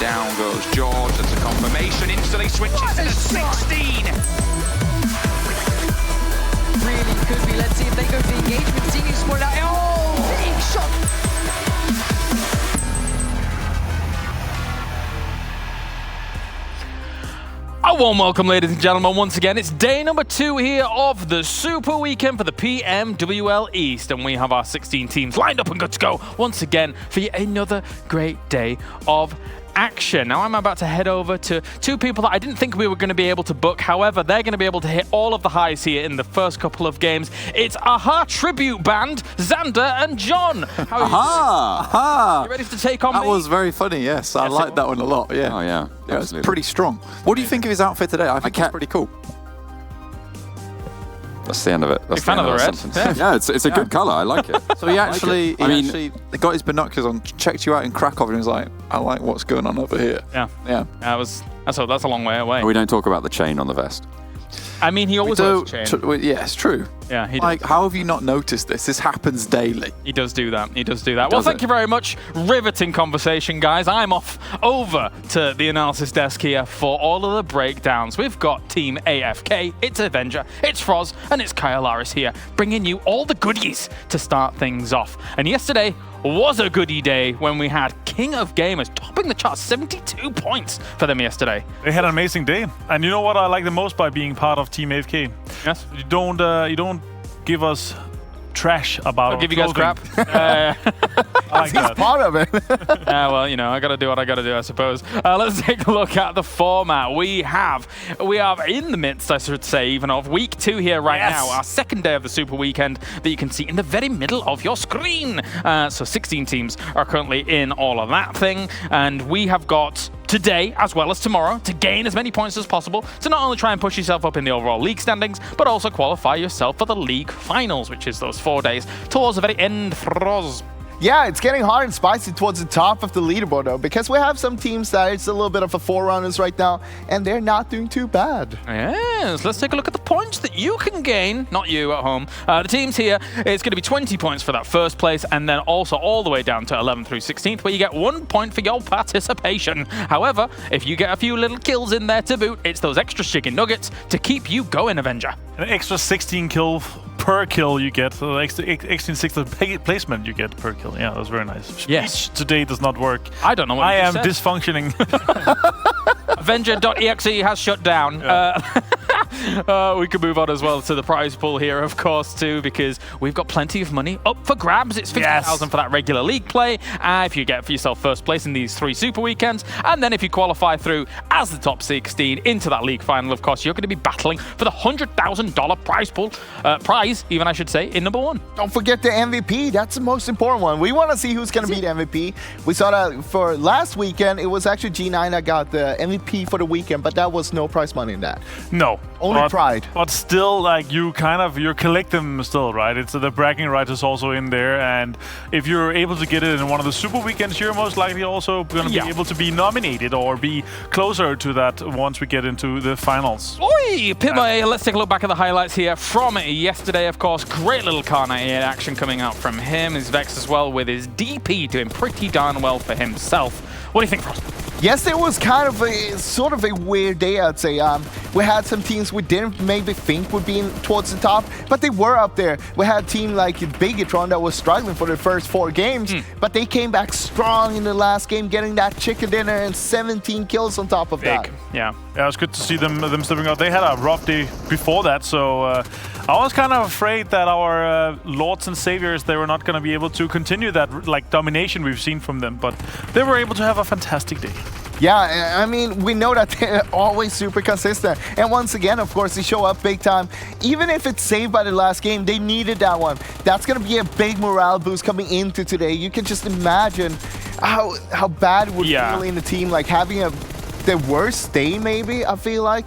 Down goes George, that's a confirmation, instantly switches to the 16! Really could be, let's see if they go to the engagement, seeing him scored out, oh, big shot! A warm welcome, ladies and gentlemen, once again. It's day number 2 here of the Super Weekend for the PMWL East, and we have our 16 teams lined up and good to go once again for yet another great day of action. Now I'm about to head over to two people that I didn't think we were going to be able to book. However, they're going to be able to hit all of the highs here in the first couple of games. It's Aha Tribute Band, Xander and John. How are Aha! you ready to take on That me? was very funny, yes. I liked that one a lot, yeah. Oh, yeah. Yeah, it's pretty strong. What do you think of his outfit today? I think it's pretty cool. That's the end of it. That's Big fan of the red. sentence. Yeah, it's a good colour. I like it. So he actually, I mean, he actually got his binoculars on, checked you out in Krakow, and was like, "I like what's going on over here." Yeah. Yeah. That's a long way away. we don't talk about the chain on the vest. I mean, he always wears a chain. Yeah, it's true. Yeah, he Like, does. how have you not noticed this? This happens daily. He does do that. He does do that. Well, thank you very much. Riveting conversation, guys. I'm off over to the analysis desk here for all of the breakdowns. We've got Team AFK, it's Avenger, it's Froz, and it's Kyolaris here, bringing you all the goodies to start things off. And yesterday was a goodie day when we had King of Gamers topping the charts, 72 points for them yesterday. They had an amazing day, and you know what I like the most by being part of Team AFK? Yes. You don't give us trash about. I'll give you guys crap. I like that. Part of it. Well, you know, I gotta do what I gotta do, I suppose. Let's take a look at the format. We are in the midst, I should say, even of week 2 here right now, our second day of the Super Weekend that you can see in the very middle of your screen. So 16 teams are currently in all of that thing, and we have got today as well as tomorrow to gain as many points as possible to not only try and push yourself up in the overall league standings, but also qualify yourself for the league finals, which is those 4 days towards the very end. Froz. Yeah, it's getting hot and spicy towards the top of the leaderboard, though, because we have some teams that it's a little bit of a forerunners right now, and they're not doing too bad. Yes, let's take a look at the points that you can gain, not you at home. The teams here, it's going to be 20 points for that first place, and then also all the way down to 11th through 16th, where you get 1 point for your participation. However, if you get a few little kills in there to boot, it's those extra chicken nuggets to keep you going, Avenger. An extra 16 kill per kill you get, so extra 16th placement you get per kill. Yeah, that was very nice. Yes. Which today does not work. I don't know what I you am said. dysfunctioning. Avenger.exe has shut down. Yeah. We can move on as well to the prize pool here, of course, too, because we've got plenty of money up for grabs. It's 50,000 for that regular league play. If you get for yourself first place in these 3 super weekends, and then if you qualify through as the top 16 into that league final, of course, you're going to be battling for the $100,000 prize pool, prize, even I should say, in number 1. Don't forget the MVP. That's the most important one. We want to see who's going to beat MVP. We saw that for last weekend, it was actually G9 that got the MVP for the weekend, but that was no prize money in that. No. Only pride. But still, like, you collect them still, right? It's the bragging right is also in there, and if you're able to get it in one of the super weekends, you're most likely also going to be able to be nominated or be closer to that once we get into the finals. Oi! Pibba, let's take a look back at the highlights here from yesterday, of course. Great little Karna action coming out from him. His Vex as well with his DP doing pretty darn well for himself. What do you think, Frost? Yes, it was kind of a sort of a weird day, I'd say. We had some teams we didn't maybe think would be towards the top, but they were up there. We had a team like Bigetron that was struggling for the first 4 games, but they came back strong in the last game, getting that chicken dinner and 17 kills on top of that. Yeah. Yeah, it was good to see them stepping out. They had a rough day before that, so I was kind of afraid that our lords and saviors, they were not going to be able to continue that like domination we've seen from them, but they were able to have a fantastic day. Yeah, I mean, we know that they're always super consistent. And once again, of course, they show up big time. Even if it's saved by the last game, they needed that one. That's going to be a big morale boost coming into today. You can just imagine how bad it would feel in the team, like having the worst day, maybe, I feel like,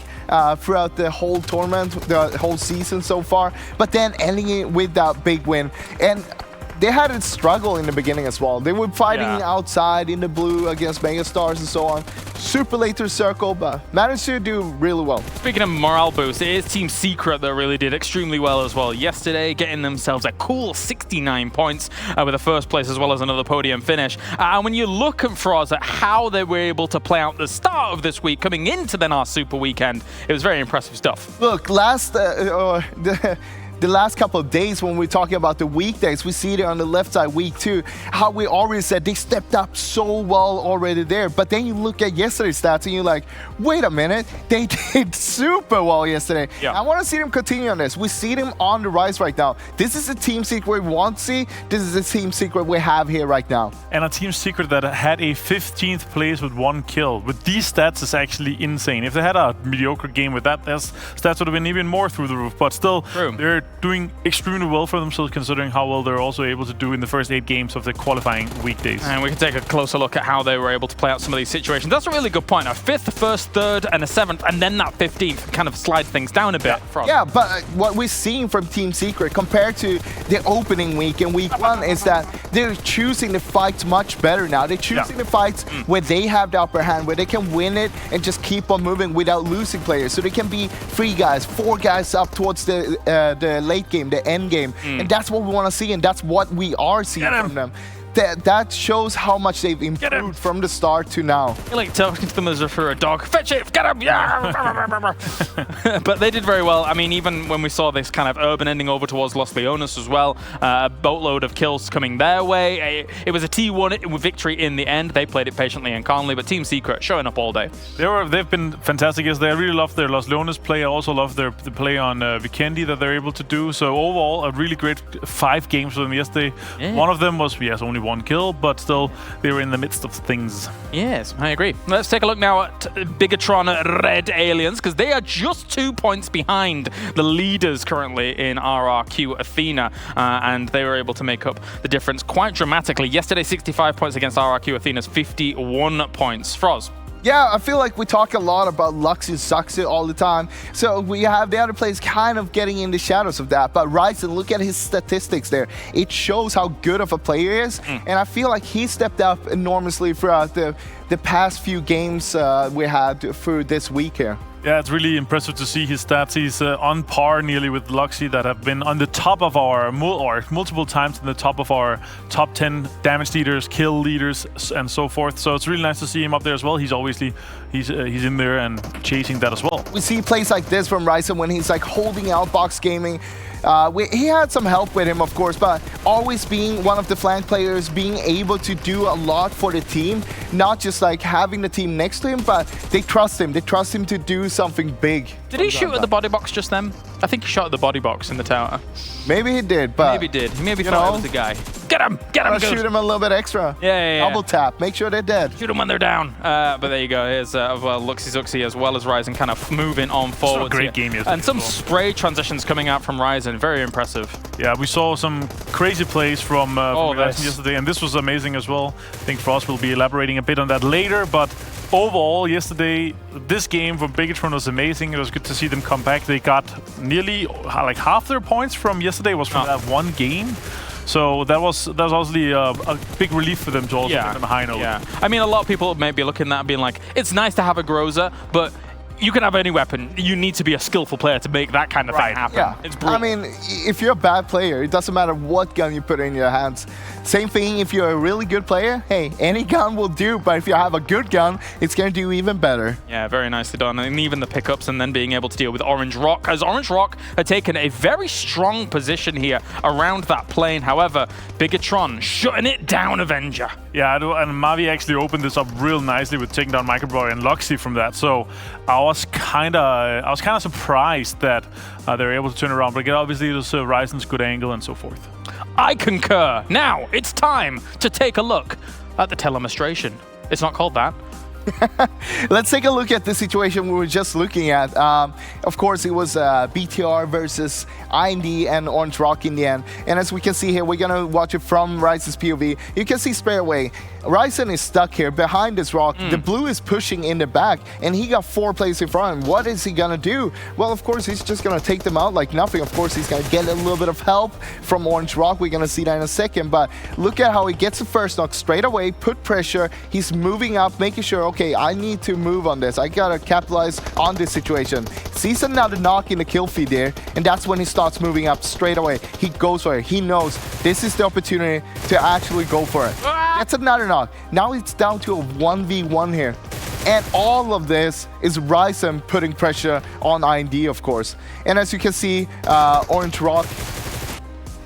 throughout the whole tournament, the whole season so far. But then ending it with that big win. And they had a struggle in the beginning as well. They were fighting outside in the blue against Megastars and so on. Super late to circle, but managed to do really well. Speaking of morale boost, it is Team Secret that really did extremely well as well yesterday, getting themselves a cool 69 points with a first place as well as another podium finish. And when you look for us at how they were able to play out the start of this week, coming into then our Super Weekend, it was very impressive stuff. Look, the last couple of days when we're talking about the weekdays, we see it on the left side week 2, how we already said they stepped up so well already there. But then you look at yesterday's stats and you're like, wait a minute, they did super well yesterday. Yeah. I want to see them continue on this. We see them on the rise right now. This is a team secret we want to see. This is a team secret we have here right now. And a team secret that had a 15th place with 1 kill. With these stats is actually insane. If they had a mediocre game with that, their stats would have been even more through the roof. But still, they're doing extremely well for themselves, considering how well they're also able to do in the first 8 games of the qualifying weekdays. And we can take a closer look at how they were able to play out some of these situations. That's a really good point. A 5th, a 1st, 3rd, and a 7th, and then that 15th kind of slides things down a bit. Yeah, but what we're seeing from Team Secret compared to the opening week in week 1 is that they're choosing the fights much better now. They're choosing the fights where they have the upper hand, where they can win it and just keep on moving without losing players. So they can be 3 guys, 4 guys up towards the late game, the end game. And that's what we want to see, and that's what we are seeing from them. That shows how much they've improved from the start to now. I like talking to them as if for a dog. Fetch it! Get him! Yeah! But they did very well. I mean, even when we saw this kind of urban ending over towards Los Leones as well, a boatload of kills coming their way. It was a T1 victory in the end. They played it patiently and calmly, but Team Secret showing up all day. They've been fantastic yesterday. I really love their Los Leones play. I also love the play on Vikendi that they're able to do. So overall, a really great 5 games for them yesterday. Yeah. One of them was, only 1 kill, but still they were in the midst of things. Yes, I agree. Let's take a look now at Bigetron Red Aliens, because they are just 2 points behind the leaders currently in RRQ Athena, and they were able to make up the difference quite dramatically. Yesterday, 65 points against RRQ Athena's 51 points. Froz. Yeah, I feel like we talk a lot about Luxy sucks it all the time. So we have the other players kind of getting in the shadows of that. But Ryzen, look at his statistics there. It shows how good of a player he is. And I feel like he stepped up enormously throughout the past few games we had through this week here. Yeah, it's really impressive to see his stats. He's on par nearly with Luxy that have been on the top of our, or multiple times in the top of our top 10 damage leaders, kill leaders, and so forth. So it's really nice to see him up there as well. He's obviously, he's in there and chasing that as well. We see plays like this from Ryzen when he's like holding out box gaming. He had some help with him, of course, but always being one of the flank players, being able to do a lot for the team, not just like having the team next to him, but they trust him. They trust him to do something big. Did he shoot at the body box just then? I think he shot at the body box in the tower. Maybe he did, but... Maybe he did. He maybe thought it was the guy. Get him! Get him! Shoot him a little bit extra. Yeah. Double tap. Make sure they're dead. Shoot them when they're down. But there you go. Here's Luxy Zuxi as well as Ryzen kind of moving on forward. Great game yesterday. And some spray transitions coming out from Ryzen. Very impressive. Yeah, we saw some crazy plays from Ryzen yesterday, and this was amazing as well. I think Frost will be elaborating a bit on that later, but overall, yesterday, this game from Bigetron was amazing. It was good to see them come back. They got nearly like half their points from yesterday was from that one game. So that was obviously a big relief for them to also get them a high note. Yeah, I mean, a lot of people may be looking at that and being like, it's nice to have a Groza, but you can have any weapon. You need to be a skillful player to make that kind of thing happen. Yeah. It's brutal. I mean, if you're a bad player, it doesn't matter what gun you put in your hands. Same thing if you're a really good player. Hey, any gun will do, but if you have a good gun, it's going to do even better. Yeah, very nicely done. And even the pickups and then being able to deal with Orange Rock, as Orange Rock had taken a very strong position here around that plane. However, Bigetron shutting it down, Avenger. Yeah, and Mavi actually opened this up real nicely with taking down Microboy and Luxy from that. So I was kind of surprised that they're able to turn around. But again, obviously, it was Ryzen's good angle and so forth. I concur. Now, it's time to take a look at the Telestration. It's not called that. Let's take a look at the situation we were just looking at. Of course, it was BTR versus IND and Orange Rock in the end. And as we can see here, we're going to watch it from Ryzen's POV. You can see straight away, Ryzen is stuck here behind this rock. The blue is pushing in the back, and he got 4 players in front. What is he going to do? Well, of course, he's just going to take them out like nothing. Of course, he's going to get a little bit of help from Orange Rock. We're going to see that in a second. But look at how he gets the first knock straight away, put pressure. He's moving up, making sure, okay, I need to move on this. I got to capitalize on this situation. Sees another knock in the kill feed there, and that's when he starts moving up straight away. He goes for it. He knows this is the opportunity to actually go for it. That's another knock. Now it's down to a 1v1 here. And all of this is Ryzen putting pressure on IND, of course. And as you can see, Orange Rock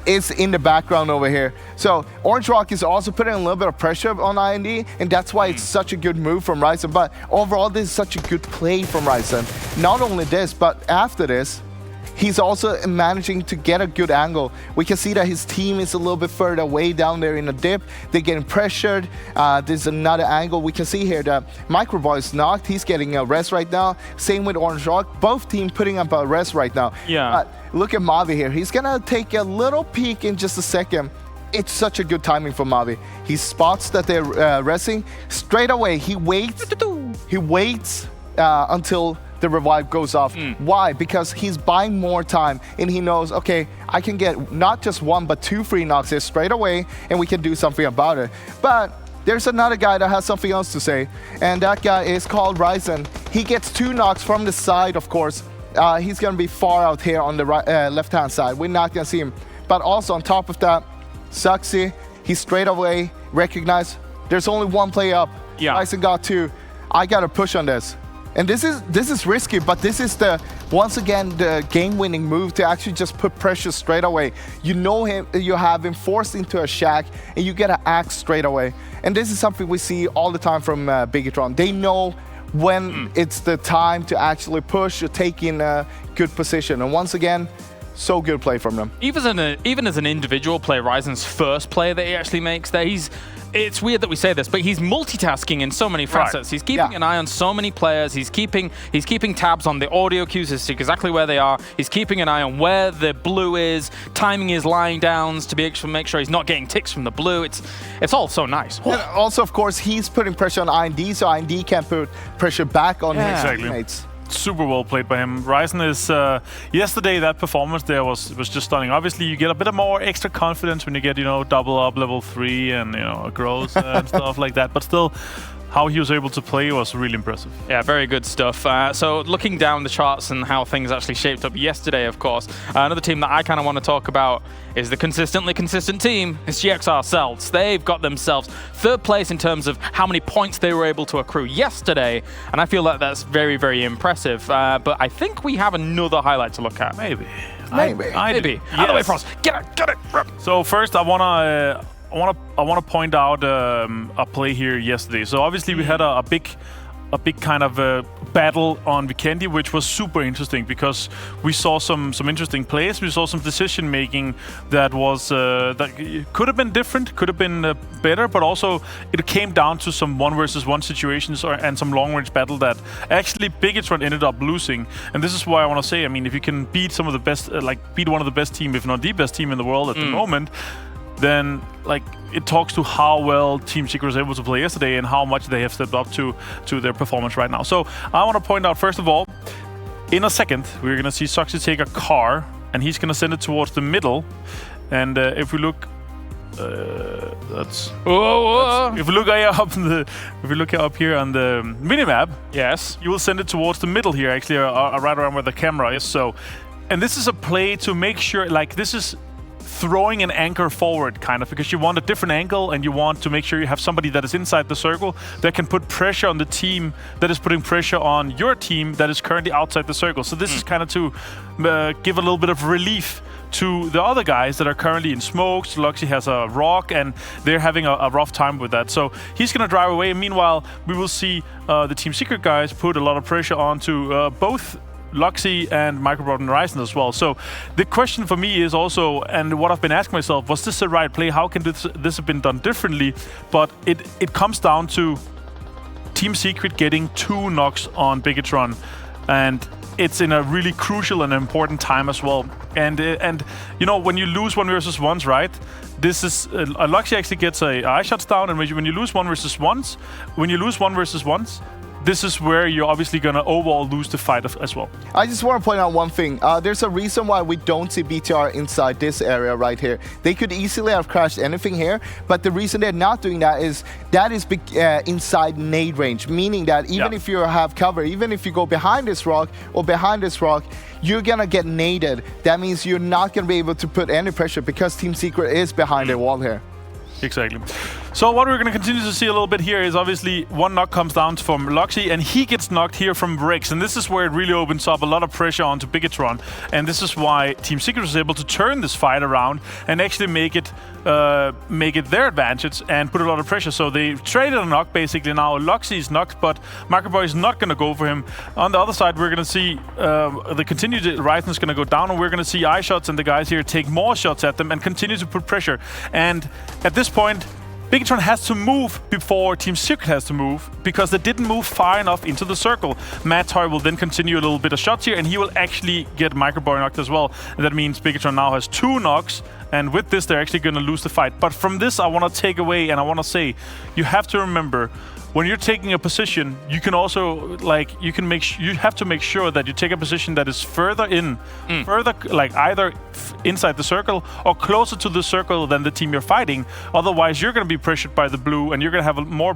is in the background over here. So Orange Rock is also putting a little bit of pressure on IND, and that's why it's such a good move from Ryzen. But overall, this is such a good play from Ryzen. Not only this, but after this, he's also managing to get a good angle. We can see that his team is a little bit further away down there in the dip. They're getting pressured. There's another angle. We can see here that Microboy is knocked. He's getting a rest right now. Same with Orange Rock. Both teams putting up a rest right now. Yeah. Look at Mavi here. He's going to take a little peek in just a second. It's such a good timing for Mavi. He spots that they're resting. Straight away, he waits. He waits until the revive goes off. Why? Because he's buying more time, and he knows, okay, I can get not just 1, but 2 free knocks here straight away, and we can do something about it. But there's another guy that has something else to say, and that guy is called Ryzen. He gets 2 knocks from the side, of course. He's going to be far out here on the right, left-hand side. We're not going to see him. But also on top of that, Suxy, he straight away recognized there's only 1 play up. Yeah. Ryzen got 2. I got to push on this. And this is risky, but this is once again the game-winning move to actually just put pressure straight away. You know him, you have him forced into a shack, and you get to act straight away. And this is something we see all the time from Bigetron. They know when it's the time to actually push or take in a good position. And once again, so good play from them. Even as an individual player, Ryzen's first play that he actually makes there, it's weird that we say this, but he's multitasking in so many facets. Right. He's keeping an eye on so many players. He's keeping tabs on the audio cues as to exactly where they are. He's keeping an eye on where the blue is, timing his lying downs to make sure he's not getting ticks from the blue. It's all so nice. And also, of course, he's putting pressure on IND, so IND can put pressure back on his Exactly. teammates. Super well played by him. Ryzen is yesterday, that performance there was just stunning. Obviously, you get a bit of more extra confidence when you get, double up level 3 and a growth and stuff like that. But still, how he was able to play was really impressive. Yeah, very good stuff. So looking down the charts and how things actually shaped up yesterday, of course, another team that I kind of want to talk about is the consistently consistent team. It's GXR Celts. They've got themselves 3rd place in terms of how many points they were able to accrue yesterday, and I feel that that's very, very impressive. But I think we have another highlight to look at. Maybe. Maybe. Maybe. Out of the way, Frost. Get it. So first, I want to point out a play here yesterday. So obviously we had a big kind of battle on Vikendi, which was super interesting because we saw some interesting plays. We saw some decision making that was that could have been different, could have been better, but also it came down to some 1 versus 1 situations and some long range battle that actually Bigetron ended up losing. And this is why I want to say, I mean, if you can beat some of the best, beat one of the best team, if not the best team in the world at the moment, then it talks to how well Team Secret was able to play yesterday and how much they have stepped up to their performance right now. So I want to point out, first of all, in a second, we're going to see Suxy take a car, and he's going to send it towards the middle. And if we look, if we look up here on the minimap, Yes. you will send it towards the middle here, actually, right around where the camera is. So, and this is a play to make sure, this is throwing an anchor forward, kind of, because you want a different angle and you want to make sure you have somebody that is inside the circle that can put pressure on the team that is putting pressure on your team that is currently outside the circle. So this is kind of to give a little bit of relief to the other guys that are currently in smokes. Luxy has a rock and they're having a rough time with that. So he's going to drive away. And meanwhile, we will see the Team Secret guys put a lot of pressure onto both Luxy and Microbot and Horizon as well. So the question for me is also, and what I've been asking myself, was this the right play? How can this have been done differently? But it comes down to Team Secret getting 2 knocks on Bigetron, and it's in a really crucial and important time as well. And you know, when you lose 1 versus 1s, right? This is Luxy actually gets a eye shots down, and when you lose 1 versus 1s, this is where you're obviously going to overall lose the fight as well. I just want to point out one thing. There's a reason why we don't see BTR inside this area right here. They could easily have crashed anything here, but the reason they're not doing that is inside nade range, meaning that even if you have cover, even if you go behind this rock or behind this rock, you're going to get naded. That means you're not going to be able to put any pressure because Team Secret is behind the wall here. Exactly. So what we're going to continue to see a little bit here is obviously 1 knock comes down from Luxy, and he gets knocked here from Rex, and this is where it really opens up a lot of pressure onto Bigetron, and this is why Team Secret was able to turn this fight around and actually make it their advantage and put a lot of pressure. So they traded a knock basically. Now Luxy is knocked, but Microboy is not going to go for him. On the other side, we're going to see the continued Ryzen is going to go down, and we're going to see eye shots and the guys here take more shots at them and continue to put pressure. And at this point, Bigetron has to move before Team Secret has to move, because they didn't move far enough into the circle. Matoy will then continue a little bit of shots here, and he will actually get Microboy knocked as well. And that means Bigetron now has 2 knocks, and with this, they're actually going to lose the fight. But from this, I want to take away, and I want to say, you have to remember, when you're taking a position, you can also you have to make sure that you take a position that is further in, further either inside the circle or closer to the circle than the team you're fighting. Otherwise, you're going to be pressured by the blue, and you're going to have a more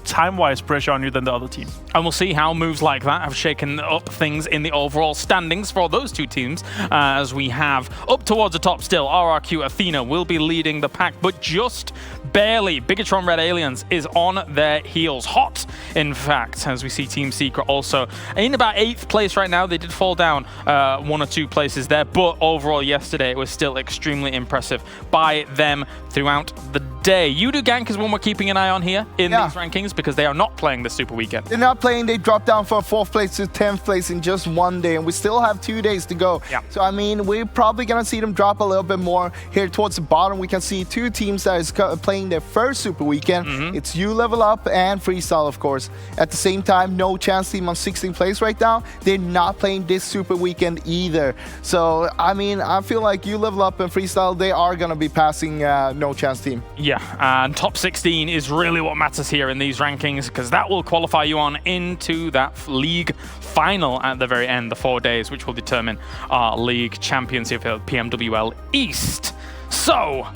time-wise pressure on you than the other team. And we'll see how moves like that have shaken up things in the overall standings for those 2 teams, as we have up towards the top still. RRQ Athena will be leading the pack, but just barely. Bigetron Red Aliens is on their heels. Hot, in fact, as we see Team Secret also in about 8th place right now. They did fall down 1 or 2 places there, but overall yesterday it was still extremely impressive by them throughout the day. Yudu Gank is one we're keeping an eye on here in these rankings, because they are not playing this Super Weekend. They're not playing. They dropped down from 4th place to 10th place in just 1 day, and we still have 2 days to go. So I mean, we're probably gonna see them drop a little bit more here towards the bottom. We can see 2 teams that is playing their first Super Weekend. It's You Level Up and Freestyle, of course. At the same time, No Chance team on 16th place right now. They're not playing this Super Weekend either. So I mean, I feel like You Level Up and Freestyle, they are gonna be passing No Chance team. Yeah, and top 16 is really what matters here in these rankings, because that will qualify you on into that league final at the very end, the 4 days, which will determine our league championship for PMWL East. So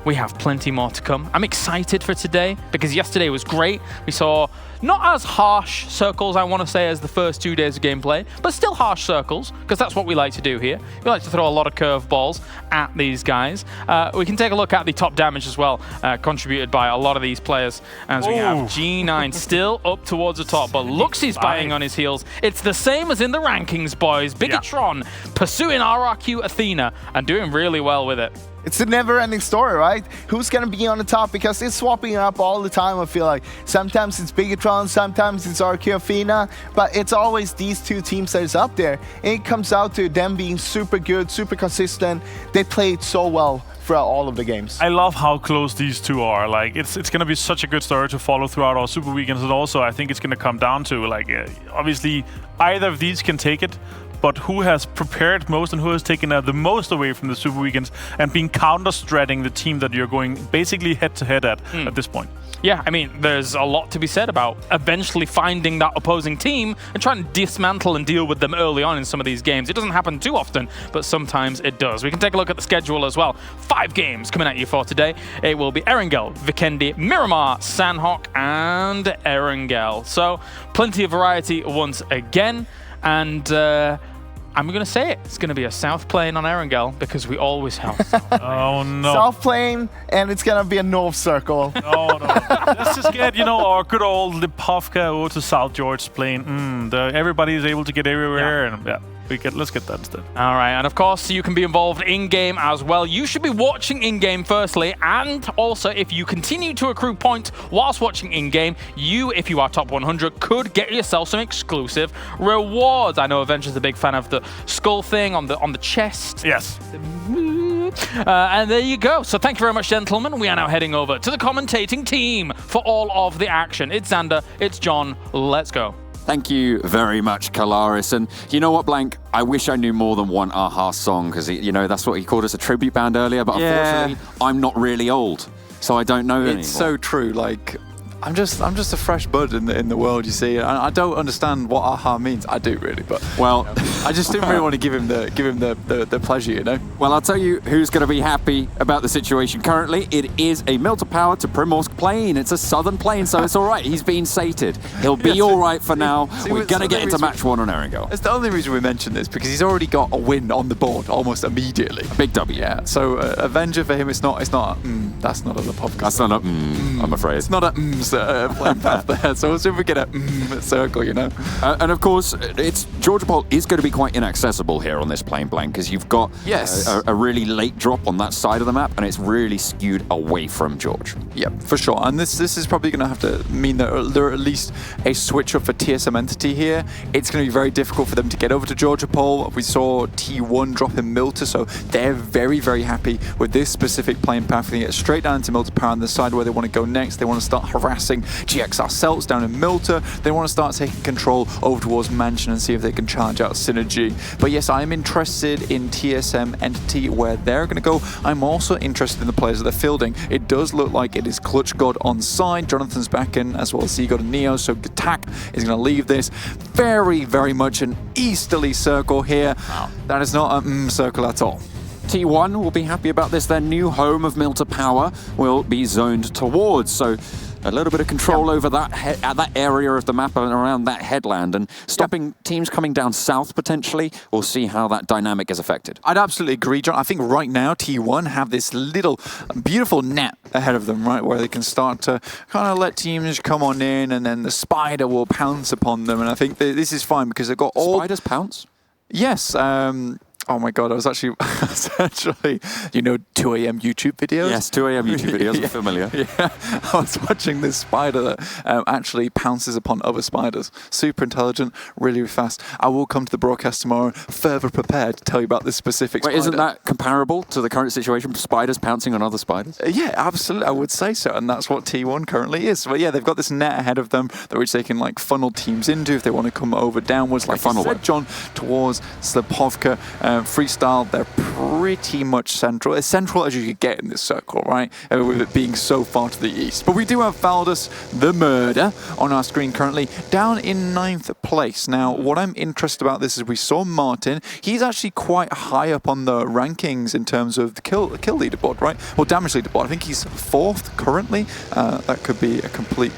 we have plenty more to come. I'm excited for today, because yesterday was great. We saw not as harsh circles, I want to say, as the first 2 days of gameplay, but still harsh circles, because that's what we like to do here. We like to throw a lot of curveballs at these guys. We can take a look at the top damage as well, contributed by a lot of these players, as we have G9 still up towards the top, but Luxy's biting on his heels. It's the same as in the rankings, boys. Bigetron pursuing RRQ Athena and doing really well with it. It's a never-ending story, right? Who's going to be on the top? Because it's swapping up all the time, I feel like. Sometimes it's Bigetron, sometimes it's RRQ Athena, but it's always these 2 teams that is up there. And it comes out to them being super good, super consistent. They played so well throughout all of the games. I love how close these 2 are. Like, it's going to be such a good story to follow throughout our Super Weekends, and also I think it's going to come down to, obviously, either of these can take it, but who has prepared most and who has taken the most away from the Super Weekends and been counter-stratting the team that you're going basically head-to-head at this point. Yeah, I mean, there's a lot to be said about eventually finding that opposing team and trying to dismantle and deal with them early on in some of these games. It doesn't happen too often, but sometimes it does. We can take a look at the schedule as well. 5 games coming at you for today. It will be Erangel, Vikendi, Miramar, Sanhok, and Erangel. So plenty of variety once again. And I'm going to say it. It's going to be a south plane on Erangel, because we always have south. Oh, no. South plane, and it's going to be a north circle. No. Let's just get, our good old Lipovka to South George plane. Everybody is able to get everywhere. And, Let's get that instead. All right, and of course, you can be involved in-game as well. You should be watching in-game firstly, and also, if you continue to accrue points whilst watching in-game, you, if you are top 100, could get yourself some exclusive rewards. I know Avenger's a big fan of the skull thing on the chest. Yes. And there you go. So thank you very much, gentlemen. We are now heading over to the commentating team for all of the action. It's Xander, it's John. Let's go. Thank you very much, Kalaris. And you know what, Blank? I wish I knew more than one Aha song, because, you know, that's what he called us, a tribute band earlier. But unfortunately, I'm not really old, so I don't know anymore. It's so true. Like, I'm just a fresh bud in the world, you see. And I don't understand what Aha means. I do really, but well, I just didn't really want to give him the pleasure, you know. Well, I'll tell you who's going to be happy about the situation currently. It is a Milta Power to Primorsk plane. It's a southern plane, so it's all right. He's been sated. He'll be all right for now. We're going to get into match 1 on Erangel. It's the only reason we mentioned this, because he's already got a win on the board almost immediately. A big W. Yeah. So Avenger for him, it's not. That's not on the podcast. That's not a. I'm afraid it's not a playing path there. So if we get a circle, you know. And of course, Georgia Pole is going to be quite inaccessible here on this plane, Blank, because you've got a really late drop on that side of the map, and it's really skewed away from George. Yep, for sure. And this is probably going to have to mean that there are at least a switch up for TSM Entity here. It's going to be very difficult for them to get over to Georgia Pole. We saw T1 drop in Milta, so they're very, very happy with this specific plane path. They get straight down to Milta Power on the side where they want to go next. They want to start harassing GXR Celts down in Milta. They want to start taking control over towards Mansion and see if they can challenge out Synergy. But yes, I'm interested in TSM Entity, where they're going to go. I'm also interested in the players that they're fielding. It does look like it is Clutch God on side. Jonathan's back in, as well as Seagod and Neo. So Gatak is going to leave this. Very, very much an easterly circle here. Wow. That is not a circle at all. T1 will be happy about this. Their new home of Milta Power will be zoned towards. So a little bit of control over that area of the map and around that headland, and stopping teams coming down south potentially. We'll see how that dynamic is affected. I'd absolutely agree, John. I think right now T1 have this little beautiful net ahead of them, right, where they can start to kind of let teams come on in, and then the Spider will pounce upon them. And I think this is fine because they've got all... Spiders pounce? Yes. Oh my God, I was actually, 2 a.m. YouTube videos? Yes, 2 a.m. YouTube videos, I'm familiar. Yeah, I was watching this spider that actually pounces upon other spiders. Super intelligent, really fast. I will come to the broadcast tomorrow further prepared to tell you about this specific spider. Isn't that comparable to the current situation, spiders pouncing on other spiders? Yeah, absolutely, I would say so, and that's what T1 currently is. But yeah, they've got this net ahead of them, which they can like funnel teams into if they want to come over downwards, like you said, John, towards Slepovka. Freestyle, they're pretty much central. As central as you could get in this circle, right? With it being so far to the east. But we do have Valdus, the murder, on our screen currently, down in 9th place. Now, what I'm interested about this is we saw Martin. He's actually quite high up on the rankings in terms of the kill leaderboard, right? Or damage leaderboard. I think he's 4th currently. That could be a complete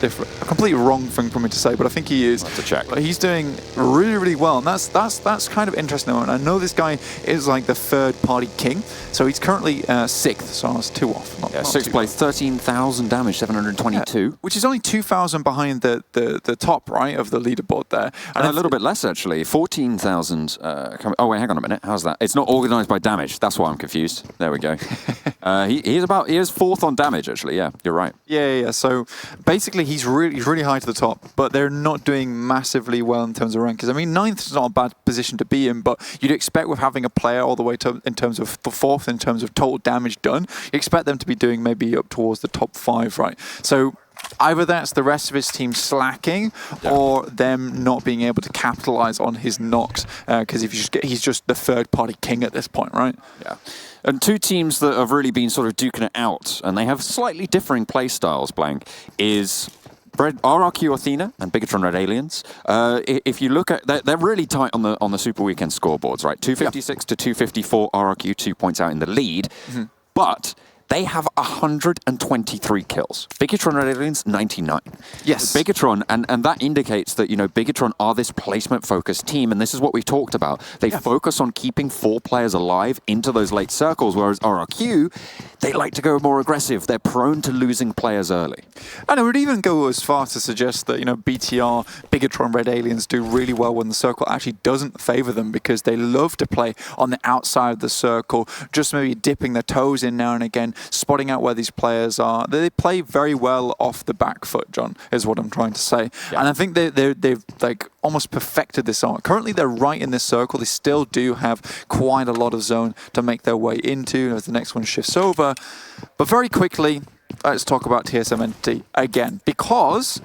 wrong thing for me to say, but I think he is. That's a check. But he's doing really, really well, and that's kind of interesting. And I know this guy is like the third-party king, so he's currently 6th, so I was 2 off. Not 6th place, 13,000 damage, 722. Which is only 2,000 behind the top, right, of the leaderboard there. And a little bit less, actually. 14,000. Oh, wait, hang on a minute. How's that? It's not organized by damage. That's why I'm confused. There we go. He is 4th on damage, actually. Yeah, you're right. Yeah. So basically, he's really high to the top, but they're not doing massively well in terms of rankings. I mean, 9th is not a bad position to be in, but you'd expect with having a player all the way to in terms of 4th in terms of total damage done, you expect them to be doing maybe up towards the top 5, right? So either that's the rest of his team slacking, or them not being able to capitalize on his knocks, because he's just the third-party king at this point, right? Yeah. And 2 teams that have really been sort of duking it out, and they have slightly differing play styles, Blank, is RRQ Athena and Bigetron Red Aliens. If you look at, they're really tight on the Super Weekend scoreboards, right? 256 to 254, RRQ 2 points out in the lead. Mm-hmm. But They have 123 kills. Bigetron Red Aliens, 99. Yes. Bigetron, and that indicates that, you know, Bigetron are this placement-focused team, and this is what we've talked about. They focus on keeping 4 players alive into those late circles, whereas RRQ, they like to go more aggressive. They're prone to losing players early. And I would even go as far to suggest that, you know, BTR, Bigetron Red Aliens do really well when the circle actually doesn't favor them, because they love to play on the outside of the circle, just maybe dipping their toes in now and again, spotting out where these players are. They play very well off the back foot, John, is what I'm trying to say. Yeah. And I think they've like almost perfected this art. Currently, they're right in this circle. They still do have quite a lot of zone to make their way into as the next one shifts over. But very quickly, let's talk about TSM Entity again, because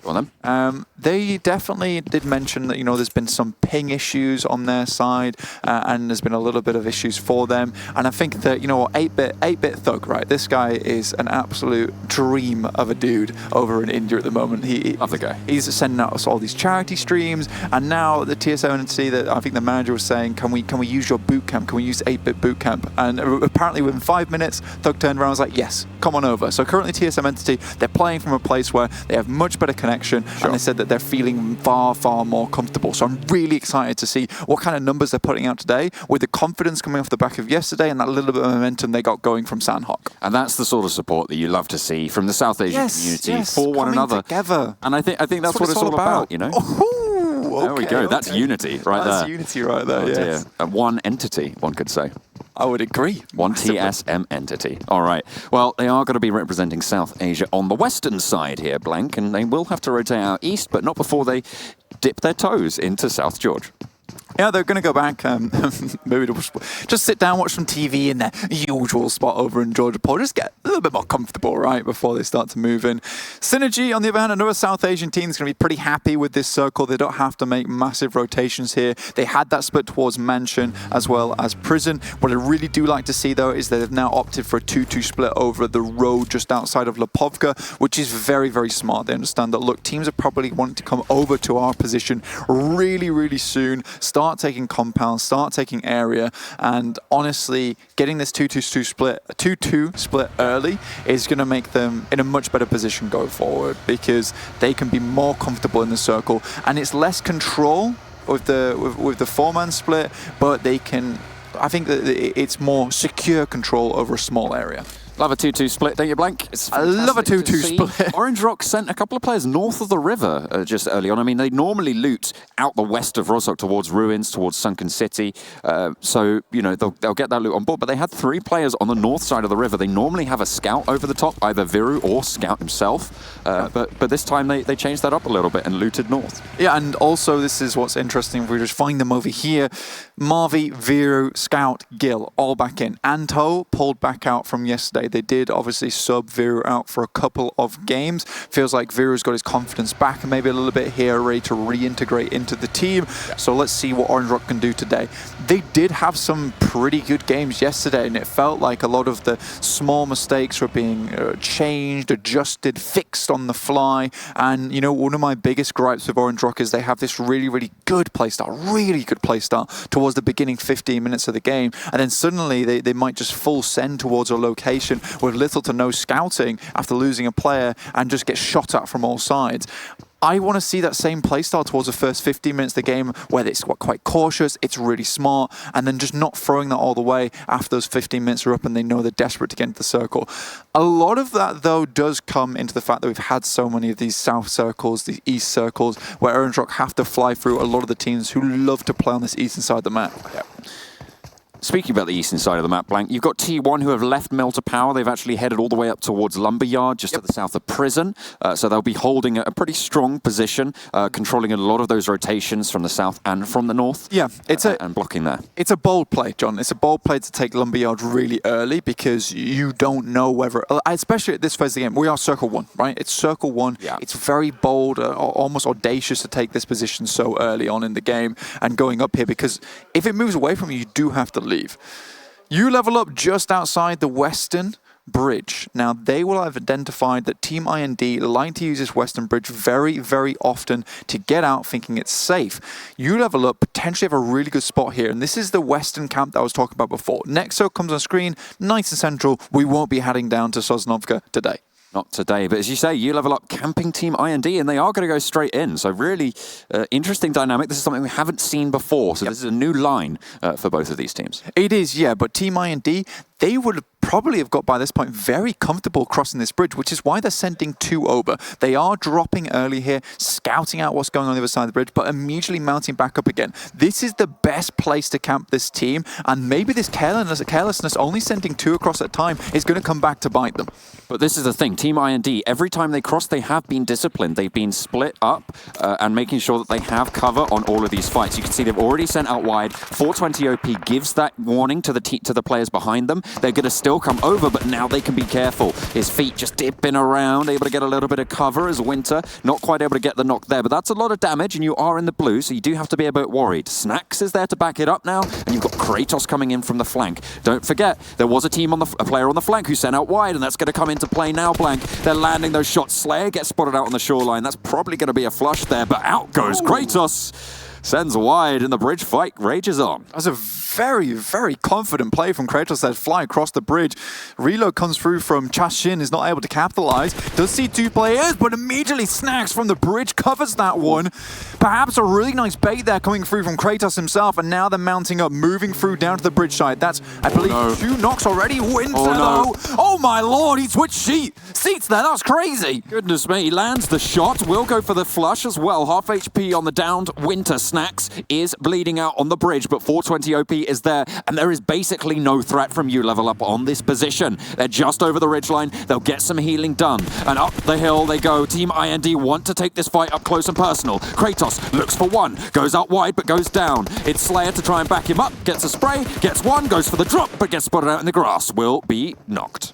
they definitely did mention that, you know, there's been some ping issues on their side, and there's been a little bit of issues for them. And I think that, you know, 8-bit Thug, right? This guy is an absolute dream of a dude over in India at the moment. Love the guy. He's sending out us all these charity streams, and now the TSM Entity, that I think the manager was saying, can we use your boot camp? Can we use 8-bit boot camp? And apparently within 5 minutes, Thug turned around and was like, yes, come on over. So currently TSM Entity, they're playing from a place where they have much better connection, and they said that they're feeling far, far more comfortable. So I'm really excited to see what kind of numbers they're putting out today, with the confidence coming off the back of yesterday and that little bit of momentum they got going from Sanhok. And that's the sort of support that you love to see from the South Asian community for one another. Together. And I think that's what it's all about, you know? Okay, there we go. That's unity right there. That's unity right there, yes. One entity, one could say. I would agree. One TSM entity. All right. Well, they are going to be representing South Asia on the western side here, Blank, and they will have to rotate out east, but not before they dip their toes into South George. Yeah, they're going to go back, maybe to just sit down, watch some TV in their usual spot over in Georgia Pole, just get a little bit more comfortable, right, before they start to move in. Synergy, on the other hand, another South Asian team is going to be pretty happy with this circle. They don't have to make massive rotations here. They had that split towards Mansion as well as Prison. What I really do like to see, though, is that they've now opted for a 2-2 split over the road just outside of Lipovka, which is very, very smart. They understand that, look, teams are probably wanting to come over to our position really, really soon, start taking compounds, start taking area, and honestly, getting this 2-2 split early is going to make them in a much better position going forward, because they can be more comfortable in the circle, and it's less control with the 4-man split, but they can, I think that it's more secure control over a small area. Love a 2-2 split, don't you, Blank? I love a 2-2 split. Orange Rock sent a couple of players north of the river just early on. I mean, they normally loot out the west of Rostock towards Ruins, towards Sunken City. So, you know, they'll get that loot on board. But they had 3 players on the north side of the river. They normally have a scout over the top, either Viru or Scout himself. But this time they changed that up a little bit and looted north. Yeah, and also this is what's interesting. If we just find them over here, Marvi, Viru, Scout, Gil, all back in. Anto pulled back out from yesterday. They did obviously sub Viru out for a couple of games. Feels like Viru's got his confidence back and maybe a little bit here, ready to reintegrate into the team. So let's see what Orange Rock can do today. They did have some pretty good games yesterday, and it felt like a lot of the small mistakes were being changed, adjusted, fixed on the fly. And, you know, one of my biggest gripes with Orange Rock is they have this really, really good playstyle towards the beginning 15 minutes of the game. And then suddenly they might just full send towards a location with little to no scouting after losing a player and just get shot at from all sides. I want to see that same playstyle towards the first 15 minutes of the game, where it's quite cautious, it's really smart, and then just not throwing that all the way after those 15 minutes are up and they know they're desperate to get into the circle. A lot of that, though, does come into the fact that we've had so many of these south circles, these east circles, where Orange Rock have to fly through a lot of the teams who love to play on this eastern side of the map. Yeah. Speaking about the eastern side of the map, Blank, you've got T1 who have left Melter Power. They've actually headed all the way up towards Lumberyard, just to the south of Prison. So they'll be holding a pretty strong position, controlling a lot of those rotations from the south and from the north. Yeah, and blocking there. It's a bold play, John. It's a bold play to take Lumberyard really early, because you don't know whether, especially at this phase of the game, we are Circle 1, right? It's Circle 1. Yeah. It's very bold, almost audacious to take this position so early on in the game and going up here, because if it moves away from you, you do have to leave. You level up just outside the western bridge. Now, they will have identified that Team IND like to use this western bridge very, very often to get out thinking it's safe. You level up, potentially have a really good spot here, and this is the western camp that I was talking about before. Nexo comes on screen, nice and central. We won't be heading down to Sosnovka today. Not today, but as you say, you level up camping Team IND, and they are going to go straight in. So really interesting dynamic. This is something we haven't seen before, so this is a new line for both of these teams. It is, yeah, but Team IND, they would probably have got by this point very comfortable crossing this bridge, which is why they're sending 2 over. They are dropping early here, scouting out what's going on the other side of the bridge, but immediately mounting back up again. This is the best place to camp this team, and maybe this carelessness only sending 2 across at a time is going to come back to bite them. But this is the thing, Team IND, every time they cross, they have been disciplined. They've been split up and making sure that they have cover on all of these fights. You can see they've already sent out wide. 420 OP gives that warning to the players behind them. They're going to still come over, but now they can be careful. His feet just dipping around, able to get a little bit of cover as Winter, not quite able to get the knock there, but that's a lot of damage, and you are in the blue, so you do have to be a bit worried. Snacks is there to back it up now, and you've got Kratos coming in from the flank. Don't forget, there was a player on the flank who sent out wide, and that's going to come into play now, Blank. They're landing those shots. Slayer gets spotted out on the shoreline. That's probably going to be a flush there, but out goes Kratos. Sends wide, and the bridge fight rages on. That's a very, very confident play from Kratos there, flying across the bridge. Reload comes through from Chashin, is not able to capitalize. Does see 2 players, but immediately Snacks from the bridge covers that one. Perhaps a really nice bait there coming through from Kratos himself, and now they're mounting up, moving through down to the bridge side. That's, I believe, 2 knocks already. Winter, though. Oh my lord, he switched seats there. That's crazy. Goodness me, he lands the shot. Will go for the flush as well. Half HP on the downed Winter. Snacks is bleeding out on the bridge, but 420 OP is there, and there is basically no threat from you level up on this position. They're just over the ridgeline. They'll get some healing done, and up the hill they go. Team IND want to take this fight up close and personal. Kratos looks for one, goes out wide but goes down. It's Slayer to try and back him up, gets a spray, gets one, goes for the drop, but gets spotted out in the grass. Will be knocked.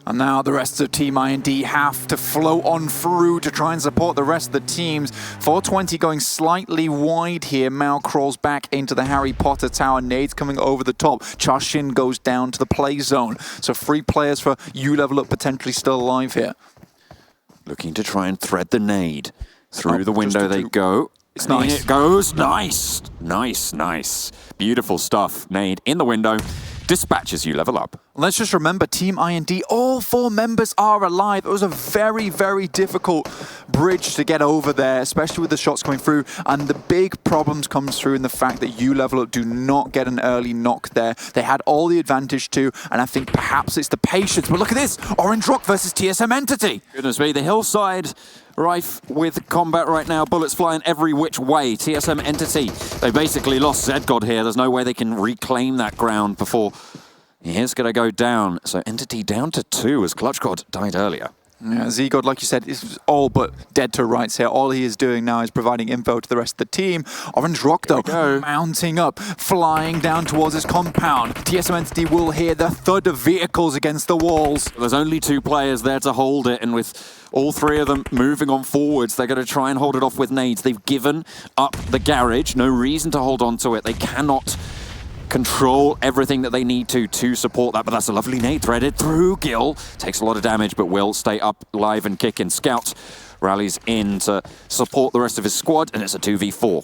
And now the rest of Team IND have to flow on through to try and support the rest of the teams. 420 going slightly wide here. Mao crawls back into the Harry Potter tower. Nades coming over the top. Chashin goes down to the play zone. So 3 players for U level up potentially still alive here. Looking to try and thread the nade. Through the window they go. It's nice. It goes. Nice. Nice, nice. Beautiful stuff. Nade in the window. Dispatches you level up. Let's just remember, Team IND, all 4 members are alive. It was a very, very difficult bridge to get over there, especially with the shots coming through. And the big problems comes through in the fact that you level up do not get an early knock there. They had all the advantage too, and I think perhaps it's the patience. But look at this, Orange Rock versus TSM Entity. Goodness me, the hillside rife with combat right now. Bullets flying every which way. TSM Entity, they basically lost Zedgod here. There's no way they can reclaim that ground before he is going to go down. So Entity down to 2 as ClutchGod died earlier. Yeah, Zegod, like you said, is all but dead to rights here. All he is doing now is providing info to the rest of the team. Orange Rock, though, mounting up, flying down towards his compound. TSM Entity will hear the thud of vehicles against the walls. There's only 2 players there to hold it, and with all 3 of them moving on forwards, they're going to try and hold it off with nades. They've given up the garage. No reason to hold on to it. They cannot control everything that they need to support that, but that's a lovely nade threaded through. Gil takes a lot of damage, but will stay up live and kicking. Scout rallies in to support the rest of his squad, and it's a 2v4.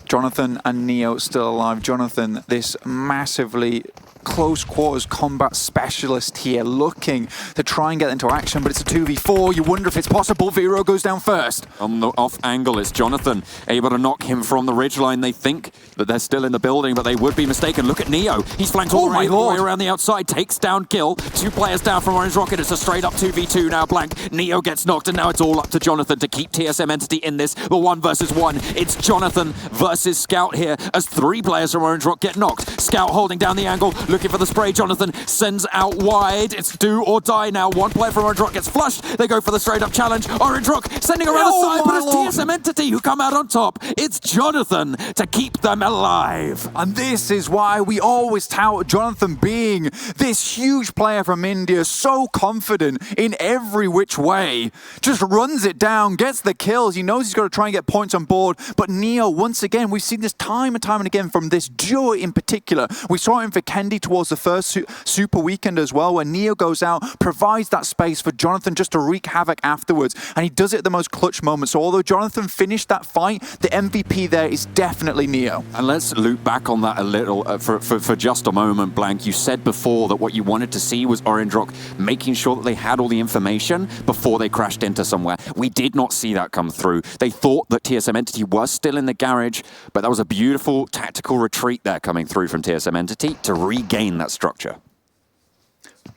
Jonathan and Neo still alive. Jonathan, this massively close quarters combat specialist here, looking to try and get into action, but it's a 2v4. You wonder if it's possible. Vero goes down first. On the off angle, it's Jonathan able to knock him from the ridgeline. They think that they're still in the building, but they would be mistaken. Look at Neo. He's flanked all the way around the outside, takes down Gil. 2 players down from Orange Rocket. It's a straight up 2v2 now. Blank. Neo gets knocked, and now it's all up to Jonathan to keep TSM Entity in this. The 1 versus 1. It's Jonathan versus Scout here as 3 players from Orange Rock get knocked. Scout holding down the angle, looking for the spray. Jonathan sends out wide. It's do or die now. 1 player from Orange Rock gets flushed. They go for the straight up challenge. Orange Rock sending around the side, but it's TSM Entity who come out on top. It's Jonathan to keep them alive. And this is why we always tout Jonathan being this huge player from India, so confident in every which way. Just runs it down, gets the kills. He knows he's got to try and get points on board. But Neo, once again, we've seen this time and time and again from this duo in particular. We saw it in Vikendi towards the first Super Weekend as well, where Neo goes out, provides that space for Jonathan just to wreak havoc afterwards, and he does it at the most clutch moment. So although Jonathan finished that fight, the MVP there is definitely Neo. And let's loop back on that a little for just a moment, Blank. You said before that what you wanted to see was Orange Rock making sure that they had all the information before they crashed into somewhere. We did not see that come through. They thought that TSM Entity was still in the garage, but that was a beautiful tactical retreat there coming through from TSM Entity to regain that structure.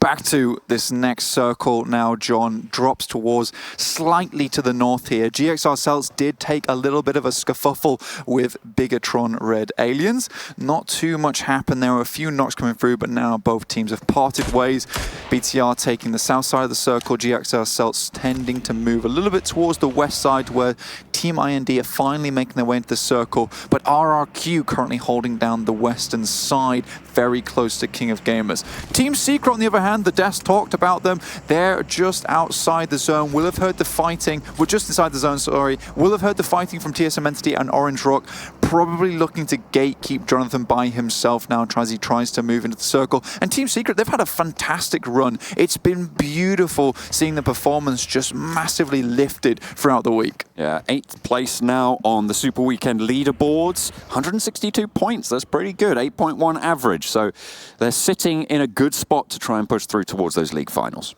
Back to this next circle now, John. Drops towards slightly to the north here. GXR Celts did take a little bit of a scuffle with Bigetron Red Aliens. Not too much happened. There were a few knocks coming through, but now both teams have parted ways. BTR taking the south side of the circle. GXR Celts tending to move a little bit towards the west side, where Team IND are finally making their way into the circle, but RRQ currently holding down the western side, very close to King of Gamers. Team Secret, on the other hand, the Deaths talked about them. They're just outside the zone. Will have heard the fighting. We're just inside the zone, sorry. Will have heard the fighting from TSM Entity and Orange Rock. Probably looking to gatekeep Jonathan by himself now as he tries to move into the circle. And Team Secret, they've had a fantastic run. It's been beautiful seeing the performance just massively lifted throughout the week. Yeah, 8th place now on the Super Weekend leaderboards. 162 points, that's pretty good. 8.1 average. So they're sitting in a good spot to try and push through towards those league finals.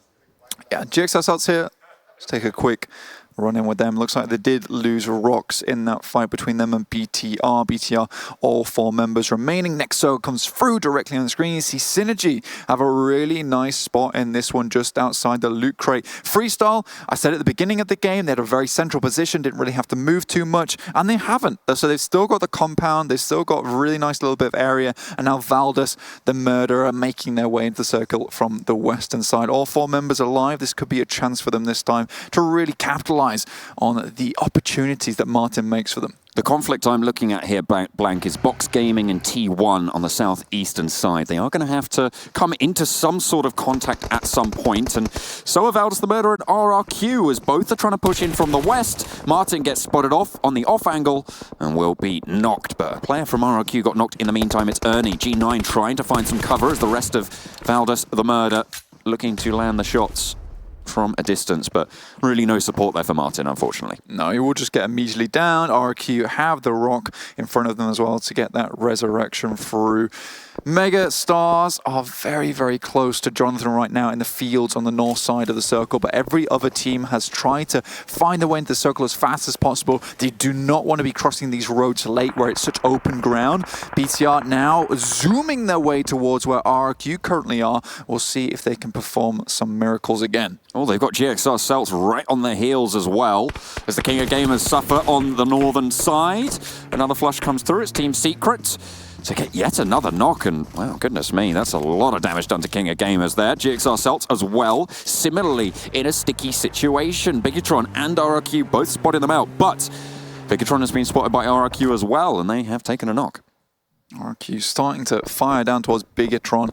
Yeah, GXR Celts here. Let's take a quick run in with them. Looks like they did lose rocks in that fight between them and BTR. BTR, all 4 members remaining. Next circle comes through directly on the screen. You see Synergy have a really nice spot in this one just outside the loot crate. Freestyle, I said at the beginning of the game, they had a very central position, didn't really have to move too much, and they haven't. So they've still got the compound, they've still got a really nice little bit of area, and now Valdus, the murderer, making their way into the circle from the western side. All 4 members alive. This could be a chance for them this time to really capitalize on the opportunities that Martin makes for them. The conflict I'm looking at here, Blank, is Box Gaming and T1 on the southeastern side. They are going to have to come into some sort of contact at some point, and so have Aldous the Murderer and RRQ, as both are trying to push in from the west. Martin gets spotted off on the off angle and will be knocked, but a player from RRQ got knocked in the meantime. It's Ernie, G9, trying to find some cover as the rest of Valdus the Murder looking to land the shots from a distance, but really no support there for Martin, unfortunately. No, he will just get immediately down. RQ have the rock in front of them as well to get that resurrection through. Mega Stars are very, very close to Jonathan right now in the fields on the north side of the circle, but every other team has tried to find their way into the circle as fast as possible. They do not want to be crossing these roads late where it's such open ground. BTR now zooming their way towards where RRQ currently are. We'll see if they can perform some miracles again. Oh, they've got GXR Celts right on their heels as well, as the King of Gamers suffer on the northern side. Another flush comes through. It's Team Secret to get yet another knock, and, well, goodness me, that's a lot of damage done to King of Gamers there. GXR Celts as well, similarly in a sticky situation. Bigetron and RRQ both spotting them out, but Bigetron has been spotted by RRQ as well, and they have taken a knock. RQ starting to fire down towards Bigetron.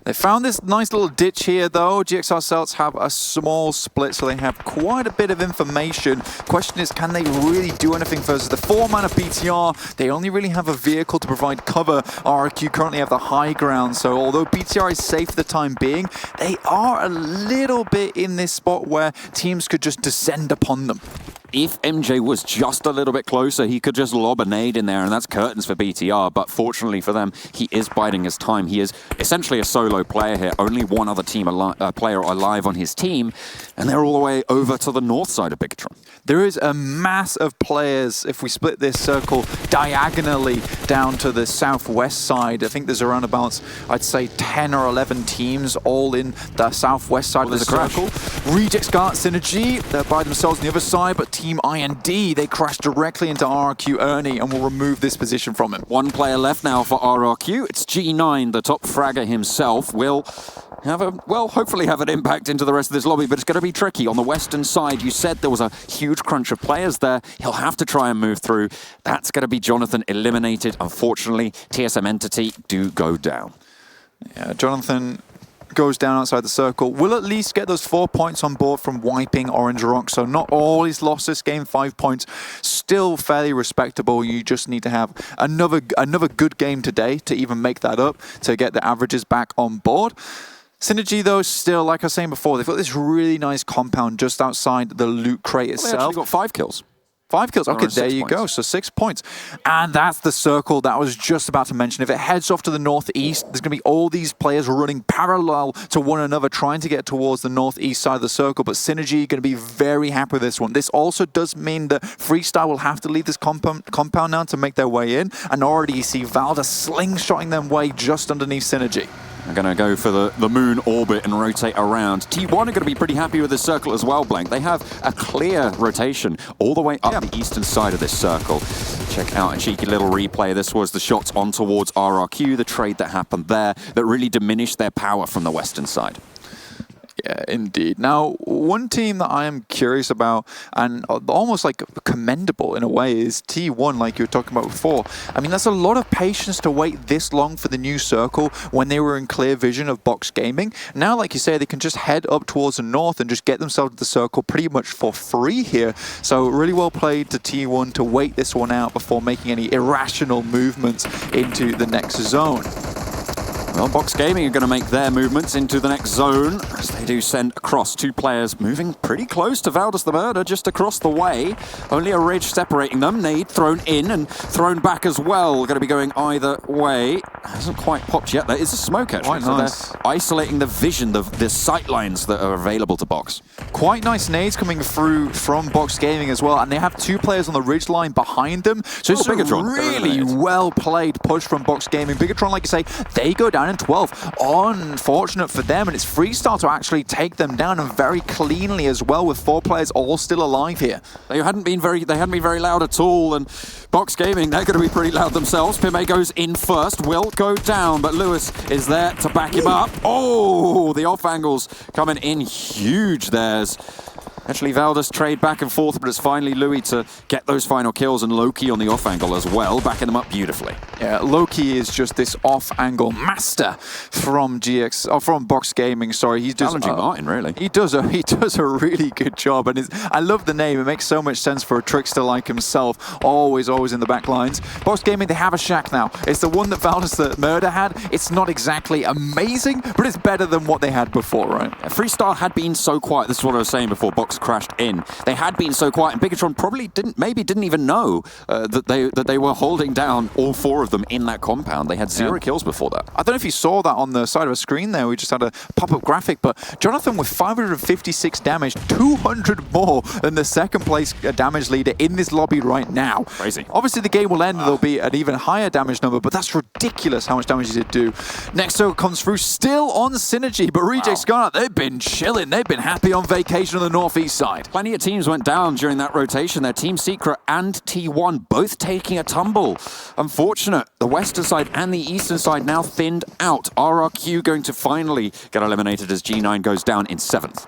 They found this nice little ditch here, though. GXR Celts have a small split, so they have quite a bit of information. Question is, can they really do anything versus the 4-man of BTR? They only really have a vehicle to provide cover. RQ currently have the high ground, so although BTR is safe for the time being, they are a little bit in this spot where teams could just descend upon them. If MJ was just a little bit closer, he could just lob a nade in there, and that's curtains for BTR. But fortunately for them, he is biding his time. He is essentially a solo player here. Only one other team player alive on his team, and they're all the way over to the north side of Bigetron. There is a mass of players. If we split this circle diagonally down to the southwest side, I think there's around about, I'd say, 10 or 11 teams all in the southwest side of the circle. Rejects got Synergy. They're by themselves on the other side, but Team IND, they crash directly into RRQ Ernie and will remove this position from him. One player left now for RRQ. It's G9, the top fragger himself, will have hopefully have an impact into the rest of this lobby, but it's going to be tricky. On the western side, you said there was a huge crunch of players there. He'll have to try and move through. That's going to be Jonathan eliminated. Unfortunately, TSM Entity do go down. Yeah, Jonathan goes down outside the circle, will at least get those 4 points on board from wiping Orange Rock. So not all he's lost this game, 5 points. Still fairly respectable. You just need to have another good game today to even make that up, to get the averages back on board. Synergy, though, still, like I was saying before, they've got this really nice compound just outside the loot crate itself. They actually got 5 kills. 5 kills. Okay, there you go. So 6 points. And that's the circle that I was just about to mention. If it heads off to the northeast, there's going to be all these players running parallel to one another, trying to get towards the northeast side of the circle. But Synergy going to be very happy with this one. This also does mean that Freestyle will have to leave this compound now to make their way in. And already you see Valda slingshotting them way just underneath Synergy. They're going to go for the moon orbit and rotate around. T1 are going to be pretty happy with this circle as well, Blank. They have a clear rotation all the way up the eastern side of this circle. Check out a cheeky little replay. This was the shots on towards RRQ, the trade that happened there that really diminished their power from the western side. Yeah, indeed. Now, one team that I am curious about and almost like commendable in a way is T1, like you were talking about before. I mean, that's a lot of patience to wait this long for the new circle when they were in clear vision of Box Gaming. Now, like you say, they can just head up towards the north and just get themselves to the circle pretty much for free here. So really well played to T1 to wait this one out before making any irrational movements into the next zone. Well, Box Gaming are going to make their movements into the next zone as they do send across 2 players moving pretty close to Valdus the Murder, just across the way. Only a ridge separating them. Nade thrown in and thrown back as well. Going to be going either way. Hasn't quite popped yet. There is a smoke actually. Quite so nice. They're isolating the vision, the sight lines that are available to Box. Quite nice nades coming through from Box Gaming as well, and they have 2 players on the ridge line behind them. So it's a Bigetron. really well played push from Box Gaming. Bigetron, like you say, they go down in 12. Unfortunate for them, and it's Freestyle to actually take them down, and very cleanly as well, with 4 players all still alive here. They hadn't been very loud at all, and Box Gaming, they're going to be pretty loud themselves. Pime goes in first, will go down, but Lewis is there to back him up. Oh, the off angles coming in huge there. Actually, Valdus trade back and forth, but it's finally Louis to get those final kills, and Loki on the off angle as well, backing them up beautifully. Yeah, Loki is just this off angle master from from Box Gaming. Sorry, he's just challenging Martin, really. He does a really good job, and I love the name. It makes so much sense for a trickster like himself. Always in the back lines. Box Gaming, they have a shack now. It's the one that Valdus the Murder had. It's not exactly amazing, but it's better than what they had before, right? Freestyle had been so quiet. This is what I was saying before Box crashed in. They had been so quiet, and Bigetron probably didn't even know that they were holding down all 4 of them in that compound. They had 0 kills before that. I don't know if you saw that on the side of a screen there. We just had a pop-up graphic, but Jonathan with 556 damage, 200 more than the second place damage leader in this lobby right now. Crazy. Obviously, the game will end and there'll be an even higher damage number, but that's ridiculous how much damage he did do. Next circle comes through, still on Synergy, but Reject Scarlet, they've been chilling. They've been happy on vacation on the northeast side. Plenty of teams went down during that rotation there. Team Secret and T1 both taking a tumble. Unfortunate. The western side and the eastern side now thinned out. RRQ going to finally get eliminated as G9 goes down in 7th.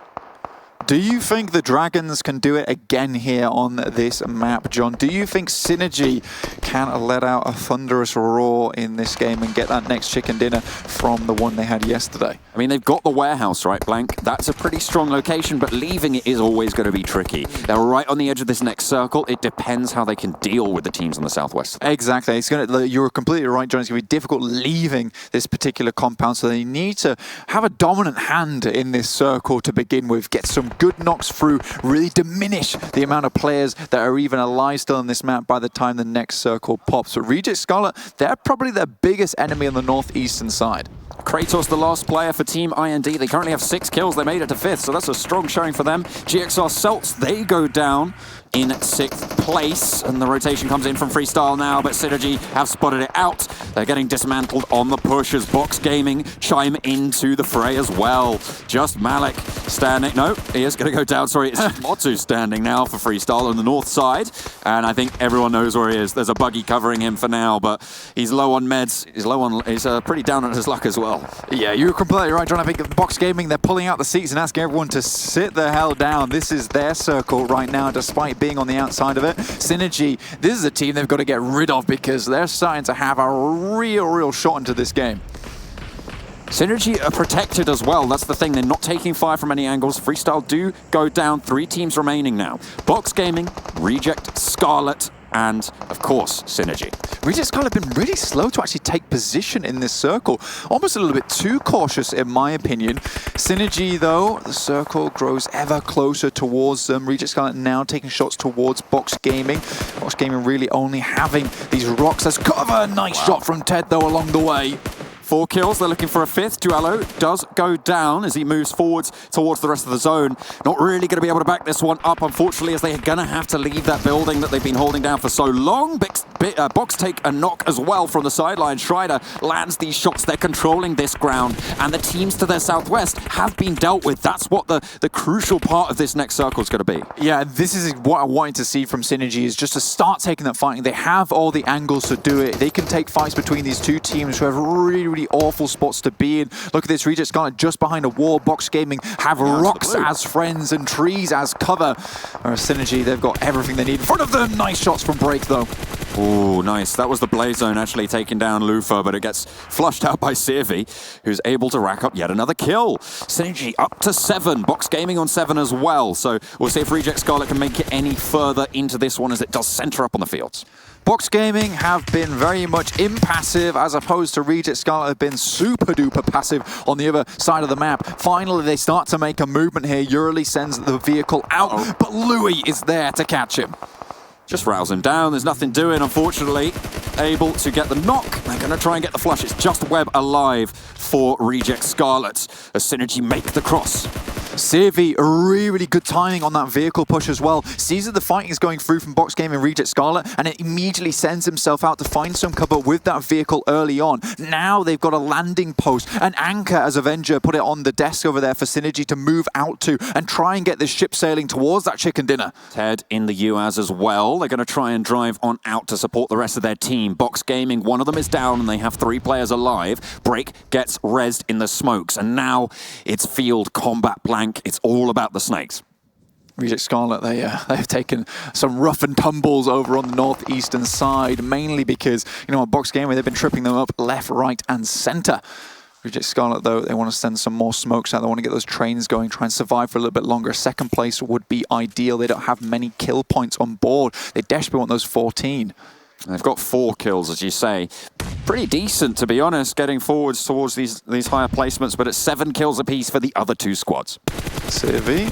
Do you think the Dragons can do it again here on this map, John? Do you think Synergy can let out a thunderous roar in this game and get that next chicken dinner from the one they had yesterday? I mean, they've got the warehouse, right, Blank? That's a pretty strong location, but leaving it is always going to be tricky. They're right on the edge of this next circle. It depends how they can deal with the teams on the southwest. Exactly. You're completely right, John. It's going to be difficult leaving this particular compound, so they need to have a dominant hand in this circle to begin with, get some good knocks through, really diminish the amount of players that are even alive still on this map by the time the next circle pops. But Reject Scarlet, they're probably their biggest enemy on the northeastern side. Kratos, the last player for Team IND. They currently have 6 kills. They made it to 5th, so that's a strong showing for them. GXR Celts, they go down in 6th place, and the rotation comes in from Freestyle now, but Synergy have spotted it out. They're getting dismantled on the push as Box Gaming chime into the fray as well. Just Malik standing. No, he is going to go down. Sorry, it's Motsu standing now for Freestyle on the north side, and I think everyone knows where he is. There's a buggy covering him for now, but he's low on meds. He's pretty down on his luck as well. Yeah, you're completely right, John. I think Box Gaming, they're pulling out the seats and asking everyone to sit the hell down. This is their circle right now, despite being on the outside of it. Synergy, this is a team they've got to get rid of because they're starting to have a real shot into this game. Synergy are protected as well. That's the thing. They're not taking fire from any angles. Freestyle do go down. 3 teams remaining now. Box Gaming, Reject, Scarlet, and, of course, Synergy. Reject Scarlet have been really slow to actually take position in this circle. Almost a little bit too cautious, in my opinion. Synergy, though, the circle grows ever closer towards them. Reject Scarlet now taking shots towards Box Gaming. Box Gaming really only having these rocks as cover. Nice shot from Ted, though, along the way. 4 kills, they're looking for a 5th. Duello does go down as he moves forwards towards the rest of the zone. Not really going to be able to back this one up, unfortunately, as they're going to have to leave that building that they've been holding down for so long. Box take a knock as well from the sideline. Strider lands these shots. They're controlling this ground, and the teams to their southwest have been dealt with. That's what the crucial part of this next circle is going to be. Yeah, this is what I wanted to see from Synergy, is just to start taking that fighting. They have all the angles to do it. They can take fights between these 2 teams who have really awful spots to be in. Look at this, Reject Scarlet just behind a wall. Box Gaming have rocks as friends and trees as cover. Whereas Synergy, they've got everything they need in front of them. Nice shots from Break, though. Ooh, nice. That was the Blaze Zone actually taking down Lufa, but it gets flushed out by Sirvi, who's able to rack up yet another kill. Synergy up to 7. Box Gaming on 7 as well. So we'll see if Reject Scarlet can make it any further into this one as it does center up on the fields. Box Gaming have been very much impassive, as opposed to Reject Scarlet have been super duper passive on the other side of the map. Finally, they start to make a movement here. Yurley sends the vehicle out, but Louis is there to catch him. Just rouse him down. There's nothing doing, unfortunately. Able to get the knock. They're going to try and get the flush. It's just Web alive for Reject Scarlet as Synergy make the cross. Sirvi, really good timing on that vehicle push as well. Sees that the fighting is going through from Box Gaming and Reject Scarlet, and it immediately sends himself out to find some cover with that vehicle early on. Now they've got a landing post, an anchor as Avenger put it on the desk over there for Synergy to move out to and try and get this ship sailing towards that chicken dinner. Ted in the UAS as well. They're going to try and drive on out to support the rest of their team. Box Gaming, one of them is down and they have 3 players alive. Break gets rezzed in the smokes, and now it's field combat blank. It's all about the snakes. Reject Scarlet, they've taken some rough and tumbles over on the northeastern side, mainly because, you know, on Box Gaming, they've been tripping them up left, right, and center. Reject Scarlet, though, they want to send some more smokes out. They want to get those trains going, try and survive for a little bit longer. Second place would be ideal. They don't have many kill points on board. They desperately want those 14. They've got 4 kills, as you say. Pretty decent, to be honest, getting forwards towards these higher placements, but it's 7 kills apiece for the other 2 squads. Sirvi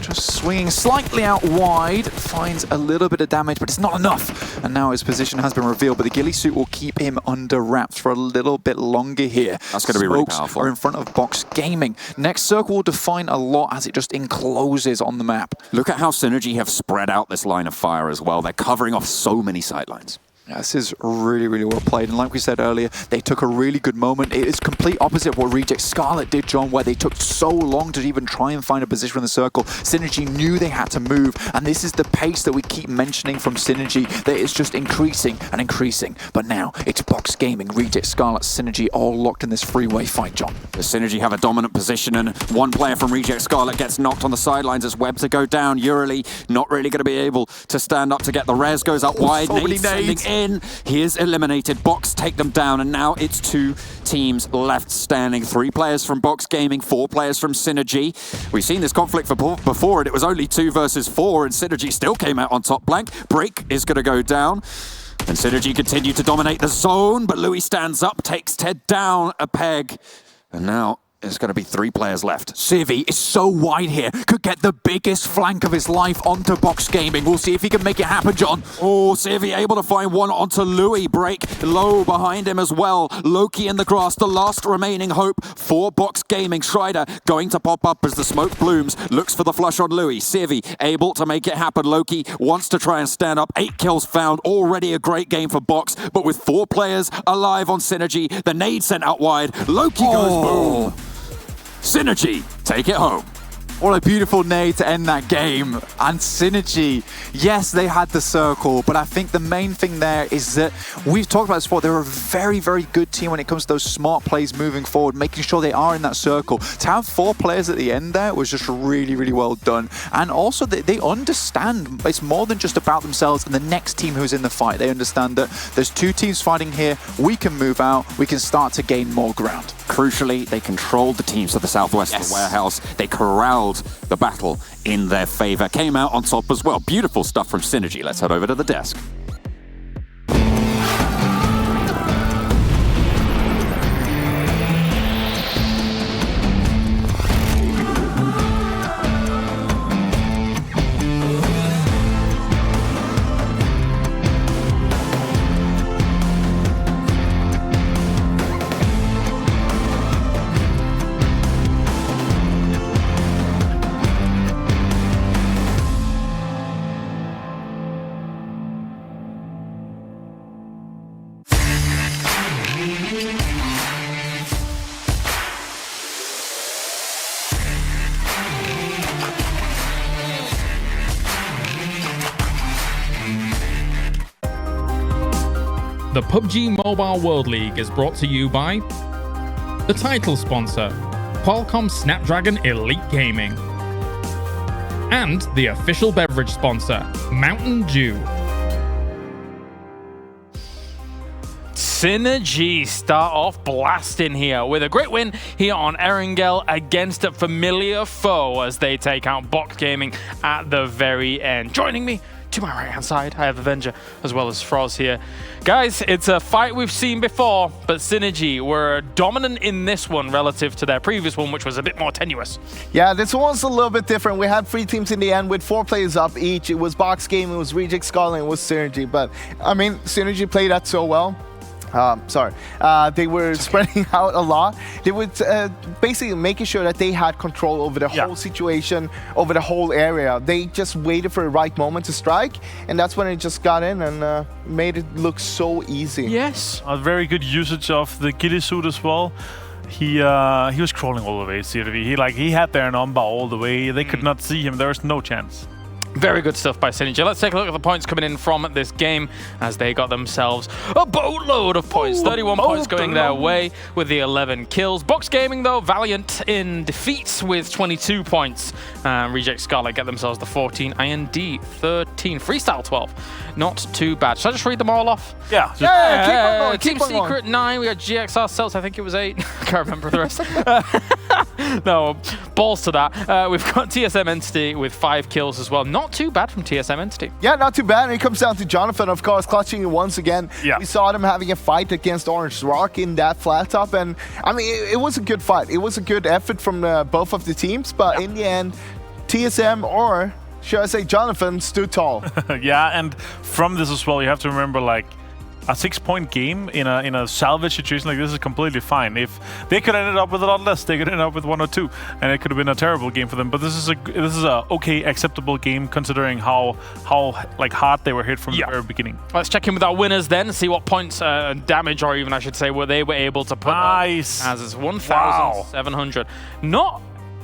just swinging slightly out wide, finds a little bit of damage, but it's not enough. And now his position has been revealed, but the ghillie suit will keep him under wraps for a little bit longer here. That's going to be really Smokes powerful. are in front of Box Gaming. Next circle will define a lot as it just encloses on the map. Look at how Synergy have spread out this line of fire as well. They're covering off so many sidelines. Yeah, this is really well played, and like we said earlier, they took a really good moment. It is complete opposite of what Reject Scarlet did, John, where they took so long to even try and find a position in the circle. Synergy knew they had to move, and this is the pace that we keep mentioning from Synergy, that it's just increasing and increasing. But now, it's Box Gaming, Reject Scarlet, Synergy all locked in this freeway fight, John. The Synergy have a dominant position, and one player from Reject Scarlet gets knocked on the sidelines as Web to go down. Urley not really going to be able to stand up to get the res, goes out wide. So many nades. In. He is eliminated. Box take them down, and now it's 2 teams left standing. 3 players from Box Gaming, 4 players from Synergy. We've seen this conflict before, and it was only 2 versus 4, and Synergy still came out on top blank. Break is going to go down, and Synergy continue to dominate the zone, but Louis stands up, takes Ted down a peg, and now there's going to be 3 players left. Sirvi is so wide here, could get the biggest flank of his life onto Box Gaming. We'll see if he can make it happen, John. Oh, Sirvi able to find one onto Louis. Break low behind him as well. Loki in the grass, the last remaining hope for Box Gaming. Strider going to pop up as the smoke blooms. Looks for the flush on Louis. Sirvi able to make it happen. Loki wants to try and stand up. 8 kills found. Already a great game for Box, but with 4 players alive on Synergy, the nade sent out wide. Loki goes boom. Synergy take it home. What a beautiful nade to end that game. And Synergy, yes, they had the circle, but I think the main thing there is that we've talked about this before. They're a very, very good team when it comes to those smart plays moving forward, making sure they are in that circle. To have 4 players at the end there was just really, really well done. And also, they understand it's more than just about themselves and the next team who's in the fight. They understand that there's 2 teams fighting here. We can move out. We can start to gain more ground. Crucially, they controlled the teams to the southwest of the warehouse. They corralled the battle in their favor. Came out on top as well. Beautiful stuff from Synergy. Let's head over to the desk. The PUBG Mobile World League is brought to you by the title sponsor, Qualcomm Snapdragon Elite Gaming, and the official beverage sponsor, Mountain Dew. Synergy start off blasting here with a great win here on Erangel against a familiar foe as they take out Box Gaming at the very end. Joining me to my right hand side, I have Avenger as well as Froz here. Guys, it's a fight we've seen before, but Synergy were dominant in this one relative to their previous one, which was a bit more tenuous. Yeah, this one's a little bit different. We had 3 teams in the end with 4 players up each. It was Box Game, it was Reject Skull, and it was Synergy. But, I mean, Synergy played that so well. They were spreading out a lot. They were basically making sure that they had control over the whole situation, over the whole area. They just waited for the right moment to strike, and that's when it just got in and made it look so easy. Yes. A very good usage of the ghillie suit as well. He was crawling all the way, CRV. He had their number all the way. They could not see him. There was no chance. Very good stuff by Synergy. Let's take a look at the points coming in from this game as they got themselves a boatload of points. 31 points going their way with the 11 kills. Box Gaming, though, valiant in defeats with 22 points. Reject Scarlet get themselves the 14. IND 13. Freestyle 12. Not too bad. Should I just read them all off? Yeah. Keep on going. Team Secret 9. We got GXR Cells. I think it was 8. I can't remember the rest. No, balls to that. We've got TSM Entity with 5 kills as well. Not too bad from TSM Entity. Yeah, not too bad. And it comes down to Jonathan, of course, clutching it once again. Yeah. We saw them having a fight against Orange Rock in that flat top. And, I mean, it was a good fight. It was a good effort from both of the teams. But in the end, TSM, or should I say Jonathan, stood tall. Yeah, and from this as well, you have to remember, like, a 6-point game in a salvage situation like this is completely fine. If they could have ended up with a lot less, they could end up with 1 or 2, and it could have been a terrible game for them. But this is a okay, acceptable game considering how like hard they were hit from the very beginning. Let's check in with our winners then, see what points damage, or even I should say, where they were able to put up. As is 1,700. Not.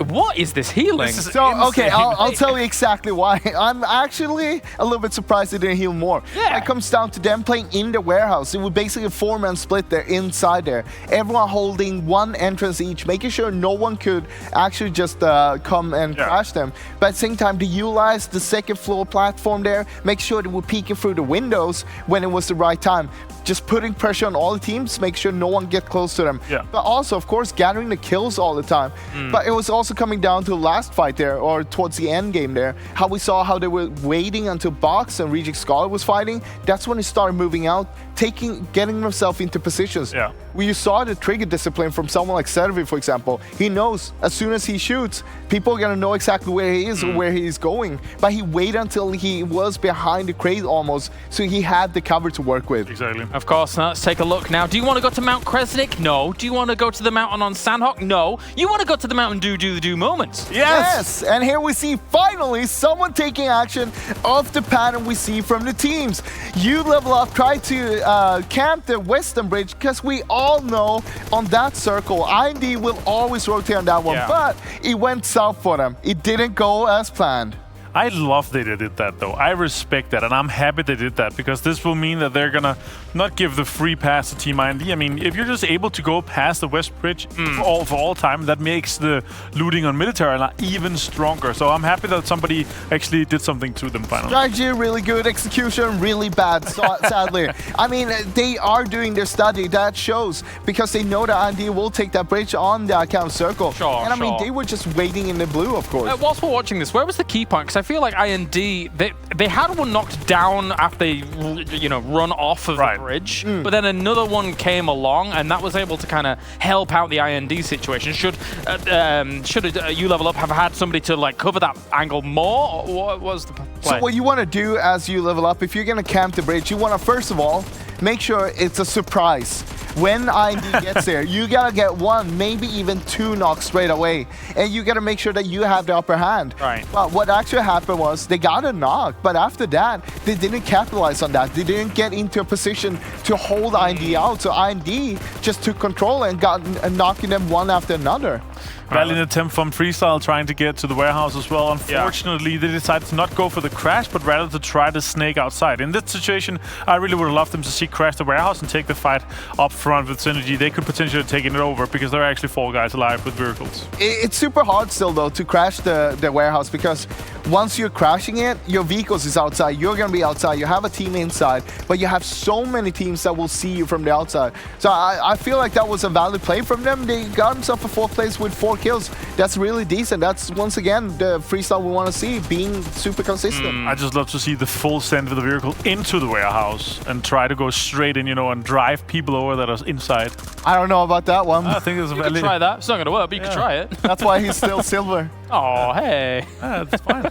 What is this healing? This is So, okay, I'll tell you exactly why. I'm actually a little bit surprised they didn't heal more. Yeah. It comes down to them playing in the warehouse. It was basically a 4-man split there, inside there. Everyone holding 1 entrance each, making sure no one could actually just come and crash them. But at the same time, they utilized the 2nd floor platform there, make sure they were peeking through the windows when it was the right time. Just putting pressure on all the teams, make sure no one get close to them. Yeah. But also, of course, gathering the kills all the time. But it was also coming down to the last fight there, or towards the end game there, how we saw how they were waiting until Box and Reject Scholar was fighting. That's when they started moving out, getting themselves into positions. Yeah. Where you saw the trigger discipline from someone like Servi, for example. He knows as soon as he shoots, people are gonna know exactly where he is or where he's going. But he waited until he was behind the crate almost, so he had the cover to work with. Exactly. Of course, now let's take a look now. Do you want to go to Mount Kresnik? No. Do you want to go to the mountain on Sanhok? No. You want to go to the mountain do the do moments? Yes! And here we see finally someone taking action of the pattern we see from the teams. You level up, try to camp the Western Bridge, because we all all know on that circle, IND will always rotate on that one, but it went south for them. It didn't go as planned. I love they did that, though. I respect that, and I'm happy they did that, because this will mean that they're gonna not give the free pass to Team IND. I mean, if you're just able to go past the West Bridge for all time, that makes the looting on military line even stronger. So I'm happy that somebody actually did something to them finally. Strategy, really good. Execution, really bad, sadly. I mean, they are doing their study. That shows, because they know that IND will take that bridge on the account circle. Sure, and I mean, they were just waiting in the blue, of course. Whilst we're watching this, where was the key point? Because I feel like IND, they had one knocked down after they, run off of the bridge, but then another one came along, and that was able to kind of help out the IND situation. Should you level up have had somebody to like cover that angle more, or what was the play? So what you want to do as you level up, if you're going to camp the bridge, you want to first of all make sure it's a surprise. When IND gets there, you gotta get one, maybe even two knocks straight away. And you gotta make sure that you have the upper hand. Right. But what actually happened was they got a knock, but after that, they didn't capitalize on that. They didn't get into a position to hold IND out. So IND just took control and got knocking them one after another. Valiant attempt from Freestyle trying to get to the warehouse as well. Unfortunately, they decided to not go for the crash, but rather to try to snake outside. In this situation, I really would have loved them to see crash the warehouse and take the fight up front with Synergy. They could potentially have taken it over, because there are actually 4 guys alive with vehicles. It's super hard still, though, to crash the warehouse, because once you're crashing it, your vehicles is outside. You're going to be outside. You have a team inside, but you have so many teams that will see you from the outside. So I feel like that was a valid play from them. They got themselves a 4th place with 4 kills. That's really decent. That's, once again, the Freestyle we want to see, being super consistent. I just love to see the full send of the vehicle into the warehouse and try to go straight in, and drive people over that are inside. I don't know about that one. I think it's You could try that. It's not going to work, but you could try it. That's why he's still silver. Oh, hey. That's fine.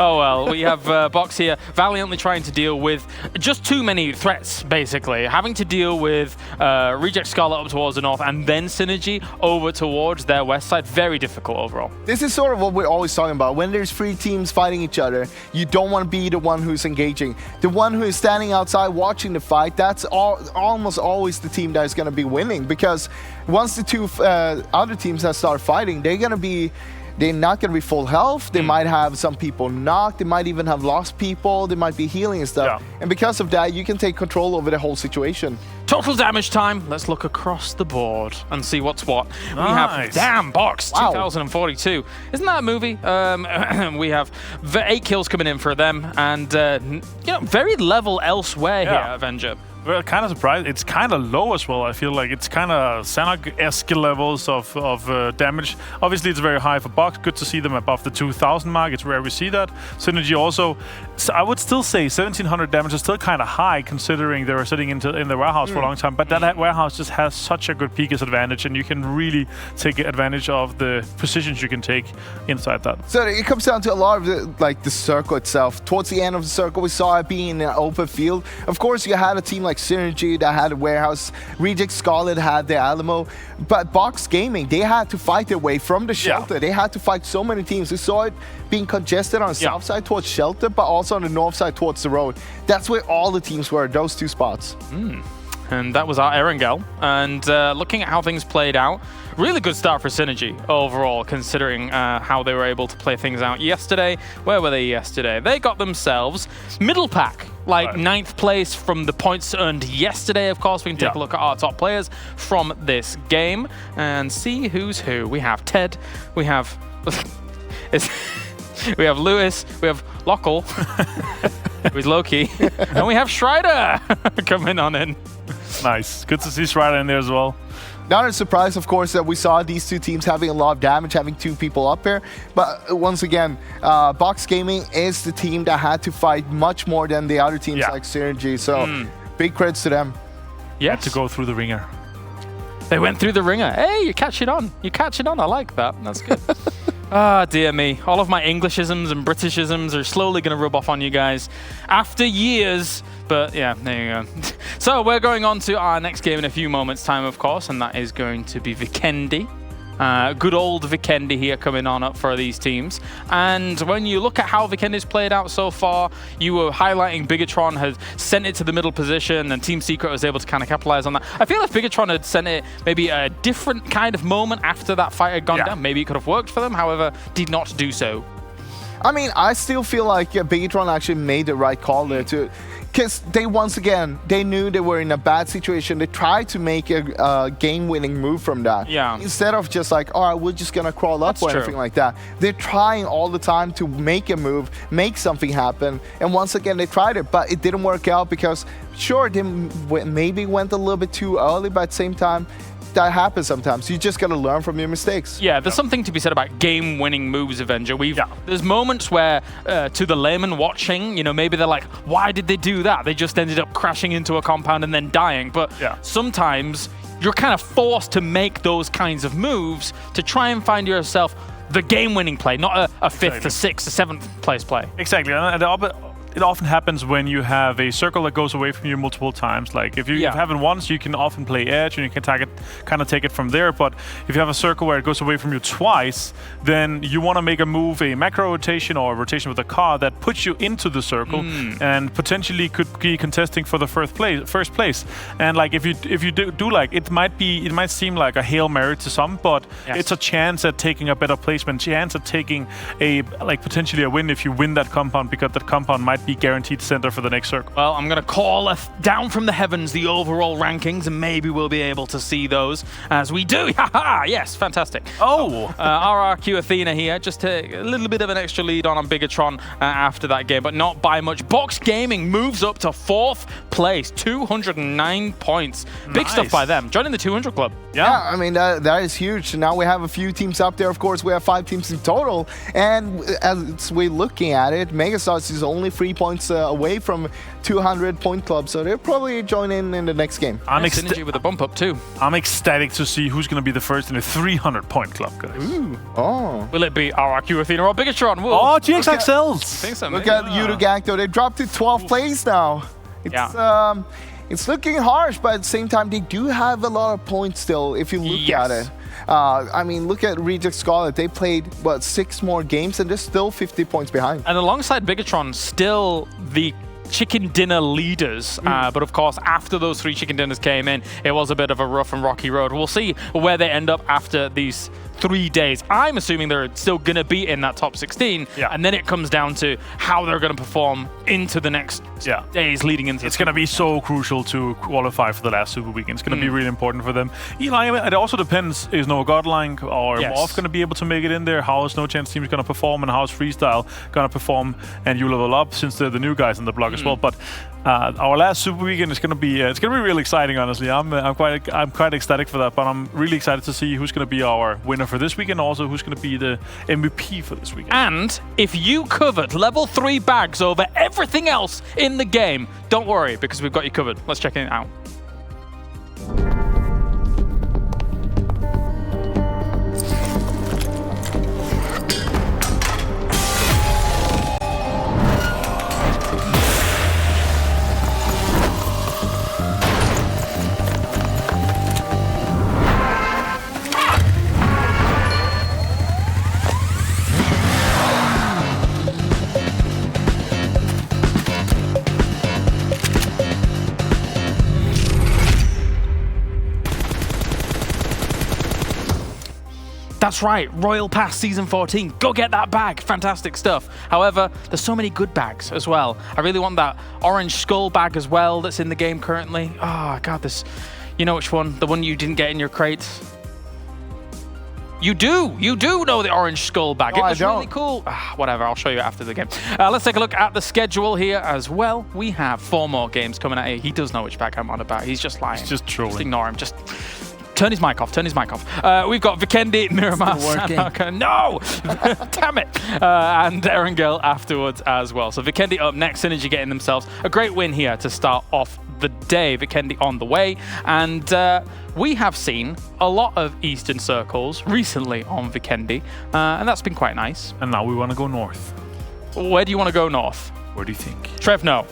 Oh well, we have Box here valiantly trying to deal with just too many threats, basically. Having to deal with Reject Scarlet up towards the north and then Synergy over towards their west side. Very difficult overall. This is sort of what we're always talking about. When there's 3 teams fighting each other, you don't want to be the one who's engaging. The one who is standing outside watching the fight, that's almost always the team that is going to be winning. Because once the 2 other teams have started fighting, they're not going to be full health. They might have some people knocked. They might even have lost people. They might be healing and stuff. And because of that, you can take control over the whole situation. Total damage time. Let's look across the board and see what's what. Nice. We have Damn Box, Wow. 2042. Isn't that a movie? We have 8 kills coming in for them, and very level elsewhere here, Avenger. Well, kind of surprised. It's kind of low as well. I feel like it's kind of Sanhok-esque levels of damage. Obviously, it's very high for Box. Good to see them above the 2,000 mark. It's rare we see that. Synergy also. So I would still say 1,700 damage is still kind of high, considering they were sitting in the warehouse for a long time. But that warehouse just has such a good Pika's advantage, and you can really take advantage of the positions you can take inside that. So it comes down to a lot of the circle itself. Towards the end of the circle, we saw it being in an open field. Of course, you had a team like Synergy that had a warehouse. Reject Scarlet had the Alamo. But Box Gaming, they had to fight their way from the shelter. They had to fight so many teams. We saw it being congested on the south side towards shelter, but also on the north side towards the road. That's where all the teams were, those 2 spots. And that was our Erangel. And looking at how things played out, really good start for Synergy overall, considering how they were able to play things out yesterday. Where were they yesterday? They got themselves middle pack, like 9th place from the points earned yesterday. Of course, we can take a look at our top players from this game and see who's who. We have Ted, we have we have Lewis, we have Lockle, who's Loki, and we have Schreider coming on in. Nice. Good to see Schreider in there as well. Not a surprise, of course, that we saw these 2 teams having a lot of damage, having 2 people up here. But once again, Box Gaming is the team that had to fight much more than the other teams like Synergy. So big credits to them. Had to go through the ringer. They went through the ringer. Hey, you catch it on. You catch it on. I like that. That's good. Ah, dear me. All of my Englishisms and Britishisms are slowly going to rub off on you guys after years. But yeah, there you go. So we're going on to our next game in a few moments' time, of course, and that is going to be Vikendi Good old Vikendi here coming on up for these teams. And when you look at how Vikendi's played out so far, you were highlighting Bigetron had sent it to the middle position and Team Secret was able to kind of capitalize on that. I feel if Bigetron had sent it maybe a different kind of moment after that fight had gone down, maybe it could have worked for them, however, did not do so. I mean, I still feel like Bigetron actually made the right call there too. Because they, once again, they knew they were in a bad situation. They tried to make a game-winning move from that. Yeah. Instead of just like, all right, we're just going to crawl up or anything like that. They're trying all the time to make a move, make something happen. And once again, they tried it, but it didn't work out because, sure, they maybe went a little bit too early, but at the same time, that happens sometimes. You just got to learn from your mistakes. Yeah, there's something to be said about game-winning moves, Avenger. There's moments where, to the layman watching, you know, maybe they're like, why did they do that? They just ended up crashing into a compound and then dying. But sometimes you're kind of forced to make those kinds of moves to try and find yourself the game-winning play, not a fifth, a sixth, a seventh place play. Exactly. And it often happens when you have a circle that goes away from you multiple times. Like if you have it once, you can often play edge and you can kind of take it from there. But if you have a circle where it goes away from you twice, then you want to make a move, a macro rotation or a rotation with a car that puts you into the circle and potentially could be contesting for the first place. And like if you do like it might seem like a Hail Mary to some, but it's a chance at taking a better placement, chance at taking a potentially a win if you win that compound, because that compound might be guaranteed center for the next circle. Well, I'm going to call down from the heavens the overall rankings, and maybe we'll be able to see those as we do. Haha! Yes, fantastic. Oh! RRQ Athena here, just a little bit of an extra lead on Bigetron after that game, but not by much. Box Gaming moves up to 4th place, 209 points. Big stuff by them, joining the 200 club. Yeah, I mean, that is huge. Now we have a few teams up there. Of course, we have 5 teams in total, and as we're looking at it, Megastars is only 3 points away from 200-point club, so they'll probably join in the next game. Synergy with a bump up too. I'm ecstatic to see who's going to be the first in the 300-point club, guys. Ooh. Oh. Will it be RRQ Athena or Bigetron? Oh, GXXLs! Think so, look at Yudogang, though. They dropped to 12th place now. It's it's looking harsh, but at the same time, they do have a lot of points still, if you look at it. I mean, look at Reject Scarlet. They played, what, 6 more games, and they're still 50 points behind. And alongside Bigetron, still the chicken dinner leaders. But of course, after those 3 chicken dinners came in, it was a bit of a rough and rocky road. We'll see where they end up after these 3 days. I'm assuming they're still going to be in that top 16. And then it comes down to how they're going to perform into the next days leading into It's going to be so crucial to qualify for the last Super Weekend. It's going to be really important for them. It also depends, is Noah Godline or Morph going to be able to make it in there? How is No Chance Team going to perform, and how is Freestyle going to perform and You Level Up, since they're the new guys in the block as well. But our last Super Weekend is going to be really exciting, honestly. I'm quite ecstatic for that, but I'm really excited to see who's going to be our winner for this weekend, also who's going to be the MVP for this weekend. And if you covered level 3 bags over everything else in the game, don't worry, because we've got you covered. Let's check it out. That's right, Royal Pass Season 14. Go get that bag. Fantastic stuff. However, there's so many good bags as well. I really want that orange skull bag as well that's in the game currently. Oh, God, this... You know which one? The one you didn't get in your crates? You do know the orange skull bag. It was really cool. Whatever, I'll show you after the game. Let's take a look at the schedule here as well. We have 4 more games coming at you. He does know which bag I'm on about. He's just lying. He's just trolling. Just ignore him. Just... Turn his mic off. We've got Vikendi, Miramar, Sanhok. No! Damn it! And Erangel afterwards as well. So Vikendi up next, Synergy getting themselves a great win here to start off the day. Vikendi on the way. And we have seen a lot of Eastern Circles recently on Vikendi. And that's been quite nice. And now we want to go north. Where do you want to go north? Where do you think? Trev, no.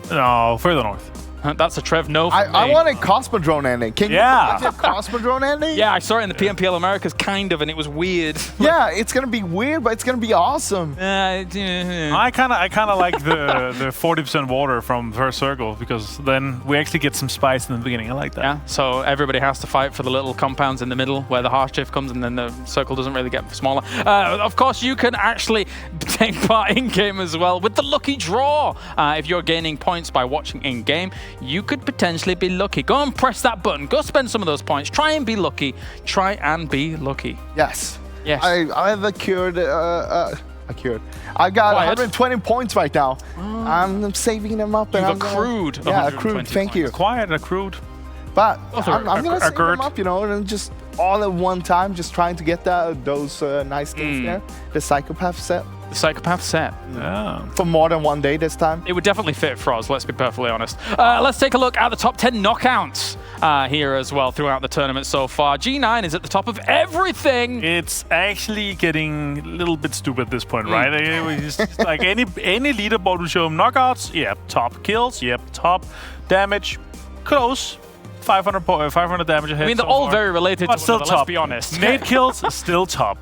No, further north. That's a Trev no from me. I want a Cosmodrome ending. Can you imagine a Cosmodrome ending? Yeah, I saw it in the PMPL Americas, kind of, and it was weird. Yeah, it's gonna be weird, but it's gonna be awesome. I kind of like the 40% water from First Circle, because then we actually get some spice in the beginning. I like that. Yeah, so everybody has to fight for the little compounds in the middle where the harsh shift comes, and then the circle doesn't really get smaller. Of course, you can actually take part in-game as well with the lucky draw. If you're gaining points by watching in-game, you could potentially be lucky. Go and press that button. Go spend some of those points. Try and be lucky. Try and be lucky. Yes. Yes. I have accrued. I got 120 points right now. I'm saving them up. You've and accrued. Yeah, accrued. Thank you. Quiet, accrued. But I'm gonna save them up, you know, and just all at one time, just trying to get those nice skins there. The Psychopath set. The Psychopath set. Yeah. For more than one day this time. It would definitely fit Froz, let's be perfectly honest. Let's take a look at the top 10 knockouts here as well throughout the tournament so far. G9 is at the top of everything. It's actually getting a little bit stupid at this point, right? It's just like any leaderboard will show him knockouts. Yep, top kills. Yep, top damage. Close. 500 damage ahead. I mean, they're so all far. very related But to still one top. let's be honest. Nade kills, still top.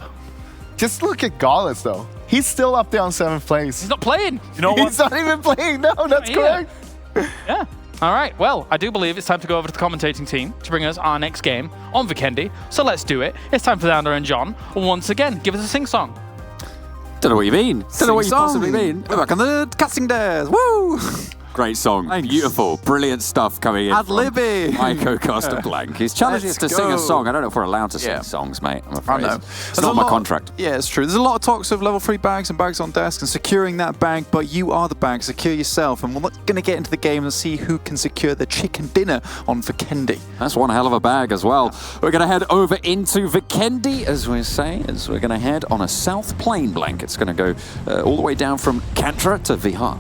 Just look at Gaules though. He's still up there on 7th place. He's not playing. You know what? He's not even playing. No, that's correct. Yeah. All right. Well, I do believe it's time to go over to the commentating team to bring us our next game on Vikendi. So let's do it. It's time for Xander and John once again. Give us a sing-song. Don't know what you mean. Don't know what you Sing-song. possibly mean. We're back on the casting days. Woo! Great song. Beautiful. Brilliant stuff coming in. Ad-libby. My co-caster Blank. He's challenging us to Let's sing a go. song. I don't know if we're allowed to sing Yeah. songs, mate. I'm I afraid. know. It's not my contract. Yeah, it's true. There's a lot of talks of level 3 bags and bags on desk and securing that bag, but you are the bag. Secure yourself. And we're going to get into the game and see who can secure the chicken dinner on Vikendi. That's one hell of a bag as well. We're going to head over into Vikendi, as we say, as we're going to head on a south plane, Blank. It's going to go all the way down from Kantra to Vihar.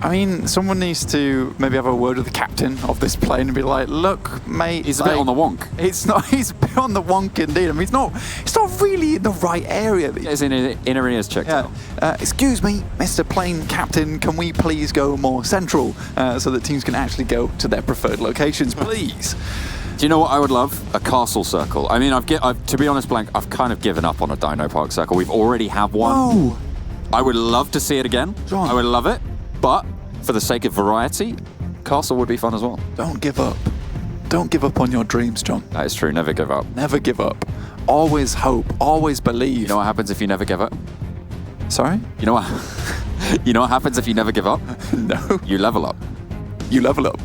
I mean, someone needs to maybe have a word with the captain of this plane and be like, look, mate. He's a bit on the wonk. It's not, he's a bit on the wonk indeed. I mean, it's not really in the right area. His inner ears checked out. Excuse me, Mr. Plane Captain, can we please go more central so that teams can actually go to their preferred locations, please? Do you know what I would love? A castle circle. I mean, I've to be honest, Blank, I've kind of given up on a Dino Park circle. We've already had one. Whoa. I would love to see it again. John. I would love it. But for the sake of variety, castle would be fun as well. Don't give up. Don't give up on your dreams, John. That is true. Never give up. Never give up. Always hope. Always believe. You know what happens if you never give up? Sorry? You know what? You know what happens if you never give up? No. You level up. You level up.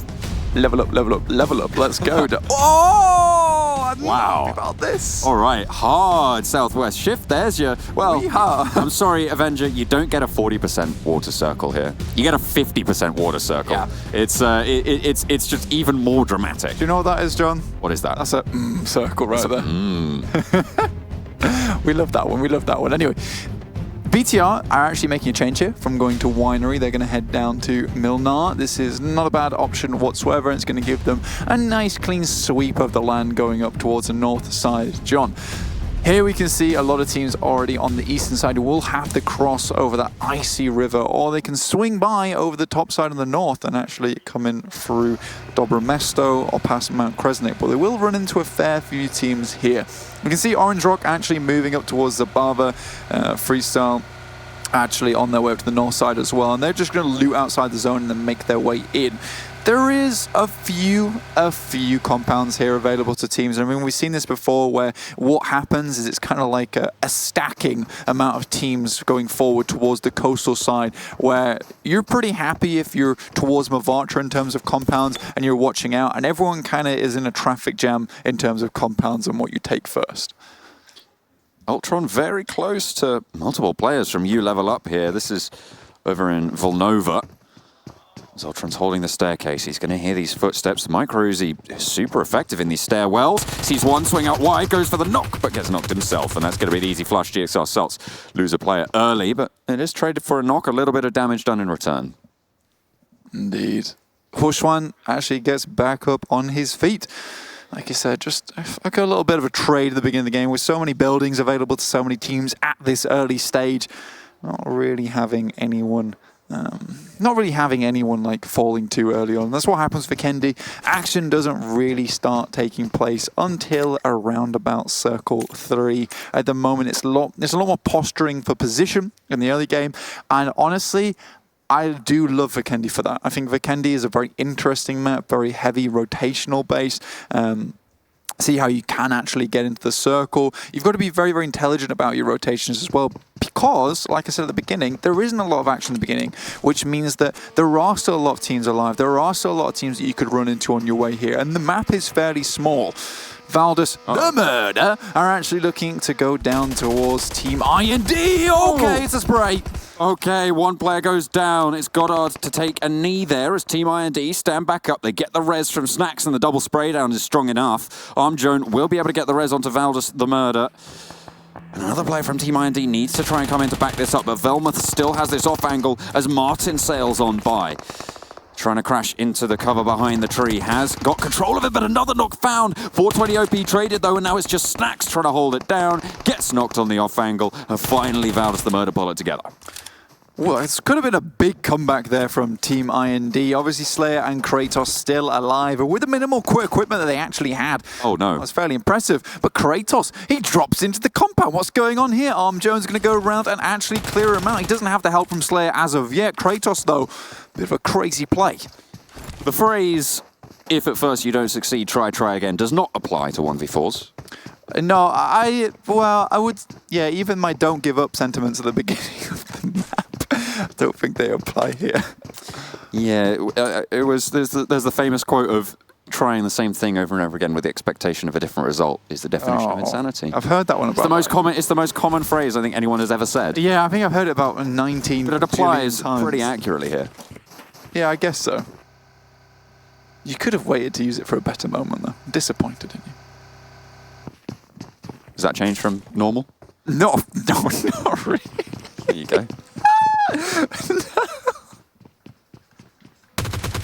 Level up, level up, level up. Let's go. Oh! I'm not happy about this. All right. Hard southwest shift. There's your... Well, I'm sorry, Avenger. You don't get a 40% water circle here. You get a 50% water circle. Yeah. It's just even more dramatic. Do you know what that is, John? What is that? That's a circle right there. We love that one. We love that one. Anyway, BTR are actually making a change here from going to Winery. They're going to head down to Milnar. This is not a bad option whatsoever. It's going to give them a nice clean sweep of the land going up towards the north side. John, here we can see a lot of teams already on the eastern side who will have to cross over that icy river, or they can swing by over the top side of the north and actually come in through Dobromesto or past Mount Kresnik. But they will run into a fair few teams here. We can see Orange Rock actually moving up towards Zabava, Freestyle actually on their way up to the north side as well, and they're just going to loot outside the zone and then make their way in. There is a few compounds here available to teams. I mean, we've seen this before where what happens is it's kind of like a stacking amount of teams going forward towards the coastal side, where you're pretty happy if you're towards Mavatra in terms of compounds and you're watching out, and everyone kind of is in a traffic jam in terms of compounds and what you take first. Ultron very close to multiple players from U Level Up here. This is over in Volnova. As Ultron's holding the staircase, he's going to hear these footsteps. Micro Uzi is super effective in these stairwells. Sees one swing out wide, goes for the knock, but gets knocked himself, and that's going to be the easy flush. GXR Salts lose a player early, but it is traded for a knock, a little bit of damage done in return. Indeed. Hushwan actually gets back up on his feet. Like I said, just like a little bit of a trade at the beginning of the game with so many buildings available to so many teams at this early stage. Not really having anyone not really having anyone like falling too early on. That's what happens for Vikendi. Action doesn't really start taking place until around about circle 3. At the moment, there's a lot more posturing for position in the early game, and honestly, I do love Vikendi for that. I think Vikendi is a very interesting map, very heavy rotational base. See how you can actually get into the circle. You've got to be very, very intelligent about your rotations as well, because, like I said at the beginning, there isn't a lot of action at the beginning, which means that there are still a lot of teams alive. There are still a lot of teams that you could run into on your way here, and the map is fairly small. Valdus, the murder, are actually looking to go down towards Team IND. Okay, it's a spray. Okay, one player goes down. It's Goddard to take a knee there as Team IND stand back up. They get the res from Snacks, and the double spray down is strong enough. Armjoan will be able to get the res onto Valdus, the murder. And another player from Team IND needs to try and come in to back this up, but Velmuth still has this off angle as Martin sails on by. Trying to crash into the cover behind the tree. Has got control of it, but another knock found. 420 OP traded, though, and now it's just Snacks trying to hold it down. Gets knocked on the off angle, and finally Valdus the murder pull it together. Well, it could have been a big comeback there from Team IND. Obviously, Slayer and Kratos still alive, with the minimal equipment that they actually had. Oh, no. That's fairly impressive. But Kratos, he drops into the compound. What's going on here? Armjoan's going to go around and actually clear him out. He doesn't have the help from Slayer as of yet. Kratos, though, bit of a crazy play. The phrase, if at first you don't succeed, try again, does not apply to 1v4s. No, I would, yeah, even my don't give up sentiments at the beginning of the map, I don't think they apply here. Yeah, there's the famous quote of trying the same thing over and over again with the expectation of a different result is the definition of insanity. I've heard that one about It's the most common phrase I think anyone has ever said. Yeah, I think I've heard it about 19 But it applies times. pretty accurately here. Yeah, I guess so. You could have waited to use it for a better moment, though. I'm disappointed in you. Does that change from normal? No, not really. There you go.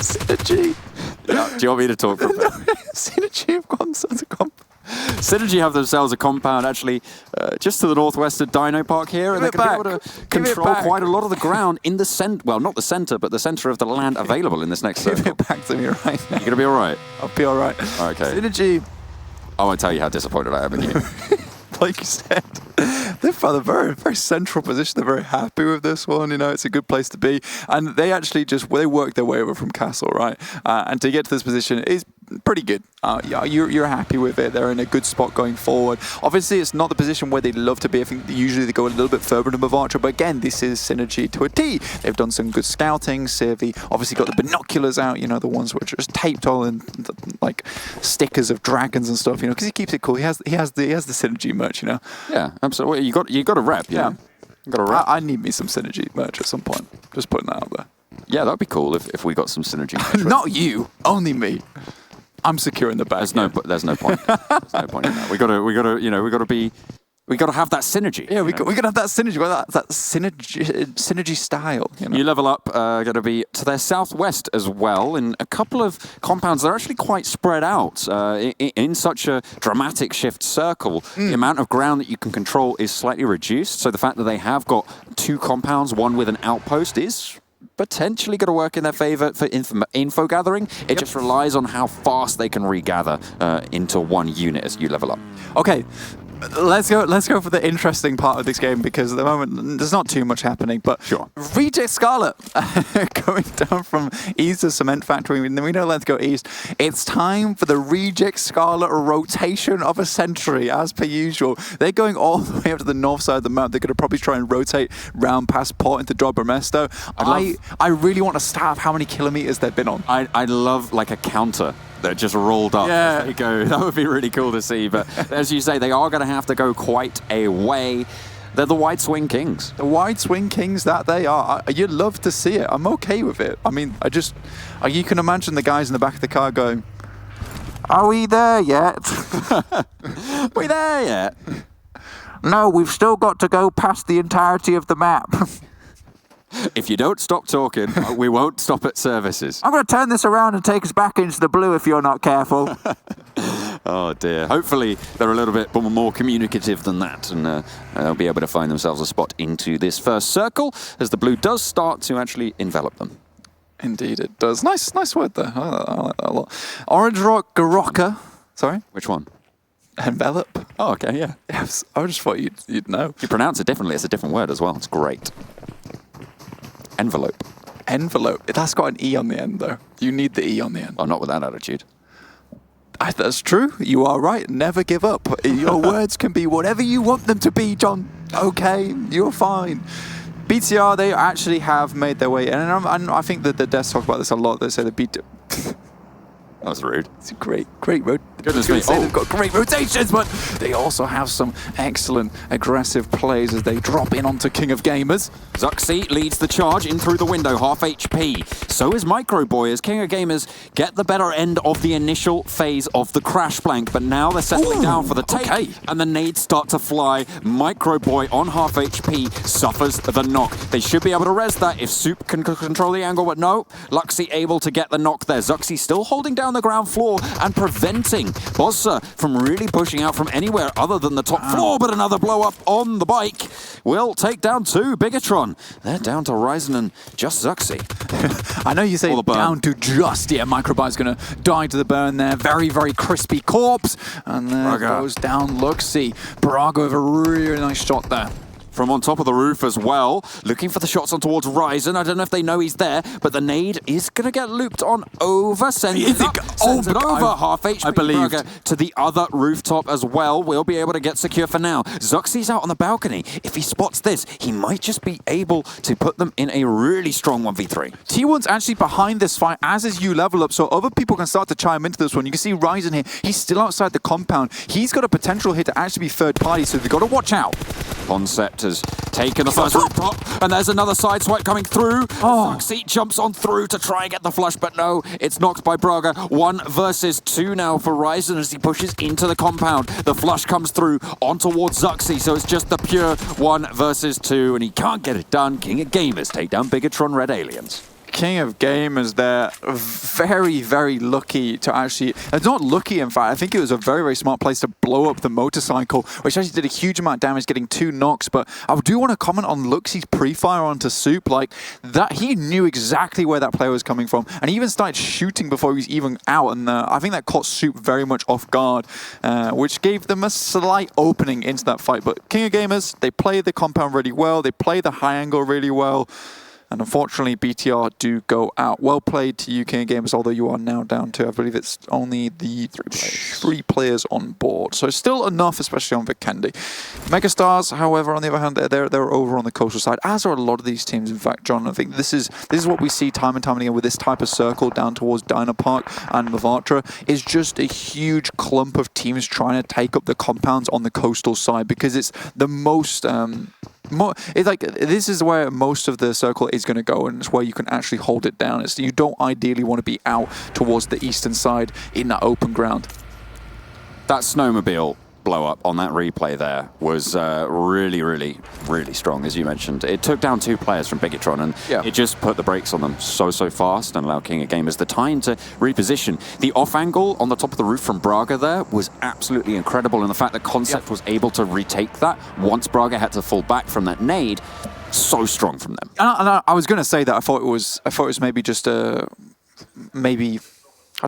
Synergy. Yeah, do you want me to talk for a bit? Synergy have gone as a comp. Synergy have themselves a compound actually just to the northwest of Dino Park here, and they're going to be able to control quite a lot of the ground in the center. Well, not the center, but the center of the land available in this next circle. Give it back to me right now. You're going to be all right. I'll be all right. Okay. Synergy. I won't tell you how disappointed I am in you. Like you said, they're from a very, very central position. They're very happy with this one. You know, it's a good place to be. And they actually they work their way over from Castle, right? And to get to this position is pretty good. Yeah, you're happy with it. They're in a good spot going forward. Obviously, it's not the position where they'd love to be. I think usually they go a little bit further than Bavacha, but again, this is Synergy to a T. They've done some good scouting. Sirvi obviously got the binoculars out, you know, the ones which are just taped all in like stickers of dragons and stuff, you know, because he keeps it cool. He has the Synergy merch, you know. Yeah, absolutely. You got a rep, yeah. You got a rep. I need me some Synergy merch at some point. Just putting that out there. Yeah, that'd be cool if we got some Synergy merch. Not you, only me. I'm securing the bag. There's no point. There's no point in that. We gotta have that synergy. Yeah, we gotta have that synergy. That synergy style. You know? You level up, going to be to their southwest as well, in a couple of compounds. They're actually quite spread out in such a dramatic shift circle. The amount of ground that you can control is slightly reduced. So the fact that they have got 2 compounds, one with an outpost, is potentially going to work in their favor for info gathering. It just relies on how fast they can regather into one unit as you level up. Okay. Let's go for the interesting part of this game, because at the moment there's not too much happening. But sure. Reject Scarlet going down from east to Cement Factory. We know let's go east. It's time for the Reject Scarlet rotation of a century, as per usual. They're going all the way up to the north side of the map. They're going to probably try and rotate round past Port into Dobromesto. I really want a stat of how many kilometers they've been on. I'd love like a counter that just rolled up. Yeah. There you go. That would be really cool to see. But as you say, they are going to have to go quite a way. They're the Wide Swing Kings. The Wide Swing Kings that they are. You'd love to see it. I'm okay with it. I mean, you can imagine the guys in the back of the car going, "Are we there yet? We there yet? No, we've still got to go past the entirety of the map." If you don't stop talking, we won't stop at services. I'm going to turn this around and take us back into the blue if you're not careful. Oh dear. Hopefully they're a little bit more communicative than that, and they'll be able to find themselves a spot into this first circle as the blue does start to actually envelop them. Indeed it does. Nice word there. I like that a lot. Orange Rock Garocca. Sorry? Which one? Envelop. Oh, okay, yeah. Yes, I just thought you'd know. You pronounce it differently. It's a different word as well. It's great. Envelope. Envelope. That's got an E on the end, though. You need the E on the end. Oh, not with that attitude. That's true. You are right. Never give up. Your words can be whatever you want them to be, John. Okay, you're fine. BTR, they actually have made their way in, and I think that the devs talk about this a lot. They say the That was rude. It's a great road. Goodness me. They've got great rotations, but they also have some excellent aggressive plays as they drop in onto King of Gamers. Zuxi leads the charge in through the window, half HP. So is Microboy as King of Gamers get the better end of the initial phase of the crash blank, but now they're settling down for the take, and the nades start to fly. Microboy on half HP suffers the knock. They should be able to res that if Soup can control the angle, but no. Luxy able to get the knock there. Zuxi still holding down the ground floor and preventing Bossa from really pushing out from anywhere other than the top floor, but another blow up on the bike will take down 2. Bigetron. They're down to Ryzen and just Zuxi. I know you say down to just, yeah, Microbyte's going to die to the burn there. Very crispy corpse. And there goes down Luxy. Braga with a really nice shot there. From on top of the roof as well, looking for the shots on towards Ryzen. I don't know if they know he's there, but the nade is going to get looped on over. Sends it over. Half HP. I believe. To the other rooftop as well. We'll be able to get secure for now. Zuxi's out on the balcony. If he spots this, he might just be able to put them in a really strong 1v3. T1's actually behind this fight, as is you level up, so other people can start to chime into this one. You can see Ryzen here. He's still outside the compound. He's got a potential here to actually be third party, so they've got to watch out. Concept has taken the first rooftop, and there's another side swipe coming through. Zuxi jumps on through to try and get the flush, but no, it's knocked by Braga. 1 versus 2 now for Ryzen as he pushes into the compound. The flush comes through on towards Zuxi, so it's just the pure 1 versus 2, and he can't get it done. King of Gamers take down Bigetron Red Aliens. King of Gamers there, very lucky to actually, not lucky in fact, I think it was a very smart place to blow up the motorcycle, which actually did a huge amount of damage, getting 2 knocks. But I do want to comment on Luxy's pre-fire onto Soup, like that he knew exactly where that player was coming from, and he even started shooting before he was even out, and I think that caught Soup very much off guard, which gave them a slight opening into that fight. But King of Gamers, they play the compound really well, they play the high angle really well. And unfortunately, BTR do go out. Well played to you, King of Gamers, although you are now down to, I believe it's only the 3 players on board. So still enough, especially on Vikendi. Megastars, however, on the other hand, they're over on the coastal side, as are a lot of these teams. In fact, John, I think this is what we see time and time again with this type of circle down towards Dino Park and Mavatra, is just a huge clump of teams trying to take up the compounds on the coastal side, because it's the most... it's like this is where most of the circle is going to go, and it's where you can actually hold it down. You don't ideally want to be out towards the eastern side in that open ground. That snowmobile blow up on that replay there was really strong, as you mentioned. It took down 2 players from Bigetron, and it just put the brakes on them so fast and allowed King of Gamers the time to reposition. The off angle on the top of the roof from Braga there was absolutely incredible, and the fact that Concept was able to retake that once Braga had to fall back from that nade, so strong from them. And I was going to say that I thought it was maybe just how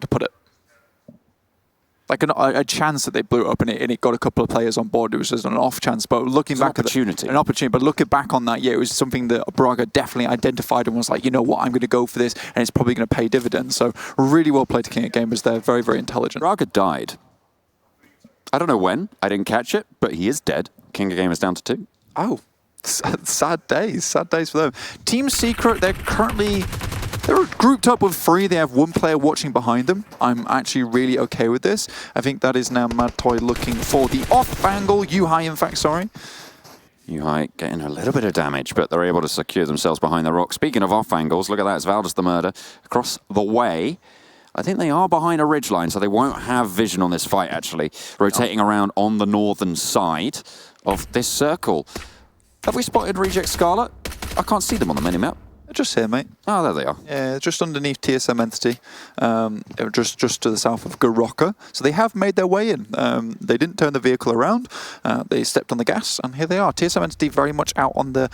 to put it, like a chance that they blew up and it got a couple of players on board. It was just an off chance, but looking back at an opportunity. But looking back on that, it was something that Braga definitely identified and was like, you know what, I'm going to go for this, and it's probably going to pay dividends. So really well played to King of Gamers there. Very intelligent. Braga died. I don't know when. I didn't catch it, but he is dead. King of Gamers down to 2. Oh, sad days for them. Team Secret, they're grouped up with 3. They have 1 player watching behind them. I'm actually really okay with this. I think that is now Mad Toy looking for the off angle. Yuhai, in fact, sorry. Yuhai getting a little bit of damage, but they're able to secure themselves behind the rock. Speaking of off angles, look at that. It's Valdes the Murder across the way. I think they are behind a ridgeline, so they won't have vision on this fight, actually. Rotating around on the northern side of this circle. Have we spotted Reject Scarlet? I can't see them on the minimap. Just here, mate. Oh, there they are. Yeah, just underneath TSM Entity, just to the south of Garoka. So they have made their way in. They didn't turn the vehicle around. They stepped on the gas, and here they are. TSM Entity very much out on the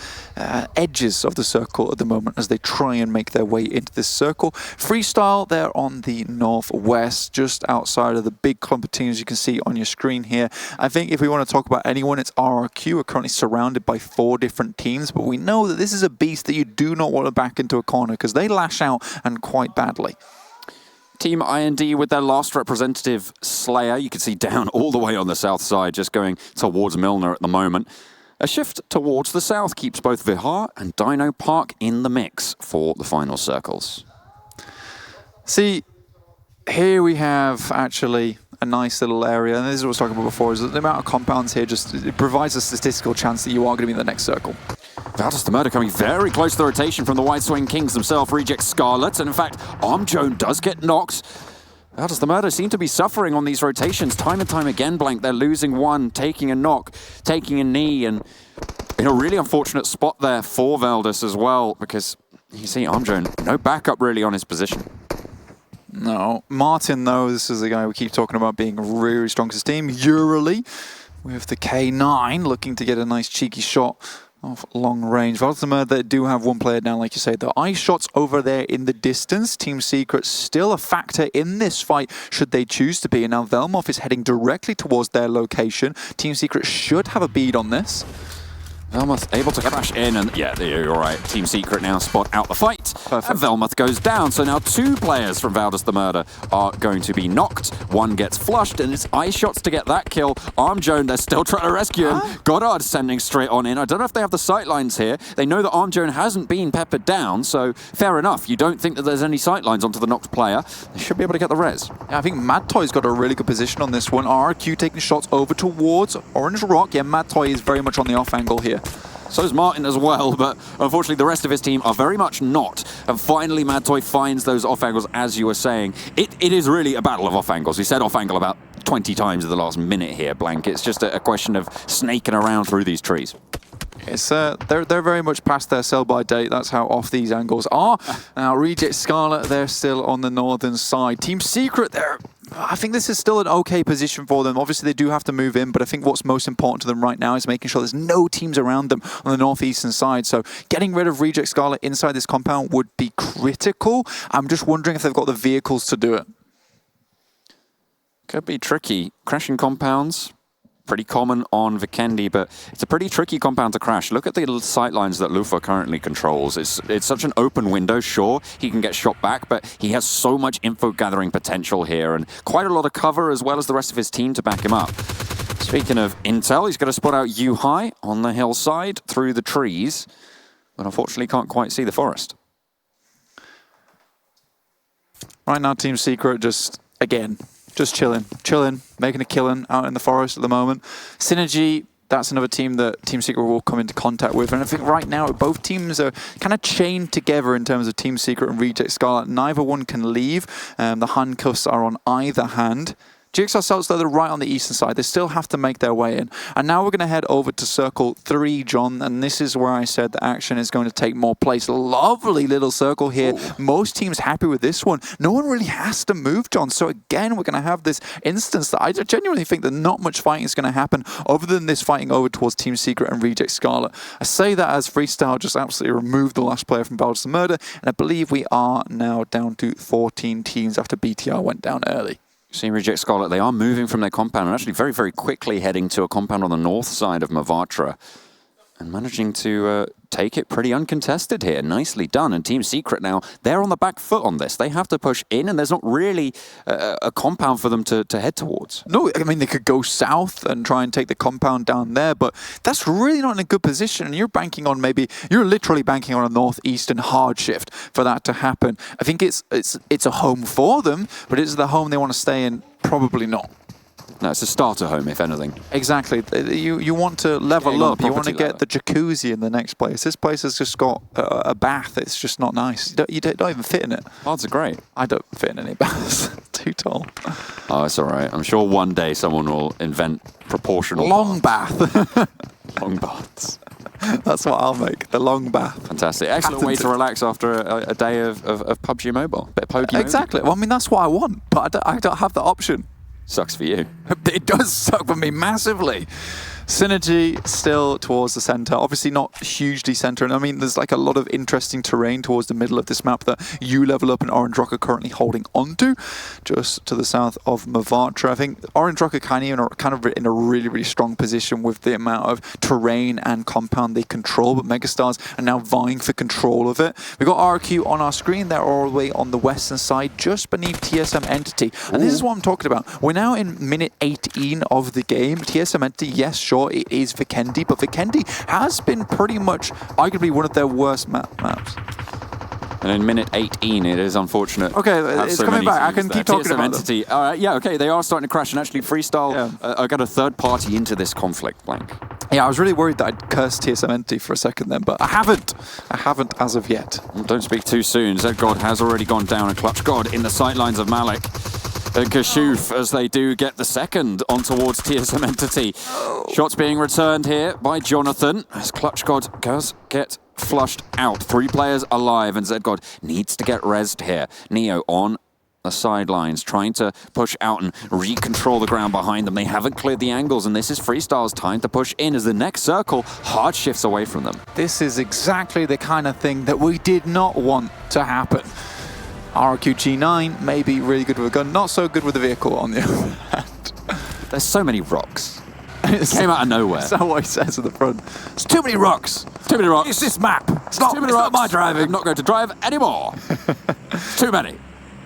edges of the circle at the moment as they try and make their way into this circle. Freestyle, they're on the northwest, just outside of the big clump of teams you can see on your screen here. I think if we want to talk about anyone, it's RRQ. We're currently surrounded by 4 different teams, but we know that this is a beast that you do not want to back into a corner because they lash out, and quite badly. Team IND with their last representative, Slayer, you can see down all the way on the south side, just going towards Milner at the moment. A shift towards the south keeps both Vihar and Dino Park in the mix for the final circles. See, here we have actually a nice little area, and this is what I was talking about before, is that the amount of compounds here just it provides a statistical chance that you are going to be in the next circle. Valdas the Murder coming very close to the rotation from the Wide Swing Kings themselves, reject Scarlet, and in fact, Armjoan does get knocked. Valdas the Murder seem to be suffering on these rotations time and time again, Blank. They're losing one, taking a knock, taking a knee, and in a really unfortunate spot there for Valdas as well, because you see Armjoan, no backup really on his position. No. Martin, though, this is the guy we keep talking about being really strong to his team. Urally with the K9 looking to get a nice cheeky shot off long range. Valtimer, they do have one player down, like you say. The ice shots over there in the distance. Team Secret still a factor in this fight, should they choose to be. And now Velmov is heading directly towards their location. Team Secret should have a bead on this. Velmuth able to crash in, and yeah, you're right. Team Secret now spot out the fight. Perfect. And Velmuth goes down, so now 2 players from Valdas the Murder are going to be knocked. One gets flushed, and it's ice shots to get that kill. Armjoan, they're still trying to rescue him. Goddard sending straight on in. I don't know if they have the sight lines here. They know that Armjoan hasn't been peppered down, so fair enough. You don't think that there's any sight lines onto the knocked player. They should be able to get the res. Yeah, I think Mad Toy's got a really good position on this one. RRQ taking shots over towards Orange Rock. Yeah, Mad Toy is very much on the off angle here. So is Martin as well, but unfortunately the rest of his team are very much not. And finally Mad Toy finds those off angles, as you were saying. It is really a battle of off angles. We said off angle about 20 times in the last minute here, Blank. It's just a question of snaking around through these trees. It's they're very much past their sell-by date. That's how off these angles are. Now, Reject Scarlet, they're still on the northern side. Team Secret, I think this is still an okay position for them. Obviously, they do have to move in, but I think what's most important to them right now is making sure there's no teams around them on the northeastern side. So getting rid of Reject Scarlet inside this compound would be critical. I'm just wondering if they've got the vehicles to do it. Could be tricky. Crashing compounds, pretty common on Vikendi, but it's a pretty tricky compound to crash. Look at the little sight lines that Lufa currently controls. It's such an open window. Sure, he can get shot back, but he has so much info gathering potential here and quite a lot of cover as well as the rest of his team to back him up. Speaking of intel, he's going to spot out U-High on the hillside through the trees, but unfortunately can't quite see the forest. Right now, Team Secret just chilling, making a killing out in the forest at the moment. Synergy, that's another team that Team Secret will come into contact with. And I think right now, both teams are kind of chained together in terms of Team Secret and Reject Scarlet. Neither one can leave. The handcuffs are on either hand. GXR Celts, though, they're right on the eastern side. They still have to make their way in. And now we're going to head over to Circle 3, John, and this is where I said the action is going to take more place. Lovely little circle here. Ooh. Most teams happy with this one. No one really has to move, John. So again, we're going to have this instance that I genuinely think that not much fighting is going to happen other than this fighting over towards Team Secret and Reject Scarlet. I say that as Freestyle just absolutely removed the last player from Valdas the Murder, and I believe we are now down to 14 teams after BTR went down early. Seeing Reject Scarlet, they are moving from their compound and actually very, very quickly heading to a compound on the north side of Mavatra and managing to take it pretty uncontested here. Nicely done. And Team Secret now, they're on the back foot on this. They have to push in and there's not really a compound for them to head towards. No, I mean, they could go south and try and take the compound down there, but that's really not in a good position. And you're banking on you're literally banking on a northeastern hard shift for that to happen. I think it's a home for them, but is it the home they want to stay in? Probably not. No, it's a starter home, if anything. Exactly. You want to level up. You want to get the jacuzzi in the next place. This place has just got a bath. It's just not nice. You don't even fit in it. Baths are great. I don't fit in any baths. Too tall. Oh, it's all right. I'm sure one day someone will invent proportional long bath. Long baths. That's what I'll make, the long bath. Fantastic. Excellent way to relax after a day of PUBG Mobile. Bit of pokey. Exactly. Well, I mean, that's what I want, but I don't have the option. Sucks for you. It does suck for me massively. Synergy still towards the center, obviously not hugely center, and I mean there's like a lot of interesting terrain towards the middle of this map that you level up and Orange Rock are currently holding onto, just to the south of Mavatra. I think Orange Rock are kind of in a really strong position with the amount of terrain and compound they control, but Megastars are now vying for control of it. We've got RQ on our screen, they're all the way on the western side, just beneath TSM Entity, and this is what I'm talking about. We're now in minute 18 of the game. TSM Entity, yes, sure, it is Vikendi, but Vikendi has been pretty much arguably one of their worst maps. And in minute 18, it is unfortunate. Okay, it's so coming back. I can keep talking about Entity. Yeah, okay, they are starting to crash, and actually Freestyle got a third party into this conflict, Blank. Yeah, I was really worried that I'd cursed TSM Entity for a second then, but I haven't. I haven't as of yet. Don't speak too soon. Z-God has already gone down, and Clutch God in the sidelines of Malik. And Kashuf as they do get the second on towards TSM Entity. Shots being returned here by Jonathan as Clutch God does get flushed out. 3 players alive, and Z-God needs to get rezzed here. Neo on the sidelines, trying to push out and recontrol the ground behind them. They haven't cleared the angles, and this is Freestyle's time to push in as the next circle hard shifts away from them. This is exactly the kind of thing that we did not want to happen. RQG9 may be really good with a gun, not so good with a vehicle on the other hand. There's so many rocks. It came out of nowhere. That's not what he says at the front. It's too many rocks. Too many rocks. It's this map. It's not my driving. I'm not going to drive anymore. Too many.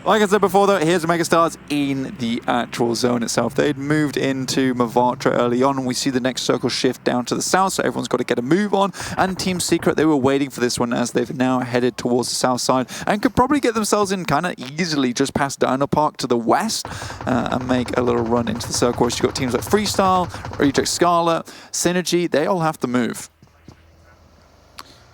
Like I said before, though, here's the Megastars in the actual zone itself. They'd moved into Mavatra early on, and we see the next circle shift down to the south, so everyone's got to get a move on. And Team Secret, they were waiting for this one as they've now headed towards the south side and could probably get themselves in kind of easily just past Dino Park to the west and make a little run into the circle. Whereas you've got teams like Freestyle, Reject Scarlet, Synergy, they all have to move.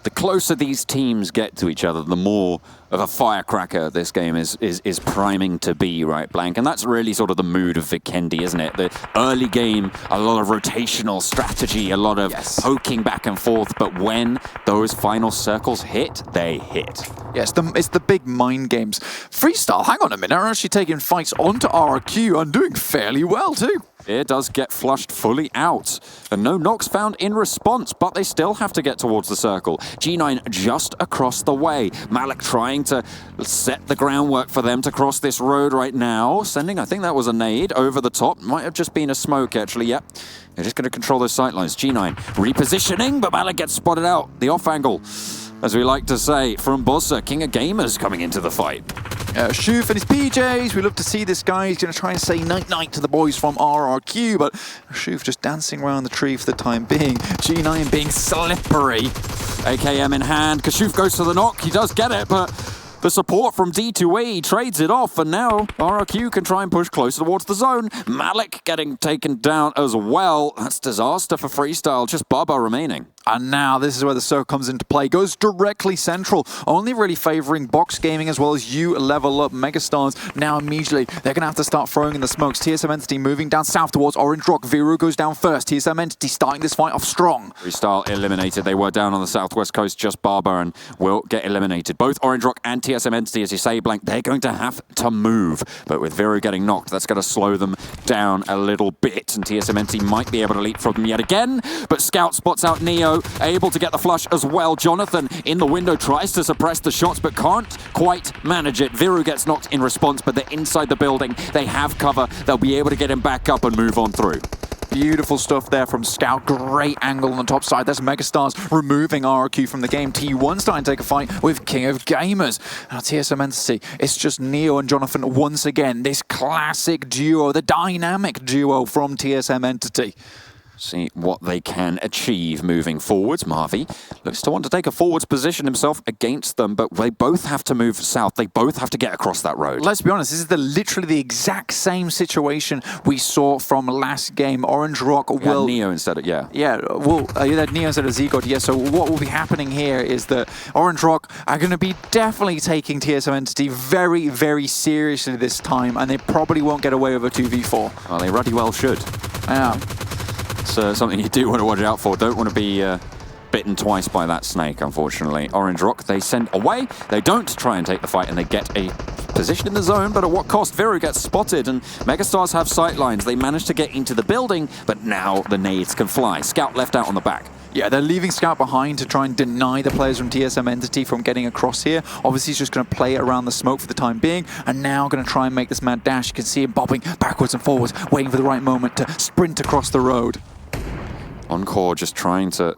The closer these teams get to each other, the more of a firecracker this game is priming to be, right, Blank? And that's really sort of the mood of Vikendi, isn't it? The early game, a lot of rotational strategy, a lot of poking back and forth, but when those final circles hit, they hit. Yes, it's the big mind games. Freestyle, hang on a minute, are actually taking fights onto RQ and doing fairly well too. It does get flushed fully out, and no knocks found in response, but they still have to get towards the circle. G9 just across the way. Malik trying to set the groundwork for them to cross this road right now. Sending, I think that was a nade over the top. Might have just been a smoke, actually, yep. They're just going to control those sightlines. G9 repositioning, but Malik gets spotted out. The off angle, as we like to say, from Bossa. King of Gamers coming into the fight. Shoof and his PJs, we love to see this guy. He's going to try and say night-night to the boys from RRQ, but Shoof just dancing around the tree for the time being. G9 being slippery. AKM in hand. Kashuf goes for the knock. He does get it, but the support from D2E trades it off, and now RRQ can try and push closer towards the zone. Malik getting taken down as well. That's disaster for Freestyle, just Baba remaining. And now this is where the circle comes into play. Goes directly central, only really favoring box gaming as well as you level up. Megastars now immediately, they're going to have to start throwing in the smokes. TSM Entity moving down south towards Orange Rock. Viru goes down first. TSM Entity starting this fight off strong. Freestyle eliminated. They were down on the southwest coast, just Barber, and will get eliminated. Both Orange Rock and TSM Entity, as you say, Blank, they're going to have to move. But with Viru getting knocked, that's going to slow them down a little bit. And TSM Entity might be able to leapfrog them yet again. But Scout spots out Neo, able to get the flush as well. Jonathan in the window tries to suppress the shots, but can't quite manage it. Viru gets knocked in response, but they're inside the building. They have cover. They'll be able to get him back up and move on through. Beautiful stuff there from Scout. Great angle on the top side. That's Megastars removing RQ from the game. T1 starting to take a fight with King of Gamers. Now TSM Entity, it's just Neo and Jonathan once again. This classic duo, the dynamic duo from TSM Entity. See what they can achieve moving forwards. Marvi looks to want to take a forwards position himself against them, but they both have to move south. They both have to get across that road. Let's be honest, this is literally the exact same situation we saw from last game. Orange Rock will... Neo instead of, yeah. Yeah, well, you had Neo instead of Z-God, yeah, so what will be happening here is that Orange Rock are going to be definitely taking TSM Entity very, very seriously this time, and they probably won't get away with a 2v4. Well, they ruddy well should. Yeah. It's something you do want to watch out for. Don't want to be bitten twice by that snake, unfortunately. Orange Rock, they send away. They don't try and take the fight, and they get a position in the zone, but at what cost? Viru gets spotted, and Megastars have sight lines. They manage to get into the building, but now the nades can fly. Scout left out on the back. Yeah, they're leaving Scout behind to try and deny the players from TSM Entity from getting across here. Obviously, he's just going to play it around the smoke for the time being, and now going to try and make this mad dash. You can see him bobbing backwards and forwards, waiting for the right moment to sprint across the road. Encore just trying to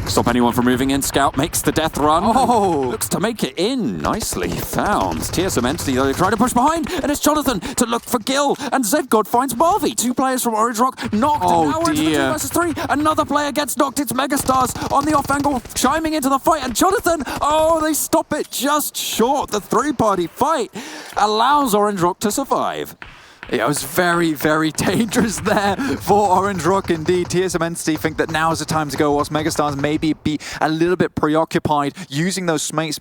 stop anyone from moving in. Scout makes the death run. Oh! Looks to make it in. Nicely found. TSM Entity, though, they try to push behind, and it's Jonathan to look for Gil, and Zedgod finds Marvi. Two players from Orange Rock knocked. Oh, now we're into the 2 dear. versus 3. Another player gets knocked. It's Megastars on the off angle, chiming into the fight, and Jonathan, oh, they stop it just short. The 3-party fight allows Orange Rock to survive. Yeah, it was very, very dangerous there for Orange Rock indeed. TSM Entity think that now is the time to go, whilst Megastars maybe be a little bit preoccupied using those smokes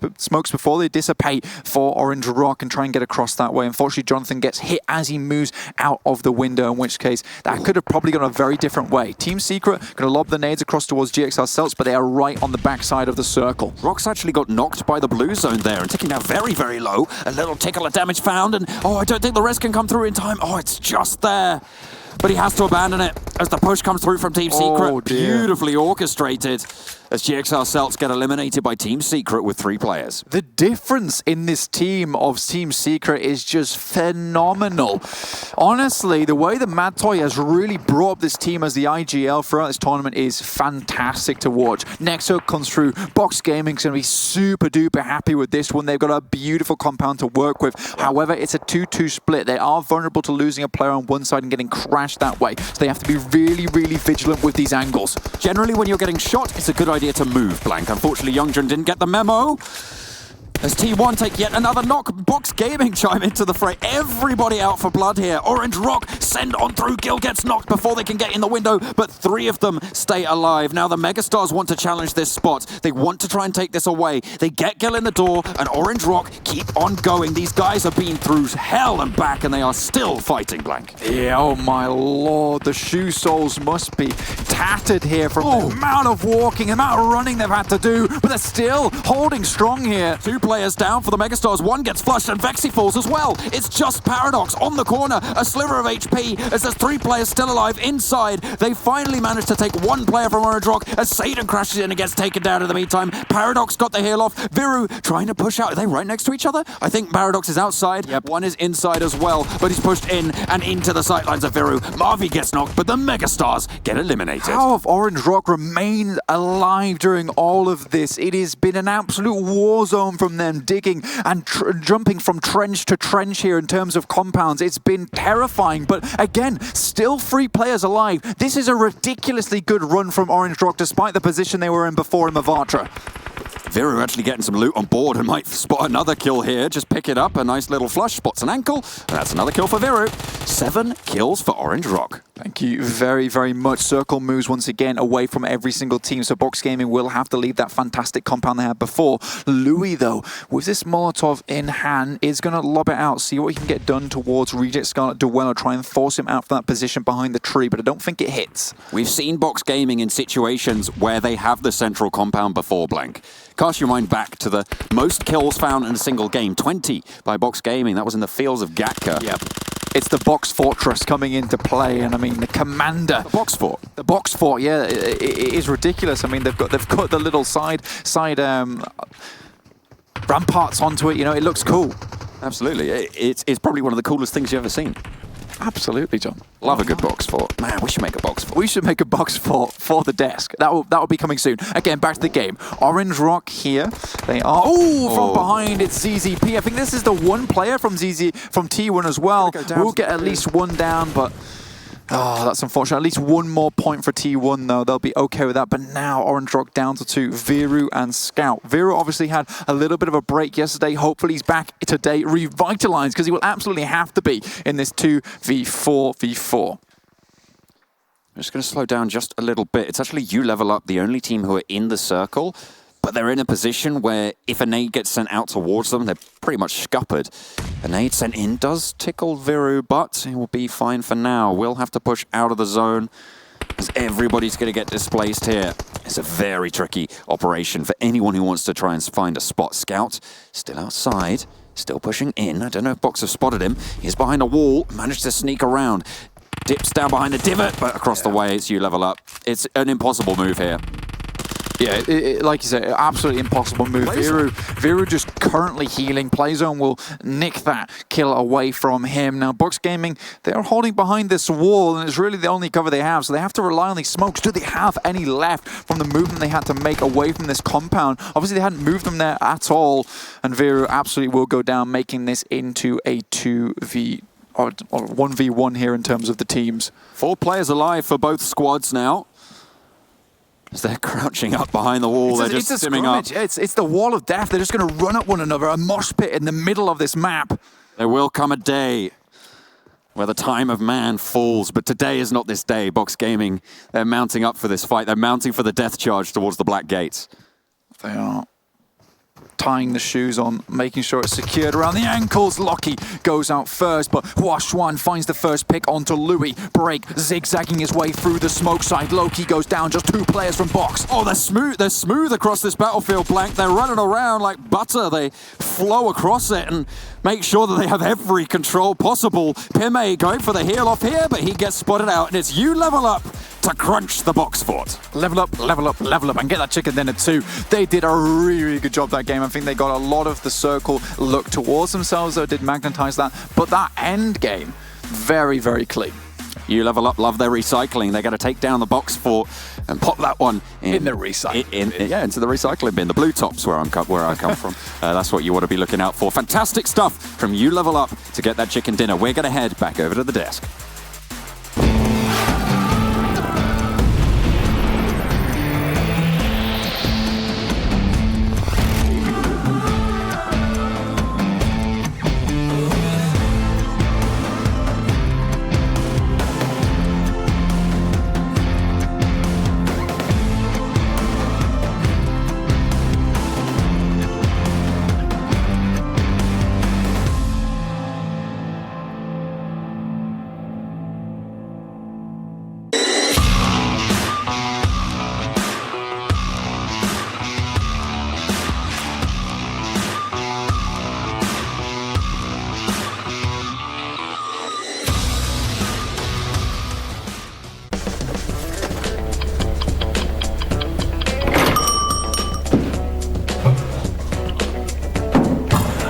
before they dissipate for Orange Rock and try and get across that way. Unfortunately, Jonathan gets hit as he moves out of the window, in which case that could have probably gone a very different way. Team Secret going to lob the nades across towards GXR Celts, but they are right on the backside of the circle. Rock's actually got knocked by the blue zone there and ticking down very, very low. A little tickle of damage found, and I don't think the rest can come through in time. Oh, it's just there. But he has to abandon it as the push comes through from Team Secret. Oh, dear. Beautifully orchestrated as GXR Celts get eliminated by Team Secret with 3 players. The difference in this team of Team Secret is just phenomenal. Honestly, the way that Mad Toy has really brought up this team as the IGL throughout this tournament is fantastic to watch. Nexo comes through. Box Gaming's going to be super duper happy with this one. They've got a beautiful compound to work with. However, it's a 2-2 split. They are vulnerable to losing a player on one side and getting crashed that way. So they have to be really, really vigilant with these angles. Generally, when you're getting shot, it's a good idea to move blank. Unfortunately, Youngjun didn't get the memo. As T1 take yet another knock, Box Gaming chime into the fray. Everybody out for blood here. Orange Rock send on through. Gil gets knocked before they can get in the window, but 3 of them stay alive. Now the Megastars want to challenge this spot. They want to try and take this away. They get Gil in the door, and Orange Rock keep on going. These guys have been through hell and back, and they are still fighting blank. Yeah, oh my lord, the shoe soles must be tattered here from the amount of walking, the amount of running they've had to do, but they're still holding strong here. 2 players down for the Megastars. 1 gets flushed, and Vexy falls as well. It's just Paradox on the corner, a sliver of HP, as there's 3 players still alive inside. They finally managed to take 1 player from Orange Rock as Satan crashes in and gets taken down in the meantime. Paradox got the heal off. Viru trying to push out. Are they right next to each other? I think Paradox is outside. Yep. 1 is inside as well, but he's pushed in and into the sightlines of Viru. Marvi gets knocked, but the Megastars get eliminated. How have Orange Rock remained alive during all of this? It has been an absolute war zone from them, digging and jumping from trench to trench here in terms of compounds. It's been terrifying, but again, still 3 players alive. This is a ridiculously good run from Orange Rock despite the position they were in before in Mavatra. Viru actually getting some loot on board and might spot another kill here. Just pick it up. A nice little flush. Spots an ankle. And that's another kill for Viru. 7 kills for Orange Rock. Thank you very, very much. Circle moves once again away from every single team, so Box Gaming will have to leave that fantastic compound they had before. Louis, though, with this Molotov in hand, is going to lob it out, see what he can get done towards Reject Scarlet Duello, try and force him out from that position behind the tree, but I don't think it hits. We've seen Box Gaming in situations where they have the central compound before blank. Cast your mind back to the most kills found in a single game, 20 by Box Gaming. That was in the fields of Gatka. Yep. It's the Box Fortress coming into play, and I mean the commander. The Box Fort. The Box Fort, yeah, it is ridiculous. I mean they've got the little side ramparts onto it. You know, it looks cool. Absolutely, it's probably one of the coolest things you've ever seen. Absolutely, John. Love a good box fort. Man, we should make a box fort. We should make a box fort for the desk. That will be coming soon. Again, back to the game. Orange Rock here. They are from behind. It's ZZP. I think this is the 1 player from T1 as well. We'll get at least 1 down, but that's unfortunate. At least 1 more point for T1 though. They'll be okay with that. But now Orange Rock down to 2. Viru and Scout. Viru obviously had a little bit of a break yesterday. Hopefully he's back today, revitalized, because he will absolutely have to be in this 2v4v4. I'm just going to slow down just a little bit. It's actually you level up, the only team who are in the circle, but they're in a position where if a nade gets sent out towards them, they're pretty much scuppered. A nade sent in does tickle Viru, but it will be fine for now. We'll have to push out of the zone. Because everybody's going to get displaced here. It's a very tricky operation for anyone who wants to try and find a spot. Scout still outside, still pushing in. I don't know if Box have spotted him. He's behind a wall, managed to sneak around. Dips down behind a divot, but across the way, it's you level up. It's an impossible move here. Yeah, like you said, absolutely impossible move. Viru just currently healing. Playzone will nick that kill away from him. Now, Box Gaming, they're holding behind this wall, and it's really the only cover they have, so they have to rely on these smokes. Do they have any left from the movement they had to make away from this compound? Obviously, they hadn't moved them there at all, and Viru absolutely will go down, making this into a 2v or 1v1 here in terms of the teams. 4 players alive for both squads now. As they're crouching up behind the wall, they're just stimming up. It's the wall of death. They're just going to run at one another, a mosh pit in the middle of this map. There will come a day where the time of man falls, but today is not this day. Box Gaming, they're mounting up for this fight. They're mounting for the death charge towards the Black Gates. They are tying the shoes on, making sure it's secured around the ankles. Locky goes out first, but Hua Xuan finds the first pick onto Louis. Break zigzagging his way through the smoke side. Loki goes down, just 2 players from Box. Oh, they're smooth across this battlefield, Blank. They're running around like butter. They flow across it and make sure that they have every control possible. Pime going for the heal off here, but he gets spotted out, and it's you level up to crunch the Box fort. Level up, level up, level up, and get that chicken dinner too. They did a really, really good job that game. I think they got a lot of the circle look towards themselves, though, did magnetize that. But that end game, very, very clean. You level up, love their recycling. They got to take down the Box fort and pop that one in the recycling bin. Yeah, into the recycling bin. The blue tops where I come from. That's what you want to be looking out for. Fantastic stuff from You Level Up to get that chicken dinner. We're going to head back over to the desk.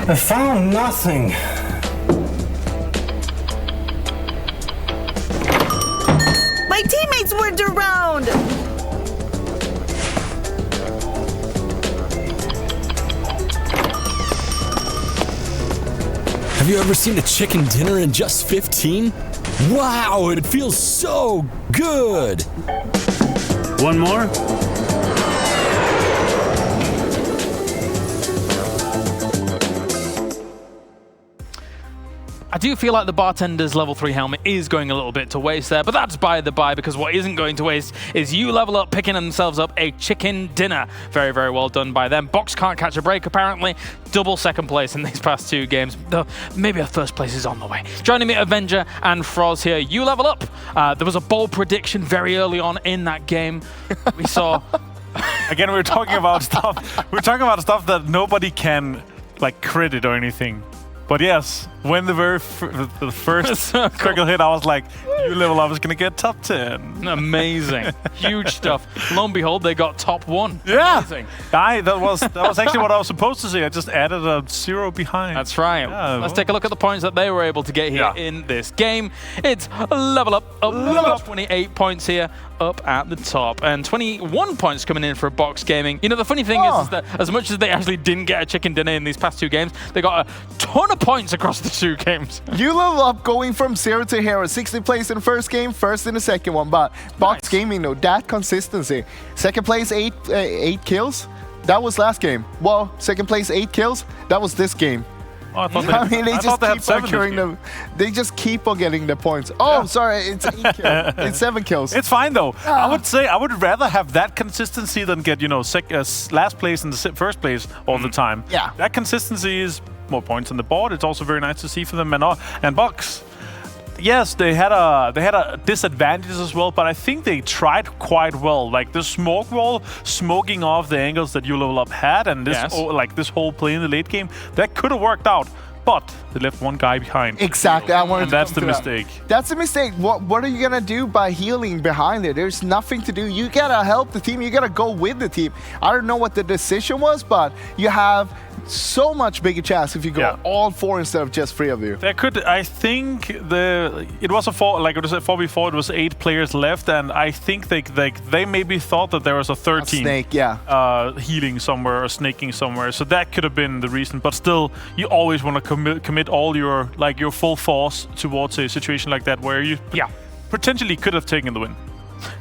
I found nothing. My teammates weren't around! Have you ever seen a chicken dinner in just 15? Wow, it feels so good! One more? I do feel like the bartender's level 3 helmet is going a little bit to waste there, but that's by the by, because what isn't going to waste is You Level Up picking themselves up a chicken dinner. Very, very well done by them. Box can't catch a break, apparently. Double second place in these past 2 games. Though maybe a first place is on the way. Joining me, Avenger and Froz here. You Level Up. There was a bold prediction very early on in that game. We saw... Again, we're talking about stuff. We're talking about stuff that nobody can like credit or anything. But yes, when the first circle hit, I was like, You Level Up is going to get top 10. Amazing. Huge stuff. Lo and behold, they got top 1. Yeah. Amazing. That was actually what I was supposed to say. I just added a 0 behind. That's right. Yeah, Let's take a look at the points that they were able to get here in this game. It's Level Up, 28 points here up at the top, and 21 points coming in for Box Gaming. You know, the funny thing is that as much as they actually didn't get a chicken dinner in these past 2 games, they got a ton of points across the 2 games. You Level Up going from 0 to hero, 60th place in the first game, first in the second one, but Box Gaming, no, that consistency. Second place, 8 kills. That was last game. Well, second place, 8 kills. That was this game. Oh, I thought they just keep on them. They just keep on getting the points. Oh, sorry, it's 8 kills. It's 7 kills. It's fine though. I would say I would rather have that consistency than get last place and first place all the time. Yeah, that consistency is more points on the board. It's also very nice to see for them. And Box, yes, they had a disadvantage as well, but I think they tried quite well. Like the smoke wall smoking off the angles that you level up had, and this this whole play in the late game, that could have worked out. But they left one guy behind. Exactly. And that's the mistake. That's the mistake. What are you gonna do by healing behind it? There's nothing to do. You gotta help the team. You gotta go with the team. I don't know what the decision was, but you have so much bigger chance if you go all 4 instead of just 3 of you. There could, I think, it was a 4, like it was a 4v4. It was 8 players left, and I think they maybe thought that there was a third team snake, healing somewhere or snaking somewhere. So that could have been the reason. But still, you always want to commit all your full force towards a situation like that where you potentially could have taken the win.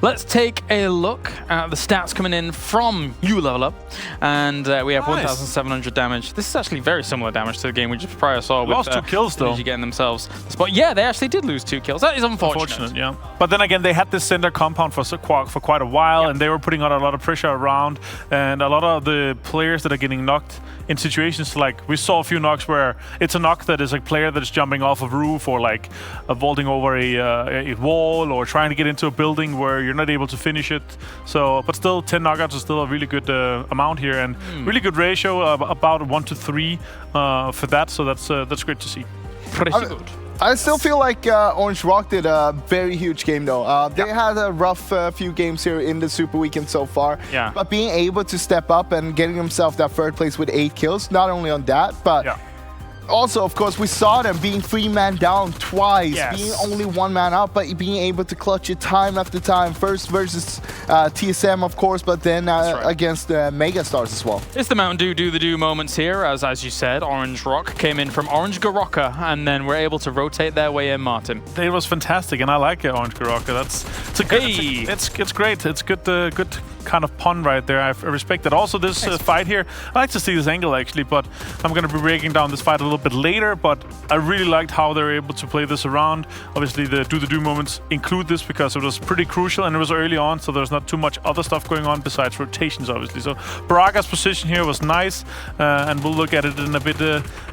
Let's take a look at the stats coming in from You Level Up, and we have 1,700 damage. This is actually very similar damage to the game we just prior saw. Lost 2 kills though. Getting themselves the spot. Yeah, they actually did lose 2 kills. That is unfortunate. Yeah. But then again, they had this center compound for quite a while, and they were putting out a lot of pressure around, and a lot of the players that are getting knocked in situations like we saw a few knocks where it's a knock that is a player that is jumping off a roof or like vaulting over a wall or trying to get into a building where you're not able to finish it. So, but still, 10 knockouts is still a really good amount here, and really good ratio, about 1 to 3 for that. So that's great to see. Pretty good. I still feel like Orange Rock did a very huge game though. They had a rough few games here in the Super Weekend so far. Yeah. But being able to step up and getting himself that 3rd place with 8 kills, not only on that, but also, of course, we saw them being 3-man down twice, being only 1 man up, but being able to clutch it time after time. First versus TSM, of course, but then against Megastars as well. It's the Mountain Dew do the do moments here, as you said. Orange Rock came in from Orange Garocca, and then were able to rotate their way in, Martin. It was fantastic, and I like Orange Garocca. It's great. It's good kind of pun right there. I respect that. Also, this fight here, I like to see this angle actually, but I'm going to be breaking down this fight a little bit later, but I really liked how they were able to play this around. Obviously, the do-the-do moments include this because it was pretty crucial, and it was early on, so there's not too much other stuff going on besides rotations, obviously. So Baraga's position here was nice, and we'll look at it in a bit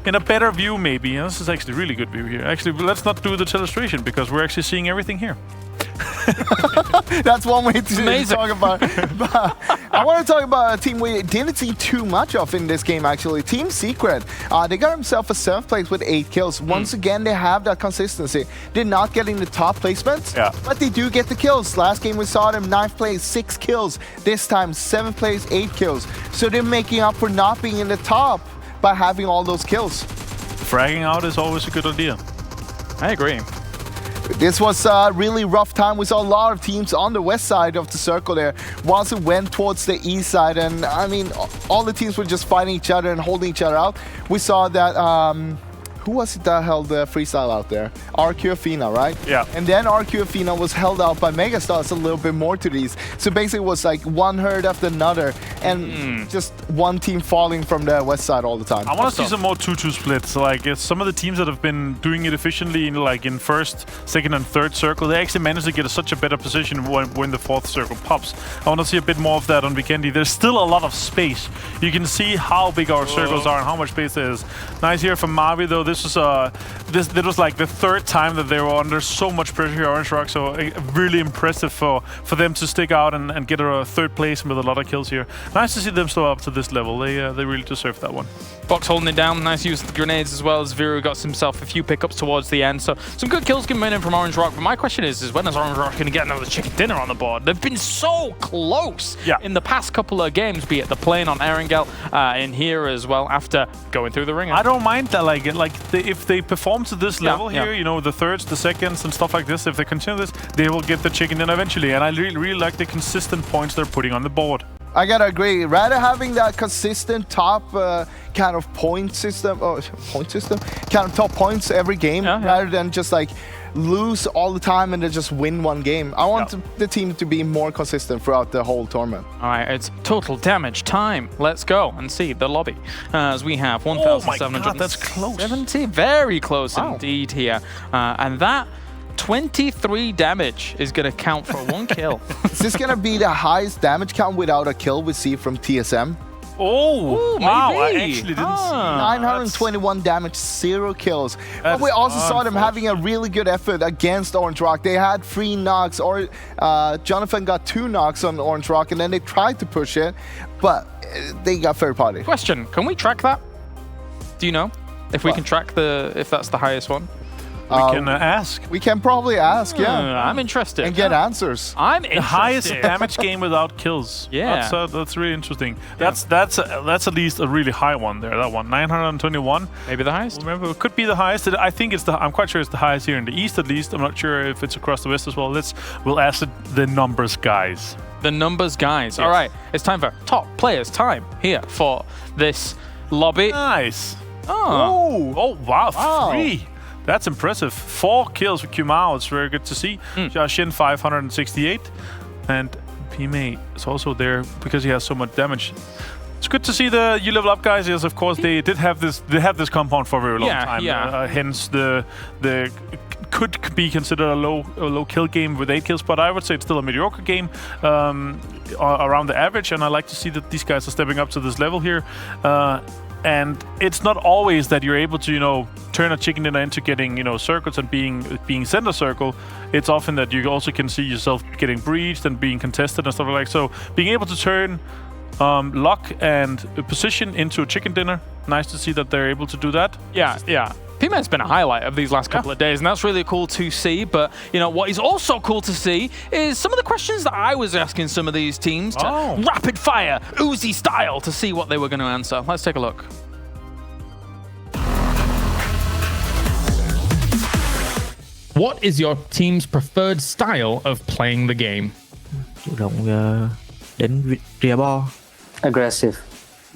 in a better view maybe. And this is actually a really good view here. Actually, let's not do the Telestration because we're actually seeing everything here. That's one way to talk about it. But I want to talk about a team we didn't see too much of in this game, actually. Team Secret. They got themselves a 7th place with 8 kills. Once again, they have that consistency. They're not getting the top placements, but they do get the kills. Last game we saw them 9th place, 6 kills. This time, 7th place, 8 kills. So they're making up for not being in the top by having all those kills. Fragging out is always a good idea. I agree. This was a really rough time. We saw a lot of teams on the west side of the circle there, whilst it went towards the east side. And I mean, all the teams were just fighting each other and holding each other out. We saw that, who was it that held the freestyle out there? RQ Athena, right? Yeah. And then RQ Athena was held out by Megastars a little bit more to these. So basically it was like one herd after another, and just one team falling from the west side all the time. I want to see some more 2-2 splits. Like some of the teams that have been doing it efficiently, like in 1st, 2nd, and 3rd circle, they actually managed to get such a better position when the 4th circle pops. I want to see a bit more of that on Vikendi. There's still a lot of space. You can see how big our circles are and how much space there is. Nice here from Mavi though. This was like the 3rd time that they were under so much pressure here, Orange Rock. So really impressive for them to stick out and get a 3rd place with a lot of kills here. Nice to see them still up to this level. They really deserve that one. Fox holding it down. Nice use of the grenades as well, as Viru got himself a few pickups towards the end. So some good kills coming in from Orange Rock. But my question is when is Orange Rock going to get another chicken dinner on the board? They've been so close in the past couple of games, be it the plane on Erangel, in here as well, after going through the ringer. I don't mind that. If they perform to this level here, you know, the 3rds, the 2nds, and stuff like this, if they continue this, they will get the chicken dinner eventually. And I really like the consistent points they're putting on the board. I gotta agree. Rather having that consistent top kind of point system, kind of top points every game, rather than just like lose all the time and then just win one game. I want the team to be more consistent throughout the whole tournament. All right, it's total damage time. Let's go and see the lobby as we have 1,770. That's close. Very close indeed here, and that 23 damage is going to count for 1 kill. Is this going to be the highest damage count without a kill we see from TSM? Oh, wow. I maybe. actually didn't see. 921 damage, 0 kills. But we also saw them having a really good effort against Orange Rock. They had 3 knocks, or Jonathan got 2 knocks on Orange Rock, and then they tried to push it, but they got third party. Question, can we track that? Do you know? If we can track if that's the highest one? We can ask. We can probably ask, yeah. I'm interested. And get answers. I'm interested. The highest damage game without kills. Yeah. That's really interesting. That's at least a really high one there. That one, 921. Maybe the highest? Remember, it could be the highest. I think I'm quite sure it's the highest here in the East at least. I'm not sure if it's across the West as well. We'll ask the numbers guys. The numbers guys. Yes. All right, it's time for top players time here for this lobby. Nice. Oh, wow. 3. That's impressive. 4 kills for Kumao. It's very good to see. Jashin 568. And PMA is also there because he has so much damage. It's good to see the you level up guys. Yes, of course they did have this. They have this compound for a very long time. Yeah. Hence the could be considered a low kill game with 8 kills, but I would say it's still a mediocre game around the average. And I like to see that these guys are stepping up to this level here. And it's not always that you're able to, turn a chicken dinner into getting, circles and being center circle. It's often that you also can see yourself getting breached and being contested and stuff like that. So being able to turn luck and position into a chicken dinner, nice to see that they're able to do that. Yeah. P-Man's been a highlight of these last couple of days, and that's really cool to see. But, what is also cool to see is some of the questions that I was asking some of these teams to rapid fire, Uzi style, to see what they were going to answer. Let's take a look. What is your team's preferred style of playing the game? Chủ động đến rìa bo. Aggressive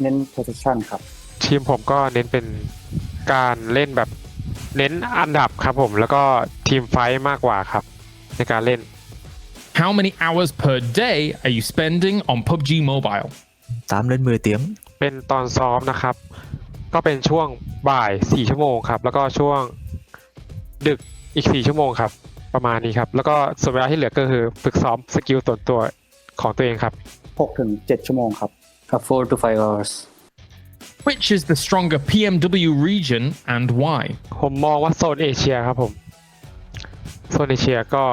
เน้น position ครับ ทีมผมก็เน้นเป็นการเล่นแบบเน้นอันดับครับผมแล้วก็ทีมไฟท์มากกว่าครับในการเล่น How many hours per day are you spending on PUBG Mobile? 8 đến 10 tiếng. เป็นตอนซ้อมนะครับก็เป็นช่วงบ่าย4 ชั่วโมงครับแล้วก็ช่วงดึกอีก4 ชั่วโมงครับประมาณนี้ครับแล้วก็ส่วนเวลาที่เหลือก็คือฝึกซ้อมสกิลตัวของตัวเองครับ 6 ถึง 7 ชั่วโมงครับ 4 to 5 hours. Which is the stronger PMW region and why? ผมมองว่าโซนเอเชียครับผมโซนเอเชียก็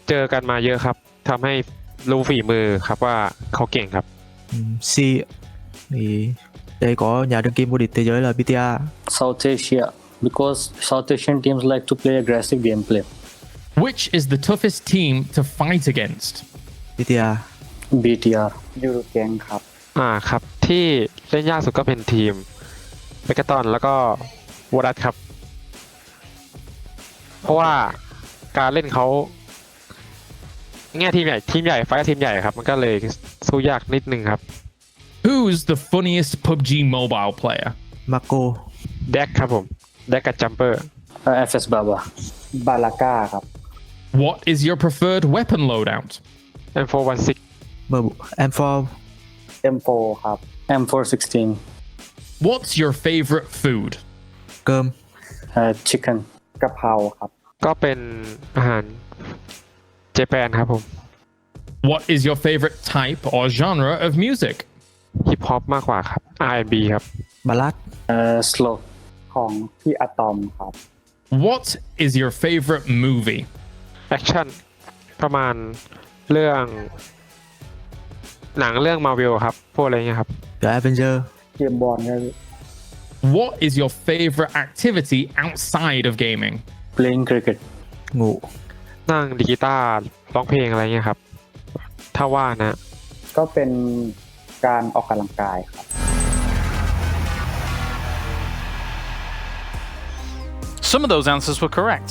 เจอกันมาเยอะครับทำให้รู้ฝีมือครับว่าเขาเก่งครับ C thì đây có nhà đương kim vô địch thế giới là BTA. South Asia because South Asian teams like to play aggressive gameplay. Which is the toughest team to fight against? BTA. BTR. European ครับ ครับที่เล่นยากสุดก็เป็นทีมเบเกตอนแล้วก็วอรัสครับเพราะว่าการเล่นเขาแง่ทีมใหญ่ไฟกับทีมใหญ่ครับมันก็เลยสู้ยากนิดนึงครับ Who's the funniest PUBG Mobile player? Marco. แดกครับผมแดกกับจัมเปอร์ FS Baba. Balaka ครับ What is your preferred weapon loadout? M416 M4 ครับ M416. What's your favorite food? Cơm. Chicken. กะเพราครับ ก็เป็นอาหารเจแปนครับผม What is your favorite type or genre of music? ฮิปฮอปมากกว่าครับ R&B ครับ Ballad. Slow ของพี่อะตอมครับ What is your favorite movie? แอคชั่นประมาณเรื่องหนังเรื่อง Marvel ครับพวกอะไรเงี้ยครับ The Avenger. เกมบอลเนี่ย What is your favorite activity outside of gaming? Playing cricket. ngủ. นั่งดีกีตาร์ร้องเพลงอะไรเงี้ยครับถ้าว่านะ ก็เป็นการออกกำลังกายครับ Some of those answers were correct.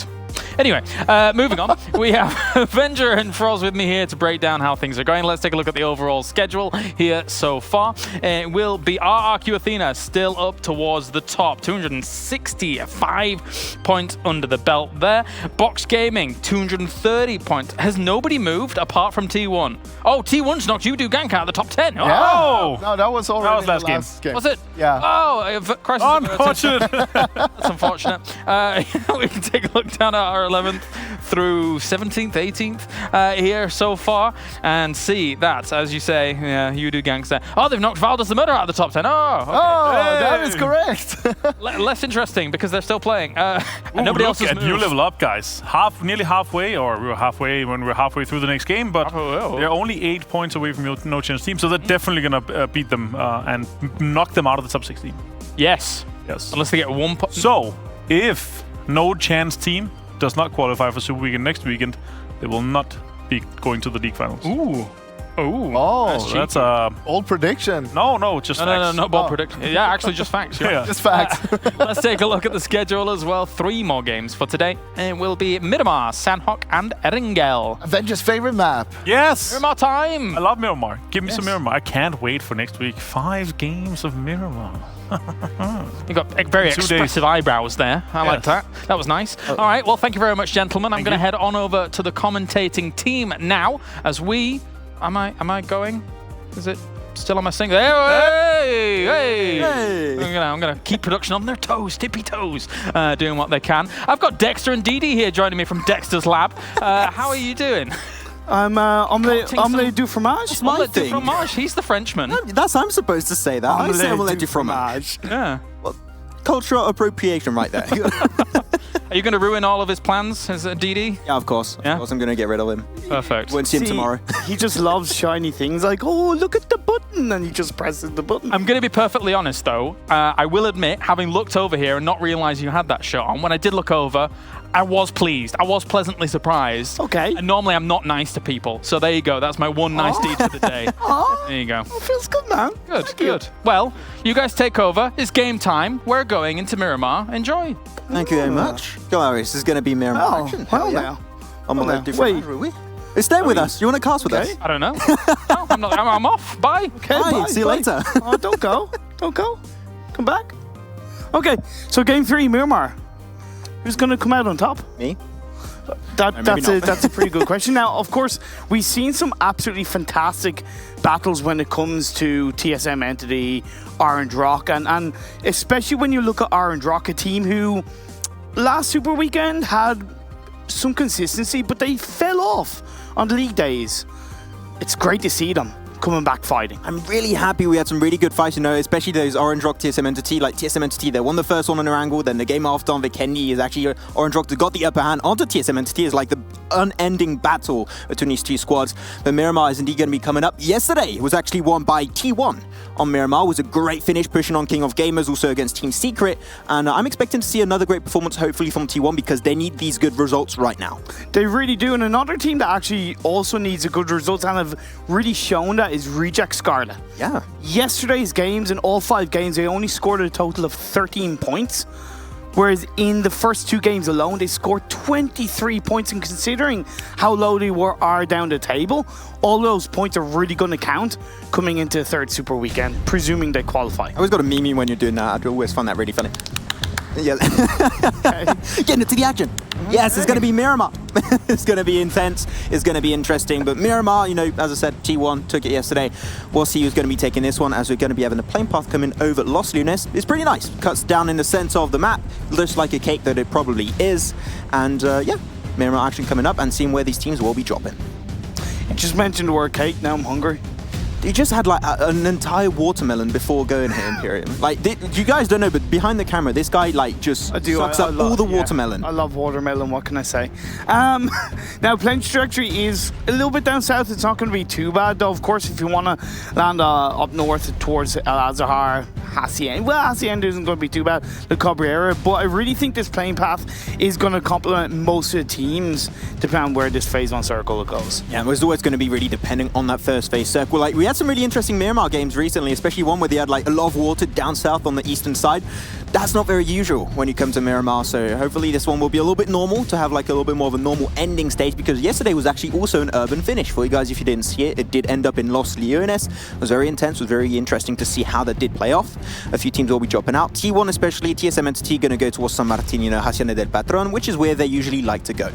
Anyway, moving on, we have Avenger and Froz with me here to break down how things are going. Let's take a look at the overall schedule here so far. It will be RRQ Athena still up towards the top, 265 points under the belt there. Box Gaming, 230 points. Has nobody moved apart from T1? Oh, T1's knocked you do Gank out of the top 10. Yeah. Oh! No, that was already last game. Was it? Yeah. Oh, crisis. Unfortunate. That's unfortunate. We can take a look down at our are 11th through 17th, 18th here so far. And see that, as you say, yeah, you do gangster. Oh, they've knocked Valdez the Murderer out of the top 10. Oh, okay. That is correct. Less interesting because they're still playing. And nobody else has moved. You level up, guys. Nearly halfway, or we were halfway when we're halfway through the next game, but they're only 8 points away from your No Chance team, so they're definitely going to beat them and knock them out of the top 16. Yes. Yes. Unless they get 1 point. So, if No Chance team does not qualify for Super Weekend next weekend, they will not be going to the league finals. Ooh. Oh, that's a old prediction. No, just facts. No, bold prediction. Yeah, actually, just facts. Yeah. Just facts. Let's take a look at the schedule as well. 3 more games for today. It will be Miramar, Sanhok, and Erangel. Avengers' favorite map. Yes. Miramar time. I love Miramar. Give me some Miramar. I can't wait for next week. 5 games of Miramar. You got very 2 expressive days. eyebrows there. I like that. That was nice. All right. Well, thank you very much, gentlemen. I'm going to head on over to the commentating team now as we. Am I going? Is it still on my single? Hey! I'm gonna keep production on their toes, tippy toes, doing what they can. I've got Dexter and Dee Dee here joining me from Dexter's lab. How are you doing? I'm omelette du fromage. That's my thing. Du fromage. He's the Frenchman. I'm supposed to say that. I say omelette du fromage. Yeah. Well, cultural appropriation right there. Are you going to ruin all of his plans, as Dee Dee? Yeah, of course. Yeah? Of course I'm going to get rid of him. Perfect. Won't see him tomorrow. He just loves shiny things like, oh, look at the button, and he just presses the button. I'm going to be perfectly honest, though. I will admit, having looked over here and not realized you had that shot on, when I did look over, I was pleased. I was pleasantly surprised. Okay. And normally I'm not nice to people. So there you go. That's my one nice deed for the day. There you go. Oh, feels good, man. Good. Well, you guys take over. It's game time. We're going into Miramar. Enjoy. Thank you very much. Go, Aris. This is going to be Miramar action. Well, now. Omelette du fromage, will we? Stay with us. You want to cast with us? I don't know. No, I'm not. I'm off. Bye. Okay, bye. See you later. Oh, don't go. Don't go. Come back. Okay, so game 3, Miramar. Who's going to come out on top? Me. That's a pretty good question. Now, of course, we've seen some absolutely fantastic battles when it comes to TSM Entity, Orange Rock, and especially when you look at Orange Rock, a team who last Super Weekend had some consistency, but they fell off on the league days. It's great to see them coming back fighting. I'm really happy we had some really good fights, especially those Orange Rock TSM Entity. Like TSM Entity, they won the first one on Erangel, then the game after on Vikendi is actually Orange Rock that got the upper hand onto TSM Entity. Is like the unending battle between these two squads. But Miramar is indeed going to be coming up. Yesterday it was actually won by T1 on Miramar. It was a great finish, pushing on King of Gamers, also against Team Secret. And I'm expecting to see another great performance, hopefully from T1, because they need these good results right now. They really do. And another team that actually also needs a good results and have really shown that is Reject Scarlet. Yeah. Yesterday's games, in all 5 games, they only scored a total of 13 points. Whereas in the first 2 games alone, they scored 23 points. And considering how low they are down the table, all those points are really going to count coming into the 3rd Super Weekend, presuming they qualify. I always got a meme when you're doing that. I always find that really funny. Yeah. Getting into the action. Yes, it's going to be Miramar. It's going to be intense. It's going to be interesting. But Miramar, as I said, T1 took it yesterday. We'll see who's going to be taking this one, as we're going to be having a plane path coming over Los Lunes. It's pretty nice. Cuts down in the center of the map. Looks like a cake that it probably is. And yeah, Miramar action coming up and seeing where these teams will be dropping. You just mentioned the word cake. Now I'm hungry. You just had like an entire watermelon before going here, Imperium. Like, you guys don't know, but behind the camera, this guy like just sucks up all the watermelon. I love watermelon. What can I say? Now, plane trajectory is a little bit down south. It's not going to be too bad, though. Of course, if you want to land up north towards El Azahar, Hacienda. Well, Hacienda isn't going to be too bad, the Cabrera. But I really think this plane path is going to complement most of the teams, depending on where this phase 1 circle goes. Yeah, it's always going to be really depending on that first phase circle. Like, we had some really interesting Miramar games recently, especially one where they had like a lot of water down south on the eastern side. That's not very usual when you come to Miramar, so hopefully this one will be a little bit normal, to have like a little bit more of a normal ending stage, because yesterday was actually also an urban finish. For you guys, if you didn't see it, it did end up in Los Leones. It was very intense, was very interesting to see how that did play off. A few teams will be dropping out. T1 especially, TSM Entity going to go towards San Martin, Hacienda del Patron, which is where they usually like to go.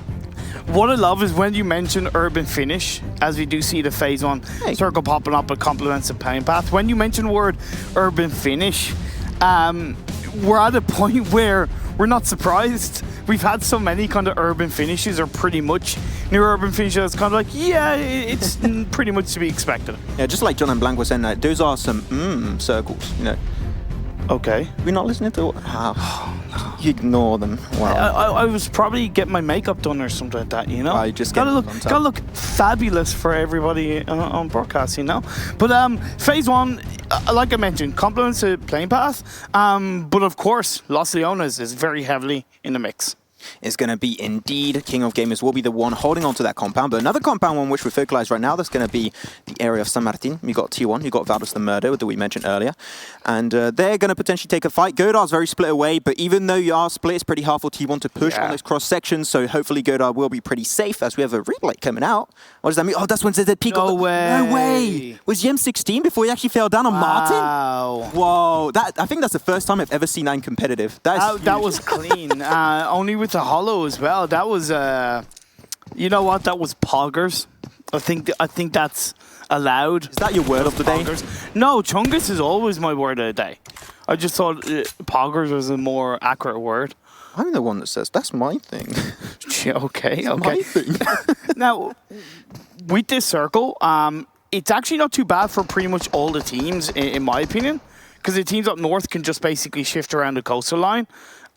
What I love is when you mention urban finish, as we do see the phase 1 circle popping up, it complements the plane path. When you mention the word urban finish, we're at a point where we're not surprised. We've had so many kind of urban finishes, or pretty much near urban finishes. It's kind of like, yeah, it's pretty much to be expected. Yeah, just like John and Blank were saying, those are some circles, you know. Okay. We're not listening to you ignore them. Wow. I was probably getting my makeup done or something like that, you know. I just gotta look fabulous for everybody on broadcast, you know. But phase 1, like I mentioned, compliments to playing path. But of course, Los Leones is very heavily in the mix. Is going to be indeed. King of Gamers will be the one holding on to that compound. But another compound on which we're focalized right now, that's going to be the area of San Martin. We got T1, you got Valdos the Murder that we mentioned earlier. And they're going to potentially take a fight. Godard's very split away, but even though you are split, it's pretty hard for T1 to push on those cross sections. So hopefully Godard will be pretty safe as we have a replay coming out. What does that mean? Oh, that's when ZZP got... No way! Was Yem 16 before he actually fell down on Martin? Whoa. I think that's the first time I've ever seen 9 competitive. That was clean. Only with the hollow as well. That was, you know what? That was poggers. I think that's allowed. Is that your word of the day? No, Chungus is always my word of the day. I just thought poggers was a more accurate word. I'm the one that says that's my thing. Okay. My thing. Now, with this circle, it's actually not too bad for pretty much all the teams, in my opinion, because the teams up north can just basically shift around the coastal line.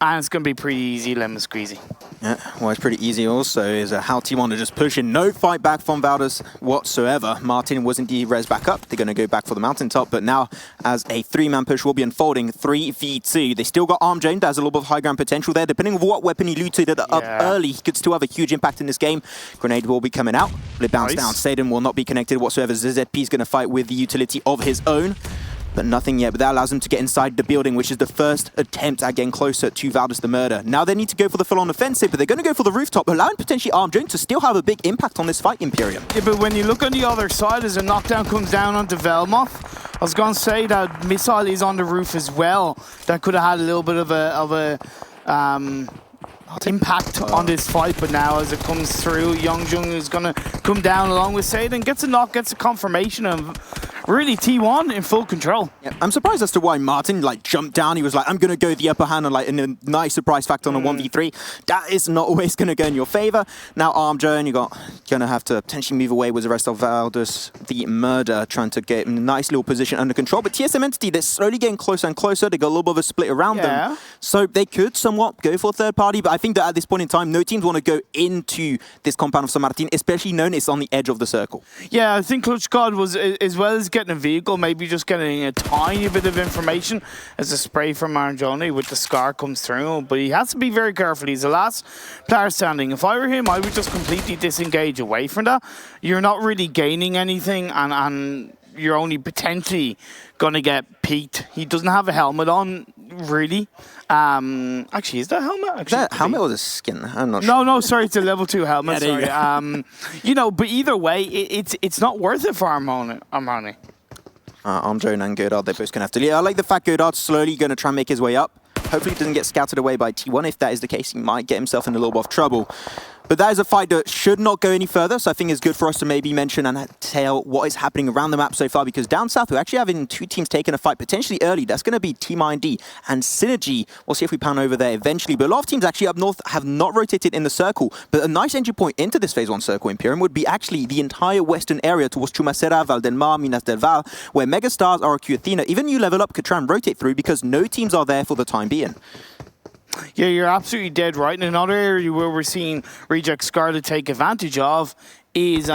And it's going to be pretty easy, lemon squeezy. Yeah, well, it's pretty easy also, is how T1 are just pushing. No fight back from Valdos whatsoever. Martin was indeed res back up. They're going to go back for the mountaintop, but now as a 3-man push will be unfolding, 3v2. They still got Armjane, that has a little bit of high ground potential there. Depending on what weapon he looted up early, he could still have a huge impact in this game. Grenade will be coming out. Will it bounce down? Sadin will not be connected whatsoever. ZZP is going to fight with the utility of his own. But nothing yet, but that allows them to get inside the building, which is the first attempt at getting closer to Valdos the Murder. Now they need to go for the full-on offensive, but they're going to go for the rooftop, allowing potentially Armjane to still have a big impact on this fight, Imperium. Yeah, but when you look on the other side, as a knockdown comes down onto Velmoth, I was going to say that missile is on the roof as well. That could have had a little bit of a impact on this fight, but now as it comes through, Youngjung is going to come down along with Sadin, gets a knock, gets a confirmation of really T1 in full control. Yeah, I'm surprised as to why Martin jumped down. He was like, I'm going to go the upper hand, and in a nice surprise factor on a 1v3. That is not always going to go in your favor. Now Armjane, you're going to have to potentially move away with the rest of Valdos the Murder, trying to get a nice little position under control. But TSM Entity, they're slowly getting closer and closer. They got a little bit of a split around them. So they could somewhat go for a third party, but I think that at this point in time, no teams want to go into this compound of San Martin, especially known it's on the edge of the circle. Yeah, I think Clutch God was, as well as getting a vehicle, maybe just getting a tiny bit of information as a spray from Arjoni with the scar comes through, but he has to be very careful. He's the last player standing. If I were him, I would just completely disengage away from that. You're not really gaining anything, and you're only potentially going to get peaked. He doesn't have a helmet on, really. Actually, is that helmet? Actually, that helmet or the skin? I'm not sure. No, sorry, it's a level 2 helmet. Sorry. But either way, it's not worth it for Armani. Armjane and Godard, they're both going to have to leave. I like the fact Godard's slowly going to try and make his way up. Hopefully he doesn't get scouted away by T1. If that is the case, he might get himself in a little bit of trouble. But that is a fight that should not go any further, so I think it's good for us to maybe mention and tell what is happening around the map so far, because down south we're actually having 2 teams taking a fight potentially early. That's going to be Team IND and Synergy. We'll see if we pan over there eventually, but a lot of teams actually up north have not rotated in the circle. But a nice entry point into this Phase 1 circle, Imperium, would be actually the entire western area towards Chumacera, Valdelmar, Minas del Val, where Megastars, RQ Athena, even you level up could try and rotate through because no teams are there for the time being. Yeah, you're absolutely dead right. And another area where we're seeing Reject Scarlet take advantage of is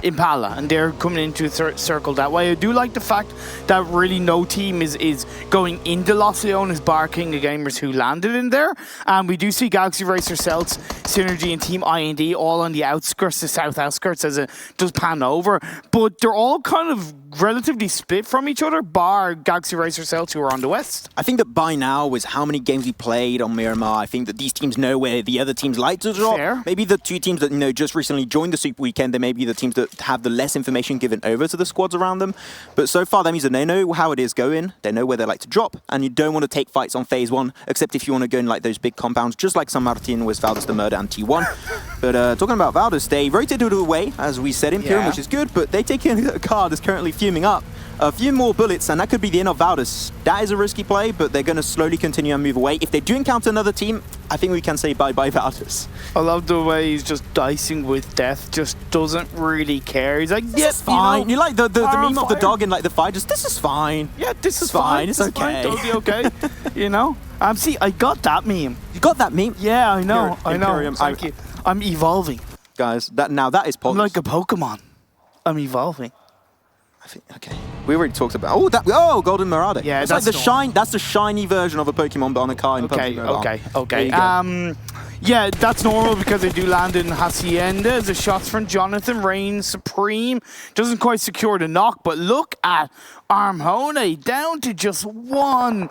Impala, and they're coming into a circle that way. I do like the fact that really no team is going into Los Leones, bar King of Gamers who landed in there. And we do see Galaxy Racer, Celts, Synergy and Team IND all on the outskirts, the south outskirts as it does pan over. But they're all kind of relatively split from each other, bar Galaxy Racer, Celts who are on the west. I think that by now, with how many games we played on Miramar, I think that these teams know where the other teams like to drop. Fair. Maybe the 2 teams that just recently joined the Super Weekend, they may be the teams that have the less information given over to the squads around them. But so far, that means that they know how it is going, they know where they like to drop, and you don't want to take fights on Phase 1, except if you want to go in those big compounds, just like San Martin with Valdos the Murder and T1. But talking about Valdos, they rotated away, as we said, Imperium, which is good, but they take in a car that's currently fuming up. A few more bullets, and that could be the end of Valdez. That is a risky play, but they're going to slowly continue and move away. If they do encounter another team, I think we can say bye-bye Valdez. I love the way he's just dicing with death, just doesn't really care. He's like, yes, fine. You like the meme of the dog in like the fight, just, this is fine. Yeah, this is fine. It's okay. Totally okay. You know? See, I got that meme. You got that meme? Yeah, I know. Imperium, Thank you. I'm evolving. Guys, that is possible. I'm like a Pokemon. I'm evolving. Okay, we already talked about Golden Marauder. Yeah, it's like the shine. That's the shiny version of a Pokemon, but on a car in PUBG Mobile. Okay. Yeah, that's normal because they do land in Hacienda. The shots from Jonathan reigns supreme. Doesn't quite secure the knock, but look at Armhone down to just 1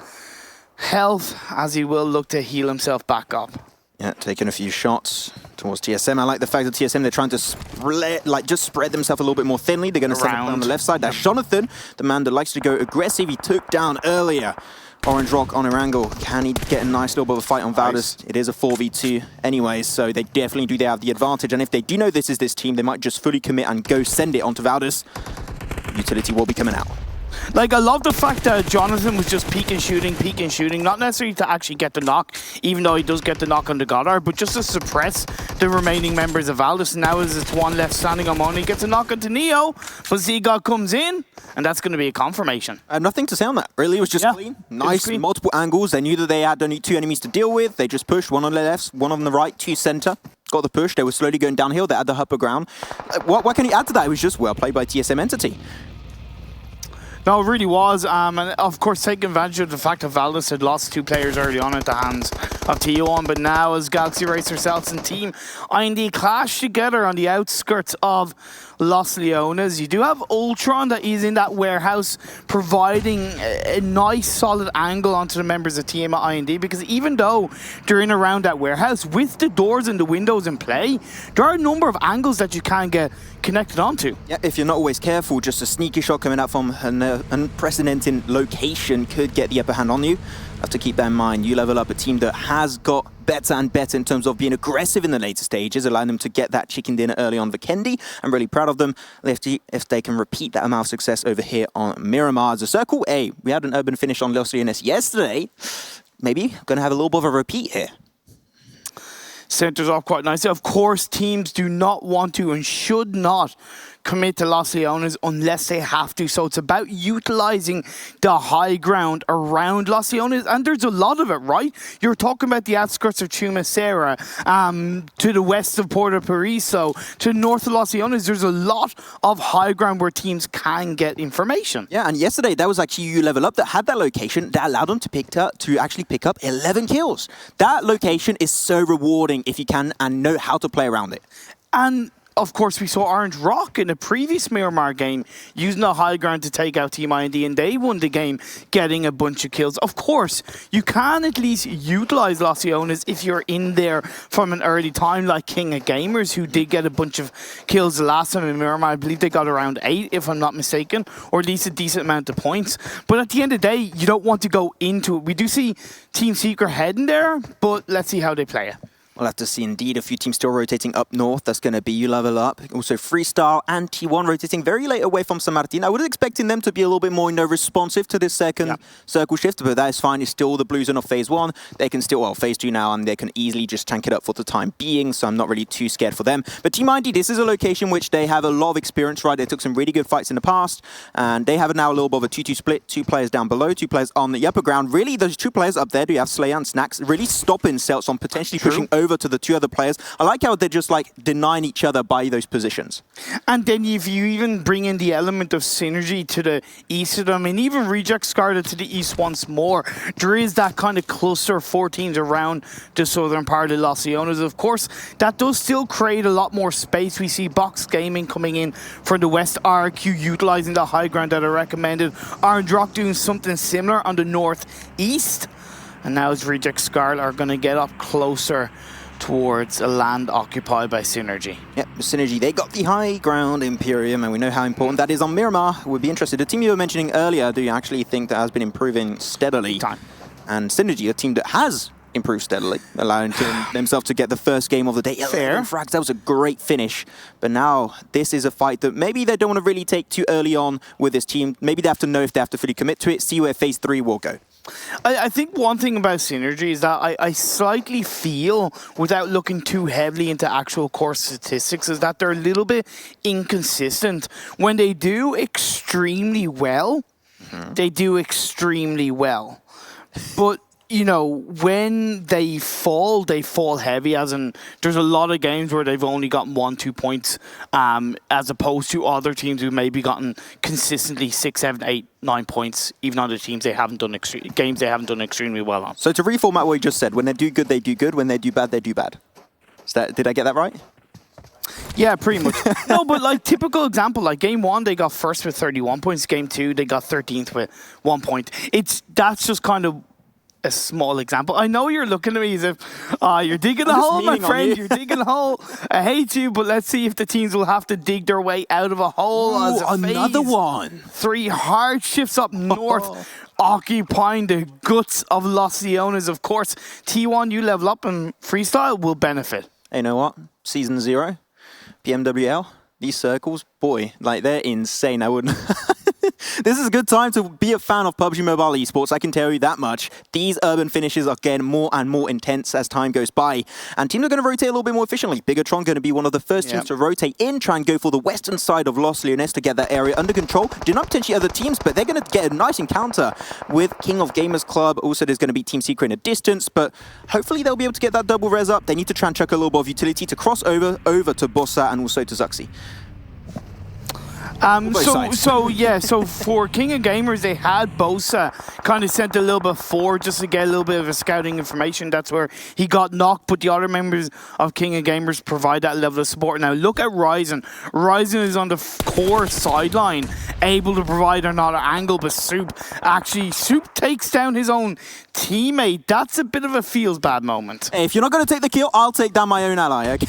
health as he will look to heal himself back up. Yeah, taking a few shots towards TSM. I like the fact that TSM, they're trying to spread themselves a little bit more thinly. They're going to set up on the left side. That's Jonathan, the man that likes to go aggressive. He took down earlier Orange Rock on Erangel. Can he get a nice little bit of a fight on Valdez? It is a 4v2 anyway, so they definitely do have the advantage. And if they do know this is this team, they might just fully commit and go send it onto Valdez. Utility will be coming out. Like, I love the fact that Jonathan was just peek and shooting, not necessarily to actually get the knock, even though he does get the knock on the Goddard, but just to suppress the remaining members of Valdez. And now as it's one left standing on Money, gets a knock onto Neo, but Z-God comes in, and that's going to be a confirmation. I have nothing to say on that, really. It was just clean. Nice, multiple angles. They knew that they had only 2 enemies to deal with. They just pushed, one on the left, one on the right, 2 center. Got the push. They were slowly going downhill. They had the upper ground. What can you add to that? It was just well played by TSM Entity. No, it really was, and of course taking advantage of the fact that Valdez had lost 2 players early on at the hands of T1, but now as Galaxy Racer Celts and Team IND clash together on the outskirts of Los Leones, you do have Ultron that is in that warehouse providing a nice solid angle onto the members of Team IND, because even though they're in around that warehouse, with the doors and the windows in play, there are a number of angles that you can get connected onto. Yeah, if you're not always careful, just a sneaky shot coming out from an unprecedented location could get the upper hand on you. Have to keep that in mind. You level up a team that has got better and better in terms of being aggressive in the later stages, allowing them to get that chicken dinner early on Vikendi. I'm really proud of them. If they can repeat that amount of success over here on Miramar as a Circle A. We had an urban finish on Los Leones yesterday. Maybe going to have a little bit of a repeat here. Centers off quite nicely. Of course, teams do not want to and should not commit to Los Leones unless they have to. So it's about utilizing the high ground around Los Leones, and there's a lot of it, right? You're talking about the outskirts of Chumacera, to the west of Puerto Paraiso, to the north of Los Leones. There's a lot of high ground where teams can get information. Yeah, and yesterday that was actually you level up that had that location that allowed them to actually pick up 11 kills. That location is so rewarding if you can and know how to play around it. And of course, we saw Orange Rock in the previous Miramar game using the high ground to take out Team IND, and they won the game getting a bunch of kills. Of course, you can at least utilize Los Leones if you're in there from an early time, like King of Gamers, who did get a bunch of kills the last time in Miramar. I believe they got around 8, if I'm not mistaken, or at least a decent amount of points. But at the end of the day, you don't want to go into it. We do see Team Secret heading there, but let's see how they play it. We'll have to see indeed a few teams still rotating up north. That's going to be you level up. Also Freestyle and T1 rotating very late away from San Martin. I was expecting them to be a little bit more responsive to this second circle shift, but that is fine. It's still the blue zone of phase 1. They can still, phase 2 now, and they can easily just tank it up for the time being, so I'm not really too scared for them. But Team ID, this is a location which they have a lot of experience, right? They took some really good fights in the past, and they have now a little bit of a 2-2 split. 2 players down below, 2 players on the upper ground. Really, those 2 players up there, do you have Slayer and Snacks, really stopping Celts on potentially pushing over to the 2 other players. I like how they're just denying each other by those positions. And then if you even bring in the element of synergy to the east of them, and even Reject Scarlet to the east once more, there is that kind of cluster of 4 teams around the southern part of Los Leones. Of course, that does still create a lot more space. We see Box Gaming coming in for the west, RQ utilizing the high ground that I recommended, Orange Rock doing something similar on the northeast, and now as Reject Scarlet are going to get up closer towards a land occupied by Synergy. Yep, Synergy, they got the high ground Imperium, and we know how important that is on Miramar. We'd be interested. The team you were mentioning earlier, do you actually think that has been improving steadily? Time. And Synergy, a team that has improve steadily, allowing himself to get the first game of the day. Fair. Frags, that was a great finish. But now this is a fight that maybe they don't want to really take too early on with this team. Maybe they have to know if they have to fully commit to it, see where phase 3 will go. I think one thing about Synergy is that I slightly feel, without looking too heavily into actual core statistics, is that they're a little bit inconsistent. When they do extremely well, they do extremely well. But you know, when they fall heavy, as in there's a lot of games where they've only gotten 1-2 points, as opposed to other teams who maybe gotten consistently 6, 7, 8, 9 points, even on the teams they haven't done games they haven't done extremely well on. So to reformat what you just said, when they do good, they do good. When they do bad, they do bad. Did I get that right? Yeah, pretty much. No, but like typical example, like game 1 they got first with 31 points, game 2 they got 13th with 1 point. That's just kind of a small example. I know you're looking at me as if you're digging a hole, my friend. You're digging a hole. I hate you, but let's see if the teams will have to dig their way out of a hole. Ooh, another one. 3 hard shifts up north, occupying the guts of Los Leones. Of course, T1, you level up and freestyle will benefit. Hey, you know what? Season 0, PMWL, these circles, boy, like they're insane. I wouldn't... This is a good time to be a fan of PUBG Mobile Esports, I can tell you that much. These urban finishes are getting more and more intense as time goes by, and teams are going to rotate a little bit more efficiently. Bigetron going to be one of the first teams to rotate in, try and go for the western side of Los Leones to get that area under control. Do not potentially other teams, but they're going to get a nice encounter with King of Gamers Club. Also, there's going to be Team Secret in a distance, but hopefully they'll be able to get that double res up. They need to try and chuck a little bit of utility to cross over to Bossa and also to Zuxi. So for King of Gamers, they had Bosa kind of sent a little bit forward just to get a little bit of a scouting information. That's where he got knocked, but the other members of King of Gamers provide that level of support. Now look at Ryzen. Ryzen is on the core sideline, able to provide another angle, but Soup takes down his own teammate. That's a bit of a feels bad moment. Hey, if you're not going to take the kill, I'll take down my own ally, okay?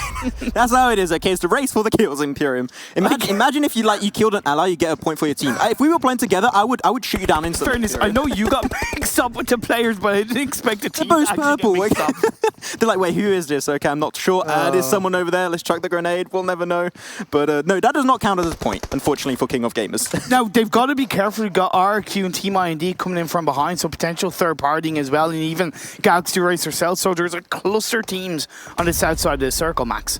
That's how it is, okay? It's the race for the kills, Imperium. Imagine if you killed an ally, you get a point for your team. If we were playing together, I would shoot you down instantly. Fairness, I know you got mixed up with the players, but I didn't expect the team to purple. Get mixed up. They're like, wait, who is this? Okay, I'm not sure. There's someone over there. Let's chuck the grenade. We'll never know. But no, that does not count as a point, unfortunately, for King of Gamers. Now, they've got to be careful. We've got RQ and Team I&D coming in from behind, so potential third partying as well, and even Galaxy Racer South. So there's a cluster teams on the south side of the circle, Max.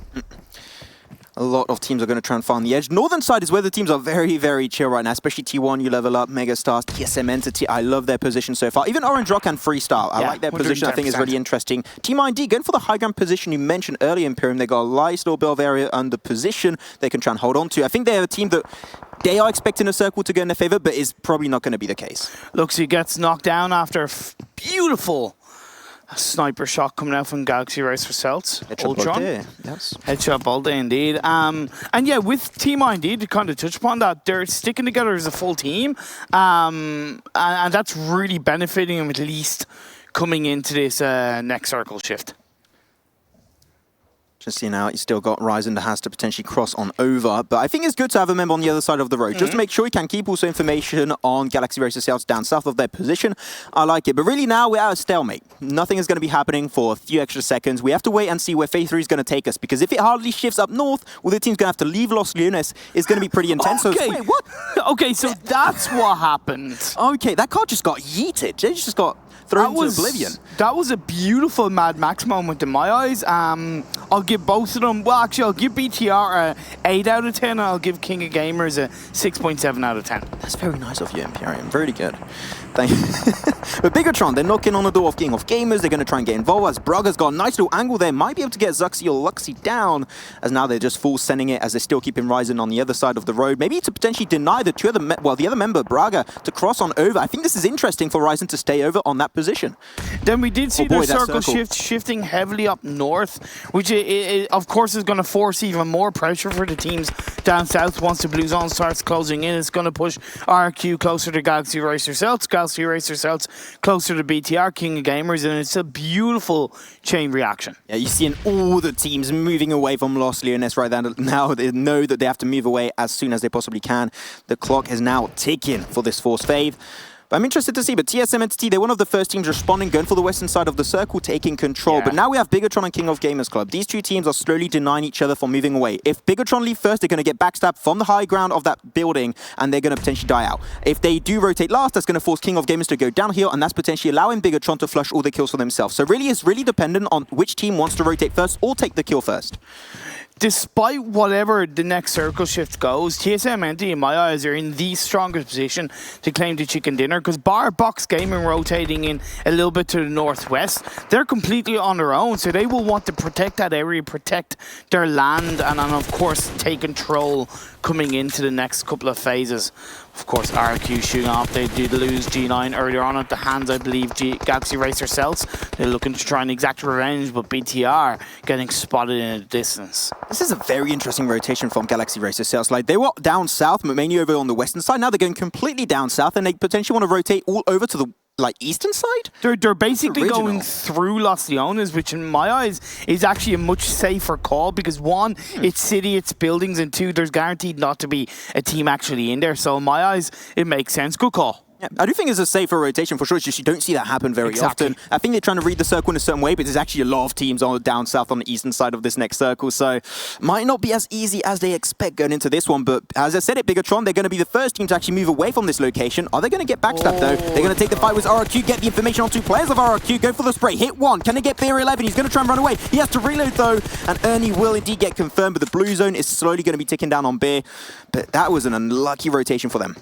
A lot of teams are going to try and find the edge. Northern side is where the teams are very, very chill right now, especially T1, you level up, Megastars, TSM Entity. I love their position so far. Even Orange Rock and Freestyle, I like their position. I think is really interesting. Team ID going for the high ground position you mentioned earlier, Imperium. They got a nice little bit of area under position they can try and hold on to. I think they're a team that they are expecting a circle to go in their favor, but it's probably not going to be the case. Looks he gets knocked down after a beautiful sniper shot coming out from Galaxy Racer Celts. Ultron. Yes. Headshot Balde indeed. And yeah, with Team ID, to kind of touch upon that, they're sticking together as a full team. And that's really benefiting them, at least coming into this next circle shift. Just seeing out, you still got Ryzen that has to potentially cross on over, but I think it's good to have a member on the other side of the road, just to make sure you can keep also information on Galaxy Racer Celts down south of their position. I like it, but really now we're at a stalemate. Nothing is going to be happening for a few extra seconds. We have to wait and see where Phase 3 is going to take us, because if it hardly shifts up north, well, the team's going to have to leave Los Leones. It's going to be pretty intense. Okay. So, wait, what? Okay, so that's what happened. Okay, that car just got yeeted. They just got thrown into oblivion. That was a beautiful Mad Max moment in my eyes. I'll give both of them, well actually I'll give BTR a 8 out of 10 and I'll give King of Gamers a 6.7 out of 10. That's very nice of you, Imperium. Very good. Thank you. But Bigetron, they're knocking on the door of King of Gamers. They're going to try and get involved as Braga's got a nice little angle there. Might be able to get Zuxi or Luxi down, as now they're just full sending it as they're still keeping Ryzen on the other side of the road. Maybe to potentially deny the the other member, Braga, to cross on over. I think this is interesting for Ryzen to stay over on that position. Then we did see their circle shifting heavily up north, which of course is going to force even more pressure for the teams down south once the Blue Zone starts closing in. It's going to push RQ closer to Galaxy Racer Celts, Galaxy Racer Celts closer to BTR, King of Gamers, and it's a beautiful chain reaction. Yeah, you're seeing all the teams moving away from Los Leones right now. They know that they have to move away as soon as they possibly can. The clock is now ticking for this fourth phase. But I'm interested to see, but TSM Entity, they're one of the first teams responding, going for the western side of the circle, taking control. But now we have Bigetron and King of Gamers Club. These two teams are slowly denying each other from moving away. If Bigetron leave first, they're going to get backstabbed from the high ground of that building, and they're going to potentially die out. If they do rotate last, that's going to force King of Gamers to go downhill, and that's potentially allowing Bigetron to flush all the kills for themselves. So really, it's really dependent on which team wants to rotate first or take the kill first. Despite whatever the next circle shift goes, TSM Entity, in my eyes, are in the strongest position to claim the chicken dinner, because bar Box Gaming rotating in a little bit to the northwest, they're completely on their own, so they will want to protect that area, protect their land, and then, of course, take control coming into the next couple of phases. Of course, RQ shooting off. They did lose G9 earlier on at the hands, I believe, Galaxy Racer Celts. They're looking to try and exact revenge, but BTR getting spotted in a distance. This is a very interesting rotation from Galaxy Racer Celts. Like, they were down south, but mainly over on the western side. Now they're going completely down south, and they potentially want to rotate all over to the eastern side? They're basically going through Los Leones, which in my eyes is actually a much safer call, because one, it's city, it's buildings, and two, there's guaranteed not to be a team actually in there. So in my eyes, it makes sense. Good call. Yeah, I do think it's a safer rotation for sure. It's just you don't see that happen very often. I think they're trying to read the circle in a certain way, but there's actually a lot of teams on down south on the eastern side of this next circle, so might not be as easy as they expect going into this one. But as I said, Bigetron, they're going to be the first team to actually move away from this location. Are they going to get backstabbed though? They're going to take the fight with RRQ, get the information on two players of RRQ, go for the spray, hit one. Can they get Beer 11? He's going to try and run away. He has to reload though, and Ernie will indeed get confirmed, but the blue zone is slowly going to be ticking down on Beer. But that was an unlucky rotation for them.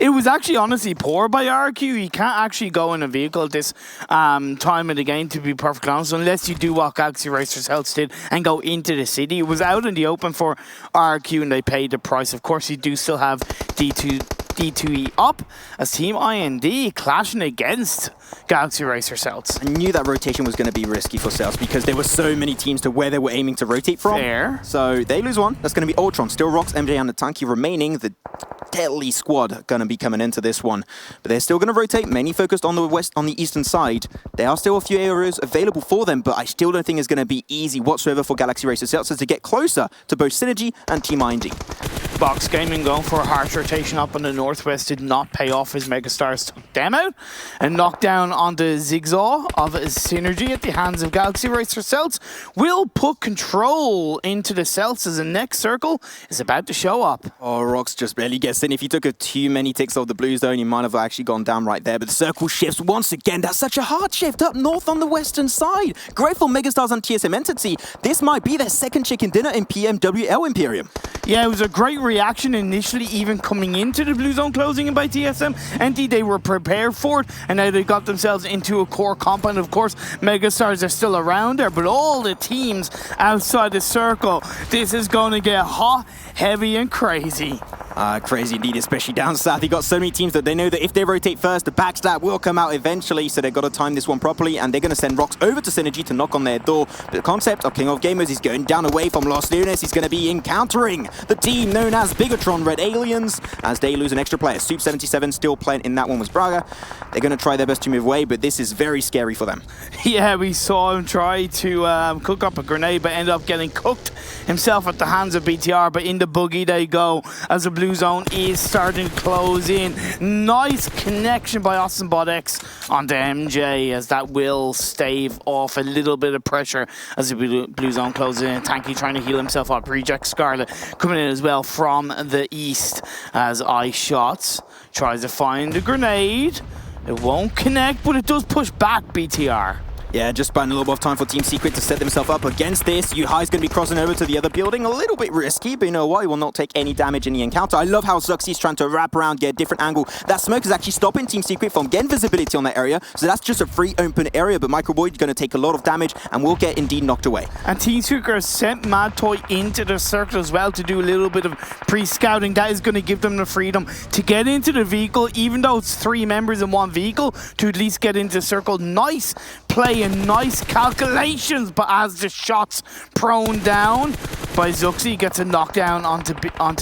It was actually honestly poor by RRQ. You can't actually go in a vehicle this time of the game, to be perfectly honest, unless you do what Galaxy Racer Celts did and go into the city. It was out in the open for RRQ, and they paid the price. Of course, you do still have D2E up as Team IND clashing against Galaxy Racer Celts. I knew that rotation was going to be risky for Celts because there were so many teams to where they were aiming to rotate from. Fair. So they lose one. That's going to be Ultron. Still Rox, MJ, and the Tanky remaining. The deadly squad going to be coming into this one. But they're still going to rotate, mainly focused on the eastern side. There are still a few areas available for them, but I still don't think it's going to be easy whatsoever for Galaxy Racer Celts to get closer to both Synergy and Team IND. Box Gaming going for a harsh rotation up on the northwest did not pay off as Megastars took them out and knocked down on the Zigzaw of Synergy at the hands of Galaxy Racer Celts. Will put control into the Celts as the next circle is about to show up. Oh, Rox just barely gets in. If he took too many ticks of the blue zone, he might have actually gone down right there. But the circle shifts once again. That's such a hard shift up north on the western side. Great for Megastars and TSM Entity. This might be their second chicken dinner in PMWL Imperium. Yeah, it was a great reaction initially, even coming into the blue zone closing in by TSM. Entity, they were prepared for it, and now they got themselves into a core compound. Of course, Megastars are still around there, but all the teams outside the circle, this is going to get hot, heavy, and crazy. Crazy indeed, especially down south. You got so many teams that they know that if they rotate first, the backstab will come out eventually, so they've got to time this one properly, and they're going to send Rox over to Synergy to knock on their door. But the concept of King of Gamers is going down away from Los Lunas. He's going to be encountering the team known as Bigetron Red Aliens as they lose an extra player. Soup 77 still playing in that one was Braga. They're going to try their best to move away, but this is very scary for them. Yeah, we saw him try to cook up a grenade, but ended up getting cooked himself at the hands of BTR. But in the buggy they go as the blue zone is starting to close in. Nice connection by Austin Bot X onto MJ as that will stave off a little bit of pressure as the blue zone closes in. Tanky trying to heal himself up. Reject Scarlet coming in as well from the east as Ice Shots tries to find a grenade. It won't connect, but it does push back BTR. Yeah, just buying a little bit of time for Team Secret to set themselves up against this. Yuhai's going to be crossing over to the other building. A little bit risky, but you know what? He will not take any damage in the encounter. I love how Zuxy's trying to wrap around, get a different angle. That smoke is actually stopping Team Secret from getting visibility on that area. So that's just a free open area, but Microboy is going to take a lot of damage and will get indeed knocked away. And Team Secret sent Mad Toy into the circle as well to do a little bit of pre-scouting. That is going to give them the freedom to get into the vehicle, even though it's 3 members in one vehicle, to at least get into the circle. Nice play and nice calculations, but as the shots prone down, by Zuxi, gets a knockdown onto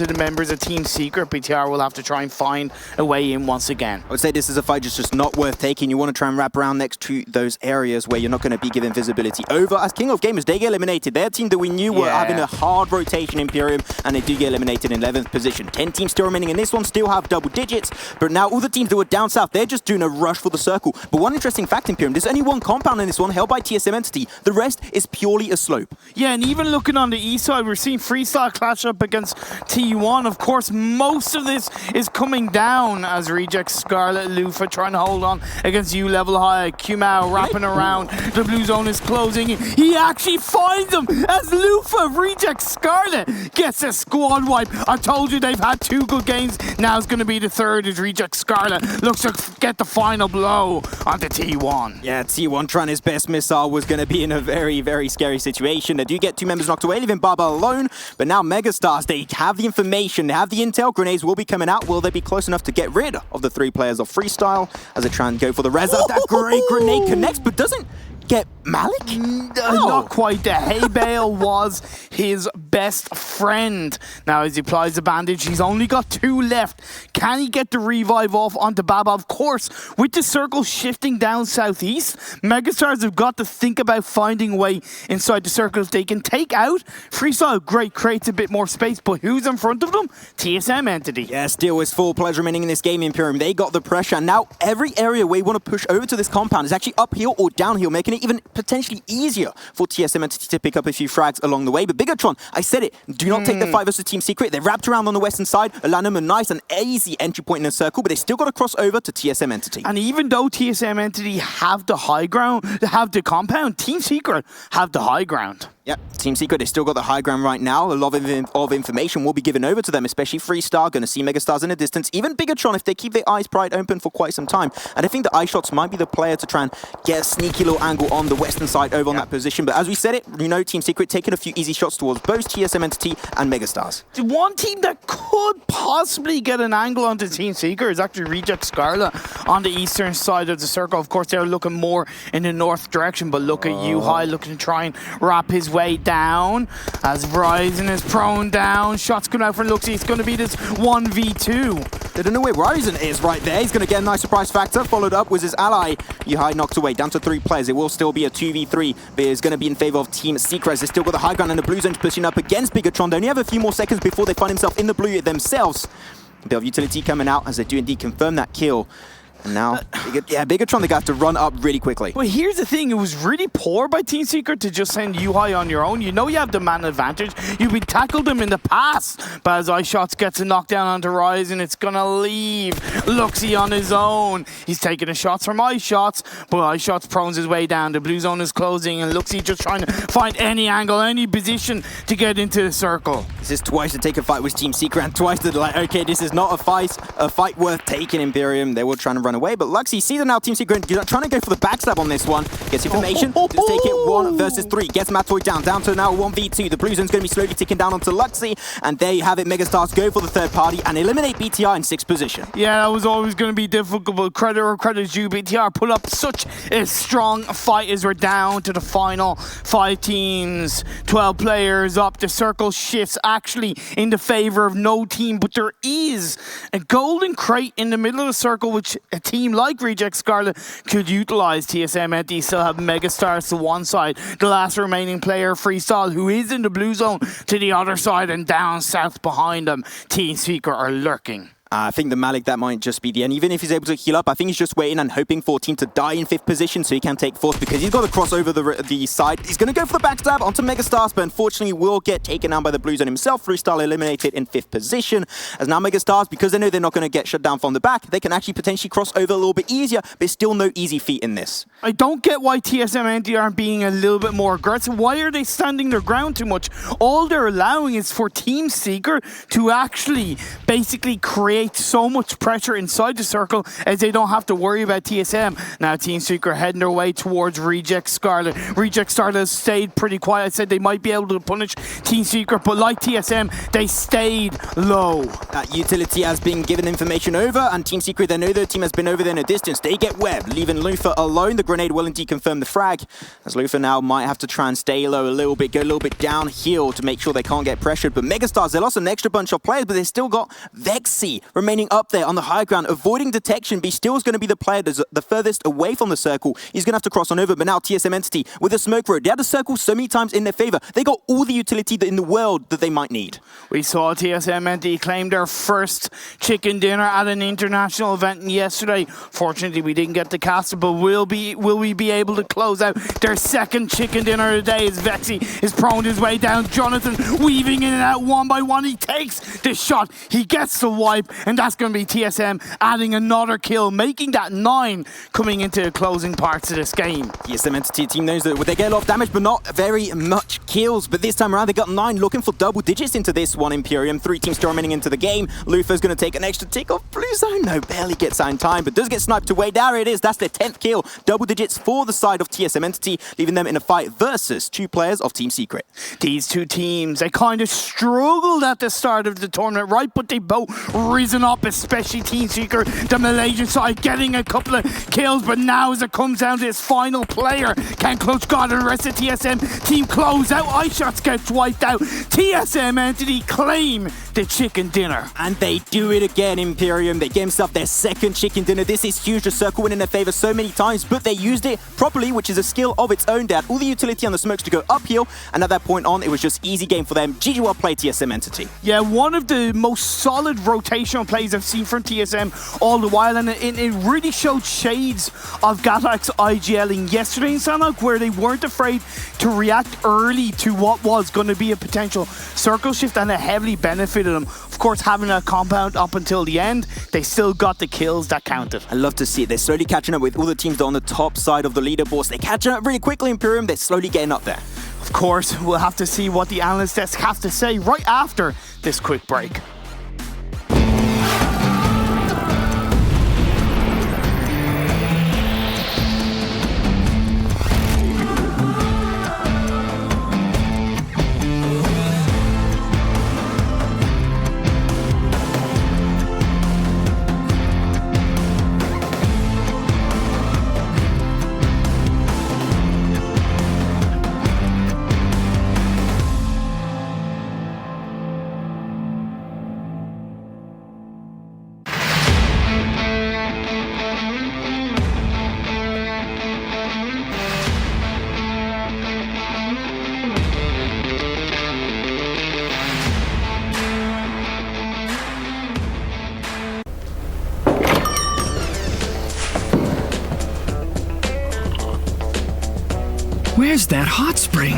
the members of Team Secret. BTR will have to try and find a way in once again. I would say this is a fight just not worth taking. You want to try and wrap around next to those areas where you're not going to be given visibility over. As King of Gamers, they get eliminated. Their team that we knew were having a hard rotation, Imperium, and they do get eliminated in 11th position. 10 teams still remaining in this one, still have double digits, but now all the teams that were down south, they're just doing a rush for the circle. But one interesting fact, Imperium, there's only one compound in this one held by TSM Entity. The rest is purely a slope. Yeah, and even looking on the east side, we're seeing Freestyle clash up against T1. Of course, most of this is coming down as Reject, Scarlet, Lufa trying to hold on against U Level High. Qmao wrapping around. The blue zone is closing. He actually finds him as Lufa, Reject, Scarlet gets a squad wipe. I told you they've had 2 good games. Now it's going to be the third as Reject Scarlet looks to get the final blow onto T1. Yeah, T1 trying his best missile was going to be in a very, very scary situation. They do get 2 members knocked away, leaving Baba alone. But now Megastars, they have the information, they have the intel. Grenades will be coming out. Will they be close enough to get rid of the 3 players of Freestyle as they try and go for the res? That great grenade connects, but doesn't get Malik? Not quite there. Hey Bale was his best friend. Now as he applies the bandage, he's only got 2 left. Can he get the revive off onto Baba? Of course, with the circle shifting down southeast, Megastars have got to think about finding a way inside the circle. If they can take out Freestyle, great, creates a bit more space, but who's in front of them? TSM Entity. Yeah, still is full players remaining in this game, Imperium. They got the pressure. Now every area where you want to push over to this compound is actually uphill or downhill, making it even potentially easier for TSM Entity to pick up a few frags along the way. But Bigetron, I said it, do not take the fight versus Team Secret. They wrapped around on the western side, allowing them a nice and easy entry point in the circle, but they still got to cross over to TSM Entity. And even though TSM Entity have the high ground, they have the compound, Team Secret have the high ground. Yep, Team Secret, they still got the high ground right now. A lot of information will be given over to them, especially Freestar, going to see Megastars in the distance. Even Bigetron, if they keep their eyes pried open for quite some time. And I think the eye shots might be the player to try and get a sneaky little angle on the western side over on that position. But as we said it, you know, Team Secret taking a few easy shots towards both TSM Entity and Megastars. The one team that could possibly get an angle onto Team Secret is actually Reject Scarlet on the eastern side of the circle. Of course, they're looking more in the north direction, but look at U-High looking to try and wrap his way down as Ryzen is prone down. Shots coming out from Luxy. It's going to be this 1v2. They don't know where Ryzen is right there. He's going to get a nice surprise factor. Followed up was his ally. U-High knocked away, down to 3 players. It will still be a 2v3, but it's going to be in favor of Team Secret. They still got the high ground and the blue zone pushing up against Bigetron. They only have a few more seconds before they find themselves in the blue themselves. A bit of utility coming out as they do indeed confirm that kill. And now, Bigetron, they got to run up really quickly. Well, here's the thing. It was really poor by Team Secret to just send U-High on your own. You know you have the man advantage. You've been tackled them in the past. But as iShots gets a knockdown onto Ryzen, it's going to leave Luxy on his own. He's taking the shots from iShots, but iShots prones his way down. The blue zone is closing, and Luxy just trying to find any angle, any position to get into the circle. This is twice to take a fight with Team Secret, and twice to like, okay, this is not a fight worth taking, Imperium. They were trying to run away, but Luxy sees it now. Team Secret trying to go for the backstab on this one. Gets information. Let's take it 1 versus 3. Gets Matoy down to now 1v2. The blue zone's going to be slowly ticking down onto Luxy, and there you have it. Megastars go for the third party and eliminate BTR in 6th position. Yeah, that was always going to be difficult, but credit due. BTR put up such a strong fight as we're down to the final 5 teams, 12 players up. The circle shifts actually in the favor of no team, but there is a golden crate in the middle of the circle, which a team like Reject Scarlet could utilize. TSM Entity still have Megastars to one side, the last remaining player, Freestyle, who is in the blue zone, to the other side, and down south behind them, Team Secret are lurking. I think the Malik, that might just be the end. Even if he's able to heal up, I think he's just waiting and hoping for a team to die in 5th position so he can take 4th, because he's got to cross over the side. He's going to go for the backstab onto Megastars, but unfortunately will get taken down by the blue zone himself. Freestyle eliminated in 5th position. As now Megastars, because they know they're not going to get shut down from the back, they can actually potentially cross over a little bit easier, but it's still no easy feat in this. I don't get why TSM Entity aren't being a little bit more aggressive. Why are they standing their ground too much? All they're allowing is for Team Secret to actually basically create create so much pressure inside the circle as they don't have to worry about TSM. Now Team Secret heading their way towards Reject Scarlet. Reject Scarlet has stayed pretty quiet. I said they might be able to punish Team Secret, but like TSM, they stayed low. That utility has been given information over, and Team Secret, they know their team has been over there in a distance. They get Web, leaving Lufa alone. The grenade will indeed confirm the frag, as Lufa now might have to try and stay low a little bit, go a little bit downhill to make sure they can't get pressured. But Megastars, they lost an extra bunch of players, but they still got Vexy remaining up there on the high ground, avoiding detection. B still is going to be the player that's the furthest away from the circle. He's going to have to cross on over, but now TSM Entity with a smoke road. They had the circle so many times in their favor. They got all the utility in the world that they might need. We saw TSM Entity claim their first chicken dinner at an international event yesterday. Fortunately, we didn't get to cast it, but will we be able to close out their second chicken dinner of the day as Vexy is prone his way down. Jonathan weaving in and out one by one. He takes the shot. He gets the wipe, and that's going to be TSM adding another kill, making that 9 coming into the closing parts of this game. TSM Entity team knows that they get a lot of damage, but not very much kills. But this time around, they got 9, looking for double digits into this one. Imperium, 3 teams still remaining into the game. Lufa's going to take an extra tick off Blue Zone. No, barely gets out in time, but does get sniped away. There it is. That's their 10th kill. Double digits for the side of TSM Entity, leaving them in a fight versus 2 players of Team Secret. These 2 teams, they kind of struggled at the start of the tournament, right? But they both risen up, especially Team Secret, the Malaysian side, getting a couple of kills. But now as it comes down to this final player, can Clutch God and the rest of TSM team close out? iShots gets wiped out. TSM Entity claim the chicken dinner. And they do it again, Imperium. They get themselves their second chicken dinner. This is huge. The circle went in their favor so many times, but they used it properly, which is a skill of its own. They had all the utility on the smokes to go uphill, and at that point on, it was just easy game for them. GG well played, TSM Entity. Yeah, one of the most solid rotational plays I've seen from TSM all the while, and it really showed shades of Gatak's IGLing yesterday in Sanhok, where they weren't afraid to react early to what was going to be a potential circle shift, and it heavily benefited them. Of course, having a compound up until the end, they still got the kills that counted. I love to see it. They're slowly catching up with all the teams that are on the top side of the leaderboards. They're catching up really quickly, Imperium. They're slowly getting up there. Of course, we'll have to see what the analyst desk have to say right after this quick break. Where's that hot spring?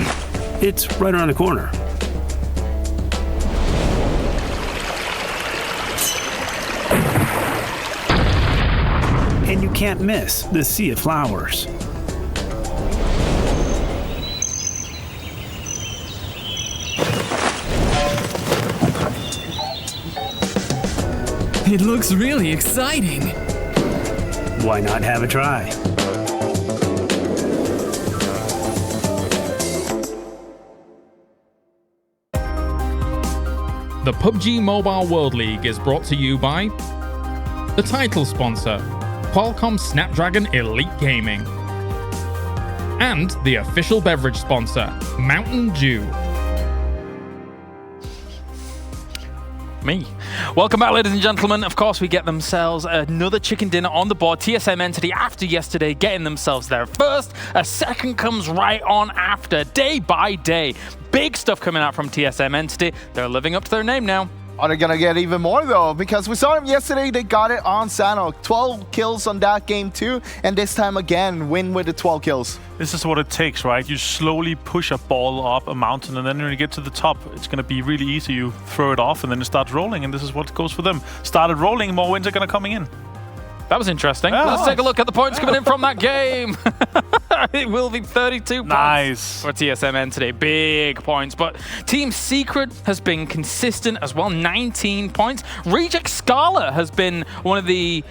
It's right around the corner. And you can't miss the sea of flowers. It looks really exciting. Why not have a try? The PUBG Mobile World League is brought to you by the title sponsor, Qualcomm Snapdragon Elite Gaming, and the official beverage sponsor, Mountain Dew. Me. Welcome back, ladies and gentlemen. Of course, we get themselves another chicken dinner on the board. TSM Entity, after yesterday, getting themselves their first. A second comes right on after, day by day. Big stuff coming out from TSM Entity. They're living up to their name now. Are they going to get even more, though? Because we saw them yesterday, they got it on Sanhok. 12 kills on that game, too. And this time, again, win with the 12 kills. This is what it takes, right? You slowly push a ball up a mountain, and then when you get to the top, it's going to be really easy. You throw it off, and then it starts rolling, and this is what goes for them. Started rolling, more wins are going to coming in. That was interesting. Let's take a look at the points coming in from that game. It will be 32 points for TSM Entity. Big points. But Team Secret has been consistent as well. 19 points. Reject Scala has been one of the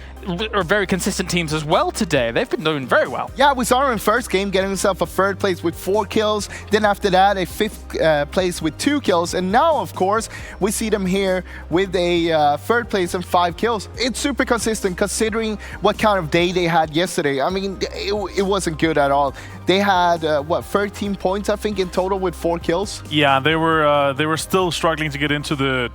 very consistent teams as well today. They've been doing very well. Yeah, we saw him in first game getting himself a 3rd place with 4 kills. Then after that, a 5th place with 2 kills. And now, of course, we see them here with a 3rd place and 5 kills. It's super consistent considering what kind of day they had yesterday. I mean, it wasn't good at all. They had, 13 points, I think, in total with 4 kills? Yeah, they were still struggling to get into the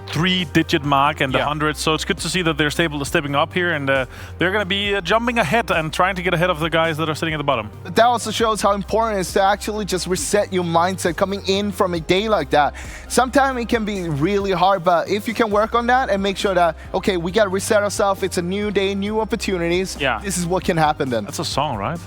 3-digit mark and the 100, so it's good to see that they're stepping up here, and they're going to be jumping ahead and trying to get ahead of the guys that are sitting at the bottom. But that also shows how important it is to actually just reset your mindset coming in from a day like that. Sometimes it can be really hard, but if you can work on that and make sure that, okay, we got to reset ourselves, it's a new day, new opportunities, this is what can happen then. That's a song, right?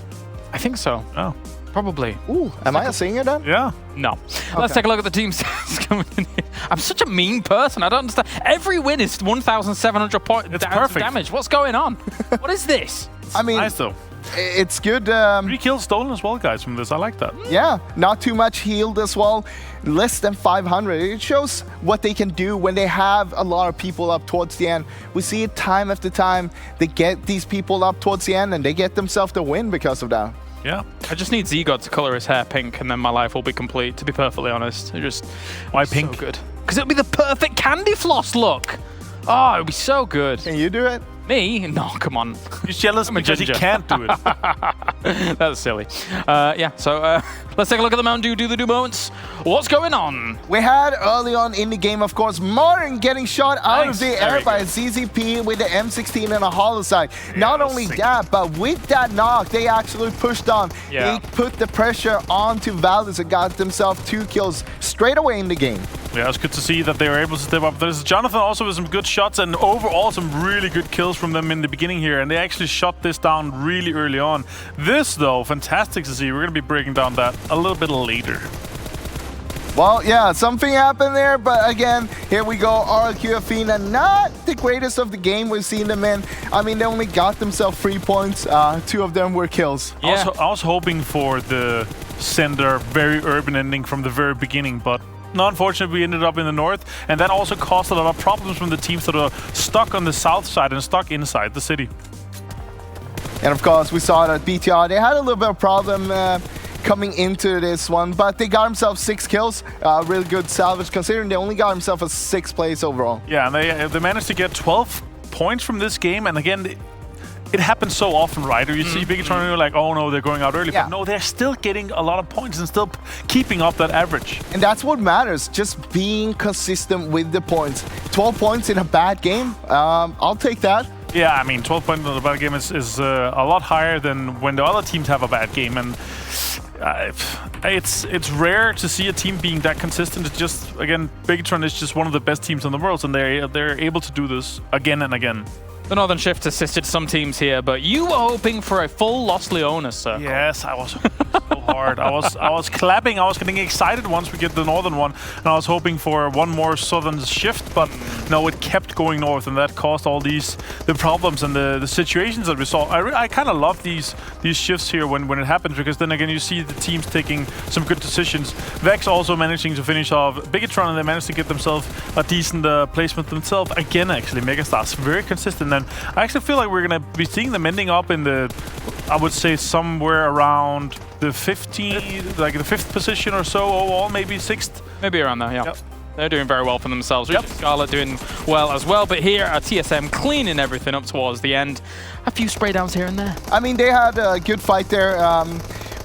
I think so. Oh. Probably. Ooh, am I a singer then? Yeah. No. Okay. Let's take a look at the team stats coming in here. I'm such a mean person. I don't understand. Every win is 1,700 points damage. What's going on? What is this? I mean, nice though. It's good. 3 kills stolen as well, guys, from this. I like that. Yeah, not too much healed as well. Less than 500. It shows what they can do when they have a lot of people up towards the end. We see it time after time. They get these people up towards the end and they get themselves the win because of that. Yeah. I just need Zigod to color his hair pink and then my life will be complete, to be perfectly honest. Why pink? So good. Because it'll be the perfect candy floss look. Oh, it'll be so good. Can you do it? Me? No, come on. He's jealous because he can't do it. That's silly. Yeah, so let's take a look at the Mountain Dew Do the Do moments. What's going on? We had early on in the game, of course, Martin getting shot out of the air by a ZZP with the M16 and a hollow sight. Yeah, not only that, but with that knock, they actually pushed on. Yeah. They put the pressure onto Valdez and got themselves 2 kills straight away in the game. Yeah, it's good to see that they were able to step up. There's Jonathan also with some good shots and overall some really good kills from them in the beginning here, and they actually shot this down really early on. This, though, fantastic to see. We're going to be breaking down that a little bit later. Well, yeah, something happened there, but again, here we go. RLQ Athena, not the greatest of the game we've seen them in. I mean, they only got themselves 3 points. 2 of them were kills. Yeah. I was hoping for the Sender very urban ending from the very beginning, but unfortunately, we ended up in the north, and that also caused a lot of problems from the teams that are stuck on the south side and stuck inside the city. And of course, we saw that BTR, they had a little bit of problem coming into this one, but they got themselves 6 kills. Really good salvage, considering they only got themselves a 6th place overall. Yeah, and they managed to get 12 points from this game, and again, it happens so often, right? Or you see Bigetron and you're like, oh no, they're going out early. Yeah. But no, they're still getting a lot of points and still keeping up that average. And that's what matters, just being consistent with the points. 12 points in a bad game, I'll take that. Yeah, I mean, 12 points in a bad game is a lot higher than when the other teams have a bad game. And it's rare to see a team being that consistent. It's just, again, Bigetron is just one of the best teams in the world, and they're able to do this again and again. The Northern Shift assisted some teams here, but you were hoping for a full Lost Leonis circle. Yes, I was so hard. I was clapping. I was getting excited once we get the northern one, and I was hoping for one more Southern Shift, but no, it kept going north, and that caused all the problems and the situations that we saw. I kind of love these shifts here when it happens, because then again you see the teams taking some good decisions. Vex also managing to finish off Bigetron, and they managed to get themselves a decent placement themselves. Again, actually, Megastars very consistent. And I actually feel like we're going to be seeing them ending up in the, I would say, somewhere around the 15th, like the 5th position or so overall, maybe 6th. Maybe around there, yeah. Yep. They're doing very well for themselves. Yep. Scarlet doing well as well, but here at TSM cleaning everything up towards the end. A few spray downs here and there. I mean, they had a good fight there.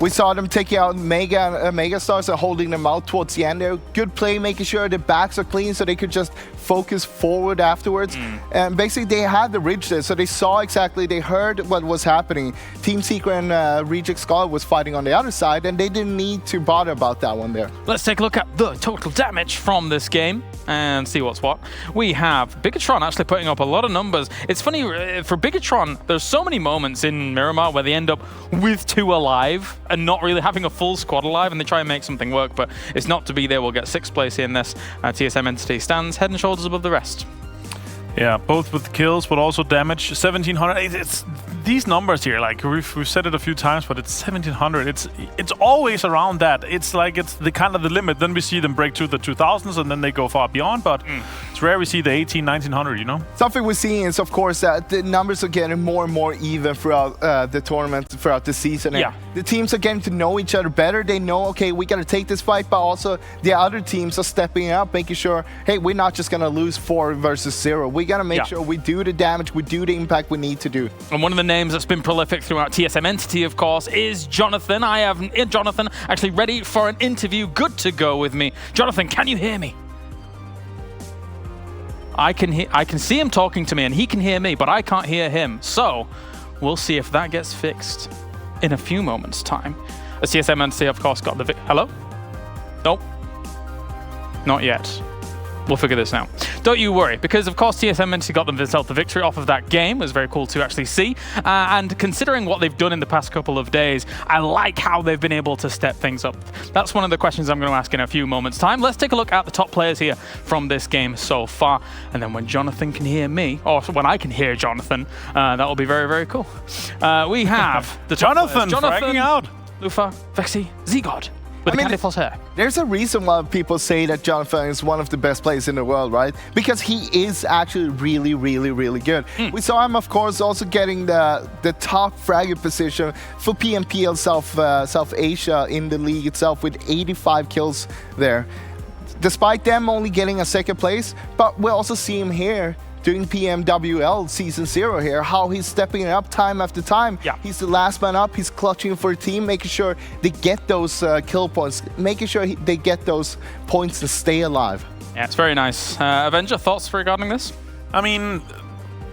We saw them taking out Megastars and holding them out towards the end there. Good play, making sure the backs are clean so they could just focus forward afterwards. And basically, they had the ridge there, so they saw exactly, they heard what was happening. Team Secret and Reject Skull was fighting on the other side, and they didn't need to bother about that one there. Let's take a look at the total damage from this game and see what's what. We have Bigetron actually putting up a lot of numbers. It's funny, for Bigetron, there's so many moments in Miramar where they end up with 2 alive and not really having a full squad alive, and they try and make something work, but it's not to be there. We'll get 6th place in this. TSM Entity stands head and shoulders above the rest. Yeah, both with kills, but also damage. 1,700. these numbers here, like we've said it a few times, but it's 1700. It's always around that. It's like it's the kind of the limit. Then we see them break to the 2000s, and then they go far beyond. But it's rare we see the 1900. You know. Something we're seeing is, of course, that the numbers are getting more and more even throughout the tournament, throughout the season. And the teams are getting to know each other better. They know, okay, we got to take this fight, but also the other teams are stepping up, making sure, hey, we're not just going to lose 4 versus 0. We got to make sure we do the damage, we do the impact we need to do. And one of the names that's been prolific throughout TSM Entity, of course, is Jonathan. I have Jonathan actually ready for an interview, good to go with me. Jonathan, can you hear me? I can see him talking to me, and he can hear me, but I can't hear him. So we'll see if that gets fixed in a few moments' time. The TSM Entity, of course, got the hello? Nope. Not yet. We'll figure this out. Don't you worry, because of course TSM Entity got themselves the victory off of that game. It was very cool to actually see. And considering what they've done in the past couple of days, I like how they've been able to step things up. That's one of the questions I'm going to ask in a few moments' time. Let's take a look at the top players here from this game so far. And then when Jonathan can hear me, or when I can hear Jonathan, that will be very, very cool. We have the Jonathan fragging out. Lufa, Vexy, Z-God. With the false hair. There's a reason why people say that Jonathan is one of the best players in the world, right? Because he is actually really, really, really good. We saw him, of course, also getting the top fragger position for PMPL South Asia in the league itself with 85 kills there. Despite them only getting a second place, but we also see him here doing PMWL Season 0 here, how he's stepping it up time after time. He's the last man up, he's clutching for a team, making sure they get those kill points, making sure they get those points to stay alive. Yeah, it's very nice. Avenger, thoughts regarding this? I mean,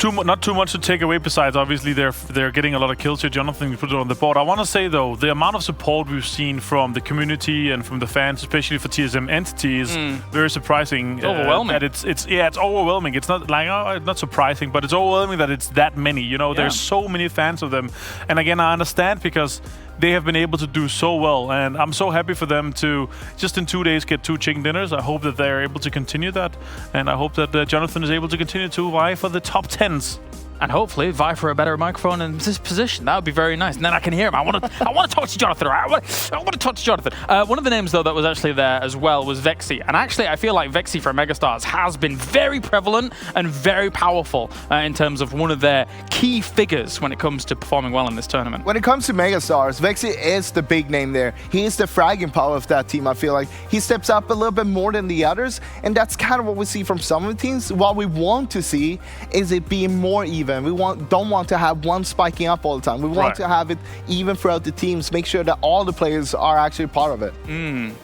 not too much to take away besides obviously they're getting a lot of kills here. Jonathan, you put it on the board. I want to say though, the amount of support we've seen from the community and from the fans, especially for TSM Entity, is very surprising. It's overwhelming. It's overwhelming. It's not like not surprising, but it's overwhelming that it's that many. You know, there's so many fans of them, and again, I understand because they have been able to do so well, and I'm so happy for them to just in 2 days get 2 chicken dinners. I hope that they're able to continue that, and I hope that Jonathan is able to continue to vie for the top 10s. And hopefully vie for a better microphone in this position. That would be very nice. And then I can hear him. I want to talk to Jonathan. Right? I want to talk to Jonathan. One of the names, though, that was actually there as well was Vexy. And actually, I feel like Vexy from Megastars has been very prevalent and very powerful in terms of one of their key figures when it comes to performing well in this tournament. When it comes to Megastars, Vexy is the big name there. He is the fragging power of that team, I feel like. He steps up a little bit more than the others, and that's kind of what we see from some of the teams. What we want to see is it being more even. We don't want to have one spiking up all the time. We want to have it even throughout the teams, make sure that all the players are actually part of it.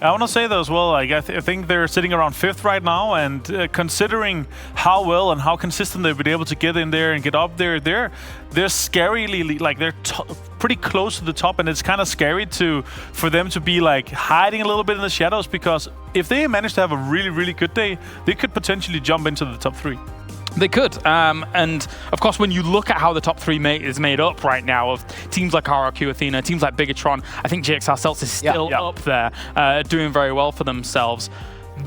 I want to say though as well, like I think they're sitting around 5th right now, and considering how well and how consistent they've been able to get in there and get up there, they're scarily, like they're pretty close to the top, and it's kind of scary for them to be like hiding a little bit in the shadows, because if they manage to have a really, really good day, they could potentially jump into the top 3. They could, and of course when you look at how the top 3 is made up right now of teams like RRQ Athena, teams like Bigetron, I think GXR Celts is still up there, doing very well for themselves.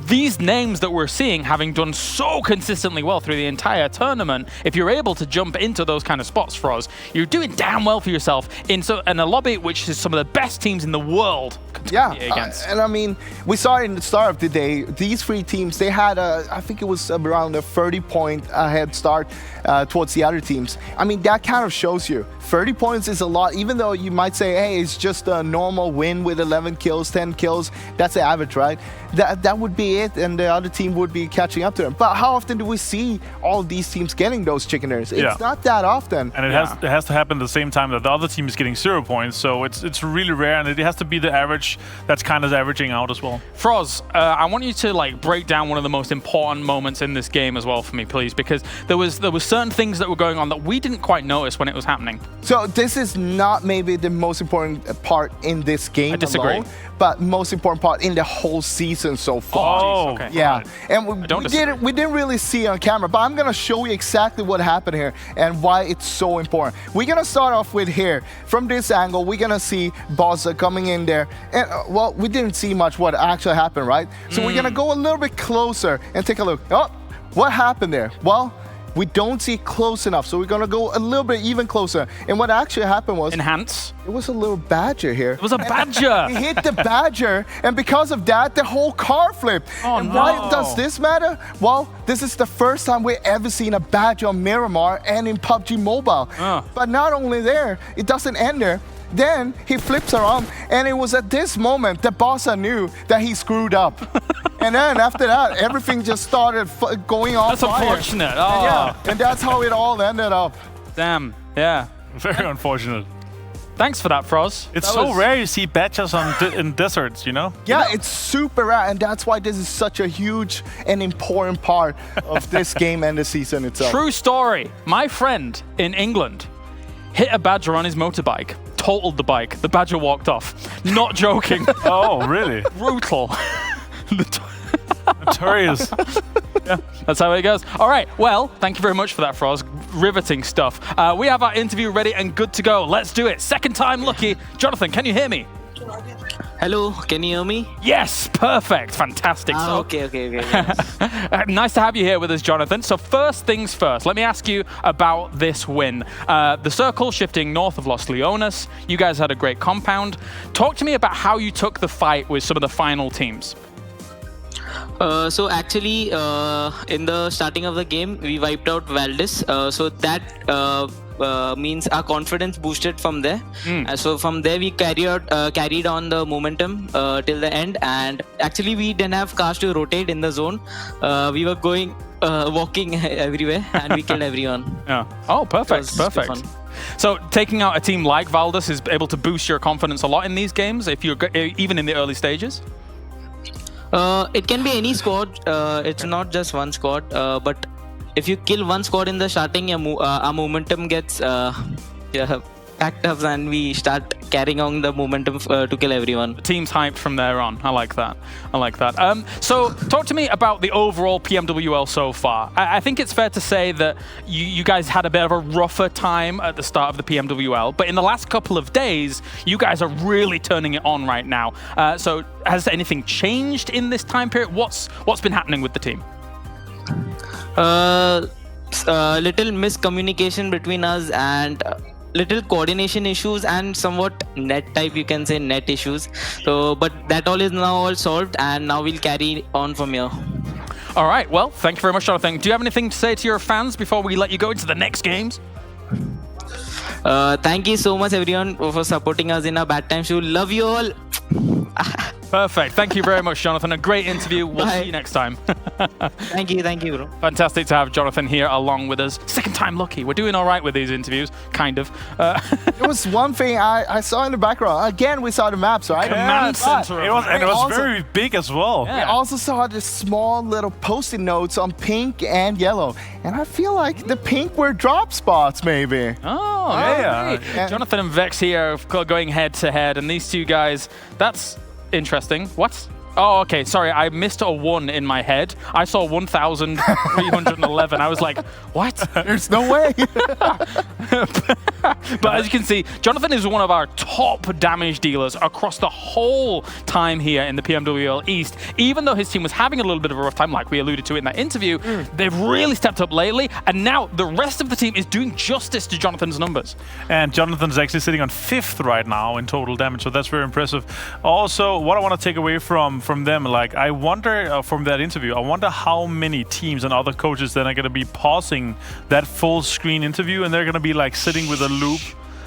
These names that we're seeing having done so consistently well through the entire tournament, if you're able to jump into those kind of spots for us, you're doing damn well for yourself in a lobby which is some of the best teams in the world. And I mean, we saw in the start of the day, these 3 teams, they had I think it was around a 30-point head start towards the other teams. I mean, that kind of shows you 30 points is a lot, even though you might say, hey, it's just a normal win with 11 kills, 10 kills, that's the average, right? That would be it, and the other team would be catching up to them. But how often do we see all these teams getting those chicken dinners? It's not that often. And it has to happen at the same time that the other team is getting 0 points, so it's really rare, and it has to be the average that's kind of averaging out as well. Froz, I want you to like break down one of the most important moments in this game as well for me, please, because there was certain things that were going on that we didn't quite notice when it was happening. So this is not maybe the most important part in this game I disagree. alone, but most important part in the whole season so far. Oh, okay. Yeah, and we didn't really see it on camera, but I'm gonna show you exactly what happened here and why it's so important. We're gonna start off with here. From this angle, we're gonna see Bozza coming in there, and well, we didn't see much what actually happened, right? So we're gonna go a little bit closer and take a look. Oh, what happened there? Well, We don't see it close enough, so we're gonna go a little bit even closer. And what actually happened was... Enhance. It was a little badger here. It was a badger! He hit the badger, and because of that, the whole car flipped. Oh, and no. why does this matter? Well, this is the first time we've ever seen a badger on Miramar and in PUBG Mobile. But not only there, it doesn't end there. Then he flips around, and it was at this moment that Bossa knew that he screwed up. And then after that, everything just started going on fire. That's unfortunate. Oh. Yeah, and that's how it all ended up. Damn, yeah. Very unfortunate. Thanks for that, Froz. It's so rare you see badgers in deserts, you know? Yeah, it's super rare, and that's why this is such a huge and important part of this game and the season itself. True story. My friend in England hit a badger on his motorbike, totaled the bike. The badger walked off. Not joking. Oh, really? Brutal. Notorious. Yeah, that's how it goes. All right, well, thank you very much for that, Froz. Riveting stuff. We have our interview ready and good to go. Let's do it. Second time lucky. Jonathan, can you hear me? Hello, can you hear me? Yes, perfect. Fantastic. Okay. Nice to have you here with us, Jonathan. So first things first, let me ask you about this win. The circle shifting north of Los Leones. You guys had a great compound. Talk to me about how you took the fight with some of the final teams. So actually, in the starting of the game, we wiped out Valdez. So that means our confidence boosted from there. So from there, we carried on the momentum till the end. And actually, we didn't have cars to rotate in the zone. We were going, walking everywhere, and we killed everyone. Yeah. Oh, perfect. Perfect. So taking out a team like Valdez is able to boost your confidence a lot in these games, if you're even in the early stages. It can be any squad. It's not just one squad. But if you kill one squad in the starting, our momentum gets packed up, and we start carrying on the momentum to kill everyone. The team's hyped from there on. I like that. So talk to me about the overall PMWL so far. I think it's fair to say that you guys had a bit of a rougher time at the start of the PMWL, but in the last couple of days, you guys are really turning it on right now. So has anything changed in this time period? What's been happening with the team? Little miscommunication between us and little coordination issues and somewhat net issues. So, but that all is now all solved, and now we'll carry on from here. All right. Well, thank you very much, Jonathan. Do you have anything to say to your fans before we let you go into the next games? Thank you so much, everyone, for supporting us in our bad times. We love you all. Perfect. Thank you very much, Jonathan. A great interview. We'll see you next time. Thank you, bro. Fantastic to have Jonathan here along with us. Second time lucky. We're doing all right with these interviews, kind of. There was one thing I saw in the background. Again, we saw the maps, right? Command center. It was very big as well. We also saw the small little post-it notes on pink and yellow. And I feel like the pink were drop spots, maybe. Oh, yeah. Jonathan and Vex here going head to head, and these two guys, that's interesting. What? Oh, okay. Sorry, I missed a 1 in my head. I saw 1,311. I was like, what? There's no way. But as you can see, Jonathan is one of our top damage dealers across the whole time here in the PMWL East. Even though his team was having a little bit of a rough time, like we alluded to in that interview, they've really stepped up lately, and now the rest of the team is doing justice to Jonathan's numbers. And Jonathan's actually sitting on 5th right now in total damage, so that's very impressive. Also, what I want to take away from them, like, I wonder, from that interview, I wonder how many teams and other coaches then are going to be pausing that full screen interview, and they're going to be like sitting with a loop.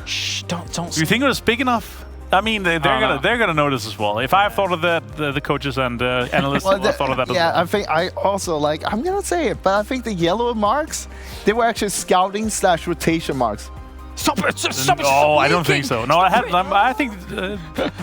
Shh, don't. Do you think it was big enough? I mean, they're gonna notice as well. If I thought of that, the coaches and analysts thought of that as well. Yeah, I think I also, like, I'm gonna say it, but I think the yellow marks, they were actually scouting / rotation marks. Stop it! No, I don't think so. No, I think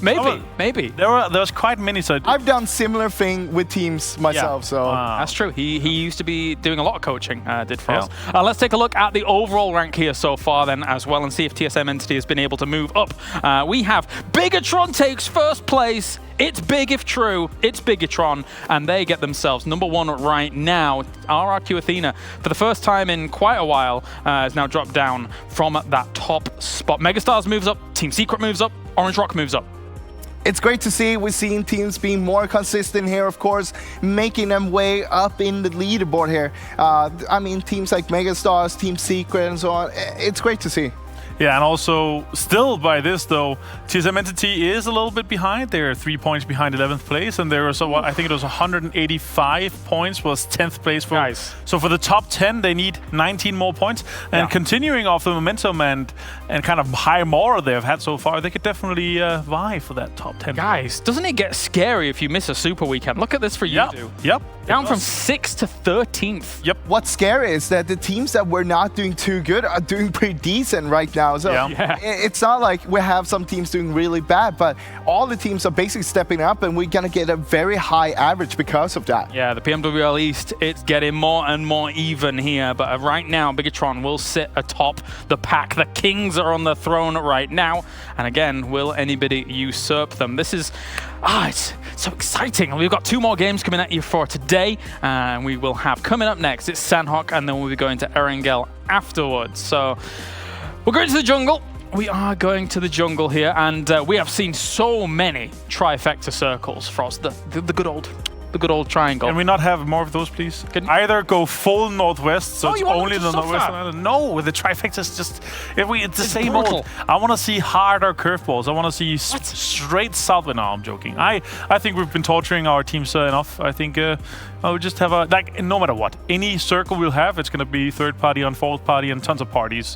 maybe there was quite many. So I've done similar thing with teams myself. So that's true. He used to be doing a lot of coaching. Did for us. Let's take a look at the overall rank here so far then as well, and see if TSM Entity has been able to move up. We have Bigetron takes first place. It's big if true. It's Bigetron, and they get themselves #1 right now. RRQ Athena, for the first time in quite a while, has now dropped down from that top spot. Megastars moves up, Team Secret moves up, Orange Rock moves up. It's great to see. We're seeing teams being more consistent here, of course, making them way up in the leaderboard here. I mean, teams like Megastars, Team Secret, and so on. It's great to see. Yeah, and also, still by this though, TSM Entity is a little bit behind. They're 3 points behind 11th place, and there was, I think it was 185 points was 10th place for. Nice. So for the top 10, they need 19 more points. And continuing off the momentum and kind of high moral they've had so far, they could definitely vie for that top 10. Guys, doesn't it get scary if you miss a super weekend? Look at this for you two. Yep. Down from 6th to 13th. Yep. What's scary is that the teams that were not doing too good are doing pretty decent right now. So it's not like we have some teams doing really bad, but all the teams are basically stepping up, and we're going to get a very high average because of that. Yeah, the PMWL East, it's getting more and more even here, but right now, Bigetron will sit atop the pack. The Kings are on the throne right now, and again, will anybody usurp them? This is... it's so exciting. We've got 2 more games coming at you for today, and we will have coming up next, it's Sanhok, and then we'll be going to Erangel afterwards. So we're going to the jungle. We are going to the jungle here, and we have seen so many trifecta circles, Frost, the good old triangle. Can we not have more of those, please? Either go full northwest, so it's only the northwest. No, with the trifectas, just it's the same brutal. old. I want to see harder curveballs. I want to see straight southwind. No, I'm joking. I think we've been torturing our teams enough. I think I'll just have no matter what, any circle we'll have, it's going to be third party on fourth party and tons of parties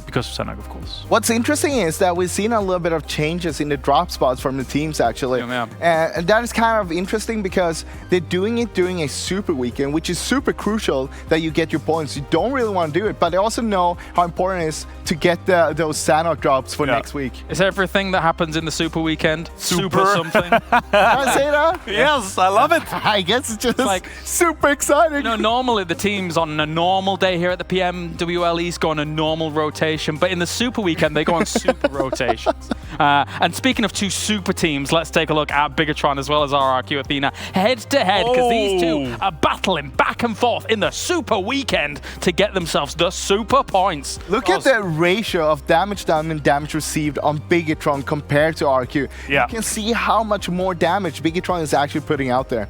because of Sanhok, of course. What's interesting is that we've seen a little bit of changes in the drop spots from the teams, actually. And that is kind of interesting because they're doing it during a super weekend, which is super crucial that you get your points. You don't really want to do it, but they also know how important it is to get those Sanhok drops for next week. Is everything that happens in the super weekend super something? Can I say that? Yes, I love it. I guess it's just like super exciting. You know, normally the teams on a normal day here at the PMWL East go on a normal rotation, but in the super weekend they go on super rotations. And speaking of 2 super teams, let's take a look at Bigetron as well as RRQ Athena head to head, because these 2 are battling back and forth in the super weekend to get themselves the super points. Look at the ratio of damage done and damage received on Bigetron compared to RQ. Yeah. You can see how much more damage Bigetron is actually putting out there.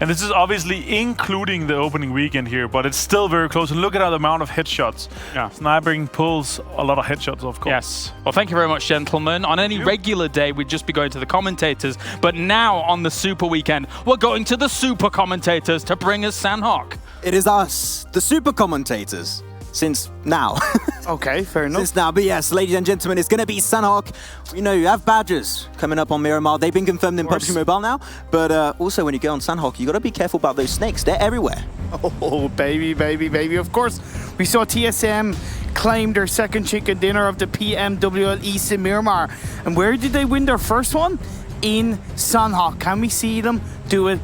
And this is obviously including the opening weekend here, but it's still very close. And look at the amount of headshots. Yeah. Sniping pulls a lot of headshots, of course. Yes. Well, thank you very much, gentlemen. On any regular day, we'd just be going to the commentators. But now, on the super weekend, we're going to the super commentators to bring us Sanhok. It is us, the super commentators. Since now. Okay, fair enough. Since now, but yes, ladies and gentlemen, it's going to be Sanhok. You know, you have badges coming up on Miramar. They've been confirmed in PUBG Mobile now. But also, when you go on Sanhok, you got to be careful about those snakes. They're everywhere. Oh, baby, baby, baby. Of course, we saw TSM claim their second chicken dinner of the PMWL East in Miramar. And where did they win their first one? In Sanhok. Can we see them do it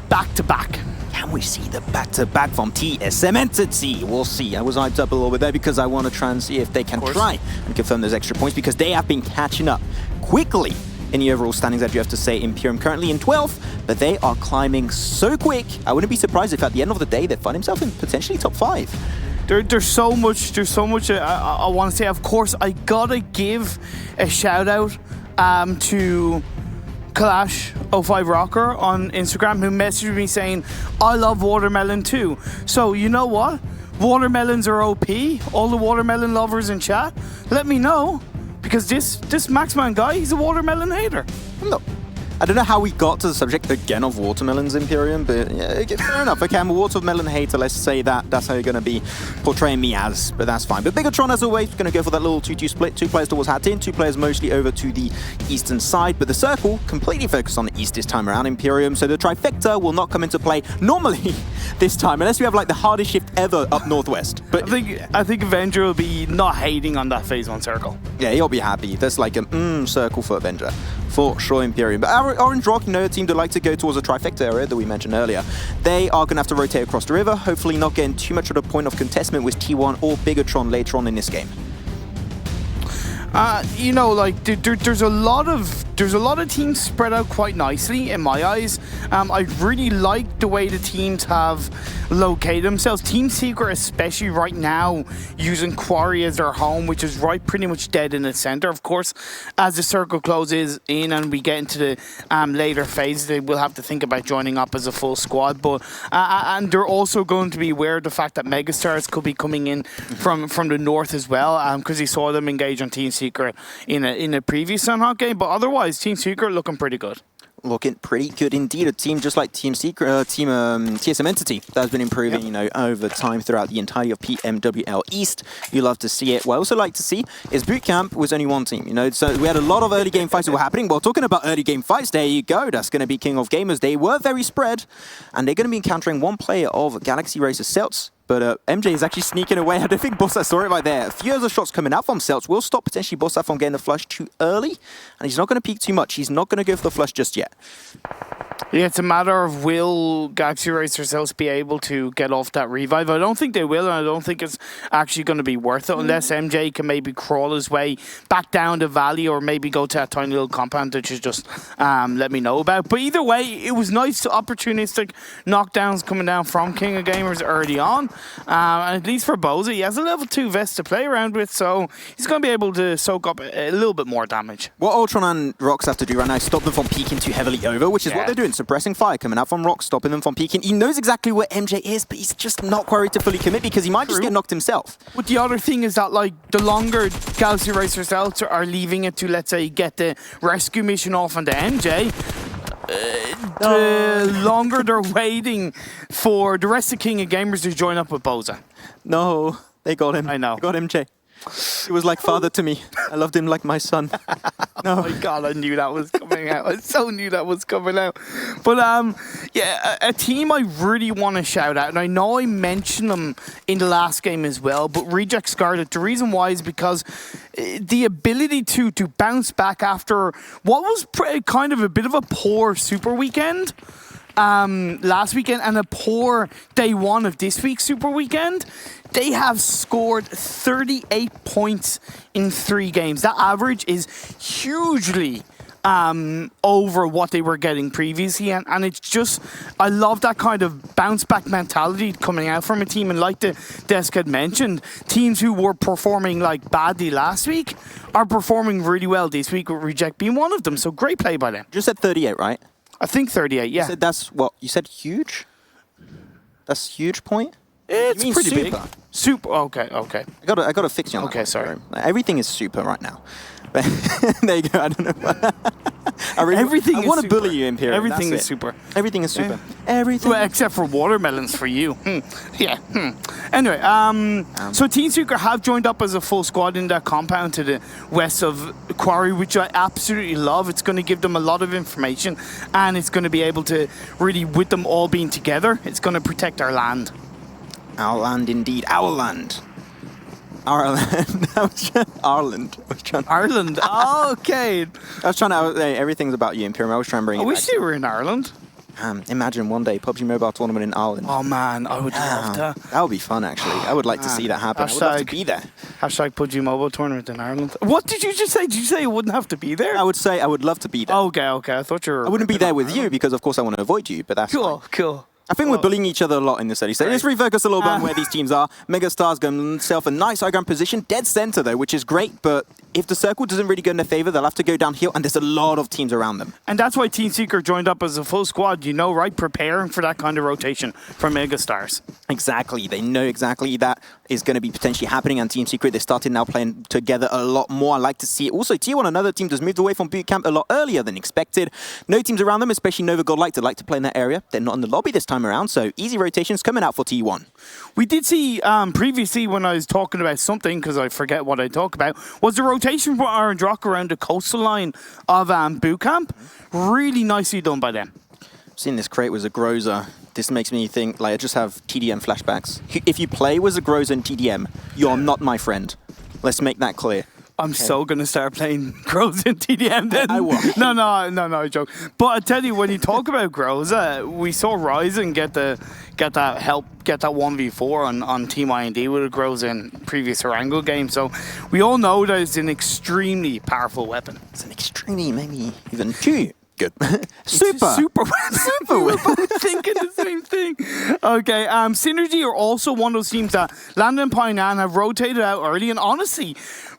back to back? Can we see the back-to-back from TSM Entity? We'll see. I was hyped up a little bit there because I want to try and see if they can try and confirm those extra points, because they have been catching up quickly in the overall standings, as you have to say, Imperium currently in 12th, but they are climbing so quick. I wouldn't be surprised if at the end of the day they find himself in potentially top 5. There's so much I want to say. Of course, I gotta give a shout out to Clash05 Rocker on Instagram, who messaged me saying, I love watermelon too. So you know what? Watermelons are OP. All the watermelon lovers in chat, let me know, because this Maxman guy, he's a watermelon hater. No. I don't know how we got to the subject again of watermelons, Imperium, but yeah, fair enough. Okay, I'm a watermelon hater. Let's say that's how you're going to be portraying me as, but that's fine. But Bigetron, as always, going to go for that little 2-2 split. 2 players towards Hat in, 2 players mostly over to the eastern side, but the circle completely focused on the east this time around, Imperium, so the trifecta will not come into play normally this time, unless we have like the hardest shift ever up northwest. But I think Avenger will be not hating on that phase 1 circle. Yeah, he'll be happy. That's like a circle for Avenger. For sure, Imperium. But Orange Rock, you know, a team that like to go towards the trifecta area that we mentioned earlier. They are going to have to rotate across the river, hopefully not getting too much of a point of contestment with T1 or Bigetron later on in this game. You know, like, there's a lot of there's a lot of teams spread out quite nicely in my eyes. I really like the way the teams have located themselves. Team Secret, especially right now, using Quarry as their home, which is right pretty much dead in the center. Of course, as the circle closes in and we get into the later phases, they will have to think about joining up as a full squad. But and they're also going to be aware of the fact that Megastars could be coming in from the north as well, because he saw them engage on Team Secret in a previous Sanhok game. But otherwise, Team Secret looking pretty good. Looking pretty good indeed. A team just like Team Secret, TSM Entity that has been improving, you know, over time throughout the entirety of PMWL East. You love to see it. What I also like to see is Bootcamp was only one team, you know. So we had a lot of early game fights that were happening. Well, talking about early game fights, there you go. That's going to be King of Gamers. They were very spread, and they're going to be encountering one player of Galaxy Racer Celts. But MJ is actually sneaking away. I don't think Bossa saw it right there. A few other shots coming out from Celts will stop potentially Bossa from getting the flush too early. And he's not going to peek too much. He's not going to go for the flush just yet. Yeah, it's a matter of will Galaxy Racer Celts be able to get off that revive. I don't think they will, and I don't think it's actually going to be worth it unless MJ can maybe crawl his way back down the valley or maybe go to that tiny little compound that you just let me know about. But either way, it was nice opportunistic knockdowns coming down from King of Gamers early on. And at least for Boza, he has a level 2 vest to play around with, so he's going to be able to soak up a little bit more damage. What Ultron and Rox have to do right now is stop them from peeking too heavily over, which is what they're doing. Suppressing fire coming out from Rox, stopping them from peeking. He knows exactly where MJ is, but he's just not worried to fully commit because he might just get knocked himself. But the other thing is that, like, the longer Galaxy Racer Celts are leaving it to, let's say, get the rescue mission off on the MJ, the longer they're waiting for the rest of King of Gamers to join up with Boza. No, they got him. I know. They got MJ. He was like father to me. I loved him like my son. No. Oh my God, I knew that was coming out. I so knew that was coming out. But yeah, a team I really want to shout out, and I know I mentioned them in the last game as well, but Reject Scarlet, the reason why is because the ability to bounce back after what was kind of a bit of a poor Super Weekend last weekend and a poor day one of this week's Super Weekend. They have scored 38 points in 3 games. That average is hugely over what they were getting previously, and it's just, I love that kind of bounce back mentality coming out from a team. And like the Desk had mentioned, teams who were performing like badly last week are performing really well this week, with Reject being one of them. So great play by them. You just said 38, right? I think 38, yeah. You said that's what you said. Huge. That's huge point. It's pretty super? big. Super. Okay. I gotta fix you on that. Okay, sorry. Everything is super right now. There you go. I don't know. I want to bully you, Imperial. Everything is super. Everything is super. Everything. Well, except for watermelons for you. Yeah. Anyway, so Team Secret have joined up as a full squad in that compound to the west of Quarry, which I absolutely love. It's going to give them a lot of information, and it's going to be able to really, with them all being together, it's going to protect our land. Our land, indeed. Our land. Ireland. Ireland. Ireland. Okay. I was trying to. Everything's about you, Imperial. I was trying to bring. I wish they were in Ireland. Imagine one day PUBG Mobile tournament in Ireland. Oh man, I would love that. That would be fun, actually. I would like to see that happen. I would love to be there. Hashtag PUBG Mobile tournament in Ireland. What did you just say? Did you say you wouldn't have to be there? I would say I would love to be there. Okay. I thought you were. I wouldn't be there with you because, of course, I want to avoid you. But that's cool. I think we're bullying each other a lot in this early stage. Let's refocus a little bit on where these teams are. Megastar's got himself a nice high ground position, dead center though, which is great, but if the circle doesn't really go in their favor, they'll have to go downhill, and there's a lot of teams around them. And that's why Team Secret joined up as a full squad, you know, right? Preparing for that kind of rotation from Megastars. Exactly. They know exactly that is going to be potentially happening, and Team Secret, they started now playing together a lot more. I like to see it. Also, T1, another team, just moved away from Bootcamp a lot earlier than expected. No teams around them, especially Nova Godlike, that like to play in that area. They're not in the lobby this time around, so easy rotations coming out for T1. We did see previously when I was talking about something, because I forget what I talk about, was the rotation for Orange Rock around the coastal line of Bootcamp. Really nicely done by them. Seeing this crate was a Groza. This makes me think, like, I just have TDM flashbacks. If you play with a Groza and TDM, you're not my friend. Let's make that clear. I'm so going to start playing Groza in TDM then. I won't. No, I joke. But I tell you, when you talk about Groza, we saw Ryzen get that 1v4 on Team IND with a Groza in previous Erangel game. So we all know that it's an extremely powerful weapon. It's an extremely, maybe even too good. Super weapon. We were both thinking the same thing. Okay, Synergy are also one of those teams that Landon and Painan have rotated out early, and honestly,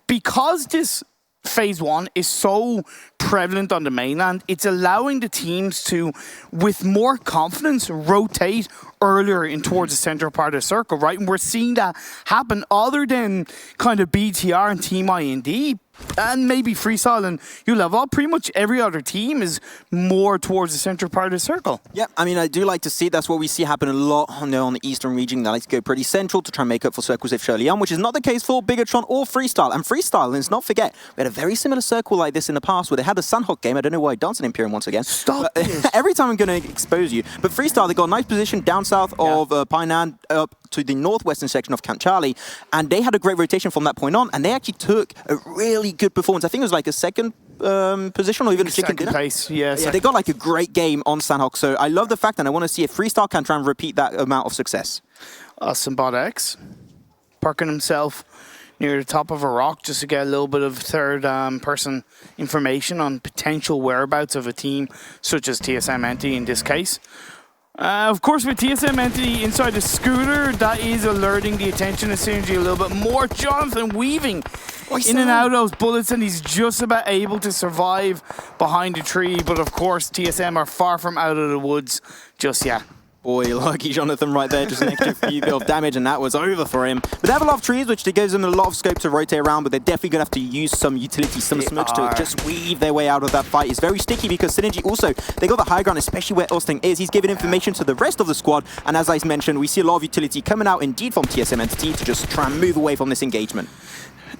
because this Phase 1 is so prevalent on the mainland, it's allowing the teams to, with more confidence, rotate earlier in towards the central part of the circle, right? And we're seeing that happen other than kind of BTR and Team IND, and maybe Freestyle and U-Level. Pretty much every other team is more towards the central part of the circle. Yeah, I mean, I do like to see that's what we see happen a lot on the eastern region. They like to go pretty central to try and make up for circles if early on, which is not the case for Bigetron or Freestyle. And Freestyle, let's not forget, we had a very similar circle like this in the past where they had the Sanhok game. I don't know why I danced in Imperium once again. Stop every time I'm going to expose you. But Freestyle, they got a nice position down south of Painan up to the northwestern section of Camp Charlie, and they had a great rotation from that point on, and they actually took a really good performance. I think it was like a second position or even a chicken dinner. Place, yeah, they got like a great game on Sanhok, so I love the fact, and I want to see if Freestyle can try and repeat that amount of success. Symbot X parking himself near the top of a rock just to get a little bit of third person information on potential whereabouts of a team such as TSM Entity in this case. Of course, with TSM Entity inside the scooter, that is alerting the attention of Synergy a little bit more. Jonathan weaving in and out of those bullets, and he's just about able to survive behind the tree. But of course, TSM are far from out of the woods just yet. Boy, lucky Jonathan right there, just an extra few bit of damage, and that was over for him. But they have a lot of trees, which gives them a lot of scope to rotate around, but they're definitely going to have to use some utility, some smokes to just weave their way out of that fight. It's very sticky because Synergy also, they got the high ground, especially where Austin is. He's giving information to the rest of the squad, and as I mentioned, we see a lot of utility coming out indeed from TSM Entity to just try and move away from this engagement.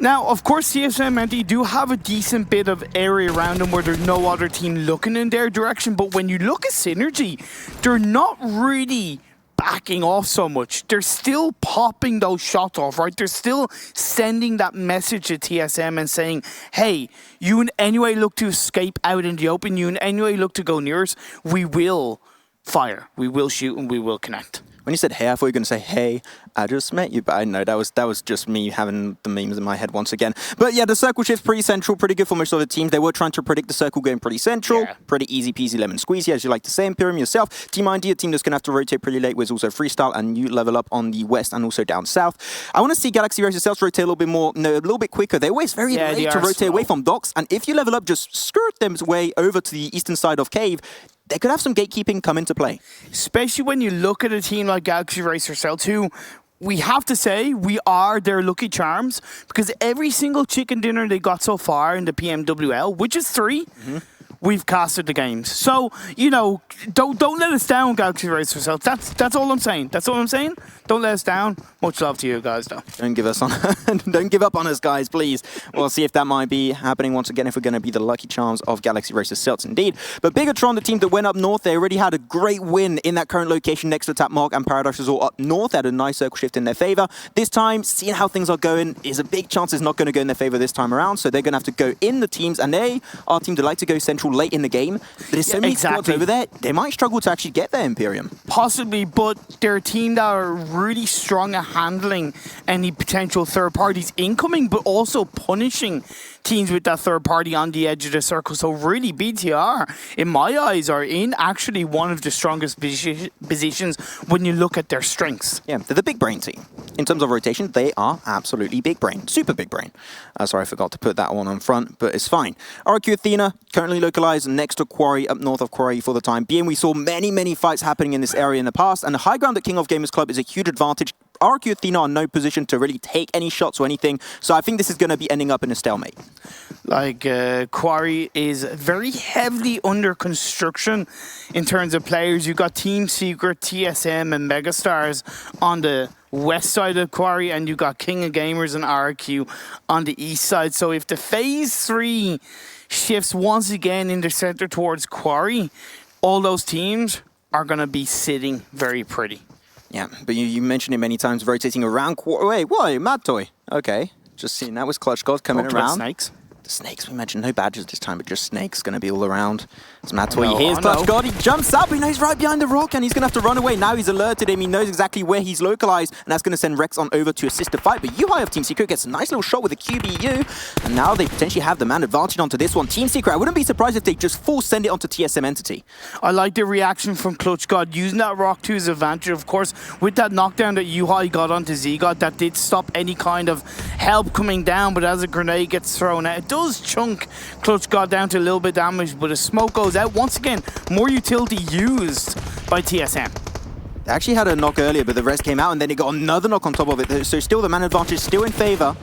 Now, of course, TSM Entity do have a decent bit of area around them where there's no other team looking in their direction, but when you look at Synergy, they're not really backing off so much. They're still popping those shots off, right? They're still sending that message to TSM and saying, hey, you in any way look to escape out in the open, you in any way look to go near us, we will fire, we will shoot, and we will connect. When you said hey, I thought you were going to say, hey, I just met you, but I know that was just me having the memes in my head once again. But yeah, the circle shift's pretty central, pretty good for most of the teams. They were trying to predict the circle going pretty central, pretty easy peasy lemon squeezy, as you like to say, Imperium yourself. Team IND, a team that's going to have to rotate pretty late, with also Freestyle and you level up on the west and also down south. I want to see Galaxy Race themselves rotate a little bit more, no, a little bit quicker. They're always very late to rotate away from docks, and if you level up, just skirt them way over to the eastern side of Cave, they could have some gatekeeping come into play. Especially when you look at a team like Galaxy Racer Cells, who we have to say we are their lucky charms, because every single chicken dinner they got so far in the PMWL, which is 3, we've casted the games. So, you know, don't let us down, Galaxy Racer Cells. That's all I'm saying. That's all I'm saying. Don't let us down. Much love to you guys, though. Don't give up on us, guys, please. We'll see if that might be happening once again, if we're going to be the lucky charms of Galaxy Racer Celts, indeed. But Bigetron, the team that went up north, they already had a great win in that current location next to Tap Mark and Paradise Resort up north. They had a nice circle shift in their favor. This time, seeing how things are going, is a big chance it's not going to go in their favor this time around. So they're going to have to go in the teams, and they are a team that like to go central late in the game. There's so many squads over there, they might struggle to actually get there, Imperium. Possibly, but they're a team that are really strong at handling any potential third parties incoming, but also punishing teams with that third party on the edge of the circle. So really, BTR, in my eyes, are in actually one of the strongest positions when you look at their strengths. Yeah, they're the big brain team. In terms of rotation, they are absolutely big brain. Super big brain. Sorry, I forgot to put that one on front, but it's fine. RQ Athena, currently localized next to Quarry, up north of Quarry for the time being. We saw many fights happening in this area in the past, and the high ground at King of Gamers Club is a huge advantage. RQ Athena are in no position to really take any shots or anything, so I think this is going to be ending up in a stalemate. Like, Quarry is very heavily under construction in terms of players. You've got Team Secret, TSM, and Megastars on the west side of Quarry, and you've got King of Gamers and RQ on the east side. So if the Phase 3 shifts once again in the center towards Quarry, all those teams are going to be sitting very pretty. Yeah, but you mentioned it many times, rotating around. Wait, why? Mad Toy. Okay. Just seeing that was Clutch God coming around. Snakes. The snakes, we mentioned no badgers this time, but just snakes going to be all around. As Matoy hears Clutch God, he jumps up, he knows right behind the rock, and he's going to have to run away. Now he's alerted him, he knows exactly where he's localized, and that's going to send Rex on over to assist the fight. But Yuhai of Team Secret gets a nice little shot with a QBU, and now they potentially have the man advantage onto this one. Team Secret, I wouldn't be surprised if they just full send it onto TSM Entity. I like the reaction from Clutch God, using that rock to his advantage. Of course, with that knockdown that Yuhai got onto Z-God, that did stop any kind of help coming down, but as a grenade gets thrown out, it does chunk Clutch God down to a little bit damage, but as smoke goes out, once again, more utility used by TSM. They actually had a knock earlier, but the rest came out, and then it got another knock on top of it. So still the man advantage still in favor.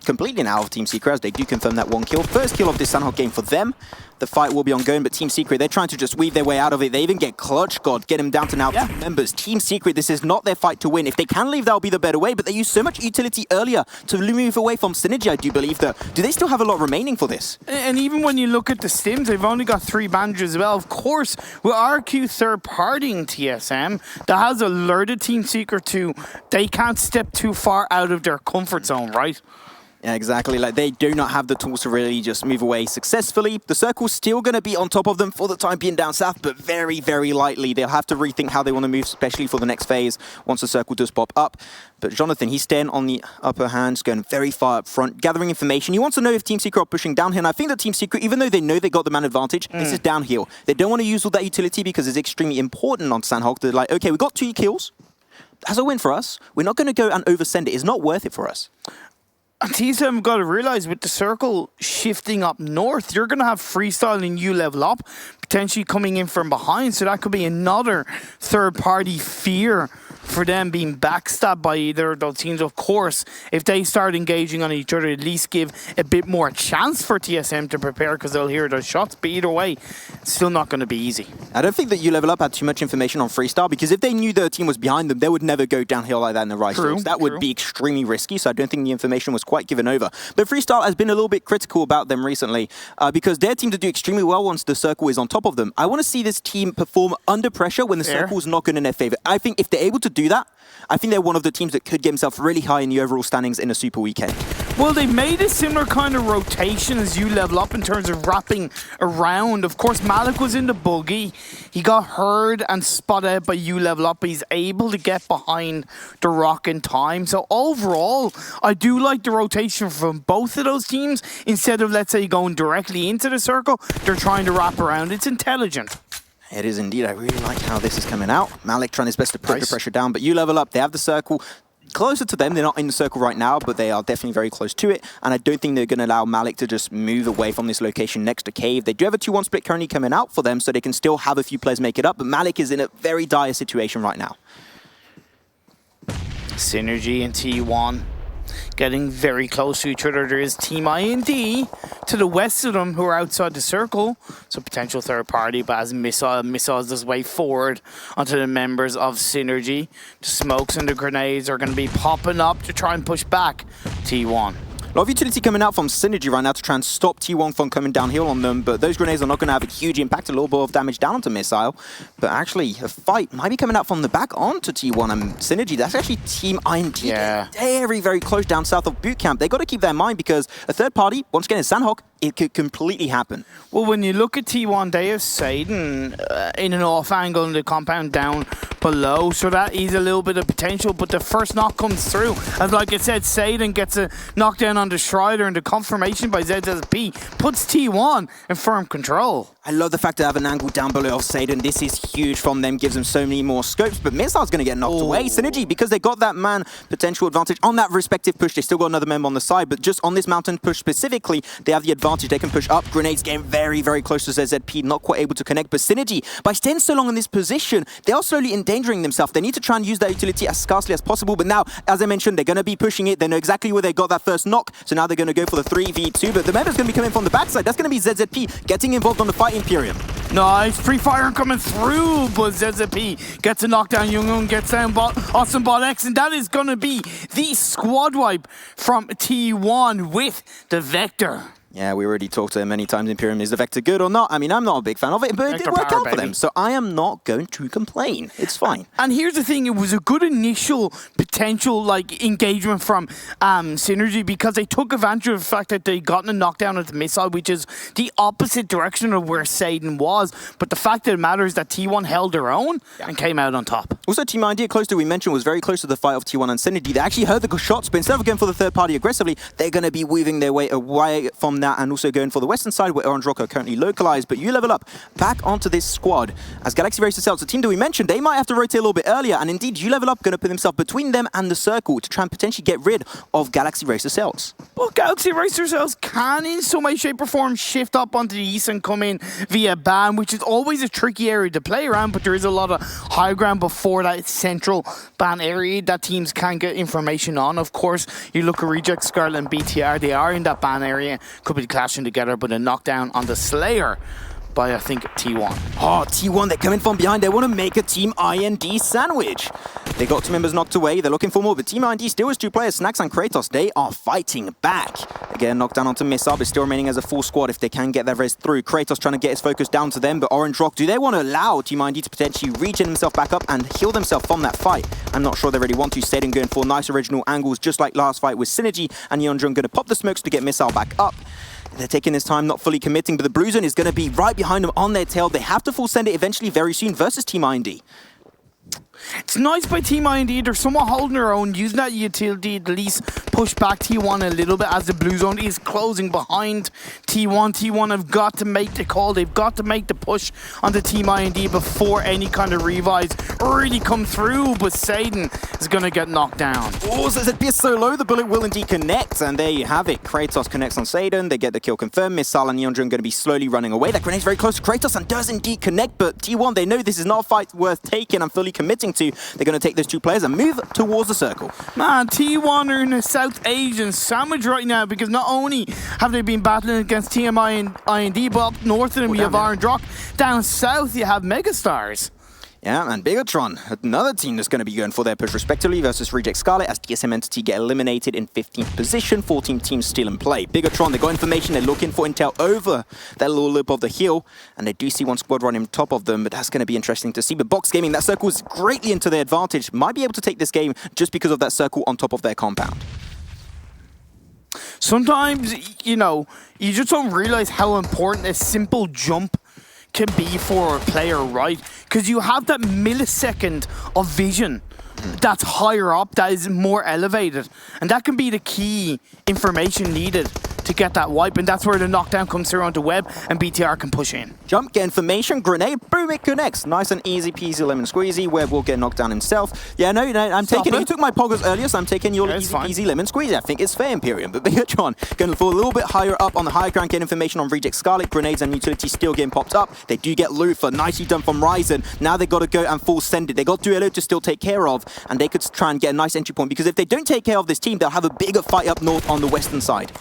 Completely now of Team Secret, as they do confirm that one kill. First kill of this Sanhok game for them. The fight will be ongoing, but Team Secret, they're trying to just weave their way out of it. They even get Clutch God, get him down to now 2 members. Team Secret, this is not their fight to win. If they can leave, that'll be the better way, but they used so much utility earlier to move away from Synergy, I do believe that. Do they still have a lot remaining for this? And even when you look at the stims, they've only got 3 bandages as well. Of course, with RQ third-partying TSM, that has alerted Team Secret to they can't step too far out of their comfort zone, right? Yeah, exactly. Like, they do not have the tools to really just move away successfully. The circle's still going to be on top of them for the time being down south, but very, very lightly. They'll have to rethink how they want to move, especially for the next phase, once the circle does pop up. But Jonathan, he's staying on the upper hand, going very far up front, gathering information. He wants to know if Team Secret are pushing downhill. And I think that Team Secret, even though they know they got the man advantage, this is downhill. They don't want to use all that utility because it's extremely important on Sanhok. They're like, okay, we got 2 kills. That's a win for us. We're not going to go and oversend it. It's not worth it for us. And TSM have got to realize with the circle shifting up north, you're going to have Freestyle and you level up, potentially coming in from behind. So that could be another third-party fear for them being backstabbed by either of those teams. Of course, if they start engaging on each other, at least give a bit more chance for TSM to prepare because they'll hear those shots. But either way, it's still not going to be easy. I don't think that You Level Up had too much information on Freestyle because if they knew their team was behind them, they would never go downhill like that in the right slopes. That would be extremely risky, so I don't think the information was quite given over. But Freestyle has been a little bit critical about them recently because their team to do extremely well once the circle is on top of them. I want to see this team perform under pressure when the circle is not good in their favor. I think if they're able to do that, I think they're one of the teams that could get themselves really high in the overall standings in a super weekend. Well, they made a similar kind of rotation as You Level Up in terms of wrapping around. Of course, Malik was in the buggy. He got heard and spotted out by You Level Up. He's able to get behind the rock in time. So overall, I do like the rotation from both of those teams. Instead of, let's say, going directly into the circle, they're trying to wrap around. It's intelligent. It is indeed. I really like how this is coming out. Malik trying his best to put the pressure down, but You Level Up, they have the circle closer to them. They're not in the circle right now, but they are definitely very close to it. And I don't think they're going to allow Malik to just move away from this location next to Cave. They do have a 2-1 split currently coming out for them, so they can still have a few players make it up. But Malik is in a very dire situation right now. Synergy and T1 getting very close to each other. There is Team IND to the west of them who are outside the circle. So potential third party, but as missiles this way forward onto the members of Synergy. The smokes and the grenades are going to be popping up to try and push back T1. A lot of utility coming out from Synergy right now to try and stop T1 from coming downhill on them, but those grenades are not going to have a huge impact, a little bit of damage down onto Missile. But actually, a fight might be coming out from the back onto T1 and Synergy. That's actually Team INT. Yeah. Very, very close down south of Boot Camp. They got to keep that in mind because a third party, once again in Sanhok, it could completely happen. Well, when you look at T1, they have Saden in an off angle in the compound down below, so that is a little bit of potential, but the first knock comes through. As like I said, Saden gets a knockdown on the Strider, and the confirmation by ZZP puts T1 in firm control. I love the fact to have an angle down below of Saden. This is huge from them, gives them so many more scopes, but Missile's going to get knocked away. Synergy, because they got that man potential advantage on that respective push. They still got another member on the side, but just on this mountain push specifically, they have the advantage. They can push up. Grenades getting very, very close to ZZP, not quite able to connect, but Synergy, by staying so long in this position, they are slowly endangering themselves. They need to try and use that utility as scarcely as possible, but now, as I mentioned, they're going to be pushing it. They know exactly where they got that first knock, so now they're going to go for the 3v2, but the member's going to be coming from the backside. That's going to be ZZP getting involved on the fight Imperium. Nice free fire coming through, but ZZP gets a knockdown. Young gets down Awesome Bot X, and that is going to be the squad wipe from T1 with the Vector. Yeah, we already talked to him many times. Imperium, is the Vector good or not? I mean, I'm not a big fan of it, but it did work out for them. So I am not going to complain. It's fine. And here's the thing, it was a good initial potential like engagement from Synergy, because they took advantage of the fact that they gotten a knockdown at the missile, which is the opposite direction of where Satan was. But the fact that it matters that T1 held their own and came out on top. Also, Team ID, close to we mentioned, was very close to the fight of T1 and Synergy. They actually heard the shots, but instead of going for the third party aggressively, they're going to be weaving their way away from that and also going for the western side where Erangel are currently localized. But you level up back onto this squad as Galaxy Racer Cells, the team that we mentioned, they might have to rotate a little bit earlier, and indeed you level up going to put himself between them and the circle to try and potentially get rid of Galaxy Racer Cells. Well, Galaxy Racer Cells can in some way, shape or form shift up onto the east and come in via ban, which is always a tricky area to play around, but there is a lot of high ground before that central ban area that teams can get information on. Of course, you look at Reject, Scarlet and BTR, they are in that ban area, could be clashing together, but a knockdown on the Slayer by, I think, T1. Oh, T1, they're coming from behind. They want to make a Team IND sandwich. They got 2 members knocked away. They're looking for more, but Team IND still has 2 players, Snacks and Kratos. They are fighting back. Again, knocked down onto Missile, but still remaining as a full squad if they can get their res through. Kratos trying to get his focus down to them, but Orange Rock, do they want to allow Team IND to potentially regen himself back up and heal themselves from that fight? I'm not sure they really want to. Staying going for nice original angles, just like last fight with Synergy, and Yeonjun going to pop the smokes to get Missile back up. They're taking this time, not fully committing, but the Blue Zone is going to be right behind them on their tail. They have to full send it eventually very soon versus Team IND. It's nice by Team IND. They're somewhat holding their own, using that utility to at least push back T1 a little bit as the Blue Zone is closing behind T1. T1 have got to make the call. They've got to make the push on the Team IND before any kind of revives really come through, but Satan is going to get knocked down. Oh, so it's a bit so low. The bullet will indeed connect, and there you have it. Kratos connects on Satan. They get the kill confirmed. Missile and Yeonjun going to be slowly running away. That grenade's very close to Kratos and does indeed connect, but T1, they know this is not a fight worth taking and fully committing to. They're going to take those 2 players and move towards the circle. Man, T1 are in a South Asian sandwich right now, because not only have they been battling against TMI and IND, but up north of them you have Orange Rock. Down south you have Megastars. Yeah, and Bigetron, another team that's going to be going for their push respectively versus Reject Scarlet as TSM Entity get eliminated in 15th position. 14 teams still in play. Bigetron, they got information, they're looking for intel over that little lip of the hill, and they do see 1 squad running on top of them, but that's going to be interesting to see. But Box Gaming, that circle is greatly into their advantage, might be able to take this game just because of that circle on top of their compound. Sometimes, you know, you just don't realize how important a simple jump can be for a player, right? Because you have that millisecond of vision that's higher up, that is more elevated, and that can be the key information needed to get that wipe, and that's where the knockdown comes through onto Web, and BTR can push in. Jump, get information, grenade, boom, it connects. Nice and easy peasy lemon squeezy. Web will get knocked down himself. Yeah, no, I'm taking it. You took my poggers earlier, so I'm taking your easy peasy lemon squeezy. I think it's fair, Imperium. But Bigetron going for a little bit higher up on the higher ground, get information on Reject Scarlet. Grenades and utilities still getting popped up. They do get Lufa, nicely done from Ryzen. Now they got to go and full send it. They got Duello to still take care of, and they could try and get a nice entry point, because if they don't take care of this team, they'll have a bigger fight up north on the western side.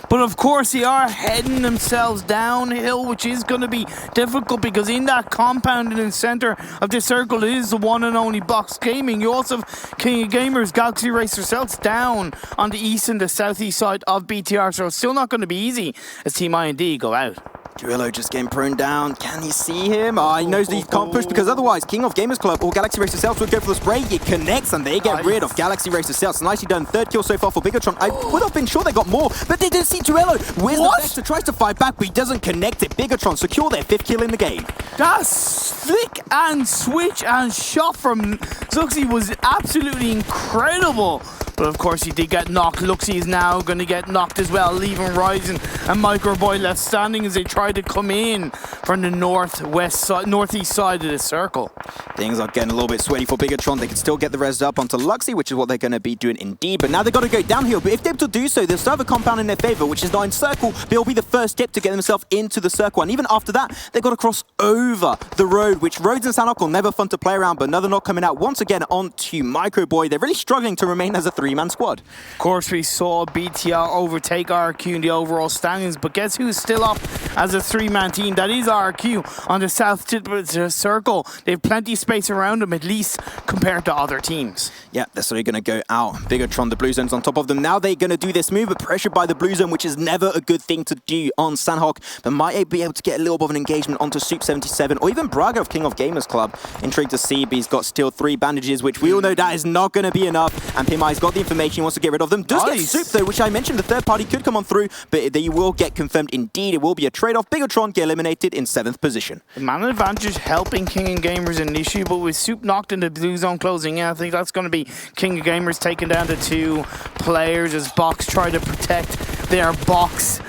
But of course, they are heading themselves downhill, which is going to be difficult, because in that compound in the center of this circle is the one and only Box Gaming. You also have King of Gamers, Galaxy Racer Cells down on the east and the southeast side of BTR, so it's still not going to be easy as Team IND go out. Duello just getting prone down. Can he see him? Oh, he knows that he can't push, because otherwise King of Gamers Club or Galaxy Racer Cells would go for the spray. It connects and they get rid of Galaxy Racer Cells. Nicely done. 3rd kill so far for Bigetron. I would have been sure they got more, but they didn't see Duello. Where's the Vector? Tries to fight back, but he doesn't connect it. Bigetron secure their 5th kill in the game. That flick and switch and shot from Zuxi was absolutely incredible. But of course he did get knocked. Luxie is now going to get knocked as well, leaving Ryzen and Microboy left standing as they try to come in from the northeast side of the circle. Things are getting a little bit sweaty for Bigetron. They can still get the res up onto Luxie, which is what they're going to be doing indeed. But now they've got to go downhill. But if they're able to do so, they'll still have a compound in their favor, which is not in circle. But it'll be the first step to get themselves into the circle. And even after that, they've got to cross over the road, which roads in Sanhok are never fun to play around. But another knock coming out once again onto Microboy. They're really struggling to remain as a 3 three-man squad. Of course, we saw BTR overtake RQ in the overall standings, but guess who's still up as a three-man team? That is RQ on the south tip of the circle. They have plenty of space around them, at least compared to other teams. Yeah, they're sort of going to go out. Bigetron, the Blue Zone's on top of them. Now they're going to do this move, but pressured by the Blue Zone, which is never a good thing to do on Sanhok, but might be able to get a little bit of an engagement onto Soup77 or even Braga of King of Gamers Club. Intrigued to see, but he's got still 3 bandages, which we all know that is not going to be enough, and PMI's got the information, he wants to get rid of them. Does get Soup though, which I mentioned, the third party could come on through, but they will get confirmed indeed. It will be a trade-off. Bigetron get eliminated in 7th position. The man advantage helping King of Gamers an issue, but with Soup knocked in the Blue Zone closing in, I think that's going to be King of Gamers taken down to 2 players as Box try to protect their box.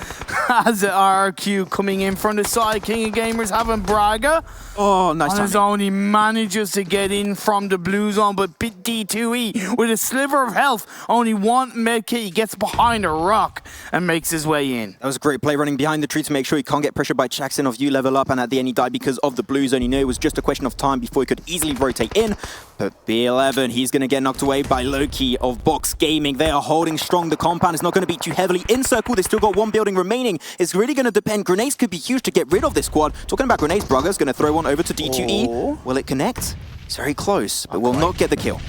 As RQ coming in from the side, King of Gamers having Braga. Oh, nice on his own, he manages to get in from the Blue Zone, but D2E with a sliver of health, only 1 medkit, he gets behind a rock and makes his way in. That was a great play running behind the tree to make sure he can't get pressured by Jackson of you level up, and at the end he died because of the Blue Zone. You know it was just a question of time before he could easily rotate in, but B11, he's going to get knocked away by Loki of Box Gaming. They are holding strong. The compound is not going to be too heavily in circle. They still got 1 building remaining. It's really going to depend. Grenades could be huge to get rid of this squad. Talking about grenades, Braga's going to throw one over to D2E. Will it connect? It's very close, but will not get the kill.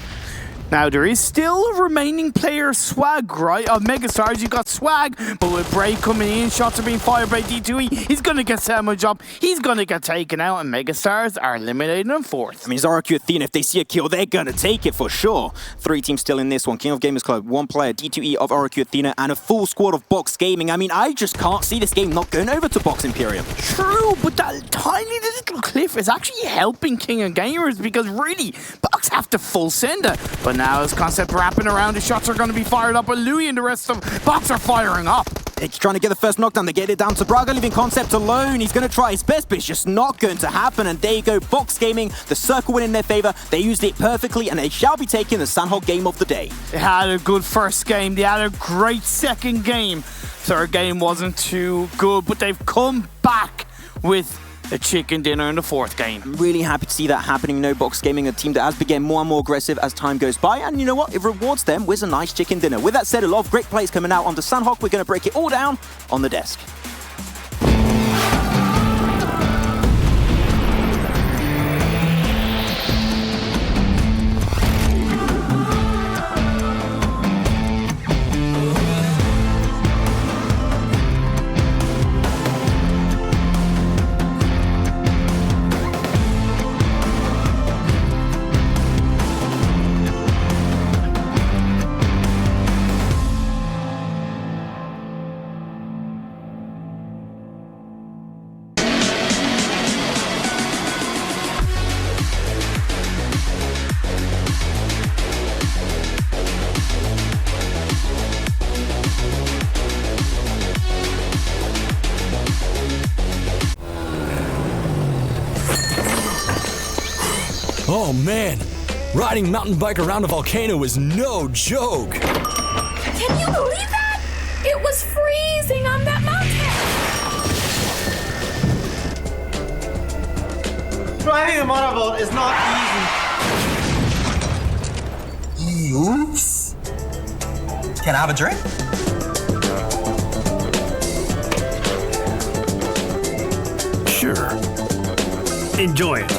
Now, there is still a remaining player, Swag, right? Of Megastars, you got Swag, but with Bray coming in, shots are being fired by D2E. He's going to get sandwich up. He's going to get taken out, and Megastars are eliminated in 4th. I mean, it's RQ Athena. If they see a kill, they're going to take it for sure. 3 teams still in this one. King of Gamers Club, 1 player, D2E of RQ Athena, and a full squad of Box Gaming. I mean, I just can't see this game not going over to Box Imperium. True, but that tiny little cliff is actually helping King of Gamers because really, Box have to full send it. But now as Concept wrapping around, the shots are going to be fired up, but Louis and the rest of Box are firing up. He's trying to get the first knockdown. They get it down to Braga, leaving Concept alone. He's going to try his best, but it's just not going to happen. And there you go, Box Gaming, the circle win in their favor. They used it perfectly, and they shall be taking the Sanhok game of the day. They had a good first game. They had a great second game. Third game wasn't too good, but they've come back with a chicken dinner in the 4th game. I'm really happy to see that happening. No Box Gaming, a team that has become more and more aggressive as time goes by. And you know what? It rewards them with a nice chicken dinner. With that said, a lot of great plays coming out onto Sanhok. We're going to break it all down on the desk. Oh man, riding mountain bike around a volcano is no joke. Can you believe that? It was freezing on that mountain. Driving a motorboat is not easy. Oops. Can I have a drink? Sure. Enjoy it.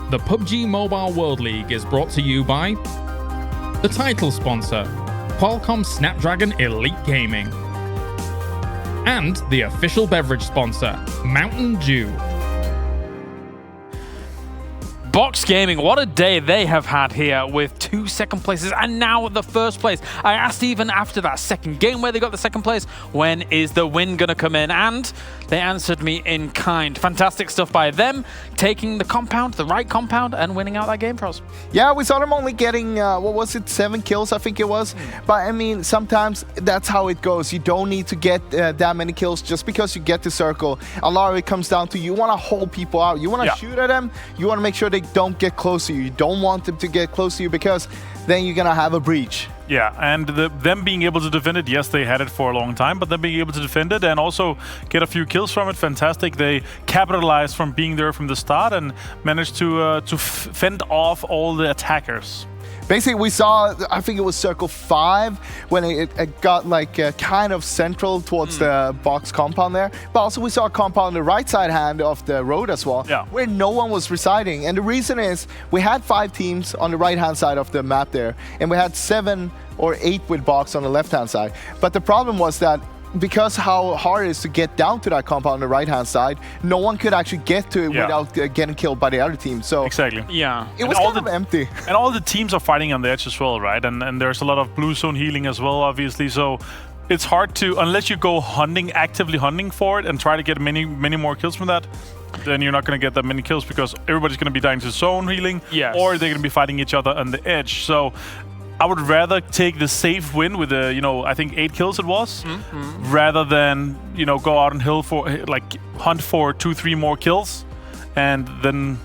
The PUBG Mobile World League is brought to you by the title sponsor, Qualcomm Snapdragon Elite Gaming, and the official beverage sponsor, Mountain Dew. Box Gaming, what a day they have had here with 2 second places and now the first place. I asked even after that second game where they got the second place, when is the win going to come in? And they answered me in kind. Fantastic stuff by them, taking the compound, the right compound, and winning out that game for us. Yeah, we saw them only getting, 7 kills, I think it was. But I mean, sometimes that's how it goes. You don't need to get that many kills just because you get the circle. A lot of it comes down to you want to hold people out. You want to shoot at them. You want to make sure they don't get close to you. You don't want them to get close to you because then you're gonna have a breach. Yeah, and them being able to defend it, yes, they had it for a long time, but them being able to defend it and also get a few kills from it, fantastic. They capitalized from being there from the start and managed to fend off all the attackers. Basically, we saw, I think it was Circle 5, when it got like kind of central towards the box compound there. But also we saw a compound on the right side hand of the road as well, where no one was residing. And the reason is, we had 5 teams on the right-hand side of the map there, and we had 7 or 8 with box on the left-hand side. But the problem was that because how hard it is to get down to that compound on the right-hand side, no one could actually get to it without getting killed by the other team. So exactly. Yeah. It was kind of empty. And all the teams are fighting on the edge as well, right? And there's a lot of blue zone healing as well, obviously. So it's hard to, unless you go hunting, actively hunting for it and try to get many more kills from that, then you're not going to get that many kills because everybody's going to be dying to zone healing, or they're going to be fighting each other on the edge. So I would rather take the safe win with I think 8 kills it was, rather than, go out and hunt for 2-3 more kills and then,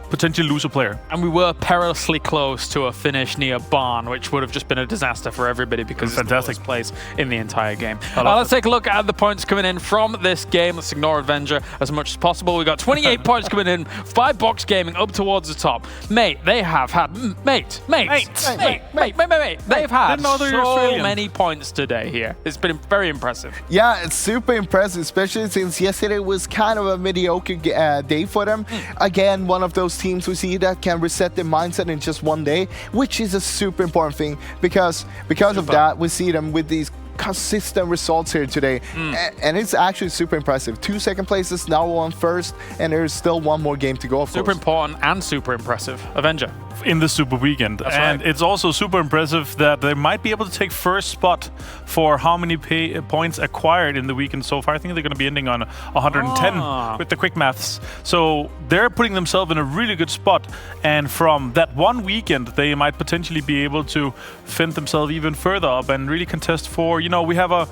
potentially lose a player. And we were perilously close to a finish near Barn, which would have just been a disaster for everybody because it's the lowest place in the entire game. Let's take a look at the points coming in from this game. Let's ignore Avenger as much as possible. We got 28 points coming in by Box Gaming up towards the top. Mate, they have had... Mate. They've had so many points today here. It's been very impressive. Yeah, it's super impressive, especially since yesterday was kind of a mediocre day for them. Again, one of those teams we see that can reset their mindset in just one day, which is a super important thing because of that, we see them with these consistent results here today. And it's actually super impressive. 2 second places, now 1 first, and there's still 1 more game to go, of course. Super important and super impressive. Avenger. In the Super Weekend. And it's also super impressive that they might be able to take first spot for how many points acquired in the weekend so far. I think they're going to be ending on 110 with the quick maths. So they're putting themselves in a really good spot. And from that one weekend, they might potentially be able to fend themselves even further up and really contest for, we have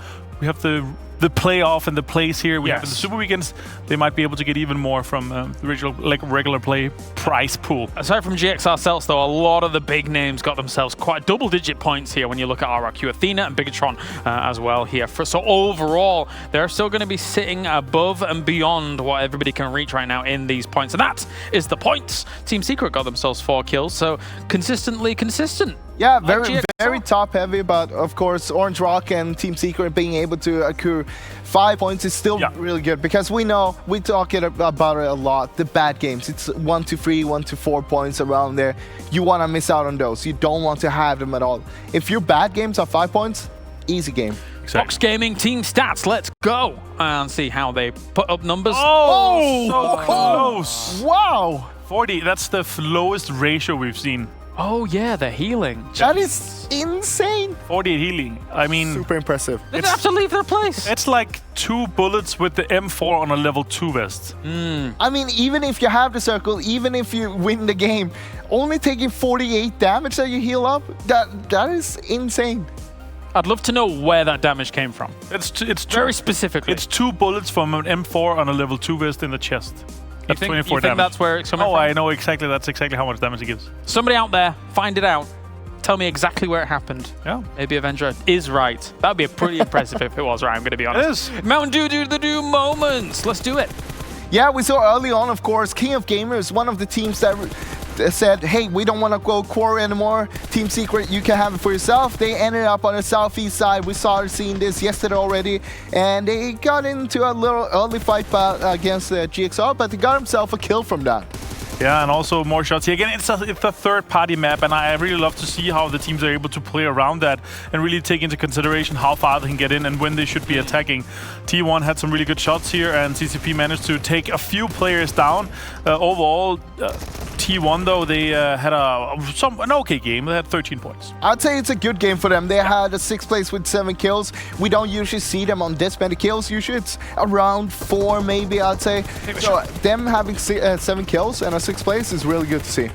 the playoff and the plays here. We have in the Super Weekends, they might be able to get even more from the regular play prize pool. Aside from GX ourselves, though, a lot of the big names got themselves quite double-digit points here when you look at RRQ Athena and Bigetron as well here. So overall, they're still going to be sitting above and beyond what everybody can reach right now in these points. And that is the points. Team Secret got themselves 4 kills, so consistently consistent. Yeah, very top heavy, but of course Orange Rock and Team Secret being able to accrue 5 points is still really good, because we talk about it a lot, the bad games. It's 1 to 3, 1 to 4 points around there. You want to miss out on those. You don't want to have them at all. If your bad games are 5 points, easy game. Exactly. Box Gaming team stats, let's go and see how they put up numbers. So close. Wow. 40, that's the lowest ratio we've seen. Oh yeah, the healing. That is insane. 48 healing. I mean, super impressive. They have to leave their place. It's like 2 bullets with the M4 on a level 2 vest. I mean, even if you have the circle, even if you win the game, only taking 48 damage that you heal up, that is insane. I'd love to know where that damage came from. It's very specifically. It's 2 bullets from an M4 on a level 2 vest in the chest. That's 24 damage. That's where it's coming from? I know exactly. That's exactly how much damage it gives. Somebody out there, find it out. Tell me exactly where it happened. Yeah. Maybe Avenger is right. That would be pretty impressive if it was right, I'm going to be honest. It is. Mountain Dew do the do moments. Let's do it. Yeah, we saw early on, of course, King of Gamers, one of the teams that said, hey, we don't want to go core anymore. Team Secret, you can have it for yourself. They ended up on the southeast side. We started seeing this yesterday already, and they got into a little early fight against GXR, but they got themselves a kill from that. Yeah, and also more shots here. Again, it's a third-party map, and I really love to see how the teams are able to play around that and really take into consideration how far they can get in and when they should be attacking. T1 had some really good shots here, and CCP managed to take a few players down. Overall, T1, though, they had an okay game. They had 13 points. I'd say it's a good game for them. They had a 6th place with 7 kills. We don't usually see them on this many kills. Usually it's around 4, maybe, I'd say. So them having 7 kills and a 6th place is really good to see.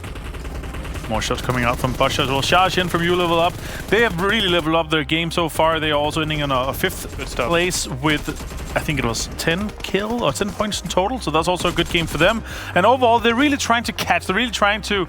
More shots coming out from Basha as well. Shashin from You Level Up. They have really leveled up their game so far. They are also ending on a 5th place with, I think it was 10 kill or 10 points in total. So that's also a good game for them. And overall, they're really trying to catch. They're really trying to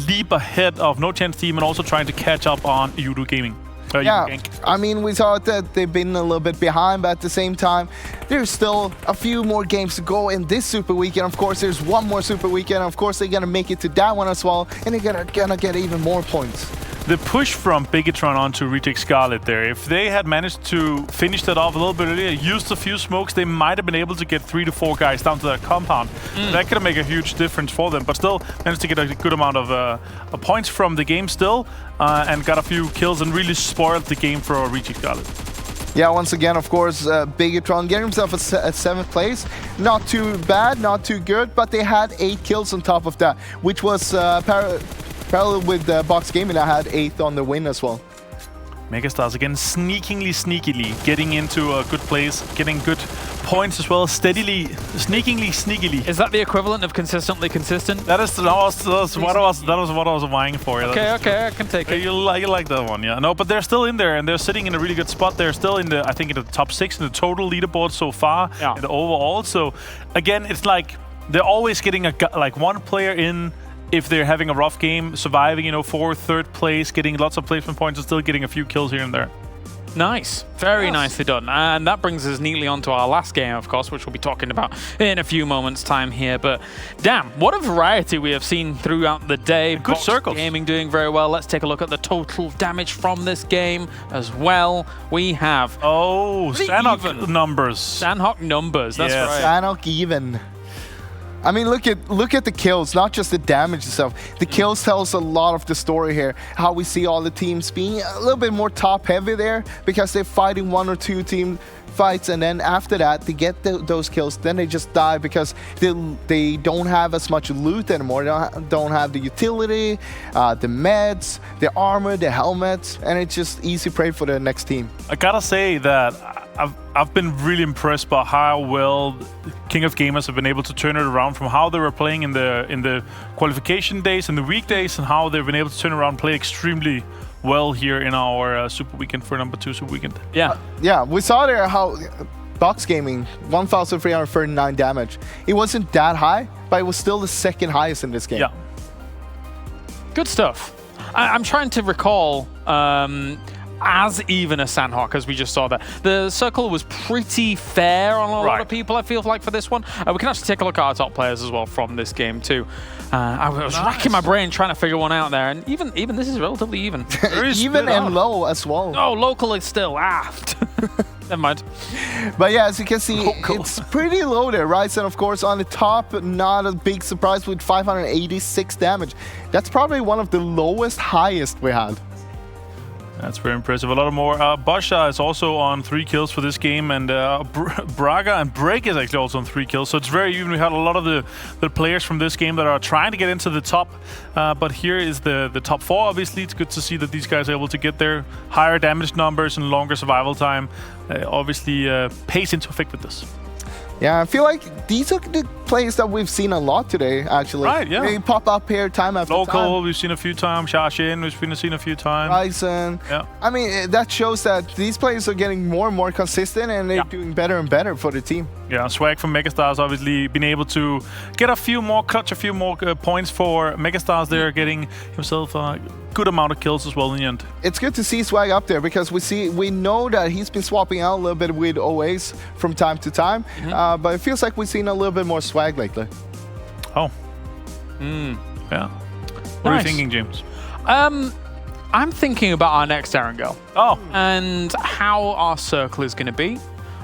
leap ahead of No Chance team and also trying to catch up on Yudu Gaming. I mean, we thought that they've been a little bit behind, but at the same time, there's still a few more games to go in this Super Weekend. Of course, there's one more Super Weekend. Of course, they're going to make it to that one as well, and they're going to get even more points. The push from Bigetron onto Retake Scarlet there, if they had managed to finish that off a little bit earlier, used a few smokes, they might have been able to get 3 to 4 guys down to that compound. That could make a huge difference for them, but still managed to get a good amount of points from the game still, and got a few kills and really spoiled the game for Retake Scarlet. Yeah, once again, of course, Bigetron getting himself a 7th place. Not too bad, not too good, but they had 8 kills on top of that, which was parallel with Box Gaming that had 8th on the win as well. Megastars again, sneakily getting into a good place, getting good points as well, sneakily. Is that the equivalent of consistently consistent? That was what I was vying for. Okay, I can take it. You like that one, yeah. No, but they're still in there and they're sitting in a really good spot. They're still in the, I think, in the top 6 in the total leaderboard so far, and overall. So again, it's like they're always getting one player in. If they're having a rough game, surviving, 4th, 3rd place, getting lots of placement points and still getting a few kills here and there. Nice. Very nicely done. And that brings us neatly on to our last game, of course, which we'll be talking about in a few moments' time here. But damn, what a variety we have seen throughout the day. Good circles. Gaming doing very well. Let's take a look at the total damage from this game as well. We have... Sanhok numbers. Sanhok numbers, that's right. Sanhok even. I mean, look at the kills, not just the damage itself. The kills tell us a lot of the story here. How we see all the teams being a little bit more top-heavy there because they're fighting 1 or 2 team fights, and then after that, they get those kills. Then they just die because they don't have as much loot anymore. They don't have the utility, the meds, the armor, the helmets, and it's just easy prey for the next team. I gotta say that I've been really impressed by how well King of Gamers have been able to turn it around from how they were playing in the qualification days and the weekdays, and how they've been able to turn around and play extremely well here in our Super Weekend for number 2 Super Weekend. Yeah, we saw there how Box Gaming, 1,339 damage. It wasn't that high, but it was still the 2nd highest in this game. Yeah. Good stuff. I'm trying to recall as even a Sanhok as we just saw there. The circle was pretty fair on a lot of people, I feel like, for this one. We can actually take a look at our top players as well from this game too. I was racking my brain trying to figure one out there, and even this is relatively even. Even and low as well. Oh, local is still aft. Never mind. But yeah, as you can see, it's pretty low there, right? And of course, on the top, not a big surprise with 586 damage. That's probably one of the lowest, highest we had. That's very impressive. A lot more. Basha is also on 3 kills for this game, and Braga and Break is actually also on 3 kills. So it's very even. We had a lot of the players from this game that are trying to get into the top, but here is the top 4. Obviously, it's good to see that these guys are able to get their higher damage numbers and longer survival time. Obviously, pays into effect with this. Yeah, I feel like these are the players that we've seen a lot today, actually. Right, yeah. They pop up here time after time. Local, we've seen a few times. Shashin, we've seen a few times. Ryzen. Yeah. I mean, that shows that these players are getting more and more consistent, and they're doing better and better for the team. Yeah, Swag from Megastars obviously been able to get a few more points for Megastars there, getting himself a good amount of kills as well in the end. It's good to see Swag up there because we know that he's been swapping out a little bit with OAs from time to time, but it feels like we've seen a little bit more Swag lately. Oh. Yeah. What are you thinking, James? I'm thinking about our next Erangel. Oh. And how our circle is going to be.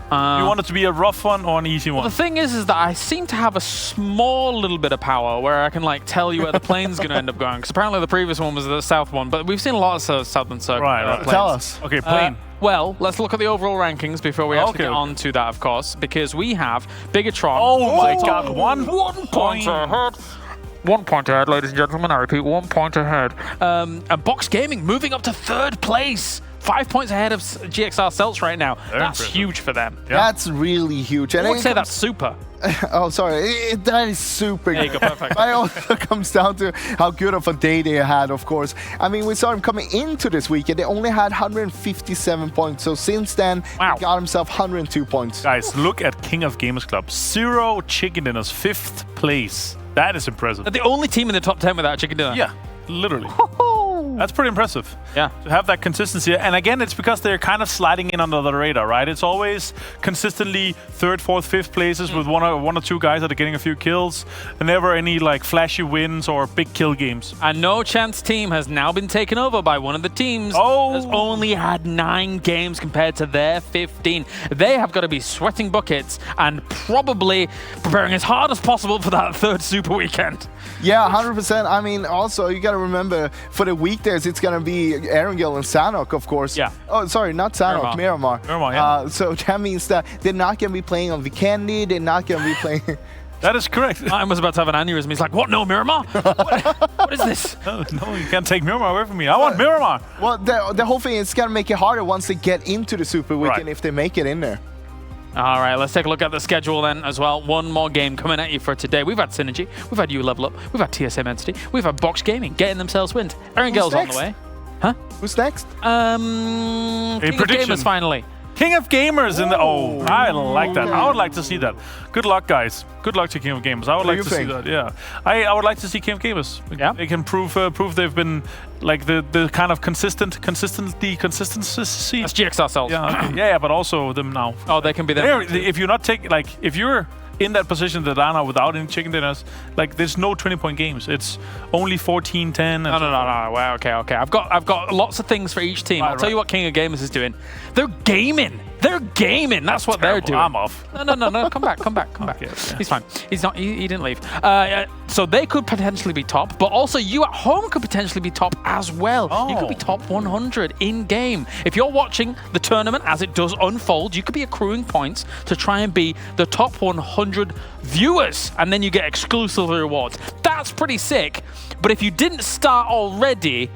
You want it to be a rough one or an easy one? Well, the thing is that I seem to have a small little bit of power where I can like tell you where the plane's going to end up going. Because apparently the previous one was the south one, but we've seen a lot of southern circle. Right. Tell us. Okay, plane. Well, let's look at the overall rankings before we actually get on to that, of course, because we have Bigetron. Oh my God! One point ahead. 1 point ahead, ladies and gentlemen. I repeat, 1 point ahead. And Box Gaming moving up to 3rd place. 5 points ahead of GXR Celts right now. That's huge for them. That's really huge. And I would say that's super. Oh, sorry. That is super There you go, perfect. But it also comes down to how good of a day they had, of course. I mean, we saw him coming into this weekend. They only had 157 points. So since then, he got himself 102 points. Guys, look at King of Gamers Club. 0 chicken dinners, 5th place. That is impressive. They're the only team in the top 10 without chicken dinner. Yeah, literally. That's pretty impressive. Yeah. To have that consistency. And again, it's because they're kind of sliding in under the radar, right? It's always consistently 3rd, 4th, 5th places with one or two guys that are getting a few kills. And never any like flashy wins or big kill games. And No Chance team has now been taken over by one of the teams that's only had 9 games compared to their 15. They have got to be sweating buckets and probably preparing as hard as possible for that 3rd Super Weekend. Yeah, 100%. I mean, also, you got to remember, for the weekdays, it's going to be Erangel and Sanhok, of course. Yeah. Oh, sorry, not Sanhok, Miramar. Miramar, yeah. So that means that they're not going to be playing on Vikendi. They're not going to be playing... That is correct. I was about to have an aneurysm. He's like, what? No, Miramar? What is this? No, you can't take Miramar away from me. I want Miramar. Well, the whole thing is going to make it harder once they get into the Super Weekend if they make it in there. All right, let's take a look at the schedule then as well. One more game coming at you for today. We've had Synergy, we've had You Level Up, we've had TSM Entity, we've had Box Gaming getting themselves wins. Erangel's on the way. Huh? Who's next? King of Gamers finally. King of Gamers in the... Oh, I like that. I would like to see that. Good luck, guys. Good luck to King of Gamers. I would like to see that, yeah. I would like to see King of Gamers. Yeah. They can prove they've been like the kind of consistency. That's GXR Celts. Yeah, okay. yeah, but also them now. Oh, they can be there. If you're not taking... Like, if you're in that position that are now without any chicken dinners, like there's no 20-point games. It's only 14, 10. No. Wow, okay. I've got lots of things for each team. I'll tell you what King of Gamers is doing. They're gaming. That's what terrible. they're doing. I'm off. No. Come back. Okay, yeah. He's fine. He's not. He didn't leave. So they could potentially be top, but also you at home could potentially be top as well. You could be top 100 in game. If you're watching the tournament as it does unfold, you could be accruing points to try and be the top 100 viewers, and then you get exclusive rewards. That's pretty sick. But if you didn't start already,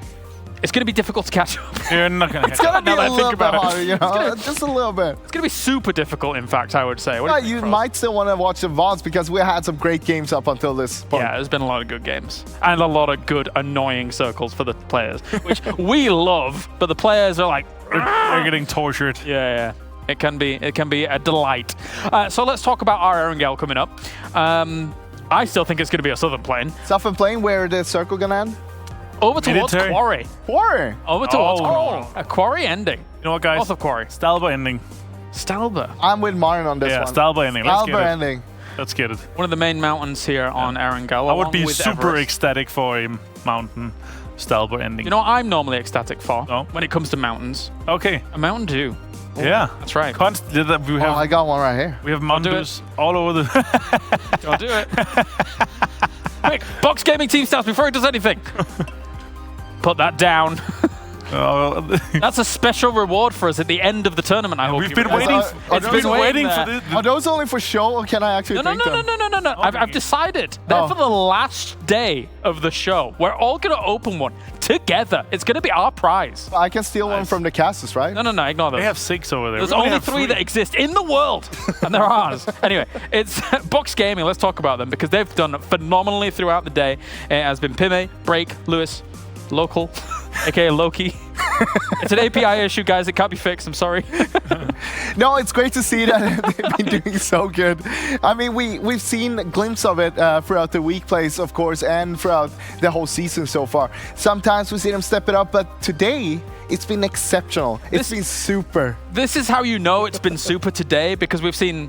it's going to be difficult to catch up. You're not going to It's going to be a little bit harder, you know? Just a little bit. It's going to be super difficult, in fact, I would say. What do you might still want to watch the VODs because we had some great games up until this point. Yeah, there's been a lot of good games. And a lot of good, annoying circles for the players, which we love, but the players are like... They're getting tortured. Yeah. It can be a delight. So let's talk about our Erangel coming up. I still think it's going to be a Southern Plane. Southern Plane, where the circle going to end? Over towards Quarry. Quarry? Over towards Quarry. A Quarry ending. You know what, guys? North of Quarry. Stalba ending. Stalba. I'm with Martin on this one. Yeah, Stalba ending. Let's get it. Ending. Let's get it. One of the main mountains here on Erangel. I would be super ecstatic for a mountain Stalba ending. You know what I'm normally ecstatic for? When it comes to mountains. Okay. A Mountain Dew. Yeah. That's right. I got one right here. We have Mountain Dews all over the... Don't do it. Quick, Box Gaming team starts before he does anything. Put that down. That's a special reward for us at the end of the tournament. I hope we've been waiting. It's been waiting for this. Are those only for show, or can I actually drink them? No. I've decided. They're for the last day of the show. We're all going to open one together. It's going to be our prize. I can steal one from the casters, right? No. Ignore those. They have 6 over there. There's only 3 that exist in the world, and they're ours. Anyway, it's Box Gaming. Let's talk about them because they've done phenomenally throughout the day. It has been Pime, Break, Lewis, Local, aka Loki. It's an API issue, guys. It can't be fixed. I'm sorry. No, it's great to see that they've been doing so good. I mean, we've seen a glimpse of it throughout the week plays, of course, and throughout the whole season so far. Sometimes we see them step it up, but today it's been exceptional. It's been super. This is how you know it's been super today, because we've seen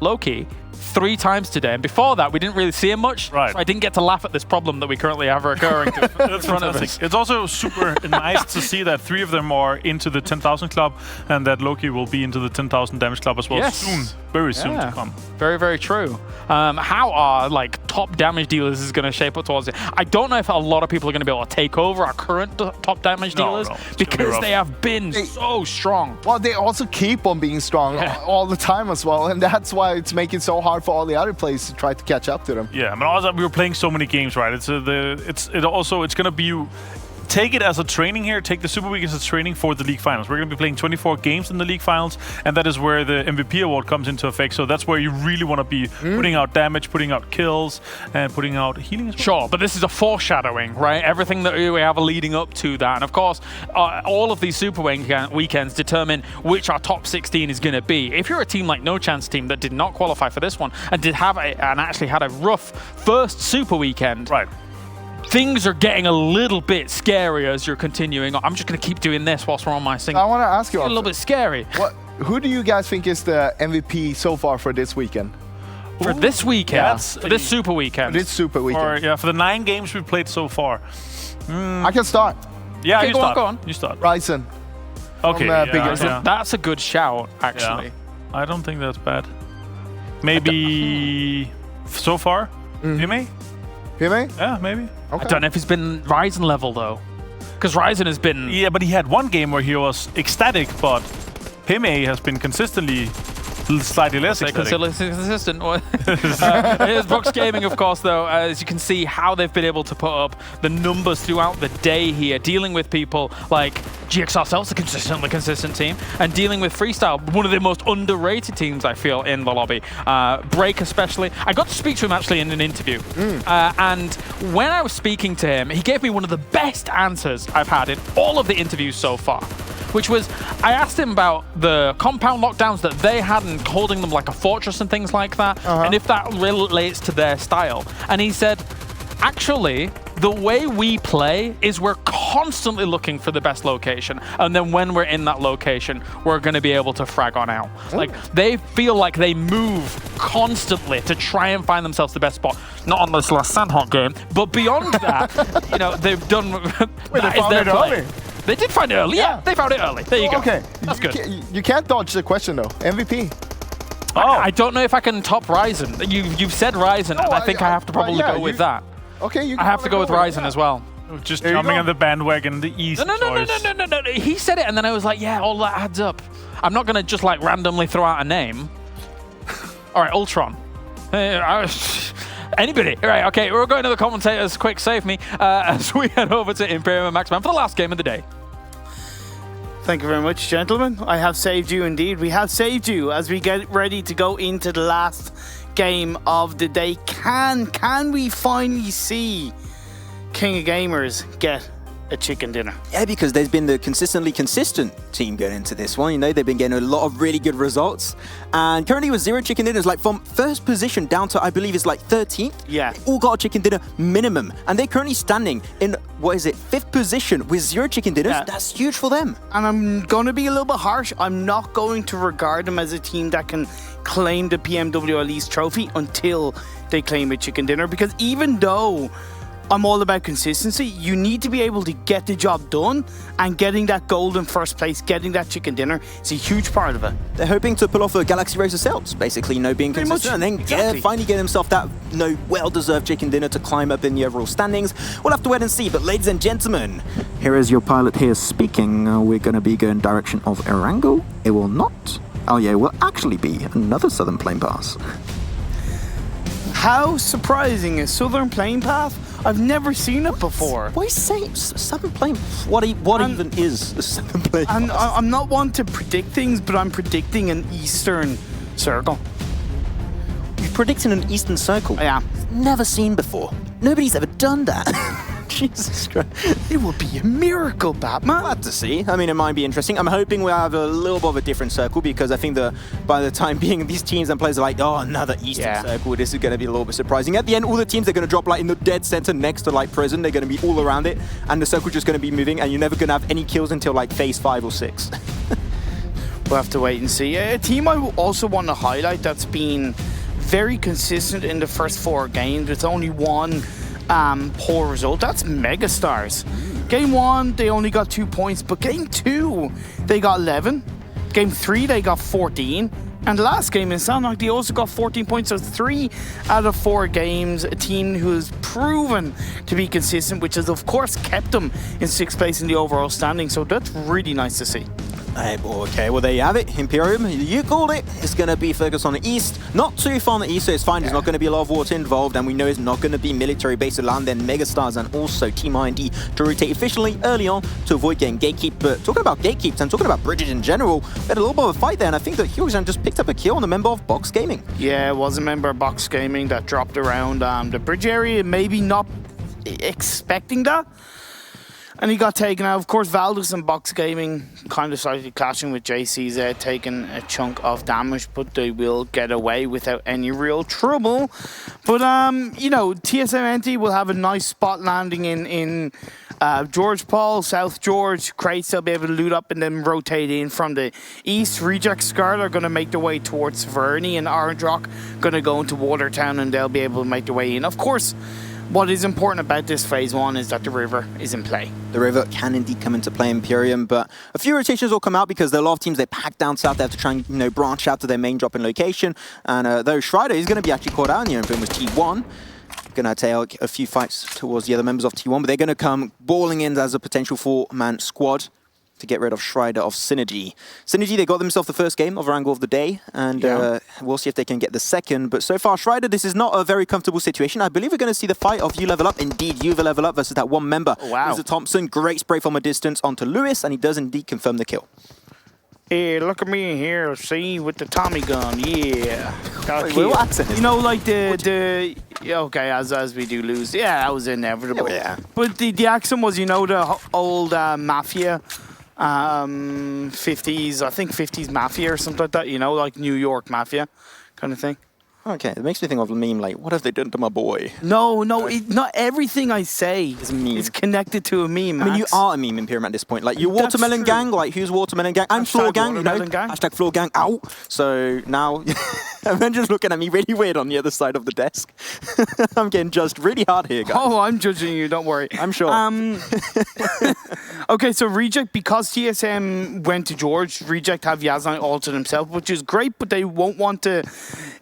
Loki 3 times today, and before that we didn't really see him much. Right. So I didn't get to laugh at this problem that we currently have occurring in front of us. It's also super nice to see that 3 of them are into the 10,000 club, and that Loki will be into the 10,000 damage club as well soon, very soon to come. Very, very true. How our top damage dealers is going to shape up towards it? I don't know if a lot of people are going to be able to take over our current top damage dealers because they have been so strong. Well, they also keep on being strong all the time as well, and that's why it's making it so hard for all the other players to try to catch up to them. Yeah, but also we were playing so many games, right? It's going to be take it as a training here. Take the Super Weekends as training for the league finals. We're going to be playing 24 games in the league finals, and that is where the MVP award comes into effect. So that's where you really want to be putting out damage, putting out kills, and putting out healing as well. Sure, but this is a foreshadowing, right? Everything that we have leading up to that. And of course, all of these Super Weekends determine which our top 16 is going to be. If you're a team like No Chance team that did not qualify for this one and actually had a rough first Super Weekend, right? Things are getting a little bit scary as you're continuing on. I'm just going to keep doing this whilst we're on my single. I want to ask you a little bit scary. Who do you guys think is the MVP so far for this weekend? For this weekend? For this Super Weekend. This Super Weekend. For the 9 games we've played so far. I can start. Yeah, okay, you go start. On. You start. Ryzen. Okay, that's a good shout, actually. Yeah. I don't think that's bad. Maybe so far, PMA? PMA? Yeah, maybe. Okay. I don't know if he's been Ryzen level though, because Ryzen has been. Yeah, but he had one game where he was ecstatic, but PMA has been consistently slightly less consistent. Here's Box Gaming, of course, though. As you can see how they've been able to put up the numbers throughout the day here, dealing with people like GX ourselves, a consistently consistent team, and dealing with Freestyle, one of the most underrated teams, I feel, in the lobby. Break especially. I got to speak to him actually in an interview, and when I was speaking to him, he gave me one of the best answers I've had in all of the interviews so far, which was, I asked him about the compound lockdowns that they had and holding them like a fortress and things like that, and if that relates to their style. And he said, actually, the way we play is we're constantly looking for the best location, and then when we're in that location, we're going to be able to frag on out. Like, they feel like they move constantly to try and find themselves the best spot. Not on this last Sanhok game, but beyond that, you know, they've done. That is their play. They did find it early. Yeah, they found it early. There you go. Okay, that's good. You can't dodge the question though. MVP. I don't know if I can top Ryzen. You've said Ryzen, and I think I have to probably go with that. Okay, I have to go with Ryzen as well. Just jumping on the bandwagon, the easy choice. No. He said it, and then I was like, yeah, all that adds up. I'm not gonna just like randomly throw out a name. All right, Ultron. Anybody. All right, okay, we're going to the commentators. Quick, save me as we head over to Imperium and Maxman for the last game of the day. Thank you very much, gentlemen. I have saved you indeed. We have saved you as we get ready to go into the last game of the day. Can we finally see King of Gamers get a chicken dinner? Yeah, because there's been the consistently consistent team going into this one. You know, they've been getting a lot of really good results. And currently with 0 chicken dinners, like from first position down to, I believe it's like 13th. Yeah. They all got a chicken dinner minimum. And they're currently standing in, 5th position with 0 chicken dinners. Yeah. That's huge for them. And I'm going to be a little bit harsh. I'm not going to regard them as a team that can claim the PMWL East trophy until they claim a chicken dinner. Because even though I'm all about consistency, you need to be able to get the job done, and getting that golden first place, getting that chicken dinner is a huge part of it. They're hoping to pull off a Galaxy Race themselves, basically, you know, being consistent, and then finally get himself that, you know, well-deserved chicken dinner to climb up in the overall standings. We'll have to wait and see, but ladies and gentlemen, here is your pilot here speaking. We're going to be going direction of Erangel. It will not. Oh yeah, it will actually be another Southern Plane Pass. How surprising is Southern Plane Path? I've never seen it before. Why say Southern Plane? What even is the Southern Plane Path? I'm not one to predict things, but I'm predicting an Eastern Circle. You're predicting an Eastern Circle? I am. Never seen before. Nobody's ever done that. Jesus Christ. It would be a miracle, Batman. We'll have to see. I mean, it might be interesting. I'm hoping we'll have a little bit of a different circle, because I think by the time being these teams and players are like, oh, another Eastern Circle, this is going to be a little bit surprising. At the end, all the teams are going to drop like in the dead center next to like prison. They're going to be all around it, and the circle's just going to be moving, and you're never going to have any kills until like phase 5 or 6. We'll have to wait and see. A team I also want to highlight that's been very consistent in the first 4 games. It's only one poor result. That's Megastars. Game 1, they only got 2 points, but game 2, they got 11. Game 3, they got 14. And the last game in Sanhok, they also got 14 points. So 3 out of 4 games, a team who has proven to be consistent, which has, of course, kept them in 6th place in the overall standing. So that's really nice to see. Okay, well there you have it. Imperium, you called it. It's going to be focused on the east. Not too far on the east, so it's fine. There's not going to be a lot of water involved, and we know it's not going to be military base to land then Megastars and also Team IND to rotate efficiently early on to avoid getting gatekeep. But talking about gatekeeps and talking about bridges in general, we had a little bit of a fight there, and I think that Hughes just picked up a kill on the member of Box Gaming. Yeah, it was a member of Box Gaming that dropped around the bridge area, maybe not expecting that. And he got taken out. Of course, Valdez and Box Gaming kind of slightly clashing with JCZ, taking a chunk of damage, but they will get away without any real trouble. But, you know, TSM will have a nice spot landing in George Paul, South George. Crates, they'll be able to loot up and then rotate in from the east. Reject Scarlet are going to make their way towards Verney, and Orange Rock going to go into Watertown, and they'll be able to make their way in. Of course, what is important about this phase one is that the river is in play. The river can indeed come into play, Imperium, but a few rotations will come out because there are a lot of teams they pack down south. They have to try and, you know, branch out to their main drop-in location. And though Schreider is going to be actually caught out in the open with T1, going to take a few fights towards the other members of T1, but they're going to come balling in as a potential 4-man squad to get rid of Schreider of Synergy. Synergy, they got themselves the first game of Erangel of the day, and we'll see if they can get the second. But so far, Schreider, this is not a very comfortable situation. I believe we're going to see the fight of You Level Up. Indeed, You Level Up versus that one member. Wow. Mr. Thompson, great spray from a distance onto Lewis, and he does indeed confirm the kill. Hey, look at me here, see, with the Tommy gun, yeah. Wait, what accent is you know, like okay, as we do lose, yeah, that was inevitable. Yeah. But the accent was, you know, the old Mafia, 50s, I think 50s Mafia or something like that, you know, like New York Mafia kind of thing. Okay, it makes me think of a meme like, what have they done to my boy? No, not everything I say is connected to a meme, I mean, you Max. are a meme, Imperium, at this point. Like, you're Watermelon Gang, like, who's Watermelon Gang? I'm Floor Gang, you know? Hashtag Floor Gang, out. So now, Avengers looking at me really weird on the other side of the desk. I'm getting judged really hard here, guys. Oh, I'm judging you, don't worry. I'm sure. Okay, so Reject, because TSM went to George, Reject have Yasnai all to themselves, which is great, but they won't want to,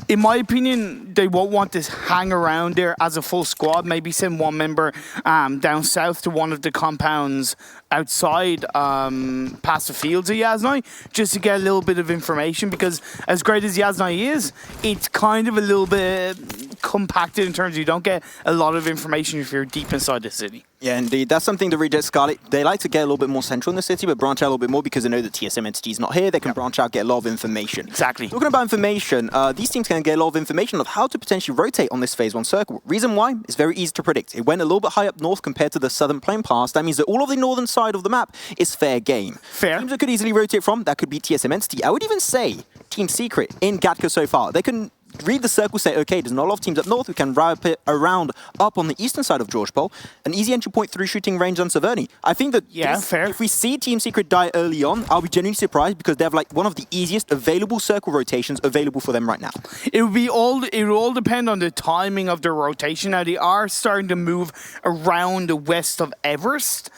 in my opinion, they won't want to hang around there as a full squad. Maybe send one member down south to one of the compounds outside past the fields of Yasnai, just to get a little bit of information, because as great as Yasnai is, it's kind of a little bit compacted in terms of you don't get a lot of information if you're deep inside the city. Yeah, indeed. That's something the Reject Scarlet, they like to get a little bit more central in the city, but branch out a little bit more because they know the TSM entity is not here. They can branch out, get a lot of information. Exactly. Talking about information, these teams can get a lot of information of how to potentially rotate on this phase one circle. Reason why? It's very easy to predict. It went a little bit high up north compared to the southern plain pass. That means that all of the northern side of the map is fair game. Fair. Teams that could easily rotate from, that could be TSM entity. I would even say Team Secret in Gatka so far. They can read the circle, say, okay, there's not a lot of teams up north. We can wrap it around up on the eastern side of George Pole. An easy entry point through shooting range on Severny. I think that fair. If we see Team Secret die early on, I'll be genuinely surprised because they have like one of the easiest available circle rotations available for them right now. It will all depend on the timing of their rotation. Now they are starting to move around the west of Everest,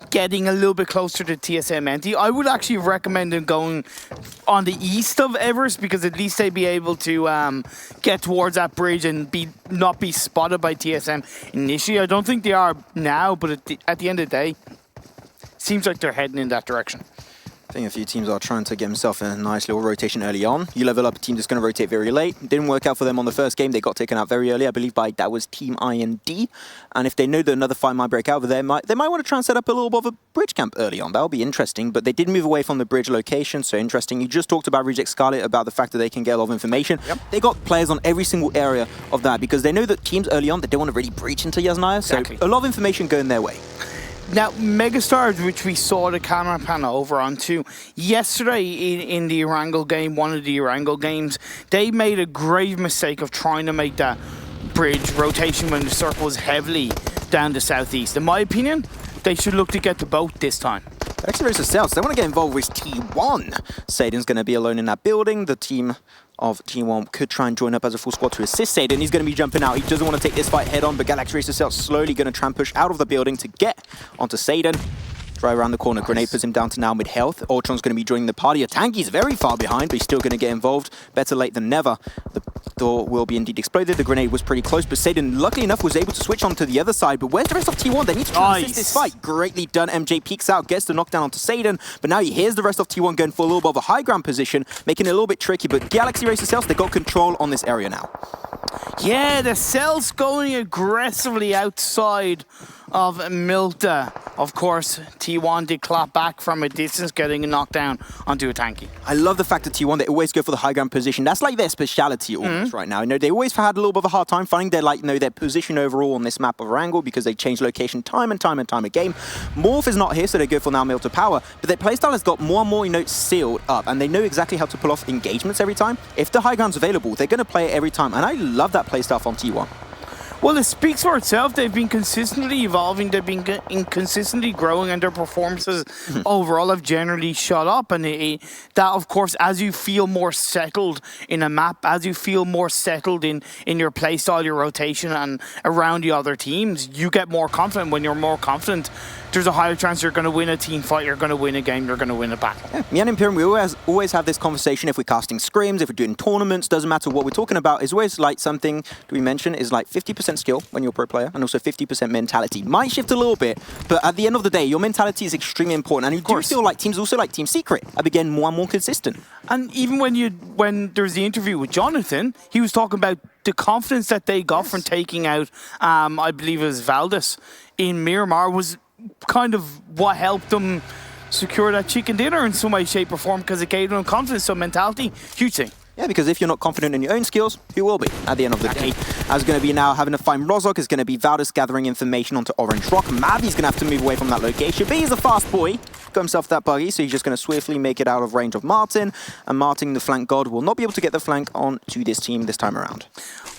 getting a little bit closer to TSM NT. I would actually recommend them going on the east of Everest because at least they'd be able to get towards that bridge and not be spotted by TSM initially. I don't think they are now, but at the end of the day, seems like they're heading in that direction. I think a few teams are trying to get themselves a nice little rotation early on. You level up a team that's going to rotate very late. Didn't work out for them on the first game. They got taken out very early, I believe, by that was Team IND. And if they know that another fight might break out over there, they might want to try and set up a little bit of a bridge camp early on. That'll be interesting. But they did move away from the bridge location, so interesting. You just talked about Reject Scarlet, about the fact that they can get a lot of information. Yep. They got players on every single area of that because they know that teams early on, they don't want to really breach into Yasnaya. Exactly. So a lot of information going their way. Now, Megastars, which we saw the camera panel over onto yesterday in the Erangel game, one of the Erangel games, they made a grave mistake of trying to make that bridge rotation when the circle was heavily down the southeast. In my opinion, they should look to get the boat this time. X versus Cells, they want to get involved with T1. Saden's going to be alone in that building. The team of T1 could try and join up as a full squad to assist Saden. He's going to be jumping out. He doesn't want to take this fight head on, but Galaxy Racer Cells slowly going to try and push out of the building to get onto Saden. Drive around the corner. Grenade puts him down to now mid-health. Ultron's going to be joining the party. A Tanky's very far behind, but he's still going to get involved. Better late than never. The door will be indeed exploded. The grenade was pretty close, but Satan, luckily enough, was able to switch onto the other side. But where's the rest of T1? They need to try and assist this fight. Greatly done. MJ peeks out, gets the knockdown onto Satan, but now he hears the rest of T1 going for a little bit of a high ground position, making it a little bit tricky. But Galaxy Racer Cells, they got control on this area now. Yeah, the Cells going aggressively outside of Milta. Of course, T1 did clap back from a distance, getting a knockdown onto a tanky. I love the fact that T1, they always go for the high ground position. That's like their speciality almost right now. You know, they always had a little bit of a hard time finding their, like, you know, their position overall on this map of Erangel because they change location time and time again. Morph is not here, so they go for now Milta Power, but their playstyle has got more and more, you know, sealed up, and they know exactly how to pull off engagements every time. If the high ground's available, they're going to play it every time, and I love that playstyle from T1. Well, it speaks for itself. They've been consistently evolving. They've been consistently growing, and their performances overall have generally shot up. And that, of course, as you feel more settled in a map, as you feel more settled in your playstyle, your rotation, and around the other teams, you get more confident. When you're more confident, there's a higher chance you're going to win a team fight, you're going to win a game, you're going to win a battle. Yeah. Me and Imperium, we always have this conversation if we're casting scrims, if we're doing tournaments, doesn't matter what we're talking about. It's always like something that we mention is like 50% skill when you're a pro player and also 50% mentality. Might shift a little bit, but at the end of the day, your mentality is extremely important. And you do feel like teams also like Team Secret are again more and more consistent. And even when there's the interview with Jonathan, he was talking about the confidence that they got from taking out, I believe it was Valdez in Miramar, was kind of what helped them secure that chicken dinner in some way, shape or form, because it gave them confidence. So mentality, huge thing. Yeah, because if you're not confident in your own skills, who will be at the end of the day? As going to be now having to find Rozok, is going to be Valdez gathering information onto Orange Rock. Mavi's going to have to move away from that location, but he's a fast boy. Got himself that buggy, so he's just going to swiftly make it out of range of Martin. And Martin, the flank god, will not be able to get the flank onto this team this time around.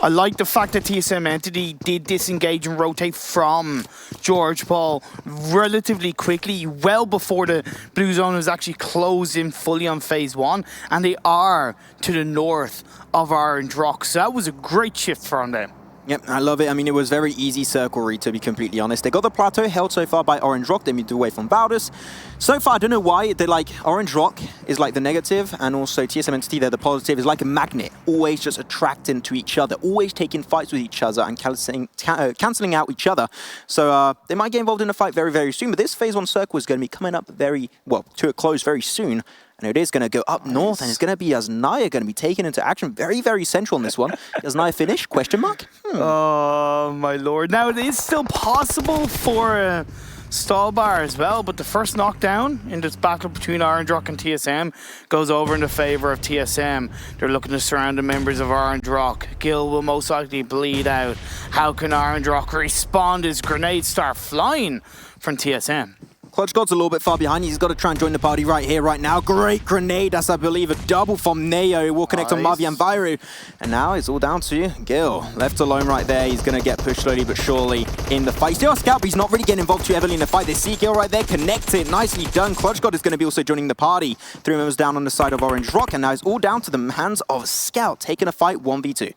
I like the fact that TSM Entity did disengage and rotate from George Paul relatively quickly, well before the blue zone was actually closed in fully on phase 1, and they are to the north of Orange Rock, so that was a great shift from them. Yep, I love it. I mean, it was very easy circle read, to be completely honest. They got the plateau held so far by Orange Rock. They moved away from Valdez. So far, I don't know why. They're like, Orange Rock is like the negative, and also TSM Entity, they're the positive, is like a magnet, always just attracting to each other, always taking fights with each other and cancelling out each other. So they might get involved in a fight very, very soon, but this phase 1 circle is going to be coming up to a close very soon. And it is going to go up north, and it's going to be Asnaya going to be taken into action. Very, very central in this one. Asnaya finish? Question mark? Oh, my lord. Now, it is still possible for Stallbar as well, but the first knockdown in this battle between Orange Rock and TSM goes over in the favor of TSM. They're looking to surround the members of Orange Rock. Gil will most likely bleed out. How can Orange Rock respond as grenades start flying from TSM? Clutch God's a little bit far behind. He's got to try and join the party right here, right now. Great grenade. That's, I believe, a double from Neo. It will connect on Mavi and Viru. And now it's all down to Gil. Left alone right there. He's going to get pushed slowly but surely in the fight. Still a scout, but he's not really getting involved too heavily in the fight. They see Gil right there. Connected. Nicely done. Clutch God is going to be also joining the party. 3 members down on the side of Orange Rock. And now it's all down to the hands of Scout, taking a fight 1v2.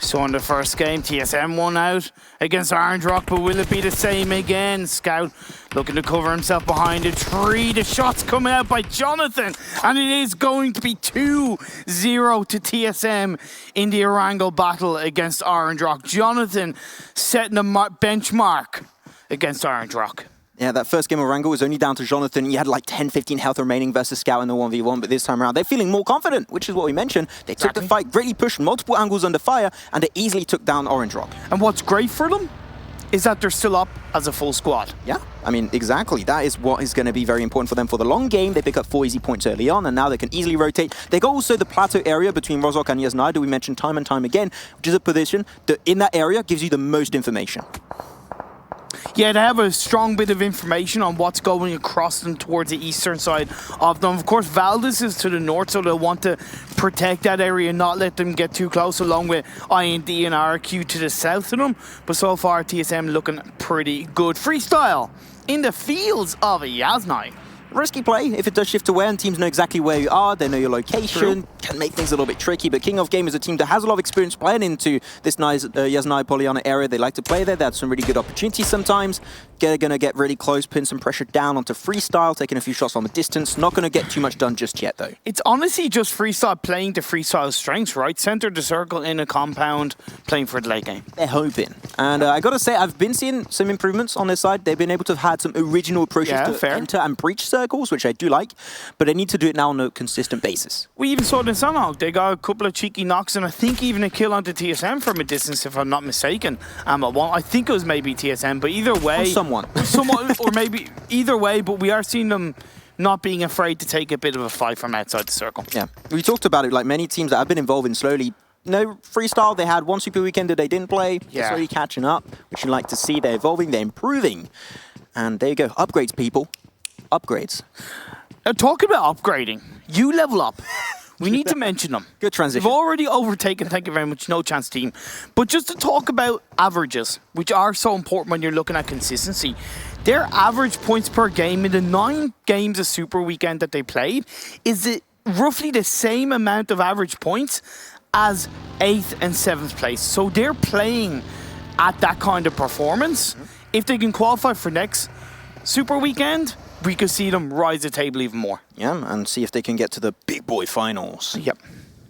So in the first game, TSM won out against Orange Rock, but will it be the same again? Scout looking to cover himself behind a tree. The shots coming out by Jonathan, and it is going to be 2-0 to TSM in the Erangel battle against Orange Rock. Jonathan setting a benchmark against Orange Rock. Yeah, that first game of Erangel was only down to Jonathan. He had like 10-15 health remaining versus Scout in the 1v1, but this time around, they're feeling more confident, which is what we mentioned. They took the fight, greatly pushed multiple angles under fire, and they easily took down Orange Rock. And what's great for them is that they're still up as a full squad. Yeah, I mean, exactly. That is what is going to be very important for them for the long game. They pick up 4 easy points early on, and now they can easily rotate. They got also the plateau area between Rozok and Yasnaya that we mentioned time and time again, which is a position that in that area gives you the most information. Yeah, they have a strong bit of information on what's going across them towards the eastern side of them. Of course, Valdez is to the north, so they'll want to protect that area and not let them get too close, along with IND and RQ to the south of them. But so far, TSM looking pretty good. Freestyle in the fields of Yasnaya. risky play if it does shift away and teams know exactly where you are, they know your location, can make things a little bit tricky, but King of Game is a team that has a lot of experience playing into this nice Yasnaya Polyana area. They like to play there, they had some really good opportunities sometimes. They're going to get really close, putting some pressure down onto Freestyle, taking a few shots from a distance, not going to get too much done just yet though. It's honestly just Freestyle playing to Freestyle's strengths, right? Center the circle in a compound, playing for the late game. They're hoping. And I got to say, I've been seeing some improvements on this side. They've been able to have had some original approaches to enter and breach circles, which I do like, but they need to do it now on a consistent basis. We even saw it in Sanhok. They got a couple of cheeky knocks and I think even a kill onto TSM from a distance, if I'm not mistaken. I think it was maybe TSM, but either way... Someone, or maybe either way, but we are seeing them not being afraid to take a bit of a fight from outside the circle. Yeah, we talked about it, like many teams that have been involved in slowly. No Freestyle, they had one Super Weekend that they didn't play. They're slowly catching up, which you like to see. They're evolving, they're improving. And there you go, upgrades, people. Upgrades. Talking about upgrading, you level up. We need to mention them. Good transition. They've already overtaken, thank you very much, No Chance team. But just to talk about averages, which are so important when you're looking at consistency, their average points per game in the 9 games of Super Weekend that they played is roughly the same amount of average points as 8th and 7th place. So they're playing at that kind of performance. If they can qualify for next Super Weekend, we could see them rise the table even more. Yeah, and see if they can get to the big boy finals. Yep.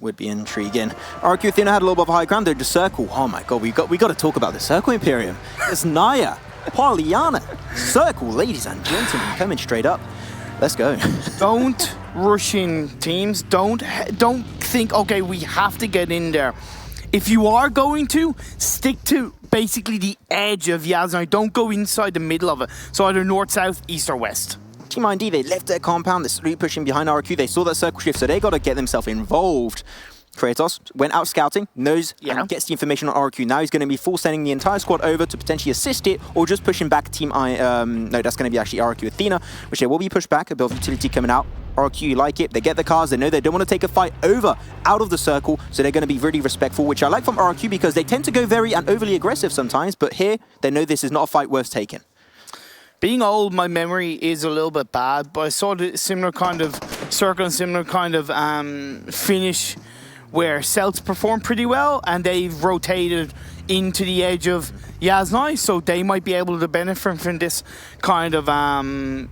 Would be intriguing. RQ Athena had a little bit of a high ground there. The circle. Oh my god, we got to talk about the circle Imperium. It's Naya, Polyana, circle, ladies and gentlemen, coming straight up. Let's go. Don't rush in, teams. Don't think, okay, we have to get in there. If you are going to, stick to basically the edge of Yasnaya. Don't go inside the middle of it. So either north, south, east, or west. Team ID, they left their compound, they're slowly pushing behind RQ. They saw that circle shift, so they got to get themselves involved. Kratos went out scouting, knows and gets the information on RQ. Now he's going to be full sending the entire squad over to potentially assist it, or just pushing back Team I. No, that's going to be actually RQ Athena, which they will be pushed back. A bit of utility coming out. RQ like it, they get the cars, they know they don't want to take a fight out of the circle, so they're going to be really respectful, which I like from RQ because they tend to go very and overly aggressive sometimes, but here they know this is not a fight worth taking. Being old, my memory is a little bit bad, but I saw the similar kind of circle and similar kind of finish where Celts performed pretty well and they've rotated into the edge of Yasnaya, so they might be able to benefit from this kind of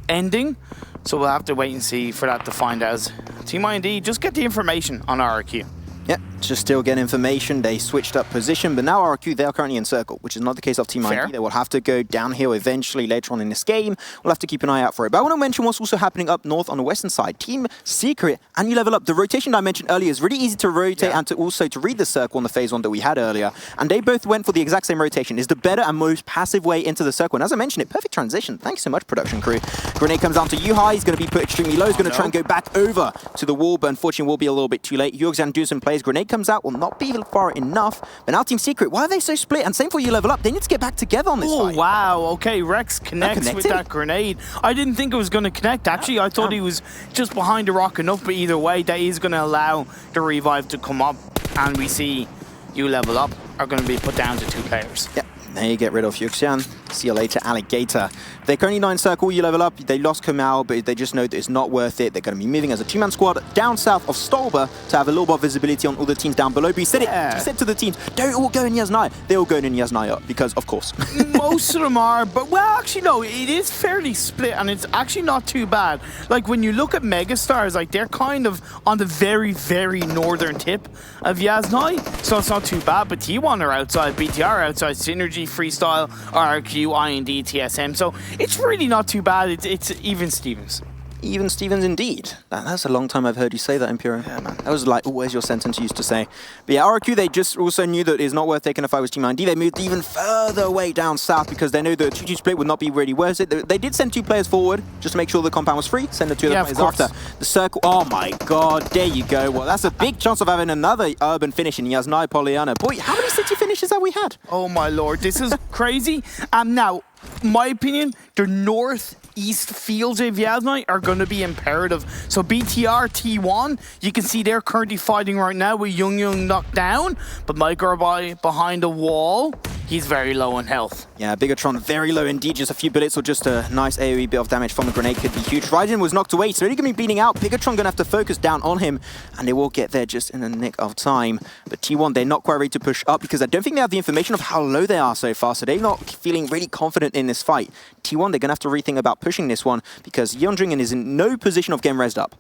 ending. So we'll have to wait and see for that to find out. Team IND, just get the information on RQ. Yeah, just still get information. They switched up position, but now RQ, they are currently in circle, which is not the case of Team ID. They will have to go downhill eventually later on in this game. We'll have to keep an eye out for it. But I want to mention what's also happening up north on the western side. Team Secret and You Level Up. The rotation that I mentioned earlier is really easy to rotate and to also to read the circle on the phase 1 that we had earlier. And they both went for the exact same rotation. It's the better and most passive way into the circle. And as I mentioned, perfect transition. Thanks so much, production crew. Grenade comes down to Yuhai. He's going to be put extremely low. He's going to try and go back over to the wall, but unfortunately will be a little bit too late. Yurg's do some plays. Grenade comes out, will not be far enough. But now Team Secret, why are they so split? And same for You Level Up. They need to get back together on this fight. Oh, wow. Okay, Rex connects with that grenade. I didn't think it was going to connect, actually. I thought he was just behind the rock enough, but either way, that is going to allow the revive to come up. And we see You Level Up are going to be put down to 2 players. Yep. They get rid of Yuxian. See you later, Alligator. They're currently 9 circle, You Level Up. They lost Kamal, but they just know that it's not worth it. They're going to be moving as a 2-man squad down south of Stolber to have a little bit of visibility on all the teams down below. But he said he said to the teams, don't all go in Yasnaya. They're all going in Yasnaya because, of course. Most of them are, but well, actually, no, it is fairly split, and it's actually not too bad. Like, when you look at Megastars, like, they're kind of on the very, very northern tip of Yasnaya, so it's not too bad. But T1 are outside, BTR are outside, Synergy, Freestyle, RQ, IND, TSM, so it's really not too bad. It's even Stevens. Even Stevens indeed. That's a long time I've heard you say that, Imperial. Yeah, man. That was like always your sentence you used to say. But yeah, RQ, they just also knew that it's not worth taking a fight with Team ID. They moved even further away down south because they knew the 2-2 split would not be really worth it. They did send 2 players forward just to make sure the compound was free. Send the 2 other players after. The circle, oh my god, there you go. Well, that's a big chance of having another urban finish in Yasnaya Polyana. Boy, how many city finishes have we had? Oh my lord, this is crazy. Now, my opinion, the northeast fields of Yasnaya are going to be imperative. So BTR, T1, you can see they're currently fighting right now with Young knocked down, but Microby behind the wall. he's very low on health. Yeah, Bigetron very low indeed. Just a few bullets or just a nice AoE bit of damage from the grenade could be huge. Raiden was knocked away. He's already going to be bleeding out. Bigetron going to have to focus down on him, and they will get there just in the nick of time. But T1, they're not quite ready to push up because I don't think they have the information of how low they are so far, so they're not feeling really confident in this fight. T1, they're going to have to rethink about pushing this one because Yeondringen is in no position of getting rezzed up.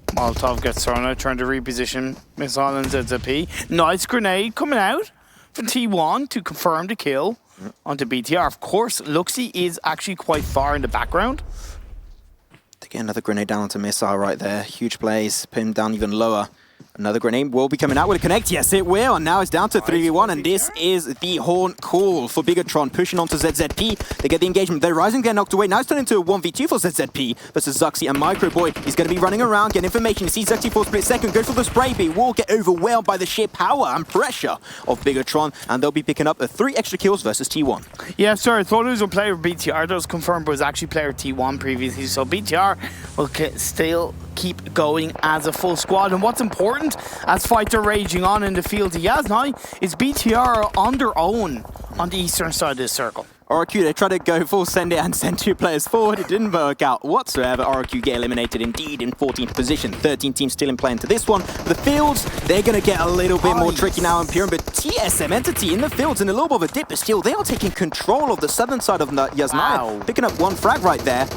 Molotov gets thrown out, trying to reposition Missile and ZZP. Nice grenade coming out from T1 to confirm the kill onto BTR. Of course, Luxy is actually quite far in the background. To get another grenade down onto Missile right there. Huge plays, put him down even lower. Another grenade will be coming out. Will it connect? Yes, it will. And now it's down to 3v1. And this is the horn call for Bigetron, pushing onto ZZP. They get the engagement. They're rising, get knocked away. Now it's turned into a 1v2 for ZZP versus Zuxi and Microboy. He's going to be running around, getting information. You see Zuxi for a split second, go for the spray, but he will get overwhelmed by the sheer power and pressure of Bigetron. And they'll be picking up 3 extra kills versus T1. Yeah, sorry, I thought it was a player of BTR. That was confirmed, but it was actually player T1 previously. So BTR will still keep going as a full squad. And what's important as fights are raging on in the field of Yasnai is BTR on their own on the eastern side of the circle. RQ, they tried to go full send it and send 2 players forward. It didn't work out whatsoever. RQ get eliminated indeed in 14th position. 13 teams still in play into this one. The fields, they're going to get a little bit more tricky now in Pyramid. But TSM Entity in the fields in a little bit of a dip, but still they are taking control of the southern side of Yasnaya. Wow. Picking up 1 frag right there.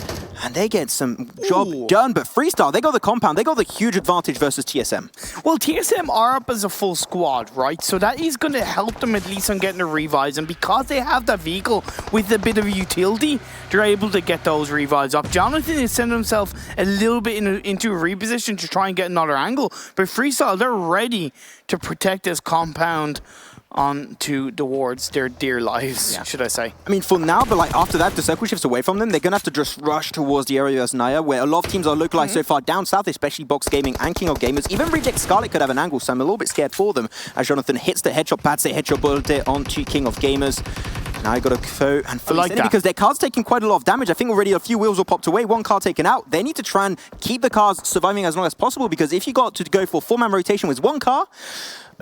And they get some job done, but Freestyle, they got the compound, they got the huge advantage versus TSM. Well, TSM are up as a full squad, right? So that is going to help them at least on getting the revives, and because they have that vehicle with a bit of a utility, they're able to get those revives up. Jonathan is sending himself a little bit into a reposition to try and get another angle, but Freestyle, they're ready to protect this compound onto towards their dear lives, should I say. I mean, for now, but like after that, the circle shifts away from them. They're going to have to just rush towards the area of Naya, where a lot of teams are localized so far down south, especially Box Gaming and King of Gamers. Even Reject Scarlet could have an angle, so I'm a little bit scared for them as Jonathan hits the headshot pad, say headshot bullet onto King of Gamers. Now I got a foe and fully like because their card's taking quite a lot of damage. I think already a few wheels were popped away, 1 car taken out. They need to try and keep the cars surviving as long as possible, because if you got to go for 4-man rotation with 1 car,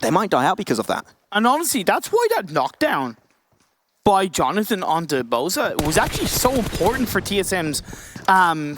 they might die out because of that. And honestly, that's why that knockdown by Jonathan onto Boza was actually so important for TSM's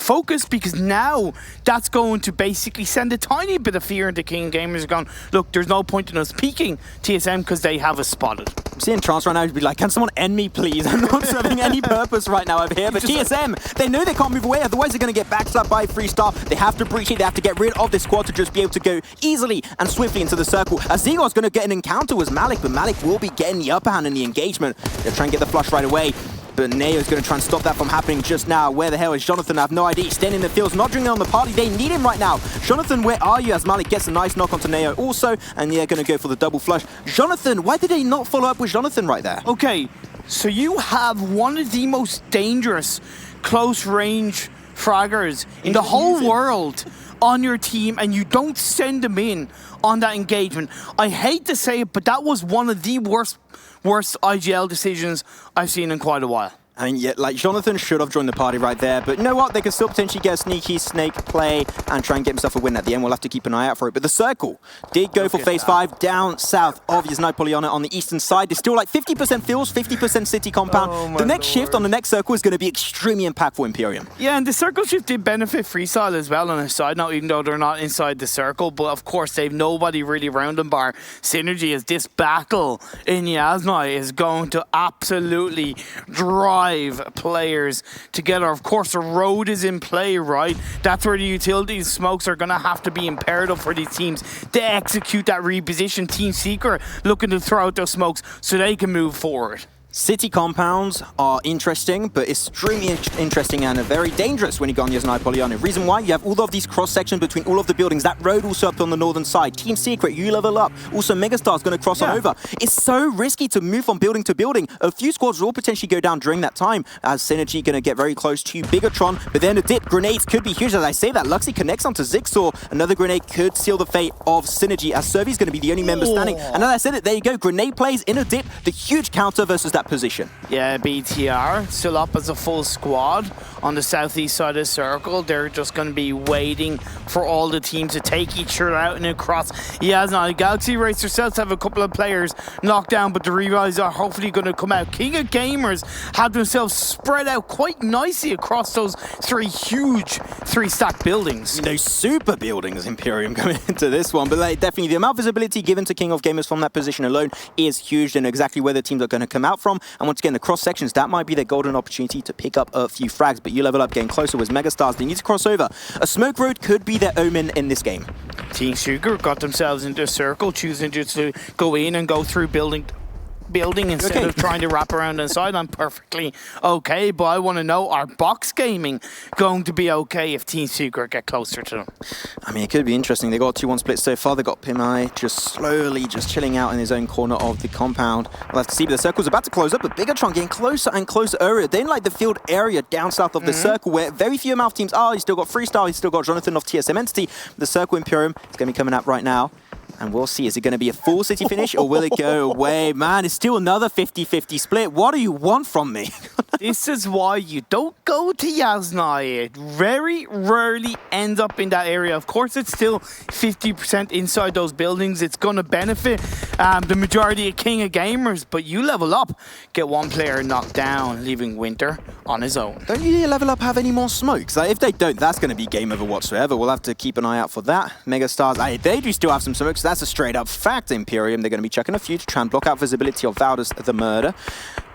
focus, because now that's going to basically send a tiny bit of fear into King Gamers, going, look, there's no point in us peeking TSM because they have us spotted. I'm seeing Trance right now to be like, can someone end me, please? I'm not serving any purpose right now over here. But TSM, they know they can't move away, otherwise they're going to get backslapped by Freestar. They have to breach it. They have to get rid of this squad to just be able to go easily and swiftly into the circle. As Zegor's going to get an encounter with Malik, but Malik will be getting the upper hand in the engagement. They'll try and get the flush right away. But Neo's going to try and stop that from happening just now. Where the hell is Jonathan? I have no idea. He's standing in the fields, not drinking on the party. They need him right now. Jonathan, where are you? As Malik gets a nice knock onto Neo also, and they're going to go for the double flush. Jonathan, why did they not follow up with Jonathan right there? Okay, so you have one of the most dangerous close-range fraggers in the whole world on your team, and you don't send them in on that engagement. I hate to say it, but that was one of the worst IGL decisions I've seen in quite a while. I mean, yeah, like, Jonathan should have joined the party right there, but you know what? They can still potentially get a sneaky snake play and try and get himself a win at the end. We'll have to keep an eye out for it. But the circle did go for phase 5 down south of Yasnai Polyana on the eastern side. There's still like 50% fields, 50% city compound. The next shift on the next circle is going to be extremely impactful, Imperium. Yeah, and the circle shift did benefit Freestyle as well on a side note, even though they're not inside the circle. But of course, they've nobody really around them bar Synergy, as this battle in Yasnai is going to absolutely drive players together. Of course, the road is in play, right? That's where the utility smokes are going to have to be imperative for these teams to execute that reposition. Team Secret looking to throw out those smokes so they can move forward. City compounds are interesting, but extremely interesting and very dangerous when you go on Yasnai Polyana. Reason why? You have all of these cross-sections between all of the buildings. That road also up on the northern side. Team Secret, you level up. Also, Megastar's going to cross on over. It's so risky to move from building to building. A few squads will potentially go down during that time, as Synergy going to get very close to Bigetron. But then a dip. Grenades could be huge. As I say that, Luxy connects onto Zigsaw. Another grenade could seal the fate of Synergy, as Servy's going to be the only member standing. And as I said it, there you go. Grenade plays in a dip. The huge counter versus that that position. Yeah, BTR still up as a full squad on the southeast side of the circle. They're just going to be waiting for all the teams to take each other out and across. Now Galaxy Racer Celts have a couple of players knocked down, but the Revives are hopefully going to come out. King of Gamers have themselves spread out quite nicely across those three huge three-stack buildings. Those super buildings, Imperium, coming into this one. But like, definitely the amount of visibility given to King of Gamers from that position alone is huge. They know exactly where the teams are going to come out from. And once again, the cross sections, that might be their golden opportunity to pick up a few frags. But you level up getting closer with Megastars. They need to cross over. A smoke road could be their omen in this game. Team Sugar got themselves into a circle, choosing just to go in and go through building instead of trying to wrap around inside. I'm perfectly okay, but I want to know, are Box Gaming going to be okay if Team Secret get closer to them? I mean, it could be interesting. They got a 2-1 split so far. They got PMI just slowly just chilling out in his own corner of the compound. We'll have to see, but the circle's about to close up, but Bigetron getting closer and closer area. They're in like the field area down south of the circle where very few amount of teams are. He's still got Freestyle, he's still got Jonathan of TSM Entity. The circle Imperium is going to be coming up right now. And we'll see, is it going to be a full city finish or will it go away? Man, it's still another 50-50 split. What do you want from me? This is why you don't go to Yasnaya. It very rarely ends up in that area. Of course, it's still 50% inside those buildings. It's going to benefit the majority of King of Gamers, but you level up, get one player knocked down, leaving Winter on his own. Don't you level up have any more smokes? Like, if they don't, that's going to be game over whatsoever. We'll have to keep an eye out for that. Megastars, they do still have some smokes. That's a straight up fact, Imperium. They're going to be chucking a few to try and block out visibility of Valdez the Murder.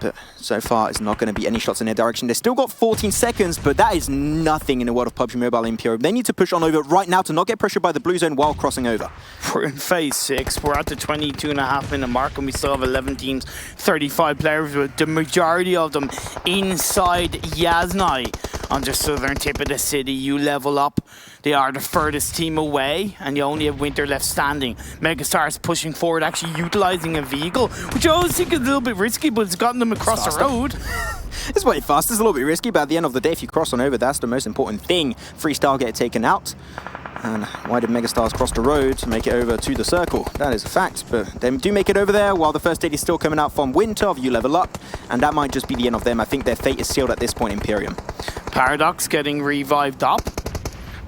But so far, it's not going to be any shots in their direction. They've still got 14 seconds, but that is nothing in the world of PUBG Mobile Imperium. They need to push on over right now to not get pressured by the blue zone while crossing over. We're in phase 6. We're at the 22.5-minute mark, and we still have 11 teams, 35 players, with the majority of them inside Yasnaya. On the southern tip of the city, you level up. They are the furthest team away, and you only have Winter left standing. Megastars pushing forward, actually utilizing a vehicle, which I always think is a little bit risky, but it's gotten them across the road. It's way fast. It's a little bit risky, but at the end of the day, if you cross on over, that's the most important thing. Freestyle get taken out. And why did Megastars cross the road to make it over to the circle? That is a fact, but they do make it over there while the first aid is still coming out from Winter of You Level Up, and that might just be the end of them. I think their fate is sealed at this point, Imperium. Paradox getting revived up.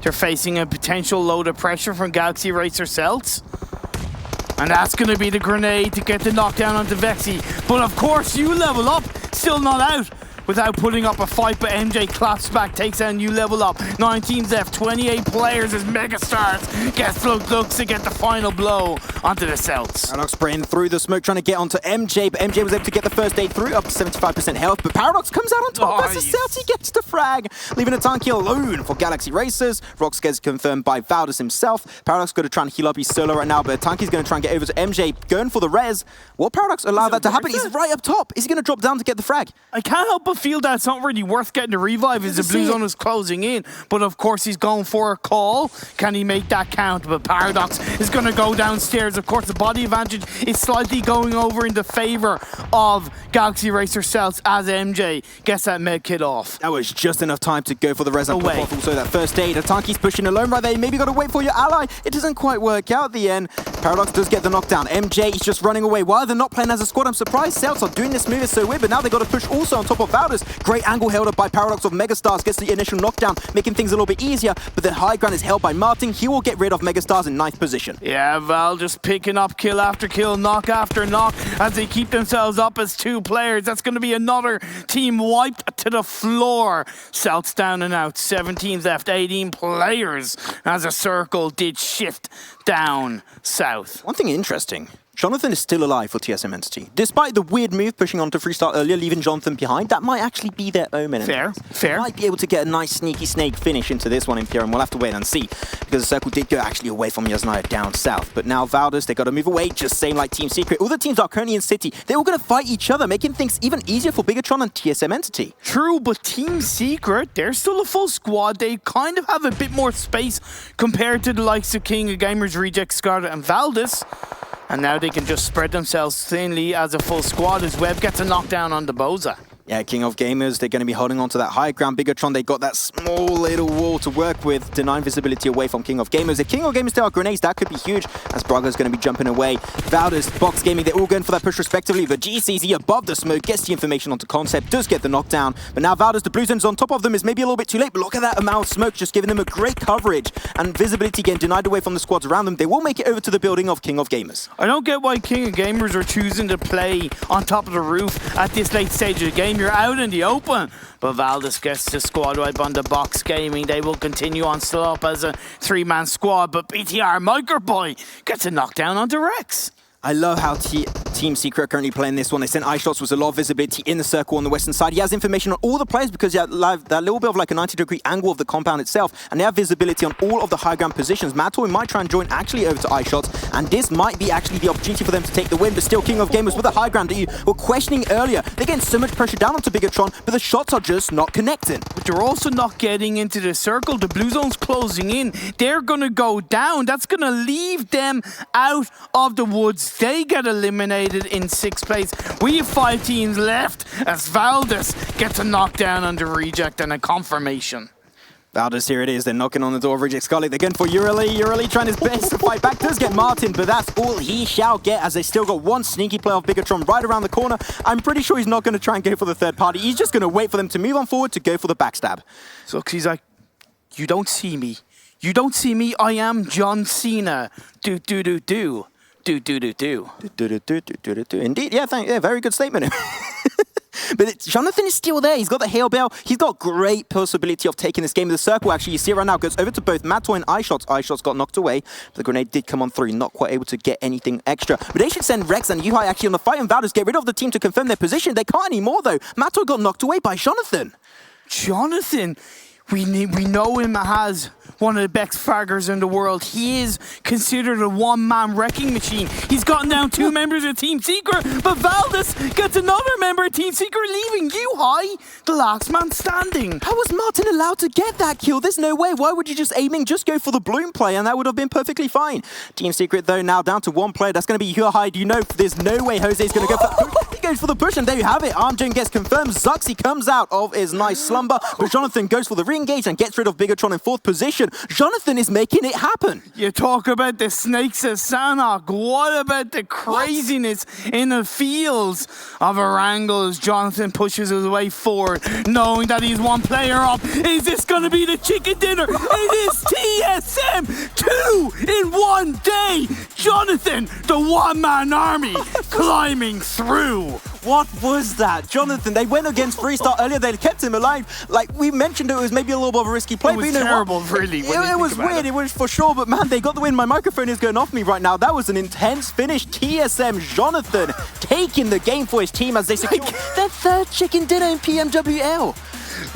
They're facing a potential load of pressure from Galaxy Racer Celts. And that's going to be the grenade to get the knockdown onto Vexy. But of course, You Level Up, still not out without putting up a fight, but MJ claps back, takes down You Level Up. 9 teams left, 28 players as Megastars gets looks to get the final blow onto the Celts. Paradox spraying through the smoke, trying to get onto MJ, but MJ was able to get the first aid through, up to 75% health, but Paradox comes out on top. That's the Celts, he gets the frag, leaving a tanky alone for Galaxy Racers. Rox gets confirmed by Valdez himself. Paradox going to try and heal up, he's solo right now, but Tanky's going to try and get over to MJ, going for the res. Will Paradox allow that to happen? He's right up top. Is he going to drop down to get the frag? I can't help but feel that it's not really worth getting the revive as the blue zone is closing in. But of course, he's going for a call. Can he make that count? But Paradox is going to go downstairs. Of course, the body advantage is slightly going over in the favor of Galaxy Racer Celts as MJ gets that med kit off. That was just enough time to go for the res and pop off also that first aid. Atanki's pushing alone right there. You maybe got to wait for your ally. It doesn't quite work out at the end. Paradox does get the knockdown. MJ is just running away. Why are they not playing as a squad? I'm surprised Celts are doing this move. It's so weird, but now they got to push also on top of Valdez. Great angle held up by Paradox of Megastars, gets the initial knockdown, making things a little bit easier, but then high ground is held by Martin. He will get rid of Megastars in 9th position. Yeah, Val just picking up kill after kill, knock after knock, as they keep themselves up as 2 players. That's going to be another team wiped to the floor. Celts down and out, 7 teams left, 18 players, as a circle did shift down south. One thing interesting, Jonathan is still alive for TSM Entity. Despite the weird move pushing onto Freestyle earlier, leaving Jonathan behind, that might actually be their omen. Fair. They might be able to get a nice sneaky snake finish into this one, Imperium. We'll have to wait and see, because the circle did go actually away from Yasnaya down south. But now Valdez, they got to move away, just same like Team Secret. All the teams are currently in City. They're all going to fight each other, making things even easier for Bigetron and TSM Entity. True, but Team Secret, they're still a full squad. They kind of have a bit more space compared to the likes of King of Gamers, Reject, Scarlet, and Valdez. And now they can just spread themselves thinly as a full squad as Webb gets a knockdown on the Boza. Yeah, King of Gamers, they're going to be holding on to that high ground. Bigetron, they got that small little wall to work with, denying visibility away from King of Gamers. If King of Gamers still have grenades, that could be huge, as Braga's going to be jumping away. Valdez, Box Gaming, they're all going for that push respectively. The GCZ above the smoke gets the information onto Concept, does get the knockdown, but now Valdez, the blue zone's on top of them, is maybe a little bit too late, but look at that amount of smoke, just giving them a great coverage, and visibility getting denied away from the squads around them. They will make it over to the building of King of Gamers. I don't get why King of Gamers are choosing to play on top of the roof at this late stage of the game. You're out in the open. But Valdez gets the squad wipe on the Box Gaming. They will continue on still up as a 3-man squad, but BTR Microboy gets a knockdown onto Rex. I love how Team Secret are currently playing this one. They sent iShots with a lot of visibility in the circle on the western side. He has information on all the players because he had that little bit of like a 90-degree angle of the compound itself, and they have visibility on all of the high ground positions. Matoy might try and join actually over to iShots, and this might be actually the opportunity for them to take the win, but still King of Gamers with the high ground that you were questioning earlier. They're getting so much pressure down onto Bigetron, but the shots are just not connecting. But they're also not getting into the circle. The blue zone's closing in. They're going to go down. That's going to leave them out of the woods. They get eliminated in 6th place. We have 5 teams left as Valdez gets a knockdown under Reject and a confirmation. Valdez, here it is. They're knocking on the door of Reject Scarlet. They're going for Urali. Urali trying his best to fight back. Does get Martin, but that's all he shall get as they still got one sneaky play of Bigetron right around the corner. I'm pretty sure he's not going to try and go for the third party. He's just going to wait for them to move on forward to go for the backstab. So he's like, you don't see me. You don't see me. I am John Cena. Do, do, do, do. Do, do, do, do. Indeed, yeah, very good statement. But Jonathan is still there. He's got the hail bell. He's got great possibility of taking this game. The circle, actually, you see it right now, goes over to both Matoy and iShots. iShots got knocked away. But the grenade did come on through, not quite able to get anything extra. But they should send Rex and Yuhai actually on the fight, and Valdez get rid of the team to confirm their position. They can't anymore, though. Matoy got knocked away by Jonathan. Jonathan, we know him as one of the best fraggers in the world. He is considered a one-man wrecking machine. He's gotten down 2 members of Team Secret, but Valdez gets another member of Team Secret, leaving Yuhai the last man standing. How was Martin allowed to get that kill? There's no way. Why would you just just go for the Bloom play, and that would have been perfectly fine. Team Secret, though, now down to 1 player. That's going to be Yuhai. You know there's no way Jose's going to go for that. He goes for the push, and there you have it. Armjane gets confirmed. Zuxi comes out of his nice slumber, but Jonathan goes for the re-engage and gets rid of Bigetron in 4th position. Jonathan is making it happen. You talk about the snakes of Sanhok. What about the craziness in the fields of Erangel as Jonathan pushes his way forward, knowing that he's 1 player up? Is this going to be the chicken dinner? It is TSM 2 in 1 day. Jonathan, the one-man army, climbing through. What was that? Jonathan, they went against Freestyle earlier. They kept him alive. Like, we mentioned it was maybe a little bit of a risky play. It was terrible, really. It was weird. It was for sure. But, man, they got the win. My microphone is going off me right now. That was an intense finish. TSM Jonathan taking the game for his team as they secure their 3rd chicken dinner in PMWL.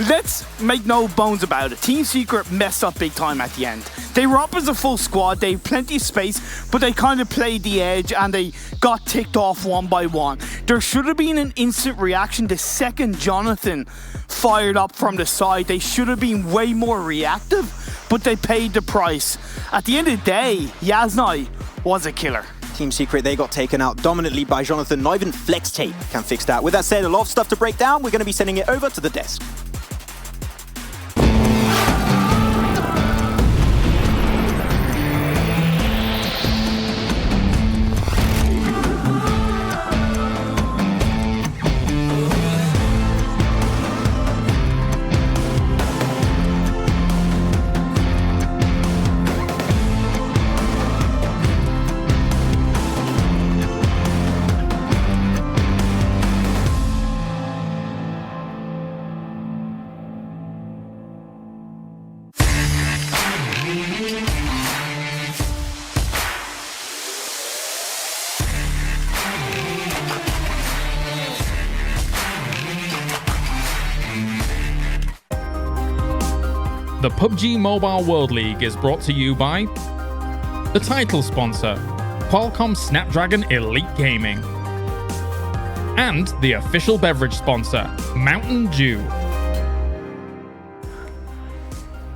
Let's make no bones about it. Team Secret messed up big time at the end. They were up as a full squad. They had plenty of space, but they kind of played the edge and they got ticked off 1 by 1. There should have been an instant reaction the second Jonathan fired up from the side. They should have been way more reactive, but they paid the price. At the end of the day, Yaznai was a killer. Team Secret, they got taken out dominantly by Jonathan. Not even Flex Tape can fix that. With that said, a lot of stuff to break down. We're going to be sending it over to the desk. The PUBG Mobile World League is brought to you by the title sponsor, Qualcomm Snapdragon Elite Gaming, and the official beverage sponsor, Mountain Dew.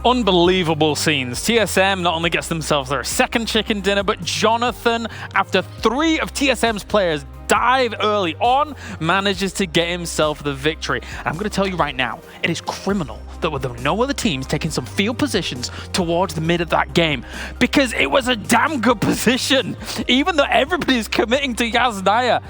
Unbelievable scenes. TSM not only gets themselves their 2nd chicken dinner, but Jonathan, after 3 of TSM's players dive early on, manages to get himself the victory. And I'm going to tell you right now, it is criminal that with no other teams taking some field positions towards the mid of that game, because it was a damn good position, even though everybody's committing to Yasnaya.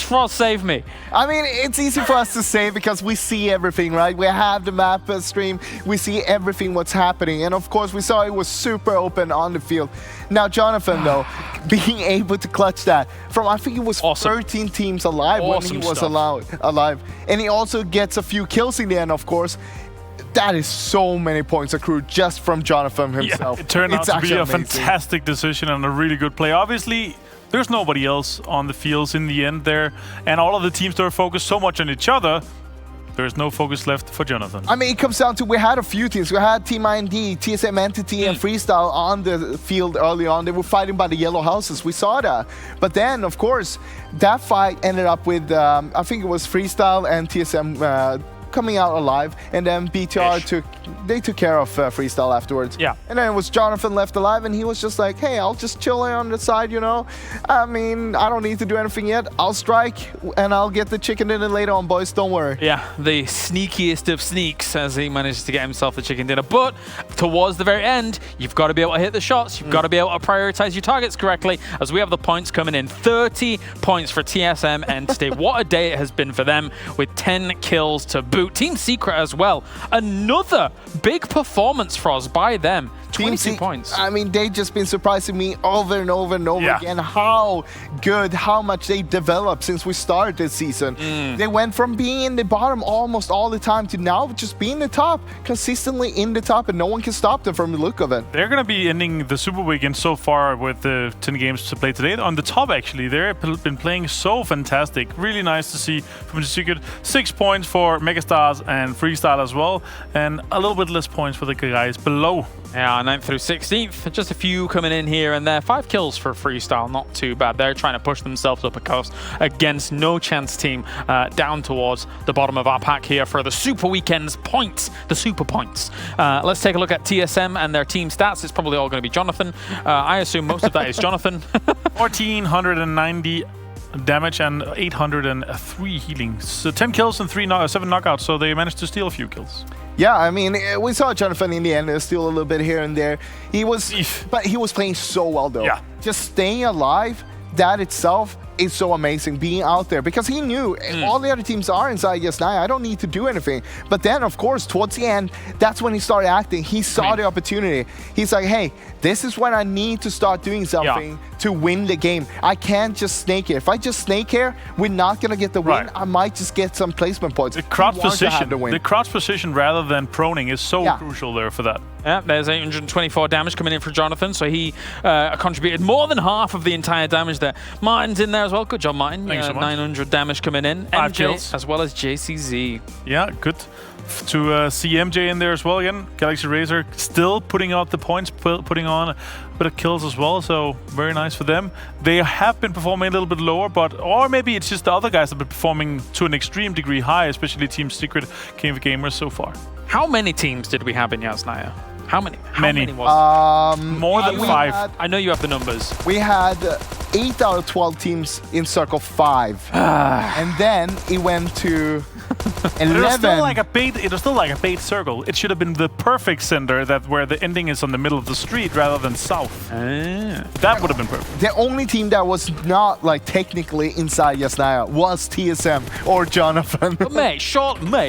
Frost, save me. I mean, it's easy for us to say because we see everything, right? We have the map stream, we see everything what's happening, and of course we saw it was super open on the field. Now Jonathan, though, being able to clutch that from, I think it was 13 teams alive when he was alive, and he also gets a few kills in the end, of course. That is so many points accrued just from Jonathan himself. Yeah, it turned out to be a amazing. fantastic decision and a really good play. Obviously, there's nobody else on the fields in the end there, and all of the teams that are focused so much on each other, there's no focus left for Jonathan. I mean, it comes down to, we had a few teams. We had Team IND, TSM Entity, and Freestyle on the field early on. They were fighting by the yellow houses. We saw that. But then, of course, that fight ended up with, I think it was Freestyle and TSM coming out alive, and then BTR took care of Freestyle afterwards. Yeah. And then it was Jonathan left alive, and he was just like, hey, I'll just chill on the side, you know? I mean, I don't need to do anything yet. I'll strike, and I'll get the chicken dinner later on, boys. Don't worry. Yeah, the sneakiest of sneaks as he manages to get himself the chicken dinner. But towards the very end, you've got to be able to hit the shots. You've got to be able to prioritize your targets correctly, as we have the points coming in. 30 points for TSM Entity. What a day it has been for them, with 10 kills to boot. Team Secret as well. Another big performance for us by them. 22 points. I mean, they've just been surprising me over and over and over again. How good, how much they developed since we started this season. They went from being in the bottom almost all the time to now just being the top, consistently in the top, and no one can stop them from the look of it. They're going to be ending the Super Weekend so far with the 10 games to play today. On the top, actually, they've been playing so fantastic. Really nice to see from the Secret. 6 points for Megastars and Freestyle as well, and a little bit less points for the guys below. Yeah, 9th through 16th. Just a few coming in here and there. 5 kills for Freestyle, not too bad. They're trying to push themselves up a coast against No Chance team down towards the bottom of our pack here for the Super Weekend's points, the Super Points. Let's take a look at TSM and their team stats. It's probably all going to be Jonathan. I assume most of that is Jonathan. 1,490 damage and 803 healing. So 10 kills and 7 knockouts, so they managed to steal a few kills. Yeah, I mean, we saw Jonathan in the end steal a little bit here and there. But he was playing so well, though. Yeah. Just staying alive, that itself is so amazing, being out there, because he knew all the other teams are inside Yasnaya. I don't need to do anything. But then, of course, towards the end, that's when he started acting. He saw the opportunity. He's like, hey, this is when I need to start doing something to win the game. I can't just snake here. If I just snake here, we're not going to get the win. I might just get some placement points. The crouch position rather than proning is so crucial there for that. Yeah, there's 824 damage coming in for Jonathan, so he contributed more than half of the entire damage there. Martin's in there as well. Good job, Martin. Thanks so much. 900 damage coming in. 5 MJ kills. as well as JCZ. Yeah, good to see MJ in there as well again. Galaxy Razor still putting out the points, putting on a bit of kills as well, so very nice for them. They have been performing a little bit lower, or maybe it's just the other guys that have been performing to an extreme degree high, especially Team Secret, King of Gamers so far. How many teams did we have in Yasnaya? How many? Many was it? More than 5. I know you have the numbers. We had 8 out of 12 teams in Circle 5. And then it went to 11. It was still like a bait circle. It should have been the perfect center, where the ending is on the middle of the street rather than south. That would have been perfect. The only team that was not like technically inside Yasnaya was TSM or Jonathan. But mate, surely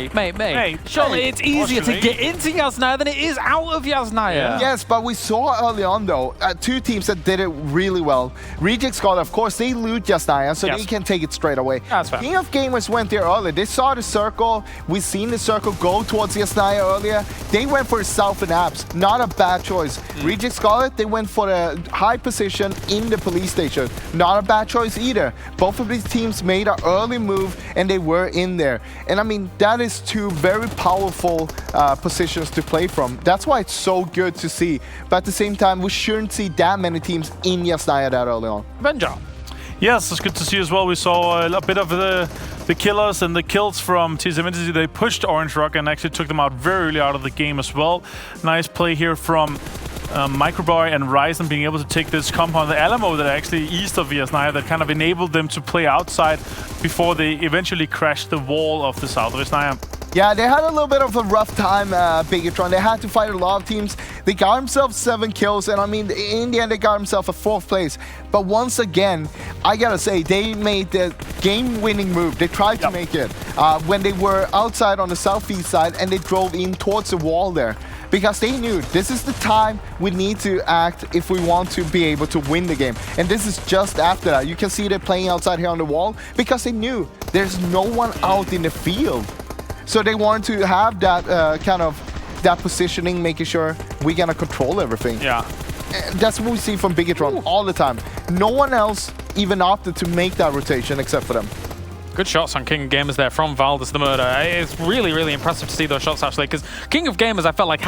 it's easier to get into Yasnaya than it is out of Yasnaya. Yes, but we saw early on though, 2 teams that did it really well. Reject Scholar, of course, they loot Yasnaya, so they can take it straight away. That's fair. King of Gamers went there early. They saw the circle. We've seen the circle go towards Yasnaya earlier. They went for South and Apps. Not a bad choice. Reject Scholar, they went for a high position in the police station. Not a bad choice either. Both of these teams made an early move, and they were in there. And I mean, that is 2 very powerful positions to play from. That's why it's so good to see. But at the same time, we shouldn't see that many teams in Yasnaya that early on. Benja. Yes, it's good to see as well. We saw a bit of the killers and the kills from TSM Entity. They pushed Orange Rock and actually took them out very early out of the game as well. Nice play here from Microboy and Ryzen being able to take this compound, the Alamo that are actually east of Viasnaya, that kind of enabled them to play outside before they eventually crashed the wall of the south of Viasnaya. Yeah, they had a little bit of a rough time, Bigetron. They had to fight a lot of teams. They got themselves 7 kills, and I mean, in the end, they got themselves a 4th place. But once again, I gotta say, they made the game-winning move. They tried to make it when they were outside on the southeast side, and they drove in towards the wall there. Because they knew this is the time we need to act if we want to be able to win the game. And this is just after that. You can see they're playing outside here on the wall because they knew there's no one out in the field. So they wanted to have that that positioning, making sure we're gonna control everything. Yeah. And that's what we see from Bigetron all the time. No one else even opted to make that rotation except for them. Good shots on King of Gamers there from Valdez the Murder. It's really, really impressive to see those shots, actually, because King of Gamers, I felt like,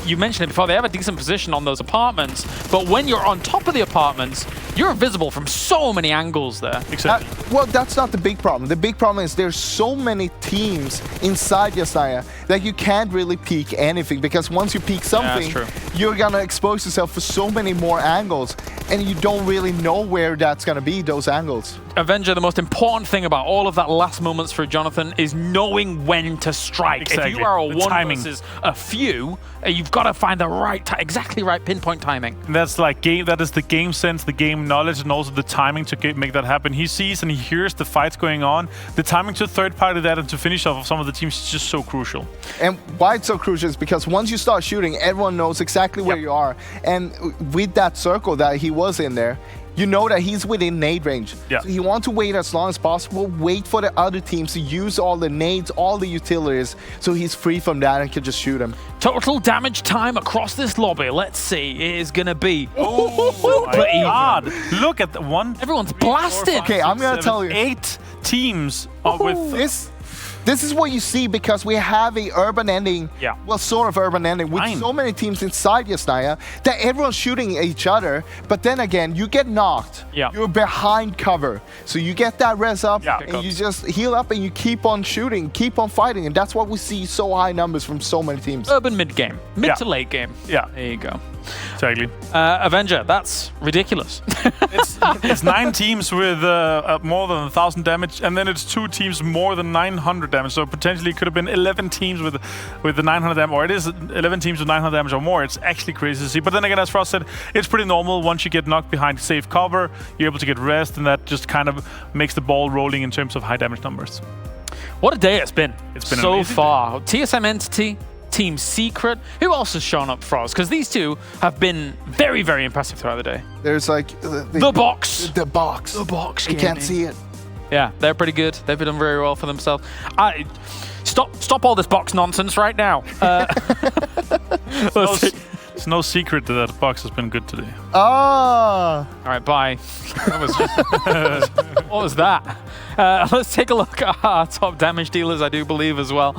you mentioned it before, they have a decent position on those apartments, but when you're on top of the apartments, you're visible from so many angles there. Exactly. Well, that's not the big problem. The big problem is there's so many teams inside Yasnaya that you can't really peek anything, because once you peek something, you're gonna expose yourself for so many more angles, and you don't really know where that's gonna be, those angles. Avenger, the most important thing about all of that last moments for Jonathan is knowing when to strike. Exactly. If you are a The one timing. versus a few, you've got to find the right, exactly right pinpoint timing. And that's like that is the game sense, the game knowledge, and also the timing to make that happen. He sees and he hears the fights going on. The timing to third party that and to finish off of some of the teams is just so crucial. And why it's so crucial is because once you start shooting, everyone knows exactly where you are. And with that circle that he was in there, you know that he's within nade range. Yeah. So you want to wait as long as possible, wait for the other teams to use all the nades, all the utilities, so he's free from that and can just shoot him. Total damage time across this lobby, let's see, it is going to be super even. God, look at the one. Everyone's blasted. Okay, I'm going to tell you. 8 teams with... This is what you see because we have a urban ending, well, sort of urban ending, with so many teams inside Yasnaya that everyone's shooting at each other, but then again, you get knocked. You're behind cover. So you get that res up, and you just heal up, and you keep on shooting, keep on fighting, and that's what we see so high numbers from so many teams. Urban mid-game, mid to late game. Yeah. There you go. Exactly. Avenger, that's ridiculous. It's 9 teams with more than 1,000 damage, and then it's 2 teams more than 900 damage. So potentially it could have been 11 teams with the 900 damage, or it is 11 teams with 900 damage or more. It's actually crazy to see. But then again, as Frost said, it's pretty normal. Once you get knocked behind safe cover, you're able to get rest, and that just kind of makes the ball rolling in terms of high damage numbers. What a day it's been so amazing far. TSM Entity, Team Secret. Who else has shown up, Frost? Because these two have been very, very impressive throughout the day. There's like... The box. The box. The box. You can't see it. Yeah, they're pretty good. They've done very well for themselves. Stop all this box nonsense right now. It's no secret that that box has been good today. Ah. All right, bye. That was just, what was that? Let's take a look at our top damage dealers, I do believe, as well,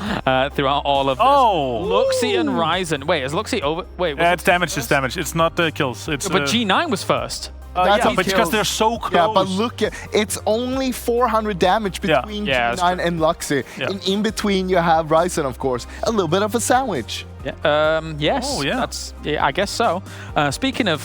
throughout all of this. Luxie and Ryzen. Wait, is Luxie over? Wait, it's damage. It's damage. It's not kills. It's but G9 was first. That's but because they're so close. Yeah, but look, it's only 400 damage between G9 and Luxie. And in between, you have Ryzen, of course. A little bit of a sandwich. Yeah. Yes. Oh, yeah. I guess so. Speaking of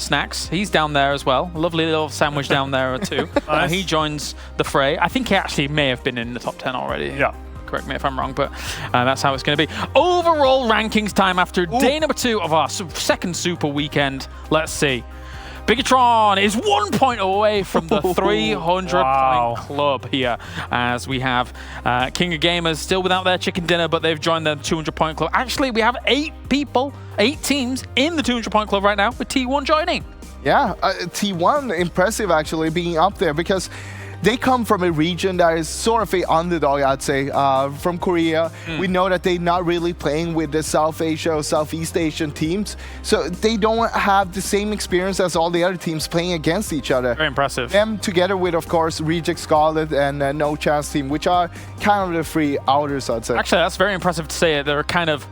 snacks, he's down there as well. A lovely little sandwich down there too. Nice. He joins the fray. I think he actually may have been in the top 10 already. Yeah. Correct me if I'm wrong, but that's how it's going to be. Overall rankings time after day number 2 of our second Super Weekend. Let's see. Bigetron is 1 point away from the 300-point club here, as we have King of Gamers still without their chicken dinner, but they've joined the 200-point club. Actually, we have 8 teams in the 200-point club right now, with T1 joining. Yeah, T1 impressive actually being up there because they come from a region that is sort of an underdog, I'd say, from Korea. We know that they're not really playing with the South Asia or Southeast Asian teams, so they don't have the same experience as all the other teams playing against each other. Very impressive. Them together with, of course, Reject Scarlet and No Chance Team, which are kind of the 3 outers, I'd say. Actually, that's very impressive to say. They're kind of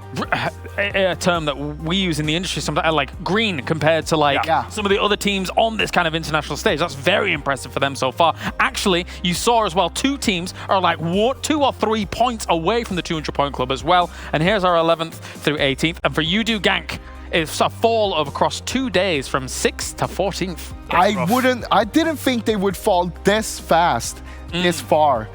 a term that we use in the industry, sometimes like green compared to like some of the other teams on this kind of international stage. That's very impressive for them so far. Actually, you saw as well 2 teams are like 2 or 3 points away from the 200-point club as well. And here's our 11th through 18th. And for Udo Gank, It's a fall of across 2 days from 6th to 14th. I didn't think they would fall this fast, this far.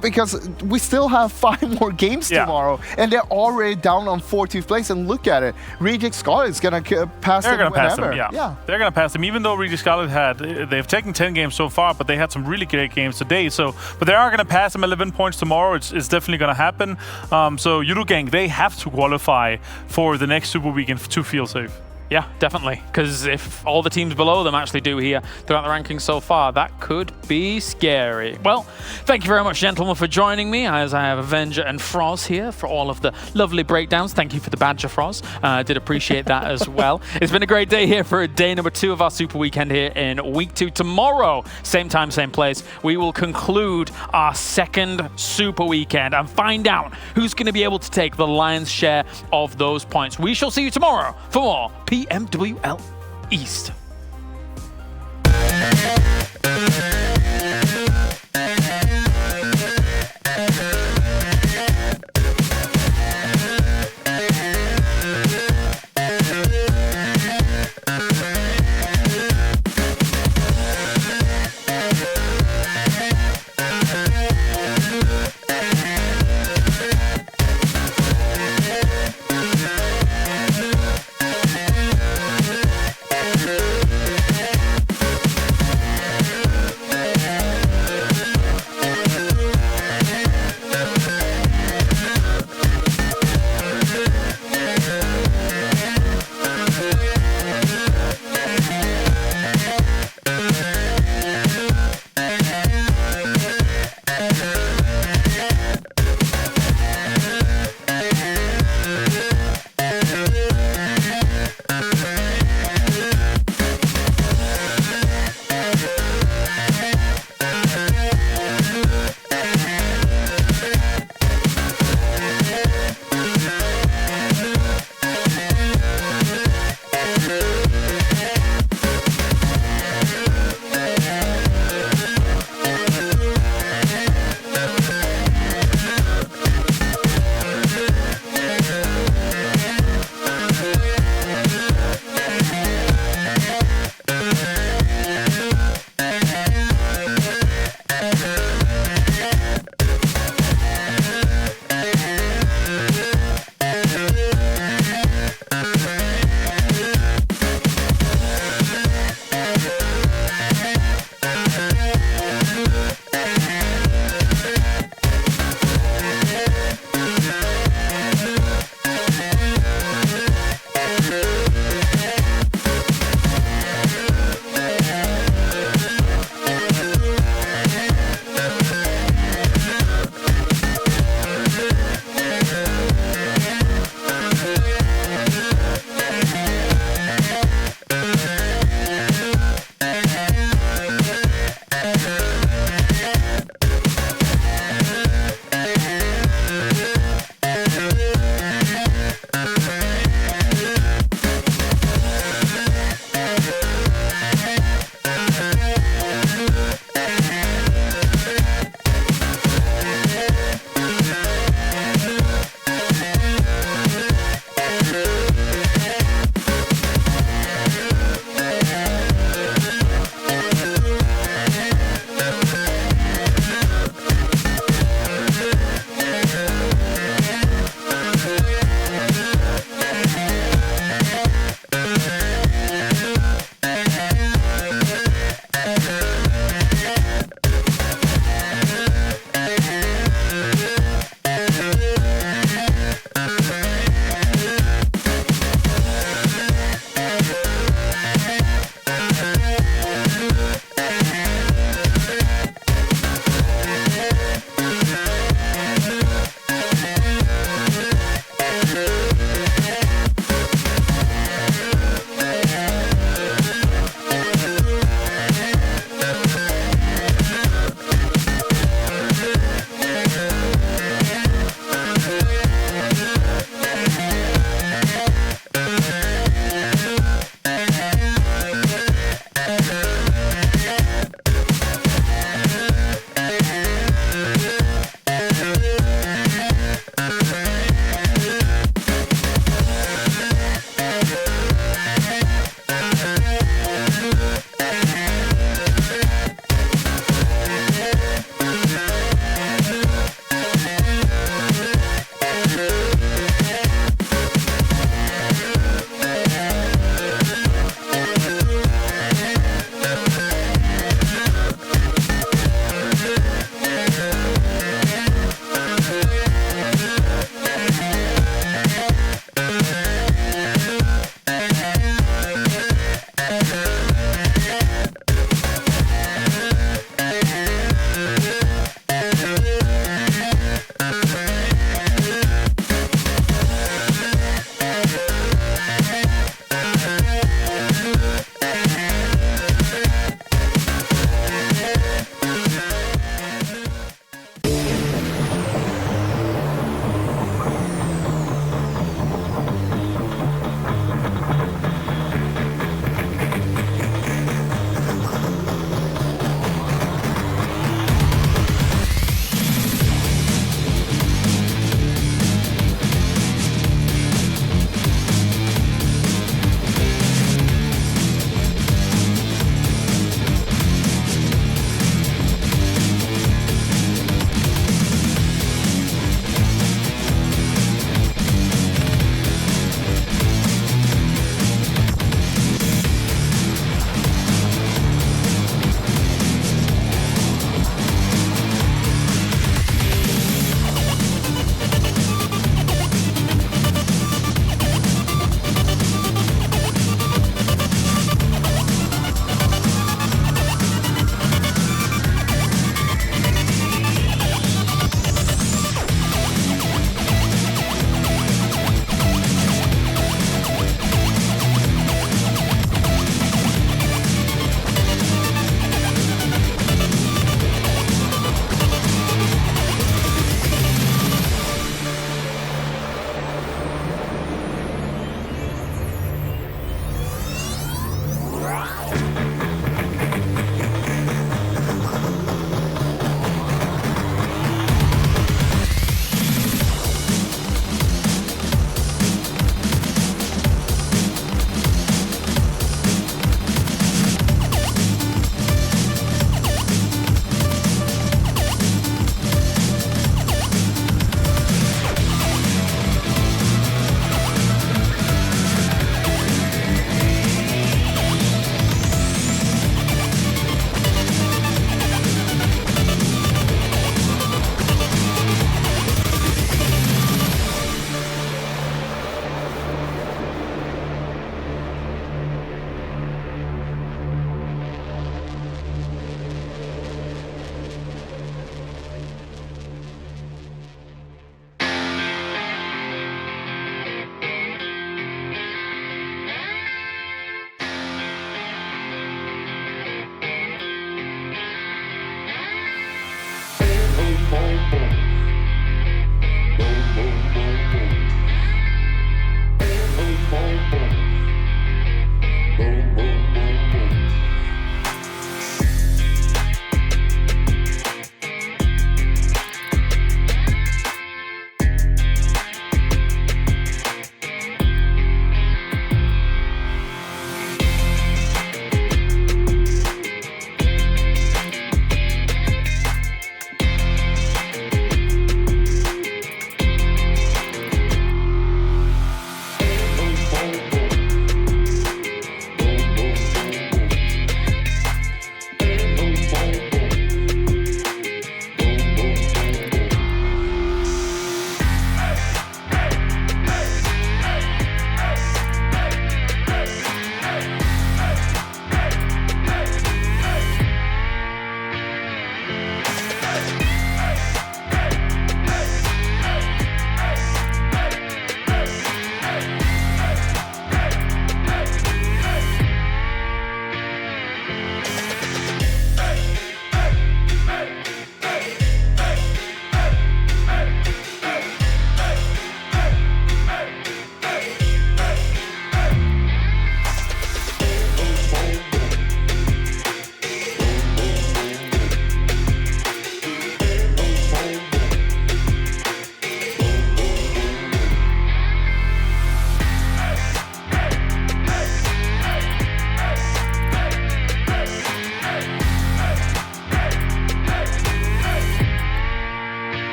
Because we still have 5 more games tomorrow, and they're already down on 14th place. And look at it, Reject Scarlet is gonna pass them. They're gonna pass them. Yeah. They're gonna pass them. Even though Reject Scarlet they've taken 10 games so far, but they had some really great games today. So, but they are gonna pass them 11 points tomorrow. It's definitely gonna happen. So Eurogang, they have to qualify for the next Super Weekend to feel safe. Yeah, definitely. Because if all the teams below them actually do here throughout the rankings so far, that could be scary. Well, thank you very much, gentlemen, for joining me, as I have Avenger and Froz here for all of the lovely breakdowns. Thank you for the badger, Froz. I did appreciate that as well. It's been a great day here for day number 2 of our Super Weekend here in week 2. Tomorrow, same time, same place, we will conclude our second Super Weekend and find out who's going to be able to take the lion's share of those points. We shall see you tomorrow for more PMWL East.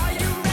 Are you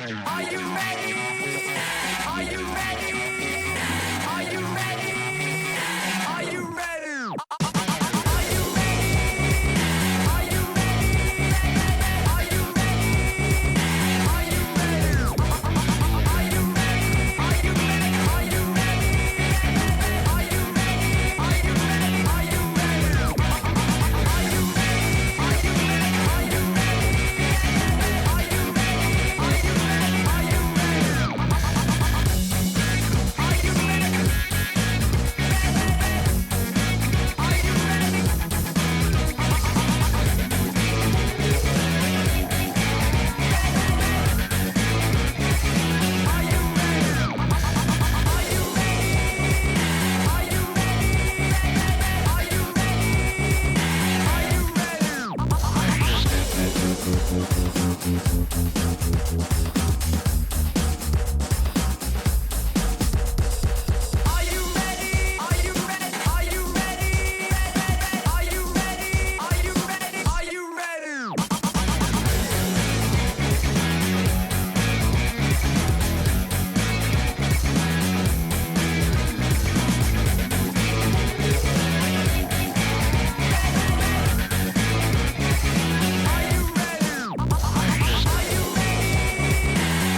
Are you ready? Are you ready? Are you ready? Are you ready?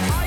Are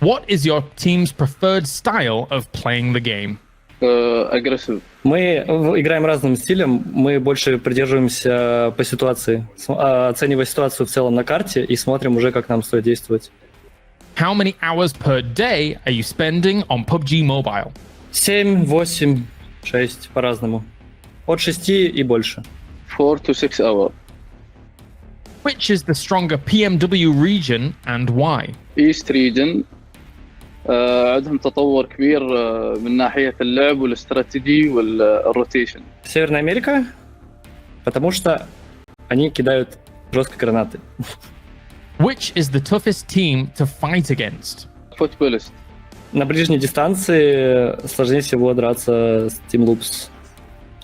What is your team's preferred style of playing the game? Агрессив. Мы играем разным стилем. Мы больше придерживаемся по ситуации, оценивая ситуацию в целом на карте и смотрим уже, как нам стоит действовать. How many hours per day are you spending on PUBG Mobile? 7, 8, 6 по-разному. От 6 и больше. 4 to 6 hours. Which is the stronger PMW region and why? East region. عندهم تطور كبير من ناحية اللعب والاستراتيجي والروتيشن. Северная Америка, потому что они кидают жестко гранаты. Which is the toughest team to fight against? Footballist. На ближней дистанции сложнее всего драться с Team Loops.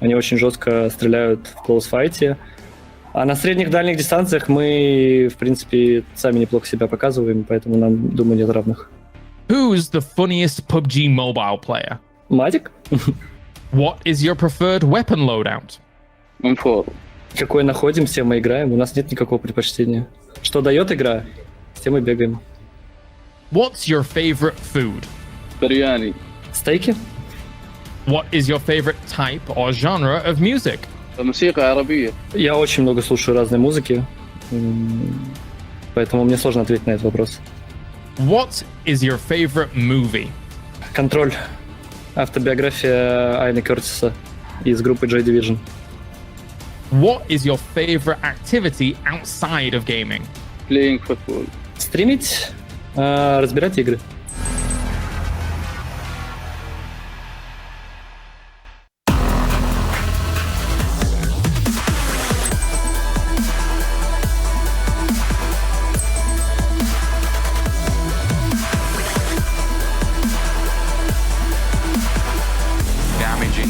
Они очень жестко стреляют в клоусфайте. А на средних дальних дистанциях мы, в принципе, сами неплохо себя показываем, поэтому нам, думаю, нет равных. Who's the funniest PUBG Mobile player? Матик. What is your preferred weapon loadout? M4. Какой находим, все мы играем, у нас нет никакого предпочтения. Что дает игра, с тем мы бегаем. What's your favorite food? Biryani. Стейки. What is your favorite type or genre of music? موسيقى عربية. Я очень много слушаю разной музыки, поэтому мне сложно ответить на этот вопрос. What is your favorite movie? Контроль. Автобиография Айна Кёртиса из группы Joy Division. What is your favorite activity outside of gaming? Playing football. Стримить, разбирать игры.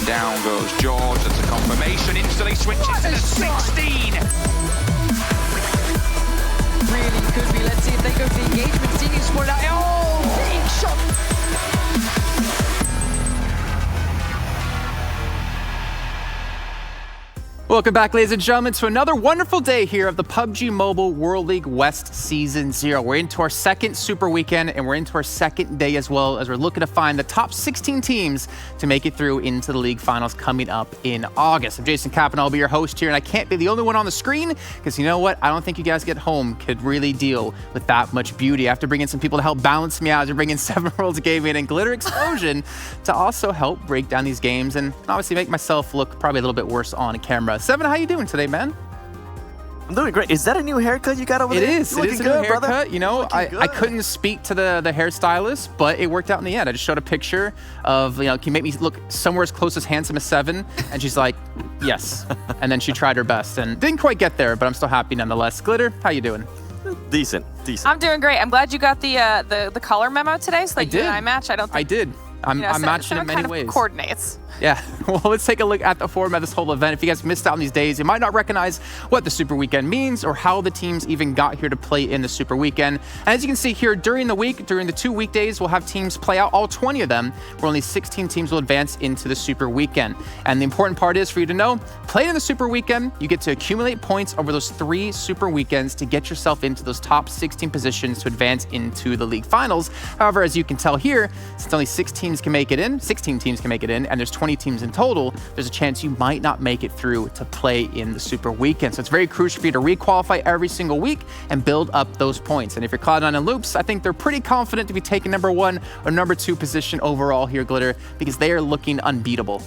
Down goes George, that's a confirmation, instantly switches to the 16! Really could be, let's see if they go for the engagement, seeing scored out, oh, big shot! Welcome back, ladies and gentlemen, to another wonderful day here of the PUBG Mobile World League West Season 0. We're into our second Super Weekend, and we're into our second day as well, as we're looking to find the top 16 teams to make it through into the league finals coming up in August. I'm Jason Kappen, I'll be your host here, and I can't be the only one on the screen, because you know what? I don't think you guys get home could really deal with that much beauty. I have to bring in some people to help balance me out, to bring in 7 Worlds Gaming and Glitter Explosion to also help break down these games and obviously make myself look probably a little bit worse on camera. 7, how you doing today, man? I'm doing great. Is that a new haircut you got over there? It is. It is a new haircut. Brother. You know, I couldn't speak to the hairstylist, but it worked out in the end. I just showed a picture of, you know, can you make me look somewhere as close as handsome as 7? And she's like, yes. And then she tried her best and didn't quite get there, but I'm still happy nonetheless. Glitter, how you doing? Decent. I'm doing great. I'm glad you got the color memo today, so that you and I match. I don't think I did. I'm matching in many kind of ways. Coordinates. Yeah, well, let's take a look at the format of this whole event. If you guys missed out on these days, you might not recognize what the Super Weekend means or how the teams even got here to play in the Super Weekend. And as you can see here, during the week, during the 2 weekdays, we'll have teams play out, all 20 of them, where only 16 teams will advance into the Super Weekend. And the important part is for you to know, playing in the Super Weekend, you get to accumulate points over those 3 Super Weekends to get yourself into those top 16 positions to advance into the league finals. However, as you can tell here, since only 16 teams can make it in, and there's 20 teams in total, there's a chance you might not make it through to play in the Super Weekend. So it's very crucial for you to requalify every single week and build up those points. And if you're Cloud9 and Loops, I think they're pretty confident to be taking number 1 or number 2 position overall here, Glitter, because they are looking unbeatable.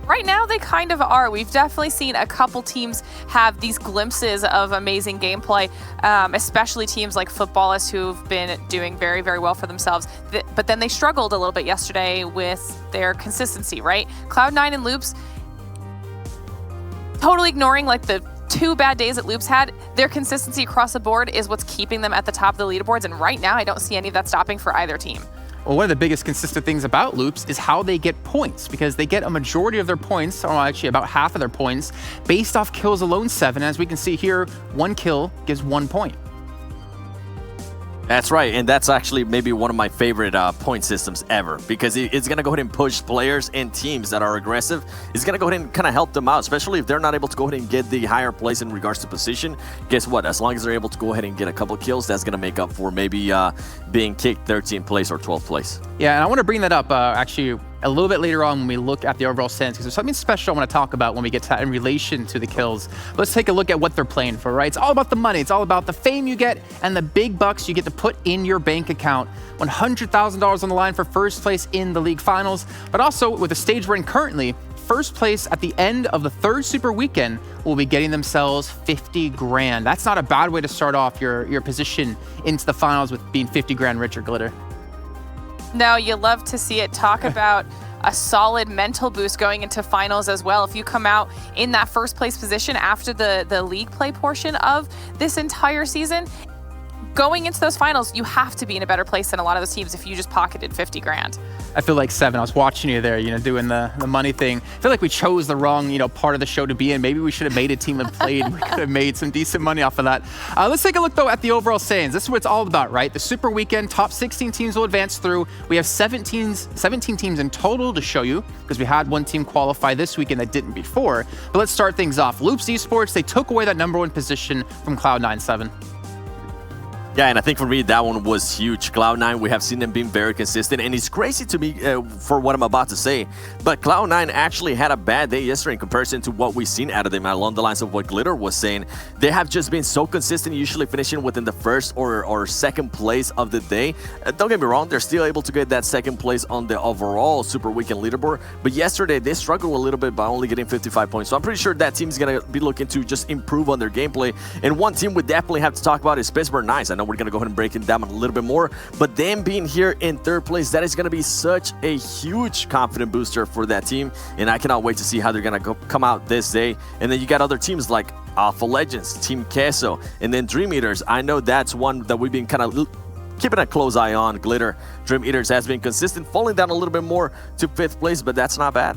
Right now, they kind of are. We've definitely seen a couple teams have these glimpses of amazing gameplay, especially teams like Footballists who've been doing very, very well for themselves. But then they struggled a little bit yesterday with their consistency, right? Cloud9 and Loops, totally ignoring like the 2 bad days that Loops had, their consistency across the board is what's keeping them at the top of the leaderboards. And right now, I don't see any of that stopping for either team. Well, one of the biggest consistent things about Loops is how they get points, because they get a majority of their points, or actually about half of their points, based off kills alone 7. As we can see here, 1 kill gives 1 point. That's right, and that's actually maybe one of my favorite point systems ever, because it's going to go ahead and push players and teams that are aggressive. It's going to go ahead and kind of help them out, especially if they're not able to go ahead and get the higher place in regards to position. Guess what? As long as they're able to go ahead and get a couple kills, that's going to make up for maybe being kicked 13th place or 12th place. Yeah, and I want to bring that up actually a little bit later on when we look at the overall standings, because there's something special I want to talk about when we get to that in relation to the kills. Let's take a look at what they're playing for, right? It's all about the money. It's all about the fame you get and the big bucks you get to put in your bank account. $100,000 on the line for first place in the league finals, but also with the stage we're in currently, first place at the end of the 3rd Super Weekend will be getting themselves 50 grand. That's not a bad way to start off your position into the finals with being 50 grand richer, Glitter. No, you love to see it. Talk about a solid mental boost going into finals as well. If you come out in that first place position after the league play portion of this entire season, going into those finals, you have to be in a better place than a lot of those teams if you just pocketed 50 grand. I feel like 7, I was watching you there, you know, doing the money thing. I feel like we chose the wrong, you know, part of the show to be in. Maybe we should have made a team and played. We could have made some decent money off of that. Let's take a look, though, at the overall standings. This is what it's all about, right? The Super Weekend, top 16 teams will advance through. We have 17 teams in total to show you, because we had 1 team qualify this weekend that didn't before. But let's start things off. Loops Esports, they took away that number 1 position from Cloud9. 7. Yeah, and I think for me, that one was huge. Cloud9, we have seen them being very consistent, and it's crazy to me for what I'm about to say, but Cloud9 actually had a bad day yesterday in comparison to what we've seen out of them. Along the lines of what Glitter was saying, they have just been so consistent, usually finishing within the 1st or 2nd place of the day. Don't get me wrong, they're still able to get that 2nd place on the overall Super Weekend leaderboard, but yesterday they struggled a little bit by only getting 55 points. So I'm pretty sure that team's going to be looking to just improve on their gameplay. And one team we definitely have to talk about is Pittsburgh Knights. I know we're going to go ahead and break it down a little bit more, but them being here in 3rd place, that is going to be such a huge confidence booster for that team, and I cannot wait to see how they're going to come out this day. And then you got other teams like Alpha Legends, Team Queso, and then Dream Eaters. I know that's one that we've been kind of keeping a close eye on. Glitter, Dream Eaters has been consistent, falling down a little bit more to 5th place, but that's not bad.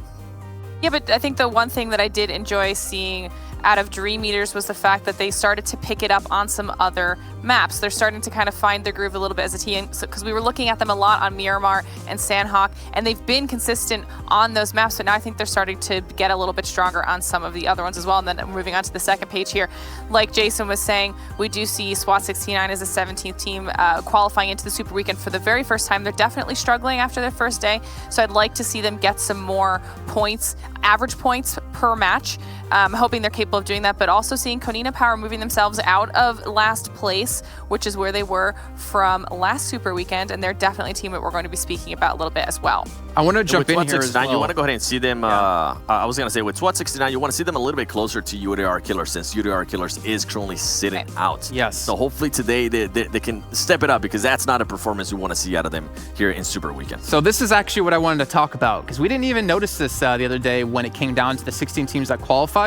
Yeah, but I think the one thing that I did enjoy seeing out of Dream Eaters was the fact that they started to pick it up on some other maps. They're starting to kind of find their groove a little bit as a team, because we were looking at them a lot on Miramar and Sanhok, and they've been consistent on those maps, but now I think they're starting to get a little bit stronger on some of the other ones as well. And then moving on to the second page here, like Jason was saying, we do see SWAT 69 as a 17th team qualifying into the Super Weekend for the very first time. They're definitely struggling after their first day, so I'd like to see them get some more points, average points per match. Hoping they're capable of doing that, but also seeing Konina Power moving themselves out of last place, which is where they were from last Super Weekend, and they're definitely a team that we're going to be speaking about a little bit as well. I want to jump in here as well. You want to go ahead and see them, I was going to say, with SWAT 69, you want to see them a little bit closer to UDR Killers, since UDR Killers is currently sitting out. Yes. So hopefully today they can step it up, because that's not a performance we want to see out of them here in Super Weekend. So this is actually what I wanted to talk about, because we didn't even notice this the other day when it came down to the 16 teams that qualified.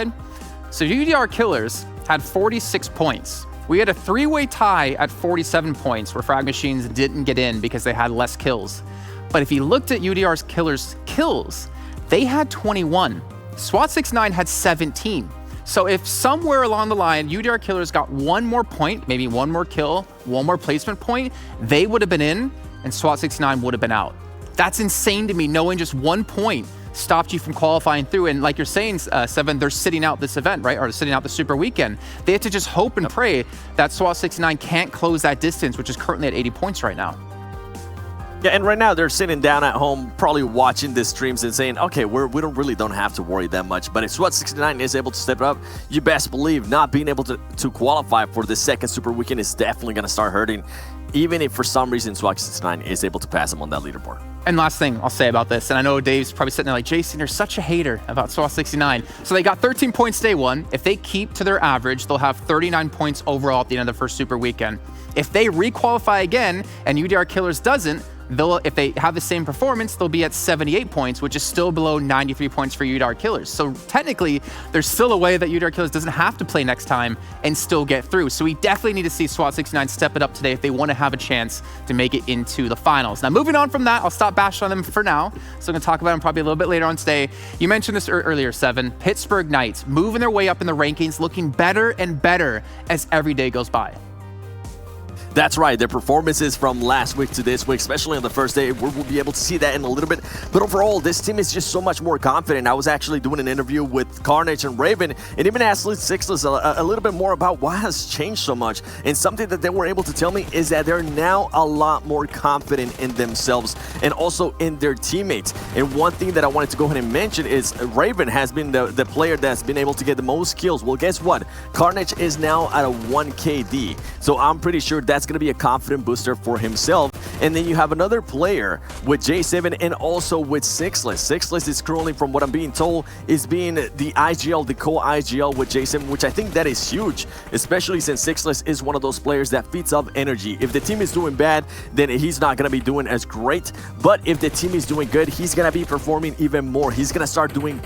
So UDR Killers had 46 points. We had a three-way tie at 47 points where Frag Machines didn't get in because they had less kills. But if you looked at UDR Killers' kills, they had 21. SWAT 69 had 17. So if somewhere along the line, UDR Killers got one more point, maybe one more kill, one more placement point, they would have been in and SWAT 69 would have been out. That's insane to me, knowing just 1 point stopped you from qualifying through. And like you're saying, Seven, they're sitting out this event, right? Or sitting out the Super Weekend. They have to just hope and pray that SWAT 69 can't close that distance, which is currently at 80 points right now. Yeah, and right now they're sitting down at home, probably watching the streams and saying, okay, we don't have to worry that much. But if SWAT 69 is able to step it up, you best believe not being able to qualify for the second Super Weekend is definitely going to start hurting, even if for some reason SWAT 69 is able to pass them on that leaderboard. And last thing I'll say about this, and I know Dave's probably sitting there like, Jason, you're such a hater about SWAT 69. So they got 13 points day one. If they keep to their average, they'll have 39 points overall at the end of the first Super Weekend. If they requalify again and UDR Killers doesn't, if they have the same performance, they'll be at 78 points, which is still below 93 points for UDR Killers. So technically, there's still a way that UDR Killers doesn't have to play next time and still get through. So we definitely need to see SWAT 69 step it up today if they want to have a chance to make it into the finals. Now, moving on from that, I'll stop bashing on them for now. So I'm going to talk about them probably a little bit later on today. You mentioned this earlier, Seven. Pittsburgh Knights moving their way up in the rankings, looking better and better as every day goes by. That's right, their performances from last week to this week, especially on the first day, we'll be able to see that in a little bit. But overall, this team is just so much more confident. I was actually doing an interview with Carnage and Raven, and even asked Sixless a little bit more about what has changed so much. And something that they were able to tell me is that they're now a lot more confident in themselves and also in their teammates. And one thing that I wanted to go ahead and mention is Raven has been the player that's been able to get the most kills. Well, guess what? Carnage is now at a 1 KD. So I'm pretty sure that's going to be a confident booster for himself. And then you have another player with J7 and also with Sixless. Sixless is currently, from what I'm being told, is being the IGL, the co-IGL with J7, which I think that is huge, especially since Sixless is one of those players that feeds up energy. If the team is doing bad, then he's not going to be doing as great. But if the team is doing good, he's going to be performing even more. He's going to start doing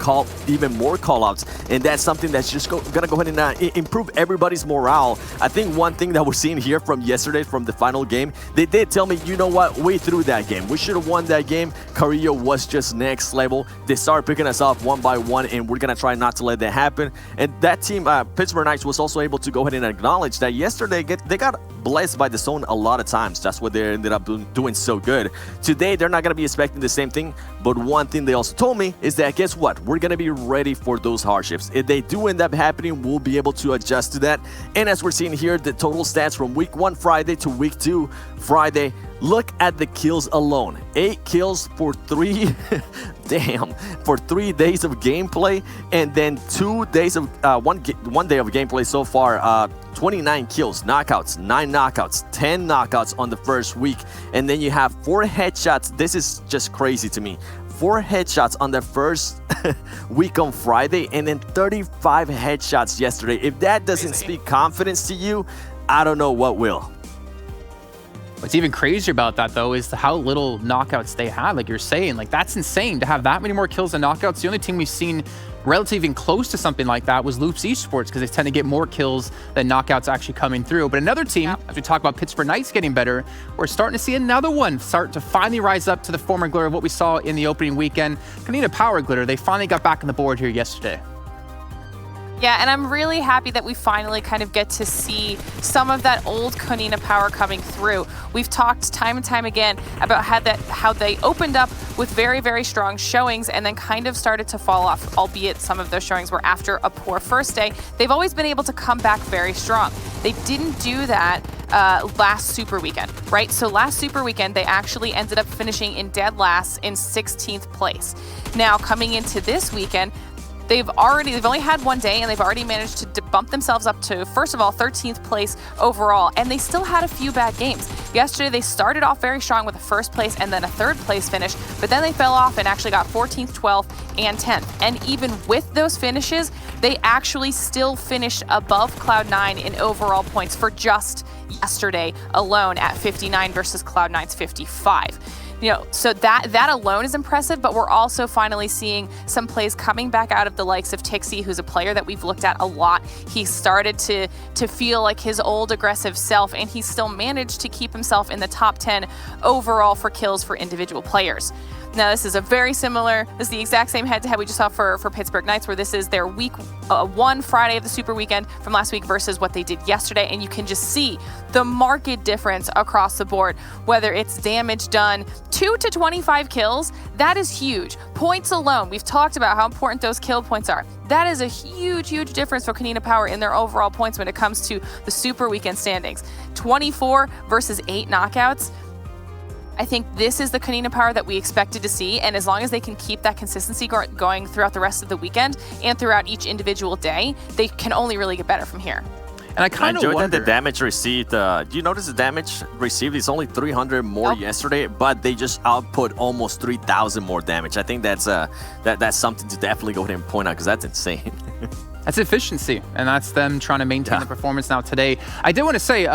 even more call-outs. And that's something that's just going to go ahead and improve everybody's morale. I think one thing that we're seeing here from yesterday, from the final game, they did tell me, you know what, we threw that game. We should have won that game. Carrillo was just next level. They started picking us off one by one, and we're going to try not to let that happen. And that team, Pittsburgh Knights, was also able to go ahead and acknowledge that yesterday they got blessed by the zone a lot of times. That's what they ended up doing so good. Today, they're not going to be expecting the same thing, but one thing they also told me is that, guess what? We're going to be ready for those hardships. If they do end up happening, we'll be able to adjust to that. And as we're seeing here, the total stats from week 1 Friday to week 2 Friday, look at the kills alone. 8 kills for 3 for 3 days of gameplay, and then 2 days of one day of gameplay so far. 29 kills, knockouts, 9 knockouts, 10 knockouts on the first week, and then you have 4 headshots. This is just crazy to me. 4 headshots on the first week on Friday, and then 35 headshots yesterday. If that doesn't speak confidence to you, I don't know what will. What's even crazier about that, though, is how little knockouts they had. Like you're saying, like that's insane to have that many more kills than knockouts. The only team we've seen relatively even close to something like that was Loops Esports, because they tend to get more kills than knockouts actually coming through. But another team, as we talk about Pittsburgh Knights getting better, we're starting to see another one start to finally rise up to the former glitter of what we saw in the opening weekend. Konina Power Glitter, they finally got back on the board here yesterday. Yeah, and I'm really happy that we finally kind of get to see some of that old Konina power coming through. We've talked time and time again about how they opened up with very, very strong showings and then kind of started to fall off, albeit some of those showings were after a poor first day. They've always been able to come back very strong. They didn't do that last Super Weekend, right? So last Super Weekend, they actually ended up finishing in dead last in 16th place. Now, coming into this weekend, they've only had one day and they've already managed to bump themselves up to, first of all, 13th place overall, and they still had a few bad games. Yesterday, they started off very strong with a first place and then a third place finish, but then they fell off and actually got 14th, 12th, and 10th. And even with those finishes, they actually still finished above Cloud9 in overall points for just yesterday alone at 59 versus Cloud9's 55. You know, so that alone is impressive, but we're also finally seeing some plays coming back out of the likes of Tixie, who's a player that we've looked at a lot. He started to feel like his old aggressive self, and he still managed to keep himself in the top 10 overall for kills for individual players. Now, this is the exact same head-to-head we just saw for Pittsburgh Knights, where this is their week 1 Friday of the Super Weekend from last week versus what they did yesterday, and you can just see the marked difference across the board, whether it's damage done, 2 to 25 kills, that is huge. Points alone, we've talked about how important those kill points are. That is a huge, huge difference for Konina Power in their overall points when it comes to the Super Weekend standings. 24 versus 8 knockouts. I think this is the Konina Power that we expected to see, and as long as they can keep that consistency going throughout the rest of the weekend and throughout each individual day, they can only really get better from here. And I kind of wonder... the damage received. Do you notice the damage received is only 300 more yesterday, but they just output almost 3,000 more damage. I think that's something to definitely go ahead and point out, because that's insane. That's efficiency, and that's them trying to maintain the performance now today. I did want to say,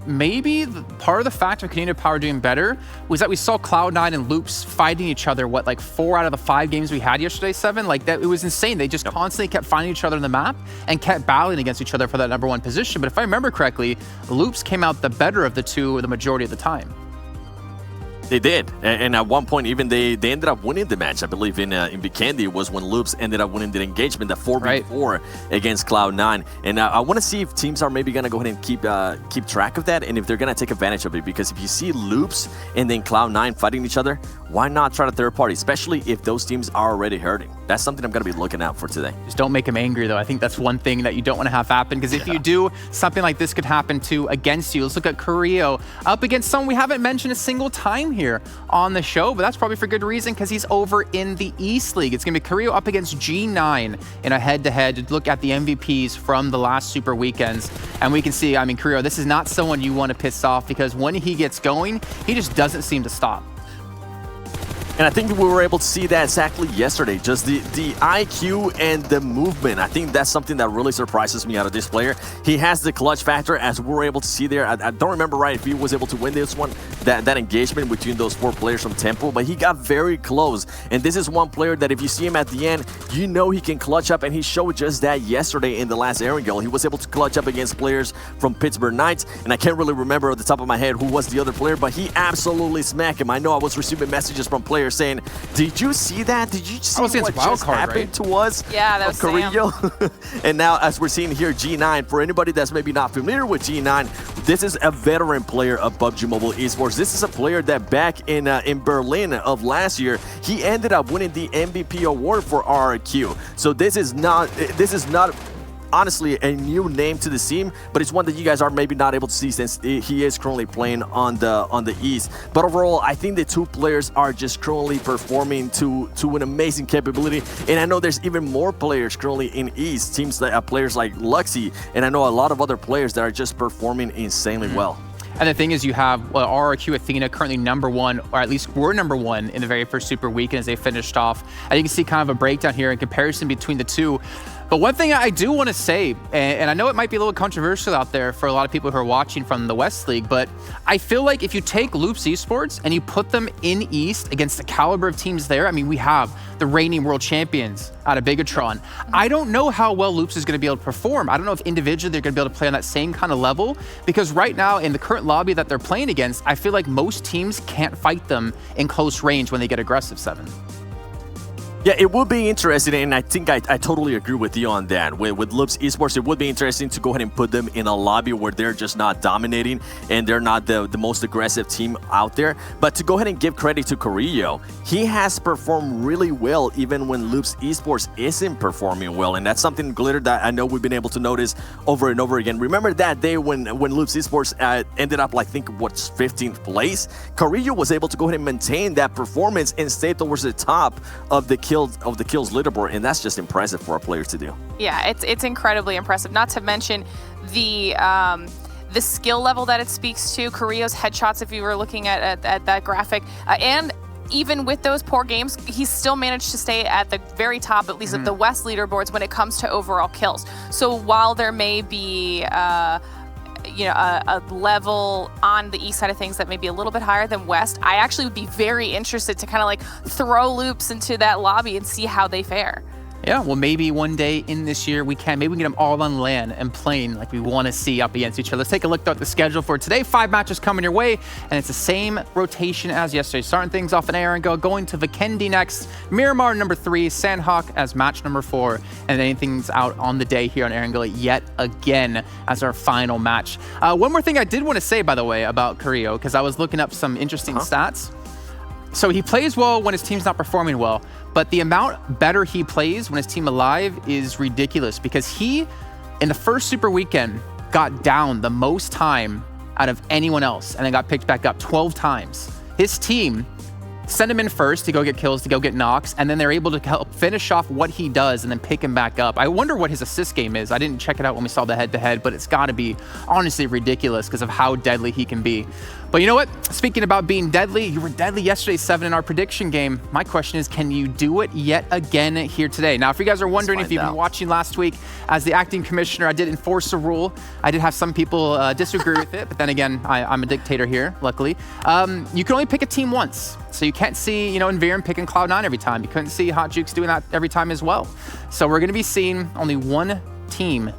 maybe part of the fact of Konina Power doing better was that we saw Cloud9 and Loops fighting each other, like 4 out of the 5 games we had yesterday, 7? Like, that, it was insane. They just constantly kept finding each other on the map and kept battling against each other for that #1 position. But if I remember correctly, Loops came out the better of the two the majority of the time. They did, and at one point even they ended up winning the match. I believe in Vikendi was when Loops ended up winning the engagement, the 4v4 against Cloud9. And I want to see if teams are maybe going to go ahead and keep track of that, and if they're going to take advantage of it. Because if you see Loops and then Cloud9 fighting each other, why not try to third party, especially if those teams are already hurting? That's something I'm going to be looking out for today. Just don't make them angry, though. I think that's one thing that you don't want to have happen, because if you do, something like this could happen too against you. Let's look at Carrillo up against someone we haven't mentioned a single time here on the show, but that's probably for good reason, because he's over in the East League. It's going to be Carrillo up against G9 in a head-to-head. Look at the MVPs from the last Super Weekends, and we can see, I mean, Carrillo, this is not someone you want to piss off, because when he gets going, he just doesn't seem to stop. And I think we were able to see that exactly yesterday, just the IQ and the movement. I think that's something that really surprises me out of this player. He has the clutch factor, as we were able to see there. I don't remember right if he was able to win this one, that engagement between those 4 players from Temple, but he got very close. And this is one player that if you see him at the end, you know he can clutch up, and he showed just that yesterday in the last Erangel. He was able to clutch up against players from Pittsburgh Knights, and I can't really remember at the top of my head who was the other player, but he absolutely smacked him. I know I was receiving messages from players saying, did you see that? Did you see what just happened to us? Yeah, that was Carrillo. And now, as we're seeing here, G9, for anybody that's maybe not familiar with G9, this is a veteran player of PUBG Mobile Esports. This is a player that back in Berlin of last year, he ended up winning the MVP award for RRQ. So this is not honestly a new name to the scene, but it's one that you guys are maybe not able to see since he is currently playing on the East. But overall, I think the 2 players are just currently performing to an amazing capability. And I know there's even more players currently in East, teams that players like Luxy, and I know a lot of other players that are just performing insanely well. And the thing is, you have RRQ Athena currently #1, or at least were #1 in the very first Super Weekend as they finished off. And you can see kind of a breakdown here in comparison between the two. But one thing I do want to say, and I know it might be a little controversial out there for a lot of people who are watching from the West League, but I feel like if you take Loops Esports and you put them in East against the caliber of teams there, I mean, we have the reigning world champions out of Bigetron. I don't know how well Loops is going to be able to perform. I don't know if individually they're going to be able to play on that same kind of level, because right now in the current lobby that they're playing against, I feel like most teams can't fight them in close range when they get aggressive, 7. Yeah, it would be interesting, and I think I totally agree with you on that. With Loops Esports, it would be interesting to go ahead and put them in a lobby where they're just not dominating and they're not the most aggressive team out there. But to go ahead and give credit to Carrillo, he has performed really well even when Loops Esports isn't performing well, and that's something, Glitter, that I know we've been able to notice over and over again. Remember that day when Loops Esports ended up, I think, 15th place? Carrillo was able to go ahead and maintain that performance and stay towards the top of the kills leaderboard, and that's just impressive for our players to do. Yeah, it's incredibly impressive. Not to mention the skill level that it speaks to. Carrillo's headshots, if you were looking at that graphic, and even with those poor games, he's still managed to stay at the very top, at least of the West leaderboards when it comes to overall kills. So while there may be a level on the East side of things that may be a little bit higher than West, I actually would be very interested to kind of throw Loops into that lobby and see how they fare. Yeah, well, maybe one day in this year maybe we can get them all on LAN and playing like we want to see up against each other. Let's take a look at the schedule for today. 5 matches coming your way, and it's the same rotation as yesterday. Starting things off in Erangel, going to Vikendi next, Miramar number 3, Sanhok as match number 4, and anything's out on the day here on Erangel yet again as our final match. One more thing I did want to say, by the way, about Carrillo, because I was looking up some interesting stats. So he plays well when his team's not performing well, but the amount better he plays when his team alive is ridiculous, because he, in the first Super Weekend, got down the most time out of anyone else and then got picked back up 12 times. His team send him in first to go get kills, to go get knocks, and then they're able to help finish off what he does and then pick him back up. I wonder what his assist game is. I didn't check it out when we saw the head-to-head, but it's got to be honestly ridiculous because of how deadly he can be. But you know what? Speaking about being deadly, you were deadly yesterday, 7, in our prediction game. My question is, can you do it yet again here today? Now, if you guys are wondering, if you've been watching last week, as the acting commissioner, I did enforce a rule. I did have some people disagree with it, but then again, I'm a dictator here, luckily. You can only pick a team once. So you can't see, Environ picking Cloud9 every time. You couldn't see Hot Jukes doing that every time as well. So we're going to be seeing only one team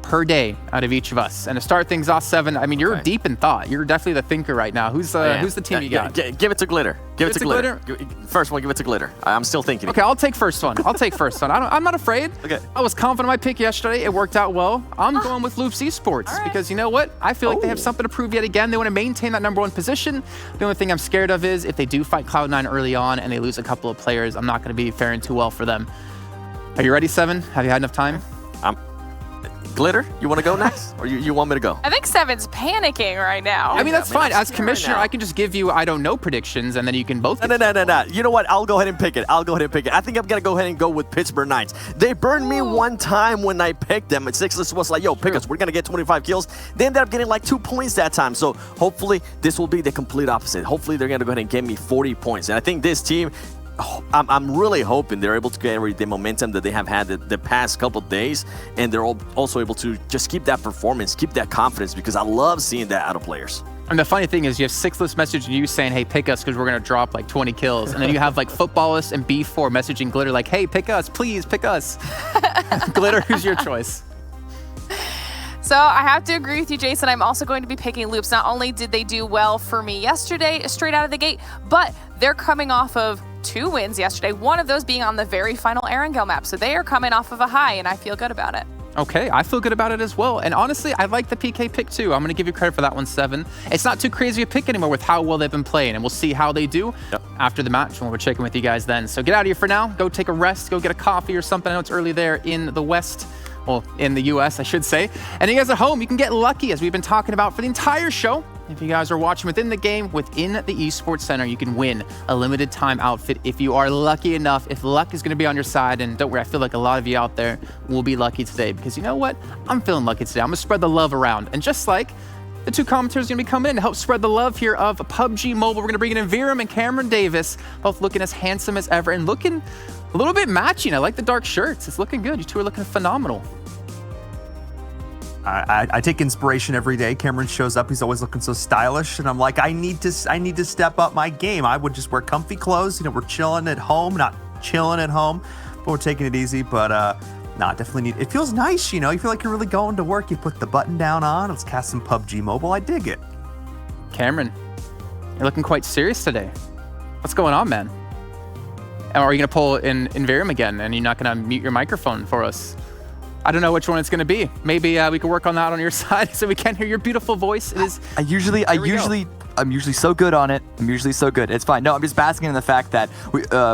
per day out of each of us. And to start things off, 7, I mean, you're deep in thought. You're definitely the thinker right now. Who's the team you got? Give it to Glitter. Give it to Glitter. First one, give it to Glitter. I'm still thinking. Okay, I'll take first one. I'm not afraid. Okay. I was confident in my pick yesterday. It worked out well. I'm going with Loops Esports because you know what? I feel like they have something to prove yet again. They want to maintain that number 1 position. The only thing I'm scared of is if they do fight Cloud9 early on and they lose a couple of players, I'm not going to be faring too well for them. Are you ready, 7? Have you had enough time? Glitter, you want to go next? Or you want me to go? I think 7's panicking right now. I mean, that's fine. As commissioner, I can just give you I don't know predictions, and then you can both. No. You know what? I'll go ahead and pick it. I think I'm going to go ahead and go with Pittsburgh Knights. They burned me one time when I picked them. And Sixless was like, yo, pick us. We're going to get 25 kills. They ended up getting 2 points that time. So hopefully this will be the complete opposite. Hopefully they're going to go ahead and give me 40 points. And I think this team, I'm really hoping they're able to carry the momentum that they have had the past couple days, and they're also able to just keep that performance, keep that confidence, because I love seeing that out of players. And the funny thing is, you have Sixless messaging you saying, hey, pick us because we're going to drop 20 kills. And then you have Footballist and B4 messaging Glitter hey, pick us, please, pick us. Glitter, who's your choice? So I have to agree with you, Jason. I'm also going to be picking Loops. Not only did they do well for me yesterday, straight out of the gate, but they're coming off of 2 wins yesterday, one of those being on the very final Erangel map. So they are coming off of a high, and I feel good about it. Okay, I feel good about it as well. And honestly, I like the PK pick too. I'm going to give you credit for that one, 7. It's not too crazy a pick anymore with how well they've been playing, and we'll see how they do after the match when we're checking with you guys then. So get out of here for now. Go take a rest. Go get a coffee or something. I know it's early there in the West. Well, in the US, I should say. And you guys at home, you can get lucky, as we've been talking about for the entire show. If you guys are watching within the game, within the Esports Center, you can win a limited time outfit if you are lucky enough, if luck is going to be on your side. And don't worry, I feel like a lot of you out there will be lucky today, because you know what? I'm feeling lucky today. I'm going to spread the love around. And just like the 2 commentators are going to be coming in to help spread the love here of PUBG Mobile, we're going to bring in Viram and Cameron Davis, both looking as handsome as ever and looking a little bit matching. I like the dark shirts. It's looking good. You 2 are looking phenomenal. I take inspiration every day. Cameron shows up, he's always looking so stylish, and I'm like, I need to step up my game. I would just wear comfy clothes. We're chilling at home, not chilling at home, but we're taking it easy. But definitely need. It feels nice, you feel like you're really going to work. You put the button down on. Let's cast some PUBG Mobile. I dig it. Cameron, you're looking quite serious today. What's going on, man? Or are you going to pull in Inverium again, and you're not going to mute your microphone for us? I don't know which one it's going to be. Maybe we can work on that on your side so we can hear your beautiful voice. It is. I'm usually so good on it. I'm usually so good. It's fine. No, I'm just basking in the fact that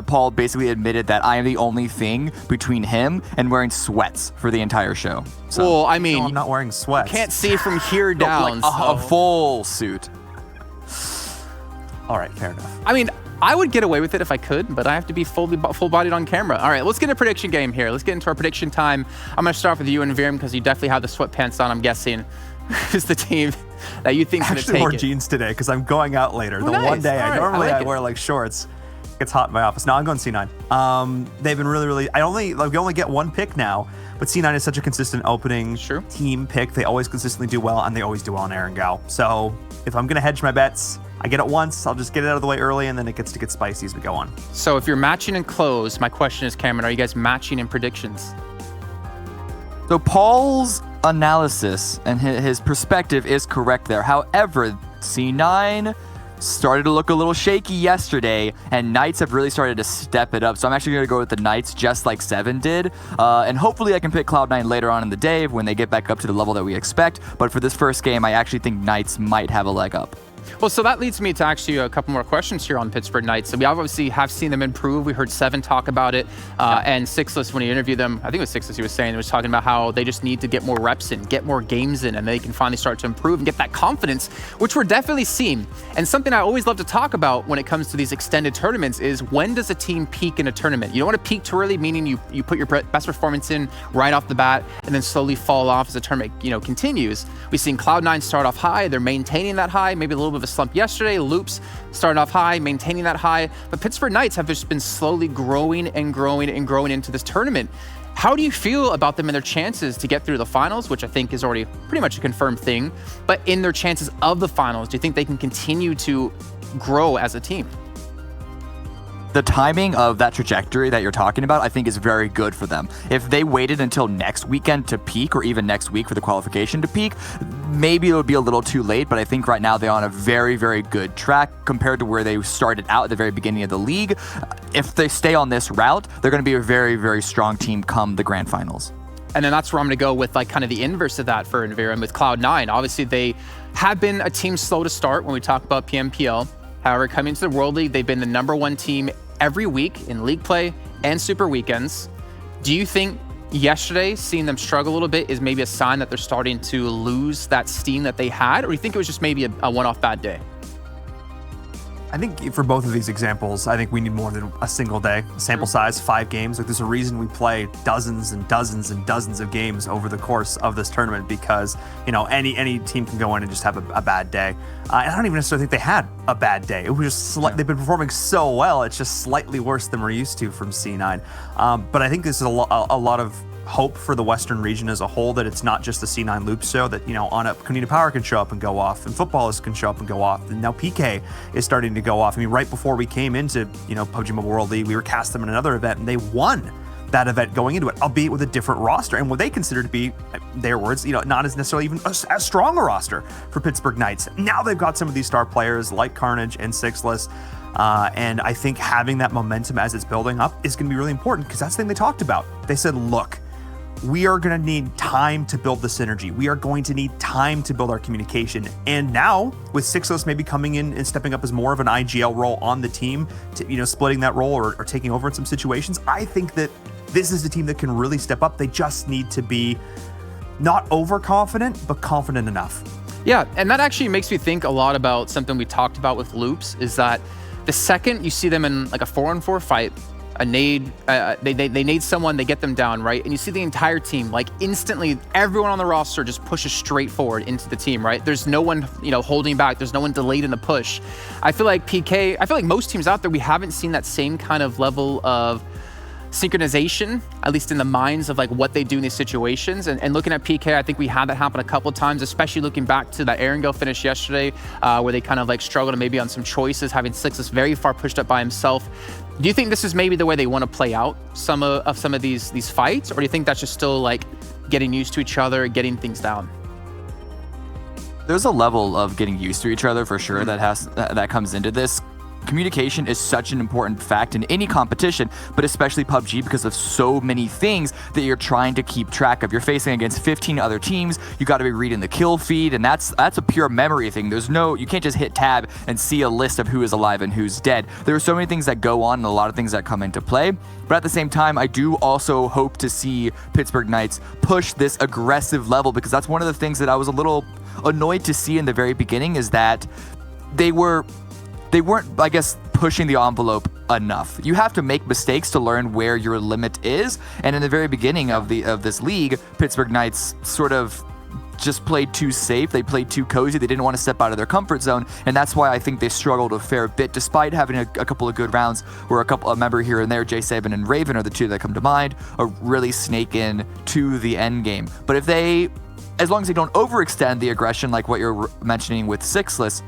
Paul basically admitted that I am the only thing between him and wearing sweats for the entire show. So. Well, I mean, I'm not wearing sweats. Can't see from here down. Like a full suit. All right, fair enough. I mean, I would get away with it if I could, but I have to be full-bodied on camera. All right, let's get a prediction game here. Let's get into our prediction time. I'm going to start off with you and Inverium because you definitely have the sweatpants on, I'm guessing. Who's the team that you think is going to take I it? wore jeans today because I'm going out later. The nice. one day All right, normally I wear like shorts. It's hot in my office. No, I'm going C9. They've been really. We only get one pick now, but C9 is such a consistent opening team pick. They always consistently do well, and they always do well on Erangel. So if I'm going to hedge my bets, I get it once, I'll just get it out of the way early, and then it gets to get spicy as we go on. So if you're matching in close, my question is, Cameron, are you guys matching in predictions? So Paul's analysis and his perspective is correct there. However, C9 started to look a little shaky yesterday, and Knights have really started to step it up. So I'm actually going to go with the Knights just like 7 did. And hopefully I can pick Cloud9 later on in the day when they get back up to the level that we expect. But for this first game, I actually think Knights might have a leg up. Well, so that leads me to actually a couple more questions here on Pittsburgh Knights. So we obviously have seen them improve. We heard Seven talk about it, and Sixless, when he interviewed them, I think it was Sixless he was saying, he was talking about how they just need to get more reps in, get more games in, and they can finally start to improve and get that confidence, which we're definitely seeing. And something I always love to talk about when it comes to these extended tournaments is, when does a team peak in a tournament? You don't want to peak too early, meaning you put your best performance in right off the bat and then slowly fall off as the tournament continues. We've seen Cloud9 start off high. They're maintaining that high, maybe a little bit of a slump yesterday. Loops started off high, maintaining that high. But Pittsburgh Knights have just been slowly growing and growing and growing into this tournament. How do you feel about them and their chances to get through the finals, which I think is already pretty much a confirmed thing, but in their chances of the finals, do you think they can continue to grow as a team? The timing of that trajectory that you're talking about, I think, is very good for them. If they waited until next weekend to peak, or even next week for the qualification to peak, maybe it would be a little too late, but I think right now they're on a very, very good track compared to where they started out at the very beginning of the league. If they stay on this route, they're going to be a very, very strong team come the grand finals. And then that's where I'm going to go with like kind of the inverse of that for Inverium with Cloud9. Obviously, they have been a team slow to start when we talk about PMPL. However, coming to the World League, they've been the #1 team every week in league play and super weekends. Do you think yesterday, seeing them struggle a little bit, is maybe a sign that they're starting to lose that steam that they had? Or do you think it was just maybe a one-off bad day? I think for both of these examples, I think we need more than a single day. Sample size, 5 games. Like, there's a reason we play dozens and dozens and dozens of games over the course of this tournament, because, any team can go in and just have a bad day. I don't even necessarily think they had a bad day. It was just they've been performing so well, it's just slightly worse than we're used to from C9. But I think this is a lot of hope for the Western region as a whole, that it's not just the C9 Loop show, that, on up, Kunita Power can show up and go off, and Footballers can show up and go off, and now PK is starting to go off. I mean, right before we came into, PUBG Mobile World League, we were cast them in another event, and they won that event going into it, albeit with a different roster, and what they consider to be, their words, not as necessarily even as strong a roster for Pittsburgh Knights. Now they've got some of these star players like Carnage and Sixless, and I think having that momentum as it's building up is going to be really important, because that's the thing they talked about. They said, look, we are going to need time to build the synergy. We are going to need time to build our communication. And now, with Sixless maybe coming in and stepping up as more of an IGL role on the team, to, splitting that role or taking over in some situations, I think that this is a team that can really step up. They just need to be not overconfident, but confident enough. Yeah, and that actually makes me think a lot about something we talked about with Loops, is that the second you see them in like a 4-on-4 fight, a nade, they nade someone, they get them down, right? And you see the entire team, like instantly, everyone on the roster just pushes straight forward into the team, right? There's no one, holding back. There's no one delayed in the push. I feel like most teams out there, we haven't seen that same kind of level of synchronization, at least in the minds of like what they do in these situations. And looking at PK, I think we had that happen a couple of times, especially looking back to that Erangel finish yesterday, where they kind of like struggled maybe on some choices, having Sixless very far pushed up by himself. Do you think this is maybe the way they want to play out some of these fights, or do you think that's just still like getting used to each other, getting things down? There's a level of getting used to each other for sure that comes into this. communication is such an important fact in any competition, but especially PUBG because of so many things that you're trying to keep track of. You're facing against 15 other teams. You got to be reading the kill feed, and that's a pure memory thing. You can't just hit tab and see a list of who is alive and who's dead. There are so many things that go on and a lot of things that come into play. But at the same time, I do also hope to see Pittsburgh Knights push this aggressive level, because that's one of the things that I was a little annoyed to see in the very beginning, is that they weren't, I guess, pushing the envelope enough. You have to make mistakes to learn where your limit is, and in the very beginning of this league, Pittsburgh Knights sort of just played too safe. They played too cozy. They didn't want to step out of their comfort zone, and that's why I think they struggled a fair bit, despite having a couple of good rounds where a member here and there, J7 and Raven are the two that come to mind, are really snake in to the end game. But as long as they don't overextend the aggression like what you're mentioning with Sixless,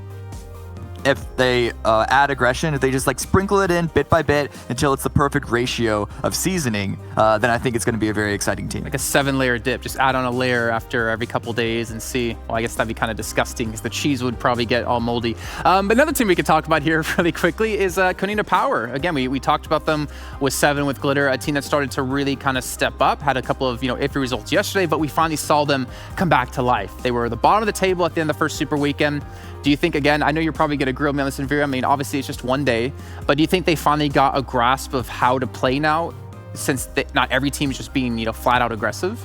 if they add aggression, if they just like sprinkle it in bit by bit until it's the perfect ratio of seasoning, then I think it's going to be a very exciting team. Like a 7-layer dip, just add on a layer after every couple days and see. Well, I guess that'd be kind of disgusting because the cheese would probably get all moldy. But another team we could talk about here really quickly is Konina Power. Again, we talked about them with 7 with Glitter, a team that started to really kind of step up, had a couple of iffy results yesterday, but we finally saw them come back to life. They were the bottom of the table at the end of the first Super Weekend. Do you think, again, I know you're probably going to grill me on this in Vera, I mean, obviously it's just one day, but do you think they finally got a grasp of how to play now, since not every team is just being, flat out aggressive?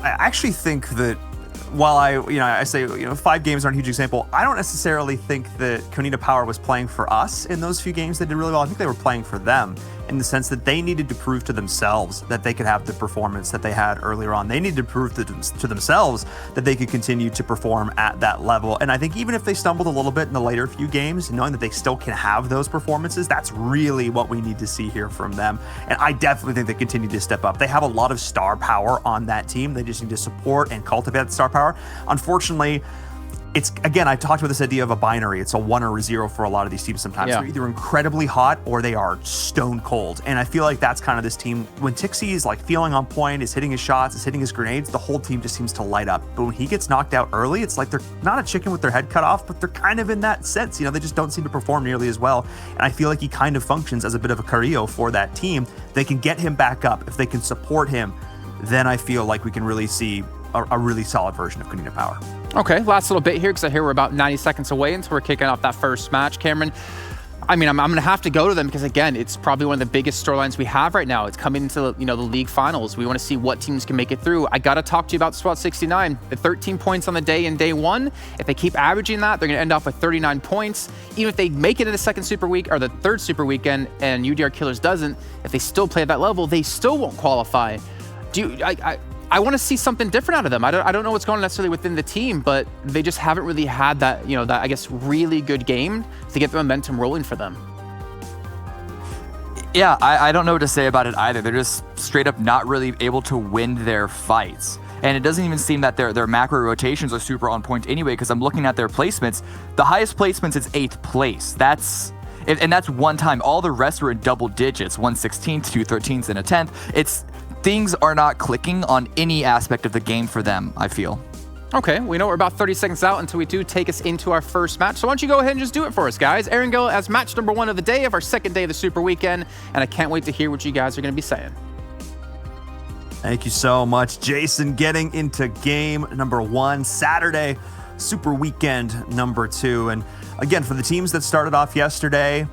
I actually think that while I say 5 games aren't a huge example, I don't necessarily think that Konina Power was playing for us in those few games they did really well. I think they were playing for them, in the sense that they needed to prove to themselves that they could have the performance that they had earlier on. They needed to prove to themselves that they could continue to perform at that level. And I think even if they stumbled a little bit in the later few games, knowing that they still can have those performances, that's really what we need to see here from them. And I definitely think they continue to step up. They have a lot of star power on that team. They just need to support and cultivate that star power. Unfortunately, again, I talked about this idea of a binary. It's a 1 or a 0 for a lot of these teams sometimes. Yeah. They're either incredibly hot or they are stone cold. And I feel like that's kind of this team. When Tixie is like feeling on point, is hitting his shots, is hitting his grenades, the whole team just seems to light up. But when he gets knocked out early, it's like they're not a chicken with their head cut off, but they're kind of in that sense. They just don't seem to perform nearly as well. And I feel like he kind of functions as a bit of a Carrillo for that team. They can get him back up. If they can support him, then I feel like we can really see a really solid version of Konina Power. Okay, last little bit here, because I hear we're about 90 seconds away until we're kicking off that first match. Cameron, I mean, I'm going to have to go to them because, again, it's probably one of the biggest storylines we have right now. It's coming into the league finals. We want to see what teams can make it through. I got to talk to you about SWAT 69. The 13 points on the day in day 1. If they keep averaging that, they're going to end off with 39 points. Even if they make it in the second Super Week or the third Super Weekend and UDR Killers doesn't, if they still play at that level, they still won't qualify. I want to see something different out of them. I don't know what's going on necessarily within the team, but they just haven't really had that, that, I guess, really good game to get the momentum rolling for them. Yeah, I don't know what to say about it either. They're just straight up not really able to win their fights. And it doesn't even seem that their macro rotations are super on point anyway, because I'm looking at their placements. The highest placements is 8th place. That's one time. All the rest were in double digits, 116th, 213th, and a 10th. Things are not clicking on any aspect of the game for them, I feel. Okay, we know we're about 30 seconds out until we do take us into our first match. So why don't you go ahead and just do it for us, guys. Erangel as match number 1 of the day of our second day of the Super Weekend. And I can't wait to hear what you guys are going to be saying. Thank you so much, Jason. Getting into game number 1, Saturday, Super Weekend number 2. And again, for the teams that started off yesterday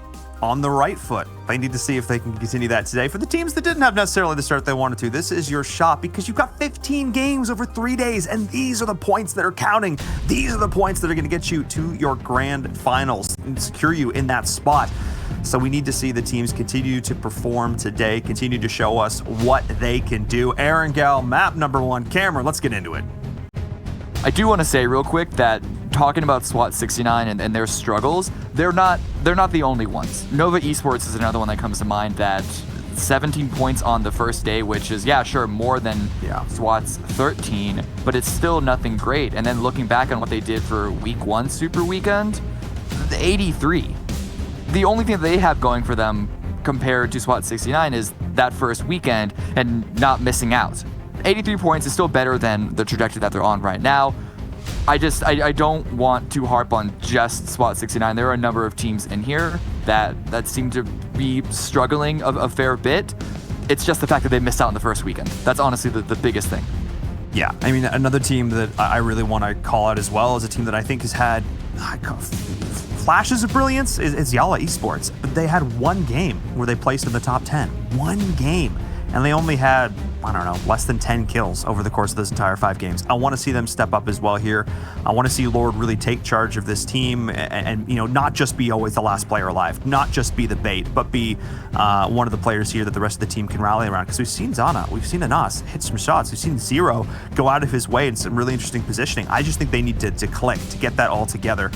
on the right foot, they need to see if they can continue that today. For the teams that didn't have necessarily the start they wanted to, this is your shot, because you've got 15 games over 3 days, and these are the points that are counting. These are the points that are going to get you to your grand finals and secure you in that spot. So we need to see the teams continue to perform today, continue to show us what they can do. Erangel, map number 1. Cameron, let's get into it. I do want to say real quick that talking about SWAT 69 and their struggles, they're not the only ones. Nova Esports is another one that comes to mind, that 17 points on the first day, which is, yeah, sure, more than SWAT's 13, but it's still nothing great. And then looking back on what they did for week 1 Super Weekend, 83. The only thing that they have going for them compared to SWAT 69 is that first weekend and not missing out. 83 points is still better than the trajectory that they're on right now. I don't want to harp on just SWAT 69. There are a number of teams in here that seem to be struggling a fair bit. It's just the fact that they missed out on the first weekend. That's honestly the biggest thing. Yeah, I mean, another team that I really want to call out as well is a team that I think has had flashes of brilliance is Yala Esports. But they had one game where they placed in the top 10. One game. And they only had, I don't know, less than 10 kills over the course of those entire 5 games. I want to see them step up as well here. I want to see Lord really take charge of this team and not just be always the last player alive, not just be the bait, but be one of the players here that the rest of the team can rally around. Because we've seen Zana, we've seen Anas hit some shots, we've seen Zero go out of his way in some really interesting positioning. I just think they need to click, to get that all together.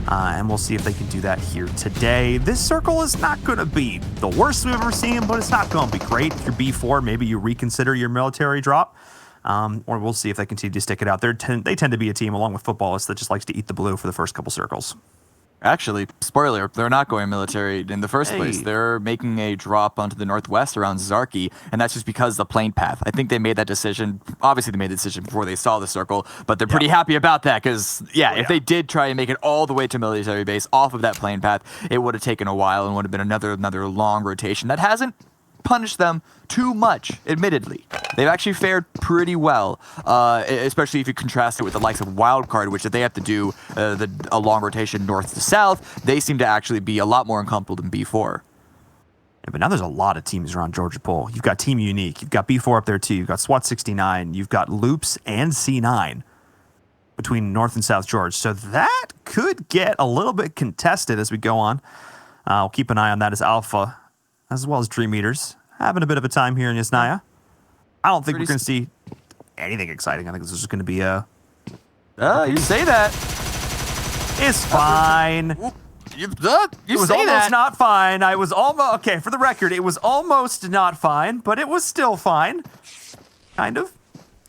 And we'll see if they can do that here today. This circle is not going to be the worst we've ever seen, but it's not going to be great. If you're B4, maybe you reconsider your military drop, or we'll see if they continue to stick it out. They tend to be a team, along with footballists, that just likes to eat the blue for the first couple circles. Actually, spoiler, they're not going military in the first place. They're making a drop onto the northwest around Zarki, and that's just because of the plane path. I think they made that decision. Obviously, they made the decision before they saw the circle, but they're pretty happy about that because, if they did try and make it all the way to military base off of that plane path, it would have taken a while and would have been another long rotation. That hasn't punished them too much, admittedly. They've actually fared pretty well, especially if you contrast it with the likes of Wildcard, which if they have to do a long rotation north to south, they seem to actually be a lot more uncomfortable than B4. Yeah, but now there's a lot of teams around Georgia Pool. You've got Team Unique, you've got B4 up there too, you've got SWAT 69, you've got Loops and C9 between North and South George. So that could get a little bit contested as we go on. We'll keep an eye on that as Alpha, as well as Dream Eaters, having a bit of a time here in Yasnaya. I don't think we're going to see anything exciting. I think this is going to be a... you say that. It's fine. You it was say almost that. not fine. I was almost... Okay, for the record, it was almost not fine, but it was still fine. Kind of.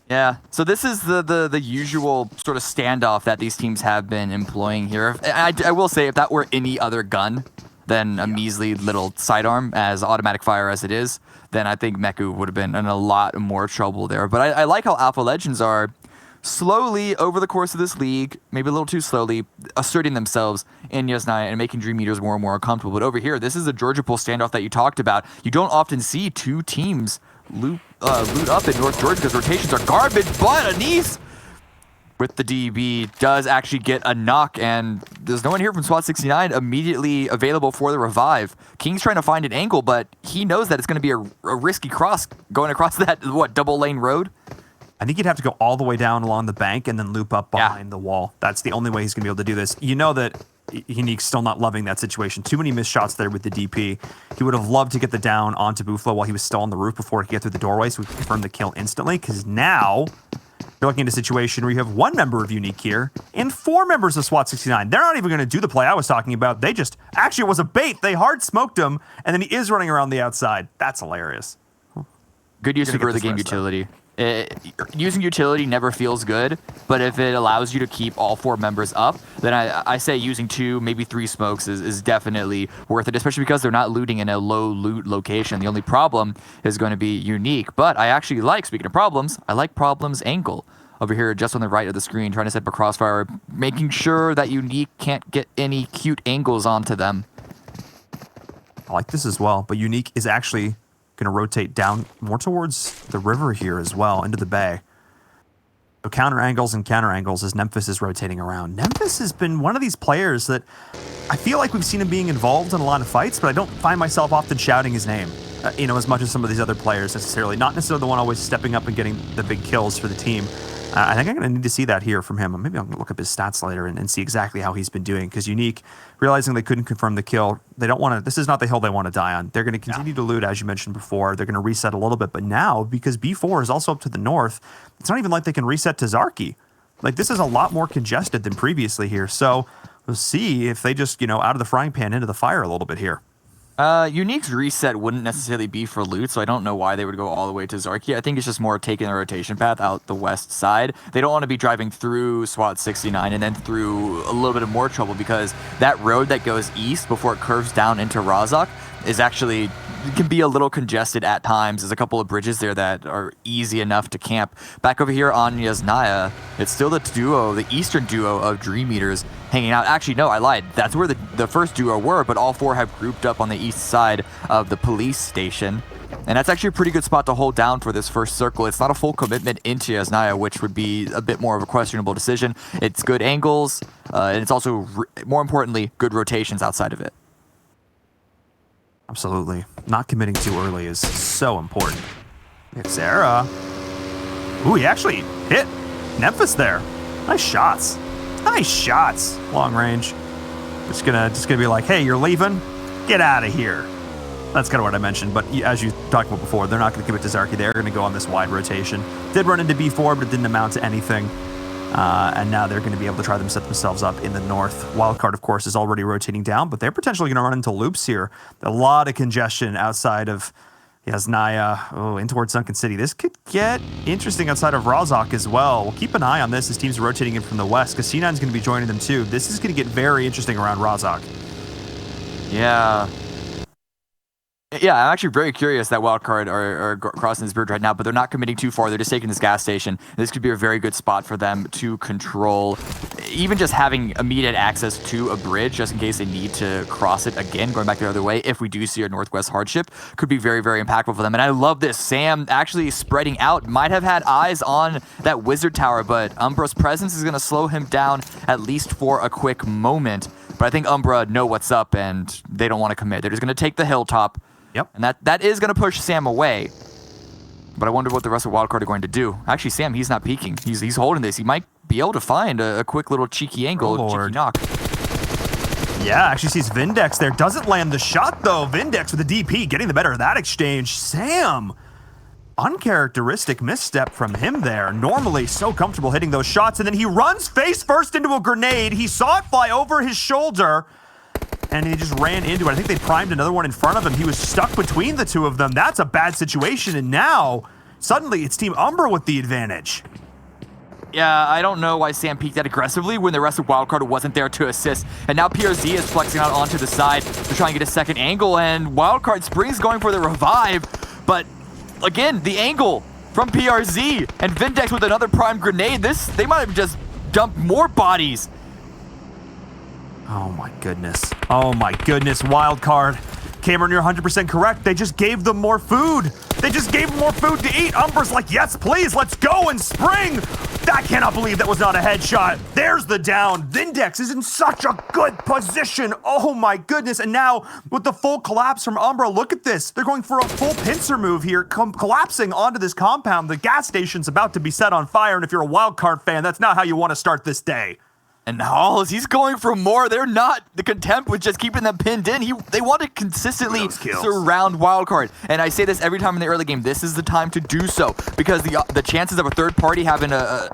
Yeah, so this is the usual sort of standoff that these teams have been employing here. I will say, if that were any other gun than a measly little sidearm, as automatic fire as it is, then I think Meku would have been in a lot more trouble there. But I like how Alpha Legends are slowly, over the course of this league, maybe a little too slowly, asserting themselves in Yasnaya and making Dream Eaters more and more uncomfortable. But over here, this is a Georgia Pool standoff that you talked about. You don't often see two teams loot up in North Georgia because rotations are garbage, but Anis with the DB does actually get a knock, and there's no one here from SWAT 69 immediately available for the revive. King's trying to find an angle, but he knows that it's going to be a risky cross going across that, double lane road? I think he'd have to go all the way down along the bank and then loop up behind the wall. That's the only way he's going to be able to do this. You know that Unique's still not loving that situation. Too many missed shots there with the DP. He would have loved to get the down onto Buffalo while he was still on the roof before he could get through the doorway, so we confirmed the kill instantly, because now you're looking at a situation where you have one member of Unique here and 4 members of SWAT 69. They're not even going to do the play I was talking about. They just, actually it was a bait. They hard smoked him, and then he is running around the outside. That's hilarious. Good use of early game utility. Using utility never feels good, but if it allows you to keep all 4 members up, then I say using 2, maybe 3 smokes is definitely worth it, especially because they're not looting in a low loot location. The only problem is going to be Unique. But I actually like, speaking of problems, I like Problem's angle over here just on the right of the screen, trying to set up a crossfire, making sure that Unique can't get any cute angles onto them. I like this as well, but Unique is actually going to rotate down more towards the river here as well, into the bay. So counter angles as Nemphis is rotating around. Nemphis has been one of these players that I feel like we've seen him being involved in a lot of fights, but I don't find myself often shouting his name, as much as some of these other players necessarily. Not necessarily the one always stepping up and getting the big kills for the team. I think I'm going to need to see that here from him. Maybe I'm going to look up his stats later and see exactly how he's been doing, because Unique, realizing they couldn't confirm the kill, they don't want to, this is not the hill they want to die on. They're going to continue to loot, as you mentioned before. They're going to reset a little bit, but now, because B4 is also up to the north, it's not even like they can reset to Zarki. Like, this is a lot more congested than previously here, so we'll see if they just, out of the frying pan into the fire a little bit here. Unique's reset wouldn't necessarily be for loot, so I don't know why they would go all the way to Zarki. I think it's just more taking the rotation path out the west side. They don't want to be driving through SWAT 69 and then through a little bit of more trouble, because that road that goes east before it curves down into Razak is actually, can be a little congested at times. There's a couple of bridges there that are easy enough to camp. Back over here on Yasnaya, it's still the duo, the eastern duo of Dream Eaters hanging out. Actually, no, I lied. That's where the first duo were, but all four have grouped up on the east side of the police station. And that's actually a pretty good spot to hold down for this first circle. It's not a full commitment into Yasnaya, which would be a bit more of a questionable decision. It's good angles, and it's also, more importantly, good rotations outside of it. Absolutely. Not committing too early is so important. It's Era. Ooh, he actually hit Memphis there. Nice shots. Nice shots. Long range. Just gonna be like, hey, you're leaving? Get out of here. That's kind of what I mentioned, but as you talked about before, they're not going to commit to Zarki. They're going to go on this wide rotation. Did run into B4, but it didn't amount to anything. And now they're going to be able to try to set themselves up in the north. Wildcard, of course, is already rotating down, but they're potentially going to run into loops here. A lot of congestion outside of Yasnaya, in towards Sunken City. This could get interesting outside of Razak as well. We'll keep an eye on this as teams are rotating in from the west, because C9 is going to be joining them too. This is going to get very interesting around Razak. Yeah. Yeah, I'm actually very curious that Wildcard are crossing this bridge right now, but they're not committing too far. They're just taking this gas station. This could be a very good spot for them to control. Even just having immediate access to a bridge, just in case they need to cross it again, going back the other way, if we do see a northwest hardship, could be very, very impactful for them. And I love this. Sam actually spreading out, might have had eyes on that wizard tower, but Umbra's presence is going to slow him down at least for a quick moment. But I think Umbra know what's up, and they don't want to commit. They're just going to take the hilltop. Yep. And that is going to push Sam away. But I wonder what the rest of Wildcard are going to do. Actually, Sam, he's not peeking. He's holding this. He might be able to find a quick little cheeky angle, cheeky knock. Yeah, actually sees Vindex there. Doesn't land the shot, though. Vindex with the DP getting the better of that exchange. Sam, uncharacteristic misstep from him there. Normally so comfortable hitting those shots, and then he runs face first into a grenade. He saw it fly over his shoulder, and he just ran into it. I think they primed another one in front of him. He was stuck between the two of them. That's a bad situation, and now suddenly it's Team Umbra with the advantage. Yeah, I don't know why Sam peeked that aggressively when the rest of Wildcard wasn't there to assist. And now PRZ is flexing out onto the side to try and get a second angle, and Wildcard Springs going for the revive. But again, the angle from PRZ and Vindex with another prime grenade. They might have just dumped more bodies. Oh my goodness. Oh my goodness, Wildcard. Cameron, you're 100% correct. They just gave them more food. They just gave them more food to eat. Umbra's like, yes, please, let's go and spring. I cannot believe that was not a headshot. There's the down. Vindex is in such a good position. Oh my goodness. And now with the full collapse from Umbra, look at this. They're going for a full pincer move here, collapsing onto this compound. The gas station's about to be set on fire. And if you're a Wildcard fan, that's not how you want to start this day. And Halls, he's going for more. They're not the content with just keeping them pinned in. They want to consistently surround Wildcard. And I say this every time in the early game. This is the time to do so, because the chances of a third party having a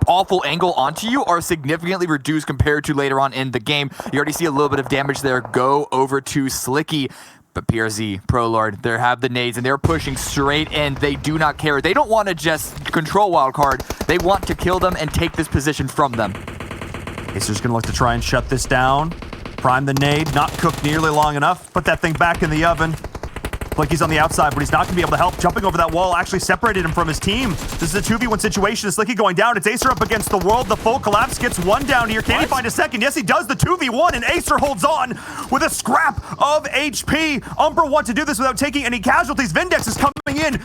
awful angle onto you are significantly reduced compared to later on in the game. You already see a little bit of damage there go over to Slicky. But PRZ, Prolord, they have the nades, and they're pushing straight in. They do not care. They don't want to just control Wildcard. They want to kill them and take this position from them. Acer's going to look to try and shut this down. Prime the nade, not cooked nearly long enough. Put that thing back in the oven. Blinky's on the outside, but he's not going to be able to help. Jumping over that wall actually separated him from his team. This is a 2v1 situation. Slicky going down. It's Acer up against the world. The full collapse gets one down here. Can he find a second? Yes, he does. The 2v1, and Acer holds on with a scrap of HP. Umbra want to do this without taking any casualties. Vindex is coming in.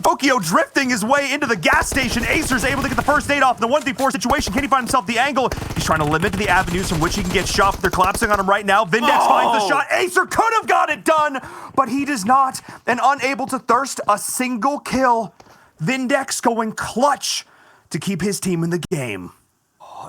Fokio drifting his way into the gas station. Acer's able to get the first aid off in the 1v4 situation. Can he find himself the angle? He's trying to limit the avenues from which he can get shot. They're collapsing on him right now. Vindex finds the shot. Acer could have got it done, but he does not. And unable to thirst a single kill. Vindex going clutch to keep his team in the game.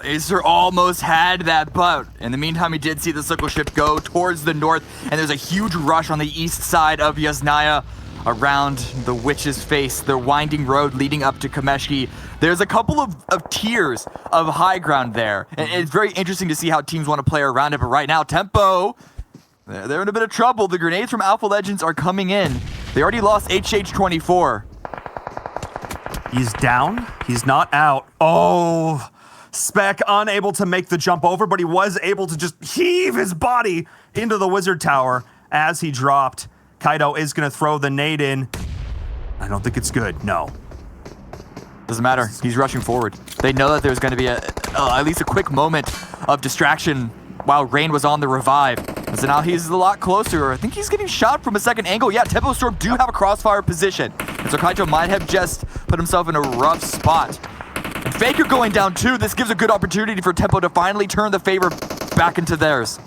Acer almost had that, but in the meantime, he did see the circle ship go towards the north, and there's a huge rush on the east side of Yasnaya around the Witch's Face, the winding road leading up to Kameshki. There's a couple of tiers of high ground there, and it's very interesting to see how teams want to play around it, but right now, Tempo They're in a bit of trouble. The grenades from Alpha Legends are coming in. They already lost HH24. He's down. He's not out. Oh, Spec unable to make the jump over, but he was able to just heave his body into the Wizard Tower as he dropped. Kaido is going to throw the nade in. I don't think it's good. No. Doesn't matter. He's rushing forward. They know that there's going to be at least a quick moment of distraction while Rain was on the revive. And so now he's a lot closer. I think he's getting shot from a second angle. Yeah, Tempo Storm do have a crossfire position. And so Kaido might have just put himself in a rough spot. And Faker going down too. This gives a good opportunity for Tempo to finally turn the favor back into theirs.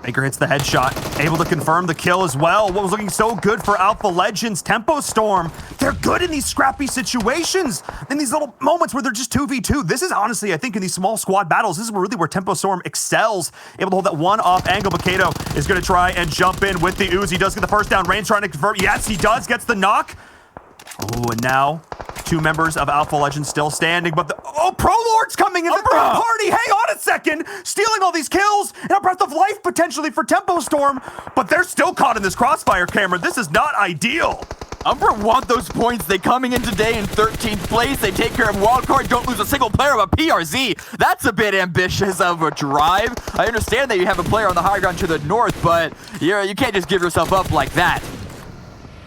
Faker hits the headshot, able to confirm the kill as well. What was looking so good for Alpha Legends, Tempo Storm. They're good in these scrappy situations, in these little moments where they're just 2v2. This is honestly, I think, in these small squad battles, this is really where Tempo Storm excels. Able to hold that one off angle, but Kato is going to try and jump in with the Uzi. Does get the first down. Rain trying to confirm. Yes, he does. Gets the knock. Oh, and now two members of Alpha Legends still standing, but Pro Lord's coming in the third party. Hang on a second, stealing all these kills and a breath of life potentially for Tempo Storm, but they're still caught in this crossfire, Cameron. This is not ideal. Umbra want those points. They coming in today in 13th place. They take care of wildcard, don't lose a single player of a PRZ. That's a bit ambitious of a drive. I understand that you have a player on the high ground to the north, but you can't just give yourself up like that.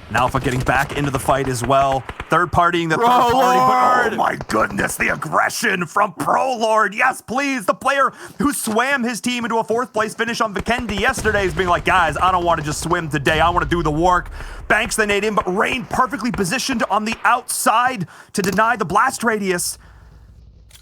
And Alpha getting back into the fight as well. Third partying the third party, but oh my goodness, the aggression from Pro Lord. Yes, please. The player who swam his team into a 4th place finish on Vikendi yesterday is being like, guys, I don't want to just swim today. I want to do the work. Banks the nade in, but Rain perfectly positioned on the outside to deny the blast radius.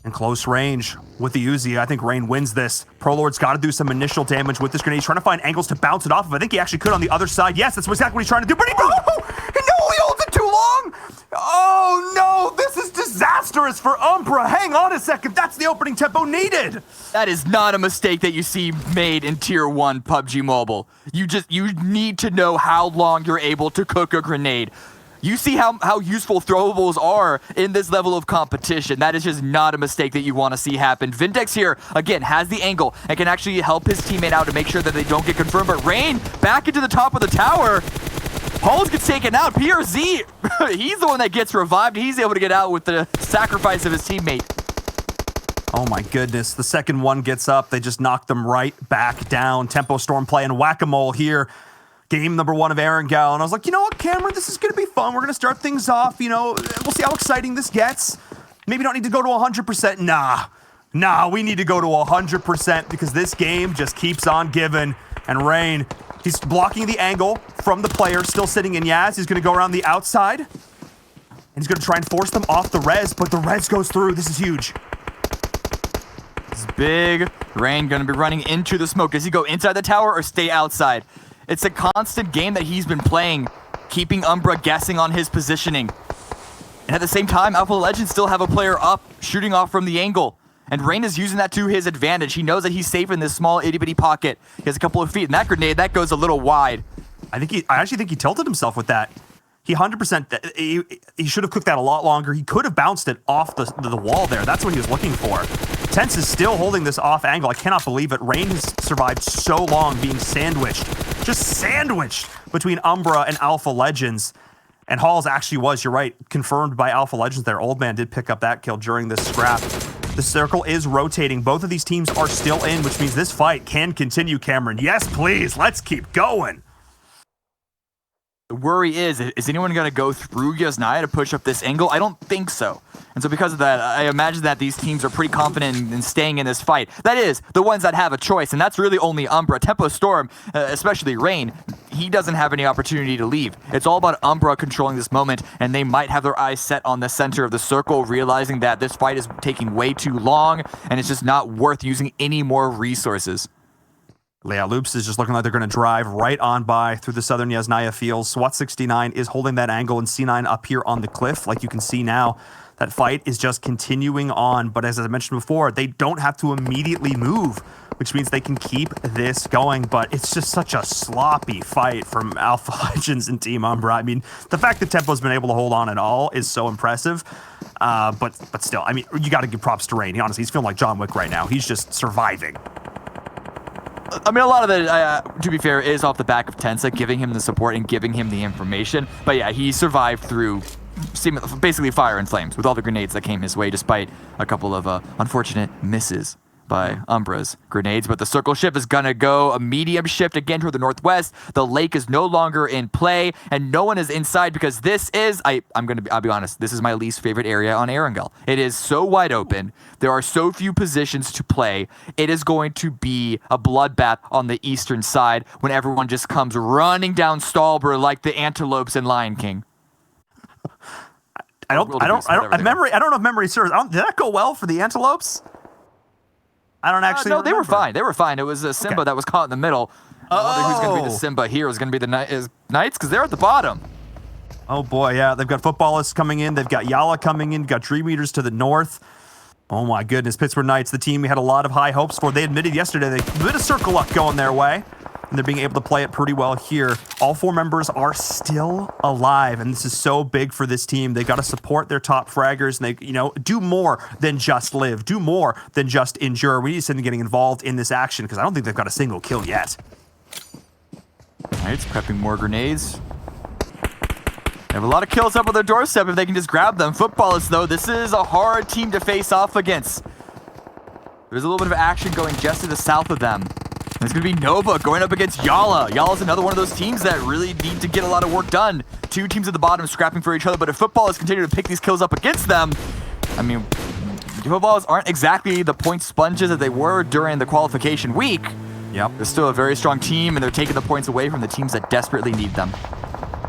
In close range with the Uzi, I think Rain wins this. Pro Lord's got to do some initial damage with this grenade. He's trying to find angles to bounce it off of. I think he actually could on the other side. Yes, that's exactly what he's trying to do. But he holds it too long. Oh no, this is disastrous for Umbra. Hang on a second. That's the opening tempo needed. That is not a mistake that you see made in Tier 1 PUBG Mobile. You need to know how long you're able to cook a grenade. You see how useful throwables are in this level of competition. That is just not a mistake that you want to see happen. Vindex here, again, has the angle and can actually help his teammate out to make sure that they don't get confirmed. But Rain back into the top of the tower. Halls gets taken out. PRZ, he's the one that gets revived. He's able to get out with the sacrifice of his teammate. Oh my goodness, the second one gets up. They just knock them right back down. Tempo Storm playing whack-a-mole here. Game number 1 of Erangel, and I was like, you know what, Cameron, this is going to be fun. We're going to start things off, we'll see how exciting this gets. Maybe don't need to go to 100%. Nah, we need to go to 100% because this game just keeps on giving. And Rain, he's blocking the angle from the player still sitting in Yaz. He's going to go around the outside, and he's going to try and force them off the res, but the res goes through. This is huge. This is big. Rain going to be running into the smoke. Does he go inside the tower or stay outside? It's a constant game that he's been playing, keeping Umbra guessing on his positioning. And at the same time, Alpha Legends still have a player up, shooting off from the angle. And Rain is using that to his advantage. He knows that he's safe in this small itty-bitty pocket. He has a couple of feet, and that grenade, that goes a little wide. I actually think he tilted himself with that. He 100%, he should have cooked that a lot longer. He could have bounced it off the wall there. That's what he was looking for. Tense is still holding this off angle. I cannot believe it. Rain has survived so long being sandwiched. Just sandwiched between Umbra and Alpha Legends. And Halls actually was, you're right, confirmed by Alpha Legends there. Old Man did pick up that kill during this scrap. The circle is rotating. Both of these teams are still in, which means this fight can continue, Cameron. Yes, please. Let's keep going. The worry is anyone going to go through Yasnaya to push up this angle? I don't think so. And so because of that, I imagine that these teams are pretty confident in staying in this fight. That is, the ones that have a choice, and that's really only Umbra. Tempo Storm, especially Rain, he doesn't have any opportunity to leave. It's all about Umbra controlling this moment, and they might have their eyes set on the center of the circle, realizing that this fight is taking way too long, and it's just not worth using any more resources. Leia Loops is just looking like they're going to drive right on by through the southern Yasnaya fields. SWAT 69 is holding that angle, and C9 up here on the cliff, like you can see now. That fight is just continuing on, but as I mentioned before, they don't have to immediately move, which means they can keep this going, but it's just such a sloppy fight from Alpha Legends and Team Umbra. I mean, the fact that Tempo's been able to hold on at all is so impressive, but still, I mean, you got to give props to Rain. Honestly, he's feeling like John Wick right now. He's just surviving. I mean, a lot of it, to be fair, is off the back of Tensa giving him the support and giving him the information. But yeah, he survived through basically fire and flames with all the grenades that came his way, despite a couple of unfortunate misses by Umbra's grenades. But the circle shift is gonna go a medium shift again toward the northwest. The lake is no longer in play, and no one is inside because this is, I'll be honest, this is my least favorite area on Erangel. It is so wide open. There are so few positions to play. It is going to be a bloodbath on the eastern side when everyone just comes running down Stalber like the antelopes in Lion King. I don't know if memory serves. Did that go well for the antelopes? I don't actually No, remember. they were fine. They were fine. It was a Simba that was caught in the middle. I wonder who's going to be the Simba here. Is going to be the Knights because they're at the bottom. Oh, boy, yeah. They've got footballists coming in. They've got Yala coming in. Got Dream Eaters to the north. Oh, my goodness. Pittsburgh Knights, the team we had a lot of high hopes for. They admitted yesterday they had a bit of circle luck going their way. And they're being able to play it pretty well here. All 4 members are still alive, and this is so big for this team. They got to support their top fraggers, and they, do more than just live, do more than just endure. We need to see them getting involved in this action because I don't think they've got a single kill yet. Knights prepping more grenades. They have a lot of kills up on their doorstep if they can just grab them. Footballists, though, this is a hard team to face off against. There's a little bit of action going just to the south of them. It's going to be Nova going up against Yala. Yala's another one of those teams that really need to get a lot of work done. 2 teams at the bottom scrapping for each other, but if footballers continue to pick these kills up against them, I mean, footballers aren't exactly the point sponges that they were during the qualification week. Yep. They're still a very strong team, and they're taking the points away from the teams that desperately need them.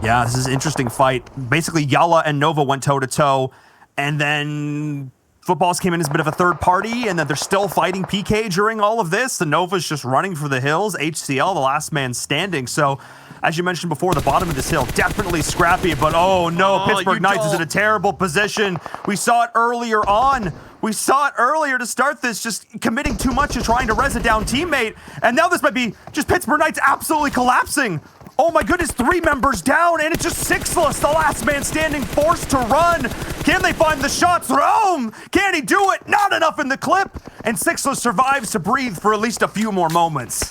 Yeah, this is an interesting fight. Basically, Yala and Nova went toe-to-toe, and then Footballs came in as a bit of a third party, and then they're still fighting PK during all of this. The Nova's just running for the hills. HCL, the last man standing. So, as you mentioned before, the bottom of this hill, definitely scrappy, but oh no, Pittsburgh Knights is in a terrible position. We saw it earlier on. We saw it earlier to start this, just committing too much to trying to res a down teammate. And now this might be just Pittsburgh Knights absolutely collapsing. Oh my goodness, 3 members down, and it's just Sixless, the last man standing, forced to run. Can they find the shots? Rome! Can he do it? Not enough in the clip. And Sixless survives to breathe for at least a few more moments.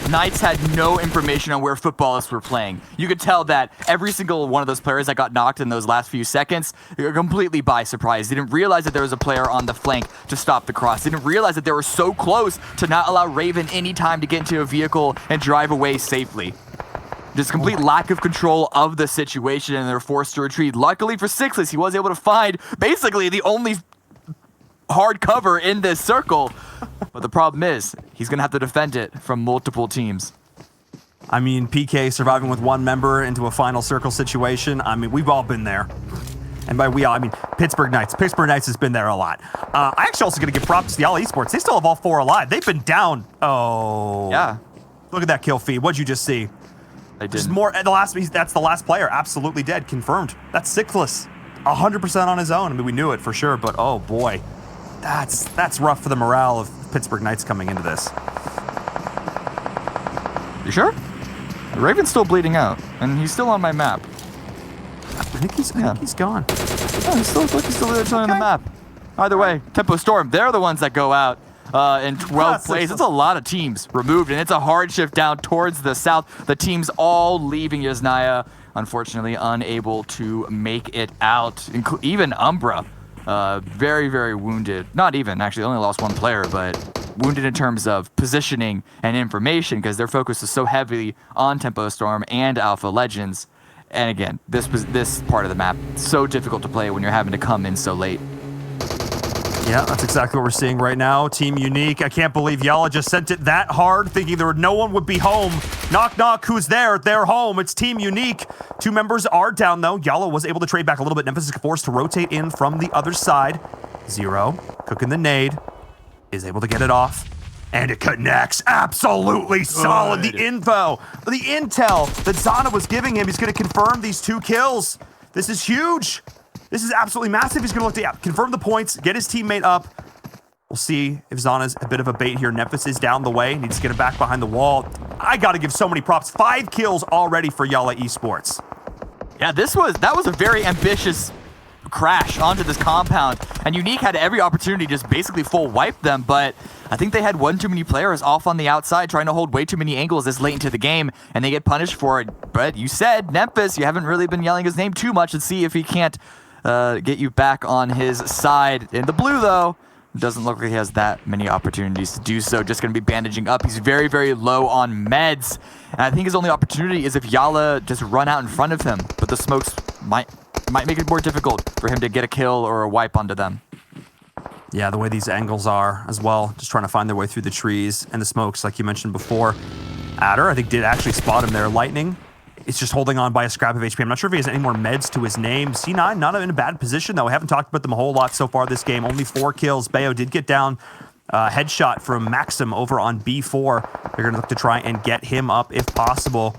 Knights had no information on where footballists were playing. You could tell that every single one of those players that got knocked in those last few seconds, they were completely by surprise. They didn't realize that there was a player on the flank to stop the cross. They didn't realize that they were so close to not allow Raven any time to get into a vehicle and drive away safely. Just complete lack of control of the situation, and they're forced to retreat. Luckily for Sixless, he was able to find basically the only hard cover in this circle. But the problem is, he's going to have to defend it from multiple teams. I mean, PK surviving with 1 member into a final circle situation. I mean, we've all been there. And by we all, I mean Pittsburgh Knights. Pittsburgh Knights has been there a lot. I actually also going to give props to the Esports. They still have all 4 alive. They've been down. Oh. Yeah. Look at that kill feed. What'd you just see? I did. Just more. That's the last player. Absolutely dead. Confirmed. That's Sixless. 100% on his own. I mean, we knew it for sure, but oh boy. That's rough for the morale of Pittsburgh Knights coming into this. You sure? The Raven's still bleeding out, and he's still on my map. I think he's gone. Yeah, he's still on the map. Either way, Tempo Storm, they're the ones that go out in 12th place. It's a lot of teams removed, and it's a hard shift down towards the south. The teams all leaving Yasnaya, unfortunately unable to make it out. Even Umbra. Very, very wounded. Not even, actually, only lost 1 player, but wounded in terms of positioning and information because their focus is so heavily on Tempo Storm and Alpha Legends. And again, this part of the map, so difficult to play when you're having to come in so late. Yeah, that's exactly what we're seeing right now. Team Unique. I can't believe Yala just sent it that hard, thinking no one would be home. Knock, knock, who's there? They're home. It's Team Unique. 2 members are down, though. Yala was able to trade back a little bit. Nemesis is forced to rotate in from the other side. Zero, cooking the nade, is able to get it off. And it connects. Absolutely solid. The intel that Zana was giving him, he's going to confirm these 2 kills. This is huge. This is absolutely massive. He's going to look to confirm the points, get his teammate up. We'll see if Zana's a bit of a bait here. Nephis is down the way. Needs to get him back behind the wall. I got to give so many props. 5 kills already for Yala Esports. Yeah, that was a very ambitious crash onto this compound. And Unique had every opportunity to just basically full wipe them, but I think they had one too many players off on the outside trying to hold way too many angles this late into the game, and they get punished for it. But you said, Nemphis, you haven't really been yelling his name too much. Let's see if he can't get you back on his side. In the blue, though, doesn't look like he has that many opportunities to do so. Just going to be bandaging up. He's very, very low on meds. And I think his only opportunity is if Yala just run out in front of him. But the smokes might make it more difficult for him to get a kill or a wipe onto them. Yeah, the way these angles are as well, just trying to find their way through the trees and the smokes, like you mentioned before. Adder, I think, did actually spot him there. Lightning, it's just holding on by a scrap of HP. I'm not sure if he has any more meds to his name. C9, not in a bad position, though. We haven't talked about them a whole lot so far this game. Only 4 kills. Bayo did get down headshot from Maxim over on B4. They're going to look to try and get him up if possible.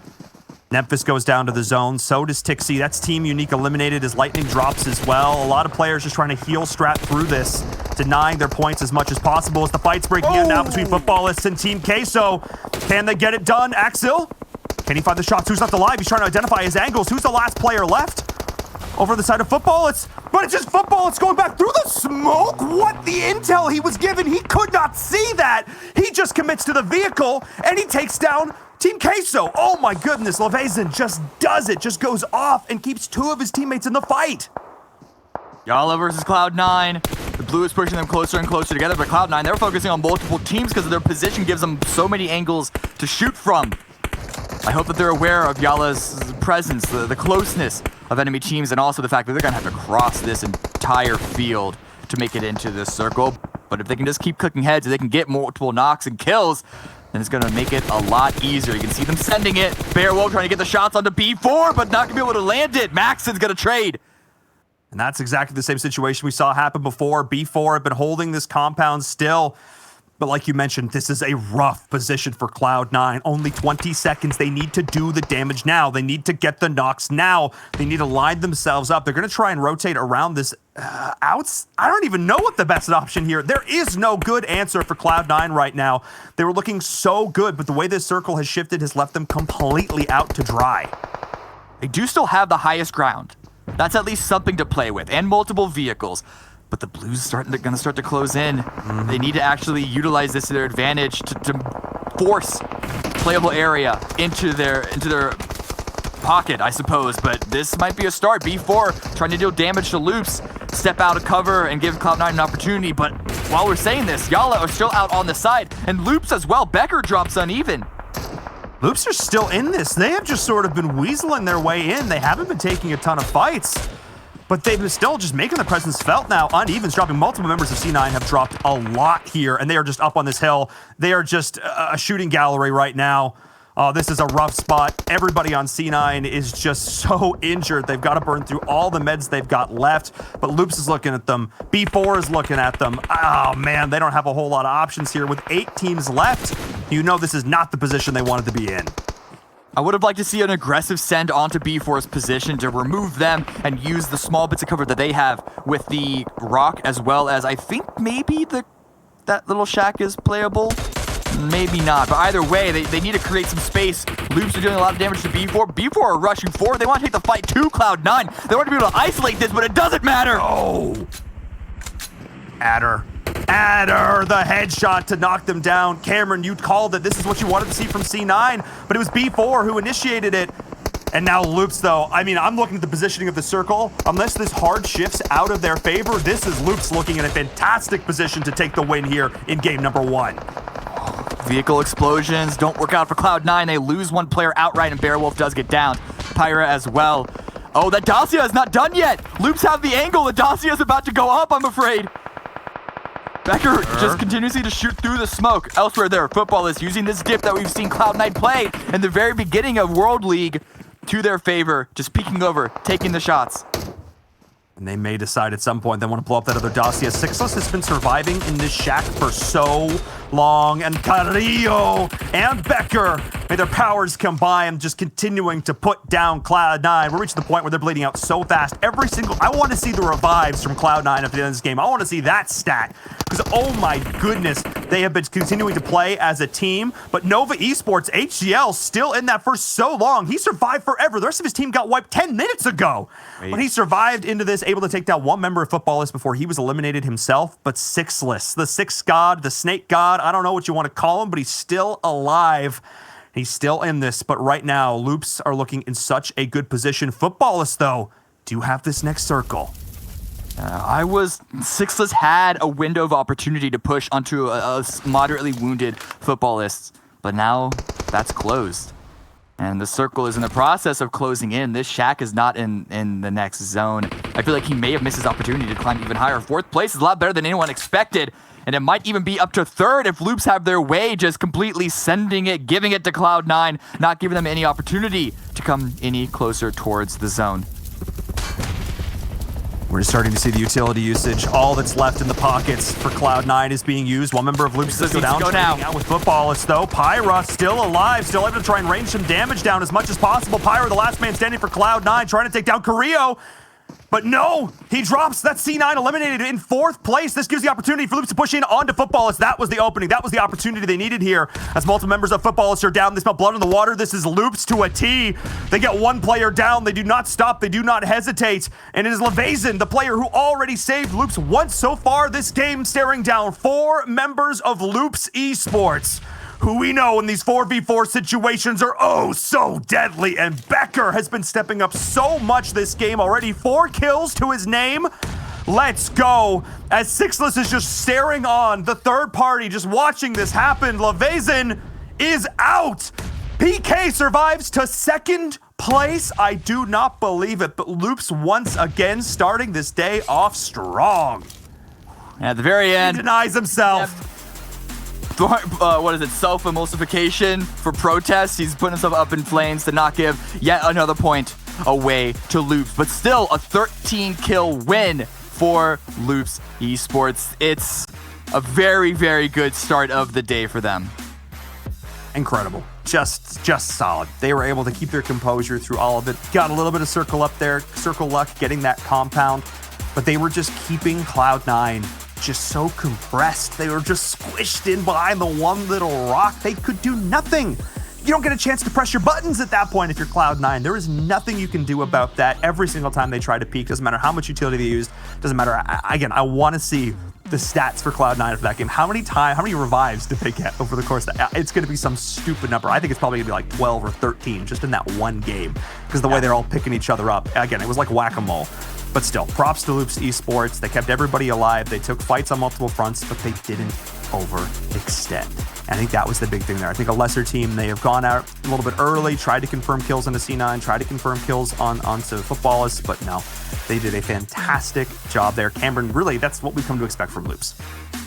Nemphis goes down to the zone. So does Tixie. That's Team Unique eliminated as Lightning drops as well. A lot of players just trying to heel strat through this, denying their points as much as possible as the fight's breaking out now between Footballists and Team Queso. Can they get it done? Axel? Can he find the shots? Who's left alive? He's trying to identify his angles. Who's the last player left? Over the side of Footballists. But it's just Footballists going back through the smoke. What the intel he was given? He could not see that. He just commits to the vehicle and he takes down Team Queso. Oh my goodness, Levezin just does it, just goes off and keeps 2 of his teammates in the fight. Yala versus Cloud9. The blue is pushing them closer and closer together, but Cloud9, they're focusing on multiple teams because their position gives them so many angles to shoot from. I hope that they're aware of Yala's presence, the closeness of enemy teams, and also the fact that they're going to have to cross this entire field to make it into this circle. But if they can just keep cooking heads, if they can get multiple knocks and kills, then it's going to make it a lot easier. You can see them sending it. Bearwolf trying to get the shots onto B4, but not going to be able to land it. Maxon's going to trade. And that's exactly the same situation we saw happen before. B4 have been holding this compound still. But like you mentioned, this is a rough position for Cloud9. Only 20 seconds. They need to do the damage now. They need to get the knocks now. They need to line themselves up. They're going to try and rotate around this outs. I don't even know what the best option here. There is no good answer for Cloud9 right now. They were looking so good, but the way this circle has shifted has left them completely out to dry. They do still have the highest ground. That's at least something to play with, and multiple vehicles. But the Blues going to start to close in. They need to actually utilize this to their advantage to force playable area into their pocket, I suppose. But this might be a start. B4 trying to deal damage to Loops, step out of cover and give Cloud9 an opportunity. But while we're saying this, Yala are still out on the side, and Loops as well. Becker drops uneven. Loops are still in this. They have just sort of been weaseling their way in. They haven't been taking a ton of fights, but they've been still just making their presence felt now. Unevens dropping. Multiple members of C9 have dropped a lot here, and they are just up on this hill. They are just a shooting gallery right now. This is a rough spot. Everybody on C9 is just so injured. They've got to burn through all the meds they've got left, but Loops is looking at them. B4 is looking at them. Oh, man, they don't have a whole lot of options here. With 8 teams left, you know this is not the position they wanted to be in. I would have liked to see an aggressive send onto B4's position to remove them and use the small bits of cover that they have with the rock, as well as I think maybe that little shack is playable. Maybe not, but either way, they need to create some space. Loops are doing a lot of damage to B4. B4 are rushing forward. They want to take the fight to Cloud9. They want to be able to isolate this, but it doesn't matter. Oh. Adder, the headshot to knock them down. Cameron, you called it. This is what you wanted to see from C9, but it was B4 who initiated it. And now Loops, though. I mean, I'm looking at the positioning of the circle. Unless this hard shifts out of their favor, this is Loops looking in a fantastic position to take the win here in game number 1. Vehicle explosions don't work out for Cloud9. They lose one player outright, and Bearwolf does get down. Pyra as well. Oh, that Dacia is not done yet. Loops have the angle. The Dacia is about to go up, I'm afraid. Becker just continuously to shoot through the smoke. Elsewhere there, Football is using this dip that we've seen Cloud9 play in the very beginning of World League to their favor. Just peeking over, taking the shots. And they may decide at some point they want to blow up that other Dacia. Sixless has been surviving in this shack for so Long and Carrillo and Becker. May their powers combine, just continuing to put down Cloud9. We're reaching the point where they're bleeding out so fast. I want to see the revives from Cloud9 at the end of this game. I want to see that stat. Because, oh my goodness, they have been continuing to play as a team. But Nova Esports, HGL, still in that for so long. He survived forever. The rest of his team got wiped 10 minutes ago. But he survived into this, able to take down one member of Footballless before he was eliminated himself. But Sixless, the Six God, the Snake God, I don't know what you want to call him, but he's still alive. He's still in this, but right now, Loops are looking in such a good position. Footballless, though, do have this next circle. Sixless had a window of opportunity to push onto a moderately wounded Footballless, but now that's closed. And the circle is in the process of closing in. This Shack is not in the next zone. I feel like he may have missed his opportunity to climb even higher. 4th place is a lot better than anyone expected. And it might even be up to 3rd if Loops have their way, just completely sending it, giving it to Cloud9, not giving them any opportunity to come any closer towards the zone. We're just starting to see the utility usage. All that's left in the pockets for Cloud9 is being used. One member of Loops does go down. Out with Footballless, though. Pyra still alive, still able to try and range some damage down as much as possible. Pyra, the last man standing for Cloud9, trying to take down Carrillo. But no, he drops. That C9 eliminated in 4th place. This gives the opportunity for Loops to push in onto Footballless. That was the opening. That was the opportunity they needed here. As multiple members of Footballless are down, they smell blood in the water. This is Loops to a T. They get one player down. They do not stop. They do not hesitate. And it is Levazen, the player who already saved Loops once so far this game, staring down 4 members of Loops Esports, who we know in these 4v4 situations are oh so deadly. And Becker has been stepping up so much this game already. 4 kills to his name. Let's go. As Sixless is just staring on, the third party just watching this happen. Levazen is out. PK survives to 2nd place. I do not believe it, but Loops once again starting this day off strong. At the very end, he denies himself. What is it, self-emulsification for protest. He's putting himself up in flames to not give yet another point away to Loops, but still a 13-kill win for Loops Esports. It's a very, very good start of the day for them. Incredible. Just solid. They were able to keep their composure through all of it. Got a little bit of circle up there, circle luck, getting that compound, but they were just keeping Cloud9 just so compressed. They were just squished in behind the one little rock. They could do nothing. You don't get a chance to press your buttons at that point if you're Cloud9. There is nothing you can do about that. Every single time they try to peek, doesn't matter how much utility they used, doesn't matter. Again, I want to see the stats for Cloud9 for that game. How many revives did they get over the course of that? It's going to be some stupid number. I think it's probably going to be like 12 or 13 just in that one game because the way they're all picking each other up. Again, it was like whack-a-mole. But still, props to Loops Esports. They kept everybody alive. They took fights on multiple fronts, but they didn't overextend. And I think that was the big thing there. I think a lesser team, they have gone out a little bit early, tried to confirm kills on the C9, tried to confirm kills onto Footballless, but no, they did a fantastic job there. Cameron, really, that's what we come to expect from Loops.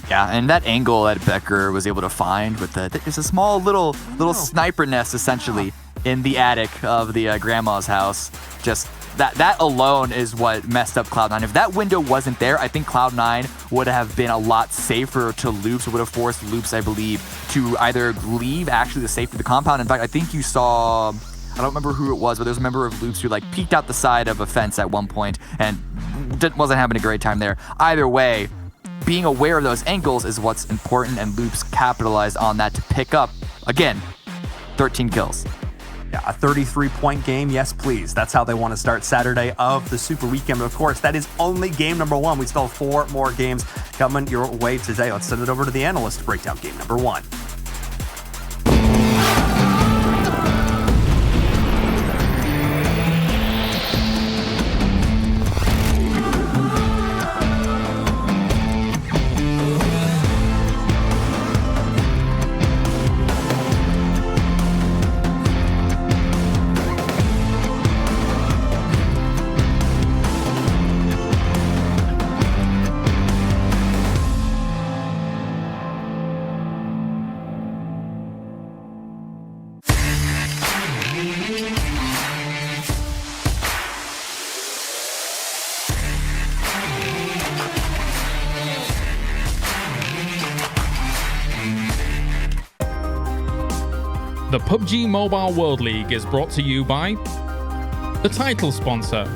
Yeah, and that angle that Becker was able to find with it's a small little sniper nest essentially in the attic of the grandma's house. Just that alone is what messed up Cloud9. If that window wasn't there, I think Cloud9 would have been a lot safer to Loops. It would have forced Loops, I believe, to either leave actually the safety of the compound. In fact, I think you saw, I don't remember who it was, but there's a member of Loops who like peeked out the side of a fence at one point and wasn't having a great time there. Either way, being aware of those angles is what's important, and Loops capitalized on that to pick up, again, 13 kills. Yeah, a 33-point game, yes please. That's how they want to start Saturday of the Super Weekend. But of course, that is only game number 1. We still have 4 more games coming your way today. Let's send it over to the analyst to break down game number 1. The PUBG Mobile World League is brought to you by the title sponsor,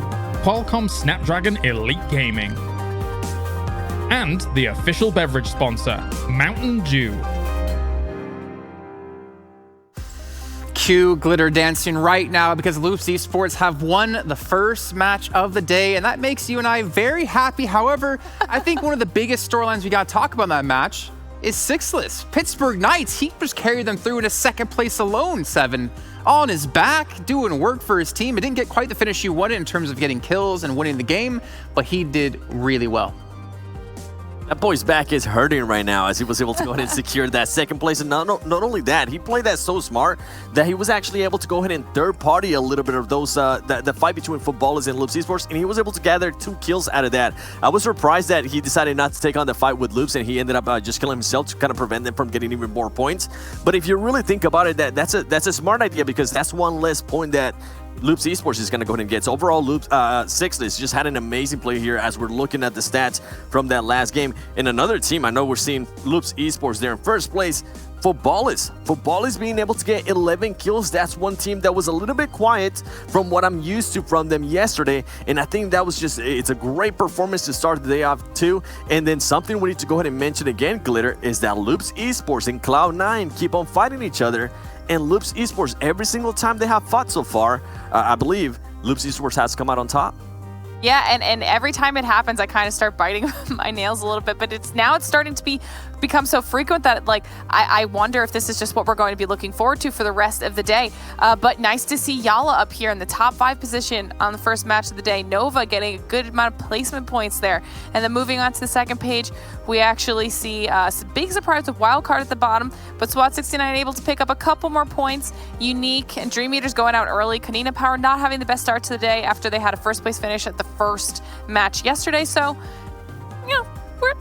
Qualcomm Snapdragon Elite Gaming, and the official beverage sponsor, Mountain Dew. Cue glitter dancing right now because Loops Esports have won the first match of the day, and that makes you and I very happy. However, I think one of the biggest storylines we got to talk about in that match is Sixless. Pittsburgh Knights, he just carried them through into second place alone, 7 on his back, doing work for his team. It didn't get quite the finish you wanted in terms of getting kills and winning the game, but he did really well. That boy's back is hurting right now as he was able to go ahead and secure that second place. And not only that, he played that so smart that he was actually able to go ahead and third party a little bit of those the fight between Footballers and Loops Esports, and he was able to gather 2 kills out of that. I was surprised that he decided not to take on the fight with Loops, and he ended up just killing himself to kind of prevent them from getting even more points. But if you really think about it, that's a smart idea, because that's one less point that Loops Esports is going to go ahead and get. So overall, Loops Sixless just had an amazing play here as we're looking at the stats from that last game. In another team, I know we're seeing Loops Esports there in first place. Footballers being able to get 11 kills. That's one team that was a little bit quiet from what I'm used to from them yesterday. And I think that was just, it's a great performance to start the day off too. And then something we need to go ahead and mention again, Glitter, is that Loops Esports and Cloud9 keep on fighting each other. And Loops Esports, every single time they have fought so far, I believe Loops Esports has come out on top. Yeah, and every time it happens, I kind of start biting my nails a little bit, but it's starting to become so frequent that like I wonder if this is just what we're going to be looking forward to for the rest of the day. But nice to see Yala up here in the top 5 position on the first match of the day. Nova getting a good amount of placement points there. And then moving on to the second page, we actually see a big surprise with Wildcard at the bottom, but SWAT69 able to pick up a couple more points. Unique and Dream Eaters going out early. Kanina Power not having the best start to the day after they had a first place finish at the first match yesterday. So, you know, we're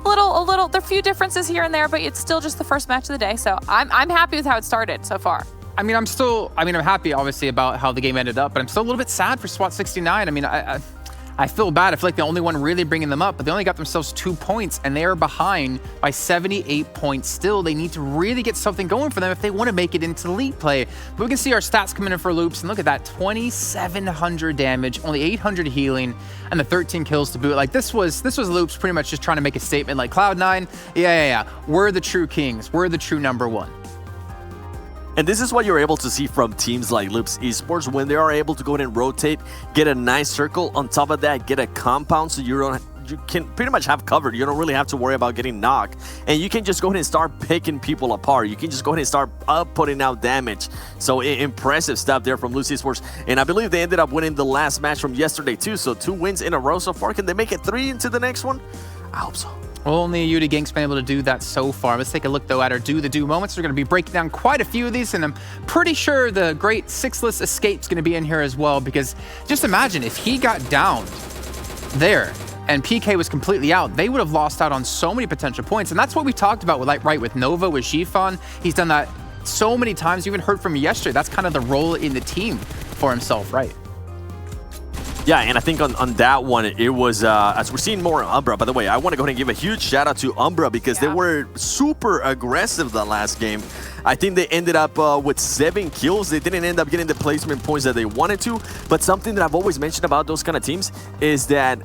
a little, there are a few differences here and there, but it's still just the first match of the day. So I'm happy with how it started so far. I mean, I'm happy obviously about how the game ended up, but I'm still a little bit sad for SWAT69. I mean, I feel bad. I feel like the only one really bringing them up, but they only got themselves 2 points, and they are behind by 78 points still. They need to really get something going for them if they want to make it into league play. But we can see our stats coming in for Loops, and look at that, 2,700 damage, only 800 healing, and the 13 kills to boot. Like this was Loops pretty much just trying to make a statement like Cloud9, yeah, we're the true kings. We're the true #1. And this is what you're able to see from teams like Loops Esports when they are able to go ahead and rotate, get a nice circle. On top of that, get a compound so you can pretty much have covered. You don't really have to worry about getting knocked. And you can just go ahead and start picking people apart. You can just go ahead and start putting out damage. So impressive stuff there from Loops Esports. And I believe they ended up winning the last match from yesterday too. So 2 wins in a row so far. Can they make it 3 into the next one? I hope so. Only UD Gang's been able to do that so far. Let's take a look, though, at our Do the Do moments. We're going to be breaking down quite a few of these, and I'm pretty sure the great Sixless Escape's going to be in here as well, because just imagine if he got downed there and PK was completely out, they would have lost out on so many potential points. And that's what we talked about with Nova, with Gifon. He's done that so many times. You even heard from him yesterday. That's kind of the role in the team for himself, right? Yeah, and I think on that one, it was, as we're seeing more Umbra, by the way, I want to go ahead and give a huge shout out to Umbra because they were super aggressive that last game. I think they ended up with 7 kills. They didn't end up getting the placement points that they wanted to, but something that I've always mentioned about those kind of teams is that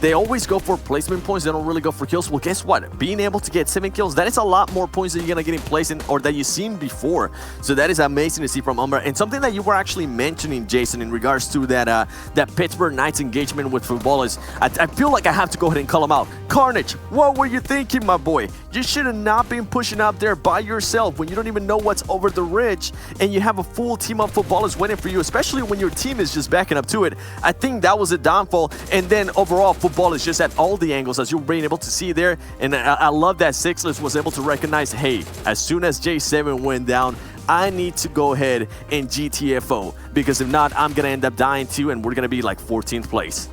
they always go for placement points. They don't really go for kills. Well, guess what? Being able to get 7 kills, that is a lot more points that you're going to get in place or that you've seen before. So that is amazing to see from Umbra. And something that you were actually mentioning, Jason, in regards to that Pittsburgh Knights engagement with Footballers, I feel like I have to go ahead and call them out. Carnage, what were you thinking, my boy? You should have not been pushing out there by yourself when you don't even know what's over the ridge and you have a full team of Footballers waiting for you, especially when your team is just backing up to it. I think that was a downfall. And then overall, Footballers just at all the angles as you're being able to see there. And I love that Sixless was able to recognize, hey, as soon as J7 went down, I need to go ahead and GTFO, because if not, I'm going to end up dying too, and we're going to be like 14th place.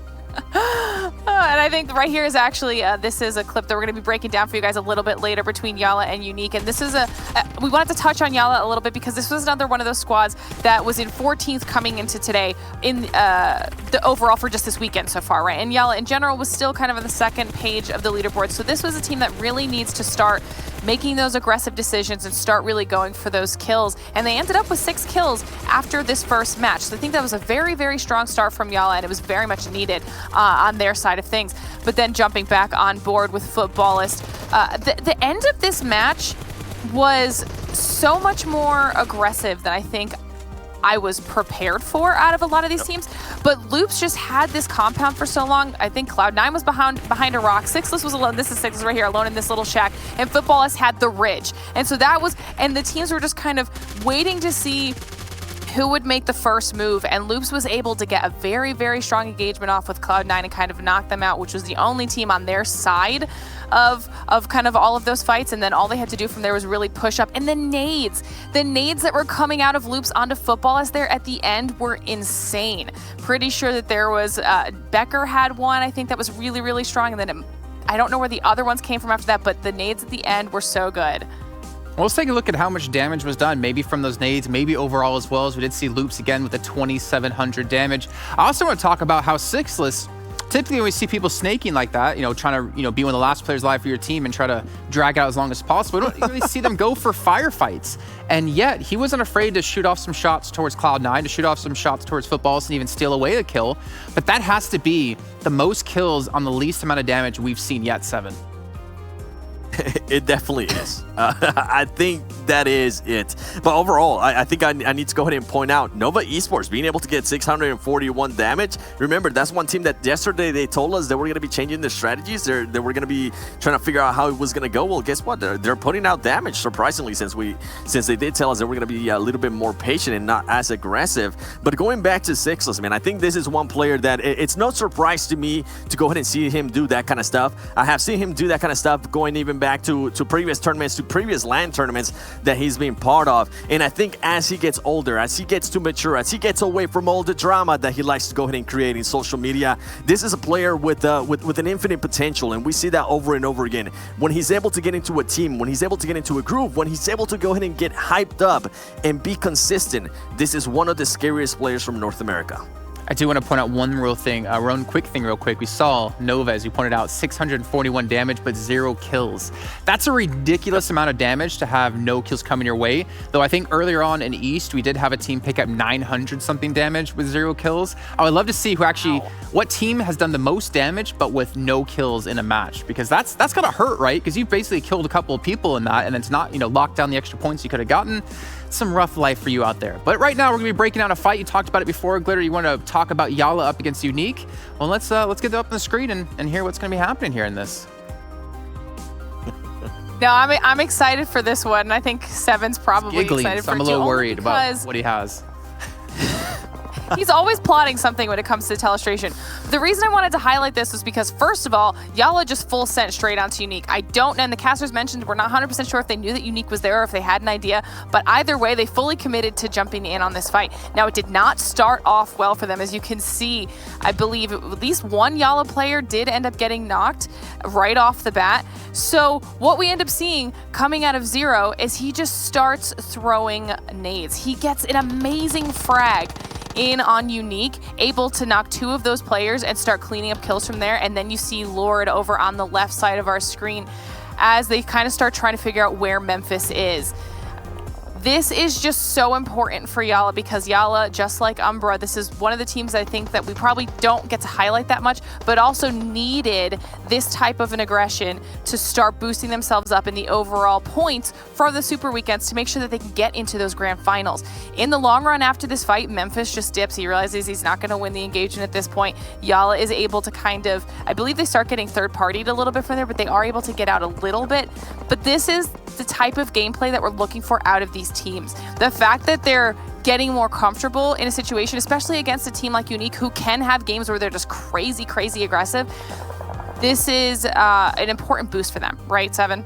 And I think right here is actually, this is a clip that we're going to be breaking down for you guys a little bit later between Yala and Unique. And this is we wanted to touch on Yala a little bit because this was another one of those squads that was in 14th coming into today in the overall for just this weekend so far, right? And Yala in general was still kind of on the second page of the leaderboard. So this was a team that really needs to start making those aggressive decisions and start really going for those kills. And they ended up with 6 kills after this first match. So I think that was a very, very strong start from Yala, and it was very much needed on their side of things. But then jumping back on board with Futbolist, the end of this match was so much more aggressive than I think I was prepared for out of a lot of these teams. But Loops just had this compound for so long. I think Cloud9 was behind a rock. Sixless was alone. This is Sixless right here, alone in this little shack. And Futbolist had the ridge. And so that was, and the teams were just kind of waiting to see who would make the first move, and Loops was able to get a very, very strong engagement off with Cloud9 and kind of knock them out, which was the only team on their side of kind of all of those fights. And then all they had to do from there was really push up. And the nades that were coming out of Loops onto Futbolist there at the end were insane. Pretty sure that there was, Becker had one, I think that was really, really strong. And then I don't know where the other ones came from after that, but the nades at the end were so good. Well, let's take a look at how much damage was done, maybe from those nades, maybe overall as well, as we did see Loops again with a 2,700 damage. I also want to talk about how Sixless, typically when we see people snaking like that, trying to, be one of the last players alive for your team and try to drag out as long as possible, we don't really see them go for firefights. And yet, he wasn't afraid to shoot off some shots towards Cloud9, to shoot off some shots towards Futbolist and even steal away a kill. But that has to be the most kills on the least amount of damage we've seen yet, Seven. It definitely is. I think that is it. But overall, I think I need to go ahead and point out Nova Esports being able to get 641 damage. Remember, that's one team that yesterday they told us they were going to be changing their strategies. They were going to be trying to figure out how it was going to go. Well, guess what? They're putting out damage, surprisingly, since they did tell us they were going to be a little bit more patient and not as aggressive. But going back to Sixless, man, I think this is one player that it's no surprise to me to go ahead and see him do that kind of stuff. I have seen him do that kind of stuff going even back to previous tournaments, to previous LAN tournaments that he's been part of. And I think as he gets older, as he gets to mature, as he gets away from all the drama that he likes to go ahead and create in social media, this is a player with an infinite potential, and we see that over and over again. When he's able to get into a team, when he's able to get into a groove, when he's able to go ahead and get hyped up and be consistent, this is one of the scariest players from North America. I do want to point out one quick thing real quick. We saw Nova, as you pointed out, 641 damage, but 0 kills. That's a ridiculous amount of damage to have no kills coming your way. Though I think earlier on in East, we did have a team pick up 900 something damage with 0 kills. I would love to see what team has done the most damage, but with no kills in a match, because that's gotta hurt, right? Because you've basically killed a couple of people in that, and it's not, locked down the extra points you could have gotten. Some rough life for you out there. But right now, we're gonna be breaking down a fight. You talked about it before, Glitter. You want to talk about Yala up against Unique? Well, let's get that up on the screen and hear what's gonna be happening here in this. No, I'm excited for this one. I think Seven's probably excited for it. I'm a little worried about what he has. He's always plotting something when it comes to Telestration. The reason I wanted to highlight this was because, first of all, Yala just full sent straight onto Unique. And the casters mentioned we're not 100% sure if they knew that Unique was there or if they had an idea, but either way, they fully committed to jumping in on this fight. Now, it did not start off well for them. As you can see, I believe at least one Yala player did end up getting knocked right off the bat. So what we end up seeing coming out of Zero is he just starts throwing nades. He gets an amazing frag in on Unique, able to knock 2 of those players and start cleaning up kills from there. And then you see Lord over on the left side of our screen as they kind of start trying to figure out where Memphis is. This is just so important for Yala because Yala, just like Umbra, this is one of the teams I think that we probably don't get to highlight that much, but also needed this type of an aggression to start boosting themselves up in the overall points for the Super Weekends to make sure that they can get into those grand finals. In the long run after this fight, Memphis just dips. He realizes he's not going to win the engagement at this point. Yala is able to kind of, I believe they start getting third-partied a little bit from there, but they are able to get out a little bit. But this is the type of gameplay that we're looking for out of these teams. The fact that they're getting more comfortable in a situation, especially against a team like Unique, who can have games where they're just crazy, crazy aggressive, this is an important boost for them, right, Seven?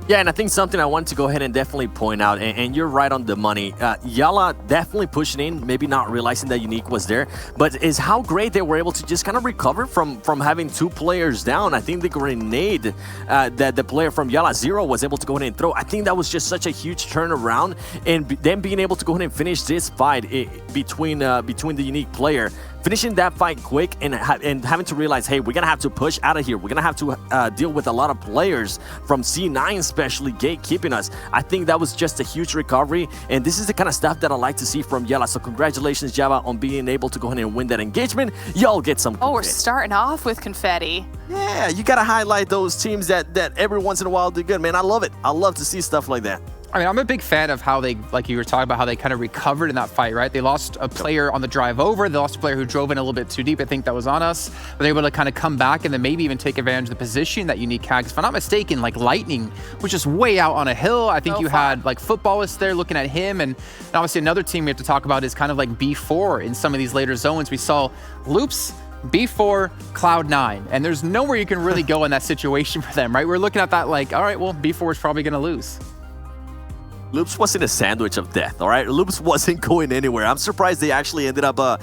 Yeah, and I think something I want to go ahead and definitely point out, and you're right on the money. Yala definitely pushing in, maybe not realizing that Unique was there, but is how great they were able to just kind of recover from having 2 players down. I think the grenade that the player from Yala Zero was able to go ahead and throw, I think that was just such a huge turnaround, and then being able to go ahead and finish this fight between the Unique player, finishing that fight quick and having to realize, hey, we're going to have to push out of here. We're going to have to deal with a lot of players from C9 especially gatekeeping us. I think that was just a huge recovery, and this is the kind of stuff that I like to see from Yella. So congratulations, Java, on being able to go ahead and win that engagement. Y'all get some we're starting off with confetti. Yeah, you got to highlight those teams that every once in a while do good, man. I love it. I love to see stuff like that. I mean, I'm a big fan of how they, like you were talking about, how they kind of recovered in that fight, right? They lost a player on the drive over. They lost a player who drove in a little bit too deep. I think that was on us. But they were able to kind of come back and then maybe even take advantage of the position that Unique had. If I'm not mistaken, like Lightning was just way out on a hill. I think had like Footballists there looking at him. And obviously another team we have to talk about is kind of like B4 in some of these later zones. We saw Loops, B4, Cloud9. And there's nowhere you can really go in that situation for them, right? We're looking at that like, all right, well, B4 is probably going to lose. Loops wasn't a sandwich of death, all right? Loops wasn't going anywhere. I'm surprised they actually ended up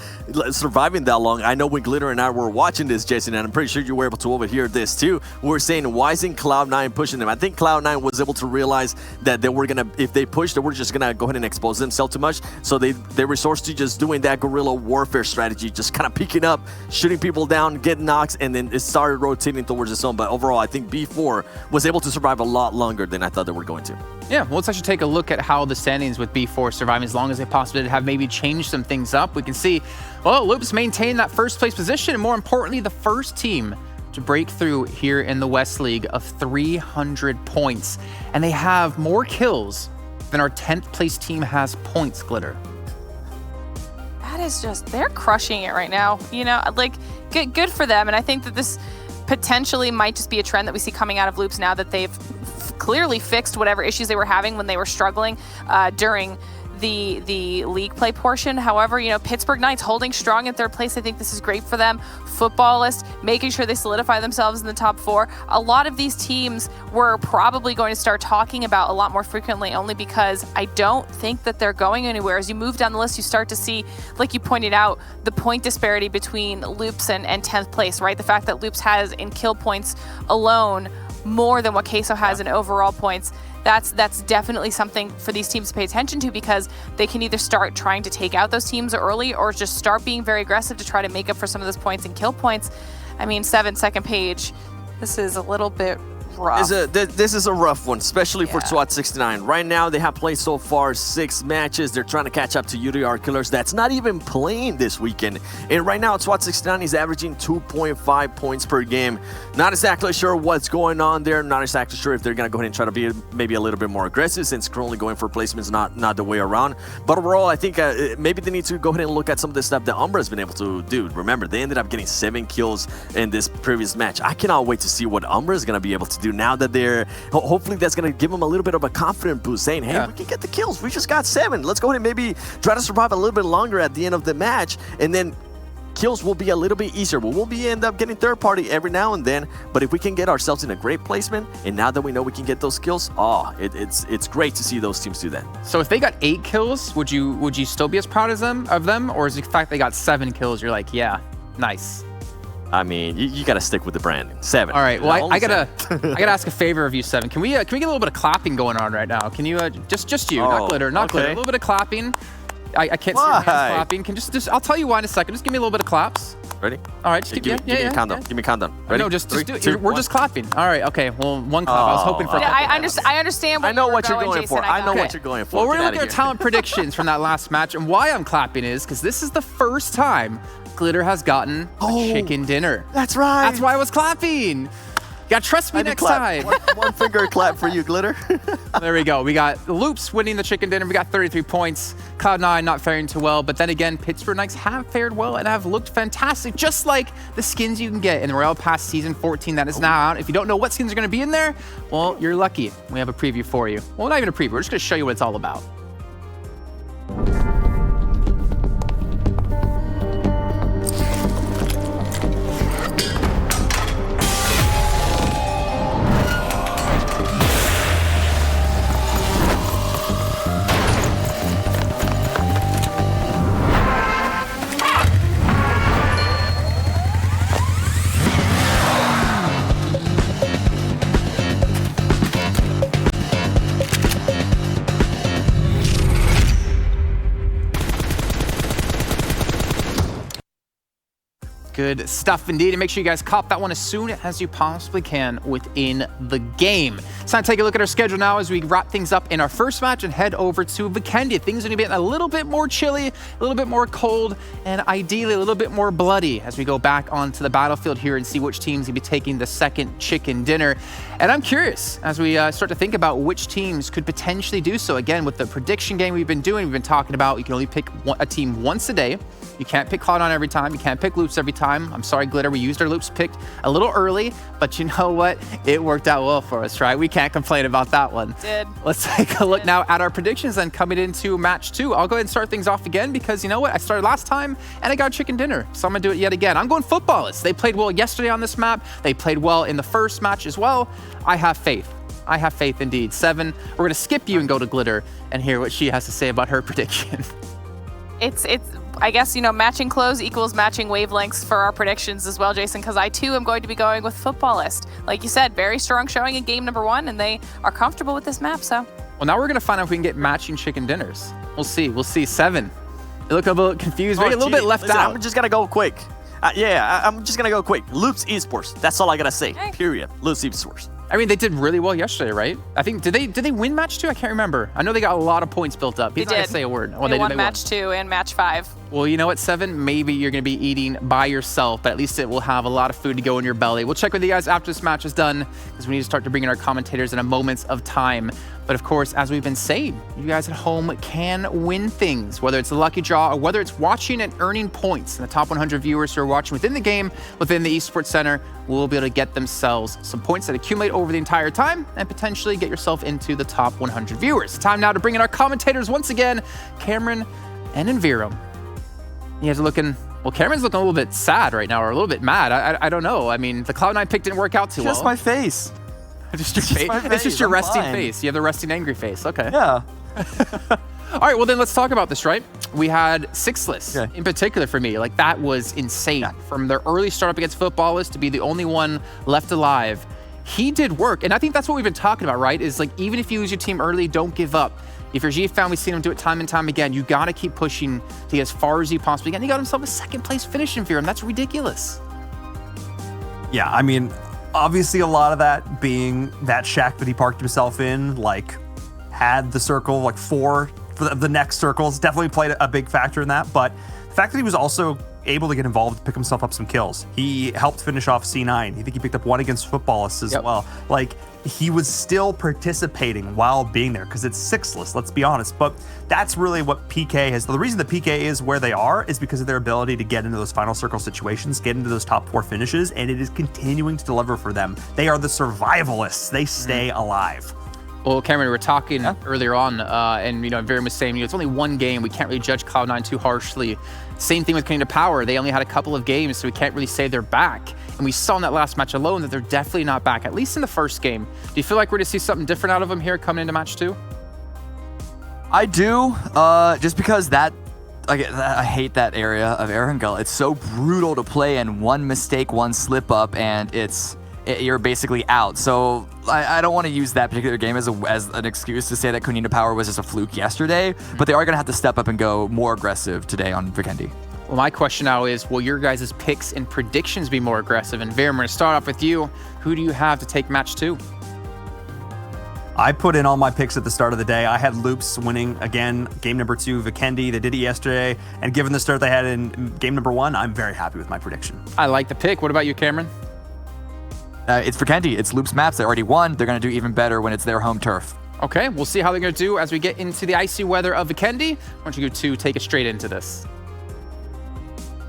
surviving that long. I know when Glitter and I were watching this, Jason, and I'm pretty sure you were able to overhear this too. We were saying, why isn't Cloud9 pushing them? I think Cloud9 was able to realize that they were going to, if they pushed, they were just going to go ahead and expose themselves too much. So they resorted to just doing that guerrilla warfare strategy, just kind of peeking up, shooting people down, getting knocks, and then it started rotating towards the zone. But overall, I think B4 was able to survive a lot longer than I thought they were going to. Yeah, well, let's actually take a look at how the standings with B4 survive as long as they possibly have maybe changed some things up. We can see, well, Loops maintained that first place position, and more importantly, the first team to break through here in the West League of 300 points. And they have more kills than our 10th place team has points, Glitter. That is just, they're crushing it right now. You know, like, good for them. And I think that this potentially might just be a trend that we see coming out of Loops now that they've clearly fixed whatever issues they were having when they were struggling during the league play portion. However, you know, Pittsburgh Knights holding strong in third place. I think this is great for them. Footballist making sure they solidify themselves in the top 4. A lot of these teams we're probably going to start talking about a lot more frequently, only because I don't think that they're going anywhere. As you move down the list, you start to see, like you pointed out, the point disparity between Loops and 10th place, right? The fact that Loops has in kill points alone more than what Queso has in overall points. That's definitely something for these teams to pay attention to, because they can either start trying to take out those teams early or just start being very aggressive to try to make up for some of those points and kill points. I mean, 7 second page, this is a little bit rough. This is a rough one, especially for SWAT 69. Right now, they have played so far 6 matches. They're trying to catch up to UDR Killers. That's not even playing this weekend. And right now, SWAT 69 is averaging 2.5 points per game. Not exactly sure what's going on there. Not exactly sure if they're going to go ahead and try to be maybe a little bit more aggressive, since currently going for placements not the way around. But overall, I think maybe they need to go ahead and look at some of the stuff that Umbra has been able to do. Remember, they ended up getting 7 kills in this previous match. I cannot wait to see what Umbra is going to be able to do now that they're, hopefully that's going to give them a little bit of a confident boost, saying, hey, we can get the kills. We just got 7. Let's go ahead and maybe try to survive a little bit longer at the end of the match, and then kills will be a little bit easier. We will end up getting third party every now and then, but if we can get ourselves in a great placement, and now that we know we can get those kills, it's great to see those teams do that. So if they got 8 kills, would you still be as proud of them, or is the fact they got 7 kills, you're like, yeah, nice? I mean, you got to stick with the branding. 7. All right. Well, I gotta ask a favor of you, 7. Can we get a little bit of clapping going on right now? Can you just you, not Glitter, Glitter, a little bit of clapping? I can't see your hands clapping. Can just I'll tell you why in a second. Just give me a little bit of claps. Ready? All right. Just give me a countdown. Give me a countdown. Ready? No, just 3, do it. 2, we're just clapping. All right. Okay. Well, 1 clap. I was hoping for. Yeah, I understand. I know what you're going Jason, for. I know what you're going for. Well, we're looking at talent predictions from that last match, and why I'm clapping is because this is the first time Glitter has gotten a chicken dinner. That's right. That's why I was clapping. You gotta trust me next time. One finger clap for you, Glitter. There we go. We got Loops winning the chicken dinner. We got 33 points. Cloud9 not faring too well. But then again, Pittsburgh Knights have fared well and have looked fantastic, just like the skins you can get in the Royal Pass Season 14 that is now out. If you don't know what skins are going to be in there, well, you're lucky. We have a preview for you. Well, not even a preview. We're just going to show you what it's all about. Good stuff indeed, and make sure you guys cop that one as soon as you possibly can within the game. It's time to take a look at our schedule now as we wrap things up in our first match and head over to Vikendi. Things are going to be a little bit more chilly, a little bit more cold, and ideally a little bit more bloody as we go back onto the battlefield here and see which teams will be taking the second chicken dinner. And I'm curious as we start to think about which teams could potentially do so. Again, with the prediction game we've been doing, we've been talking about you can only pick a team once a day. You can't pick Cloud9 every time. You can't pick Loops every time. I'm sorry, Glitter, we used our Loops picked a little early, but you know what? It worked out well for us, right? We can't complain about that one. Did. Let's take a look now at our predictions then coming into match 2. I'll go ahead and start things off again because you know what? I started last time and I got chicken dinner, so I'm going to do it yet again. I'm going Footballists. They played well yesterday on this map. They played well in the first match as well. I have faith. I have faith indeed. 7, we're going to skip you and go to Glitter and hear what she has to say about her prediction. It's I guess, you know, matching clothes equals matching wavelengths for our predictions as well, Jason, because I too am going to be going with Footballist. Like you said, very strong showing in game number 1, and they are comfortable with this map, so. Well, now we're going to find out if we can get matching chicken dinners. We'll see. We'll see. 7. You look a little confused, maybe a little bit left out. I'm just going to go quick. I'm just going to go quick. Loops Esports. That's all I got to say. Okay. Period. Loops Esports. I mean, they did really well yesterday, right? I think, did they win match 2? I can't remember. I know they got a lot of points built up. He's not going to say a word. They won match 2 and match 5. Well, you know what, 7? Maybe you're going to be eating by yourself, but at least it will have a lot of food to go in your belly. We'll check with you guys after this match is done, because we need to start to bring in our commentators in a moment of time. But of course, as we've been saying, you guys at home can win things, whether it's a lucky draw or whether it's watching and earning points. And the top 100 viewers who are watching within the game, within the Esports Center, will be able to get themselves some points that accumulate over the entire time and potentially get yourself into the top 100 viewers. Time now to bring in our commentators once again, Cameron and Envirum. You guys are looking, well, Cameron's looking a little bit sad right now, or a little bit mad. I don't know. I mean, the Cloud9 pick didn't work out too well. Just my face. Just your face? It's just your resting face. You have the resting angry face. Okay. Yeah. All right, well then let's talk about this, right? We had Sixless in particular for me. Like, that was insane. Yeah. From their early start up against Footballist to be the only one left alive. He did work, and I think that's what we've been talking about, right? Is like, even if you lose your team early, don't give up. If you're G-Fan, we've seen him do it time and time again. You gotta keep pushing to get as far as you possibly can. He got himself a second place finish in Virum. That's ridiculous. Yeah, I mean, obviously a lot of that being that shack that he parked himself in, like, had the circle, like 4 for the next circles, definitely played a big factor in that. But the fact that he was also able to get involved to pick himself up some kills. He helped finish off C9. I think he picked up 1 against Footballists as well. Like, he was still participating while being there, because it's Sixless, let's be honest. But that's really what PK has. The reason that PK is where they are is because of their ability to get into those final circle situations, get into those top 4 finishes, and it is continuing to deliver for them. They are the survivalists. They stay alive. Well, Cameron, we were talking earlier on, and you know, Virum was saying, you know, it's only 1 game. We can't really judge Cloud9 too harshly. Same thing with Kingdom Power. They only had a couple of games, so we can't really say they're back. And we saw in that last match alone that they're definitely not back, at least in the first game. Do you feel like we're going to see something different out of them here coming into match 2? I do, just because that, I hate that area of Erangel. It's so brutal to play, and 1 mistake, 1 slip up, and you're basically out. So I don't want to use that particular game as an excuse to say that Kingdom Power was just a fluke yesterday, but they are going to have to step up and go more aggressive today on Vikendi. Well, my question now is, will your guys' picks and predictions be more aggressive? And Virum, we're going to start off with you. Who do you have to take match 2? I put in all my picks at the start of the day. I had Loops winning again, game number 2, Vikendi. They did it yesterday, and given the start they had in game number 1, I'm very happy with my prediction. I like the pick. What about you, Cameron? It's Vikendi. It's Loops maps. They already won. They're going to do even better when it's their home turf. Okay, we'll see how they're going to do as we get into the icy weather of Vikendi. Why don't you go to take it straight into this?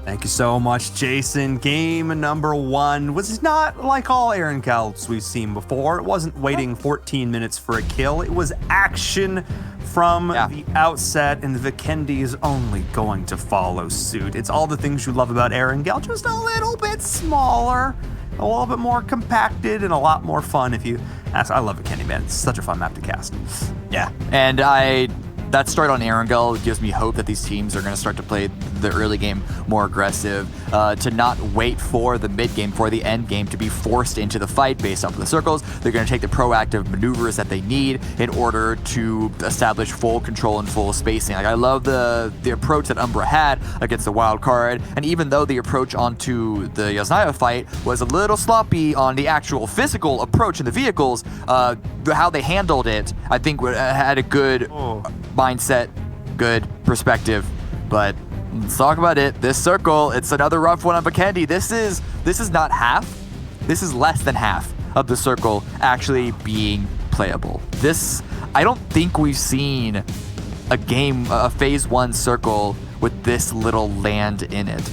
Thank you so much, Jason. Game number 1 was not like all Erangels we've seen before. It wasn't waiting 14 minutes for a kill. It was action from the outset, and the Vikendi is only going to follow suit. It's all the things you love about Erangel, just a little bit smaller, a little bit more compacted, and a lot more fun if you ask. I love Vikendi, man. It's such a fun map to cast. Yeah, and that start on Erangel gives me hope that these teams are going to start to play the early game more aggressive. to not wait for the mid game, for the end game to be forced into the fight based off of the circles. They're going to take the proactive maneuvers that they need in order to establish full control and full spacing. Like, I love the approach that Umbra had against the wild card, and even though the approach onto the Yasnaya fight was a little sloppy on the actual physical approach in the vehicles, how they handled it, I think had a good mindset, good perspective. But let's talk about it. This circle, it's another rough one on Vikendi. This is not half. This is less than half of the circle actually being playable. I don't think we've seen a phase 1 circle with this little land in it.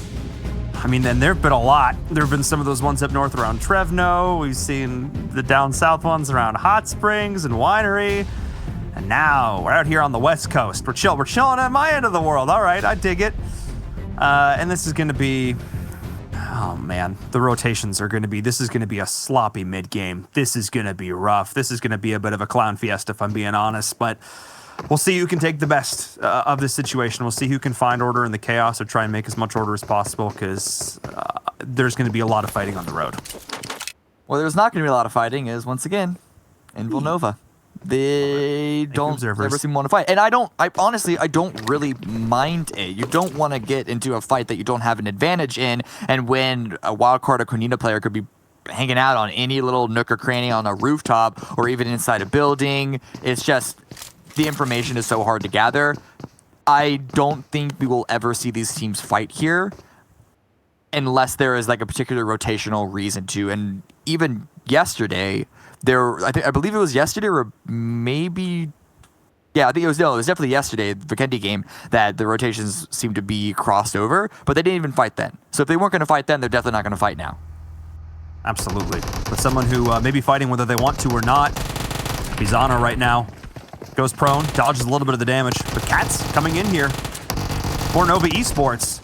I mean, and there have been a lot. There have been some of those ones up north around Trevno. We've seen the down south ones around Hot Springs and Winery. And now we're out here on the West Coast. We're chilling at my end of the world. All right, I dig it. And this is going to be, oh man, the rotations are going to be, this is going to be a sloppy mid-game. This is going to be rough. This is going to be a bit of a clown fiesta, if I'm being honest. But we'll see who can take the best of this situation. We'll see who can find order in the chaos or try and make as much order as possible, because there's going to be a lot of fighting on the road. Well, there's not going to be a lot of fighting is, once again, in Villanova. They don't ever seem to want to fight. And I honestly don't really mind it. You don't want to get into a fight that you don't have an advantage in, and when a wildcard or Konina player could be hanging out on any little nook or cranny on a rooftop or even inside a building. It's just, the information is so hard to gather. I don't think we will ever see these teams fight here unless there is like a particular rotational reason to. And even yesterday, I believe it was yesterday, or maybe, yeah, I think it was definitely yesterday, the Vikendi game, that the rotations seemed to be crossed over, but they didn't even fight then. So if they weren't going to fight then, they're definitely not going to fight now. Absolutely. But someone who may be fighting whether they want to or not, Bizana right now goes prone, dodges a little bit of the damage, but Cat's coming in here for Nova Esports.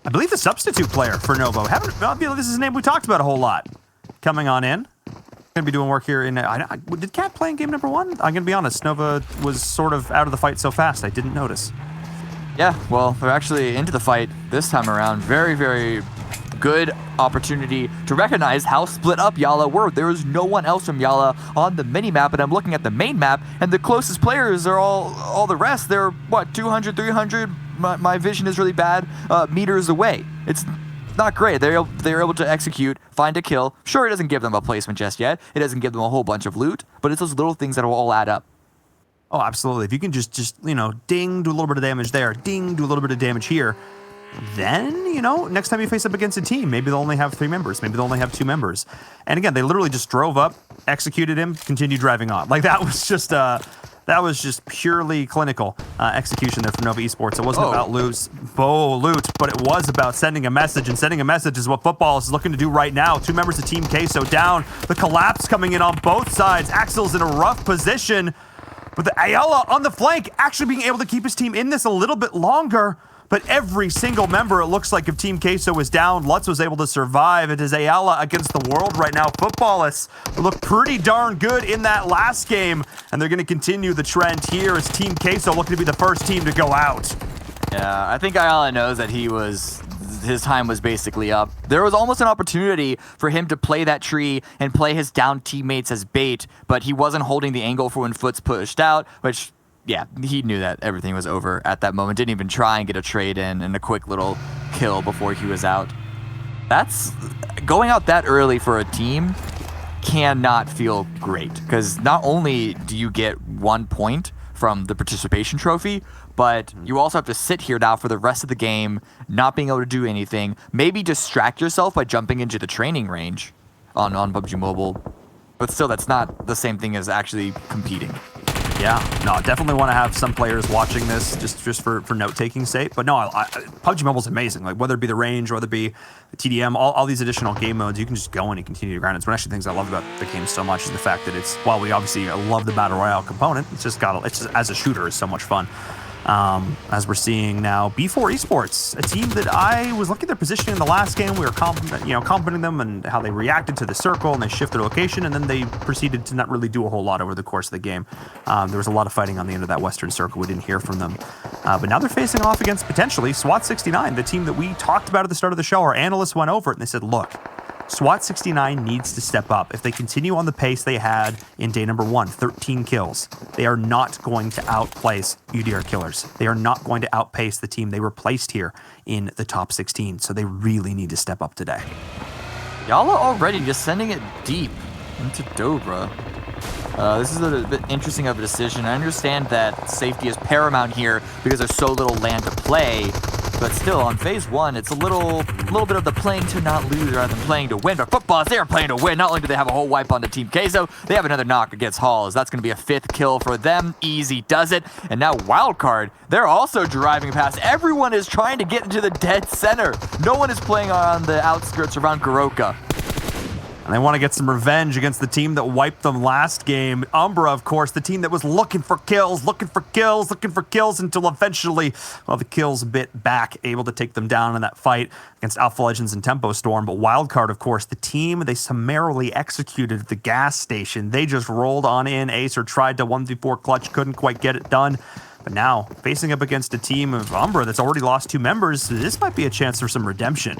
I believe the substitute player for Novo. This is a name we talked about a whole lot. Coming on in. Going to be doing work here in... did Cat play in game number 1? I'm going to be honest. Nova was sort of out of the fight so fast, I didn't notice. Yeah, well, they're actually into the fight this time around. Very, very good opportunity to recognize how split up Yala were. There was no one else from Yala on the mini-map, and I'm looking at the main map, and the closest players are all the rest. They're, what, 200, 300? My vision is really bad. Meters away. It's not great. They're able to execute, find a kill. Sure, it doesn't give them a placement just yet. It doesn't give them a whole bunch of loot, but it's those little things that will all add up. Oh, absolutely. If you can just ding, do a little bit of damage there, ding, do a little bit of damage here, then, next time you face up against a team, maybe they'll only have 3 members, maybe they'll only have 2 members. And again, they literally just drove up, executed him, continued driving on. Like, that was just purely clinical execution there from Nova Esports. It wasn't about loot, but it was about sending a message, and sending a message is what football is looking to do right now. 2 members of Team Queso down. The collapse coming in on both sides. Axel's in a rough position, but the Ayala on the flank actually being able to keep his team in this a little bit longer. But every single member, it looks like, if Team Queso was down, Lutz was able to survive. It is Ayala against the world right now. Footballists look pretty darn good in that last game, and they're going to continue the trend here as Team Queso looking to be the first team to go out. Yeah, I think Ayala knows that his time was basically up. There was almost an opportunity for him to play that tree and play his down teammates as bait, but he wasn't holding the angle for when Foot's pushed out, which... yeah, he knew that everything was over at that moment. Didn't even try and get a trade in and a quick little kill before he was out. That's going out that early for a team cannot feel great, because not only do you get 1 point from the participation trophy, but you also have to sit here now for the rest of the game, not being able to do anything. Maybe distract yourself by jumping into the training range on PUBG Mobile, but still, that's not the same thing as actually competing. Yeah, no, definitely want to have some players watching this just for note-taking sake. But no, PUBG Mobile's amazing. Like, whether it be the range, whether it be the TDM, all these additional game modes, you can just go in and continue to grind. It's one of the things I love about the game so much is the fact that it's, while we obviously love the Battle Royale component, it's just as a shooter, is so much fun. As we're seeing now, B4 Esports, a team that I was looking at their positioning in the last game. We were complimenting them and how they reacted to the circle, and they shifted location, and then they proceeded to not really do a whole lot over the course of the game. There was a lot of fighting on the end of that western circle. We didn't hear from them. But now they're facing off against, potentially, SWAT 69, the team that we talked about at the start of the show. Our analysts went over it, and they said, look, SWAT 69 needs to step up. If they continue on the pace they had in day number 1, 13 kills, they are not going to outplace UDR Killers. They are not going to outpace the team they replaced here in the top 16. So they really need to step up today. Y'all are already just sending it deep into Dobra. This is a bit interesting of a decision. I understand that safety is paramount here because there's so little land to play. But still, on phase 1, it's a little bit of the playing to not lose rather than playing to win. But football, they are playing to win. Not only do they have a whole wipe onto Team Queso, they have another knock against Halls. That's going to be a 5th kill for them. Easy does it. And now Wildcard, they're also driving past. Everyone is trying to get into the dead center. No one is playing on the outskirts around Goroka. And they want to get some revenge against the team that wiped them last game. Umbra, of course, the team that was looking for kills until eventually, well, the kills bit back, able to take them down in that fight against Alpha Legends and Tempo Storm. But Wildcard, of course, the team they summarily executed at the gas station. They just rolled on in. Acer tried to 1v4 clutch, couldn't quite get it done. But now, facing up against a team of Umbra that's already lost 2 members, this might be a chance for some redemption.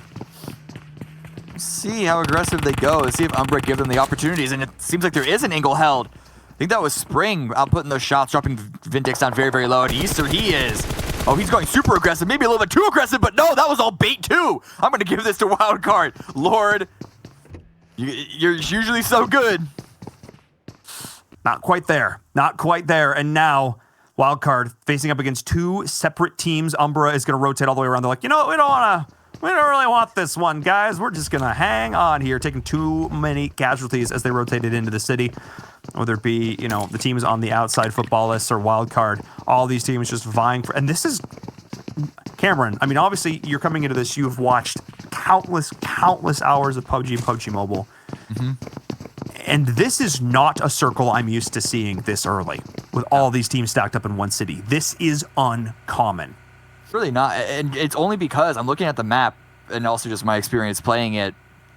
See how aggressive they go. Let's see if Umbra give them the opportunities, and it seems like there is an angle held. I think that was Spring outputting those shots, dropping Vintix down very, very low. And Easter, he is. Oh, he's going super aggressive, maybe a little bit too aggressive, but no, that was all bait too. I'm going to give this to Wildcard. Lord, you're usually so good. Not quite there. Not quite there. And now, Wildcard facing up against 2 separate teams. Umbra is going to rotate all the way around. They're like, you know what, we don't really want this one, guys. We're just going to hang on here, taking too many casualties as they rotated into the city. Whether it be, the teams on the outside footballists or Wildcard, all these teams just vying for... And this is... Cameron, I mean, obviously, you're coming into this, you've watched countless hours of PUBG and PUBG Mobile. Mm-hmm. And this is not a circle I'm used to seeing this early, with all these teams stacked up in one city. This is uncommon. It's really not, and it's only because I'm looking at the map and also just my experience playing it.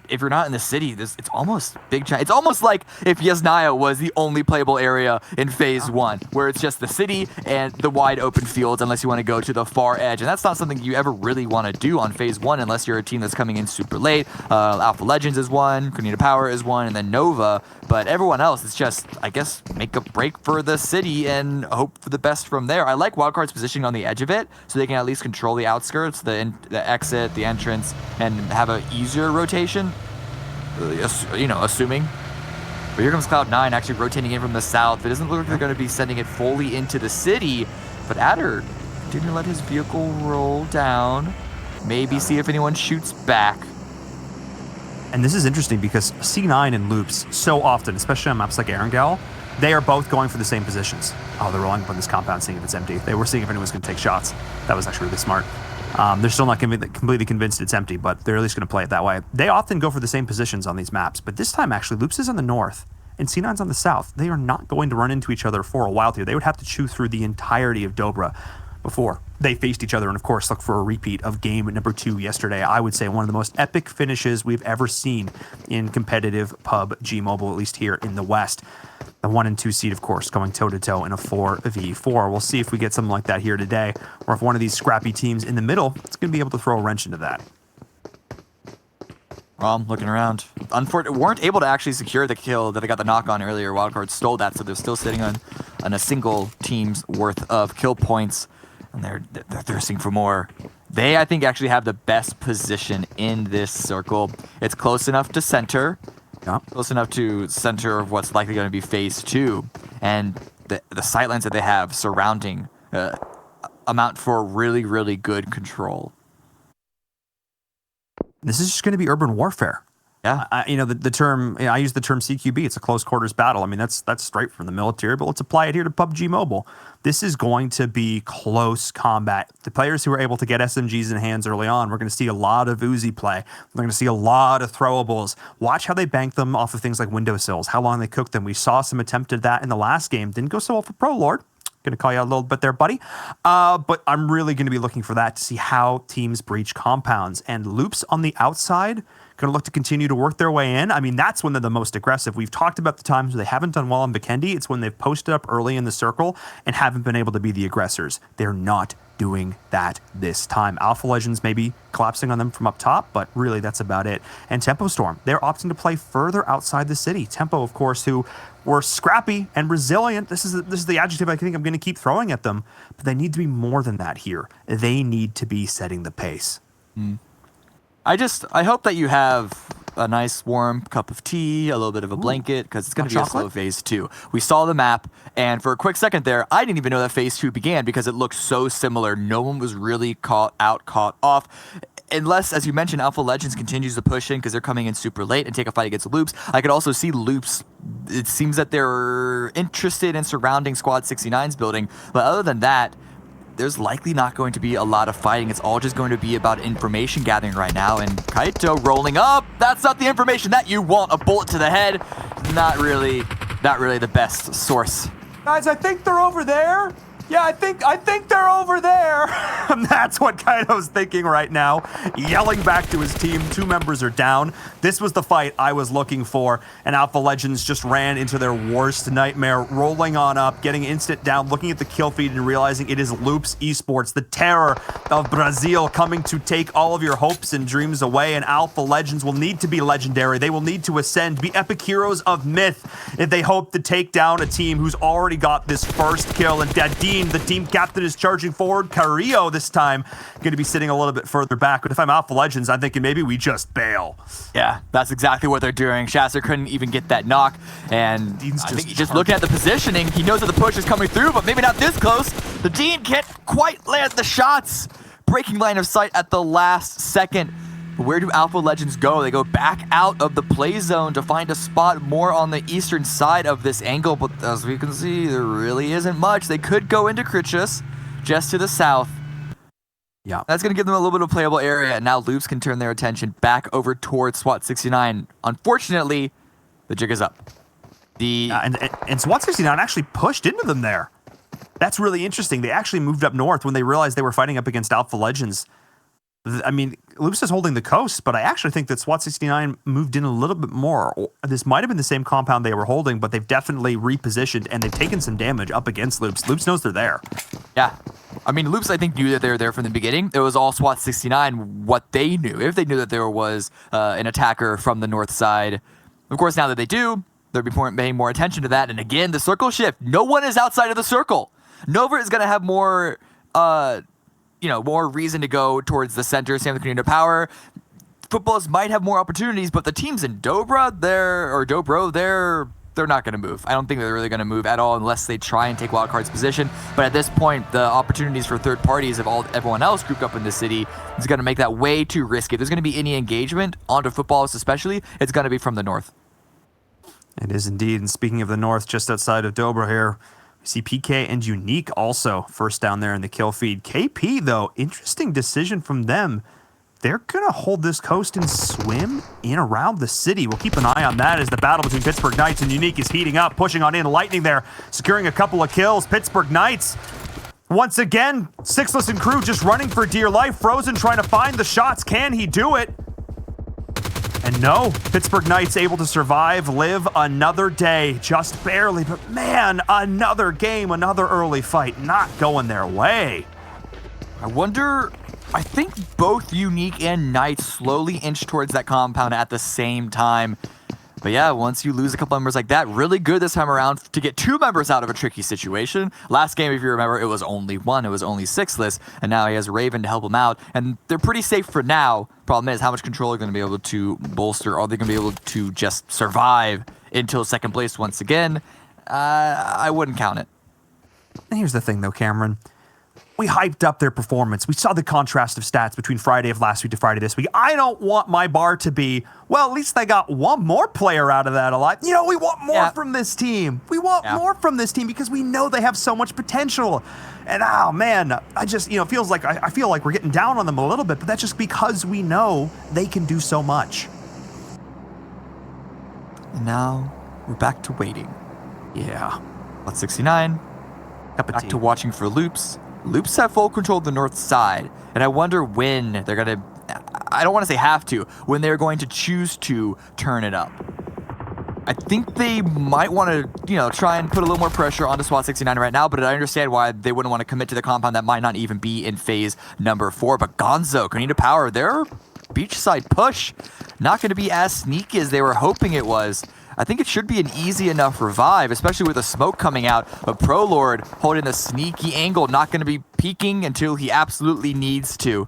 If you're not in the city, it's almost big chance. It's almost like if Yasnaya was the only playable area in phase 1, where it's just the city and the wide open fields, unless you want to go to the far edge. And that's not something you ever really want to do on phase 1 unless you're a team that's coming in super late. Alpha Legends is one, Grenada Power is one, and then Nova. But everyone else is just, I guess, make a break for the city and hope for the best from there. I like Wildcard's positioning on the edge of it, so they can at least control the outskirts, the exit, the entrance, and have an easier rotation. Assuming. But here comes Cloud9 actually rotating in from the south. It doesn't look like they're going to be sending it fully into the city. But Adder didn't let his vehicle roll down. Maybe see if anyone shoots back. And this is interesting because C9 and Loops, so often, especially on maps like Erangel, they are both going for the same positions. Oh, they're rolling up on this compound, seeing if it's empty. They were seeing if anyone's going to take shots. That was actually really smart. They're still not completely convinced it's empty, but they're at least going to play it that way. They often go for the same positions on these maps, but this time, actually, Loops is on the north and C9's on the south. They are not going to run into each other for a while here. They would have to chew through the entirety of Dobra before they faced each other and, of course, look for a repeat of game number 2 yesterday. I would say one of the most epic finishes we've ever seen in competitive PUBG Mobile, at least here in the West. The 1 and 2 seed, of course, going toe-to-toe in a 4v4. We'll see if we get something like that here today, or if one of these scrappy teams in the middle is going to be able to throw a wrench into that. Well, looking around. Unfortunately, weren't able to actually secure the kill that they got the knock on earlier. Wildcard stole that, so they're still sitting on a single team's worth of kill points, and they're thirsting for more. They, I think, actually have the best position in this circle. It's close enough to center. Yeah. Close enough to center of what's likely going to be phase 2, and the sightlines that they have surrounding amount for really, really good control. This is just going to be urban warfare. Yeah. The term, I use the term CQB. It's a close quarters battle. I mean, that's straight from the military, but let's apply it here to PUBG Mobile. This is going to be close combat. The players who are able to get SMGs in hands early on, we're going to see a lot of Uzi play. We're going to see a lot of throwables. Watch how they bank them off of things like windowsills, how long they cook them. We saw some attempt at that in the last game. Didn't go so well for Pro Lord. Going to call you out a little bit there, buddy. But I'm really going to be looking for that to see how teams breach compounds. And Loops on the outside, going to look to continue to work their way in. I mean, that's when they're the most aggressive. We've talked about the times where they haven't done well on Vikendi. It's when they've posted up early in the circle and haven't been able to be the aggressors. They're not doing that this time. Alpha Legends maybe collapsing on them from up top, but really that's about it. And Tempo Storm, they're opting to play further outside the city. Tempo, of course, who were scrappy and resilient. This is the adjective I think I'm going to keep throwing at them, but they need to be more than that here. They need to be setting the pace. I hope that you have a nice warm cup of tea, a little bit of a blanket, because it's going to be a slow phase 2. We saw the map, and for a quick second there, I didn't even know that phase 2 began because it looked so similar. No one was really caught off. Unless, as you mentioned, Alpha Legends continues to push in because they're coming in super late and take a fight against Loops. I could also see Loops. It seems that they're interested in surrounding Squad 69's building, but other than that, there's likely not going to be a lot of fighting. It's all just going to be about information gathering right now. And Kaito rolling up. That's not the information that you want. A bullet to the head. Not really the best source. Guys, I think they're over there. Yeah, I think they're over there. And that's what Kaito's thinking right now. Yelling back to his team. 2 members are down. This was the fight I was looking for. And Alpha Legends just ran into their worst nightmare, rolling on up, getting instant down, looking at the kill feed and realizing it is Loops Esports, the terror of Brazil, coming to take all of your hopes and dreams away. And Alpha Legends will need to be legendary. They will need to ascend, be epic heroes of myth if they hope to take down a team who's already got this first kill. And Dadine, the team captain, is charging forward. Carrillo this time going to be sitting a little bit further back. But if I'm Alpha Legends, I'm thinking maybe we just bail. Yeah, that's exactly what they're doing. Shasser couldn't even get that knock. And I think just looking at the positioning, he knows that the push is coming through, but maybe not this close. The Dean can't quite land the shots. Breaking line of sight at the last second. But where do Alpha Legends go? They go back out of the play zone to find a spot more on the eastern side of this angle, but as we can see, there really isn't much. They could go into Critchus, just to the south. Yeah. That's going to give them a little bit of playable area, and now Loops can turn their attention back over towards SWAT 69. Unfortunately, the jig is up. And SWAT 69 actually pushed into them there. That's really interesting. They actually moved up north when they realized they were fighting up against Alpha Legends. I mean, Loops is holding the coast, but I actually think that SWAT 69 moved in a little bit more. This might have been the same compound they were holding, but they've definitely repositioned, and they've taken some damage up against Loops. Loops knows they're there. Yeah. I mean, Loops, I think, knew that they were there from the beginning. It was all SWAT 69 what they knew. If they knew that there was an attacker from the north side. Of course, now that they do, they'll be paying more attention to that. And again, the circle shift. No one is outside of the circle. Nova is going to have more... more reason to go towards the center. Same with Canadian Power. Footballs might have more opportunities, but the teams in Dobro, they're not going to move. I don't think they're really going to move at all unless they try and take Wildcard's position. But at this point, the opportunities for third parties of everyone else grouped up in the city is going to make that way too risky. If there's going to be any engagement onto footballs especially, it's going to be from the north. It is indeed. And speaking of the north, just outside of Dobro here, we see PK and Unique also first down there in the kill feed. KP, though, interesting decision from them. They're going to hold this coast and swim in around the city. We'll keep an eye on that as the battle between Pittsburgh Knights and Unique is heating up, pushing on in. Lightning there, securing a couple of kills. Pittsburgh Knights, once again, Sixless and crew just running for dear life. Frozen trying to find the shots. Can he do it? And no, Pittsburgh Knights able to survive, live another day, just barely, but man, another game, another early fight, not going their way. I think both Unique and Knights slowly inch towards that compound at the same time. But yeah, once you lose a couple members like that, really good this time around to get 2 members out of a tricky situation. Last game, if you remember, it was only 1. It was only Sixless, and now he has Raven to help him out. And they're pretty safe for now. Problem is, how much control are they going to be able to bolster? Are they going to be able to just survive until second place once again? I wouldn't count it. And here's the thing, though, Cameron. We hyped up their performance. We saw the contrast of stats between Friday of last week to Friday this week. I don't want my bar to be, well, at least they got one more player out of that alive. We want more from this team. We want more from this team because we know they have so much potential. And, oh, man, I just, feels like I feel like we're getting down on them a little bit, but that's just because we know they can do so much. And now we're back to waiting. Yeah. About 69. Back to watching for Loops. Loops have full control of the north side, and I wonder when they're going to, I don't want to say have to, when they're going to choose to turn it up. I think they might want to, try and put a little more pressure onto SWAT 69 right now, but I understand why they wouldn't want to commit to the compound that might not even be in phase number 4. But Gonzo, Konita Power, their beachside push, not going to be as sneaky as they were hoping it was. I think it should be an easy enough revive, especially with the smoke coming out. But ProLord holding a sneaky angle, not going to be peeking until he absolutely needs to.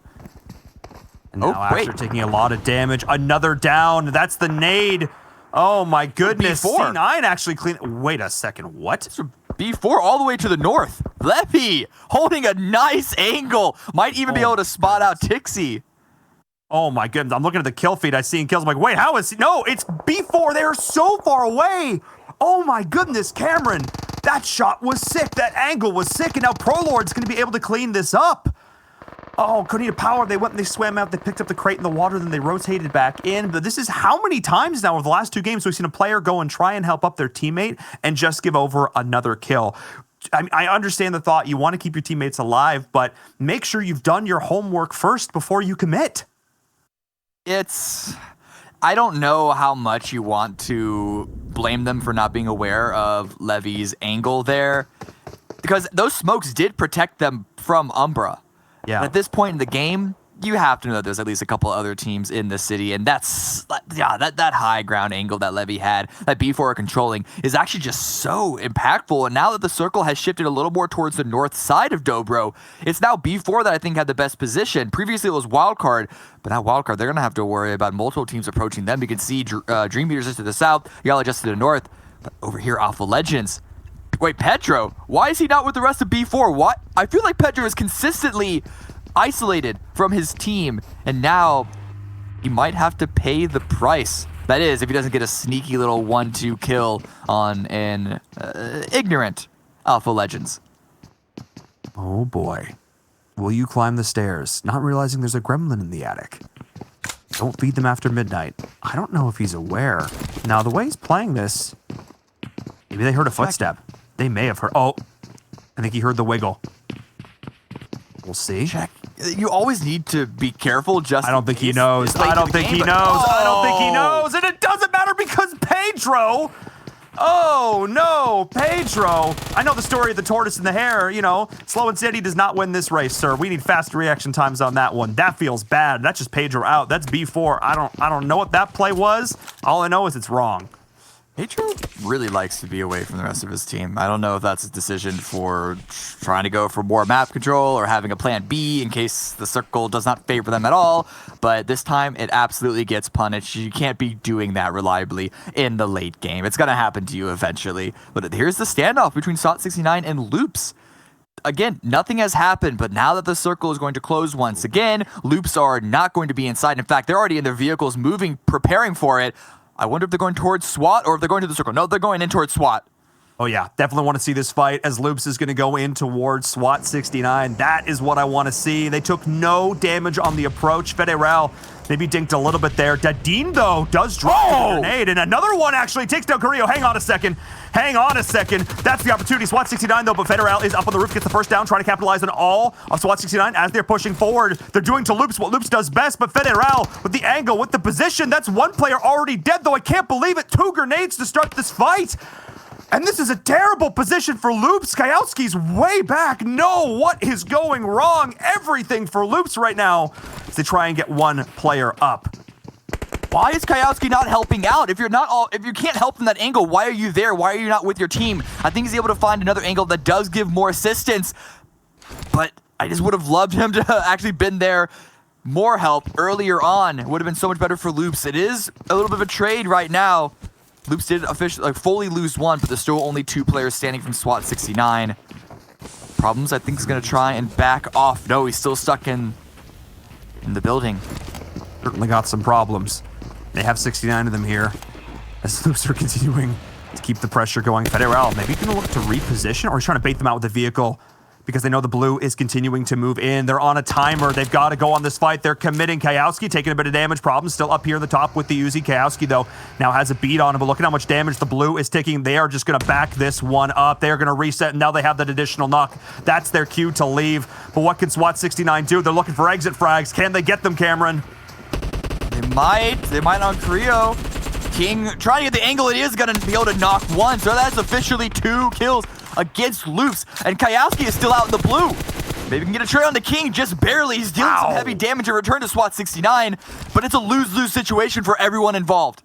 And now after taking a lot of damage, another down. That's the nade. Oh my goodness. B4. C9 actually clean. Wait a second. What? B4 all the way to the north. Levy holding a nice angle. Might even be able to spot out Tixie. Oh my goodness. I'm looking at the kill feed. I see kills. I'm like, wait, how is he? No, it's B4. They're so far away. Oh my goodness, Cameron. That shot was sick. That angle was sick. And now ProLord's going to be able to clean this up. Oh, Konita Power, they went and they swam out, they picked up the crate in the water, then they rotated back in. But this is how many times now over the last 2 games we've seen a player go and try and help up their teammate and just give over another kill. I understand the thought, you want to keep your teammates alive, but make sure you've done your homework first before you commit. I don't know how much you want to blame them for not being aware of Levy's angle there, because those smokes did protect them from Umbra. Yeah. And at this point in the game, you have to know that there's at least a couple other teams in the city, and that high ground angle that Levy had, that B4 controlling, is actually just so impactful. And now that the circle has shifted a little more towards the north side of Dobro, it's now B4 that I think had the best position. Previously, it was Wildcard, but now Wildcard, they're going to have to worry about multiple teams approaching them. You can see Dream Beaters just to the south, Yellow just to the north, but over here, Alpha Legends. Wait, Pedro, why is he not with the rest of B4? What? I feel like Pedro is consistently isolated from his team, and now he might have to pay the price. That is, if he doesn't get a sneaky little 1-2 kill on an ignorant Alpha Legends. Oh boy. Will you climb the stairs, not realizing there's a gremlin in the attic? Don't feed them after midnight. I don't know if he's aware. Now, the way he's playing this, maybe they heard a footstep. They may have heard. Oh, I think he heard the wiggle. We'll see. Check. You always need to be careful. Just I don't think he knows. I don't think he knows. I don't think he knows. And it doesn't matter because Pedro. Oh no, Pedro. I know the story of the tortoise and the hare. Slow and steady does not win this race, sir. We need fast reaction times on that one. That feels bad. That's just Pedro out. That's B4. I don't know what that play was. All I know is it's wrong. Pedro really likes to be away from the rest of his team. I don't know if that's a decision for trying to go for more map control or having a plan B in case the circle does not favor them at all, but this time it absolutely gets punished. You can't be doing that reliably in the late game. It's going to happen to you eventually. But here's the standoff between SWAT 69 and Loops. Again, nothing has happened, but now that the circle is going to close once again, Loops are not going to be inside. In fact, they're already in their vehicles moving, preparing for it. I wonder if they're going towards SWAT or if they're going to the circle. No, they're going in towards SWAT. Oh yeah, definitely want to see this fight as Loops is going to go in towards SWAT 69. That is what I want to see. They took no damage on the approach. Federal maybe dinked a little bit there. Dadin, though, does drop a grenade, and another one actually takes down Carrillo. Hang on a second. That's the opportunity. SWAT 69, though, but Federal is up on the roof, gets the first down, trying to capitalize on all of SWAT 69 as they're pushing forward. They're doing to Loops what Loops does best, but Federal with the angle, with the position. That's one player already dead, though. I can't believe it. 2 grenades to start this fight. And this is a terrible position for Loops. Kayowski's way back. No, what is going wrong? Everything for Loops right now as they try and get one player up. Why is Kayowski not helping out? If you can't help from that angle, why are you there? Why are you not with your team? I think he's able to find another angle that does give more assistance. But I just would have loved him to actually been there. More help earlier on. It would have been so much better for Loops. It is a little bit of a trade right now. Loops did officially fully lose one, but there's still only 2 players standing from SWAT 69. Problems, I think, is going to try and back off. No, he's still stuck in the building. Certainly got some problems. They have 69 of them here as Loops are continuing to keep the pressure going. Federal maybe going to look to reposition, or he's trying to bait them out with the vehicle. because they know the blue is continuing to move in. They're on a timer. They've got to go on this fight. They're committing. Kayowski taking a bit of damage. Problem still up here in the top with the Uzi. Kayowski, though, now has a beat on him, but look at how much damage the blue is taking. They are just going to back this one up. They are going to reset, and now they have that additional knock. That's their cue to leave. But what can SWAT 69 do? They're looking for exit frags. Can they get them, Cameron? They might on Creo. King trying to get the angle. It is going to be able to knock one, so that's officially 2 kills against Loops, and Kayowski is still out in the blue. Maybe we can get a trade on the King, just barely. He's dealing some heavy damage in return to SWAT 69, but it's a lose-lose situation for everyone involved.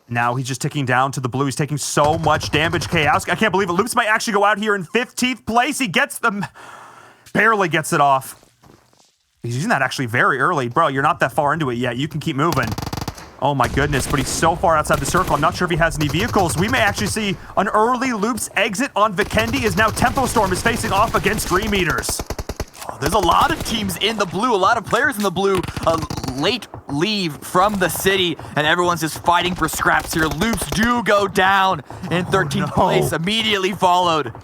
Now he's just ticking down to the blue. He's taking so much damage. Kayowski, I can't believe it. Loops might actually go out here in 15th place. He gets them, barely gets it off. He's using that actually very early. Bro, you're not that far into it yet. You can keep moving. Oh my goodness, but he's so far outside the circle. I'm not sure if he has any vehicles. We may actually see an early Loops exit on Vikendi, as now Tempo Storm is facing off against Dream Eaters. Oh, there's a lot of teams in the blue, a lot of players in the blue. A late leave from the city, and everyone's just fighting for scraps here. Loops do go down in 13th place, immediately followed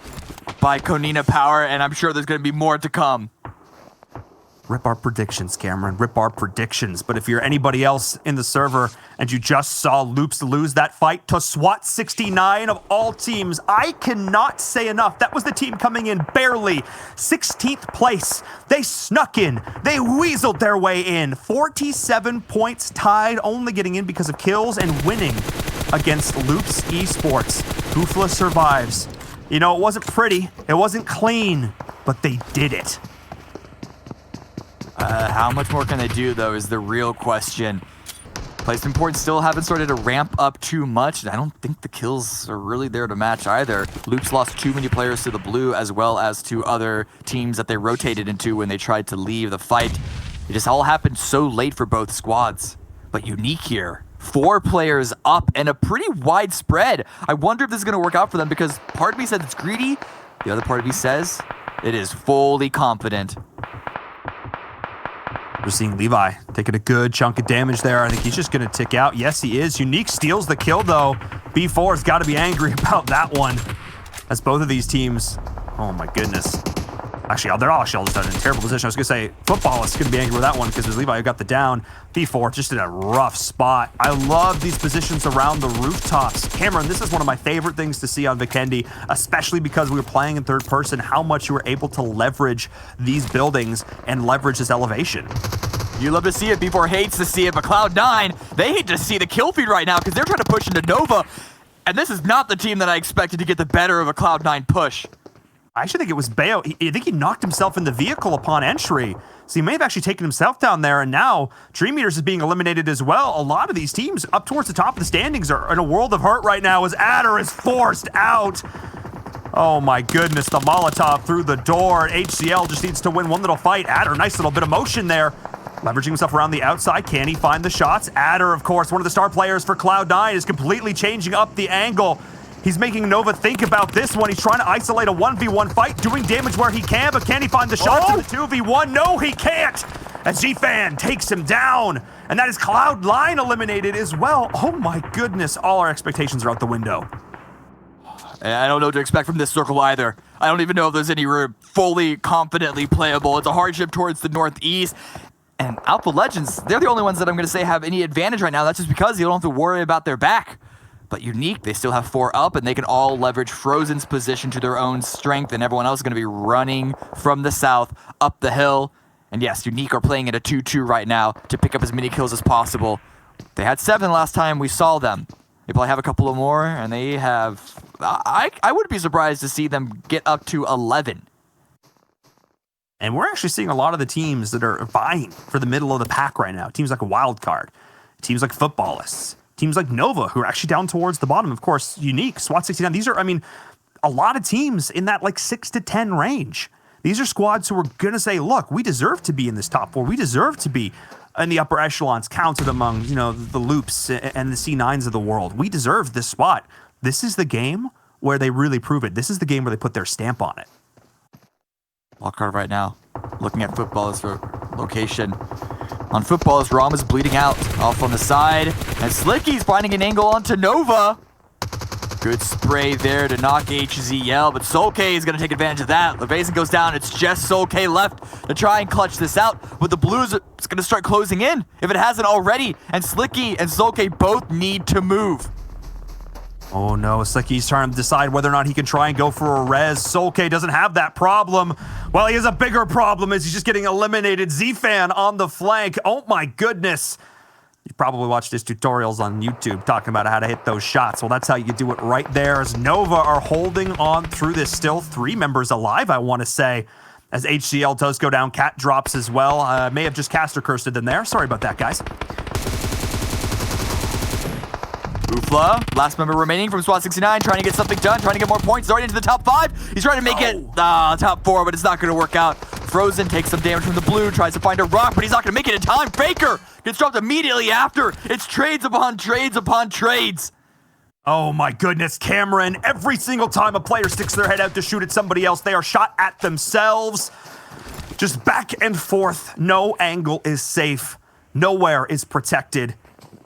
by Konina Power, and I'm sure there's going to be more to come. Rip our predictions, Cameron. Rip our predictions. But if you're anybody else in the server and you just saw Loops lose that fight to SWAT 69 of all teams, I cannot say enough. That was the team coming in barely 16th place. They snuck in. They weaseled their way in. 47 points tied, only getting in because of kills and winning against Loops Esports. Hoofla survives. You know, it wasn't pretty. It wasn't clean, but they did it. How much more can they do, though, is the real question. Placement points still haven't started to ramp up too much. I don't think the kills are really there to match either. Loops lost too many players to the blue, as well as to other teams that they rotated into when they tried to leave the fight. It just all happened so late for both squads. But Unique here, 4 players up and a pretty wide spread. I wonder if this is going to work out for them, because part of me says it's greedy. The other part of me says it is fully confident. We're seeing Levi taking a good chunk of damage there. I think he's just going to tick out. Yes, he is. Unique steals the kill, though. B4's got to be angry about that one. As both of these teams, oh my goodness. Actually, they're all just in a terrible position. I was going to say, Football is going to be angry with that one because it was Levi who got the down. B4 just in a rough spot. I love these positions around the rooftops. Cameron, this is one of my favorite things to see on Vikendi, especially because we were playing in third person, how much you were able to leverage these buildings and leverage this elevation. You love to see it. B4 hates to see it, but Cloud9, they hate to see the kill feed right now because they're trying to push into Nova. And this is not the team that I expected to get the better of a Cloud9 push. I actually think it was Bayo. I think he knocked himself in the vehicle upon entry. So he may have actually taken himself down there, and now Dream Eaters is being eliminated as well. A lot of these teams up towards the top of the standings are in a world of hurt right now as Adder is forced out. Oh my goodness, the Molotov through the door. HCL just needs to win one little fight. Adder, nice little bit of motion there. Leveraging himself around the outside. Can he find the shots? Adder, of course, one of the star players for Cloud9, is completely changing up the angle. He's making Nova think about this one. He's trying to isolate a 1v1 fight, doing damage where he can, but can he find the shots in the 2v1? No, he can't! As G-Fan takes him down, and that is Cloud9 eliminated as well. Oh my goodness, all our expectations are out the window. I don't know what to expect from this circle either. I don't even know if there's any room fully confidently playable. It's a hardship towards the northeast. And Alpha Legends, they're the only ones that I'm going to say have any advantage right now. That's just because you don't have to worry about their back. But Unique, they still have 4 up, and they can all leverage Frozen's position to their own strength, and everyone else is going to be running from the south up the hill. And yes, Unique are playing at a 2-2 right now to pick up as many kills as possible. They had 7 last time we saw them. They probably have a couple of more, and they have... I would be surprised to see them get up to 11. And we're actually seeing a lot of the teams that are vying for the middle of the pack right now. Teams like Wildcard, teams like Footballists, teams like Nova, who are actually down towards the bottom. Of course, Unique, SWAT 69. These are, I mean, a lot of teams in that like 6 to 10 range. These are squads who are going to say, look, we deserve to be in this top 4. We deserve to be in the upper echelons, counted among, you know, the Loops and the C9s of the world. We deserve this spot. This is the game where they really prove it. This is the game where they put their stamp on it. Wildcard right now, looking at Footballers for location. On Footballers, Rom is bleeding out off on the side, and Slicky's finding an angle onto Nova. Good spray there to knock HZL, but Solkay is going to take advantage of that. Levason goes down. It's just Solkay left to try and clutch this out, but the Blues are going to start closing in if it hasn't already, and Slicky and Solkay both need to move. Oh no, Slicky's trying to decide whether or not he can try and go for a res. Solkay doesn't have that problem. Well, he has a bigger problem as he's just getting eliminated. Z-Fan on the flank. Oh my goodness. You probably watched his tutorials on YouTube talking about how to hit those shots. Well, that's how you do it right there, as Nova are holding on through this. Still 3 members alive, I want to say, as HCL does go down. Cat drops as well. May have just caster cursed them there. Sorry about that, guys. Ufla, last member remaining from SWAT 69, trying to get something done, trying to get more points, already into the top 5. He's trying to make it top 4, but it's not going to work out. Frozen takes some damage from the blue, tries to find a rock, but he's not going to make it in time. Faker gets dropped immediately after. It's trades upon trades upon trades. Oh my goodness, Cameron. Every single time a player sticks their head out to shoot at somebody else, they are shot at themselves. Just back and forth. No angle is safe. Nowhere is protected.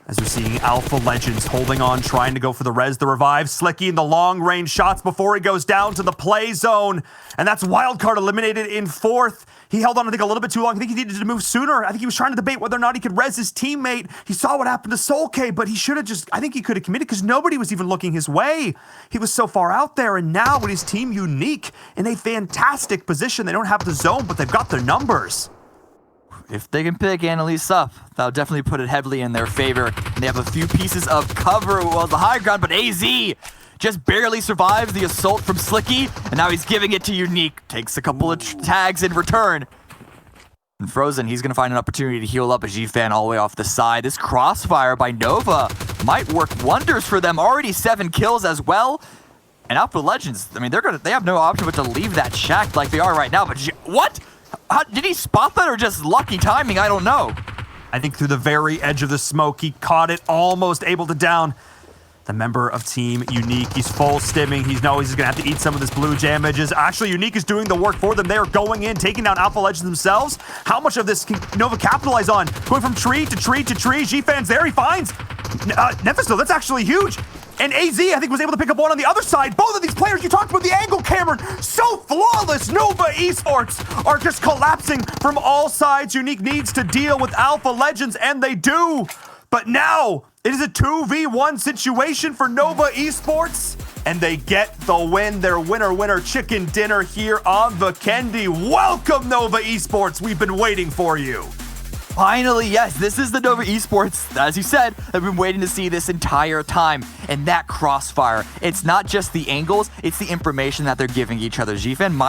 As we're seeing Alpha Legends holding on, trying to go for the res, the revive. Slicky in the long-range shots before he goes down to the play zone. And that's Wildcard eliminated in 4th. He held on, I think, a little bit too long. I think he needed to move sooner. I think he was trying to debate whether or not he could res his teammate. He saw what happened to Solkay, but he should have just, I think he could have committed because nobody was even looking his way. He was so far out there, and now with his team Unique in a fantastic position. They don't have the zone, but they've got their numbers. If they can pick Annalise up, that'll definitely put it heavily in their favor. And they have a few pieces of cover, well, the high ground, but AZ just barely survives the assault from Slicky, and now he's giving it to Unique. Takes a couple of tags in return. And Frozen, he's going to find an opportunity to heal up a G-Fan all the way off the side. This crossfire by Nova might work wonders for them. Already 7 kills as well. And Alpha Legends, I mean, they have no option but to leave that shack like they are right now. But what? Did he spot that or just lucky timing? I don't know. I think through the very edge of the smoke, he caught it, almost able to down the member of Team Unique. He's full stimming. He knows he's going to have to eat some of this blue damages. Actually, Unique is doing the work for them. They are going in, taking down Alpha Legends themselves. How much of this can Nova capitalize on? Going from tree to tree to tree. G-Fan's there. He finds Nephis, that's actually huge. And AZ, I think, was able to pick up one on the other side. Both of these players, you talked about the angle, Cameron, so flawless. Nova Esports are just collapsing from all sides. Unique needs to deal with Alpha Legends, and they do. But now, it is a 2v1 situation for Nova Esports, and they get the win. Their winner chicken dinner here on Vikendi. Welcome, Nova Esports. We've been waiting for you. Finally, yes, this is the Nova Esports, as you said, I've been waiting to see this entire time. And that crossfire, it's not just the angles, it's the information that they're giving each other. G-Fan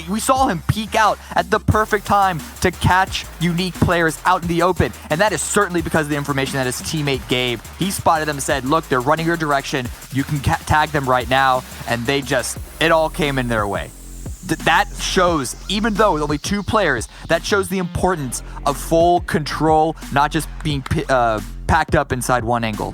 we saw him peek out at the perfect time to catch Unique players out in the open. And that is certainly because of the information that his teammate gave. He spotted them and said, look, they're running your direction. You can tag them right now. And it all came in their way. That shows, even though with only 2 players, that shows the importance of full control, not just being packed up inside one angle.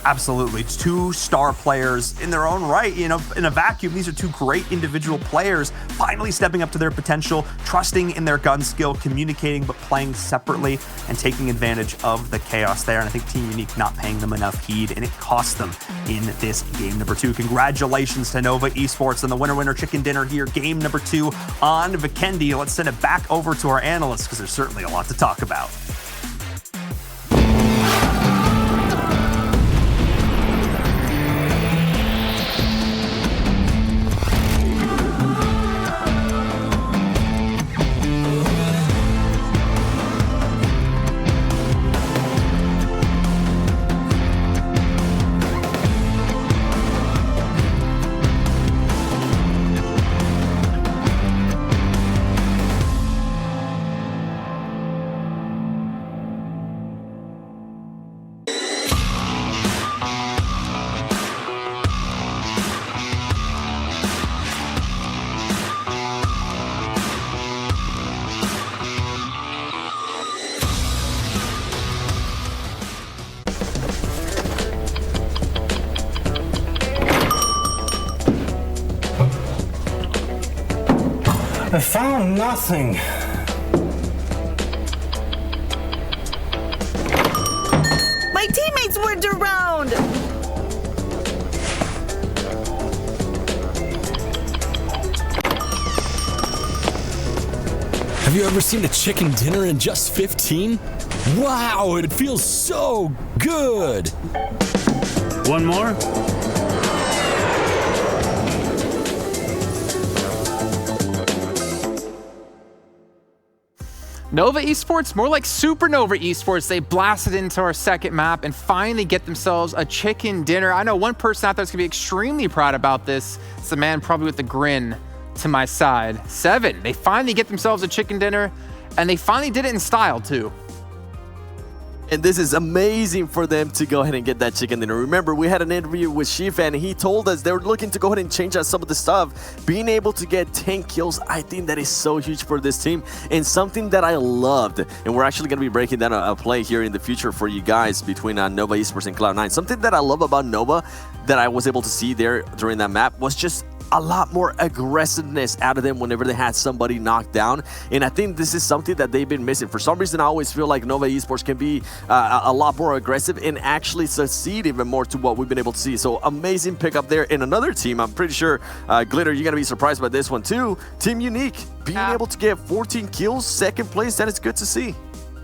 Absolutely. 2 star players in their own right. You know, in a vacuum, these are 2 great individual players finally stepping up to their potential, trusting in their gun skill, communicating but playing separately and taking advantage of the chaos there. And I think Team Unique not paying them enough heed, and it cost them in this game number 2. Congratulations to Nova Esports on the winner chicken dinner here. Game number 2 on Vikendi. Let's send it back over to our analysts because there's certainly a lot to talk about. I found nothing. My teammates weren't around. Have you ever seen a chicken dinner in just 15? Wow, it feels so good. One more? Nova Esports, more like Supernova Esports. They blasted into our second map and finally get themselves a chicken dinner. I know one person out there is going to be extremely proud about this. It's the man probably with the grin to my side. 7. They finally get themselves a chicken dinner, and they finally did it in style, too. And this is amazing for them to go ahead and get that chicken dinner. Remember, we had an interview with Shifa, and he told us they were looking to go ahead and change out some of the stuff. Being able to get 10 kills, I think that is so huge for this team, and something that I loved. And we're actually going to be breaking down a play here in the future for you guys between Nova Esports and Cloud9. Something that I love about Nova that I was able to see there during that map was just a lot more aggressiveness out of them whenever they had somebody knocked down. And I think this is something that they've been missing. For some reason, I always feel like Nova Esports can be a lot more aggressive and actually succeed even more to what we've been able to see. So amazing pickup there. And another team, I'm pretty sure, Glitter, you're going to be surprised by this one too. Team Unique, being able to get 14 kills, second place, that is good to see.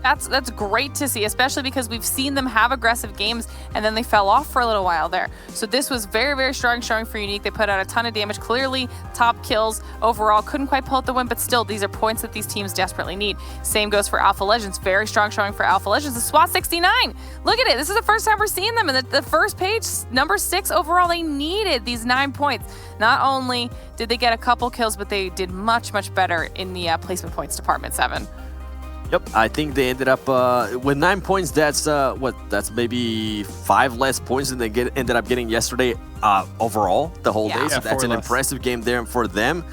That's great to see, especially because we've seen them have aggressive games and then they fell off for a little while there. So this was very, very strong showing for Unique. They put out a ton of damage, clearly top kills overall. Couldn't quite pull out the win, but still, these are points that these teams desperately need. Same goes for Alpha Legends. Very strong showing for Alpha Legends. The SWAT 69. Look at it. This is the first time we're seeing them. And the first page, number 6 overall, they needed these 9 points. Not only did they get a couple kills, but they did much, much better in the placement points department, 7. Yep, I think they ended up with 9 points. That's that's maybe 5 less points than they ended up getting yesterday overall the whole day. So that's an impressive game there for them.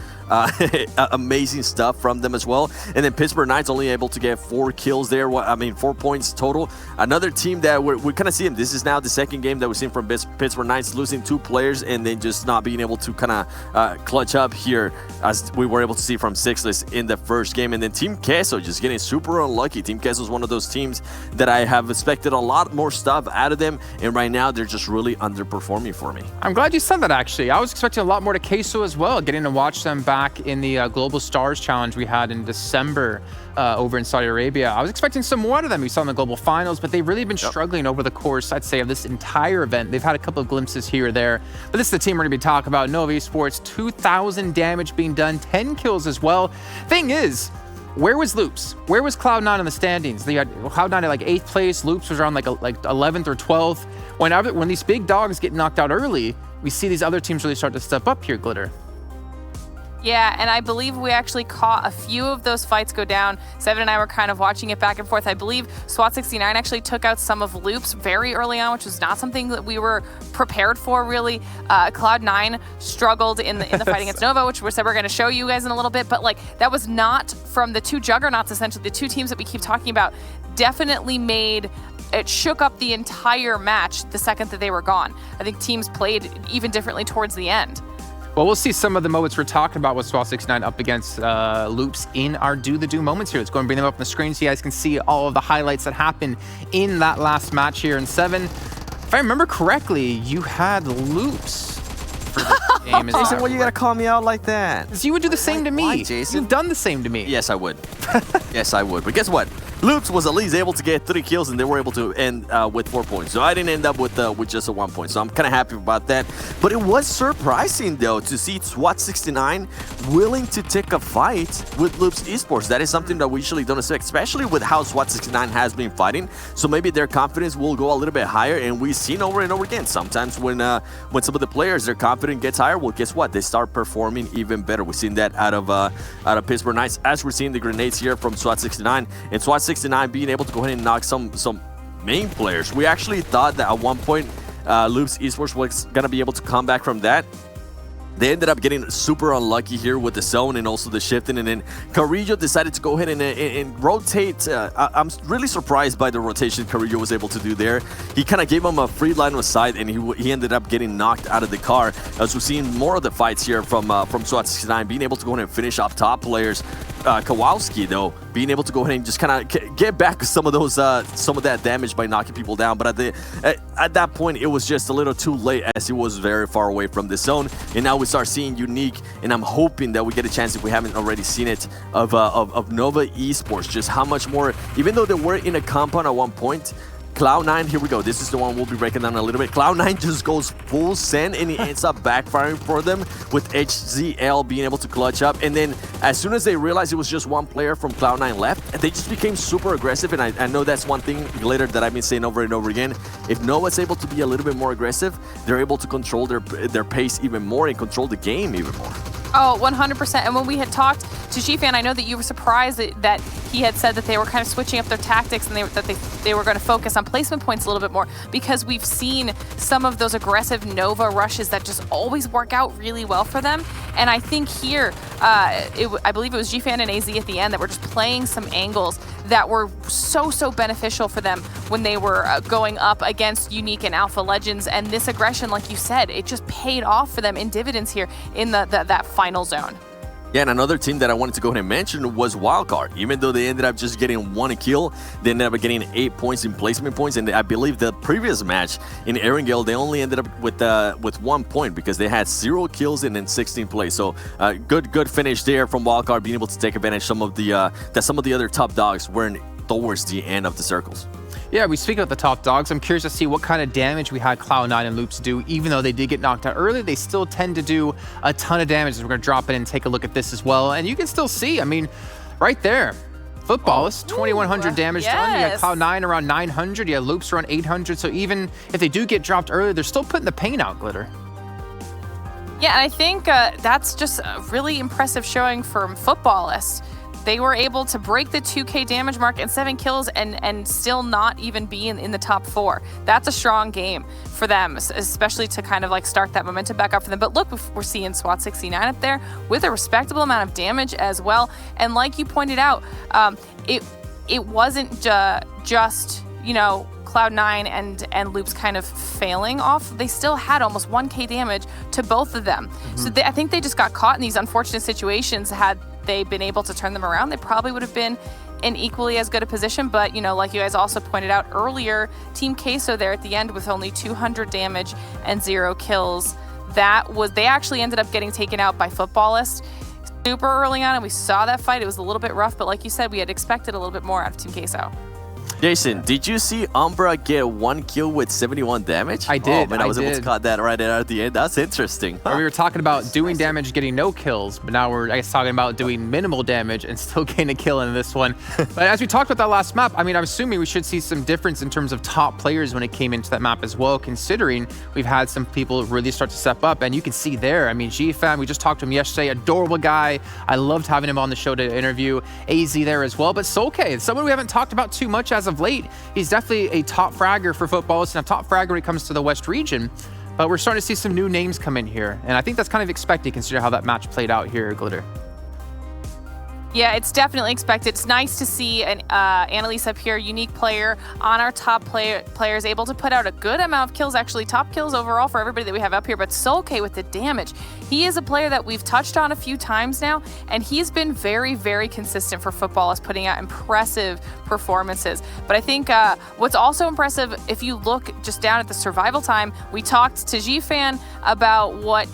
Amazing stuff from them as well. And then Pittsburgh Knights only able to get 4 kills there. 4 points total. Another team that we kind of see them. This is now the second game that we've seen from Pittsburgh Knights, losing 2 players and then just not being able to kind of clutch up here, as we were able to see from Sixless in the first game. And then Team Queso just getting super unlucky. Team Queso is one of those teams that I have expected a lot more stuff out of them, and right now they're just really underperforming for me. I'm glad you said that, actually. I was expecting a lot more to Queso as well, getting to watch them back in the Global Stars Challenge we had in December over in Saudi Arabia. I was expecting some more out of them. We saw in the Global Finals, but they've really been struggling over the course, I'd say, of this entire event. They've had a couple of glimpses here or there, but this is the team we're going to be talking about. Nova Esports, 2,000 damage being done, 10 kills as well. Thing is, where was Loops? Where was Cloud9 in the standings? They had Cloud9 at like 8th place. Loops was around like 11th or 12th. When these big dogs get knocked out early, we see these other teams really start to step up here, Glitter. Yeah, and I believe we actually caught a few of those fights go down. 7 and I were kind of watching it back and forth. I believe SWAT 69 actually took out some of Loops very early on, which was not something that we were prepared for, really. Cloud9 struggled in the fight against Nova, which we said we're going to show you guys in a little bit. But like, that was not from the 2 juggernauts, essentially. The 2 teams that we keep talking about definitely made it shook up the entire match the second that they were gone. I think teams played even differently towards the end. Well, we'll see some of the moments we're talking about with SWAT 69 up against Loops in our Do the Do moments here. Let's go and bring them up on the screen so you guys can see all of the highlights that happened in that last match here in 7. If I remember correctly, you had Loops for this game. Jason, why you gotta call me out like that? Because you would do the same to me. Why, Jason? You've done the same to me. Yes, I would. Yes, I would. But guess what? Loops was at least able to get 3 kills, and they were able to end with 4 points. So I didn't end up with just a 1 point. So I'm kind of happy about that. But it was surprising, though, to see SWAT 69 willing to take a fight with Loops Esports. That is something that we usually don't expect, especially with how SWAT 69 has been fighting. So maybe their confidence will go a little bit higher. And we've seen over and over again, sometimes when some of the players, their confidence gets higher, well, guess what? They start performing even better. We've seen that out of Pittsburgh Knights, as we're seeing the grenades here from SWAT 69. And SWAT 69 being able to go ahead and knock some main players. We actually thought that at one point Loops Esports was going to be able to come back from that. They ended up getting super unlucky here with the zone and also the shifting, and then Carrillo decided to go ahead and rotate. I'm really surprised by the rotation Carrillo was able to do there. He kind of gave him a free line of sight, and he ended up getting knocked out of the car. As we're seeing more of the fights here from SWAT 69, being able to go ahead and finish off top players. Kowalski, though, being able to go ahead and just kind of get back some of that damage by knocking people down. But at that point, it was just a little too late, as he was very far away from the zone. And now we start seeing Unique, and I'm hoping that we get a chance, if we haven't already seen it, of Nova Esports. Just how much more, even though they were in a compound at one point, Cloud9, here we go. This is the one we'll be breaking down a little bit. Cloud9 just goes full send, and he ends up backfiring for them, with HZL being able to clutch up. And then as soon as they realized it was just one player from Cloud9 left, they just became super aggressive. And I know that's one thing, Glitter, that I've been saying over and over again. If Nova's able to be a little bit more aggressive, they're able to control their pace even more and control the game even more. Oh, 100%. And when we had talked to G-Fan, I know that you were surprised that he had said that they were kind of switching up their tactics and that they were going to focus on placement points a little bit more, because we've seen some of those aggressive Nova rushes that just always work out really well for them. And I think here, I believe it was G-Fan and AZ at the end that were just playing some angles that were so beneficial for them when they were going up against Unique and Alpha Legends. And this aggression, like you said, it just paid off for them in dividends here in that final zone. Yeah, and another team that I wanted to go ahead and mention was Wildcard. Even though they ended up just getting 1 kill, they ended up getting 8 points in placement points. And I believe the previous match in Erangel, they only ended up with 1 point, because they had 0 kills and then 16 plays. So good finish there from Wildcard, being able to take advantage of some of the other top dogs weren't towards the end of the circles. Yeah, we speak about the top dogs. I'm curious to see what kind of damage we had Cloud9 and Loops do. Even though they did get knocked out early, they still tend to do a ton of damage. We're going to drop in and take a look at this as well. And you can still see, I mean, right there, Footballers, 2,100 damage done. You got Cloud9 around 900. You have Loops around 800. So even if they do get dropped early, they're still putting the pain out, Glitter. Yeah, and I think that's just a really impressive showing from Footballists. They were able to break the 2K damage mark and 7 kills and still not even be in the top 4. That's a strong game for them, especially to kind of like start that momentum back up for them. But look, we're seeing SWAT 69 up there with a respectable amount of damage as well. And like you pointed out, it wasn't just, you know, Cloud9 and Loops kind of failing off. They still had almost 1K damage to both of them. So I think they just got caught in these unfortunate situations. Had they been able to turn them around, they probably would have been in equally as good a position. But, you know, like you guys also pointed out earlier, Team Queso there at the end with only 200 damage and 0 kills. They actually ended up getting taken out by Footballist super early on, and we saw that fight. It was a little bit rough, but like you said, we had expected a little bit more out of Team Queso. Jason, did you see Umbra get 1 kill with 71 damage? I did. Oh, man, I was able to cut that right at the end. That's interesting. We were talking about doing damage, getting no kills, but now we're, I guess, talking about doing minimal damage and still getting a kill in this one. But as we talked about that last map, I mean, I'm assuming we should see some difference in terms of top players when it came into that map as well, considering we've had some people really start to step up. And you can see there, I mean, G-Fan, we just talked to him yesterday, adorable guy. I loved having him on the show to interview. AZ there as well. But Solke, someone we haven't talked about too much as of late. He's definitely a top fragger for Footballists and a top fragger when it comes to the West region. But we're starting to see some new names come in here. And I think that's kind of expected considering how that match played out here, Glitter. Yeah, it's definitely expected. It's nice to see an Annalise up here, unique player on our top players, able to put out a good amount of kills, actually top kills overall for everybody that we have up here. But Solke with the damage. He is a player that we've touched on a few times now, and he's been very, very consistent for Footballists, putting out impressive performances. But I think what's also impressive, if you look just down at the survival time, we talked to G-Fan about what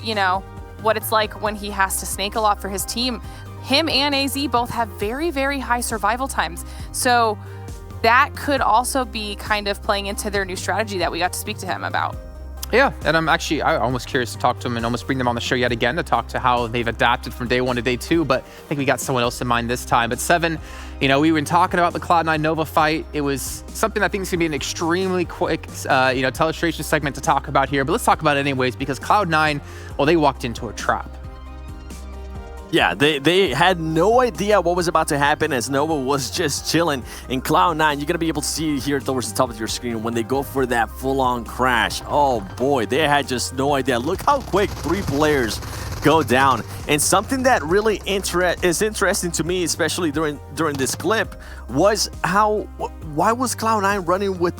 it's like when he has to snake a lot for his team. Him and AZ both have very, very high survival times. So that could also be kind of playing into their new strategy that we got to speak to him about. Yeah, and I'm almost curious to talk to him and almost bring them on the show yet again to talk to how they've adapted from day 1 to day 2, but I think we got someone else in mind this time. But Seven, you know, we've been talking about the Cloud9 Nova fight. It was something I think is going to be an extremely quick, Telestration segment to talk about here, but let's talk about it anyways, because Cloud9, well, they walked into a trap. Yeah, they had no idea what was about to happen as Nova was just chilling. In Cloud9, you're going to be able to see here towards the top of your screen when they go for that full-on crash. Oh boy, they had just no idea. Look how quick 3 players go down. And something that really is interesting to me, especially during this clip, was why was Cloud9 running with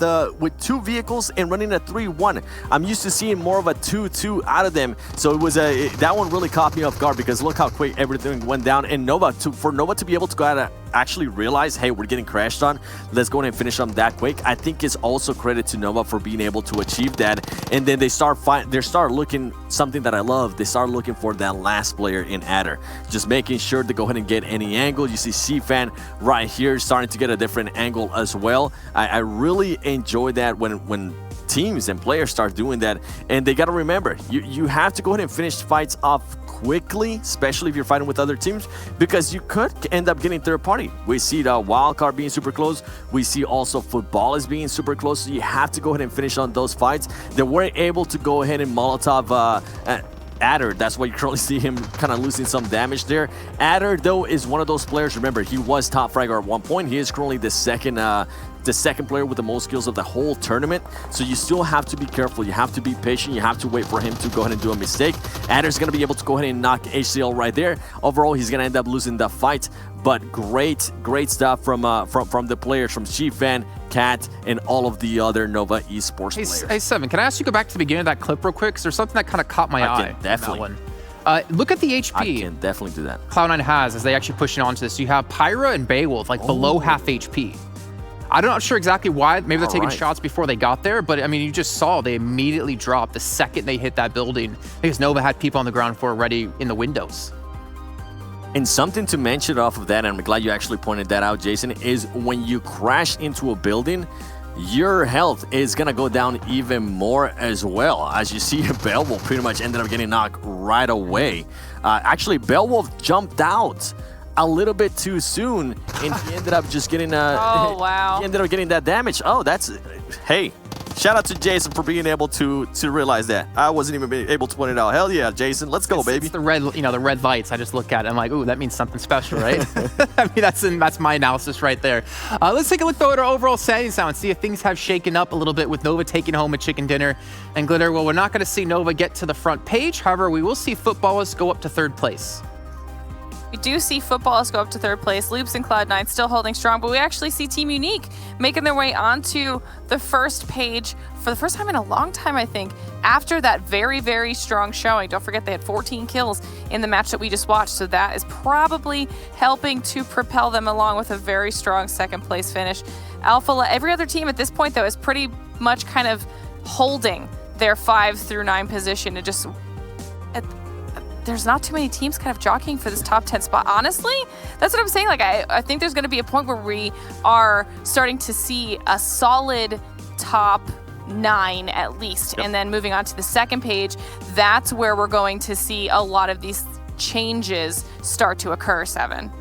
2 vehicles and running a 3-1? I'm used to seeing more of a 2-2 out of them. So it was that one really caught me off guard because look how quick everything went down. And for Nova to be able to go out and actually realize, hey, we're getting crashed on, let's go ahead and finish them that quick. I think it's also credit to Nova for being able to achieve that. And then they start looking, something that I love, they start looking for that last player in Adder, just making sure to go ahead and get any angle. You see C-Fan right here starting to get a different angle as well. I really enjoy that when teams and players start doing that. And they got to remember, you have to go ahead and finish fights off quickly, especially if you're fighting with other teams, because you could end up getting third party. We see the wildcard being super close. We see also football is being super close. So you have to go ahead and finish on those fights. They weren't able to go ahead and Molotov Adder. That's why you currently see him kind of losing some damage there. Adder, though, is one of those players. Remember, he was top fragger at one point. He is currently the second player with the most kills of the whole tournament. So you still have to be careful. You have to be patient. You have to wait for him to go ahead and do a mistake. Adder's going to be able to go ahead and knock HCL right there. Overall, he's going to end up losing the fight. But great stuff from the players, from Chief-Fan, Cat, and all of the other Nova Esports players. Hey, Seven, can I ask you to go back to the beginning of that clip real quick? Because there's something that kind of caught my eye. Definitely. Look at the HP. I can definitely do that. Cloud9 has as they actually pushing onto this. You have Pyra and Beowulf below half HP. I'm not sure exactly why. Maybe they're taking shots before they got there, but I mean, you just saw they immediately dropped the second they hit that building because Nova had people on the ground floor already in the windows. And something to mention off of that, and I'm glad you actually pointed that out, Jason, is when you crash into a building, your health is going to go down even more as well. As you see, Beowulf pretty much ended up getting knocked right away. Actually, Beowulf jumped out a little bit too soon, and he ended up just getting oh, wow. He ended up getting that damage. Oh, that's... Hey, shout out to Jason for being able to realize that. I wasn't even able to point it out. Hell yeah, Jason. Let's go, baby. It's the red, the red lights. I just look at it. I'm like, ooh, that means something special, right? I mean, that's my analysis right there. Let's take a look, though, at our overall standings now and see if things have shaken up a little bit with Nova taking home a chicken dinner. And Glitter, well, we're not going to see Nova get to the front page. However, we will see Footballers go up to third place. We do see Footballers go up to third place. Loops and Cloud9 still holding strong, but we actually see Team Unique making their way onto the first page for the first time in a long time, I think, after that very, very strong showing. Don't forget they had 14 kills in the match that we just watched, so that is probably helping to propel them along with a very strong second place finish. Alpha, every other team at this point, though, is pretty much kind of holding their 5 through 9 position. It just... there's not too many teams kind of jockeying for this top 10 spot. Honestly, that's what I'm saying. Like, I think there's going to be a point where we are starting to see a solid top 9 at least. Yep. And then moving on to the second page, that's where we're going to see a lot of these changes start to occur, Seven.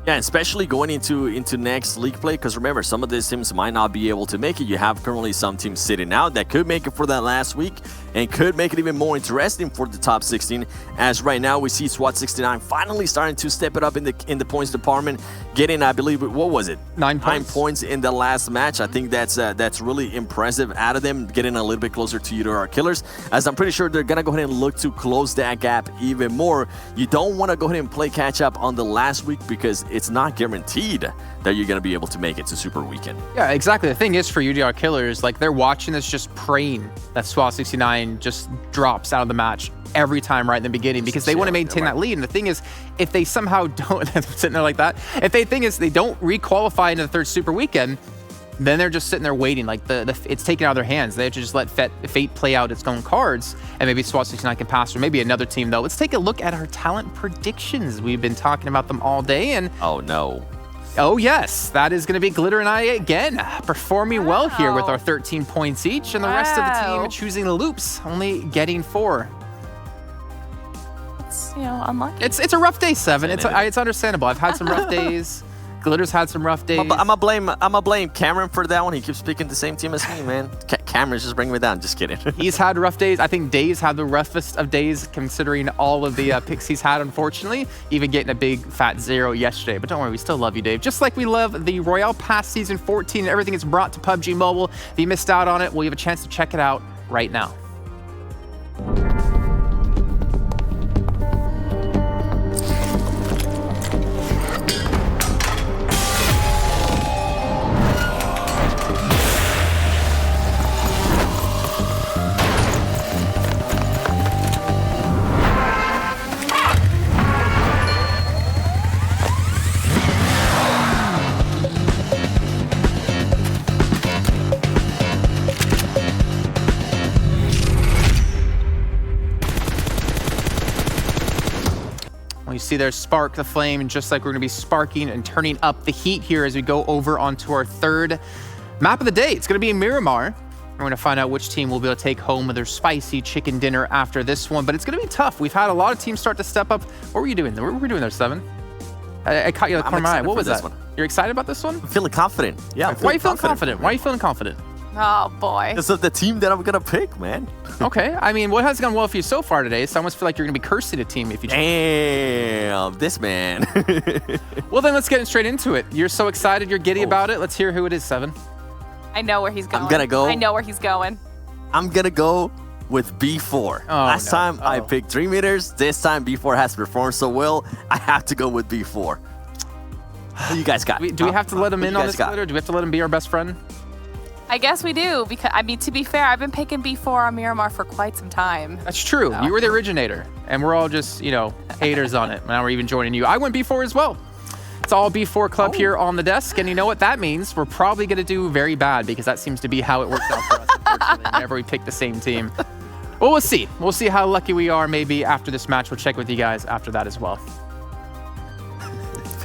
Yeah, especially going into next league play, because remember, some of these teams might not be able to make it. You have currently some teams sitting out that could make it for that last week and could make it even more interesting for the top 16. As right now, we see SWAT 69 finally starting to step it up in the points department, getting, I believe, what was it? 9 points. 9 points in the last match. I think that's really impressive out of them, getting a little bit closer to you to our killers, as I'm pretty sure they're going to go ahead and look to close that gap even more. You don't want to go ahead and play catch up on the last week because it's not guaranteed that you're going to be able to make it to Super Weekend. Yeah, exactly. The thing is for UDR Killers, like, they're watching this just praying that SWAT 69 just drops out of the match every time right in the beginning because they want to maintain that lead. And the thing is, if they somehow don't, sitting there like that, if they don't re-qualify into the third Super Weekend, then they're just sitting there waiting. Like, it's taken out of their hands. They have to just let fate play out its own cards, and maybe SWAT 69 can pass, or maybe another team, though. Let's take a look at our talent predictions. We've been talking about them all day, and... Oh, no. Oh, yes. That is going to be Glitter and I again, performing well here with our 13 points each, and the rest of the team choosing the Loops, only getting 4. It's, unlucky. It's a rough day, Seven. It's understandable. I've had some rough days. Glitter's had some rough days. I'm gonna blame Cameron for that one. He keeps picking the same team as me, man. Cameron's just bringing me down. Just kidding. He's had rough days. I think Dave's had the roughest of days considering all of the picks he's had, unfortunately. Even getting a big fat 0 yesterday. But don't worry, we still love you, Dave. Just like we love the Royale Pass Season 14 and everything it's brought to PUBG Mobile. If you missed out on it, well, you have a chance to check it out right now. see there, spark the flame, and just like we're going to be sparking and turning up the heat here as we go over onto our third map of the day. It's going to be Miramar. We're going to find out which team will be able to take home with their spicy chicken dinner after this one, but it's going to be tough. We've had a lot of teams start to step up. What were you doing? What were we doing there, Seven? I caught you in the corner of my eye. What was that? You're excited about this one? I'm feeling confident. Yeah. Why are you feeling confident? Why are you feeling confident? Oh, boy. Because of the team that I'm going to pick, man. Okay. I mean, what has gone well for you so far today? So I almost feel like you're going to be cursing a team if you... Damn, this man. Well, then let's get straight into it. You're so excited. You're giddy about it. Let's hear who it is, Seven. I know where he's going. I'm going to go. I know where he's going. I'm going to go with B4. Last time I picked 3 meters. This time B4 has performed so well. I have to go with B4. What you guys got? Do we have to let him in on this split, or do we have to let him be our best friend? I guess we do, because, I mean, to be fair, I've been picking B4 on Miramar for quite some time. That's true. You were the originator, and we're all just, haters on it. Now we're even joining you. I went B4 as well. It's all B4 club here on the desk, and you know what that means? We're probably going to do very bad, because that seems to be how it works out for us, unfortunately, whenever we pick the same team. Well, we'll see. We'll see how lucky we are. Maybe after this match, we'll check with you guys after that as well.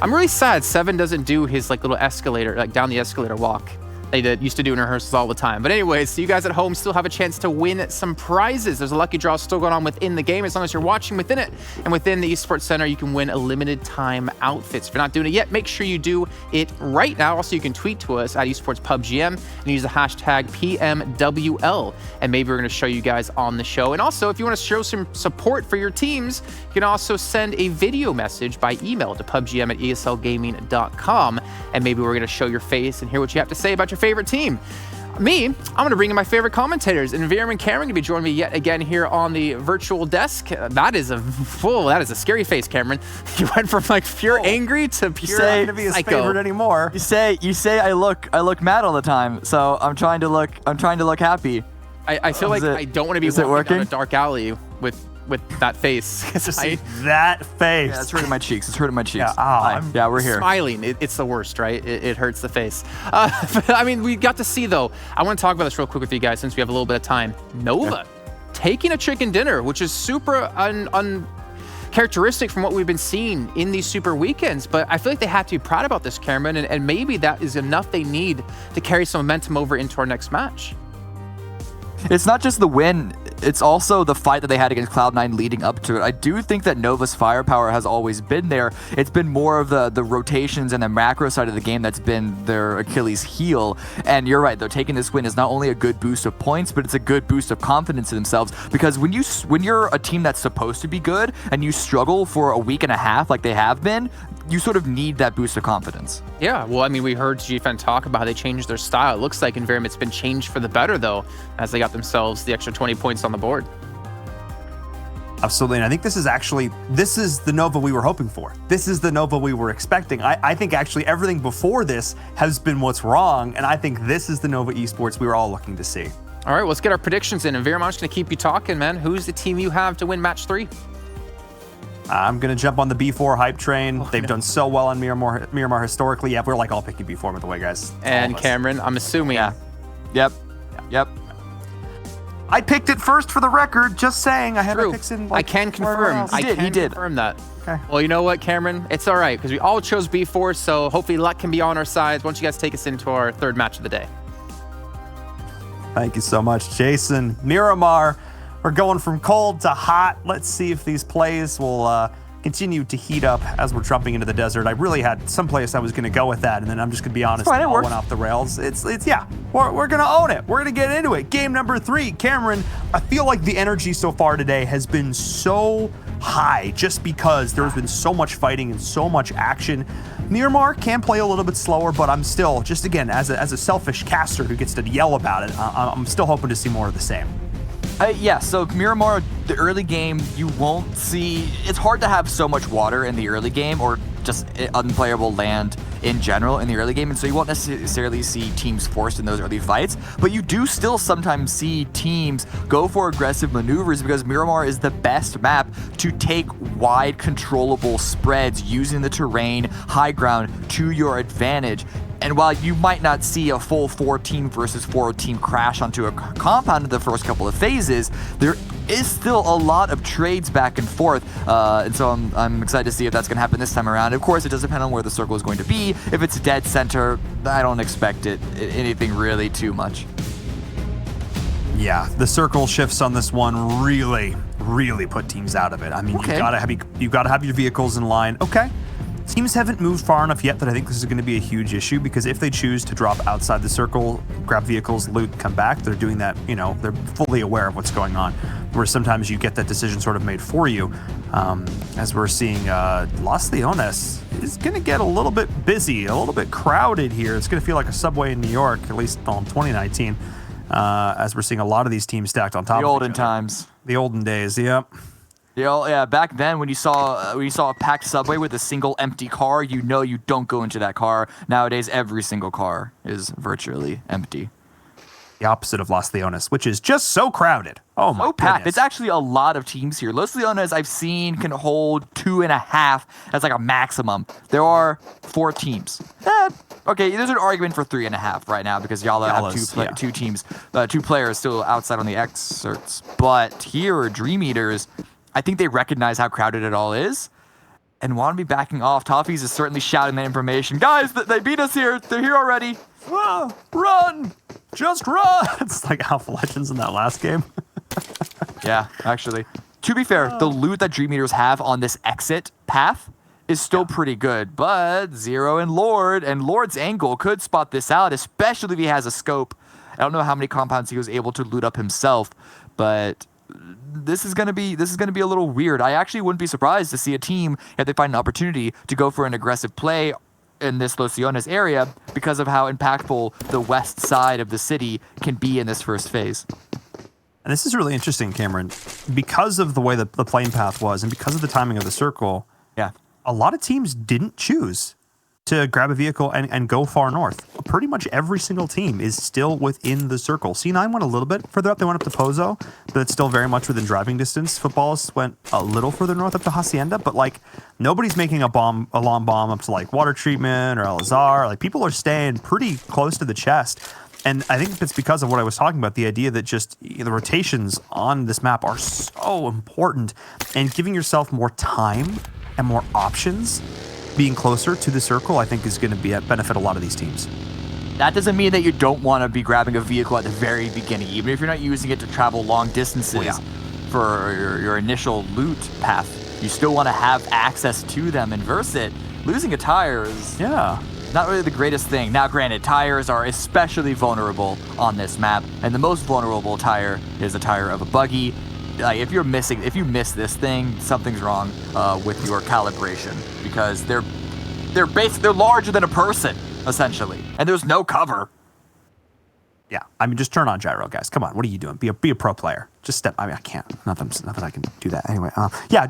I'm really sad Seven doesn't do his little escalator, down the escalator walk. They used to do in rehearsals all the time. But anyways, so you guys at home still have a chance to win some prizes. There's a lucky draw still going on within the game. As long as you're watching within it and within the Esports Center, you can win a limited time outfits. If you're not doing it yet, make sure you do it right now. Also, you can tweet to us at Esports PubGM and use the hashtag PMWL. And maybe we're going to show you guys on the show. And also, if you want to show some support for your teams, you can also send a video message by email to pubgm@eslgaming.com. And maybe we're going to show your face and hear what you have to say about your favorite team. Me, I'm going to bring in my favorite commentators, and Viram and Cameron going to be joining me yet again here on the virtual desk. That is a scary face, Cameron. You went from pure angry to pure not going to be his favorite anymore. You say I look mad all the time, so I'm trying to look happy. I feel like I don't want to be walking down a dark alley with that face. Just that face. Yeah, it's hurting my cheeks. Yeah, we're here. Smiling. It's the worst, right? It hurts the face. But, I mean, we got to see, though. I want to talk about this real quick with you guys since we have a little bit of time. Nova taking a chicken dinner, which is super uncharacteristic from what we've been seeing in these super weekends. But I feel like they have to be proud about this, Cameron, and maybe that is enough they need to carry some momentum over into our next match. It's not just the win, it's also the fight that they had against Cloud9 leading up to it. I do think that Nova's firepower has always been there. It's been more of the rotations and the macro side of the game that's been their Achilles heel. And you're right, though, taking this win is not only a good boost of points, but it's a good boost of confidence in themselves. Because when you're a team that's supposed to be good and you struggle for a week and a half like they have been, you sort of need that boost of confidence. Yeah, well, I mean, we heard GFN talk about how they changed their style. It looks like in Verum it's been changed for the better, though, as they got themselves the extra 20 points on the board. Absolutely, and I think this is the Nova we were hoping for. This is the Nova we were expecting. I think actually everything before this has been what's wrong, and I think this is the Nova Esports we were all looking to see. All right, let's get our predictions in, and Verum, I'm just going to keep you talking, man. Who's the team you have to win match 3? I'm going to jump on the B4 hype train. They've done so well on Miramar historically. Yeah, we're all picking B4 by the way, guys. And Cameron, I'm assuming. Yeah. Yep. I picked it first for the record, just saying. I had my picks in. I can confirm. He did confirm that. Okay. Well, you know what, Cameron? It's all right, because we all chose B4, so hopefully luck can be on our side once you guys take us into our third match of the day. Thank you so much, Jason. Miramar, we're going from cold to hot. Let's see if these plays will continue to heat up as we're jumping into the desert. I really had some place I was going to go with that, and then I'm just going to be honest, it all went off the rails. We're going to own it. We're going to get into it. Game number 3. Cameron, I feel like the energy so far today has been so high just because there's been so much fighting and so much action. Miramar can play a little bit slower, but I'm still, just again, as a selfish caster who gets to yell about it, I'm still hoping to see more of the same. So Miramar, the early game, you won't see... It's hard to have so much water in the early game, or just unplayable land in general in the early game, and so you won't necessarily see teams forced in those early fights, but you do still sometimes see teams go for aggressive maneuvers because Miramar is the best map to take wide controllable spreads using the terrain, high ground to your advantage. And while you might not see a full 4-team versus 4-team crash onto a compound in the first couple of phases, there is still a lot of trades back and forth, and so I'm excited to see if that's going to happen this time around. Of course, it does depend on where the circle is going to be. If it's dead center, I don't expect anything really too much. Yeah, the circle shifts on this one really put teams out of it. I mean, you gotta have your vehicles in line. Okay. Teams haven't moved far enough yet that I think this is going to be a huge issue, because if they choose to drop outside the circle, grab vehicles, loot, come back, they're doing that, they're fully aware of what's going on. Where sometimes you get that decision sort of made for you. As we're seeing, Los Leones is going to get a little bit busy, a little bit crowded here. It's going to feel like a subway in New York, at least in 2019, as we're seeing a lot of these teams stacked on top of each other. The olden times. The olden days, yep. Yeah, back then when you saw a packed subway with a single empty car, you don't go into that car. Nowadays, every single car is virtually empty. The opposite of Los Leones, which is just so crowded. Oh my packed. goodness. It's actually a lot of teams here. Los Leones I've seen can hold 2.5 as like a maximum. There are 4 teams. Okay, there's an argument for 3.5 right now because y'all have two teams, 2 players still outside on the excerpts. But here, Dream Eaters, I think they recognize how crowded it all is and want to be backing off. Toffees is certainly shouting that information. Guys, they beat us here. They're here already. Run! Just run! It's like Alpha Legends in that last game. Yeah, actually. To be fair, the loot that Dream Eaters have on this exit path is still pretty good, but Zero and Lord's angle could spot this out, especially if he has a scope. I don't know how many compounds he was able to loot up himself, but this is gonna be a little weird. I actually wouldn't be surprised to see a team, if they find an opportunity to go for an aggressive play in this Los Leones area, because of how impactful the west side of the city can be in this first phase. And this is really interesting, Cameron, because of the way that the plane path was and because of the timing of the circle. Yeah, a lot of teams didn't choose to grab a vehicle and go far north. Pretty much every single team is still within the circle. C9 went a little bit further up. They went up to Pozo, but it's still very much within driving distance. Footballists went a little further north up to Hacienda, but like nobody's making a long bomb up to like water treatment or El Azar. Like people are staying pretty close to the chest. And I think it's because of what I was talking about, the idea that just the rotations on this map are so important, and giving yourself more time and more options being closer to the circle, I think, is going to benefit a lot of these teams. That doesn't mean that you don't want to be grabbing a vehicle at the very beginning, even if you're not using it to travel long distances for your initial loot path. You still want to have access to them and verse it. Losing a tire is not really the greatest thing. Now, granted, tires are especially vulnerable on this map, and the most vulnerable tire is a tire of a buggy. Like if you miss this thing, something's wrong with your calibration, because they're larger than a person essentially, and there's no cover. Yeah, I mean, just turn on gyro, guys. Come on, what are you doing? Be a pro player. Just step. I mean, I can't. Not that I can do that. Anyway,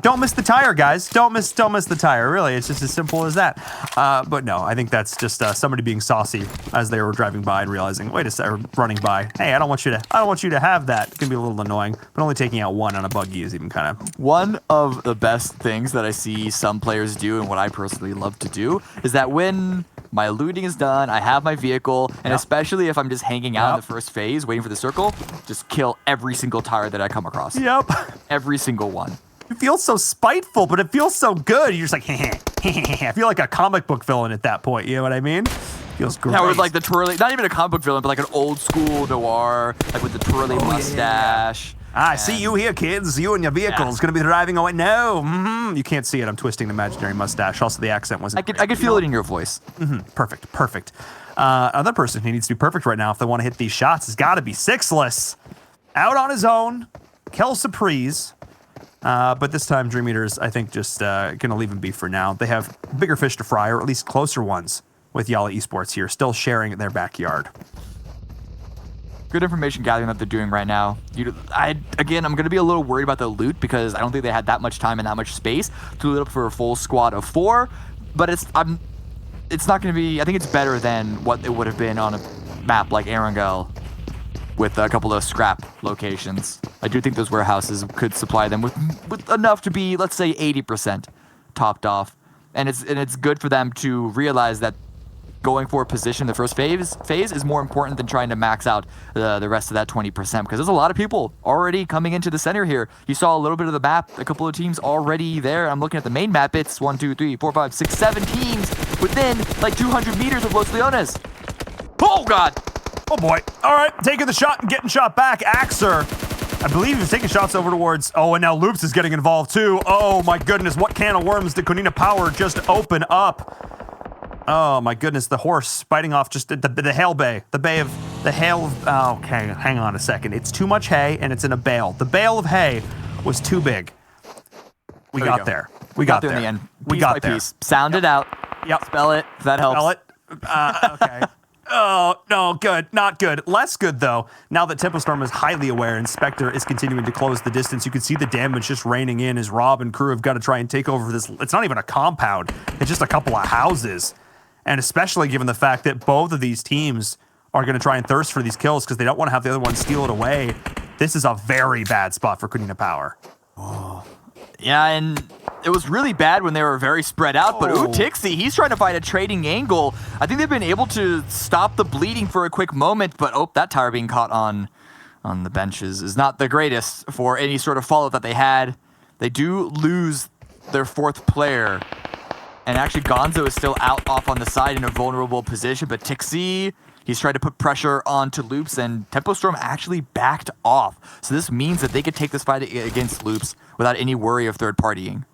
don't miss the tire, guys. Don't miss the tire. Really, it's just as simple as that. But no, I think that's just somebody being saucy as they were driving by and realizing, wait a second, running by. Hey, I don't want you to have that. It can be a little annoying, but only taking out one on a buggy is even kind of. One of the best things that I see some players do, and what I personally love to do, is that when my looting is done, I have my vehicle, and especially if I'm just hanging out in the first phase, waiting for the circle, just kill every single tire that I come across. Yep. Every single one. It feels so spiteful, but it feels so good. You're just like, I feel like a comic book villain at that point. You know what I mean? Feels great. Yeah, with like the twirly, not even a comic book villain, but like an old school noir, like with the twirly mustache. I see you here, kids. You and your vehicle's going to be driving away. No, you can't see it. I'm twisting the imaginary mustache. Also, the accent wasn't. I could feel it in your voice. Perfect. Another person who needs to be perfect right now if they want to hit these shots has got to be Sixless. Out on his own, Kel Surprise. But this time, Dream Eaters, I think, just going to leave him be for now. They have bigger fish to fry, or at least closer ones, with Yala Esports here, still sharing their backyard. Good information gathering that they're doing right now. I'm going to be a little worried about the loot because I don't think they had that much time and that much space to loot up for a full squad of 4. But it's not going to be. I think it's better than what it would have been on a map like Erangel with a couple of scrap locations. I do think those warehouses could supply them with enough to be, let's say, 80% topped off. And it's good for them to realize that going for a position the first phase is more important than trying to max out the rest of that 20%, because there's a lot of people already coming into the center here. You saw a little bit of the map, a couple of teams already there. I'm looking at the main map. It's 1, 2, 3, 4, 5, 6, 7 teams within like 200 meters of Los Leones. Oh, God. Oh, boy. All right, taking the shot and getting shot back. Axer, I believe he was taking shots over towards... Oh, and now Loops is getting involved, too. Oh, my goodness. What can of worms did Konina Power just open up? Oh, my goodness. The horse biting off just the hail bay. The bay of... The hail of... Oh, okay, hang on a second. It's too much hay, and it's in a bale. The bale of hay was too big. We got there. We got there in the end. We got there. Piece. Sound it out. Yep. Spell it, if that helps. Spell it. Okay. Oh, no, good. Not good. Less good, though. Now that Tempo Storm is highly aware and Spectre is continuing to close the distance, you can see the damage just raining in as Rob and crew have got to try and take over this. It's not even a compound. It's just a couple of houses. And especially given the fact that both of these teams are going to try and thirst for these kills because they don't want to have the other one steal it away. This is a very bad spot for Konina Power. Oh. Yeah, and it was really bad when they were very spread out, but Tixie, he's trying to find a trading angle. I think they've been able to stop the bleeding for a quick moment, but that tire being caught on the benches is not the greatest for any sort of follow-up that they had. They do lose their fourth player, and actually Gonzo is still out off on the side in a vulnerable position, but Tixie, he's tried to put pressure onto Loops, and Tempo Storm actually backed off. So this means that they could take this fight against Loops without any worry of third partying.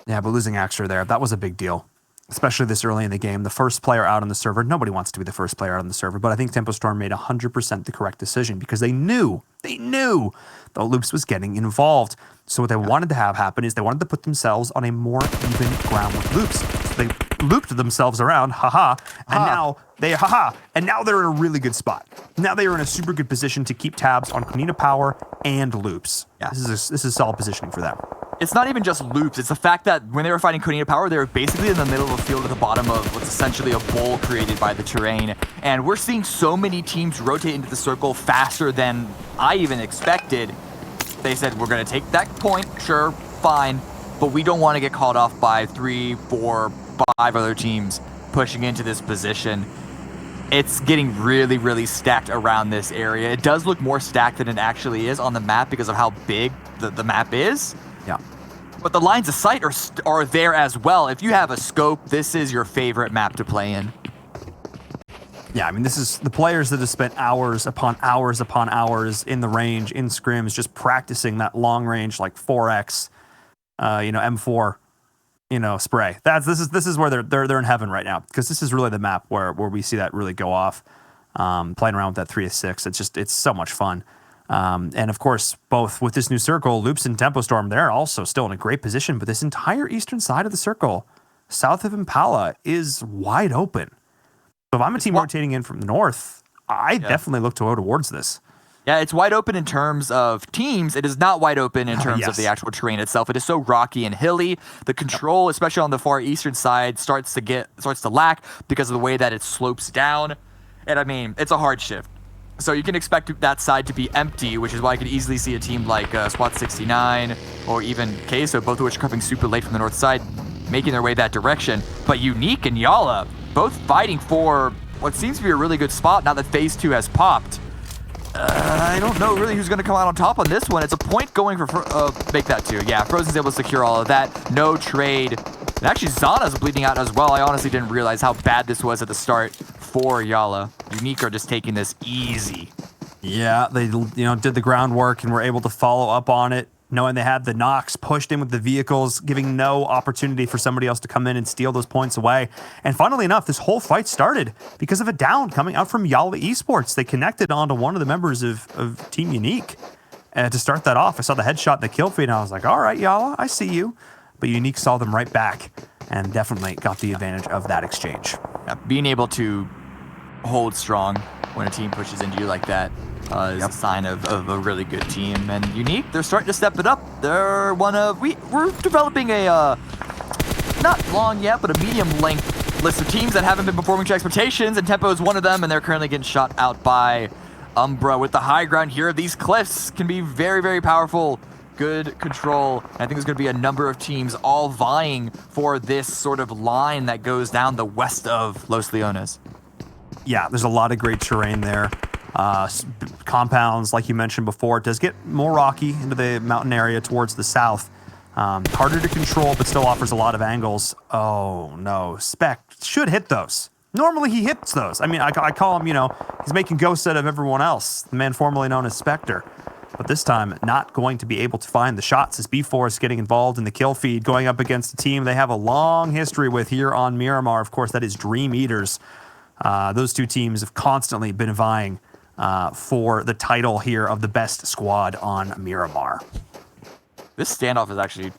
Yeah, but losing Axer there, that was a big deal, especially this early in the game. The first player out on the server, nobody wants to be the first player out on the server, but I think Tempo Storm made 100% the correct decision because they knew that Loops was getting involved. So what they wanted to have happen is they wanted to put themselves on a more even ground with Loops. So they looped themselves around, and now they're in a really good spot. Now they are in a super good position to keep tabs on Konina Power and Loops. Yeah. This is solid positioning for them. It's not even just Loops, it's the fact that when they were fighting Konina Power, they were basically in the middle of a field at the bottom of what's essentially a bowl created by the terrain. And we're seeing so many teams rotate into the circle faster than I even expected. They said, we're going to take that point, sure, fine, but we don't want to get called off by 3, 4, 5 other teams pushing into this position. It's getting really, really stacked around this area. It does look more stacked than it actually is on the map because of how big the map is. Yeah. But the lines of sight are there as well. If you have a scope, this is your favorite map to play in. Yeah, I mean, this is the players that have spent hours upon hours upon hours in the range, in scrims, just practicing that long range, like 4x, M4, spray. This is where they're in heaven right now, because this is really the map where we see that really go off. Playing around with that 3-6, it's so much fun. And of course, both with this new circle, Loops and Tempo Storm, they're also still in a great position, but this entire eastern side of the circle, south of Impala, is wide open. So if I'm a team rotating in from the north, I definitely look to go towards this. Yeah, it's wide open in terms of teams. It is not wide open in terms of the actual terrain itself. It is so rocky and hilly. The control, especially on the far eastern side, starts to lack because of the way that it slopes down. And I mean, it's a hard shift. So you can expect that side to be empty, which is why I could easily see a team like SWAT 69 or even Queso, both of which are coming super late from the north side, making their way that direction. But Unique and Yala, both fighting for what seems to be a really good spot now that Phase 2 has popped. I don't know really who's going to come out on top on this one. It's a point going for make that too. Yeah, Frozen's able to secure all of that. No trade. And actually, Zana's bleeding out as well. I honestly didn't realize how bad this was at the start for Yala. Unique are just taking this easy. Yeah, they did the groundwork and were able to follow up on it, knowing they had the knocks pushed in with the vehicles, giving no opportunity for somebody else to come in and steal those points away. And funnily enough, this whole fight started because of a down coming out from Yala Esports. They connected onto one of the members of Team Unique to start that off. I saw the headshot and the kill feed, and I was like, all right, Yala, I see you. But Unique saw them right back and definitely got the advantage of that exchange. Yeah, being able to hold strong when a team pushes into you like that is a sign of a really good team. And Unique, they're starting to step it up. They're we're developing a not long yet, but a medium length list of teams that haven't been performing to expectations, and Tempo is one of them, and they're currently getting shot out by Umbra with the high ground here. These cliffs can be very, very powerful. good control. I think there's going to be a number of teams all vying for this sort of line that goes down the west of Los Leones. Yeah, there's a lot of great terrain there. Compounds, like you mentioned before, it does get more rocky into the mountain area towards the south. Harder to control, but still offers a lot of angles. Oh, no. Spec should hit those. Normally, he hits those. I mean, I call him, he's making ghosts out of everyone else, the man formerly known as Spectre. But this time, not going to be able to find the shots as B4 is getting involved in the kill feed, going up against a team they have a long history with here on Miramar. Of course, that is Dream Eaters. Those two teams have constantly been vying for the title here of the best squad on Miramar. This standoff has actually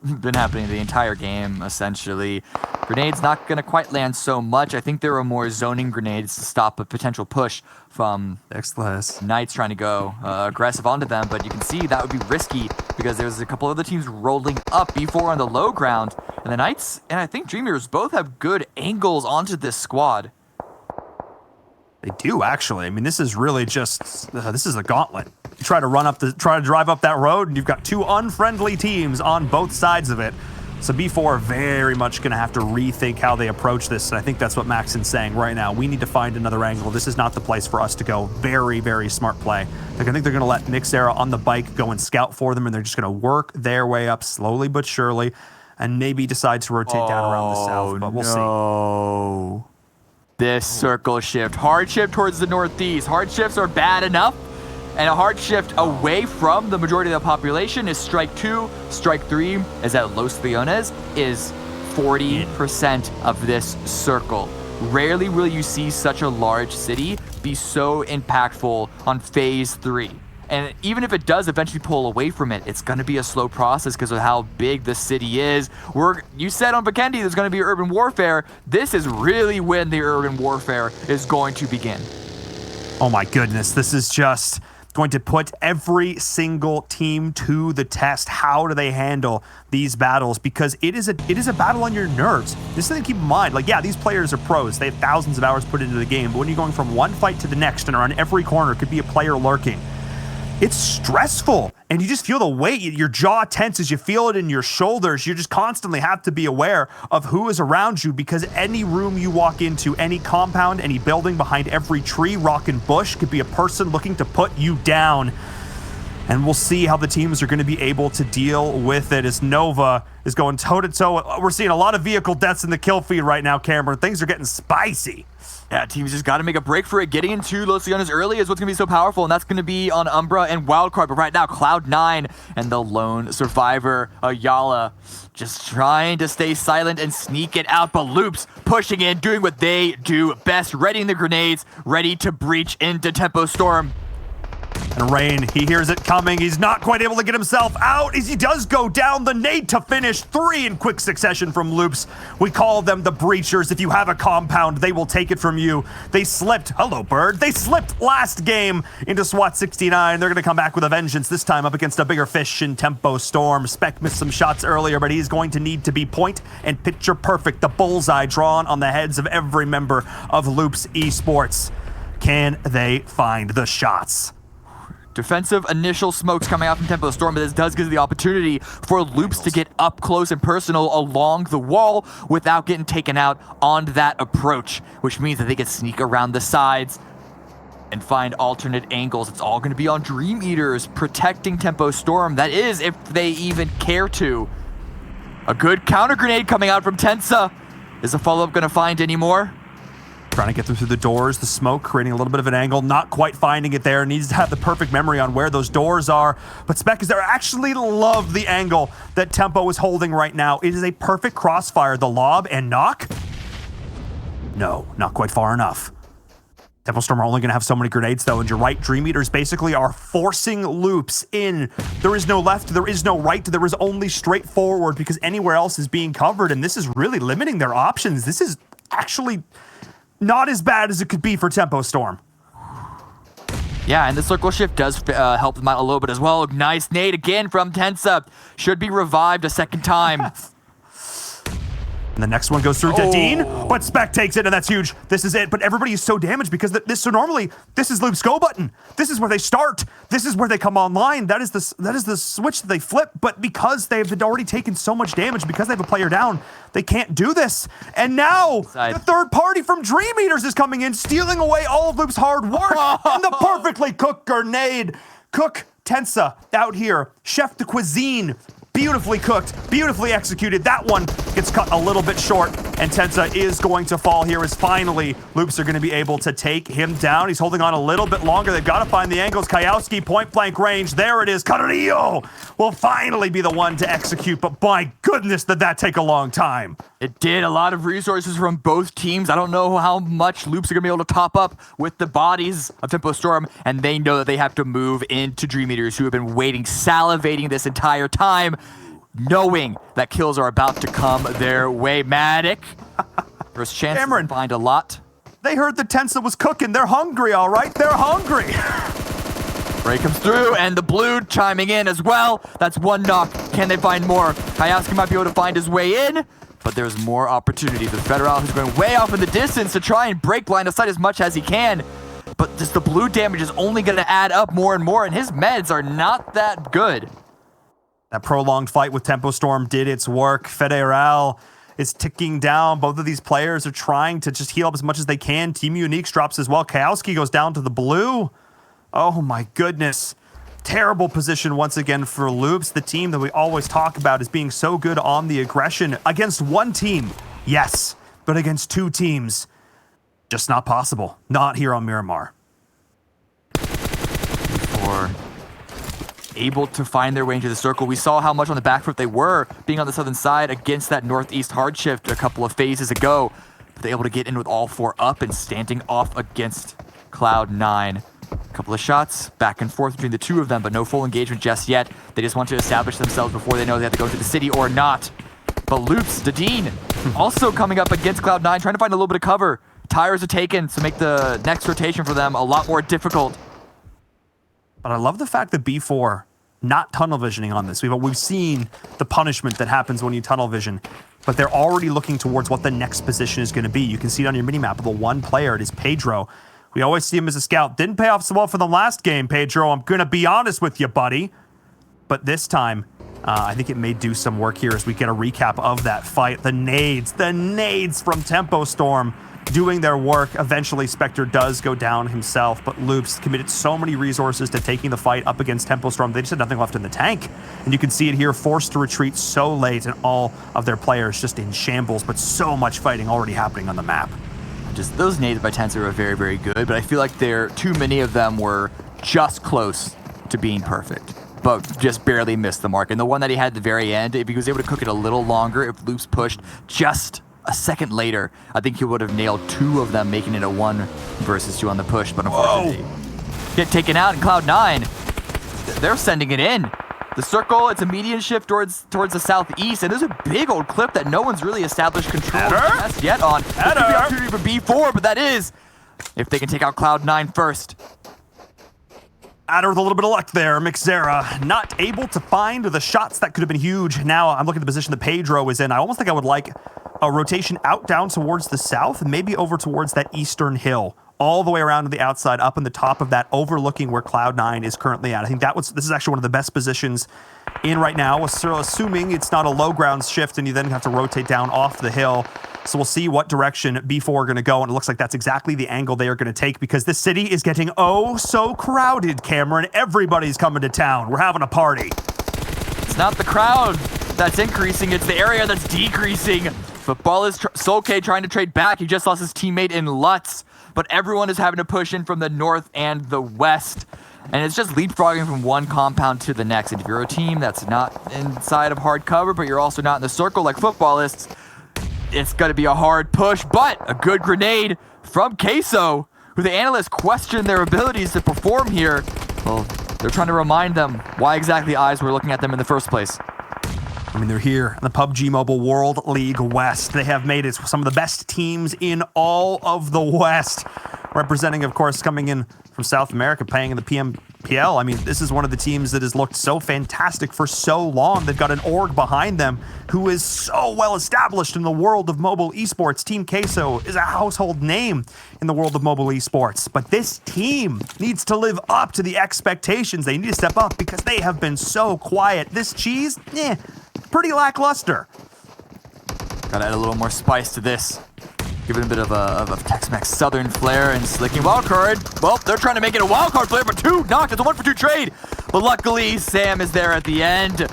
been happening the entire game, essentially. Grenades not going to quite land so much. I think there were more zoning grenades to stop a potential push from Knights trying to go aggressive onto them, but you can see that would be risky because there's a couple other teams rolling up B4 on the low ground, and the Knights and I think Dreamers both have good angles onto this squad. They do, actually. I mean, this is really just, this is a gauntlet. You try to drive up that road, and you've got two unfriendly teams on both sides of it. So B4 are very much going to have to rethink how they approach this, and I think that's what Maxon's saying right now. We need to find another angle. This is not the place for us to go. Very, very smart play. Like, I think they're going to let Nixera on the bike go and scout for them, and they're just going to work their way up slowly but surely, and maybe decide to rotate down around the south, but we'll see. This circle shift. Hard shift towards the northeast. Hard shifts are bad enough. And a hard shift away from the majority of the population is strike 2. Strike 3 is at Los Leones is 40% of this circle. Rarely will you see such a large city be so impactful on phase 3. And even if it does eventually pull away from it, it's going to be a slow process because of how big the city is. You said on Vikendi there's going to be urban warfare. This is really when the urban warfare is going to begin. Oh my goodness, this is just going to put every single team to the test. How do they handle these battles? Because it is a battle on your nerves. This is something to keep in mind. Like, yeah, these players are pros. They have thousands of hours put into the game. But when you're going from one fight to the next and around every corner could be a player lurking, it's stressful, and you just feel the weight. Your jaw tenses, you feel it in your shoulders. You just constantly have to be aware of who is around you because any room you walk into, any compound, any building, behind every tree, rock, and bush could be a person looking to put you down. And we'll see how the teams are going to be able to deal with it as Nova is going toe-to-toe. We're seeing a lot of vehicle deaths in the kill feed right now, Cameron. Things are getting spicy. Yeah, teams just got to make a break for it. Getting into Los Leones early is what's going to be so powerful, and that's going to be on Umbra and Wildcard. But right now, Cloud9 and the lone survivor, Ayala, just trying to stay silent and sneak it out. But Loops pushing in, doing what they do best, readying the grenades, ready to breach into Tempo Storm. And Rain, he hears it coming. He's not quite able to get himself out as he does go down. The nade to finish. 3 in quick succession from Loops. We call them the Breachers. If you have a compound, they will take it from you. They slipped. Hello, Bird. They slipped last game into SWAT 69. They're going to come back with a vengeance, this time up against a bigger fish in Tempo Storm. Spec missed some shots earlier, but he's going to need to be point and picture perfect. The bullseye drawn on the heads of every member of Loops Esports. Can they find the shots? Defensive initial smokes coming out from Tempo Storm, but this does give the opportunity for Loops to get up close and personal along the wall without getting taken out on that approach, which means that they can sneak around the sides and find alternate angles. It's all going to be on Dream Eaters protecting Tempo Storm. That is, if they even care to. A good counter grenade coming out from Tensa. Is the follow-up going to find any more? Trying to get them through the doors, the smoke, creating a little bit of an angle, not quite finding it there. Needs to have the perfect memory on where those doors are. But Spec is there. I actually love the angle that Tempo is holding right now. It is a perfect crossfire. The lob and knock. No, not quite far enough. Tempo Storm are only going to have so many grenades, though, and you're right. Dream Eaters basically are forcing Loops in. There is no left, there is no right, there is only straight forward because anywhere else is being covered, and this is really limiting their options. This is actually not as bad as it could be for Tempo Storm. Yeah, and the circle shift does help them out a little bit as well. Nice nade again from Tensa. Should be revived a second time. And the next one goes through Dadeen, but Spec takes it, and that's huge. This is it, but everybody is so damaged because so normally, this is Loop's go button. This is where they start. This is where they come online. That is the switch that they flip, but because they've already taken so much damage, because they have a player down, they can't do this. And now, the third party from Dream Eaters is coming in, stealing away all of Loop's hard work, and the perfectly cooked grenade. Cook Tensa out here, chef de cuisine, beautifully cooked, beautifully executed. That one gets cut a little bit short, and Tensa is going to fall here as finally Loops are going to be able to take him down. He's holding on a little bit longer. They've got to find the angles. Kayowski, point blank range. There it is. Carrillo will finally be the one to execute, but my goodness, did that take a long time. It did. A lot of resources from both teams. I don't know how much Loops are going to be able to top up with the bodies of Tempo Storm, and they know that they have to move into Dream Eaters, who have been waiting, salivating this entire time, knowing that kills are about to come their way. Matic, first chance to find a lot. They heard the Tensa was cooking. They're hungry, all right? They're hungry. Ray comes through, and the blue chiming in as well. That's one knock. Can they find more? Kayowski might be able to find his way in, but there's more opportunity. The Federal who's going way off in the distance to try and break line of sight as much as he can. But just the blue damage is only going to add up more and more, and his meds are not that good. That prolonged fight with Tempo Storm did its work. Federal is ticking down. Both of these players are trying to just heal up as much as they can. Team Uniques drops as well. Kayowski goes down to the blue. Oh my goodness. Terrible position once again for Loops, the team that we always talk about as being so good on the aggression. Against one team, yes, but against two teams, just not possible. Not here on Miramar. Able to find their way into the circle. We saw how much on the back foot they were being on the southern side against that northeast hard shift a couple of phases ago. But they're able to get in with all four up and standing off against Cloud9. A couple of shots back and forth between the two of them, but no full engagement just yet. They just want to establish themselves before they know they have to go to the city or not. But Loops, Dadeen, also coming up against Cloud9, trying to find a little bit of cover. Tires are taken to make the next rotation for them a lot more difficult. But I love the fact that B4 not tunnel visioning on this. We've seen the punishment that happens when you tunnel vision, but they're already looking towards what the next position is going to be. You can see it on your minimap of the one player. It is Pedro. We always see him as a scout. Didn't pay off so well for the last game, Pedro. I'm going to be honest with you, buddy. But this time, I think it may do some work here as we get a recap of that fight. The nades from Tempo Storm doing their work. Eventually, Spectre does go down himself, but Loops committed so many resources to taking the fight up against Tempo Storm. They just had nothing left in the tank. And you can see it here, forced to retreat so late, and all of their players just in shambles, but so much fighting already happening on the map. Just those nades by Tensa are very, very good, but I feel like too many of them were just close to being perfect, but just barely missed the mark. And the one that he had at the very end, if he was able to cook it a little longer, if Loops pushed just a second later, I think he would have nailed two of them, making it a 1 versus 2 on the push, but unfortunately, get taken out in Cloud9. They're sending it in. The circle, it's a median shift towards the southeast, and there's a big old clip that no one's really established control just yet on. There's could be opportunity for B4, but that is if they can take out Cloud9 first. Adder with a little bit of luck there. Mixera not able to find the shots that could have been huge. Now I'm looking at the position that Pedro is in. I almost think I would like a rotation out down towards the south, maybe over towards that eastern hill, all the way around to the outside, up in the top of that, overlooking where Cloud9 is currently at. I think this is actually one of the best positions in right now, assuming it's not a low ground shift and you then have to rotate down off the hill. So we'll see what direction B4 are going to go, and it looks like that's exactly the angle they are going to take because this city is getting oh so crowded, Cameron. Everybody's coming to town. We're having a party. It's not the crowd that's increasing, it's the area that's decreasing. Football is Solke trying to trade back. He just lost his teammate in Lutz, but everyone is having to push in from the north and the west. And it's just leapfrogging from one compound to the next. And if you're a team that's not inside of hard cover, but you're also not in the circle like footballists, it's going to be a hard push, but a good grenade from Queso, who the analysts question their abilities to perform here. Well, they're trying to remind them why exactly eyes were looking at them in the first place. I mean, they're here in the PUBG Mobile World League West. They have made it some of the best teams in all of the West. Representing, of course, coming in from South America, playing in the PL, I mean, this is one of the teams that has looked so fantastic for so long. They've got an org behind them who is so well established in the world of mobile esports. Team Queso is a household name in the world of mobile esports. But this team needs to live up to the expectations. They need to step up because they have been so quiet. This cheese, pretty lackluster. Gotta add a little more spice to this. Give it a bit of a Tex-Mex Southern flair and slicking wildcard. Well, they're trying to make it a wildcard flair, but 2 knocked. It's a 1-for-2 trade. But luckily, Sam is there at the end.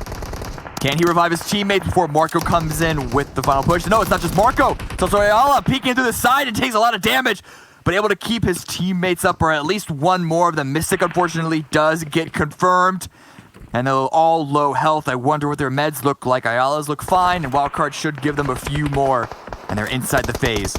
Can he revive his teammate before Marco comes in with the final push? No, it's not just Marco. It's also Ayala peeking through the side and takes a lot of damage, but able to keep his teammates up, or at least one more of them. Mystic, unfortunately, does get confirmed. And they're all low health. I wonder what their meds look like. Ayala's look fine, and wildcard should give them a few more. And they're inside the phase.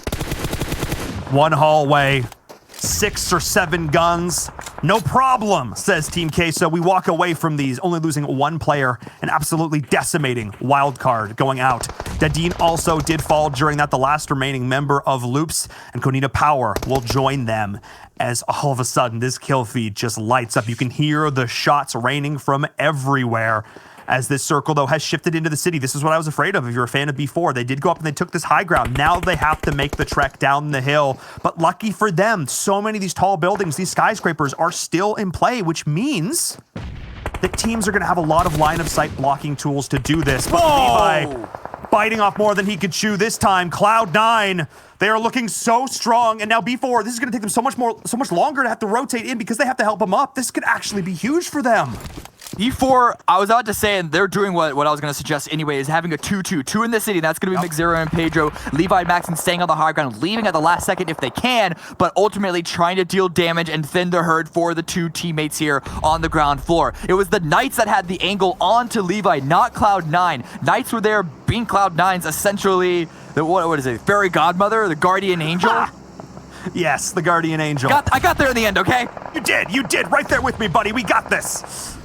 1 hallway, 6 or 7 guns. No problem, says Team Queso. We walk away from these, only losing 1 player, and absolutely decimating wildcard going out. Dadine also did fall during that, the last remaining member of Loops, and Konina Power will join them as all of a sudden this kill feed just lights up. You can hear the shots raining from everywhere. As this circle, though, has shifted into the city. This is what I was afraid of if you're a fan of B4. They did go up and they took this high ground. Now they have to make the trek down the hill. But lucky for them, so many of these tall buildings, these skyscrapers are still in play, which means that teams are going to have a lot of line of sight blocking tools to do this. But Levi biting off more than he could chew this time. Cloud9, they are looking so strong. And now B4, this is going to take them so much longer to have to rotate in because they have to help them up. This could actually be huge for them. B4, I was about to say, and they're doing what I was going to suggest anyway, is having a 2-2. 2 in the city. That's going to be McZero and Pedro. Levi and Maxon staying on the high ground, leaving at the last second if they can, but ultimately trying to deal damage and thin the herd for the 2 teammates here on the ground floor. It was the Knights that had the angle onto Levi, not Cloud9. Knights were there being Cloud9's essentially, what is it, fairy godmother, the guardian angel? Yes, the guardian angel. I got there in the end, okay? You did, right there with me, buddy. We got this.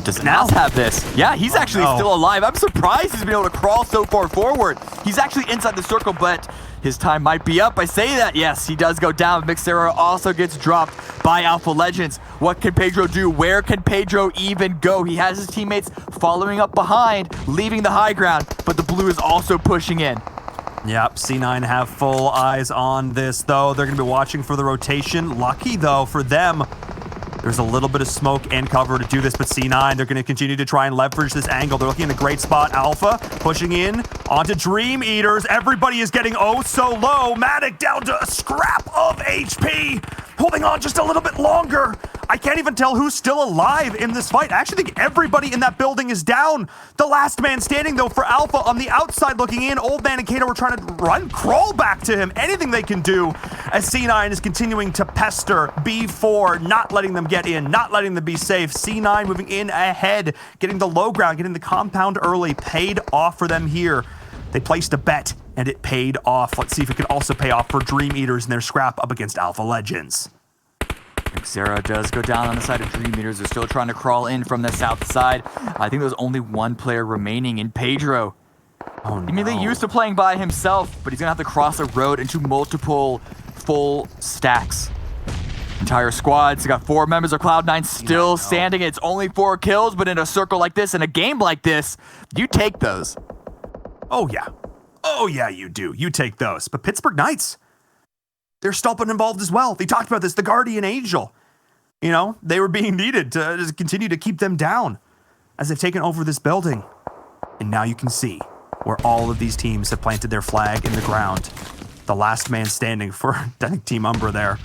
Does Naz have this? Yeah, he's actually still alive. I'm surprised he's been able to crawl so far forward. He's actually inside the circle, but his time might be up. I say that, yes, he does go down. Mixera also gets dropped by Alpha Legends. What can Pedro do? Where can Pedro even go? He has his teammates following up behind, leaving the high ground, but the blue is also pushing in. Yep, C9 have full eyes on this, though. They're going to be watching for the rotation. Lucky, though, for them, there's a little bit of smoke and cover to do this, but C9, they're going to continue to try and leverage this angle. They're looking in a great spot. Alpha pushing in onto Dream Eaters. Everybody is getting oh so low. Matic down to a scrap of HP. Holding on just a little bit longer. I can't even tell who's still alive in this fight. I actually think everybody in that building is down. The last man standing, though, for Alpha on the outside looking in. Old Man and Kato are trying to crawl back to him. Anything they can do as C9 is continuing to pester B4, not letting them get in, not letting them be safe. C9 moving in ahead, getting the low ground, getting the compound early. Paid off for them here. They placed a bet, and it paid off. Let's see if it can also pay off for Dream Eaters in their scrap up against Alpha Legends. Xera does go down on the side of Dream Eaters. They're still trying to crawl in from the south side. I think there's only 1 player remaining in Pedro. Oh, no. I mean, they're used to playing by himself, but he's going to have to cross a road into multiple full stacks. Entire squads. You got 4 members of Cloud9 still standing. It's only 4 kills, but in a circle like this, in a game like this, you take those. Oh, yeah. Oh, yeah, you do. You take those. But Pittsburgh Knights, they're still been involved as well. They talked about this, the Guardian Angel. You know, they were being needed to continue to keep them down as they've taken over this building. And now you can see where all of these teams have planted their flag in the ground. The last man standing for, I think, Team Umbra there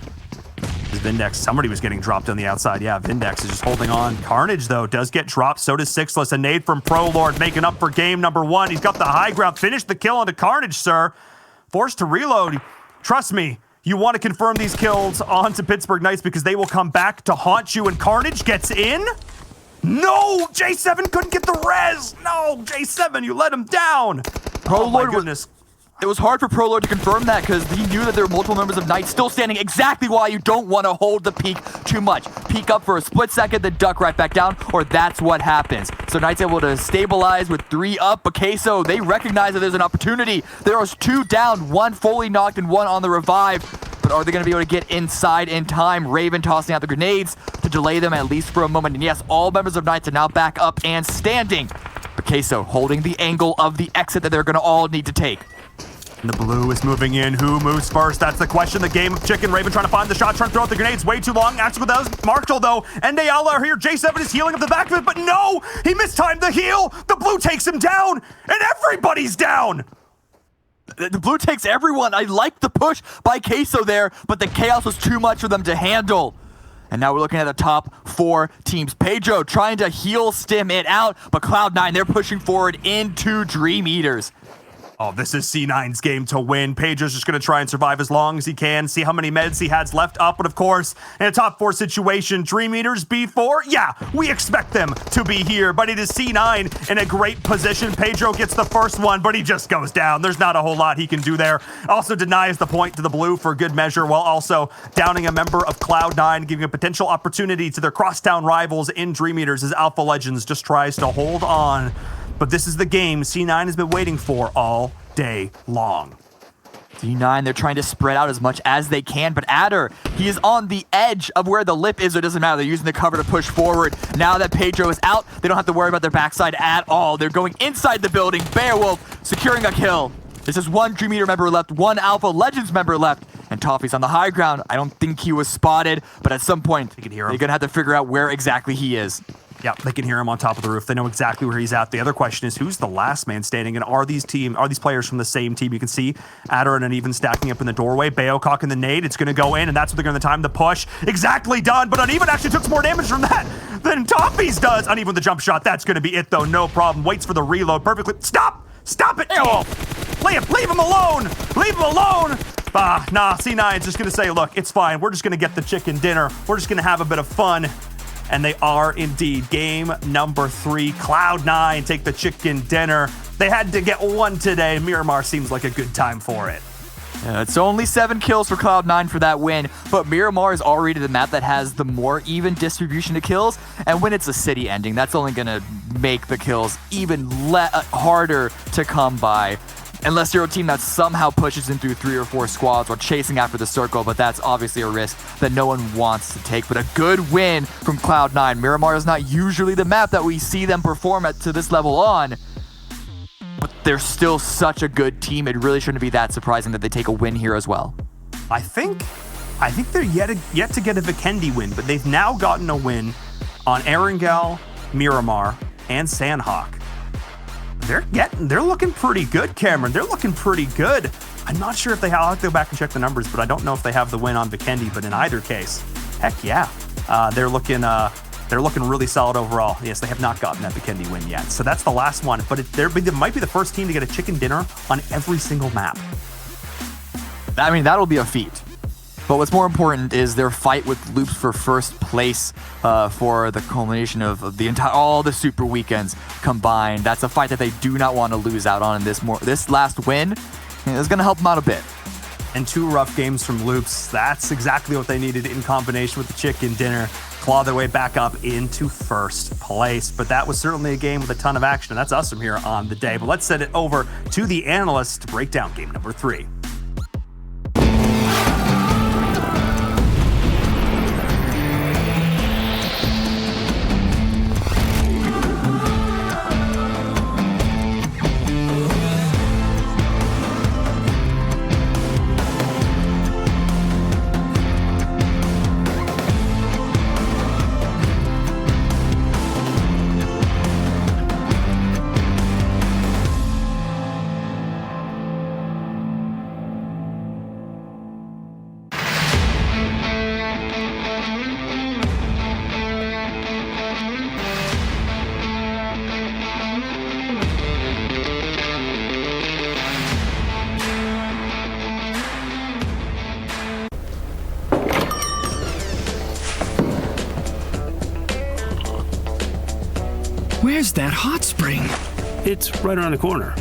is Vindex. Somebody was getting dropped on the outside. Yeah, Vindex is just holding on. Carnage, though, does get dropped. So does Sixless. A nade from ProLord making up for game number 1. He's got the high ground. Finished the kill onto Carnage, sir. Forced to reload. Trust me, you want to confirm these kills onto Pittsburgh Knights because they will come back to haunt you. And Carnage gets in? No! J7 couldn't get the res! No! J7, you let him down! Oh my goodness. It was hard for ProLord to confirm that because he knew that there were multiple members of Knights still standing, exactly why you don't want to hold the peak too much. Peek up for a split second, then duck right back down, or that's what happens. So Knights able to stabilize with 3 up, but Queso, they recognize that there's an opportunity. There was 2 down, 1 fully knocked and 1 on the revive. But but are they going to be able to get inside in time? Raven tossing out the grenades to delay them at least for a moment. And yes, all members of Knights are now back up and standing. But Queso holding the angle of the exit that they're going to all need to take. And the blue is moving in. Who moves first? That's the question. The game of chicken. Raven trying to find the shot, trying to throw out the grenades. Way too long. Actually, does Marshall, though. And Ayala are here. J7 is healing up the back of it, but no! He mistimed the heal! The blue takes him down! And everybody's down! The blue takes everyone. I like the push by Queso there, but the chaos was too much for them to handle. And now we're looking at the top 4 teams. Pedro trying to heal stim it out, but Cloud9, they're pushing forward into Dream Eaters. Oh, this is C9's game to win. Pedro's just going to try and survive as long as he can, see how many meds he has left up. But of course, in a top 4 situation, Dream Eaters B4, yeah, we expect them to be here. But it is C9 in a great position. Pedro gets the first one, but he just goes down. There's not a whole lot he can do there. Also denies the point to the blue for good measure, while also downing a member of Cloud9, giving a potential opportunity to their crosstown rivals in Dream Eaters as Alpha Legends just tries to hold on. But this is the game C9 has been waiting for all day long. C9, they're trying to spread out as much as they can, but Adder, he is on the edge of where the lip is, so it doesn't matter. They're using the cover to push forward. Now that Pedro is out, they don't have to worry about their backside at all. They're going inside the building. Beowulf securing a kill. This is one Dream Eater member left, one Alpha Legends member left, and Toffee's on the high ground. I don't think he was spotted, but at some point, they can hear him. They're going to have to figure out where exactly he is. Yeah, they can hear him on top of the roof. They know exactly where he's at. The other question is, who's the last man standing? And are these players from the same team? You can see Adder and Uneven stacking up in the doorway. Bayo cocking the nade. It's going to go in, and that's what they're going to time the push. Exactly done, but Uneven actually took some more damage from that than Toffee's does. Uneven with the jump shot. That's going to be it, though. No problem. Waits for the reload perfectly. Stop! Stop it! Leave him alone! Leave him alone! Nah, C9's just going to say, look, it's fine. We're just going to get the chicken dinner. We're just going to have a bit of fun. And they are indeed. Game number 3, Cloud9 take the chicken dinner. They had to get one today. Miramar seems like a good time for it. Yeah, it's only 7 kills for Cloud9 for that win, but Miramar is already the map that has the more even distribution of kills, and when it's a city ending, that's only going to make the kills even harder to come by. Unless you're a team that somehow pushes in through 3 or 4 squads while chasing after the circle, but that's obviously a risk that no one wants to take. But a good win from Cloud9. Miramar is not usually the map that we see them perform at to this level on, but they're still such a good team. It really shouldn't be that surprising that they take a win here as well. I think they're yet to get a Vikendi win, but they've now gotten a win on Erangel, Miramar, and Sanhok. They're looking pretty good, Cameron. They're looking pretty good. I'm not sure if I'll have to go back and check the numbers, but I don't know if they have the win on Vikendi. But in either case, heck yeah, they're looking really solid overall. Yes, they have not gotten that Vikendi win yet, so that's the last one. But they might be the first team to get a chicken dinner on every single map. I mean, that'll be a feat. But what's more important is their fight with Loops for first place for the culmination of all the super weekends combined. That's a fight that they do not want to lose out on. In this last win is going to help them out a bit. And 2 rough games from Loops. That's exactly what they needed in combination with the chicken dinner. Claw their way back up into first place. But that was certainly a game with a ton of action. That's us from here on the day. But let's send it over to the analysts to break down game number 3. Where's that hot spring? It's right around the corner.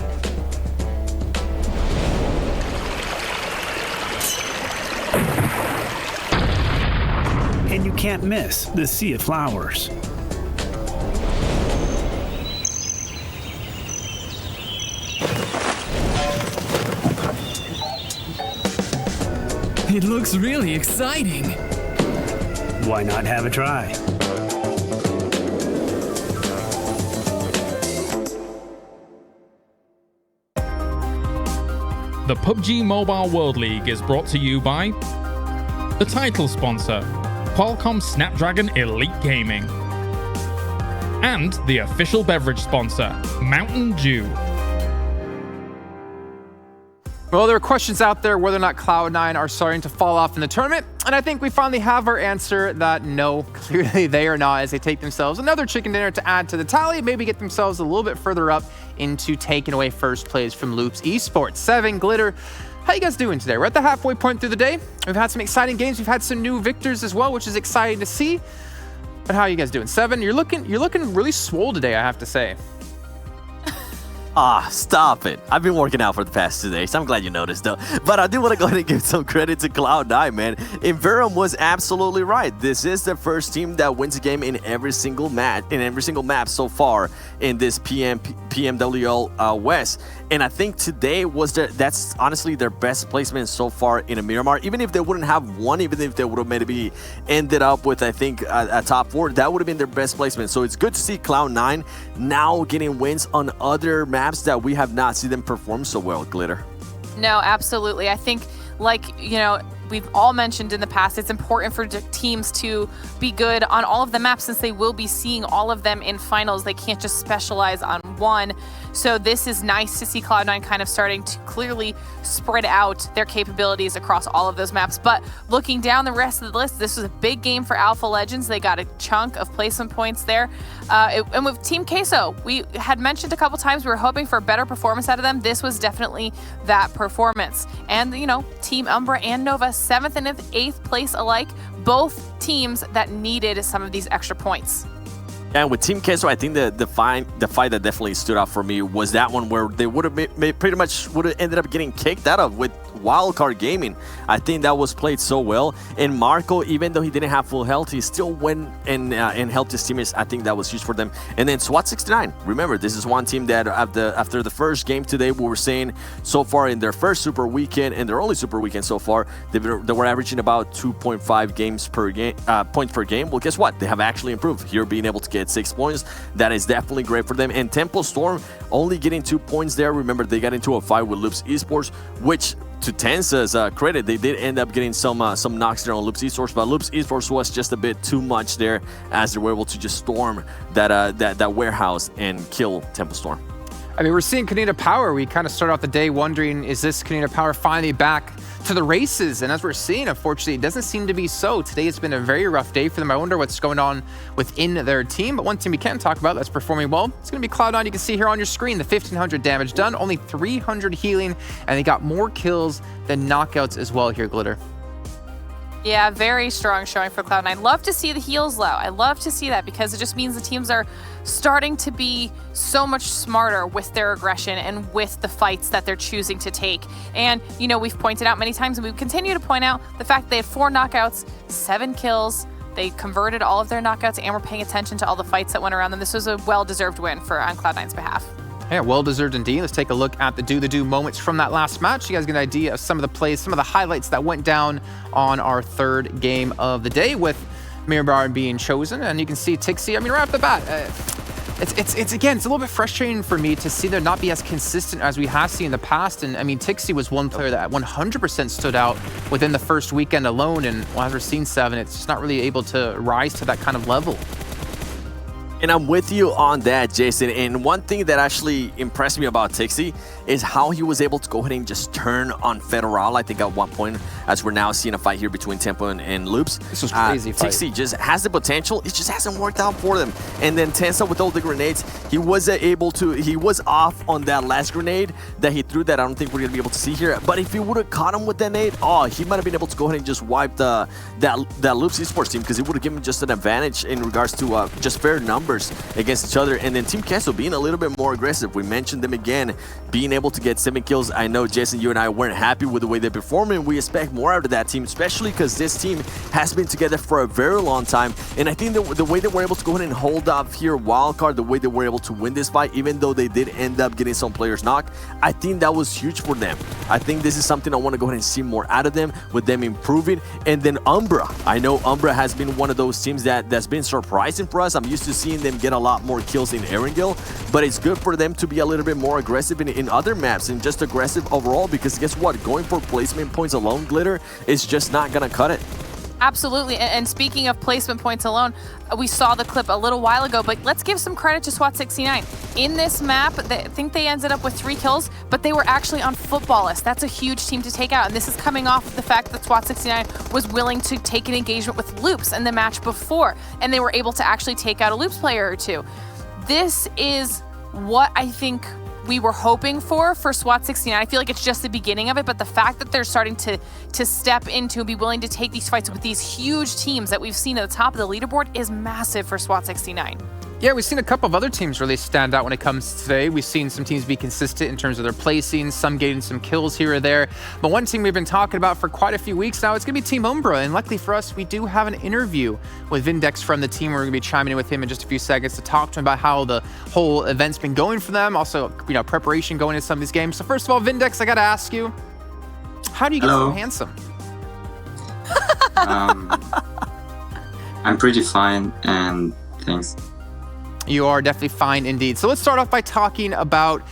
And you can't miss the sea of flowers. It looks really exciting. Why not have a try? The PUBG Mobile World League is brought to you by the title sponsor, Qualcomm Snapdragon Elite Gaming, and the official beverage sponsor, Mountain Dew. Well, there are questions out there whether or not Cloud9 are starting to fall off in the tournament, and I think we finally have our answer that no, clearly they are not, as they take themselves another chicken dinner to add to the tally, maybe get themselves a little bit further up into taking away first place from Loops Esports. 7, Glitter, how you guys doing today? We're at the halfway point through the day. We've had some exciting games. We've had some new victors as well, which is exciting to see. But how are you guys doing? 7, you're looking really swole today, I have to say. Ah, stop it. I've been working out for the past 2 days. I'm glad you noticed, though. But I do want to go ahead and give some credit to Cloud9, man. Verum was absolutely right. This is the first team that wins a game in every single map so far in this PMWL West. And I think today was that's honestly their best placement so far in a Miramar. Even if they wouldn't have won, even if they would have maybe ended up with, I think, a top 4, that would have been their best placement. So it's good to see Cloud9 now getting wins on other maps that we have not seen them perform so well, Glitter. No, absolutely. I think, like, we've all mentioned in the past, it's important for teams to be good on all of the maps since they will be seeing all of them in finals. They can't just specialize on one. So this is nice to see Cloud9 kind of starting to clearly spread out their capabilities across all of those maps. But looking down the rest of the list, this was a big game for Alpha Legends. They got a chunk of placement points there. And with Team Queso, we had mentioned a couple times we were hoping for a better performance out of them. This was definitely that performance. And, Team Umbra and Nova, 7th and 8th place alike, both teams that needed some of these extra points. And with Team Queso, I think the fight that definitely stood out for me was that one where they would have pretty much ended up getting kicked out of with Wildcard Gaming. I think that was played so well. And Marco, even though he didn't have full health, he still went and helped his teammates. I think that was huge for them. And then SWAT69. Remember, this is one team that after the first game today, we were saying so far in their first Super Weekend and their only Super Weekend so far, they were averaging about 2.5 games per game, points per game. Well, guess what? They have actually improved here, being able to get 6 points. That is definitely great for them. And Temple Storm only getting 2 points there. Remember, they got into a fight with Loops Esports, which, to Tensa's credit, they did end up getting some knocks there on Loops Esports, but Loops Esports was just a bit too much there, as they were able to just storm that warehouse and kill Temple Storm. I mean, we're seeing Kanina Power. We kind of start out the day wondering, is this Kanina Power finally back to the races? And as we're seeing, unfortunately, it doesn't seem to be so. Today has been a very rough day for them. I wonder what's going on within their team. But one team we can talk about that's performing well, it's going to be Cloud9. You can see here on your screen the 1,500 damage done, only 300 healing, and they got more kills than knockouts as well here, Glitter. Yeah, very strong showing for Cloud9. Love to see the heals low. I love to see that because it just means the teams are starting to be so much smarter with their aggression and with the fights that they're choosing to take. And, we've pointed out many times, and we continue to point out the fact that they had 4 knockouts, 7 kills. They converted all of their knockouts and were paying attention to all the fights that went around them. This was a well-deserved win on Cloud9's behalf. Yeah, well-deserved indeed. Let's take a look at the do moments from that last match. You guys get an idea of some of the plays, some of the highlights that went down on our third game of the day with Miramar being chosen. And you can see Tixi, I mean, right off the bat, it's a little bit frustrating for me to see them not be as consistent as we have seen in the past. And I mean, Tixi was one player that 100% stood out within the first weekend alone. And as we're seeing 7, it's just not really able to rise to that kind of level. And I'm with you on that, Jason. And one thing that actually impressed me about Tixi is how he was able to go ahead and just turn on Federal, I think, at one point, as we're now seeing a fight here between Tempo and Loops. This was crazy fight. Tixi just has the potential. It just hasn't worked out for them. And then Tensa, with all the grenades, he was off on that last grenade that he threw that I don't think we're going to be able to see here. But if he would have caught him with that nade, he might have been able to go ahead and just wipe that Loops Esports team, because it would have given him just an advantage in regards to just fair numbers numbers against each other. And then Team Queso being a little bit more aggressive. We mentioned them again, being able to get 7 kills. I know, Jason, you and I weren't happy with the way they're performing. We expect more out of that team, especially because this team has been together for a very long time. And I think the way that we're able to go ahead and hold up here wildcard, the way that we're able to win this fight, even though they did end up getting some players knocked, I think that was huge for them. I think this is something I want to go ahead and see more out of them, with them improving. And then Umbra. I know Umbra has been one of those teams that's been surprising for us. I'm used to seeing them get a lot more kills in Erangel, but it's good for them to be a little bit more aggressive in other maps and just aggressive overall, because guess what? Going for placement points alone, Glitter, is just not going to cut it. Absolutely, and speaking of placement points alone, we saw the clip a little while ago, but let's give some credit to SWAT69. In this map, I think they ended up with 3 kills, but they were actually on Footballist. That's a huge team to take out, and this is coming off of the fact that SWAT69 was willing to take an engagement with Loops in the match before, and they were able to actually take out a Loops player or 2. This is what I think we were hoping for SWAT69. I feel like it's just the beginning of it, but the fact that they're starting to step into and be willing to take these fights with these huge teams that we've seen at the top of the leaderboard is massive for SWAT69. Yeah, we've seen a couple of other teams really stand out when it comes to today. We've seen some teams be consistent in terms of their placings, some getting some kills here or there. But one team we've been talking about for quite a few weeks now, it's going to be Team Umbra. And luckily for us, we do have an interview with Vindex from the team. We're going to be chiming in with him in just a few seconds to talk to him about how the whole event's been going for them. Also, preparation going into some of these games. So first of all, Vindex, I got to ask you, how do you get so handsome? I'm pretty fine, and thanks. You are definitely fine indeed. So let's start off by talking about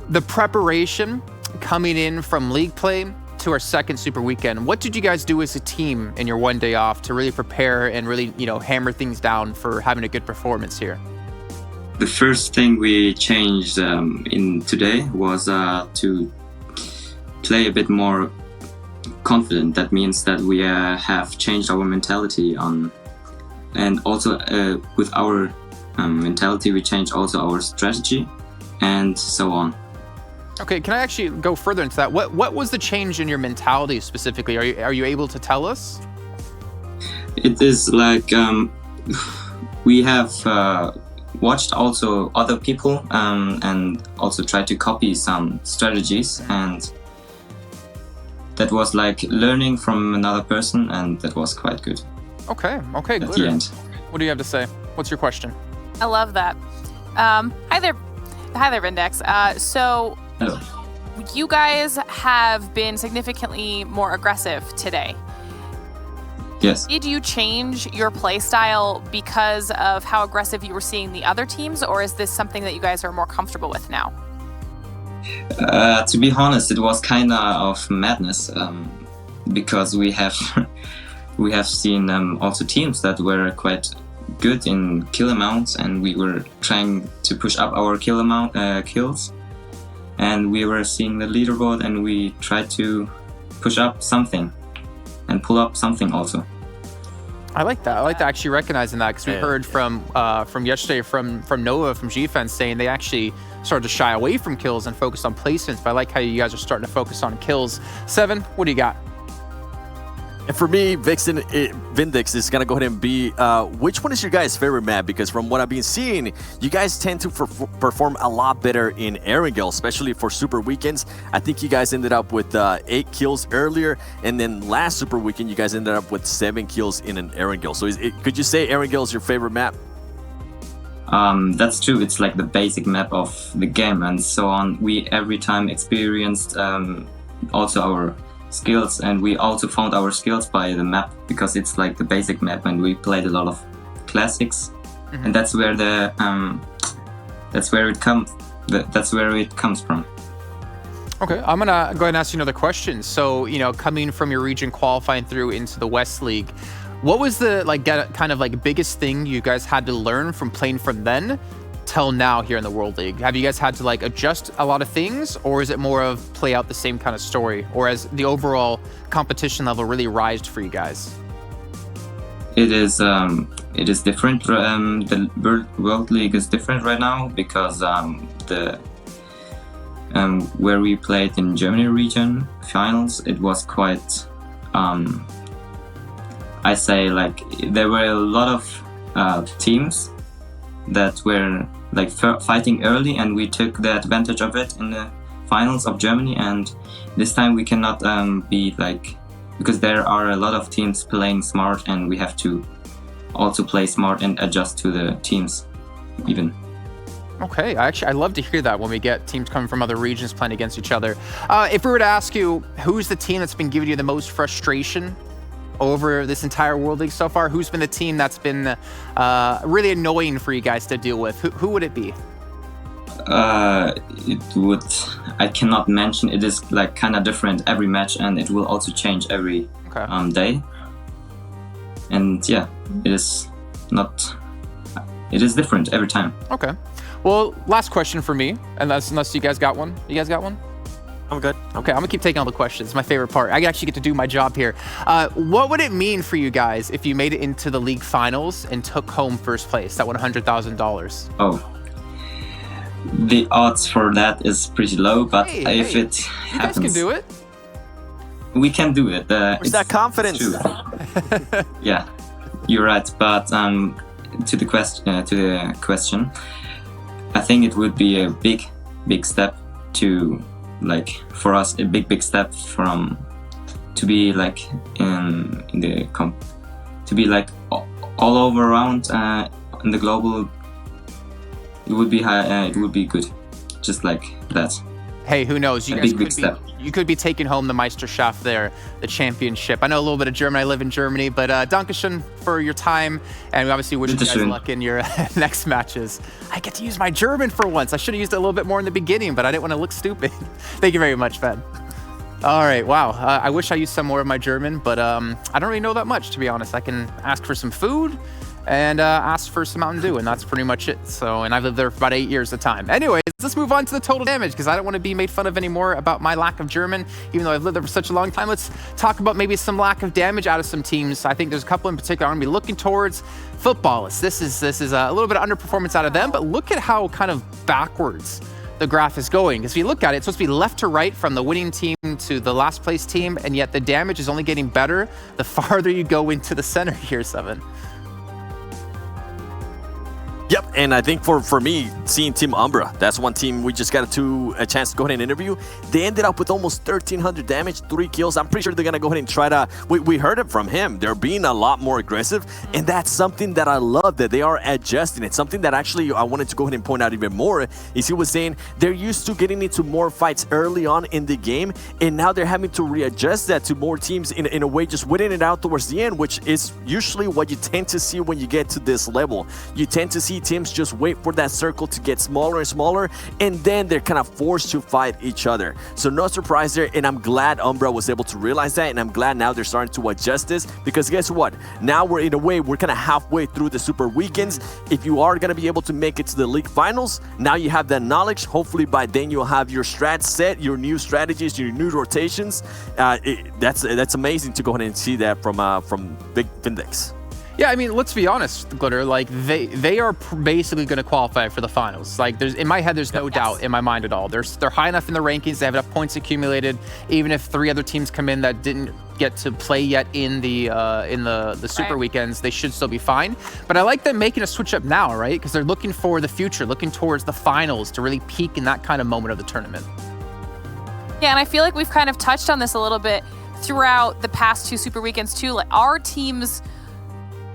the preparation coming in from league play to our second Super Weekend. What did you guys do as a team in your one day off to really prepare and really, hammer things down for having a good performance here? The first thing we changed in today was to play a bit more confident. That means that we have changed our mentality on, and also with our mentality, we changed also our strategy and so on. Okay, can I actually go further into that? What was the change in your mentality specifically? Are you able to tell us? It is like we have watched also other people and also tried to copy some strategies, and that was like learning from another person, and that was quite good. Okay, at the end. What do you have to say? What's your question? I love that. Hi there, Vindex. So Hello. You guys have been significantly more aggressive today. Yes. Did you change your play style because of how aggressive you were seeing the other teams, or is this something that you guys are more comfortable with now? To be honest, it was kind of madness because we have seen also teams that were quite good in kill amounts, and we were trying to push up our kills, and we were seeing the leaderboard, and we tried to push up something and pull up something also. I like that. I like to actually recognizing that, because we heard from yesterday from Nova from GFN saying they actually started to shy away from kills and focus on placements. But I like how you guys are starting to focus on kills. Seven, what do you got? And for me, Vindex is going to go ahead and be, which one is your guys' favorite map? Because from what I've been seeing, you guys tend to perform a lot better in Erangel, especially for Super Weekends. I think you guys ended up with 8 kills earlier, and then last Super Weekend, you guys ended up with 7 kills in an Erangel. So could you say Erangel is your favorite map? That's true. It's like the basic map of the game and so on. We every time experienced also our skills, and we also found our skills by the map, because it's like the basic map, and we played a lot of classics, and that's where it comes from. Okay, I'm gonna go ahead and ask you another question. So, coming from your region, qualifying through into the West League, what was the biggest thing you guys had to learn from playing from then till now here in the World League? Have you guys had to adjust a lot of things, or is it more of play out the same kind of story, or has the overall competition level really rised for you guys? It is different. The World League is different right now, because where we played in Germany region finals, it was quite I say there were a lot of teams that were like fighting early, and we took the advantage of it in the finals of Germany. And this time we cannot be like, because there are a lot of teams playing smart, and we have to also play smart and adjust to the teams even. Okay, I love to hear that when we get teams coming from other regions playing against each other. If we were to ask you, who's the team that's been giving you the most frustration over this entire World League so far? Who's been the team that's been really annoying for you guys to deal with? Who would it be? It would, I cannot mention. It is like kind of different every match, and it will also change every day. And yeah, it is different every time. Okay. Well, last question for me, unless you guys got one. You guys got one? I'm good. Okay, I'm gonna keep taking all the questions. It's my favorite part. I actually get to do my job here. What would it mean for you guys if you made it into the league finals and took home first place, that $100,000? Oh, the odds for that is pretty low, but if it happens, you guys can do it. We can do it. Where's that confidence? Yeah, you're right. But to the question, I think it would be a big step to, like, for us, a big step from to be like in the to be like all over around in the global. It would be high. It would be good, just like that. Hey, who knows? You a guys big step. You could be taking home the Meisterschaft there, the championship. I know a little bit of German. I live in Germany, but Dankeschön for your time, and we obviously wish you guys luck in your next matches. I get to use my German for once. I should have used it a little bit more in the beginning, but I didn't want to look stupid. Thank you very much, Ben. All right, wow. I wish I used some more of my German, but I don't really know that much, to be honest. I can ask for some food and ask for some Mountain Dew, and that's pretty much it. So, and I've lived there for about 8 years at a time. Anyways, let's move on to the total damage, because I don't want to be made fun of anymore about my lack of German, even though I've lived there for such a long time. Let's talk about maybe some lack of damage out of some teams. I think there's a couple in particular I'm going to be looking towards. Footballists, this is a little bit of underperformance out of them, but look at how kind of backwards the graph is going. Because if you look at it, it's supposed to be left to right from the winning team to the last place team, and yet the damage is only getting better the farther you go into the center here, Seven. Yep, and I think for me, seeing Team Umbra, that's one team we just got a chance to go ahead and interview. They ended up with almost 1,300 damage, 3 kills. I'm pretty sure they're going to go ahead and try to... We heard it from him. They're being a lot more aggressive, and that's something that I love, that they are adjusting. It's something that actually I wanted to go ahead and point out even more, is he was saying they're used to getting into more fights early on in the game, and now they're having to readjust that to more teams in a way, just winning it out towards the end, which is usually what you tend to see when you get to this level. You tend to see teams just wait for that circle to get smaller and smaller, and then they're kind of forced to fight each other. So no surprise there, and I'm glad Umbra was able to realize that, and I'm glad now they're starting to adjust this, because guess what? Now we're kind of halfway through the Super Weekends. If you are going to be able to make it to the league finals, now you have that knowledge. Hopefully by then you'll have your strats set, your new strategies, your new rotations. That's amazing to go ahead and see that from Big Vindex. Yeah, I mean, let's be honest, Glitter. Like they are basically going to qualify for the finals. Like, in my head, there's no doubt in my mind at all. They're high enough in the rankings. They have enough points accumulated. Even if 3 other teams come in that didn't get to play yet in the Super Weekends, they should still be fine. But I like them making a switch up now, right? Because they're looking for the future, looking towards the finals to really peak in that kind of moment of the tournament. Yeah, and I feel like we've kind of touched on this a little bit throughout the past 2 Super Weekends too. Like, our teams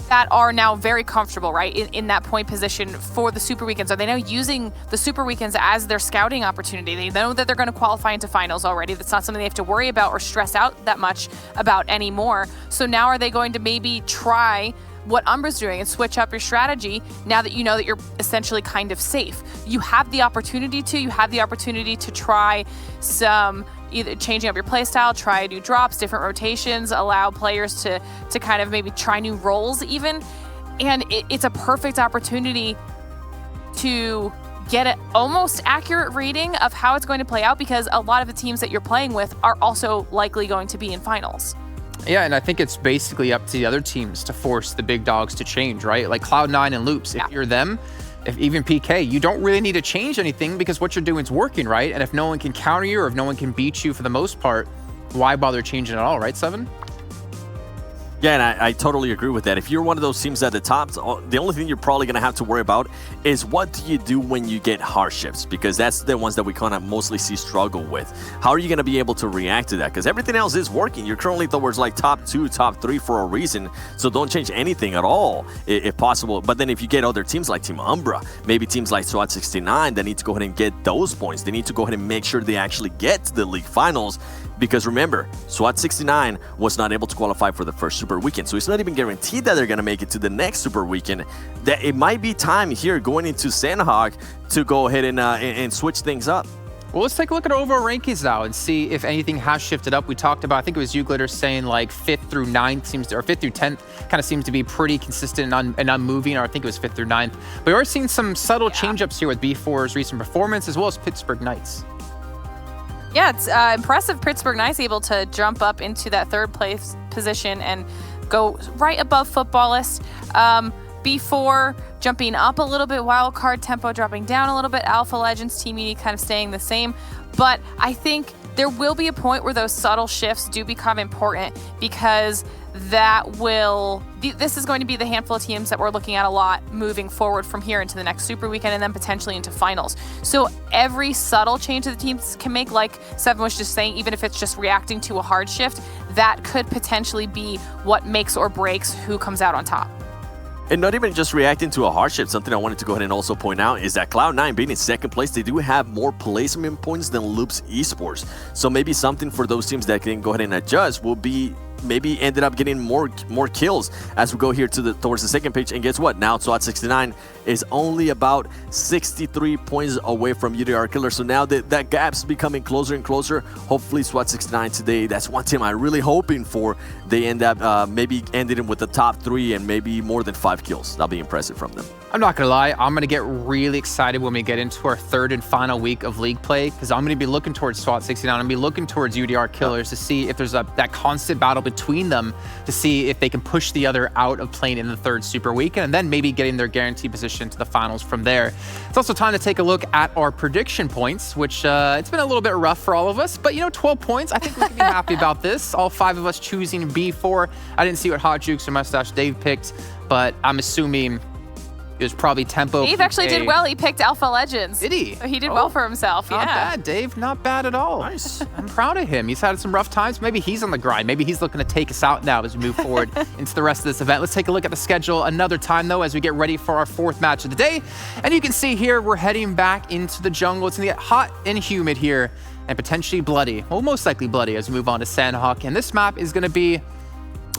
that are now very comfortable, right, in that point position for the Super Weekends, are they now using the Super Weekends as their scouting opportunity? They know that they're going to qualify into finals already. That's not something they have to worry about or stress out that much about anymore. So now are they going to maybe try what Umbra's doing and switch up your strategy now that you know that you're essentially kind of safe? You have the opportunity to try some, either changing up your playstyle, try new drops, different rotations, allow players to kind of maybe try new roles even. And it's a perfect opportunity to get an almost accurate reading of how it's going to play out, because a lot of the teams that you're playing with are also likely going to be in finals. Yeah, and I think it's basically up to the other teams to force the big dogs to change, right? Like Cloud9 and Loops, if you're them, if even PK, you don't really need to change anything because what you're doing is working, right? And if no one can counter you, or if no one can beat you for the most part, why bother changing at all, right, Seven? Yeah, and I totally agree with that. If you're one of those teams at the top, the only thing you're probably going to have to worry about is what do you do when you get hardships, because that's the ones that we kind of mostly see struggle with. How are you going to be able to react to that? Because everything else is working. You're currently towards like top 2, top 3 for a reason, so don't change anything at all if possible. But then if you get other teams like Team Umbra, maybe teams like SWAT 69 that need to go ahead and get those points, they need to go ahead and make sure they actually get to the league finals. Because remember, SWAT 69 was not able to qualify for the first Super Weekend, so it's not even guaranteed that they're going to make it to the next Super Weekend. That it might be time here going into Sanhok to go ahead and switch things up. Well, let's take a look at our overall rankings now and see if anything has shifted up. We talked about, I think it was you, Glitter, saying like 5th through 9th seems to, or 5th through 10th kind of seems to be pretty consistent and unmoving, or I think it was 5th through 9th. But we are seeing some subtle change-ups here with B4's recent performance, as well as Pittsburgh Knights. Yeah, it's impressive. Pittsburgh Knights able to jump up into that 3rd place position and go right above Footballist. B4 jumping up a little bit, Wildcard Tempo dropping down a little bit, Alpha Legends, Team Uni kind of staying the same. But I think there will be a point where those subtle shifts do become important, because this is going to be the handful of teams that we're looking at a lot moving forward from here into the next Super Weekend and then potentially into finals. So every subtle change that the teams can make, like Seven was just saying, even if it's just reacting to a hard shift, that could potentially be what makes or breaks who comes out on top. And not even just reacting to a hardship, something I wanted to go ahead and also point out is that Cloud9 being in 2nd place, they do have more placement points than Loops Esports. So maybe something for those teams that can go ahead and adjust will be maybe ended up getting more kills as we go here to towards the 2nd page. And guess what? Now SWAT 69 is only about 63 points away from UDR Killer. So now that gap's becoming closer and closer. Hopefully SWAT 69 today, that's one team I'm really hoping for. They end up maybe ending with the top 3 and maybe more than 5 kills. That'll be impressive from them. I'm not gonna lie, I'm gonna get really excited when we get into our 3rd and final week of league play, because I'm gonna be looking towards SWAT 69. I'm gonna be looking towards UDR Killers to see if there's that constant battle between them, to see if they can push the other out of playing in the 3rd Super Weekend, and then maybe getting their guaranteed position to the finals from there. It's also time to take a look at our prediction points, which it's been a little bit rough for all of us, but 12 points, I think we can be happy about this. All 5 of us choosing B4. I didn't see what Hot Jukes or Mustache Dave picked, but I'm assuming it was probably Tempo. Dave actually did well. He picked Alpha Legends. Did he? He did well for himself. Not yeah. bad, Dave. Not bad at all. Nice. I'm proud of him. He's had some rough times. Maybe he's on the grind. Maybe he's looking to take us out now as we move forward into the rest of this event. Let's take a look at the schedule another time, though, as we get ready for our 4th match of the day. And you can see here, we're heading back into the jungle. It's going to get hot and humid here and potentially bloody. Well, most likely bloody as we move on to Sanhok. And this map is going to be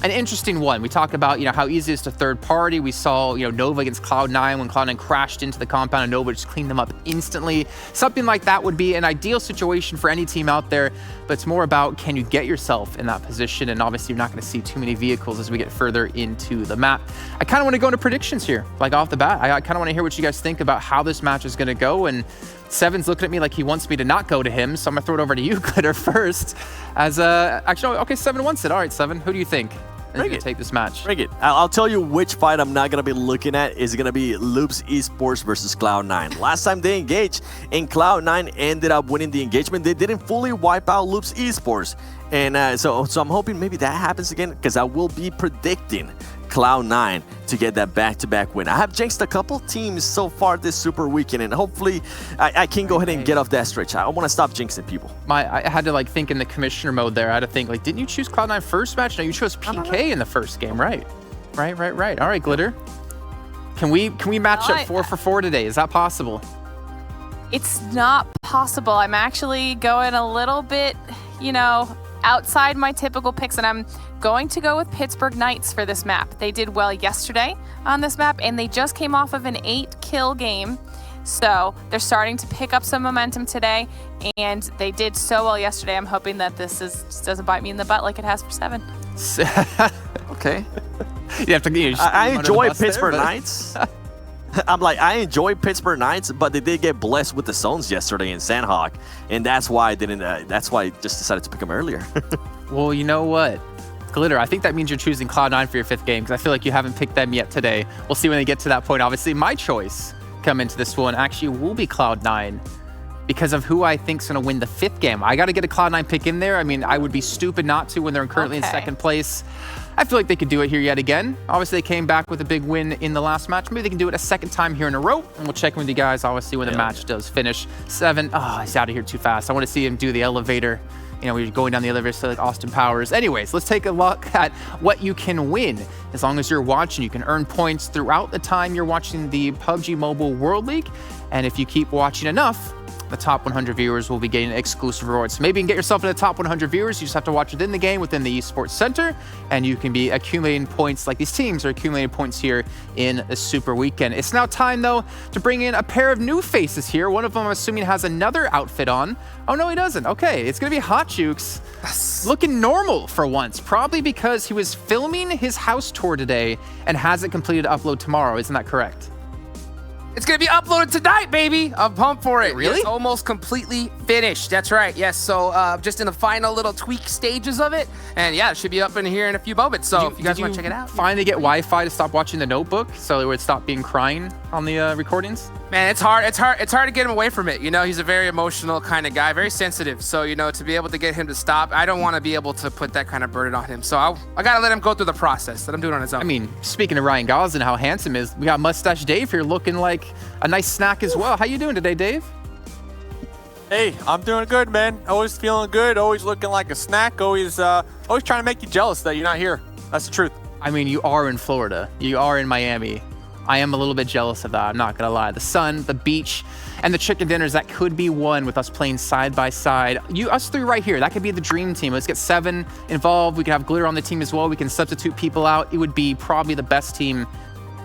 an interesting one. We talk about, how easy it is to third party. We saw, Nova against Cloud9 when Cloud9 crashed into the compound and Nova just cleaned them up instantly. Something like that would be an ideal situation for any team out there, but it's more about, can you get yourself in that position? And obviously you're not going to see too many vehicles as we get further into the map. I kind of want to go into predictions here, like off the bat. I kind of want to hear what you guys think about how this match is going to go. And Seven's looking at me like he wants me to not go to him, so I'm going to throw it over to you, Glitter, first. Actually, okay, 7 wants it. All right, 7, who do you think is going to take this match? Bring it. I'll tell you which fight I'm not going to be looking at is going to be Loops Esports versus Cloud9. Last time they engaged, and Cloud9 ended up winning the engagement. They didn't fully wipe out Loops Esports. And so I'm hoping maybe that happens again, because I will be predicting Cloud9 to get that back-to-back win. I have jinxed a couple teams so far this Super Weekend, and hopefully I can go ahead and get off that stretch. I want to stop jinxing people. I had to think in the commissioner mode there. I had to think didn't you choose Cloud9 first match? No, you chose PK in the first game, right? Right. All right, Glitter. Can we match up 4 for 4 today? Is that possible? It's not possible. I'm actually going a little bit, outside my typical picks, and I'm going to go with Pittsburgh Knights for this map. They did well yesterday on this map, and they just came off of an 8-kill game. So they're starting to pick up some momentum today, and they did so well yesterday. I'm hoping that this just doesn't bite me in the butt like it has for 7. Okay. You have to. I enjoy Pittsburgh Knights. I enjoy Pittsburgh Knights, but they did get blessed with the zones yesterday in Sanhok, and that's why I didn't. That's why I just decided to pick them earlier. Well, you know what, Glitter, I think that means you're choosing Cloud9 for your 5th game, because I feel like you haven't picked them yet today. We'll see when they get to that point. Obviously, my choice come into this one actually will be Cloud9. because of who I think's going to win the 5th game. I got to get a Cloud9 pick in there. I mean, I would be stupid not to when they're currently in 2nd place. I feel like they could do it here yet again. Obviously, they came back with a big win in the last match. Maybe they can do it a 2nd time here in a row. And we'll check in with you guys, obviously, when the match does finish. 7. Oh, he's out of here too fast. I want to see him do the elevator. You know, we're going down the elevator so like Austin Powers. Anyways, let's take a look at what you can win. As long as you're watching, you can earn points throughout the time you're watching the PUBG Mobile World League. And if you keep watching enough, the top 100 viewers will be getting exclusive rewards. So maybe you can get yourself in the top 100 viewers. You just have to watch within the game, within the Esports Center, and you can be accumulating points like these teams are accumulating points here in the Super Weekend. It's now time, though, to bring in a pair of new faces here. One of them, I'm assuming, has another outfit on. Oh, no, he doesn't. Okay, it's going to be Hot Jukes. Looking normal for once, probably because he was filming his house tour today and hasn't completed upload tomorrow. Isn't that correct? It's going to be uploaded tonight, baby. I'm pumped for it. Really? It's almost completely finished. That's right. Yes. So just in the final little tweak stages of it. And yeah, it should be up in here in a few moments. So if you guys want to check it out. Finally get Wi-Fi to stop watching The Notebook so it would stop being crying on the recordings? Man, it's hard. It's hard to get him away from it. You know, he's a very emotional kind of guy, very sensitive. So, you know, to be able to get him to stop, I don't want to be able to put that kind of burden on him. So I got to let him go through the process that I'm doing on his own. I mean, speaking of Ryan Gosling, how handsome he is, we got Mustache Dave here looking like a nice snack as well. How you doing today, Dave? Hey, I'm doing good, man. Always feeling good, always looking like a snack, always trying to make you jealous that you're not here. That's the truth. I mean, you are in Florida. You are in Miami. I am a little bit jealous of that, I'm not gonna lie. The sun, the beach, and the chicken dinners, that could be one with us playing side by side. Us three right here, that could be the dream team. Let's get 7 involved. We could have Glitter on the team as well. We can substitute people out. It would be probably the best team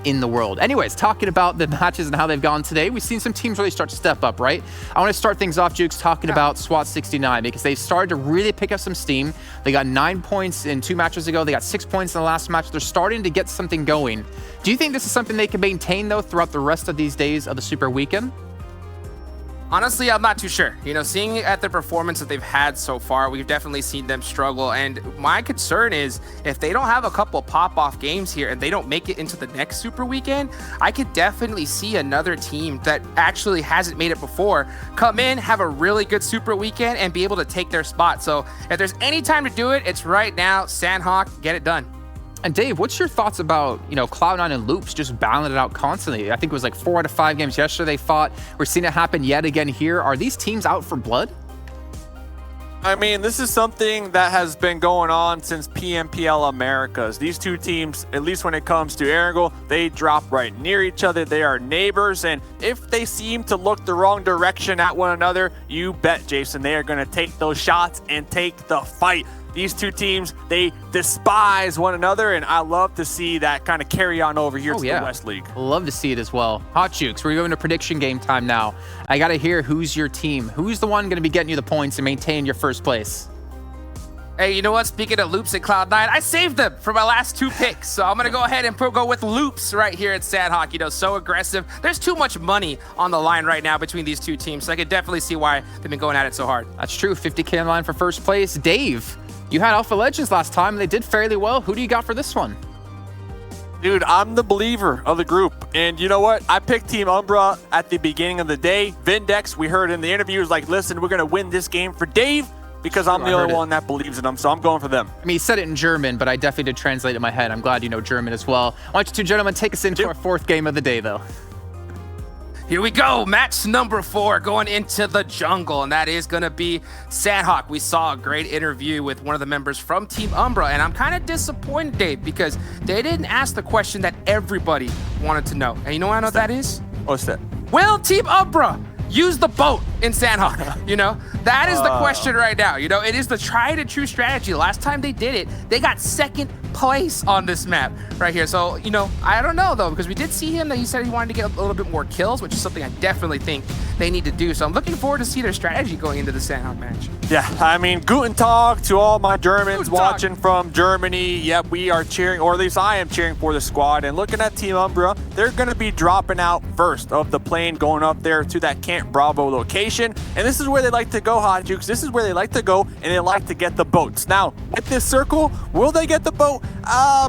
in the world. Anyways, talking about the matches and how they've gone today, we've seen some teams really start to step up, right? I want to start things off, Jukes, talking about SWAT 69 because they've started to really pick up some steam. They got 9 points in 2 matches ago. They got 6 points in the last match. They're starting to get something going. Do you think this is something they can maintain, though, throughout the rest of these days of the Super Weekend? Honestly, I'm not too sure. You know, seeing at the performance that they've had so far, we've definitely seen them struggle. And my concern is if they don't have a couple pop-off games here and they don't make it into the next Super Weekend, I could definitely see another team that actually hasn't made it before come in, have a really good Super Weekend, and be able to take their spot. So if there's any time to do it, it's right now. Sanhok, get it done. And Dave, what's your thoughts about, you know, Cloud9 and Loops just battling it out constantly? I think it was like 4 out of 5 games yesterday they fought. We're seeing it happen yet again here. Are these teams out for blood? I mean, this is something that has been going on since PMPL Americas. These two teams, at least when it comes to Erangel, they drop right near each other. They are neighbors, and if they seem to look the wrong direction at one another, you bet, Jason, they are going to take those shots and take the fight. These two teams, they despise one another, and I love to see that kind of carry on over here to the West League. Love to see it as well. Hot Jukes, we're going to prediction game time now. I got to hear who's your team. Who's the one going to be getting you the points and maintaining your first place? Hey, you know what? Speaking of Loops at Cloud9, I saved them for my last 2 picks. So I'm going to go ahead and go with Loops right here at Sanhok. You know, so aggressive. There's too much money on the line right now between these two teams. So I could definitely see why they've been going at it so hard. That's true. 50K on line for first place. Dave, you had Alpha Legends last time, and they did fairly well. Who do you got for this one? Dude, I'm the believer of the group. And you know what? I picked Team Umbra at the beginning of the day. Vindex, we heard in the interview, was like, listen, we're going to win this game for Dave because I'm the only one that believes in them. So I'm going for them. I mean, he said it in German, but I definitely did translate it in my head. I'm glad you know German as well. Why don't you two gentlemen take us into our 4th game of the day, though. Here we go, match number 4 going into the jungle, and that is going to be Sanhok. We saw a great interview with one of the members from Team Umbra, and I'm kind of disappointed, Dave, because they didn't ask the question that everybody wanted to know. And you know what I know that is? What's that? Will Team Umbra use the boat in Sanhok? You know, that is the question right now. You know, it is the tried and true strategy. Last time they did it, they got 2nd place on this map right here. So, you know, I don't know though, because we did see him that he said he wanted to get a little bit more kills, which is something I definitely think they need to do. So I'm looking forward to see their strategy going into the Sanhok match. Yeah, I mean, Guten Tag to all my Germans watching from Germany. Yep, we are cheering, or at least I am cheering for the squad. And looking at Team Umbra, they're going to be dropping out first of the plane going up there to that Camp Bravo location. And this is where they like to go, Hot Jukes. This is where they like to go, and they like to get the boats. Now, at this circle, will they get the boat?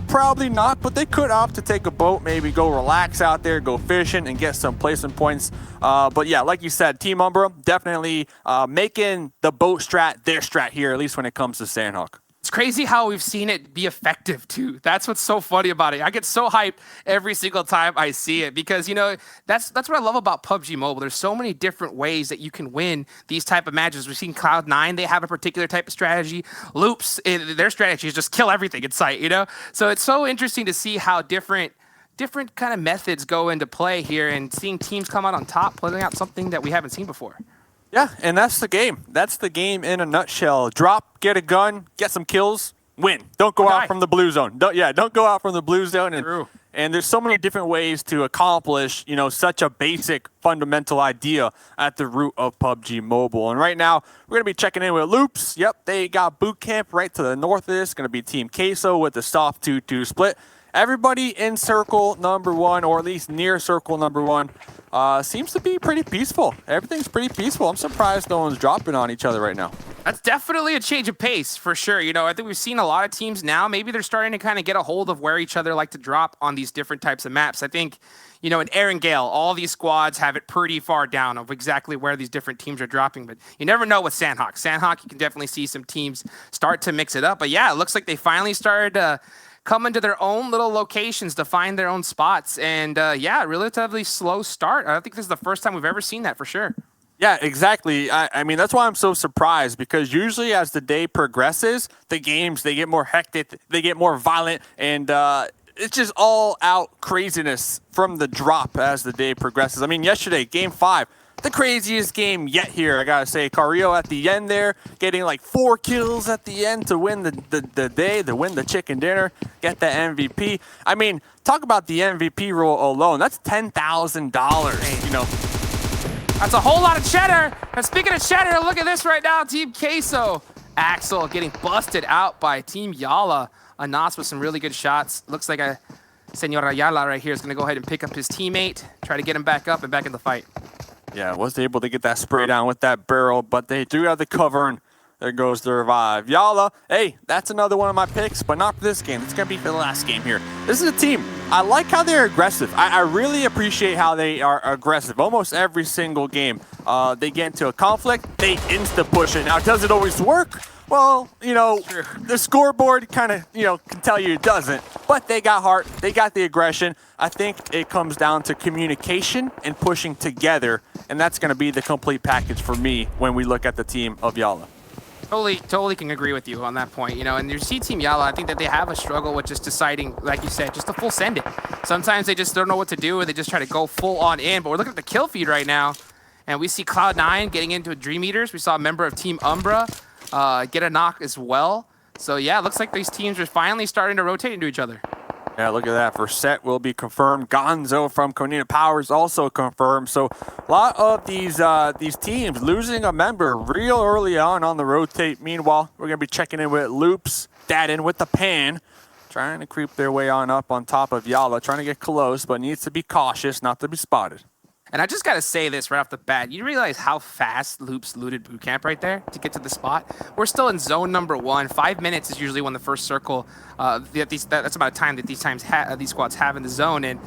Probably not, but they could opt to take a boat, maybe go relax out there, go fishing, and get some placement points. But yeah, like you said, Team Umbra definitely making the boat strat their strat here, at least when it comes to Sanhok. It's crazy how we've seen it be effective too. That's what's so funny about it. I get so hyped every single time I see it because, you know, that's what I love about PUBG Mobile. There's so many different ways that you can win these type of matches. We've seen Cloud9, they have a particular type of strategy. Loops, their strategy is just kill everything in sight, you know? So it's so interesting to see how different kind of methods go into play here and seeing teams come out on top, pulling out something that we haven't seen before. Yeah, and that's the game. That's the game in a nutshell. Drop, get a gun, get some kills, win. Don't go out from the blue zone. Don't go out from the blue zone. And there's so many different ways to accomplish, you know, such a basic fundamental idea at the root of PUBG Mobile. And right now, we're going to be checking in with Loops. Yep, they got boot camp right to the north of this. Going to be Team Queso with the soft 2-2 split. Everybody in circle number 1, or at least near circle number 1, seems to be pretty peaceful. Everything's pretty peaceful. I'm surprised no one's dropping on each other right now. That's definitely a change of pace for sure. You know, I think we've seen a lot of teams now. Maybe they're starting to kind of get a hold of where each other like to drop on these different types of maps. I think, you know, in Erangel, all these squads have it pretty far down of exactly where these different teams are dropping. But you never know with Sanhok. Sanhok, you can definitely see some teams start to mix it up. But yeah, it looks like they finally started to come into their own little locations to find their own spots. And yeah, relatively slow start. I think this is the first time we've ever seen that for sure. Yeah, exactly. I mean, that's why I'm so surprised, because usually as the day progresses, the games, they get more hectic, they get more violent, and it's just all out craziness from the drop as the day progresses. I mean, yesterday, game 5, the craziest game yet here, I gotta say. Carrillo at the end there, getting like 4 kills at the end to win the day, to win the chicken dinner, get the MVP. I mean, talk about the MVP role alone. That's $10,000, you know. That's a whole lot of cheddar. And speaking of cheddar, look at this right now. Team Queso. Axel getting busted out by Team Yala. Anas with some really good shots. Looks like a Senor Ayala right here is going to go ahead and pick up his teammate, try to get him back up and back in the fight. Yeah, was able to get that spray down with that barrel, but they do have the cover, and there goes the revive. Yala, hey, that's another one of my picks, but not for this game. It's going to be for the last game here. This is a team. I like how they're aggressive. I really appreciate how they are aggressive. Almost every single game, they get into a conflict, they insta-push it. Now, does it always work? Well, you know, the scoreboard kind of, you know, can tell you it doesn't. But they got heart. They got the aggression. I think it comes down to communication and pushing together, and that's going to be the complete package for me when we look at the team of Yala. Totally can agree with you on that point. You know, and you see Team Yala, I think that they have a struggle with just deciding, like you said, just to full send it. Sometimes they just don't know what to do, or they just try to go full on in. But we're looking at the kill feed right now, and we see Cloud9 getting into Dream Eaters. We saw a member of Team Umbra get a knock as well. So yeah, it looks like these teams are finally starting to rotate into each other. Yeah, look at that. Verset will be confirmed. Gonzo from Konina Powers also confirmed. So a lot of these teams losing a member real early on the rotate. Meanwhile, we're going to be checking in with Loops, Dadin with the pan, trying to creep their way on up on top of Yala, trying to get close, but needs to be cautious not to be spotted. And I just got to say this right off the bat. You realize how fast Loops looted boot camp right there to get to the spot? We're still in zone number 1. 5 minutes is usually when the first circle, that's about a time that these squads have in the zone. And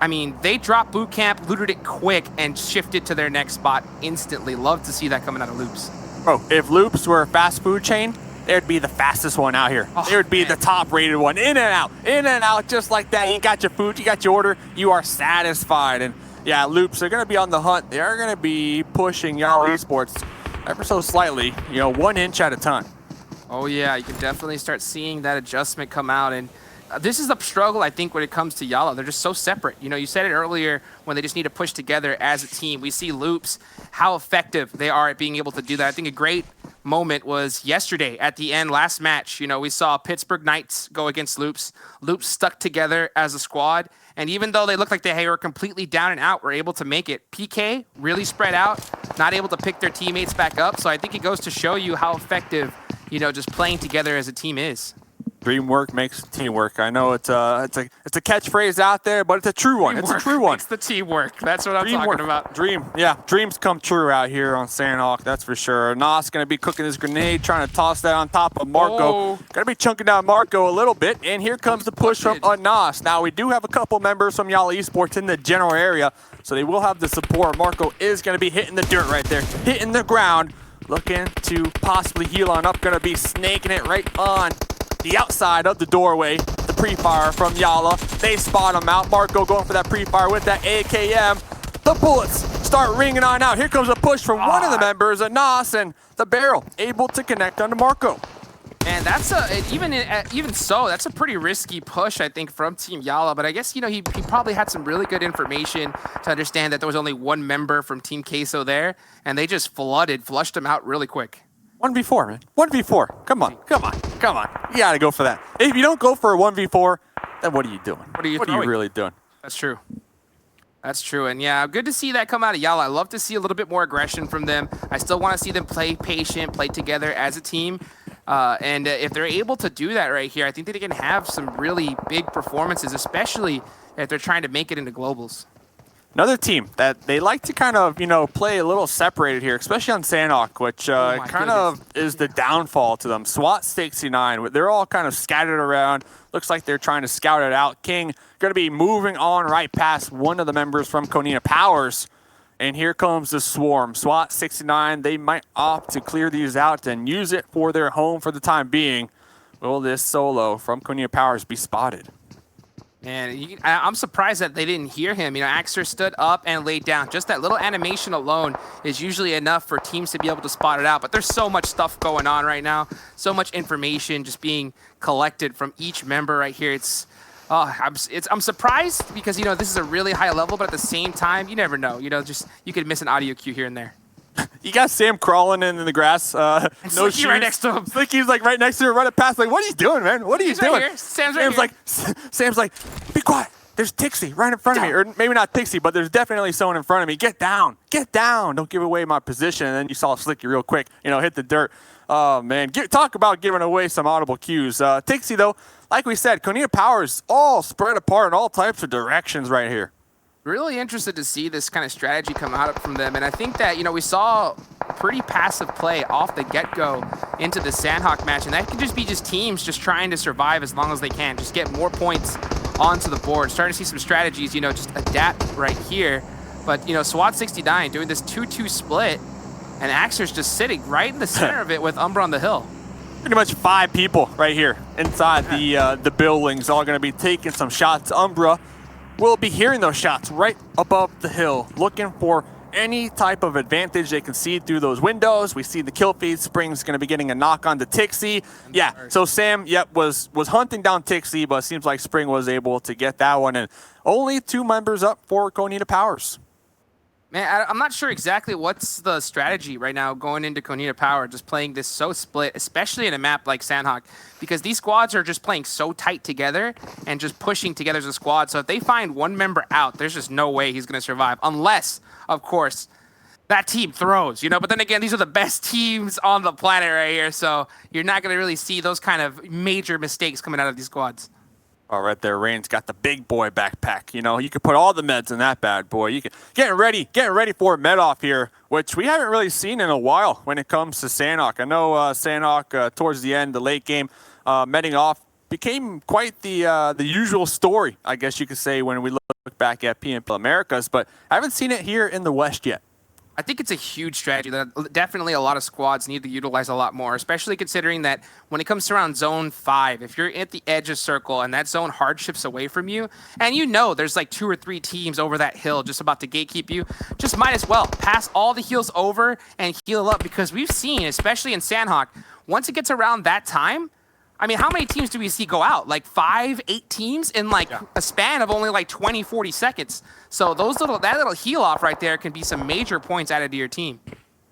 I mean, they dropped boot camp, looted it quick, and shifted to their next spot instantly. Love to see that coming out of Loops. Bro, if Loops were a fast food chain, they'd be the fastest one out here. They would be the top rated one. In and out, just like that. You got your food, you got your order, you are satisfied. And yeah, Loops are going to be on the hunt. They are going to be pushing Yala Esports ever so slightly, you know, 1 inch at a time. Oh, yeah, you can definitely start seeing that adjustment come out. And this is the struggle, I think, when it comes to Yala. They're just so separate. You know, you said it earlier when they just need to push together as a team. We see Loops, how effective they are at being able to do that. I think a great moment was yesterday at the end, last match. You know, we saw Pittsburgh Knights go against Loops. Loops stuck together as a squad. And even though they looked like they were completely down and out, were able to make it. PK really spread out, not able to pick their teammates back up. So I think it goes to show you how effective, you know, just playing together as a team is. Dreamwork makes teamwork. I know it's a catchphrase out there, but it's a true one. It's a true one. It's the teamwork. That's what I'm talking about. Dreams come true out here on Sanhok, that's for sure. Nas gonna be cooking his grenade, trying to toss that on top of Marco. Gonna be chunking down Marco a little bit, and here comes the push from Nas. Now we do have a couple members from Yala Esports in the general area, so they will have the support. Marco is gonna be hitting the dirt right there, hitting the ground, looking to possibly heal on up. Gonna be snaking it right on the outside of the doorway. The pre-fire from Yala. They spot him out. Marco going for that pre-fire with that AKM. The bullets start ringing on out. Here comes a push from one of the members, Nas, and the barrel able to connect onto Marco. And that's even so, that's a pretty risky push, I think, from Team Yala. But I guess, he probably had some really good information to understand that there was only one member from Team Queso there, and they just flushed him out really quick. 1v4, man. 1v4. Come on. You gotta go for that. If you don't go for a 1v4, then what are you doing? What are you really doing? That's true. That's true. And yeah, good to see that come out of Yala. I love to see a little bit more aggression from them. I still want to see them play patient, play together as a team. And if they're able to do that right here, I think that they can have some really big performances, especially if they're trying to make it into globals. Another team that they like to kind of, play a little separated here, especially on Sanhok, which kind of is the downfall to them. SWAT 69, they're all kind of scattered around. Looks like they're trying to scout it out. King going to be moving on right past one of the members from Konina Powers. And here comes the swarm. SWAT 69, they might opt to clear these out and use it for their home for the time being. Will this solo from Konina Powers be spotted? And I'm surprised that they didn't hear him. Axer stood up and laid down. Just that little animation alone is usually enough for teams to be able to spot it out. But there's so much stuff going on right now. So much information just being collected from each member right here. I'm surprised because, this is a really high level, but at the same time, you never know. You could miss an audio cue here and there. You got Sam crawling in the grass. No shoes. Right next to him. Slicky's right next to him, running past. What are you doing, man? What are you doing? Right here. Sam's right here. Sam's like, be quiet. There's Tixie right in front of me. Or maybe not Tixie, but there's definitely someone in front of me. Get down. Get down. Don't give away my position. And then you saw Slicky real quick, hit the dirt. Oh, man. Talk about giving away some audible cues. Tixie, though, like we said, Konina Powers all spread apart in all types of directions right here. Really interested to see this kind of strategy come out from them. And I think that, we saw pretty passive play off the get-go into the Sanhok match. And that could just be teams just trying to survive as long as they can. Just get more points onto the board. Starting to see some strategies, just adapt right here. But, SWAT 69 doing this 2-2 split. And Axer's just sitting right in the center of it with Umbra on the hill. Pretty much 5 people right here inside the buildings, all going to be taking some shots. Umbra will be hearing those shots right above the hill, looking for any type of advantage they can see through those windows. We see the kill feed. Spring's going to be getting a knock on to Tixie. Yeah, so Sam, was hunting down Tixie, but it seems like Spring was able to get that one. And only 2 members up for Konina Powers. Man, I'm not sure exactly what's the strategy right now going into Konina Power, just playing this so split, especially in a map like Sanhok, because these squads are just playing so tight together and just pushing together as a squad. So if they find one member out, there's just no way he's going to survive, unless, of course, that team throws, But then again, these are the best teams on the planet right here, so you're not going to really see those kind of major mistakes coming out of these squads. Oh, right there, Rain's got the big boy backpack. You could put all the meds in that bad boy. You can getting ready for a med off here, which we haven't really seen in a while when it comes to Sanhok. I know Sanhok towards the end, the late game, medding off became quite the usual story, I guess you could say, when we look back at PMWL Americas, but I haven't seen it here in the West yet. I think it's a huge strategy that definitely a lot of squads need to utilize a lot more, especially considering that when it comes to around zone 5, if you're at the edge of circle and that zone hardships away from you, and there's 2 or 3 teams over that hill just about to gatekeep you, just might as well pass all the heals over and heal up, because we've seen, especially in Sanhok, once it gets around that time, how many teams do we see go out? 5, 8 teams in a span of only 20, 40 seconds. So that little heal off right there can be some major points added to your team.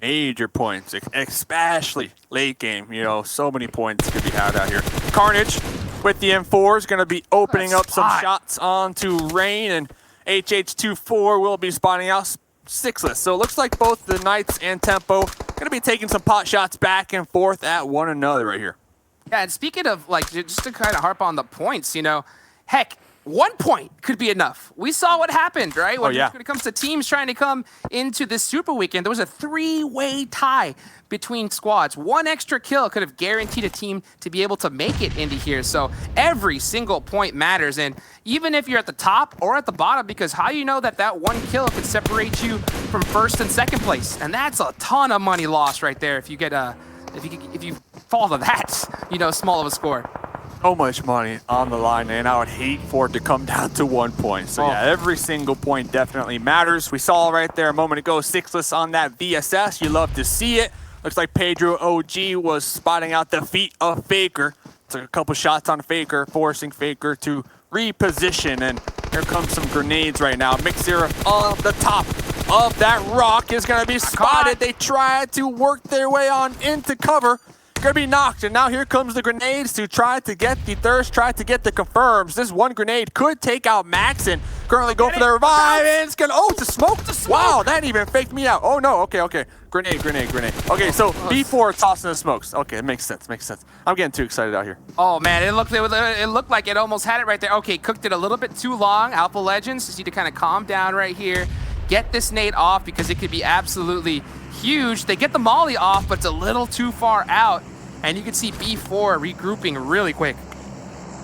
Major points, especially late game. So many points could be had out here. Carnage with the M4 is going to be opening up some shots onto Rain, and HH24 will be spotting out Sixless. So it looks like both the Knights and Tempo going to be taking some pot shots back and forth at one another right here. Yeah, and speaking of, like, just to kind of harp on the points, you know, heck, 1 point could be enough. We saw what happened, right? When it comes to teams trying to come into this Super Weekend, there was a 3-way tie between squads. 1 extra kill could have guaranteed a team to be able to make it into here. So every single point matters. And even if you're at the top or at the bottom, because how you know that that 1 kill could separate you from first and second place. And that's a ton of money lost right there if you get if you fall to that, you know, small of a score. So much money on the line, and I would hate for it to come down to 1 point. So yeah, every single point definitely matters. We saw right there a moment ago, Sixless on that VSS. You love to see it. Looks like Pedro OG was spotting out the feet of Faker. Took a couple shots on Faker, forcing Faker to reposition. And here comes some grenades right now. Mixer on the top of that rock is going to be spotted. They try to work their way on into cover. Gonna be knocked, and now here comes the grenades to try to get the thirst, try to get the confirms. This 1 grenade could take out Max, and currently going for the revive, and it's gonna, it's a smoke. Wow, that even faked me out. Oh no, okay. Grenade. Okay, so B4 tossing the smokes. Okay, it makes sense. I'm getting too excited out here. Oh man, it looked like it almost had it right there. Okay, cooked it a little bit too long. Alpha Legends just need to kind of calm down right here. Get this nade off because it could be absolutely huge. They get the molly off, but it's a little too far out. And you can see B4 regrouping really quick.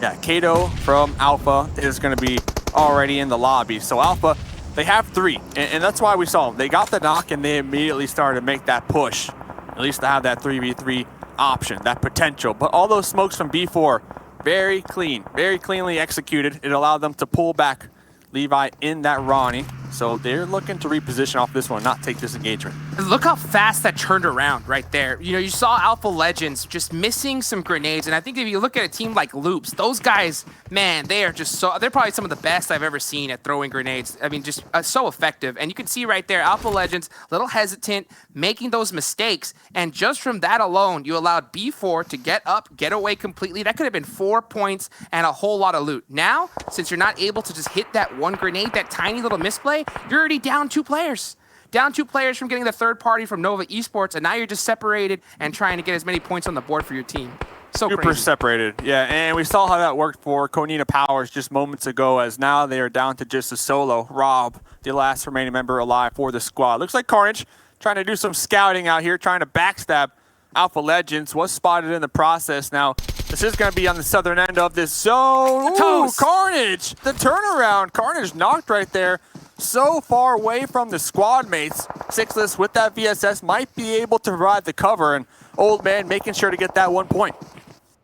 Yeah, Kato from Alpha is going to be already in the lobby. So Alpha, they have 3, and that's why we saw them. They got the knock, and they immediately started to make that push, at least to have that 3v3 option, that potential. But all those smokes from B4, very cleanly executed. It allowed them to pull back Levi in that Ronnie. So they're looking to reposition off this one, not take this engagement. Look how fast that turned around right there. You know, you saw Alpha Legends just missing some grenades. And I think if you look at a team like Loops, those guys, man, they are just they're probably some of the best I've ever seen at throwing grenades. I mean, just so effective. And you can see right there, Alpha Legends, a little hesitant, making those mistakes. And just from that alone, you allowed B4 to get up, get away completely. That could have been 4 points and a whole lot of loot. Now, since you're not able to just hit that 1 grenade, that tiny little misplay, you're already down 2 players. Down 2 players from getting the third party from Nova Esports, and now you're just separated and trying to get as many points on the board for your team. So super crazy. Separated, yeah, and we saw how that worked for Konina Powers just moments ago, as now they are down to just a solo. Rob, the last remaining member alive for the squad. Looks like Carnage trying to do some scouting out here, trying to backstab Alpha Legends. Was spotted in the process. Now, this is going to be on the southern end of this zone. Ooh, Carnage, the turnaround. Carnage knocked right there. So far away from the squad mates. Sixless with that VSS might be able to provide the cover, and Old Man making sure to get that 1 point.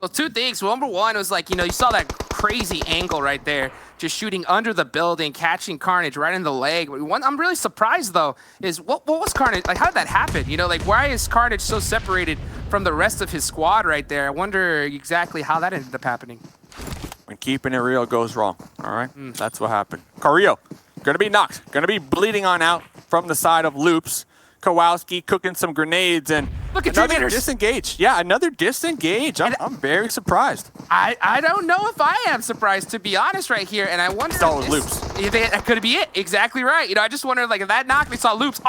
Well, 2 things. Well, number one was like, you know, you saw that crazy angle right there, just shooting under the building, catching Carnage right in the leg. One I'm really surprised though is what was Carnage, like how did that happen? You know, like why is Carnage so separated from the rest of his squad right there? I wonder exactly how that ended up happening. When keeping it real goes wrong, all right? That's what happened. Carrillo, gonna be knocked, gonna be bleeding on out from the side of Loops. Kowalski cooking some grenades, and look at another disengage. Yeah, another disengage. I'm very surprised. I don't know if I am surprised, to be honest, right here. And I wonder if Loops. That could be it. Exactly right. You know, I just wondered, like, if that knock, we saw Loops.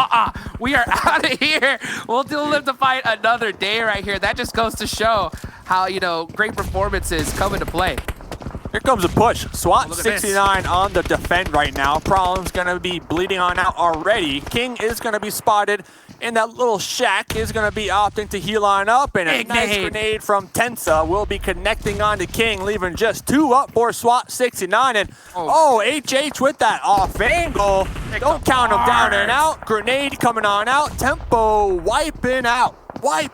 We are out of here. We'll live to fight another day right here. That just goes to show how, you know, great performances come into play. Here comes a push. SWAT 69 on the defend right now. Problem's going to be bleeding on out already. King is going to be spotted in that little shack. Is going to be opting to heal on up. And a nice grenade from Tensa will be connecting on to King, leaving just 2 up for SWAT 69. And HH with that off angle. Don't count him down and out. Grenade coming on out. Tempo wiping out. Right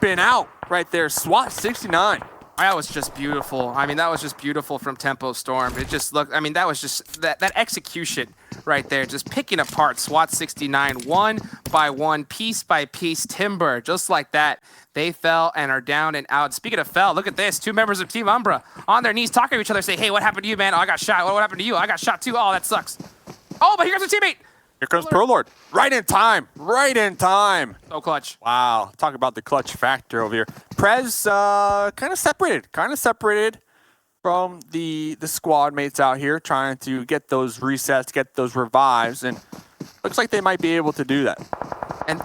there. SWAT 69. That was just beautiful. I mean, that was just beautiful from Tempo Storm. It just looked, I mean, that was just, that execution right there, just picking apart SWAT 69 one by one, piece by piece. Timber, just like that. They fell and are down and out. Speaking of fell, look at this. 2 members of Team Umbra on their knees talking to each other, say, hey, what happened to you, man? Oh, I got shot. What happened to you? I got shot too. Oh, that sucks. Oh, but here's a teammate. Here comes Prolord. Right in time. So clutch. Wow. Talk about the clutch factor over here. Prez kind of separated from the squad mates out here, trying to get those resets, get those revives, and looks like they might be able to do that.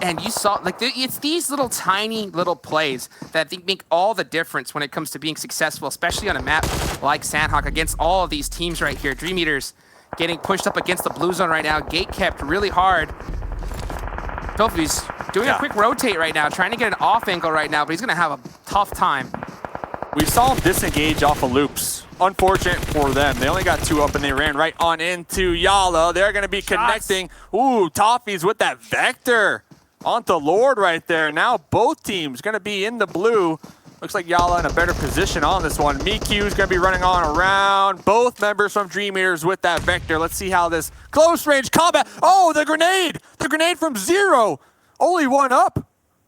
And you saw, like, it's these little tiny little plays that I think make all the difference when it comes to being successful, especially on a map like Sanhok against all of these teams right here. Dream Eaters getting pushed up against the blue zone right now. Gate kept really hard. Filthy's doing a quick rotate right now, trying to get an off angle right now, but he's going to have a tough time. We saw him disengage off of loops. Unfortunate for them. They only got 2 up and they ran right on into Yala. They're going to be connecting. Ooh, Toffee's with that Vector onto Lord right there. Now both teams going to be in the blue. Looks like Yala in a better position on this one. Mikyu's going to be running on around. Both members from Dream Eaters with that Vector. Let's see how this close range combat. Oh, the grenade! The grenade from Zero. Only 1 up.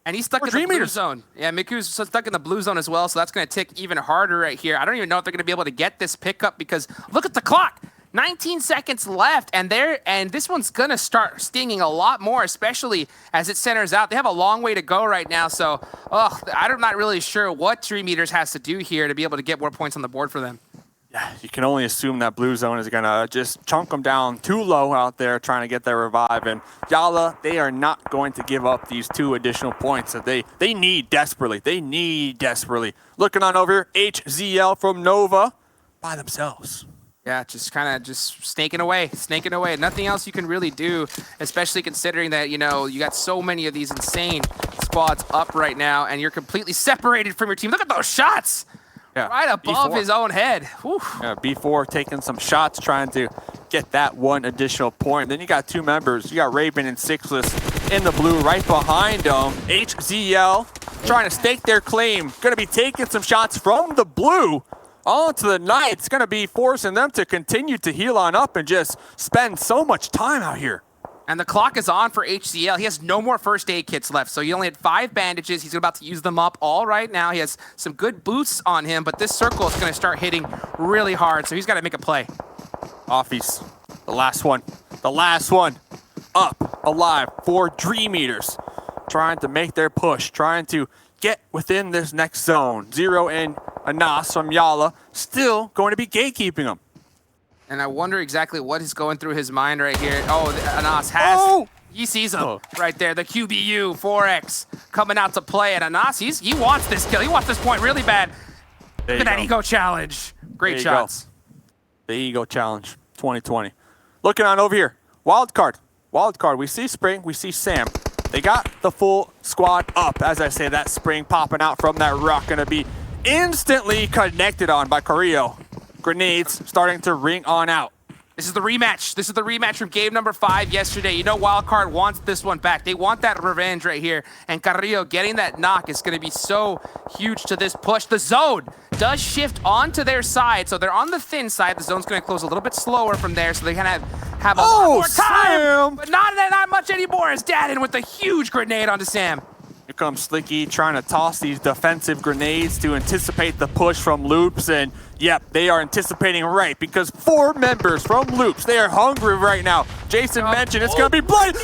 And he's stuck in the blue zone. Yeah, Miku's stuck in the blue zone as well, so that's going to tick even harder right here. I don't even know if they're going to be able to get this pickup because look at the clock. 19 seconds left, and this one's going to start stinging a lot more, especially as it centers out. They have a long way to go right now, so I'm not really sure what Dream Eaters has to do here to be able to get more points on the board for them. Yeah, you can only assume that blue zone is going to just chunk them down too low out there trying to get their revive. And Yala, they are not going to give up these 2 additional points that they need desperately. They need desperately. Looking on over here, HZL from Nova by themselves. Yeah, just kind of snaking away. Nothing else you can really do, especially considering that, you know, you got so many of these insane squads up right now and you're completely separated from your team. Look at those shots! Yeah, right above his own head. Whew. Yeah, B4 taking some shots, trying to get that 1 additional point. Then you got 2 members. You got Raven and Sixless in the blue right behind them. HZL trying to stake their claim. Going to be taking some shots from the blue onto the Knights. Going to be forcing them to continue to heal on up and just spend so much time out here. And the clock is on for HCL. He has no more first aid kits left, so he only had 5 bandages. He's about to use them up all right now. He has some good boosts on him, but this circle is going to start hitting really hard, so he's got to make a play. Offies, the last one. Up, alive for Dream Eaters. Trying to make their push, trying to get within this next zone. Zero and Anas from Yala still going to be gatekeeping them. And I wonder exactly what is going through his mind right here. Oh, Anas has... He sees him right there. The QBU 4X coming out to play. And Anas, he wants this kill. He wants this point really bad. Look at that ego challenge. Great shots. The ego challenge 2020. Looking on over here. Wild card. We see Spring. We see Sam. They got the full squad up. As I say, that Spring popping out from that rock. Going to be instantly connected on by Carrillo. Grenades starting to ring on out. This is the rematch from game number 5 yesterday. You know Wildcard wants this one back. They want that revenge right here. And Carrillo getting that knock is going to be so huge to this push. The zone does shift onto their side. So they're on the thin side. The zone's going to close a little bit slower from there. So they kind of have a lot more time. But not much anymore as Dadden with a huge grenade onto Sam. Here comes Slicky trying to toss these defensive grenades to anticipate the push from Loops. And yep, they are anticipating right because 4 members from Loops, they are hungry right now. Jason mentioned it's going to be Blade.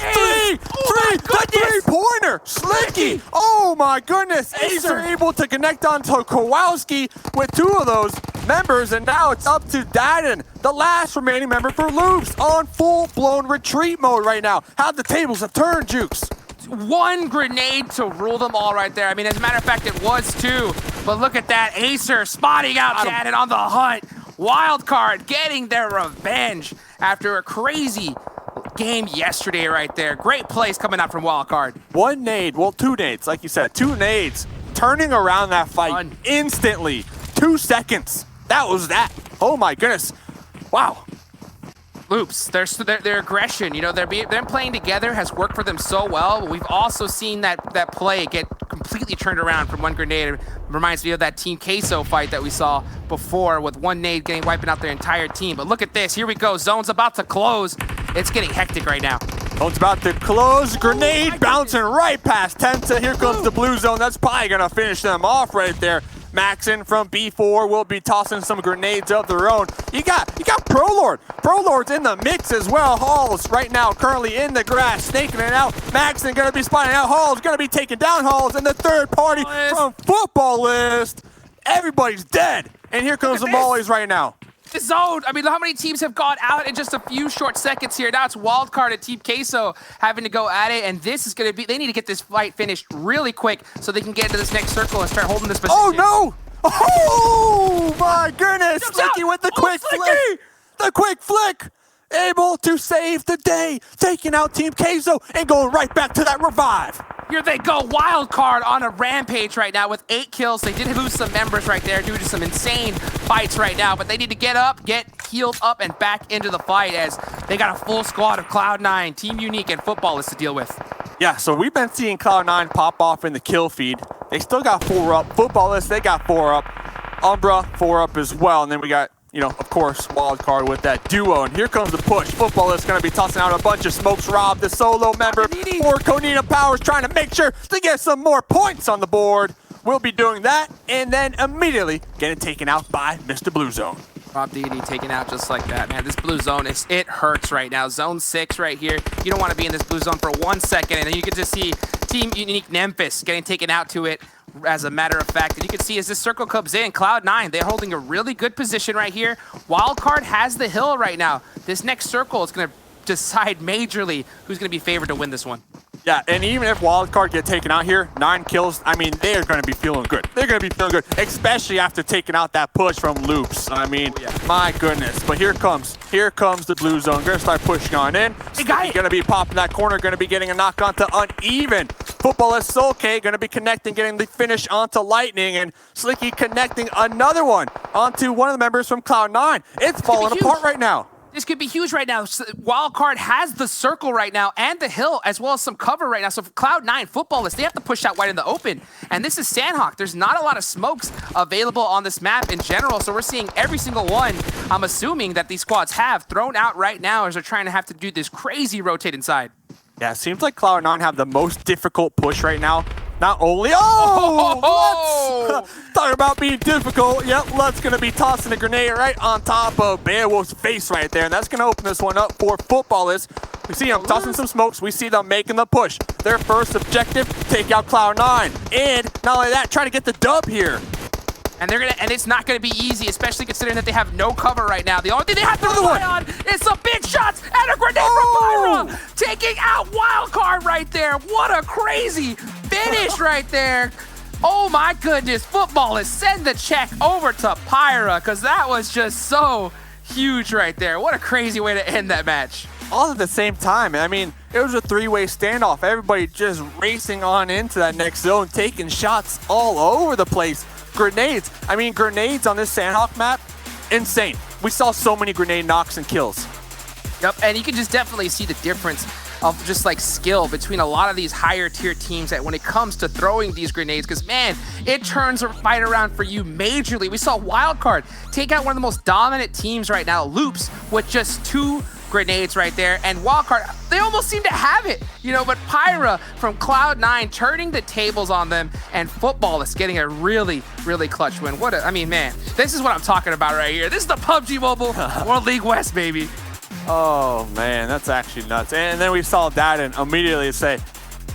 Three-pointer. Slicky. Oh my goodness. Acer able to connect onto Kowalski with 2 of those members. And now it's up to Dadden, the last remaining member for Loops, on full-blown retreat mode right now. How the tables have turned, Jukes. 1 grenade to rule them all right there. I mean, as a matter of fact, it was 2. But look at that. Acer spotting out Dadden on the hunt. Wildcard getting their revenge after a crazy game yesterday right there. Great plays coming out from Wildcard. 1 nade, well, 2 nades, like you said. 2 nades. Turning around that fight instantly. 2 seconds. That was that. Oh my goodness. Wow. Loops, their aggression, you know, them playing together has worked for them so well. But we've also seen that play get completely turned around from 1 grenade. It reminds me of that Team Queso fight that we saw before with 1 nade wiping out their entire team. But look at this, here we go. Zone's about to close. It's getting hectic right now. Zone's about to close. Grenade bouncing right past Tenta. Here comes the blue zone. That's probably gonna finish them off right there. Maxon from B4 will be tossing some grenades of their own. You got Prolord. Prolord's in the mix as well. Halls right now currently in the grass, snaking it out. Maxon gonna be spotting out. Halls gonna be taking down Halls, and the third party from Football List. Everybody's dead. And here comes the Mollies right now. the zone. I mean, how many teams have gone out in just a few short seconds here? Now it's Wildcard and Team Queso having to go at it, and this is going to be, they need to get this fight finished really quick so they can get into this next circle and start holding this position. Oh, no! Oh, my goodness! Slicky with the quick flick! The quick flick! Able to save the day, taking out Team Queso and going right back to that revive. Here they go, Wildcard on a rampage right now with 8 kills. They did lose some members right there due to some insane fights right now, but they need to get up, get healed up, and back into the fight as they got a full squad of Cloud9, Team Unique, and Footballers to deal with. Yeah, so we've been seeing Cloud9 pop off in the kill feed. They still got 4 up. Footballers, they got 4 up. Umbra, 4 up as well. And then we got, you know, of course, Wildcard with that duo. And here comes the push. Footballers going to be tossing out a bunch of smokes. Rob, the solo member for Konina Powers, trying to make sure to get some more points on the board. We'll be doing that, and then immediately getting taken out by Mr. Blue Zone. Rob Deity taken out just like that, man. This blue zone, it hurts right now. Zone 6 right here. You don't want to be in this blue zone for 1 second, and then you can just see Team Unique Memphis getting taken out to it as a matter of fact. And you can see as this circle comes in, Cloud9, they're holding a really good position right here. Wildcard has the hill right now. This next circle is going to decide majorly who's going to be favored to win this one. Yeah, and even if Wildcard get taken out here, 9 kills, I mean, they are going to be feeling good. They're going to be feeling good, especially after taking out that push from Loops. I mean, my goodness. But here comes the blue zone. Going to start pushing on in. Going to be popping that corner, going to be getting a knock onto Uneven. Footballist Solke going to be connecting, getting the finish onto Lightning, and Slicky connecting another one onto one of the members from Cloud9. It's falling apart right now. This could be huge right now. Wildcard has the circle right now and the hill as well as some cover right now. So for Cloud9 Footballers, they have to push out wide in the open. And this is Sanhok. There's not a lot of smokes available on this map in general. So we're seeing every single one, I'm assuming, that these squads have thrown out right now as they're trying to have to do this crazy rotate inside. Yeah, it seems like Cloud9 have the most difficult push right now. Not only, talk about being difficult. Yep, Lut's going to be tossing a grenade right on top of Beowulf's face right there, and that's going to open this one up for Footballers. We see them tossing some smokes. We see them making the push. Their first objective, take out Cloud9. And not only that, try to get the dub here. And it's not gonna be easy, especially considering that they have no cover right now. The only thing they have to rely on is some big shots and a grenade from Pyra, taking out Wildcard right there. What a crazy finish right there. Oh my goodness, Footballers, send the check over to Pyra, because that was just so huge right there. What a crazy way to end that match. All at the same time. I mean, it was a 3-way standoff. Everybody just racing on into that next zone, taking shots all over the place. Grenades. I mean, grenades on this Sanhok map, insane. We saw so many grenade knocks and kills. Yep, and you can just definitely see the difference of just like skill between a lot of these higher tier teams that when it comes to throwing these grenades, because man, it turns a fight around for you majorly. We saw Wildcard take out one of the most dominant teams right now, Loops, with just 2 grenades right there, and Wildcard, they almost seem to have it, you know, but Pyra from Cloud9 turning the tables on them, and Footballers getting a really, really clutch win. I mean, man, this is what I'm talking about right here. This is the PUBG Mobile World League West, baby. Oh, man, that's actually nuts. And then we saw that and immediately say,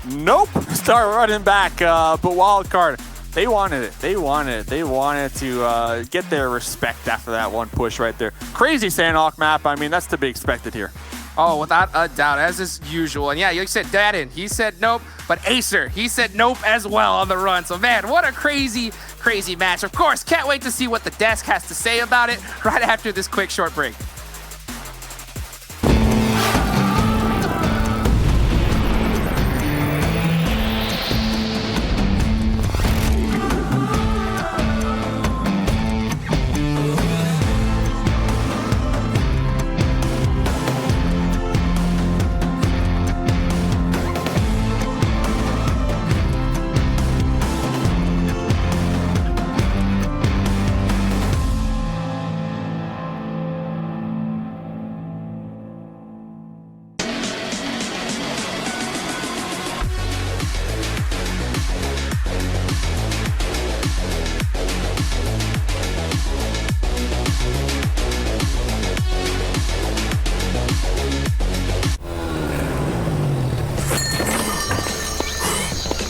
nope, start running back. But Wildcard, they wanted it. They wanted it. They wanted to get their respect after that one push right there. Crazy Sanhok map. I mean, that's to be expected here. Oh, without a doubt, as is usual. And yeah, you said Dadin, he said nope, but Acer, he said nope as well on the run. So man, what a crazy, crazy match. Of course, can't wait to see what the desk has to say about it right after this quick short break.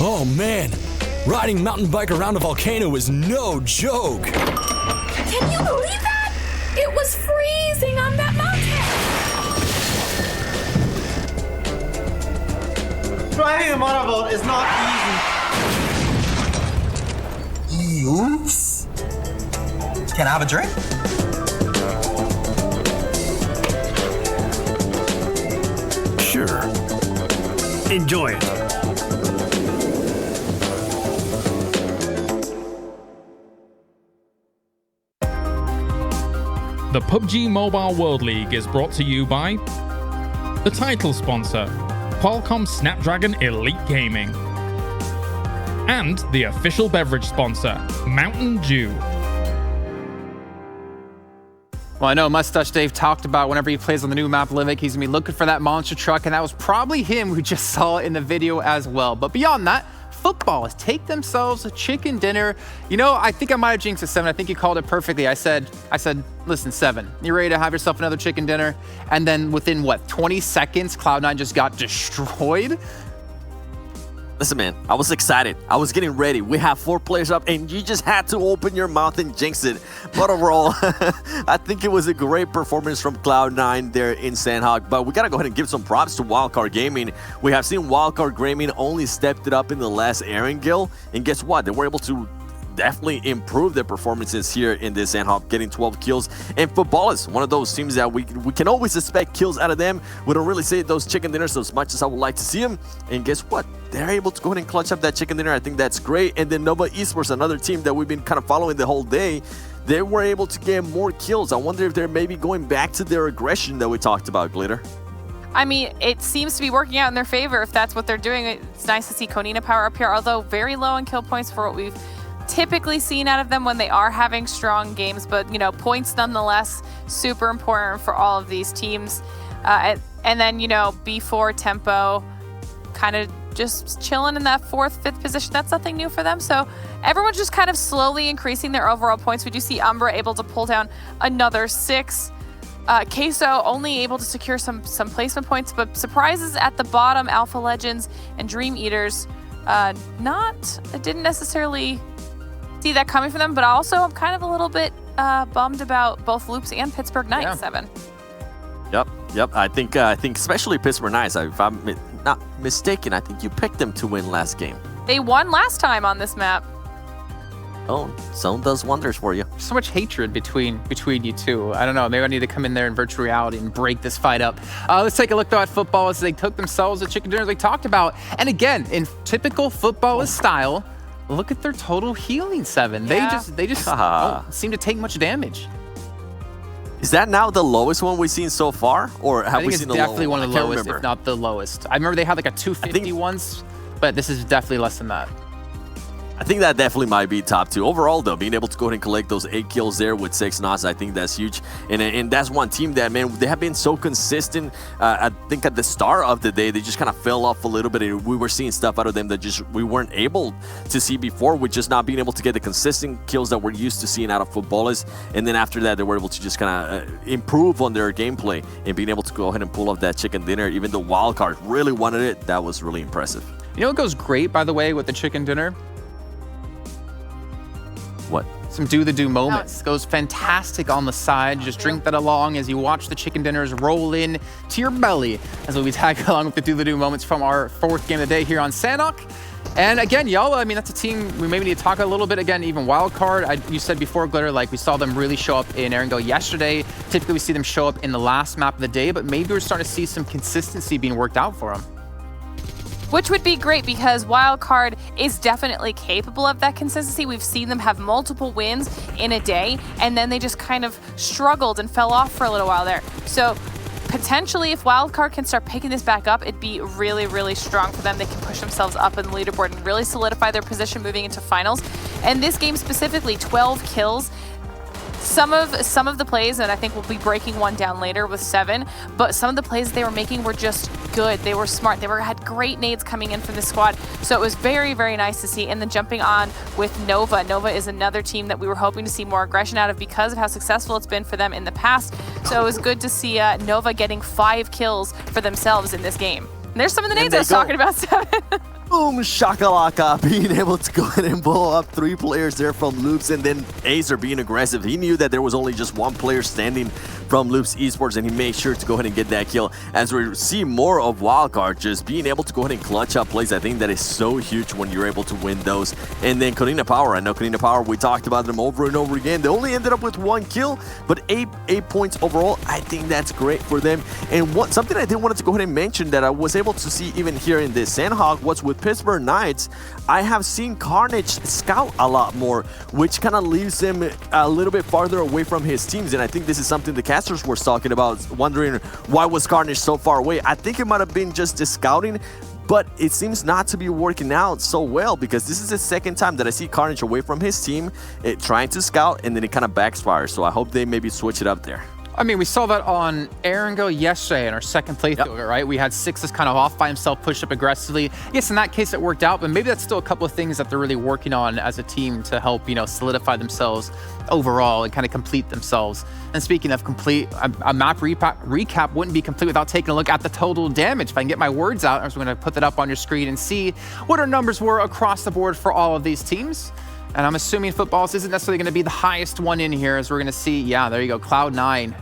Oh man, riding mountain bike around a volcano is no joke. Can you believe that? It was amazing on that mountain! Driving a motorboat is not easy. Oops. Can I have a drink? Sure. Enjoy it. The PUBG Mobile World League is brought to you by the title sponsor, Qualcomm Snapdragon Elite Gaming, and the official beverage sponsor, Mountain Dew. Well, I know Mustache Dave talked about whenever he plays on the new map Livik, he's going to be looking for that monster truck, and that was probably him we just saw in the video as well. But beyond that, footballers take themselves a chicken dinner. You know, I think I might have jinxed it, 7. I think you called it perfectly. I said, listen, 7, you ready to have yourself another chicken dinner? And then within, what, 20 seconds, Cloud9 just got destroyed? Listen, man, I was excited. I was getting ready. We have 4 players up, and you just had to open your mouth and jinx it. But overall, I think it was a great performance from Cloud9 there in Sanhok. But we got to go ahead and give some props to Wildcard Gaming. We have seen Wildcard Gaming only stepped it up in the last Erangel. And guess what? They were able to definitely improve their performances here in this Sanhok, getting 12 kills. And Football is one of those teams that we can always expect kills out of them. We don't really see those chicken dinners as much as I would like to see them. And guess what? They're able to go ahead and clutch up that chicken dinner. I think that's great. And then Nova Esports, another team that we've been kind of following the whole day, they were able to get more kills. I wonder if they're maybe going back to their aggression that we talked about, Glitter. I mean, it seems to be working out in their favor if that's what they're doing. It's nice to see Konina power up here, although very low in kill points for what we've typically seen out of them when they are having strong games. But, you know, points nonetheless, super important for all of these teams. And then, you know, B4 tempo, kind of just chilling in that 4th, 5th position. That's nothing new for them. So everyone's just kind of slowly increasing their overall points. We do see Umbra able to pull down another 6. Queso only able to secure some placement points, but surprises at the bottom. Alpha Legends and Dream Eaters, I didn't necessarily see that coming for them, but also I'm kind of a little bit bummed about both Loops and Pittsburgh Knights, 7. Yep. I think especially Pittsburgh Knights, if I'm not mistaken, I think you picked them to win last game. They won last time on this map. Oh, Zone does wonders for you. So much hatred between you two. I don't know. Maybe I need to come in there in virtual reality and break this fight up. Let's take a look though at football as they took themselves a chicken dinner, as they talked about. And again, in typical footballist style, look at their total healing, 7. Yeah. They just don't seem to take much damage. Is that now the lowest one we've seen so far, or have we seen the lowest? I think it's definitely one of the lowest, if not the lowest. I remember they had like a 250 once, but this is definitely less than that. I think that definitely might be top 2. Overall, though, being able to go ahead and collect those 8 kills there with 6 knots, I think that's huge. And that's one team that, man, they have been so consistent. I think at the start of the day, they just kind of fell off a little bit. And we were seeing stuff out of them that just we weren't able to see before, with just not being able to get the consistent kills that we're used to seeing out of footballers. And then after that, they were able to just kind of improve on their gameplay and being able to go ahead and pull off that chicken dinner. Even the wildcard really wanted it. That was really impressive. You know what goes great, by the way, with the chicken dinner? What? Some do moments. Goes fantastic on the side. Just drink that along as you watch the chicken dinners roll in to your belly, as we'll be tagging along with the do moments from our 4th game of the day here on Sanhok. And again, Yala, I mean, that's a team we maybe need to talk a little bit. Again, even Wildcard, you said before, Glitter, like we saw them really show up in Erangel yesterday. Typically, we see them show up in the last map of the day, but maybe we're starting to see some consistency being worked out for them. Which would be great because Wildcard is definitely capable of that consistency. We've seen them have multiple wins in a day, and then they just kind of struggled and fell off for a little while there. So potentially, if Wildcard can start picking this back up, it'd be really, really strong for them. They can push themselves up in the leaderboard and really solidify their position moving into finals. And this game specifically, 12 kills. Some of the plays, and I think we'll be breaking one down later with 7, but some of the plays they were making were just good. They were smart. They had great nades coming in from the squad. So it was very, very nice to see. And then jumping on with Nova. Nova is another team that we were hoping to see more aggression out of because of how successful it's been for them in the past. So it was good to see Nova getting 5 kills for themselves in this game. And there's some of the nades I was talking about, 7. Boom shakalaka, being able to go ahead and blow up 3 players there from Loops, and then Acer being aggressive. He knew that there was only just 1 player standing from Loops Esports, and he made sure to go ahead and get that kill. As we see more of Wildcard just being able to go ahead and clutch up plays, I think that is so huge when you're able to win those. And then Konina Power, I know Konina Power, we talked about them over and over again. They only ended up with 1 kill, but 8 points overall. I think that's great for them. And something I did wanted to go ahead and mention that I was able to see even here in this Sanhok was with Pittsburgh Knights. I have seen Carnage scout a lot more, which kind of leaves him a little bit farther away from his teams. And I think this is something the casters were talking about, wondering why was Carnage so far away. I think it might have been just the scouting, but it seems not to be working out so well, because this is the second time that I see Carnage away from his team, trying to scout, and then it kind of backfires. So I hope they maybe switch it up there. I mean, we saw that on Erangel yesterday in our second playthrough, right? We had Sixes kind of off by himself, pushed up aggressively. Yes, in that case it worked out, but maybe that's still a couple of things that they're really working on as a team to help, you know, solidify themselves overall and kind of complete themselves. And speaking of complete, a map recap wouldn't be complete without taking a look at the total damage. If I can get my words out, I'm just going to put that up on your screen and see what our numbers were across the board for all of these teams. And I'm assuming Footballs isn't necessarily going to be the highest one in here, as we're going to see, yeah, there you go, Cloud9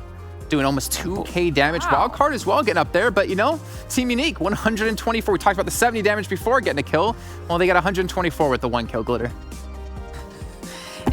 doing almost 2k damage. Wow. Wildcard as well getting up there, but you know, Team Unique, 124. We talked about the 70 damage before getting a kill. Well, they got 124 with the 1 kill, Glitter.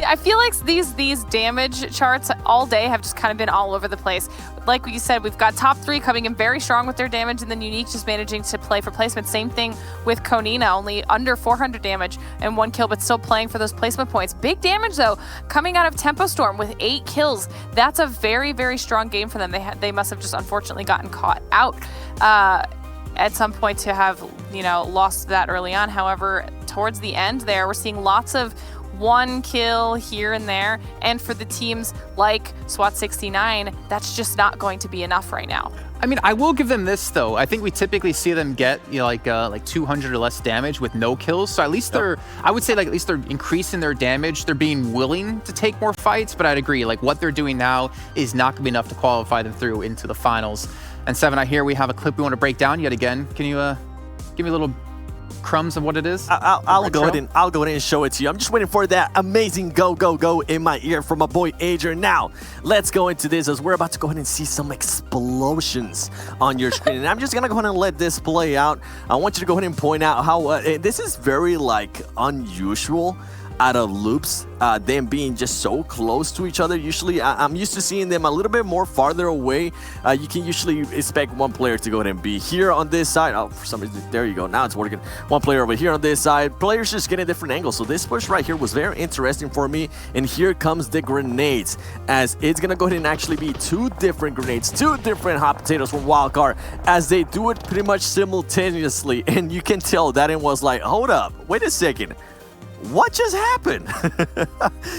I feel like these damage charts all day have just kind of been all over the place. Like you said, we've got top 3 coming in very strong with their damage, and then Unique just managing to play for placement. Same thing with Konina, only under 400 damage and 1 kill, but still playing for those placement points. Big damage though, coming out of Tempo Storm with 8 kills. That's a very, very strong game for them. They must have just unfortunately gotten caught out at some point to have, you know, lost that early on. However, towards the end there, we're seeing lots of 1 kill here and there, and for the teams like SWAT 69, that's just not going to be enough right now. I mean, I will give them this though. I think we typically see them get, you know, like 200 or less damage with no kills. So at least they're, I would say, like, at least they're increasing their damage. They're being willing to take more fights, but I'd agree, like, what they're doing now is not going to be enough to qualify them through into the finals. And Seven, I hear we have a clip we want to break down yet again. Can you give me a little crumbs of what it is? I'll go ahead and show it to you. I'm just waiting for that amazing go in my ear from my boy Adrian. Now let's go into this, as we're about to go ahead and see some explosions on your screen, and I'm just gonna go ahead and let this play out. I want you to go ahead and point out how this is very like unusual out of Loops, them being just so close to each other. Usually I'm used to seeing them a little bit more farther away. You can usually expect one player to go ahead and be here on this side. Oh, for some reason, there you go, now it's working. One player over here on this side. Players just getting different angles. So this push right here was very interesting for me. And here comes the grenades, as it's gonna go ahead and actually be 2 different grenades, 2 different hot potatoes from Wildcard, as they do it pretty much simultaneously. And you can tell that it was like, hold up, wait a second, what just happened?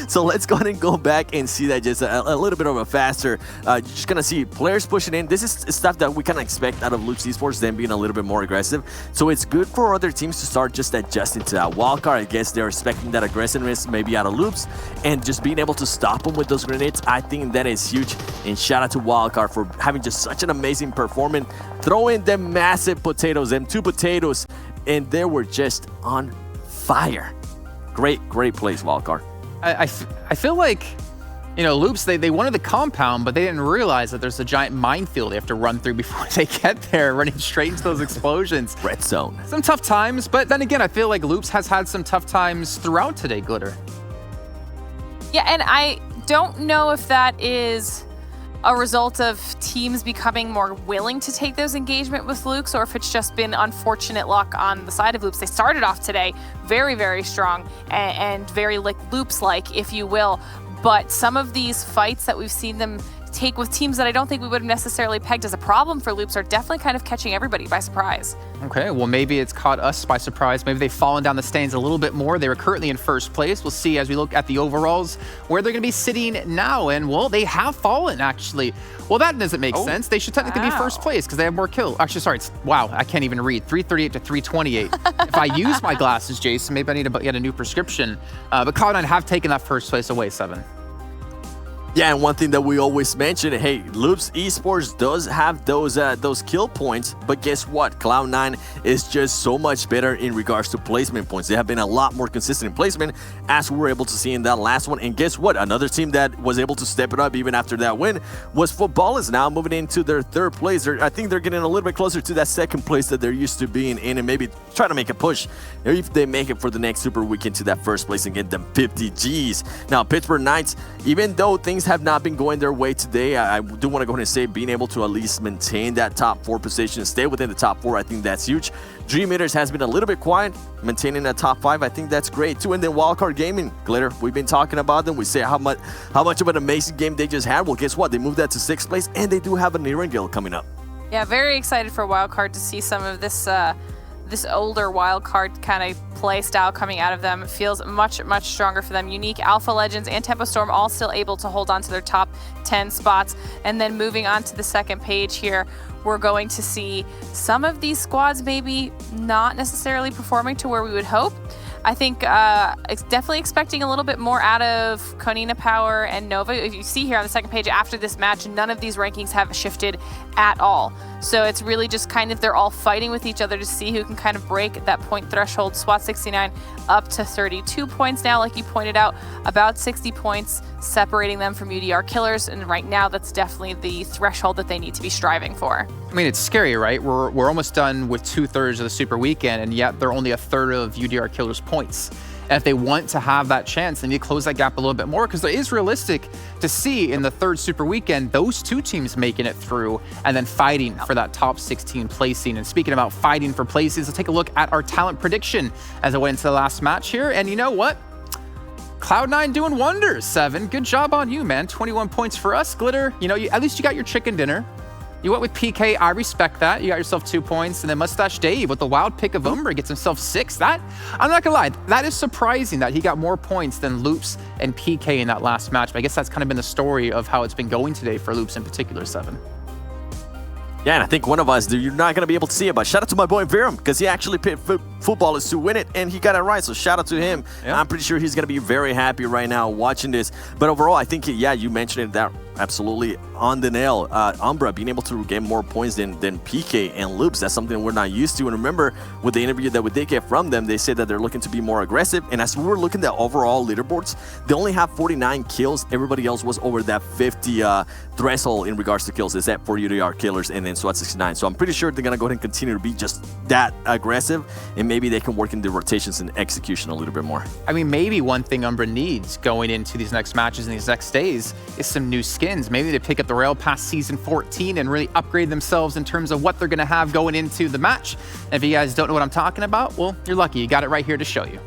So let's go ahead and go back and see that just a little bit of a faster. You're just gonna see players pushing in. This is stuff that we kind of expect out of Loops Esports, them being a little bit more aggressive. So it's good for other teams to start just adjusting to that. Wildcard, I guess they're expecting that aggressiveness maybe out of Loops, and just being able to stop them with those grenades, I think that is huge. And shout out to Wildcard for having just such an amazing performance. Throw in them massive potatoes, them 2 potatoes, and they were just on fire. Great plays, Wildcard. I feel like, you know, Loops, they wanted the compound, but they didn't realize that there's a giant minefield they have to run through before they get there, running straight into those explosions. Red zone. Some tough times, but then again, I feel like Loops has had some tough times throughout today, Glitter. Yeah, and I don't know if that is a result of teams becoming more willing to take those engagement with Loops, or if it's just been unfortunate luck on the side of Loops. They started off today very, very strong and very like Loops-like, if you will. But some of these fights that we've seen them take with teams that I don't think we would have necessarily pegged as a problem for Loops are definitely kind of catching everybody by surprise. Okay, well, maybe it's caught us by surprise. Maybe they've fallen down the stands a little bit more. They were currently in first place. We'll see as we look at the overalls where they're going to be sitting now. And, well, they have fallen, actually. Well, that doesn't make sense. They should technically be first place because they have more kills. Actually, sorry. Wow, I can't even read. 338 to 328. If I use my glasses, Jason, maybe I need to get a new prescription. But Cloud9 have taken that first place away, 7. Yeah, and one thing that we always mention, hey, Loops Esports does have those kill points, but guess what? Cloud9 is just so much better in regards to placement points. They have been a lot more consistent in placement, as we were able to see in that last one. And guess what? Another team that was able to step it up even after that win was Football, is now moving into their third place. I think they're getting a little bit closer to that second place that they're used to being in, and maybe try to make a push if they make it for the next Super Weekend to that first place and get them 50 Gs. Now, Pittsburgh Knights, even though things have not been going their way today, I do want to go ahead and say being able to at least maintain that top 4 position, stay within the top 4, I think that's huge. Dream Eaters has been a little bit quiet, maintaining that top 5, I think that's great too. And then Wildcard Gaming, Glitter, we've been talking about them. We say how much of an amazing game they just had. Well, guess what? They moved that to 6th place, and they do have an Erangel coming up. Yeah, very excited for Wildcard to see some of this this older Wildcard kind of play style coming out of them. It feels much stronger for them. Unique, Alpha Legends, and Tempo Storm all still able to hold on to their top 10 spots. And then moving on to the second page here, we're going to see some of these squads maybe not necessarily performing to where we would hope. I think definitely expecting a little bit more out of Konina Power and Nova. If you see here on the second page, after this match, none of these rankings have shifted at all. So it's really just kind of, they're all fighting with each other to see who can kind of break that point threshold. SWAT 69 up to 32 points now, like you pointed out, about 60 points separating them from UDR Killers. And right now, that's definitely the threshold that they need to be striving for. I mean, it's scary, right? We're almost done with 2/3 of the Super Weekend, and yet they're only 1/3 of UDR Killers' points. And if they want to have that chance, they need to close that gap a little bit more, because it is realistic to see in the 3rd Super Weekend those 2 teams making it through and then fighting for that top 16 placing. And speaking about fighting for places, let's take a look at our talent prediction as I went into the last match here. And you know what? Cloud9 doing wonders, 7. Good job on you, man. 21 points for us. Glitter, you know, at least you got your chicken dinner. You went with PK, I respect that. You got yourself 2 points. And then Mustache Dave with the wild pick of Umbra gets himself 6. That, I'm not gonna lie, that is surprising that he got more points than Loops and PK in that last match. But I guess that's kind of been the story of how it's been going today for Loops in particular, 7. Yeah, and I think one of us, you're not going to be able to see it, but shout out to my boy Viram, because he actually picked footballers to win it, and he got it right, so shout out to him. Yeah. I'm pretty sure he's going to be very happy right now watching this. But overall, I think, yeah, you mentioned it, that absolutely on the nail. Umbra being able to get more points than PK and Loops, that's something we're not used to. And remember, with the interview that we did get from them, they said that they're looking to be more aggressive. And as we were looking at overall leaderboards, they only have 49 kills. Everybody else was over that 50 threshold in regards to kills. It's at 4 UDR Killers and then SWAT 69. So I'm pretty sure they're going to go ahead and continue to be just that aggressive, and maybe they can work in the rotations and execution a little bit more. I mean, maybe one thing Umbra needs going into these next matches and these next days is some new skins. Maybe they pick up the Rail Pass Season 14 and really upgrade themselves in terms of what they're going to have going into the match. And if you guys don't know what I'm talking about, well, you're lucky. You got it right here to show you.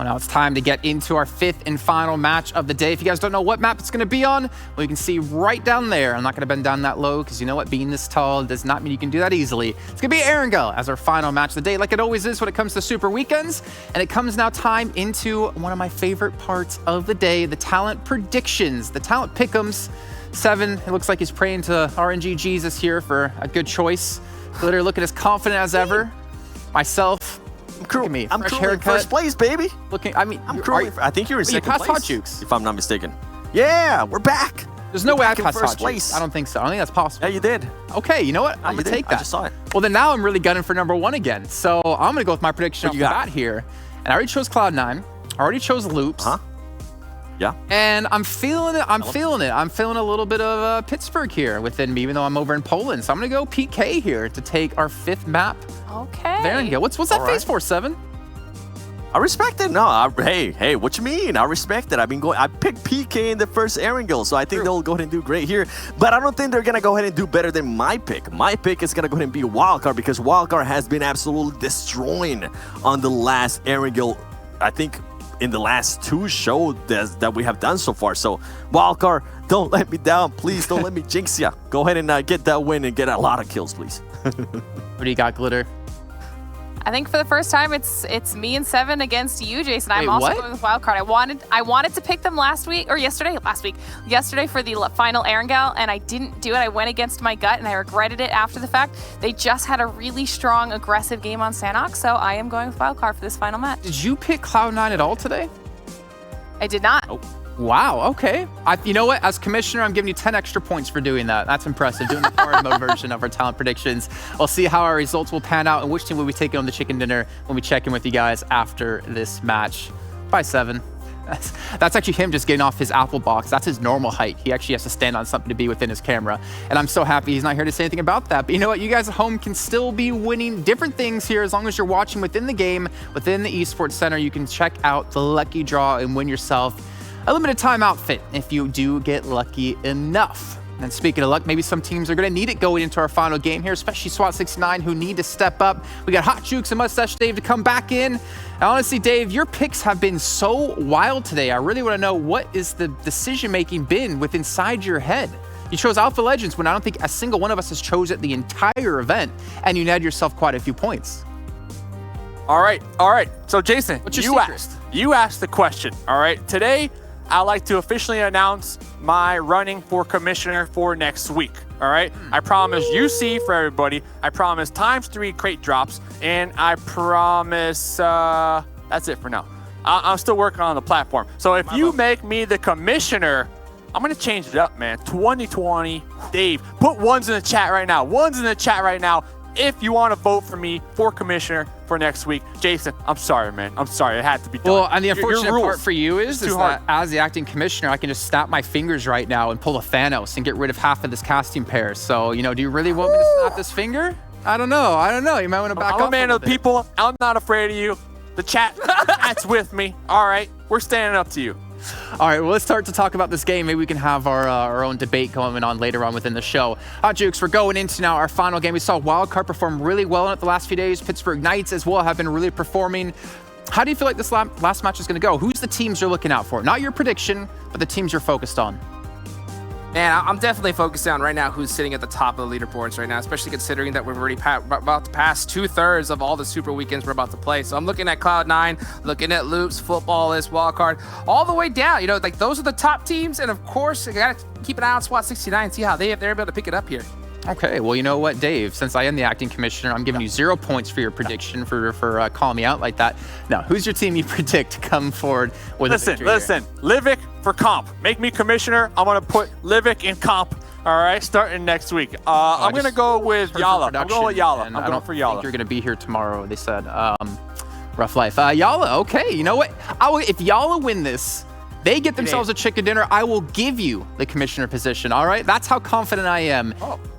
Now it's time to get into our 5th and final match of the day. If you guys don't know what map it's going to be on, well, you can see right down there. I'm not going to bend down that low because you know what? Being this tall does not mean you can do that easily. It's going to be Erangel as our final match of the day, like it always is when it comes to Super Weekends. And it comes now time into one of my favorite parts of the day, the talent predictions, the talent pick'ems. 7, it looks like he's praying to RNG Jesus here for a good choice. Glitter looking as confident as ever. Myself, look at me. I'm currently in first place, baby. Looking, I mean, I think you're in second place. You passed Hot Jukes, if I'm not mistaken. Yeah, we're back. There's no way I passed first Hot place. Jukes. I don't think so. I don't think that's possible. Yeah, you did. Okay, you know what? I'm gonna take that. I just saw it. Well, then now I'm really gunning for number 1 again. So I'm gonna go with my prediction off the bat here. And I already chose Cloud9. I already chose Loops. Huh? Yeah. And I'm feeling it. I'm feeling a little bit of Pittsburgh here within me, even though I'm over in Poland. So I'm gonna go PK here to take our 5th map. Okay. There you go. What's that face for, 7? I respect it. No, hey, what you mean? I respect it. I picked PK in the first Erangel, so I think they'll go ahead and do great here. But I don't think they're gonna go ahead and do better than my pick. My pick is gonna go ahead and be Wildcard, because Wildcard has been absolutely destroying on the last Erangel. I think in the last 2 shows that we have done so far. So Wildcard, don't let me down, please. Don't let me jinx ya. Go ahead and get that win and get a lot of kills, please. What do you got, Glitter? I think for the first time, it's me and Seven against you, Jason. I'm Wait, also what? going with Wildcard. I wanted to pick them last yesterday for the final Erangel, and I didn't do it. I went against my gut, and I regretted it after the fact. They just had a really strong, aggressive game on Sanhok, so I am going with Wildcard for this final match. Did you pick Cloud9 at all today? I did not. Oh. Wow, okay. You know what? As commissioner, I'm giving you 10 extra points for doing that. That's impressive. Doing the hard mode version of our talent predictions. We'll see how our results will pan out and which team will be taking on the chicken dinner when we check in with you guys after this match. Bye, Seven. That's actually him just getting off his Apple box. That's his normal height. He actually has to stand on something to be within his camera. And I'm so happy he's not here to say anything about that. But you know what? You guys at home can still be winning different things here as long as you're watching within the game, within the Esports Center. You can check out the lucky draw and win yourself a limited time outfit if you do get lucky enough. And speaking of luck, maybe some teams are going to need it going into our final game here, especially SWAT 69, who need to step up. We got Hot Jukes and Mustache Dave to come back in. And honestly, Dave, your picks have been so wild today. I really want to know, what is the decision-making been with inside your head? You chose Alpha Legends when I don't think a single one of us has chose it the entire event, and you netted yourself quite a few points. All right. So Jason, you asked the question. All right. Today, I'd like to officially announce my running for commissioner for next week. All right. I promise UC for everybody. I promise ×3 crate drops, and I promise that's it for now. I'm still working on the platform. So if you make me the commissioner, I'm gonna change it up, man. 2020, Dave. Put ones in the chat right now. Ones in the chat right now. If you want to vote for me for commissioner for next week. Jason, I'm sorry, man. I'm sorry. It had to be done. Well, and the unfortunate part for you is that as the acting commissioner, I can just snap my fingers right now and pull a Thanos and get rid of half of this casting pair. So, you know, do you really want me to snap this finger? I don't know. You might want to back up. I'm a man of the people. I'm not afraid of you. The chat's with me. All right. We're standing up to you. All right, well, let's start to talk about this game. Maybe we can have our own debate going on later on within the show. Hot Jukes, we're going into now our final game. We saw Wildcard perform really well in it the last few days. Pittsburgh Knights as well have been really performing. How do you feel like this last match is going to go? Who's the teams you're looking out for? Not your prediction, but the teams you're focused on. Man, I'm definitely focused on right now who's sitting at the top of the leaderboards right now, especially considering that we've already about to pass 2/3 of all the Super Weekends we're about to play. So I'm looking at Cloud9, looking at Loops, Footballist, Wildcard, all the way down. You know, like those are the top teams. And of course, you got to keep an eye on SWAT 69 and see how they're able to pick it up here. Okay, well, you know what, Dave? Since I am the acting commissioner, I'm giving you 0 points for your prediction for calling me out like that. Now, who's your team you predict to come forward with a victory here? Listen, Livik for comp. Make me commissioner. I'm going to put Livik in comp. All right, starting next week. I'm going to go with Yala. I'm going with Yala. I'm going for Yala. I think you're going to be here tomorrow, they said. Rough life. Yala, okay, you know what? If Yala win this, they get themselves a chicken dinner, I will give you the commissioner position, all right? That's how confident I am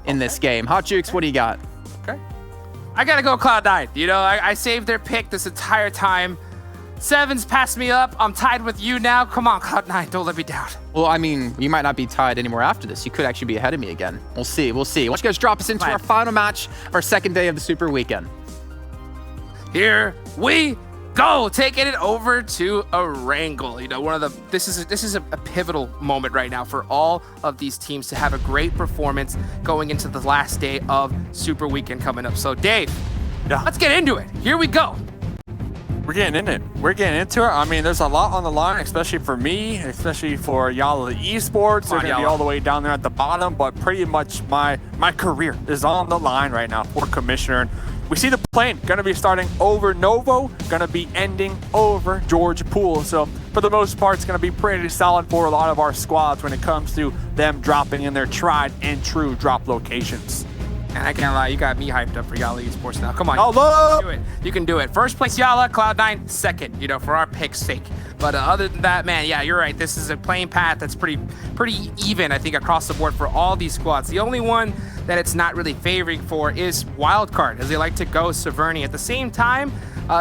in this game. Hot Jukes, what do you got? Okay. I got to go Cloud9. You know, I saved their pick this entire time. Seven's passed me up. I'm tied with you now. Come on, Cloud9, don't let me down. Well, I mean, you might not be tied anymore after this. You could actually be ahead of me again. We'll see. Why don't you guys drop us into our final match, our second day of the Super Weekend. Here we go, taking it over to Erangel. You know, this is a pivotal moment right now for all of these teams to have a great performance going into the last day of Super Weekend coming up. So, Dave, let's get into it. Here we go. We're getting in it. We're getting into it. I mean, there's a lot on the line, especially for me, especially for Yala Esports. They're going to be all the way down there at the bottom, but pretty much my career is on the line right now for commissioner. We see the plane going to be starting over Novo, going to be ending over George Pool. So for the most part, it's going to be pretty solid for a lot of our squads when it comes to them dropping in their tried and true drop locations. And I can't lie, you got me hyped up for Yala Esports now. Come on, you can do it. You can do it. First place Yala, Cloud9 second, you know, for our pick's sake. But other than that, man, yeah, you're right. This is a playing path that's pretty even, I think, across the board for all these squads. The only one that it's not really favoring for is Wildcard, as they like to go Severny. At the same time,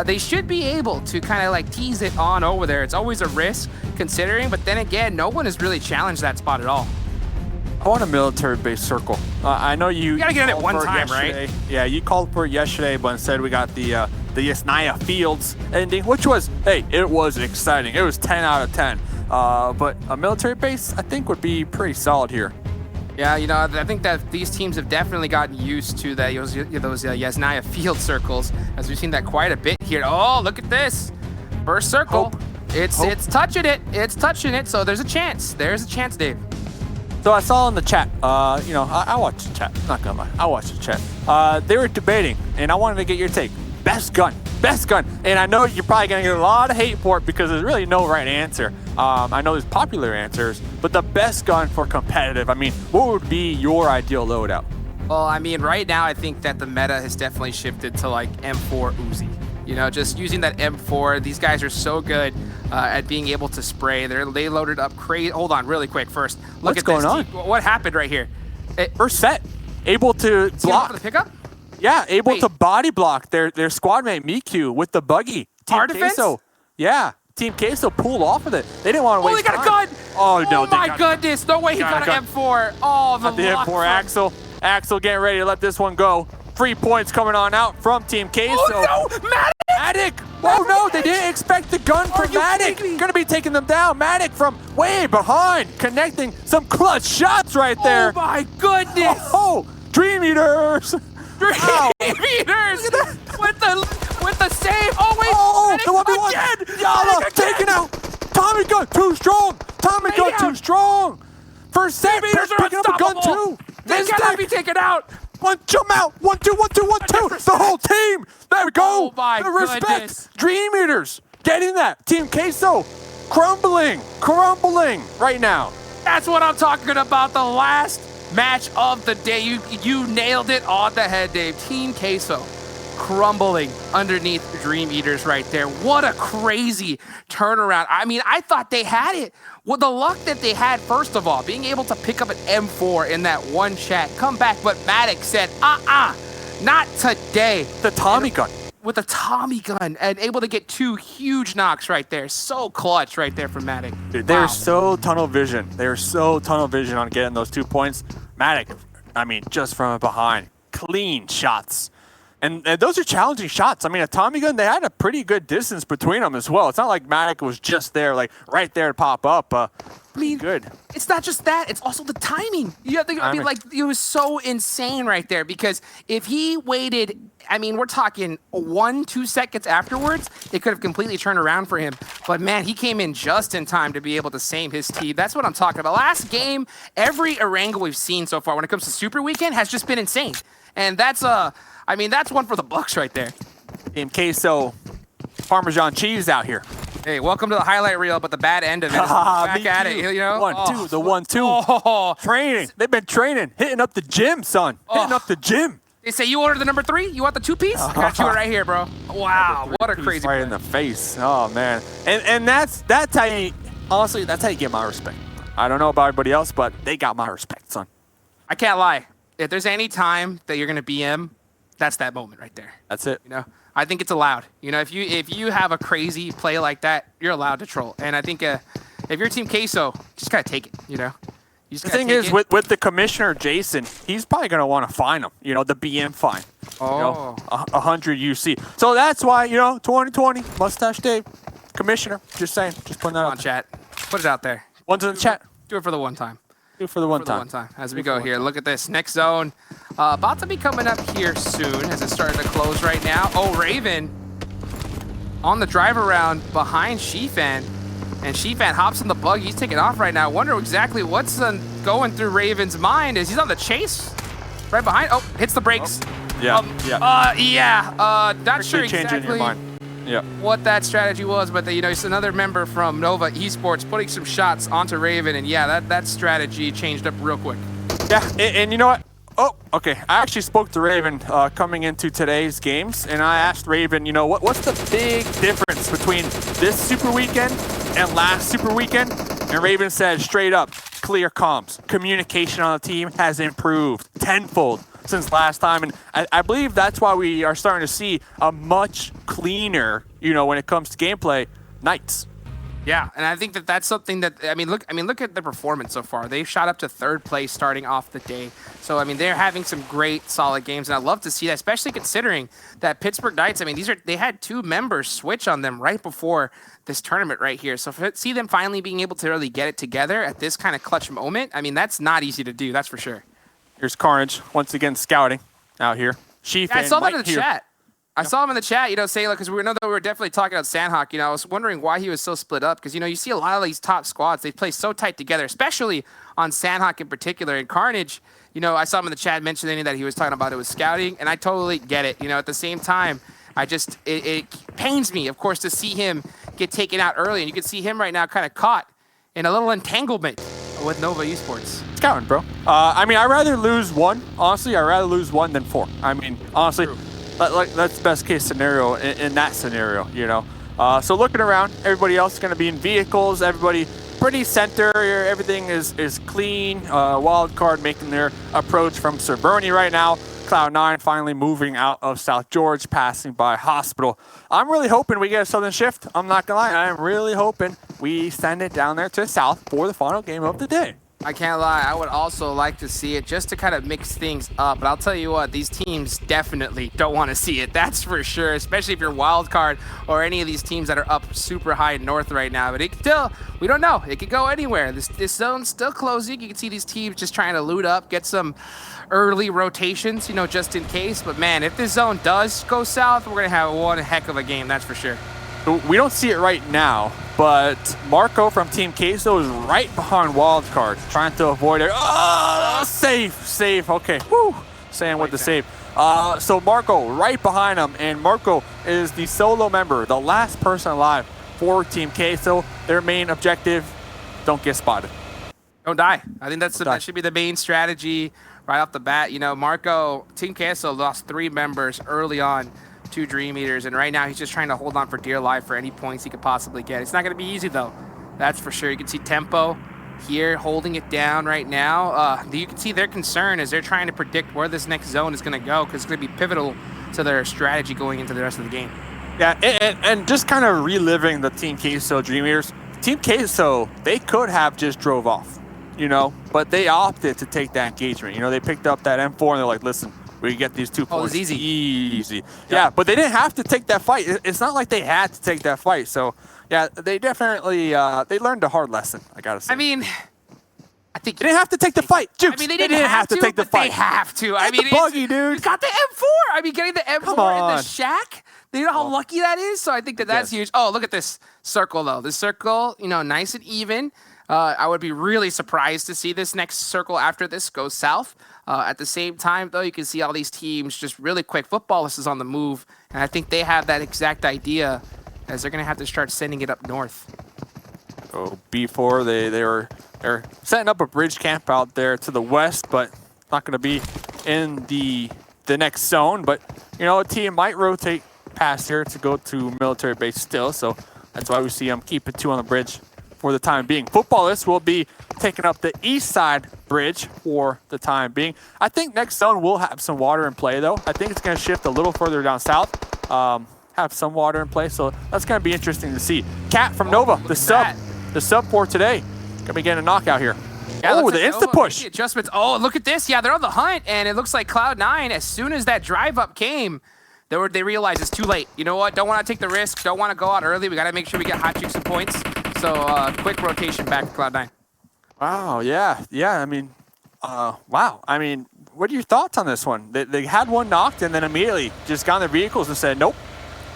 they should be able to kind of like tease it on over there. It's always a risk considering, but then again, no one has really challenged that spot at all. I want a military-based circle. I know you gotta get in it one time, right? right? Yeah, you called for it yesterday, but instead we got the the Yasnaya Fields ending, which was, hey, it was exciting. It was 10 out of 10. But a military base, I think, would be pretty solid here. Yeah, you know, I think that these teams have definitely gotten used to those Yasnaya field circles, as we've seen that quite a bit here. Oh, look at this. First circle. It's touching it. It's touching it. So there's a chance. There's a chance, Dave. So I saw in the chat, you know, I watched the chat. Not gonna lie, I watched the chat. They were debating, and I wanted to get your take. Best gun. And I know you're probably gonna get a lot of hate for it because there's really no right answer. I know there's popular answers, but the best gun for competitive, I mean, what would be your ideal loadout? Well, I mean, right now, I think that the meta has definitely shifted to like M4 Uzi. You know, just using that M4, these guys are so good at being able to spray. They loaded up crazy. Hold on, really quick first. Look What's going on? What happened right here? First set, able to block. For the pickup? Yeah, able to body block their squad mate Miku with the buggy. Hard defense? Queso, yeah, Team Queso pulled off of it. They didn't want to waste they got time. a gun! Oh, no. Oh, my goodness. No way he got an M4. Oh, the M4 Axel. Axel getting ready to let this one go. 3 points coming on out from Team Queso. Oh, no! Matic! Oh, no, they didn't expect the gun from Matic. Gonna be taking them down. Matic from way behind, connecting some clutch shots right there. Oh, my goodness! Oh, Dream Eaters! Dream Eaters! With the save! Oh, wait! Oh, the 1v1! Yala taken out! Tommy gun too strong! Tommy gun too strong! First set, picking up a gun too! They cannot be taken out! One, jump out! 1, 2, 1, 2, 1, 2! The whole team! There we go! Oh my Respect! goodness. Dream Eaters! Getting that! Team Queso crumbling right now. That's what I'm talking about. The last match of the day. You nailed it on the head, Dave. Team Queso crumbling underneath Dream Eaters right there. What a crazy turnaround. I mean, I thought they had it. Well, the luck that they had, first of all, being able to pick up an M4 in that one chat, come back, but Matic said, not today. The Tommy gun. With the Tommy gun and able to get 2 huge knocks right there. So clutch right there from Matic. Dude, they're so tunnel vision. They're so tunnel vision on getting those 2 points. Matic, I mean, just from behind, clean shots. And those are challenging shots. I mean, a Tommy gun, they had a pretty good distance between them as well. It's not like Matic was just there, like right there to pop up. I mean, good. It's not just that, it's also the timing. You have to, I mean, like, it was so insane right there because if he waited, I mean, we're talking 1-2 seconds afterwards, it could have completely turned around for him. But man, he came in just in time to be able to save his team. That's what I'm talking about. Last game, every Erangel we've seen so far when it comes to Super Weekend has just been insane. And that's I mean, that's one for the books right there. Team Queso, Parmesan cheese out here. Hey, welcome to the highlight reel, but the bad end of it is back at it, you know? 1-2, the 1-2. Training. They've been training, hitting up the gym, son. Hitting up the gym. They say you ordered the number 3? You want the 2-piece? I got you right here, bro. Wow, what a crazy right in the face. Oh, man. And that's how you, honestly, that's how you get my respect. I don't know about everybody else, but they got my respect, son. I can't lie. If there's any time that you're going to BM, that's that moment right there. That's it. You know, I think it's allowed. You know, if you have a crazy play like that, you're allowed to troll. And I think if you're Team Queso, just gotta take it. You know, you just the thing is with the commissioner Jason, he's probably gonna want to fine him. You know, the BM fine. Oh, you know, 100 UC. So that's why 2020 Mustache Dave, commissioner. Just saying, just putting that on chat. Put it out there. One's in the chat. Do it for the one time. Do it for the one time. As we go here, look at this next zone. About to be coming up here soon as it's starting to close right now. Oh, Raven on the drive around behind Shifan. And Shifan hops in the bug. He's taking off right now. I wonder exactly what's going through Raven's mind as he's on the chase. Right behind. Oh, hits the brakes. Yeah. Not sure exactly your mind. what that strategy was, but you know, it's another member from Nova Esports putting some shots onto Raven, and yeah, that strategy changed up real quick. Yeah, and you know what? Oh, okay. I actually spoke to Raven coming into today's games, and I asked Raven, you know, what's the big difference between this Super Weekend and last Super Weekend? And Raven said straight up, clear comms. Communication on the team has improved tenfold since last time, and I believe that's why we are starting to see a much cleaner, you know, when it comes to gameplay, nights. Yeah, and I think that that's something that look at the performance so far. They've shot up to 3rd place starting off the day. So I mean, they're having some great, solid games, and I love to see that, especially considering that Pittsburgh Knights. I mean, they had 2 members switch on them right before this tournament right here. So see them finally being able to really get it together at this kind of clutch moment. I mean, that's not easy to do. That's for sure. Here's Carnage once again scouting out here. Chief, I saw that in the chat. I saw him in the chat, saying, like, because we know that we were definitely talking about Sanhok. I was wondering why he was so split up, because, you see a lot of these top squads, they play so tight together, especially on Sanhok in particular. And Carnage, I saw him in the chat mentioning that he was talking about it was scouting, and I totally get it. At the same time, it pains me, of course, to see him get taken out early, and you can see him right now kind of caught in a little entanglement with Nova Esports. Scouting, bro. I'd rather lose 1. Honestly, I'd rather lose 1 than 4. I mean, honestly. True. That's best case scenario in that scenario, So looking around, everybody else is going to be in vehicles. Everybody pretty center. Everything is clean. Wildcard making their approach from Sir Bernie right now. Cloud9 finally moving out of South George, passing by Hospital. I'm really hoping we get a Southern shift. I'm not going to lie. I'm really hoping we send it down there to South for the final game of the day. I can't lie, I would also like to see it just to kind of mix things up. But I'll tell you what, these teams definitely don't want to see it. That's for sure, especially if you're Wildcard or any of these teams that are up super high north right now. But it still, we don't know. It could go anywhere. This zone's still closing. You can see these teams just trying to loot up, get some early rotations, just in case. But man, if this zone does go south, we're going to have one heck of a game, that's for sure. We don't see it right now, but Marco from Team Queso is right behind Wildcard, trying to avoid it. Oh, safe. Okay, woo. Saying with the save. So Marco right behind him, and Marco is the solo member, the last person alive for Team Queso. Their main objective, don't get spotted. Don't die. I think that should be the main strategy right off the bat. Marco, Team Queso lost 3 members early on. 2 Dream Eaters, and right now he's just trying to hold on for dear life for any points he could possibly get. It's not going to be easy though, that's for sure. You can see Tempo here holding it down right now. You can see their concern as they're trying to predict where this next zone is going to go, because it's going to be pivotal to their strategy going into the rest of the game. Yeah, and just kind of reliving the Team Queso Dream Eaters. Team Queso, they could have just drove off, but they opted to take that engagement. They picked up that M4 and they're like, listen, we get these 2 points. Oh, it's easy. Yeah, but they didn't have to take that fight. It's not like they had to take that fight. So, yeah, they definitely they learned a hard lesson, I got to say. I mean, I think they didn't have to take the fight. Jukes, they didn't have to take the fight. They have to. I mean, the buggy, dude. You got the M4. I mean, getting the M4 in the shack. You know how lucky that is? So I think that's huge. Oh, look at this circle, though. This circle, nice and even. I would be really surprised to see this next circle after this go south. At the same time, though, you can see all these teams just really quick. Footballist is on the move, and I think they have that exact idea as they're going to have to start sending it up north. Oh, B4, they're setting up a bridge camp out there to the west, but not going to be in the next zone. But, a team might rotate past here to go to military base still, so that's why we see them keeping 2 on the bridge for the time being. Footballist will be taking up the east side bridge for the time being. I think next zone will have some water in play, though. I think it's going to shift a little further down south, have some water in play, so that's going to be interesting to see. Cat from Nova, the sub for today, going to be getting a knockout here. Yeah, oh, the instant push. The adjustments. Oh, look at this. Yeah, they're on the hunt, and it looks like Cloud9, as soon as that drive up came, they realized it's too late. You know what? Don't want to take the risk. Don't want to go out early. We got to make sure we get hot chicks some points. So quick rotation back to Cloud9. Wow, yeah. I mean, wow. I mean, what are your thoughts on this one? They had one knocked and then immediately just got in their vehicles and said, nope.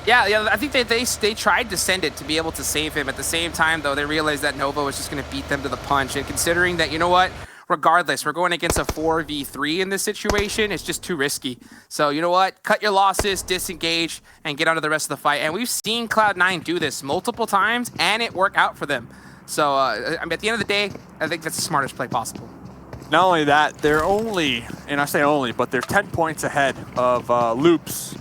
Yeah. I think they tried to send it to be able to save him. At the same time, though, they realized that Nova was just going to beat them to the punch. And considering that, you know what? Regardless, we're going against a 4v3 in this situation. It's just too risky. So, you know what? Cut your losses, disengage, and get on to the rest of the fight. And we've seen Cloud9 do this multiple times, and it worked out for them. So, I mean, at the end of the day, I think that's the smartest play possible. Not only that, they're only, and I say only, but they're 10 points ahead of Loops,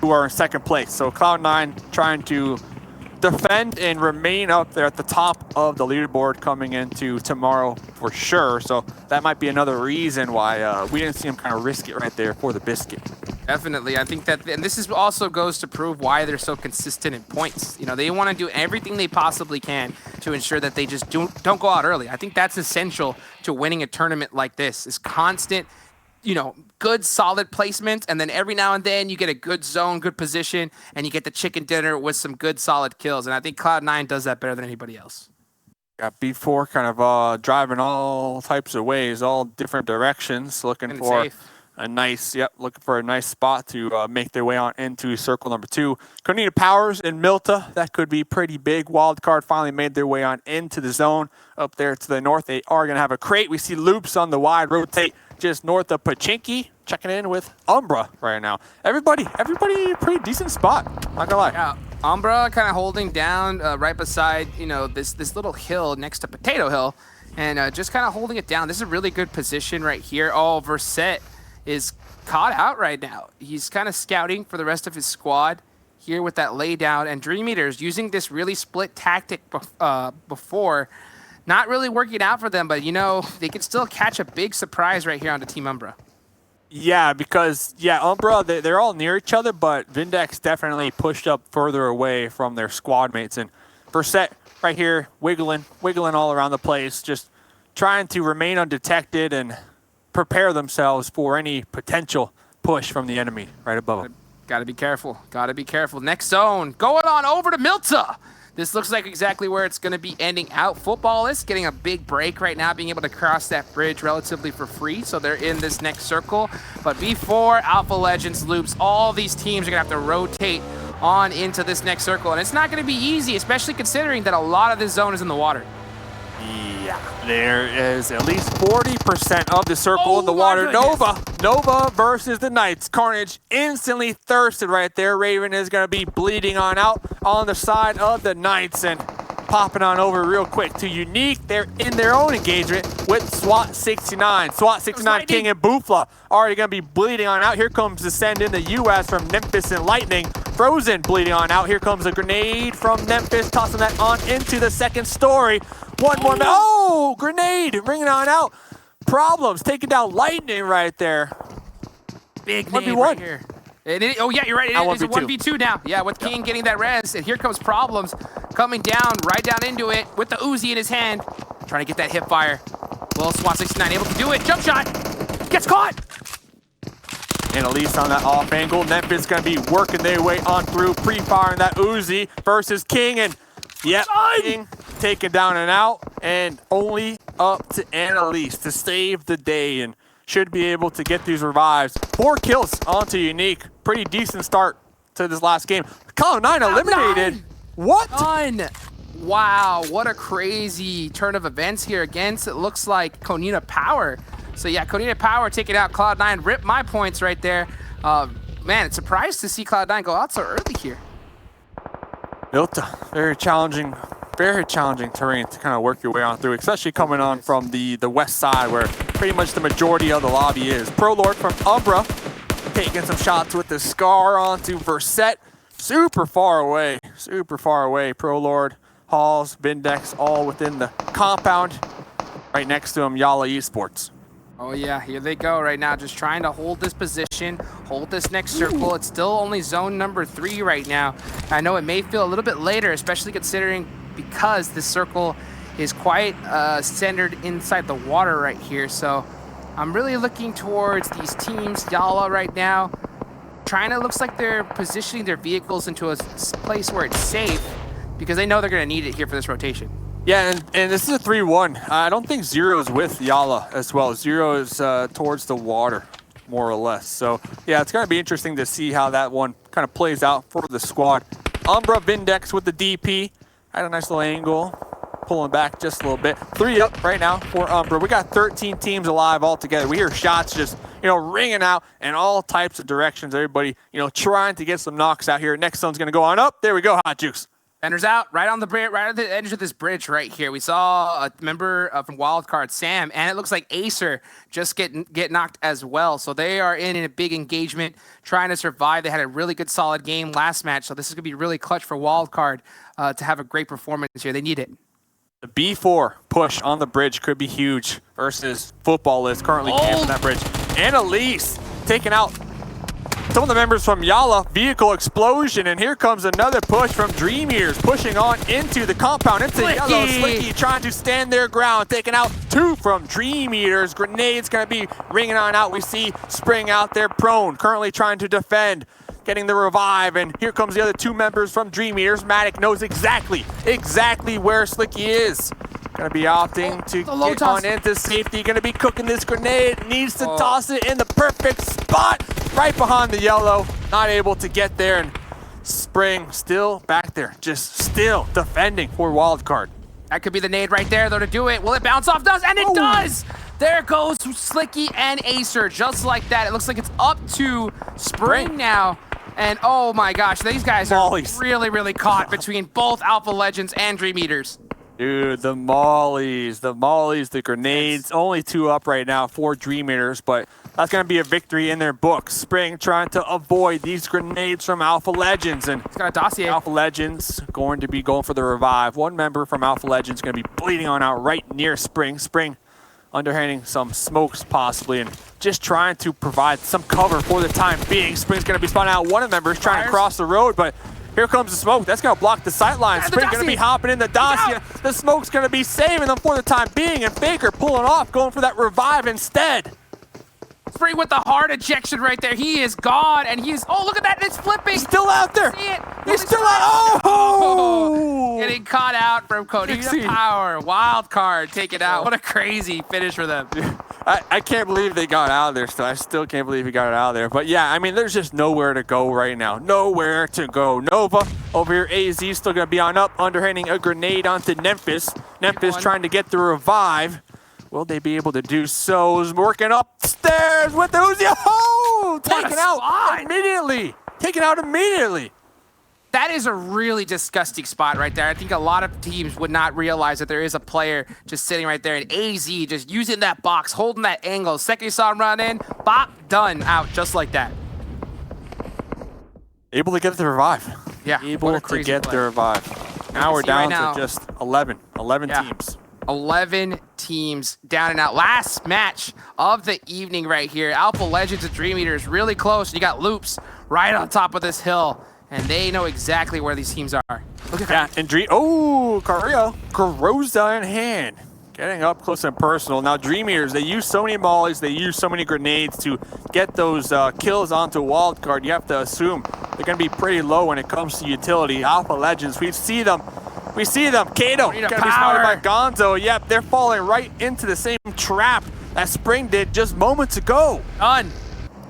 who are in second place. So Cloud9 trying to defend and remain up there at the top of the leaderboard coming into tomorrow for sure. So that might be another reason why we didn't see him kind of risk it right there for the biscuit. Definitely. I think that, and this is also goes to prove why they're so consistent in points. You know, they want to do everything they possibly can to ensure that they just don't go out early. I think that's essential to winning a tournament like this, is constant, you know, good solid placement, and then every now and then you get a good zone, good position, and you get the chicken dinner with some good solid kills. And I think Cloud9 does that better than anybody else. Got B4 kind of driving all types of ways, all different directions, looking for a nice, looking for a nice spot to make their way on into circle number 2. Konita Powers and Milta, that could be pretty big. Wildcard finally made their way on into the zone up there to the north. They are going to have a crate. We see Loops on the wide rotate just north of Pachinki, checking in with Umbra right now. Everybody, pretty decent spot, not gonna lie. Yeah, Umbra kind of holding down right beside, you know, this little hill next to Potato Hill, and just kind of holding it down. This is a really good position right here. Oh, Verset is caught out right now. He's kind of scouting for the rest of his squad here with that laydown, and Dream Eaters using this really split tactic before. Not really working out for them, but, you know, they could still catch a big surprise right here onto Team Umbra. Yeah, because, Umbra, they're all near each other, but Vindex definitely pushed up further away from their squad mates. And Verset right here, wiggling all around the place, just trying to remain undetected and prepare themselves for any potential push from the enemy right above them. Gotta be careful. Gotta be careful. Next zone, going on over to Milta. This looks like exactly where it's going to be ending out. Football is getting a big break right now, being able to cross that bridge relatively for free, so they're in this next circle. But before Alpha Legends, Loops, all these teams are going to have to rotate on into this next circle, and it's not going to be easy, especially considering that a lot of this zone is in the water. Yeah, there is at least 40% of the circle in the water. Nova versus the Knights. Carnage instantly thirsted right there. Raven is going to be bleeding on out on the side of the Knights and popping on over real quick to Unique. They're in their own engagement with SWAT 69. SWAT 69 King and Boofla already going to be bleeding on out. Here comes the send in the U.S. from Memphis and Lightning. Frozen bleeding on out. Here comes a grenade from Memphis, tossing that on into the second story. One more. Oh, grenade ringing on out. Problems taking down Lightning right there. Big nade right here. Oh, yeah, you're right. It is a 1v2 now. Yeah, with King getting that res. And here comes Problems coming down, right down into it with the Uzi in his hand. Trying to get that hip fire. Well, SWAT 69 able to do it. Jump shot. Gets caught. And Elise on that off angle. Memphis going to be working their way on through, pre-firing that Uzi versus King. And King taken down and out. And only up to Annalise to save the day. And should be able to get these revives. 4 kills onto Unique. Pretty decent start to this last game. Cloud9 eliminated. What? Done. Wow, what a crazy turn of events here against, it looks like, Konita Power. So yeah, Konita Power taking out Cloud9. Rip my points right there. Man, it's surprised to see Cloud9 go out so early here. Milta, very challenging terrain to kind of work your way on through, especially coming on from the west side where pretty much the majority of the lobby is. Prolord from Umbra taking some shots with the Scar onto Verset. Super far away. Prolord, Halls, Vindex, all within the compound. Right next to him, Yala Esports. Oh yeah, here they go right now, just trying to hold this position, hold this next circle. It's still only zone number 3 right now. I know it may feel a little bit later, especially considering because this circle is quite centered inside the water right here. So I'm really looking towards these teams. Yala right now, looks like they're positioning their vehicles into a place where it's safe because they know they're gonna need it here for this rotation. Yeah, and this is a 3-1. I don't think Zero is with Yala as well. Zero is towards the water, more or less. So, yeah, it's going to be interesting to see how that one kind of plays out for the squad. Umbra Vindex with the DP. Had a nice little angle, pulling back just a little bit. 3 up right now for Umbra. We got 13 teams alive altogether. We hear shots just, ringing out in all types of directions. Everybody, trying to get some knocks out here. Next one's going to go on up. There we go, Hot Juice. Fender's out right on the right at the edge of this bridge right here. We saw a member from Wildcard, Sam, and it looks like Acer just get knocked as well. So they are in a big engagement, trying to survive. They had a really good, solid game last match, so this is going to be really clutch for Wildcard to have a great performance here. They need it. The B4 push on the bridge could be huge versus Football is currently camping that bridge. Annalise taking out some of the members from Yala, vehicle explosion, and here comes another push from Dream Eaters, pushing on into the compound, into Yellow. Slicky trying to stand their ground, taking out 2 from Dream Eaters. Grenades gonna be ringing on out. We see Spring out there prone, currently trying to defend, getting the revive, and here comes the other 2 members from Dream Eaters. Matic knows exactly where Slicky is. Gonna be opting to get on into safety. Gonna be cooking this grenade. Needs to toss it in the perfect spot, right behind the Yellow. Not able to get there, and Spring still back there, just still defending for wildcard. That could be the nade right there, though, to do it. Will it bounce off? Does, and it does! There goes Slicky and Acer, just like that. It looks like it's up to Spring now. And oh my gosh, these guys are really, really caught between both Alpha Legends and Dream Eaters. Dude, the mollies, the grenades, only 2 up right now for Dream Eaters, but that's going to be a victory in their books. Spring trying to avoid these grenades from Alpha Legends, and it's got a dossier. Alpha Legends going to be going for the revive. 1 member from Alpha Legends going to be bleeding on out right near Spring. Spring underhanding some smokes possibly, and just trying to provide some cover for the time being. Spring's going to be spawning out. One of the members trying to cross the road, but here comes the smoke. That's going to block the sight line. Spring going to be hopping in the Dacia. The smoke's going to be saving them for the time being, and Faker pulling off, going for that revive instead. Spring with the hard ejection right there. He is gone, and he's, oh, look at that, it's flipping. He's still out there. See it. He's still out. Oh! Getting caught out from Cody Power. Wild card taken out. What a crazy finish for them. I can't believe they got out of there still. I still can't believe he got it out of there. But yeah, I mean, there's just nowhere to go right now. Nowhere to go. Nova over here, AZ still going to be on up, underhanding a grenade onto Memphis. Memphis trying to get the revive. Will they be able to do so? Is working upstairs with the Uzi. Oh! Taken out immediately. Taken out immediately. That is a really disgusting spot right there. I think a lot of teams would not realize that there is a player just sitting right there, and AZ just using that box, holding that angle. Second you saw him run in, bop, done, out, just like that. Able to get the revive. Yeah, able to get the revive. Now we're down to just 11 teams. 11 teams down and out. Last match of the evening right here. Alpha Legends and Dream Eaters really close. You got Loops right on top of this hill, and they know exactly where these teams are. Look at that. And Dream, oh, Cario, Groza in hand. Getting up close and personal. Now Dream Eaters, they use so many mollies, they use so many grenades to get those kills onto wildcard. You have to assume they're going to be pretty low when it comes to utility. Alpha Legends, we see them. Kato, going to be spotted by Gonzo. Yep, they're falling right into the same trap that Spring did just moments ago. Done.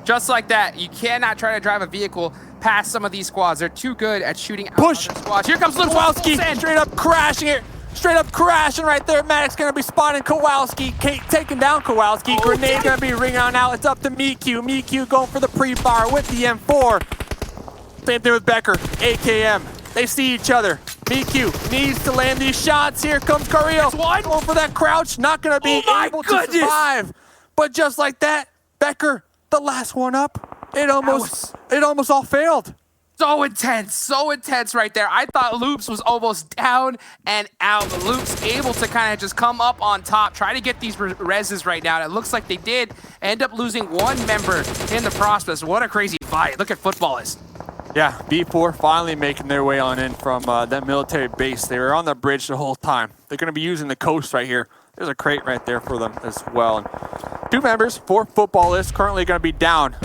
Just like that. You cannot try to drive a vehicle past some of these squads. They're too good at shooting out other squads. Here comes Kowalski, straight up crashing it. Straight up crashing right there. Maddox going to be spotting Kowalski. Kate taking down Kowalski. Grenade going to be ringing on out. It's up to Miku. Miku going for the pre-fire with the M4. Same thing with Becker. AKM. They see each other. Miku needs to land these shots. Here comes Carrillo. Going for that crouch. Not going to be able to survive. But just like that, Becker, the last one up. It almost all failed. So intense right there. I thought Loops was almost down and out. But Loops able to kind of just come up on top, try to get these reses right now. And it looks like they did end up losing 1 member in the process. What a crazy fight. Look at Footballist. Yeah, B4 finally making their way on in from that military base. They were on the bridge the whole time. They're going to be using the coast right here. There's a crate right there for them as well. And 2 members, 4 Footballists, currently going to be down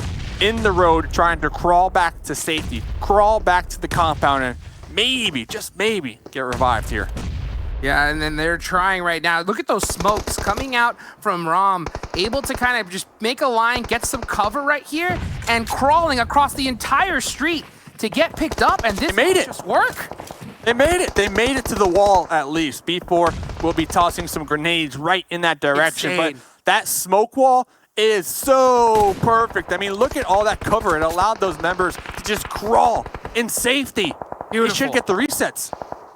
in the road, trying to crawl back to safety, crawl back to the compound, and maybe, just maybe, get revived here. Yeah, and then they're trying right now. Look at those smokes coming out from Rom, able to kind of just make a line, get some cover right here, and crawling across the entire street to get picked up, and this made it just work. They made it. They made it to the wall at least. B4 will be tossing some grenades right in that direction, but that smoke wall is so perfect. I mean, look at all that cover. It allowed those members to just crawl in safety. Beautiful. They should get the resets.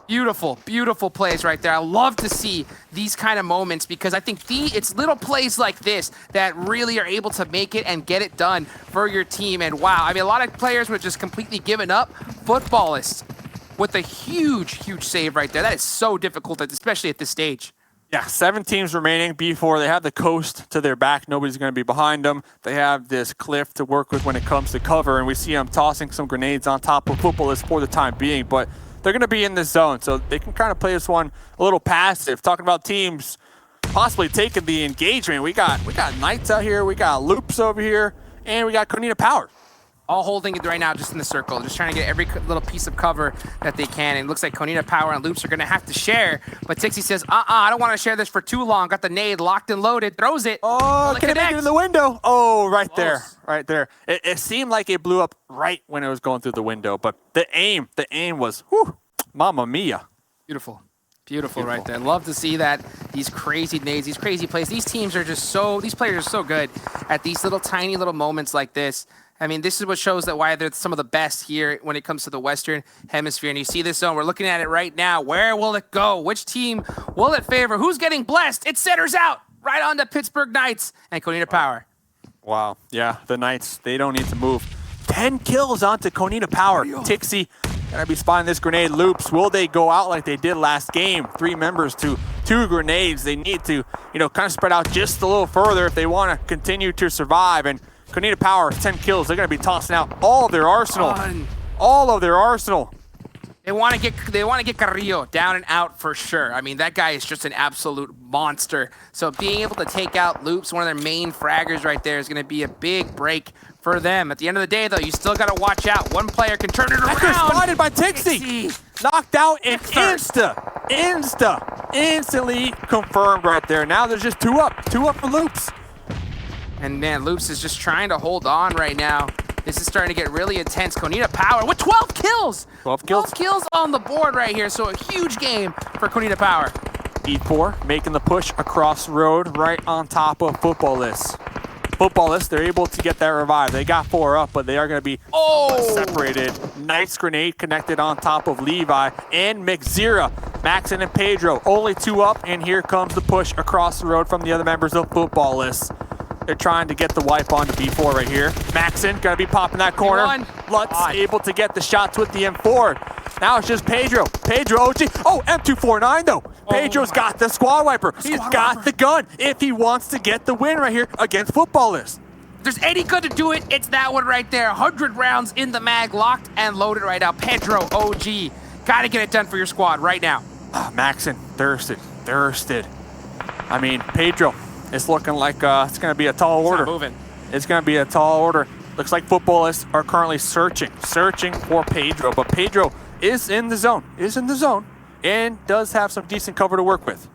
Beautiful, beautiful plays right there. I love to see these kind of moments because I think it's little plays like this that really are able to make it and get it done for your team. And wow, I mean, a lot of players were just completely given up. Footballists with a huge, huge save right there. That is so difficult, especially at this stage. Yeah, 7 teams remaining. B4, they have the coast to their back. Nobody's going to be behind them. They have this cliff to work with when it comes to cover, and we see them tossing some grenades on top of Footballists for the time being, but they're going to be in this zone, so they can kind of play this one a little passive. Talking about teams possibly taking the engagement, we got Knights out here, we got Loops over here, and we got Konita Power. All holding it right now just in the circle, just trying to get every little piece of cover that they can. And it looks like Konita Power and Loops are going to have to share. But Tixie says, I don't want to share this for too long. Got the nade locked and loaded, throws it. Oh, can it make it in the window? Oh, right there, right there. It seemed like it blew up right when it was going through the window, but the aim was, whew, mamma mia. Beautiful. Beautiful right there. Love to see that. These crazy nades, these crazy plays. These teams are just so, these players are so good at these little tiny little moments like this. I mean, this is what shows that why they're some of the best here when it comes to the Western Hemisphere. And you see this zone. We're looking at it right now. Where will it go? Which team will it favor? Who's getting blessed? It centers out right on the Pittsburgh Knights and Konita Power. Wow. Yeah, the Knights, they don't need to move. 10 kills onto Konita Power. Tixie gonna be spotting this grenade. Loops, will they go out like they did last game? 3 members to 2 grenades. They need to, kind of spread out just a little further if they want to continue to survive. And Konita Power, 10 kills. They're going to be tossing out all of their arsenal. All of their arsenal. They want to get Carrillo down and out for sure. I mean, that guy is just an absolute monster. So being able to take out Loops, one of their main fraggers right there, is going to be a big break for them. At the end of the day, though, you still got to watch out. One player can turn it around. Spotted by Tixie. Knocked out and instantly confirmed right there. Now there's just 2 up. 2 up for Loops. And man, Loops is just trying to hold on right now. This is starting to get really intense. Konita Power with 12 kills! 12 kills on the board right here, so a huge game for Konita Power. E4 making the push across road right on top of Footballists. Footballists, they're able to get that revive. They got 4 up, but they are going to be separated. Nice grenade connected on top of Levi and McZera. Maxon and Pedro, only 2 up, and here comes the push across the road from the other members of Footballists. They're trying to get the wipe onto B4 right here. Maxon gonna be popping that corner. Lutz able to get the shots with the M4. Now it's just Pedro. Pedro OG. Oh, M249 though. Pedro's got the squad wiper. He's got the gun if he wants to get the win right here against Footballists. If there's any good to do it, it's that one right there. 100 rounds in the mag, locked and loaded right now. Pedro OG. Gotta get it done for your squad right now. Maxon, thirsted. I mean, Pedro. It's looking like it's going to be a tall order. It's going to be a tall order. Looks like Footballists are currently searching for Pedro, but Pedro is in the zone, and does have some decent cover to work with.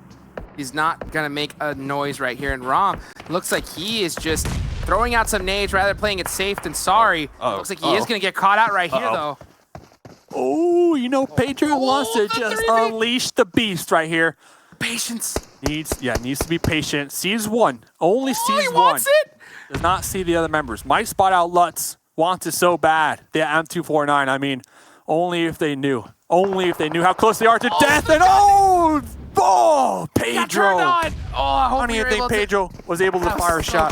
He's not going to make a noise right here. And Rom looks like he is just throwing out some nades rather than playing it safe than sorry. Looks like he is going to get caught out right here, though. Oh, Pedro wants to just unleash the beast right here. Patience. Needs to be patient. Sees one. Only sees one. Wants it? Does not see the other members. Might spot out Lutz. Wants it so bad. The M249. I mean, only if they knew. How close they are to death. And Pedro. How do you think Pedro was able to fire a shot?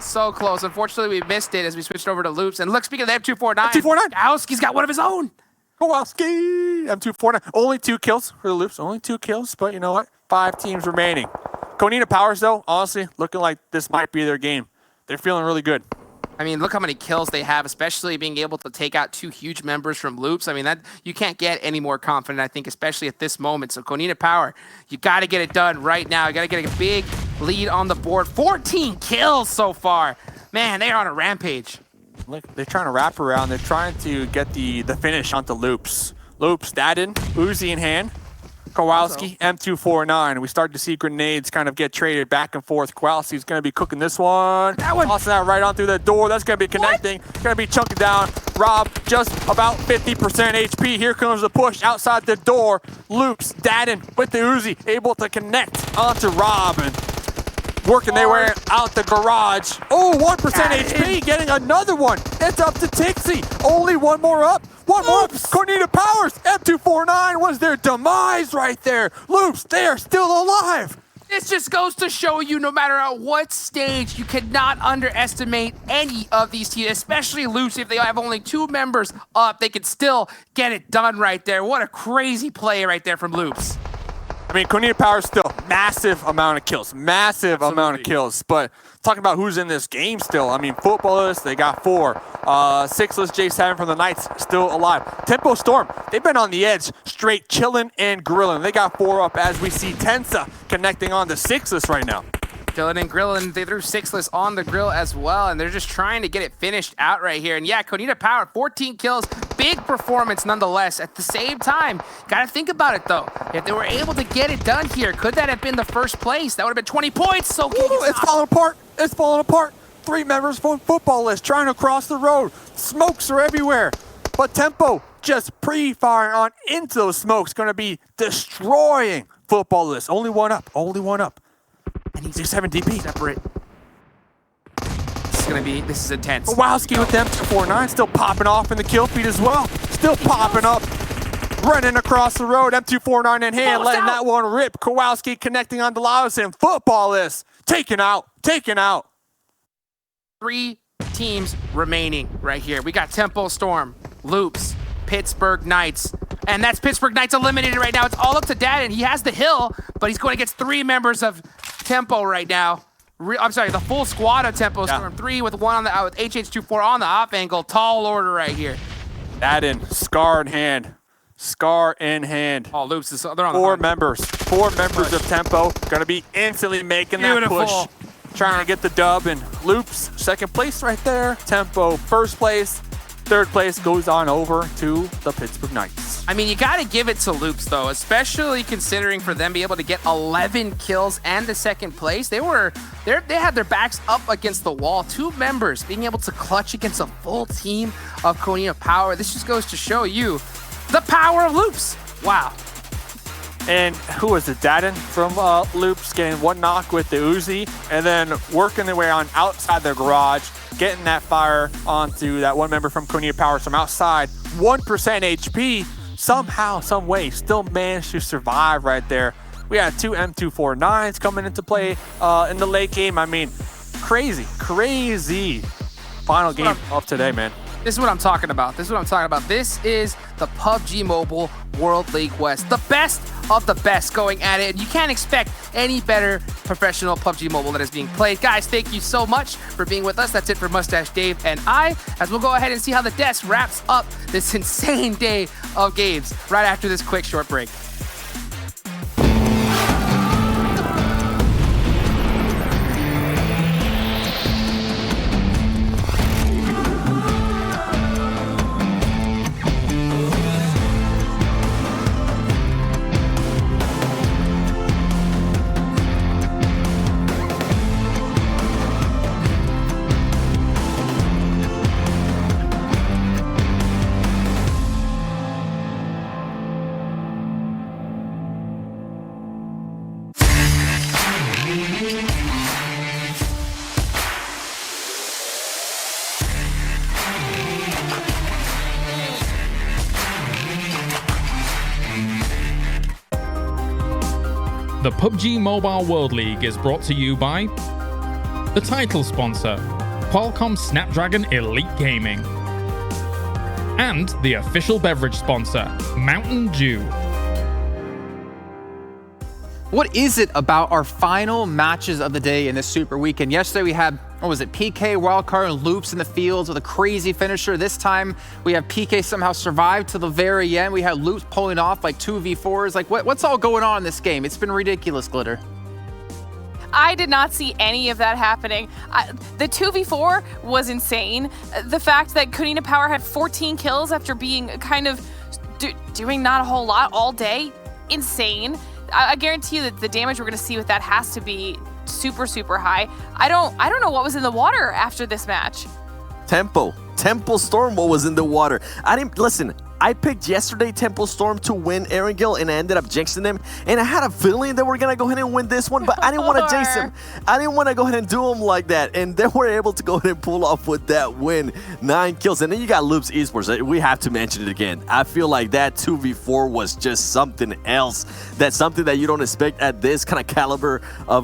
So close. Unfortunately, we missed it as we switched over to Loops. And look, speaking of the M249, Kowalski's got one of his own. Kowalski, M249. Only 2 kills for the Loops. Only 2 kills, but you know what? 5 teams remaining. Konita Powers, though, honestly, looking like this might be their game. They're feeling really good. I mean, look how many kills they have, especially being able to take out 2 huge members from Loops. I mean, that you can't get any more confident, I think, especially at this moment. So Konita Power, you got to get it done right now. You got to get a big lead on the board. 14 kills so far. Man, they are on a rampage. Look, they're trying to wrap around. They're trying to get the finish onto Loops. Loops, Dadin, Uzi in hand. Kowalski, M249. We start to see grenades kind of get traded back and forth. Kowalski's going to be cooking this one. Tossing that right on through the door. That's going to be connecting. Going to be chunking down. Rob, just about 50% HP. Here comes the push outside the door. Loops, Dadin with the Uzi, able to connect onto Rob. And working their way out the garage. 1% HP, getting another one. It's up to Tixie. Only one more up. One more up. Konita Powers. M249 was their demise right there. Loops, they are still alive. This just goes to show you, no matter at what stage, you cannot underestimate any of these teams, especially Loops. If they have only 2 members up, they can still get it done right there. What a crazy play right there from Loops. I mean, Konita Power still massive amount of kills, massive amount of kills. But talking about who's in this game still, I mean, Footballers, they got 4. Sixless J7 from the Knights still alive. Tempo Storm, they've been on the edge, straight chilling and grilling. They got 4 up as we see Tensa connecting on to Sixless right now. Chilling and grilling. They threw Sixless on the grill as well, and they're just trying to get it finished out right here. And yeah, Konita Power, 14 kills, big performance nonetheless. At the same time, gotta think about it though. If they were able to get it done here, could that have been the first place? That would have been 20 points. So it's falling apart. It's falling apart. 3 members from Footballers trying to cross the road. Smokes are everywhere. But Tempo just pre-firing on into those smokes. Gonna be destroying Footballers. Only one up. Only one up. And he's 6-7 DP. Separate. This is intense. Kowalski with them 249 still popping off in the kill feed as well. Still popping up. Running across the road. M249 in hand, letting that one rip. Kowalski connecting on Delaus, and Footballers taken out. Taken out. 3 teams remaining right here. We got Tempo Storm, Loops, Pittsburgh Knights. And that's Pittsburgh Knights eliminated right now. It's all up to Dad, and he has the hill, but he's going against 3 members of Tempo right now. I'm sorry, the full squad of Tempo Storm. 3 with 1 on the with HH24 on the off angle. Tall order right here. That in. Scar in hand. Scar in hand. Oh, Loops, they're on the 4 members. 4 members of Tempo. Going to be instantly making that push. Trying to get the dub, and Loops, 2nd place right there. Tempo, 1st place. 3rd place goes on over to the Pittsburgh Knights. I mean, you got to give it to Loops, though, especially considering for them be able to get 11 kills and the 2nd place. They had their backs up against the wall. 2 members being able to clutch against a full team of Konita Power. This just goes to show you the power of Loops. Wow. And who was it? Dadden from Loops getting 1 knock with the Uzi, and then working their way on outside their garage, getting that fire onto that 1 member from Konita Power from outside. 1% HP, somehow, some way, still managed to survive right there. We had 2 M249s coming into play in the late game. I mean, crazy final game of today, man. This is what I'm talking about. This is the PUBG Mobile World League West. The best of the best going at it. And you can't expect any better professional PUBG Mobile that is being played. Guys, thank you so much for being with us. That's it for Mustache Dave and I, as we'll go ahead and see how the desk wraps up this insane day of games right after this quick short break. The PUBG Mobile World League is brought to you by the title sponsor, Qualcomm Snapdragon Elite Gaming, and the official beverage sponsor, Mountain Dew. What is it about our final matches of the day in this Super Weekend? Yesterday we had, what was it, PK, Wildcard, and Loops in the fields with a crazy finisher. This time we have PK somehow survived to the very end. We had Loops pulling off like 2v4s. Like what's all going on in this game? It's been ridiculous, Glitter. I did not see any of that happening. The 2v4 was insane. The fact that Konita Power had 14 kills after being kind of doing not a whole lot all day, insane. I guarantee you that the damage we're going to see with that has to be super, super high. I don't know what was in the water after this match. Tempo Storm, what was in the water? Listen, I picked yesterday Tempo Storm to win Erangel, and I ended up jinxing them. And I had a feeling that we're going to go ahead and win this one, but I didn't want to jinx them. I didn't want to go ahead and do them like that. And they were able to go ahead and pull off with that win. 9 kills. And then you got Loops Esports. We have to mention it again. I feel like that 2v4 was just something else. That's something that you don't expect at this kind of caliber of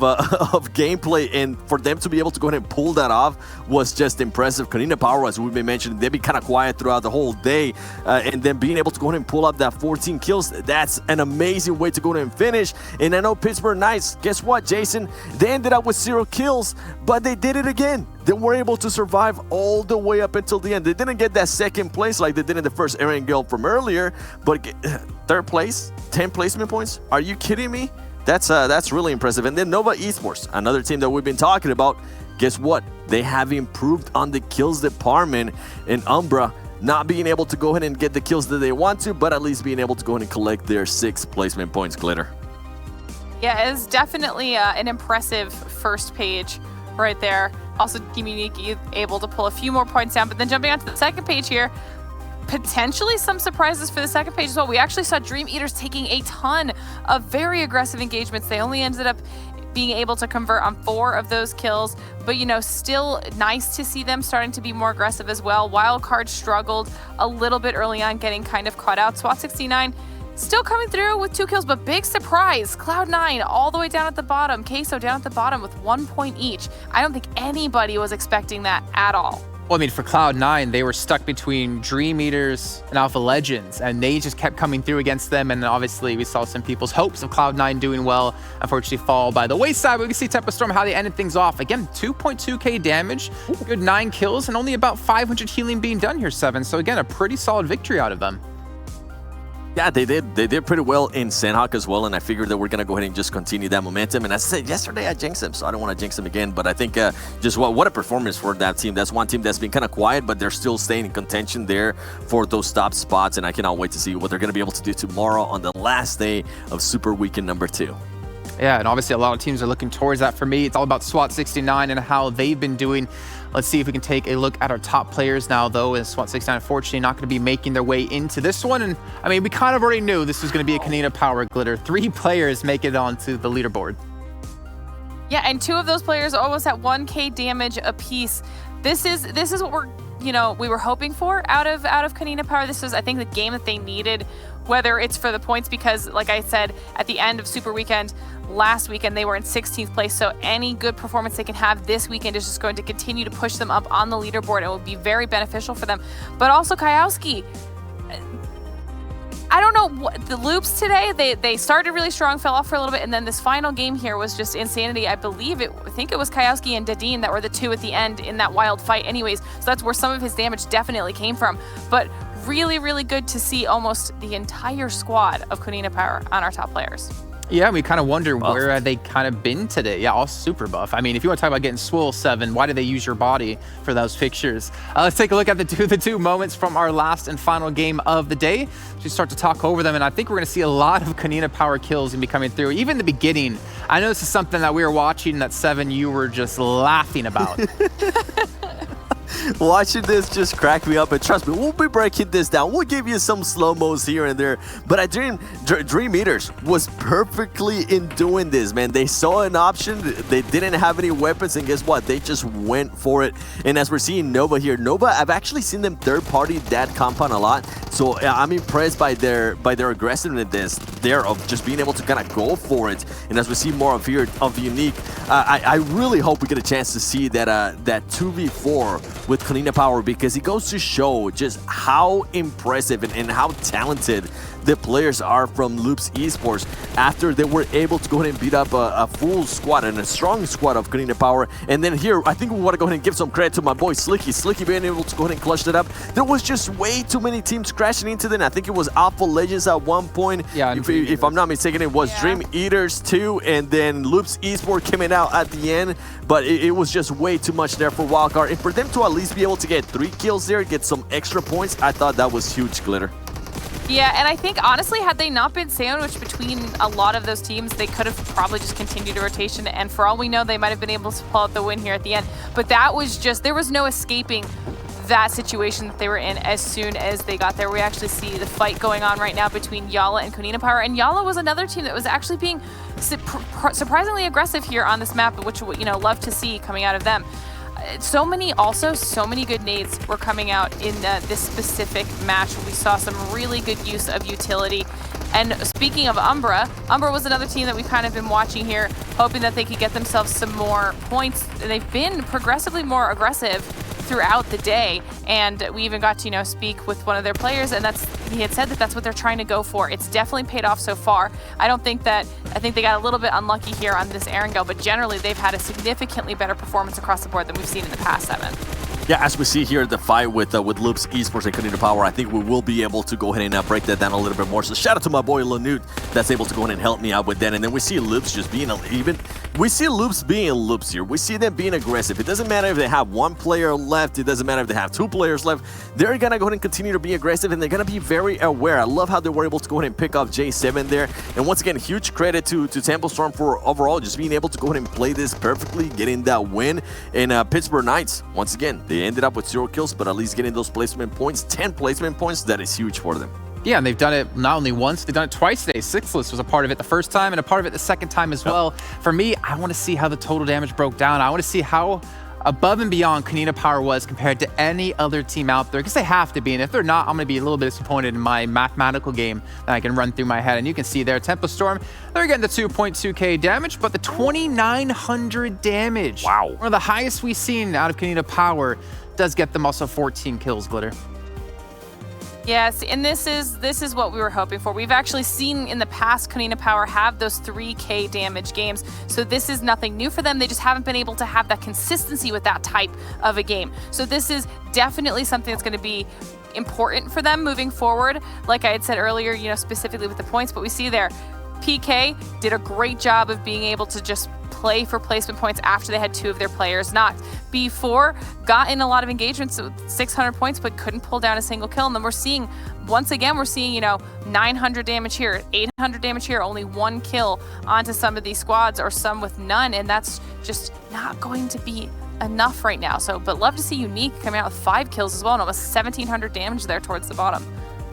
gameplay. And for them to be able to go ahead and pull that off was just impressive. Konita Power, as we've been mentioning, they've been kind of quiet throughout the whole day. And then being able to go ahead and pull up that 14 kills, that's an amazing way to go ahead and finish. And I know Pittsburgh Knights, guess what, Jason? They ended up with 0 kills, but they did it again. They were able to survive all the way up until the end. They didn't get that second place like they did in the first Erangel from earlier, but third place, 10 placement points? Are you kidding me? That's really impressive. And then Nova Esports, another team that we've been talking about, guess what? They have improved on the kills department, and Umbra not being able to go ahead and get the kills that they want to, but at least being able to go ahead and collect their 6 placement points, Glitter. Yeah, it's definitely an impressive first page right there. Also, Team Unique able to pull a few more points down, but then jumping onto the second page here, potentially some surprises for the second page as well. We actually saw Dream Eaters taking a ton of very aggressive engagements. They only ended up being able to convert on 4 of those kills, but you know, still nice to see them starting to be more aggressive as well. Wildcard struggled a little bit early on, getting kind of caught out. SWAT69 still coming through with 2 kills, but big surprise, Cloud9 all the way down at the bottom, Queso down at the bottom with 1 point each. I don't think anybody was expecting that at all. Well, I mean, for Cloud9, they were stuck between Dream Eaters and Alpha Legends, and they just kept coming through against them. And obviously, we saw some people's hopes of Cloud9 doing well, unfortunately, fall by the wayside. But we can see Tempestustorm Storm how they ended things off. Again, 2.2k damage, good 9 kills, and only about 500 healing being done here, 7. So again, a pretty solid victory out of them. Yeah, they did pretty well in Sanhok as well, and I figured that we're going to go ahead and just continue that momentum. And as I said yesterday, I jinxed them, so I don't want to jinx them again. But I think just what a performance for that team. That's one team that's been kind of quiet, but they're still staying in contention there for those top spots. And I cannot wait to see what they're going to be able to do tomorrow on the last day of Super Weekend number 2. Yeah, and obviously a lot of teams are looking towards that. For me, it's all about SWAT69 and how they've been doing. Let's see if we can take a look at our top players now, though. And SWAT69, unfortunately, not going to be making their way into this one. And I mean, we kind of already knew this was going to be a Kanina Power, Glitter. 3 players make it onto the leaderboard. Yeah, and 2 of those players almost at 1k damage apiece. This is what we were hoping for out of Kanina Power. This was, I think, the game that they needed, whether it's for the points, because like I said, at the end of Super Weekend last weekend, they were in 16th place. So any good performance they can have this weekend is just going to continue to push them up on the leaderboard and will be very beneficial for them. But also Kayowski, I don't know what the loops today, they started really strong, fell off for a little bit, and then this final game here was just insanity. I think it was Kayowski and Dadine that were the 2 at the end in that wild fight anyways, so that's where some of his damage definitely came from. But really, really good to see almost the entire squad of Kanina Power on our top players. Yeah, we kind of wonder where they kind of been today. Yeah, all super buff. I mean, if you want to talk about getting swole 7, why did they use your body for those fixtures? Let's take a look at the two moments from our last and final game of the day. Just start to talk over them, and I think we're going to see a lot of Kanina Power kills and be coming through. Even the beginning, I know this is something that we were watching that 7 you were just laughing about. Watching this just cracked me up, and trust me, we'll be breaking this down. We'll give you some slow-mos here and there, but I Dream Eaters was perfectly in doing this, man. They saw an option, they didn't have any weapons, and guess what? They just went for it. And as we're seeing Nova here, Nova, I've actually seen them third-party that compound a lot, so I'm impressed by their aggressiveness there of just being able to kind of go for it. And as we see more of here of Unique, I really hope we get a chance to see that 2v4 with Kanina Power, because it goes to show just how impressive and how talented the players are from Loops Esports after they were able to go ahead and beat up a full squad and a strong squad of Kanina Power. And then here, I think we want to go ahead and give some credit to my boy Slicky. Slicky being able to go ahead and clutch that up. There was just way too many teams crashing into them. I think it was Alpha Legends at one point. Yeah, if I'm not mistaken, it was Dream Eaters too, and then Loops Esports coming out at the end. But it was just way too much there for Wildcard. And for them to at least be able to get 3 kills there, get some extra points, I thought that was huge, Glitter. Yeah, and I think, honestly, had they not been sandwiched between a lot of those teams, they could have probably just continued a rotation, and for all we know, they might have been able to pull out the win here at the end. But that was just, there was no escaping that situation that they were in as soon as they got there. We actually see the fight going on right now between Yala and Kanina Power, and Yala was another team that was actually being surprisingly aggressive here on this map, which, love to see coming out of them. So many good nades were coming out in this specific match. We saw some really good use of utility. And speaking of Umbra was another team that we've kind of been watching here, hoping that they could get themselves some more points. They've been progressively more aggressive throughout the day. And we even got to, speak with one of their players, and he had said that that's what they're trying to go for. It's definitely paid off so far. I think they got a little bit unlucky here on this Erangel, but generally they've had a significantly better performance across the board than we've seen in the past 7. Yeah, as we see here, the fight with Loops Esports and Continue Power, I think we will be able to go ahead and break that down a little bit more. So shout out to my boy Lanute that's able to go ahead and help me out with that. And then we see Loops just being we see Loops being Loops here. We see them being aggressive. It doesn't matter if they have 1 player left. It doesn't matter if they have 2 players left. They're going to go ahead and continue to be aggressive, and they're going to be very aware. I love how they were able to go ahead and pick up J7 there. And once again, huge credit to Temple Storm for overall just being able to go ahead and play this perfectly, getting that win. And Pittsburgh Knights, once again, they ended up with 0 kills, but at least getting those placement points, 10 placement points, that is huge for them. Yeah, and they've done it not only once, they've done it twice today. Sixless was a part of it the first time and a part of it the second time as well. For me, I want to see how the total damage broke down. I want to see how above and beyond Continue Power was compared to any other team out there, because they have to be. And if they're not, I'm going to be a little bit disappointed in my mathematical game that I can run through my head. And you can see there, Tempest Storm, they're getting the 2.2k damage, but the 2,900 damage. Wow. One of the highest we've seen out of Continue Power. Does get them also 14 kills, Glitter. Yes, and this is what we were hoping for. We've actually seen in the past Continue Power have those 3k damage games, so this is nothing new for them. They just haven't been able to have that consistency with that type of a game. So this is definitely something that's going to be important for them moving forward. Like I had said earlier, specifically with the points, but we see there, PK did a great job of being able to just play for placement points after they had 2 of their players knocked. B4 got in a lot of engagements with 600 points, but couldn't pull down a single kill. And then we're seeing, 900 damage here, 800 damage here, only 1 kill onto some of these squads, or some with none. And that's just not going to be enough right now. So, but love to see Unique coming out with 5 kills as well, and almost 1,700 damage there towards the bottom.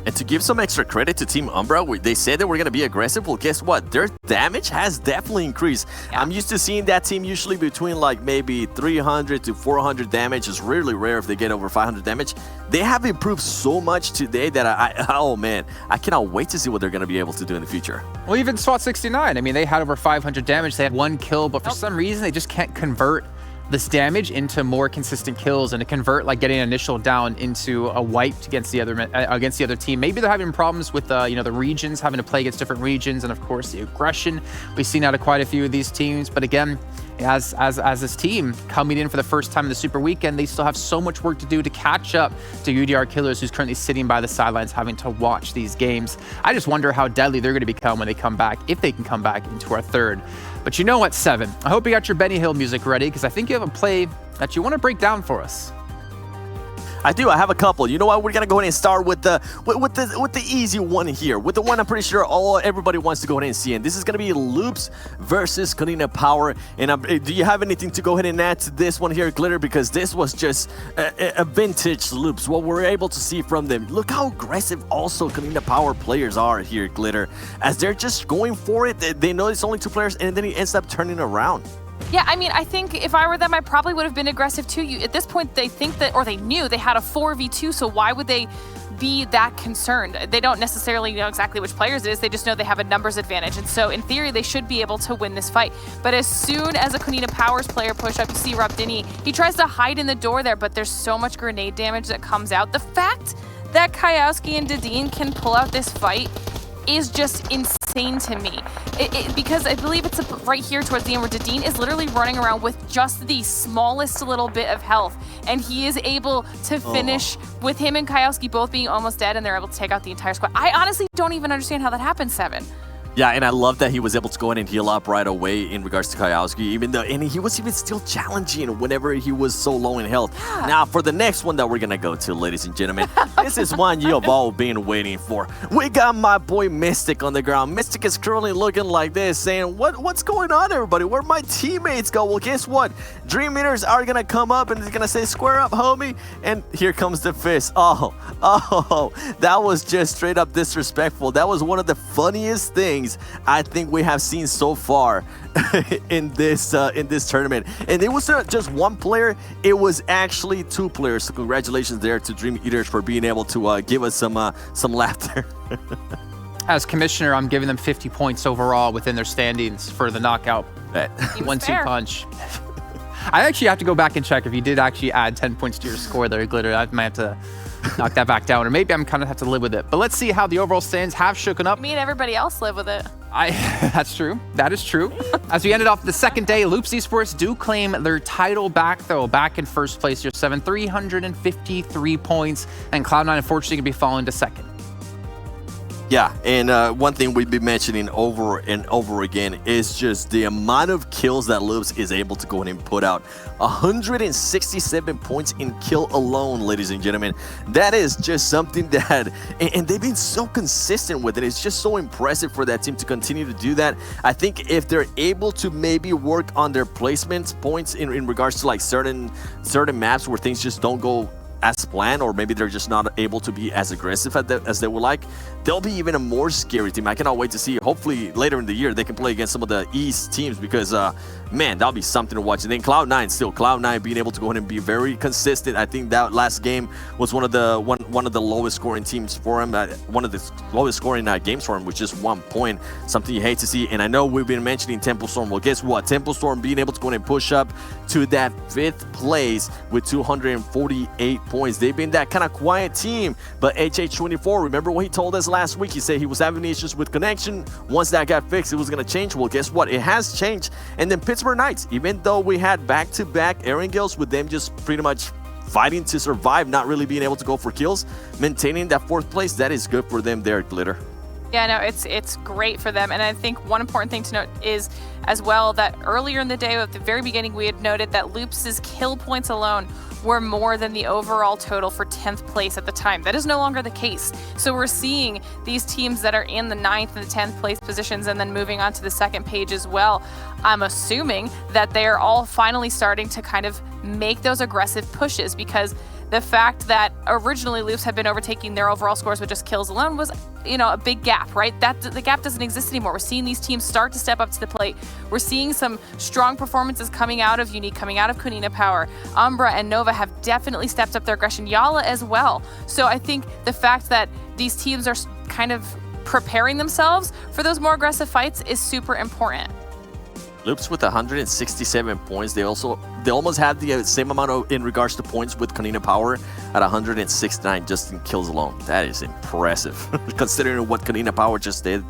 And to give some extra credit to Team Umbra, they said that we're going to be aggressive. Well, guess what? Their damage has definitely increased. Yeah. I'm used to seeing that team usually between like maybe 300 to 400 damage. It's really rare if they get over 500 damage. They have improved so much today that oh man, I cannot wait to see what they're going to be able to do in the future. Well, even SWAT 69, I mean, they had over 500 damage. They had 1 kill, but for some reason, they just can't convert this damage into more consistent kills, and to convert like getting an initial down into a wipe against the other team. Maybe they're having problems with the regions, having to play against different regions, and of course the aggression we've seen out of quite a few of these teams. But again, as this team coming in for the first time in the Super Weekend, they still have so much work to do to catch up to UDR Killers, who's currently sitting by the sidelines having to watch these games. I just wonder how deadly they're going to become when they come back, if they can come back into our third. But you know what, Seven? I hope you got your Benny Hill music ready, because I think you have a play that you want to break down for us. I do. I have a couple. You know what? We're gonna go ahead and start with the easy one here, with the one I'm pretty sure everybody wants to go ahead and see. And this is gonna be Loops versus Continue Power. And do you have anything to go ahead and add to this one here, Glitter? Because this was just a vintage Loops. What we're able to see from them. Look how aggressive also Continue Power players are here, Glitter, as they're just going for it. They know it's only 2 players, and then he ends up turning around. Yeah, I mean, I think if I were them, I probably would have been aggressive too. At this point, they think that, or they knew they had a 4v2, so why would they be that concerned? They don't necessarily know exactly which players it is, they just know they have a numbers advantage, and so in theory, they should be able to win this fight. But as soon as a Continue Powers player push up, you see Rob Dinny, he tries to hide in the door there, but there's so much grenade damage that comes out. The fact that Kayowski and Dadeen can pull out this fight is just insane to me. Because I believe it's right here towards the end where Dadeen is literally running around with just the smallest little bit of health, and he is able to finish with him and Kayowski both being almost dead, and they're able to take out the entire squad. I honestly don't even understand how that happened, Seven. Yeah, and I love that he was able to go in and heal up right away in regards to Kayowski, and he was even still challenging whenever he was so low in health. Yeah. Now, for the next one that we're going to go to, ladies and gentlemen, this is one you've all been waiting for. We got my boy Mystic on the ground. Mystic is currently looking like this, saying, what's going on, everybody? Where'd my teammates go? Well, guess what? Dream Eaters are going to come up and it's going to say, square up, homie. And here comes the fist. Oh, that was just straight up disrespectful. That was one of the funniest things I think we have seen so far in this tournament. And it was not just 1 player, it was actually 2 players. So congratulations there to Dream Eaters for being able to give us some laughter. As commissioner, I'm giving them 50 points overall within their standings for the knockout. 1-2 punch. I actually have to go back and check if you did actually add 10 points to your score there, Glitter. I might have to knock that back down, or maybe I'm kind of have to live with it. But let's see how the overall stands have shooken up. Me and everybody else live with it. That's true. That is true. As we ended off the second day, Loops Esports do claim their title back, though. Back in first place, year 7, 353 points. And Cloud9, unfortunately, going to be falling to second. Yeah, and one thing we've been mentioning over and over again is just the amount of kills that Loops is able to go ahead and put out. 167 points in kill alone, ladies and gentlemen. That is just something that, and they've been so consistent with it. It's just so impressive for that team to continue to do that. I think if they're able to maybe work on their placement points in regards to like certain maps where things just don't go as planned, or maybe they're just not able to be as aggressive as they would like, they'll be even a more scary team. I cannot wait to see. Hopefully later in the year they can play against some of the East teams, because man, that'll be something to watch. And then Cloud9 being able to go ahead and be very consistent. I think that last game was one of the lowest scoring teams for him, one of the lowest scoring games for him, with just 1 point. Something you hate to see. And I know we've been mentioning Temple Storm. Well, guess what? Temple Storm being able to go ahead and push up to that 5th place with 248 points. They've been that kind of quiet team, but HH24, remember what he told us last week? He said he was having issues with connection. Once that got fixed, it was going to change. Well, guess what? It has changed. And then Pittsburgh Knights, even though we had back-to-back Erangels with them just pretty much fighting to survive, not really being able to go for kills, maintaining that 4th place, that is good for them there, Glitter. Yeah, no, it's great for them. And I think one important thing to note is as well that earlier in the day, at the very beginning, we had noted that Loops' kill points alone were more than the overall total for 10th place at the time. That is no longer the case. So we're seeing these teams that are in the 9th and the 10th place positions, and then moving on to the second page as well. I'm assuming that they are all finally starting to kind of make those aggressive pushes, because the fact that originally Loops had been overtaking their overall scores with just kills alone was, you know, a big gap, right? That the gap doesn't exist anymore. We're seeing these teams start to step up to the plate. We're seeing some strong performances coming out of Unique, coming out of Kunina Power. Umbra and Nova have definitely stepped up their aggression. Yala as well. So I think the fact that these teams are kind of preparing themselves for those more aggressive fights is super important. Loops with 167 points. They almost had the same amount in regards to points with Kunina Power at 169 just in kills alone. That is impressive considering what Kunina Power just did.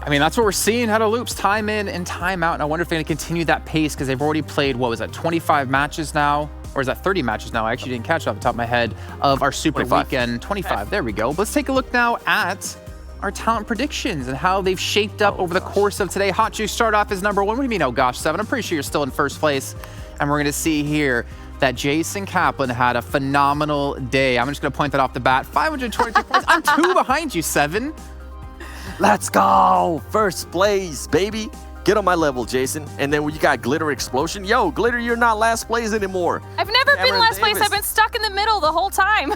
I mean, that's what we're seeing out of Loops, time in and time out. And I wonder if they're going to continue that pace, because they've already played, what was that, 25 matches now? Or is that 30 matches now? I actually didn't catch it off the top of my head of our Super 25. Weekend. 25, there we go. Let's take a look now at our talent predictions and how they've shaped up over the course of today. Hot Juice start off as number 1. What do you mean, oh gosh, 7? I'm pretty sure you're still in first place. And we're going to see here that Jason Kaplan had a phenomenal day. I'm just going to point that off the bat. 522 points. I'm 2 behind you, 7. Let's go! First place, baby. Get on my level, Jason. And then when you got Glitter Explosion, yo, Glitter, you're not last place anymore. I've never been last place. I've been stuck in the middle the whole time.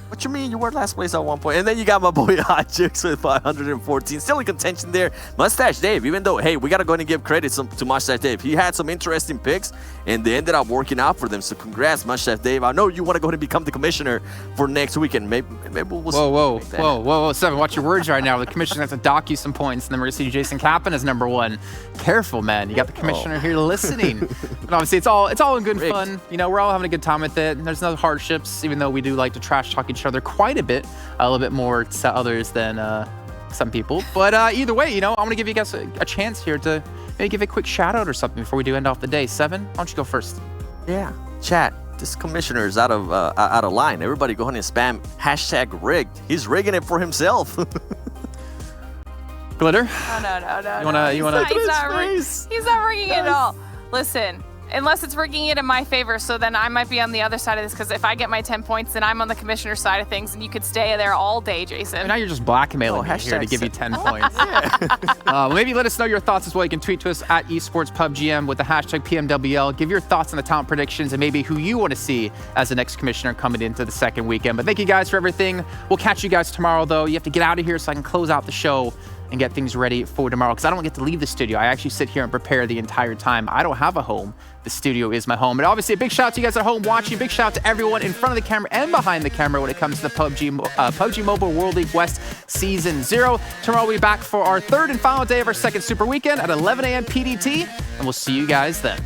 What you mean? You were last place at one point. And then you got my boy Hot Chicks with 514. Still in contention there. Mustache Dave, even though, hey, we got to go ahead and give credit to Mustache Dave. He had some interesting picks, and they ended up working out for them. So congrats, Mustache Dave. I know you want to go ahead and become the commissioner for next weekend. Maybe we'll Whoa, 7. Watch your words right now. The commissioner has to dock you some points, and then we're going to see Jason Kaplan as number 1. Careful, man. You got the commissioner here listening. But obviously, it's all in good fun. You know, we're all having a good time with it. There's no hardships, even though we do like to trash talk each other quite a bit, a little bit more to others than some people. But either way, you know, I'm going to give you guys a chance here to maybe give a quick shout out or something before we do end off the day. 7, why don't you go first? Yeah, chat. This commissioner is out of line. Everybody go ahead and spam #rigged. He's rigging it for himself. Glitter? Oh, no. You wanna? He's not rigging it at all. Listen, unless it's rigging it in my favor, so then I might be on the other side of this, because if I get my 10 points, then I'm on the commissioner's side of things, and you could stay there all day, Jason. Now you're just blackmailing me here to give you 10 points. Maybe let us know your thoughts as well. You can tweet to us at Esports PubGM with the #PMWL. Give your thoughts on the talent predictions and maybe who you want to see as the next commissioner coming into the second weekend. But thank you guys for everything. We'll catch you guys tomorrow, though. You have to get out of here so I can close out the show and get things ready for tomorrow, because I don't get to leave the studio. I actually sit here and prepare the entire time. I don't have a home. The studio is my home. But obviously, a big shout out to you guys at home watching. Big shout out to everyone in front of the camera and behind the camera when it comes to the PUBG Mobile World League West Season 0. Tomorrow we'll be back for our 3rd and final day of our second Super Weekend at 11 a.m. PDT, and we'll see you guys then.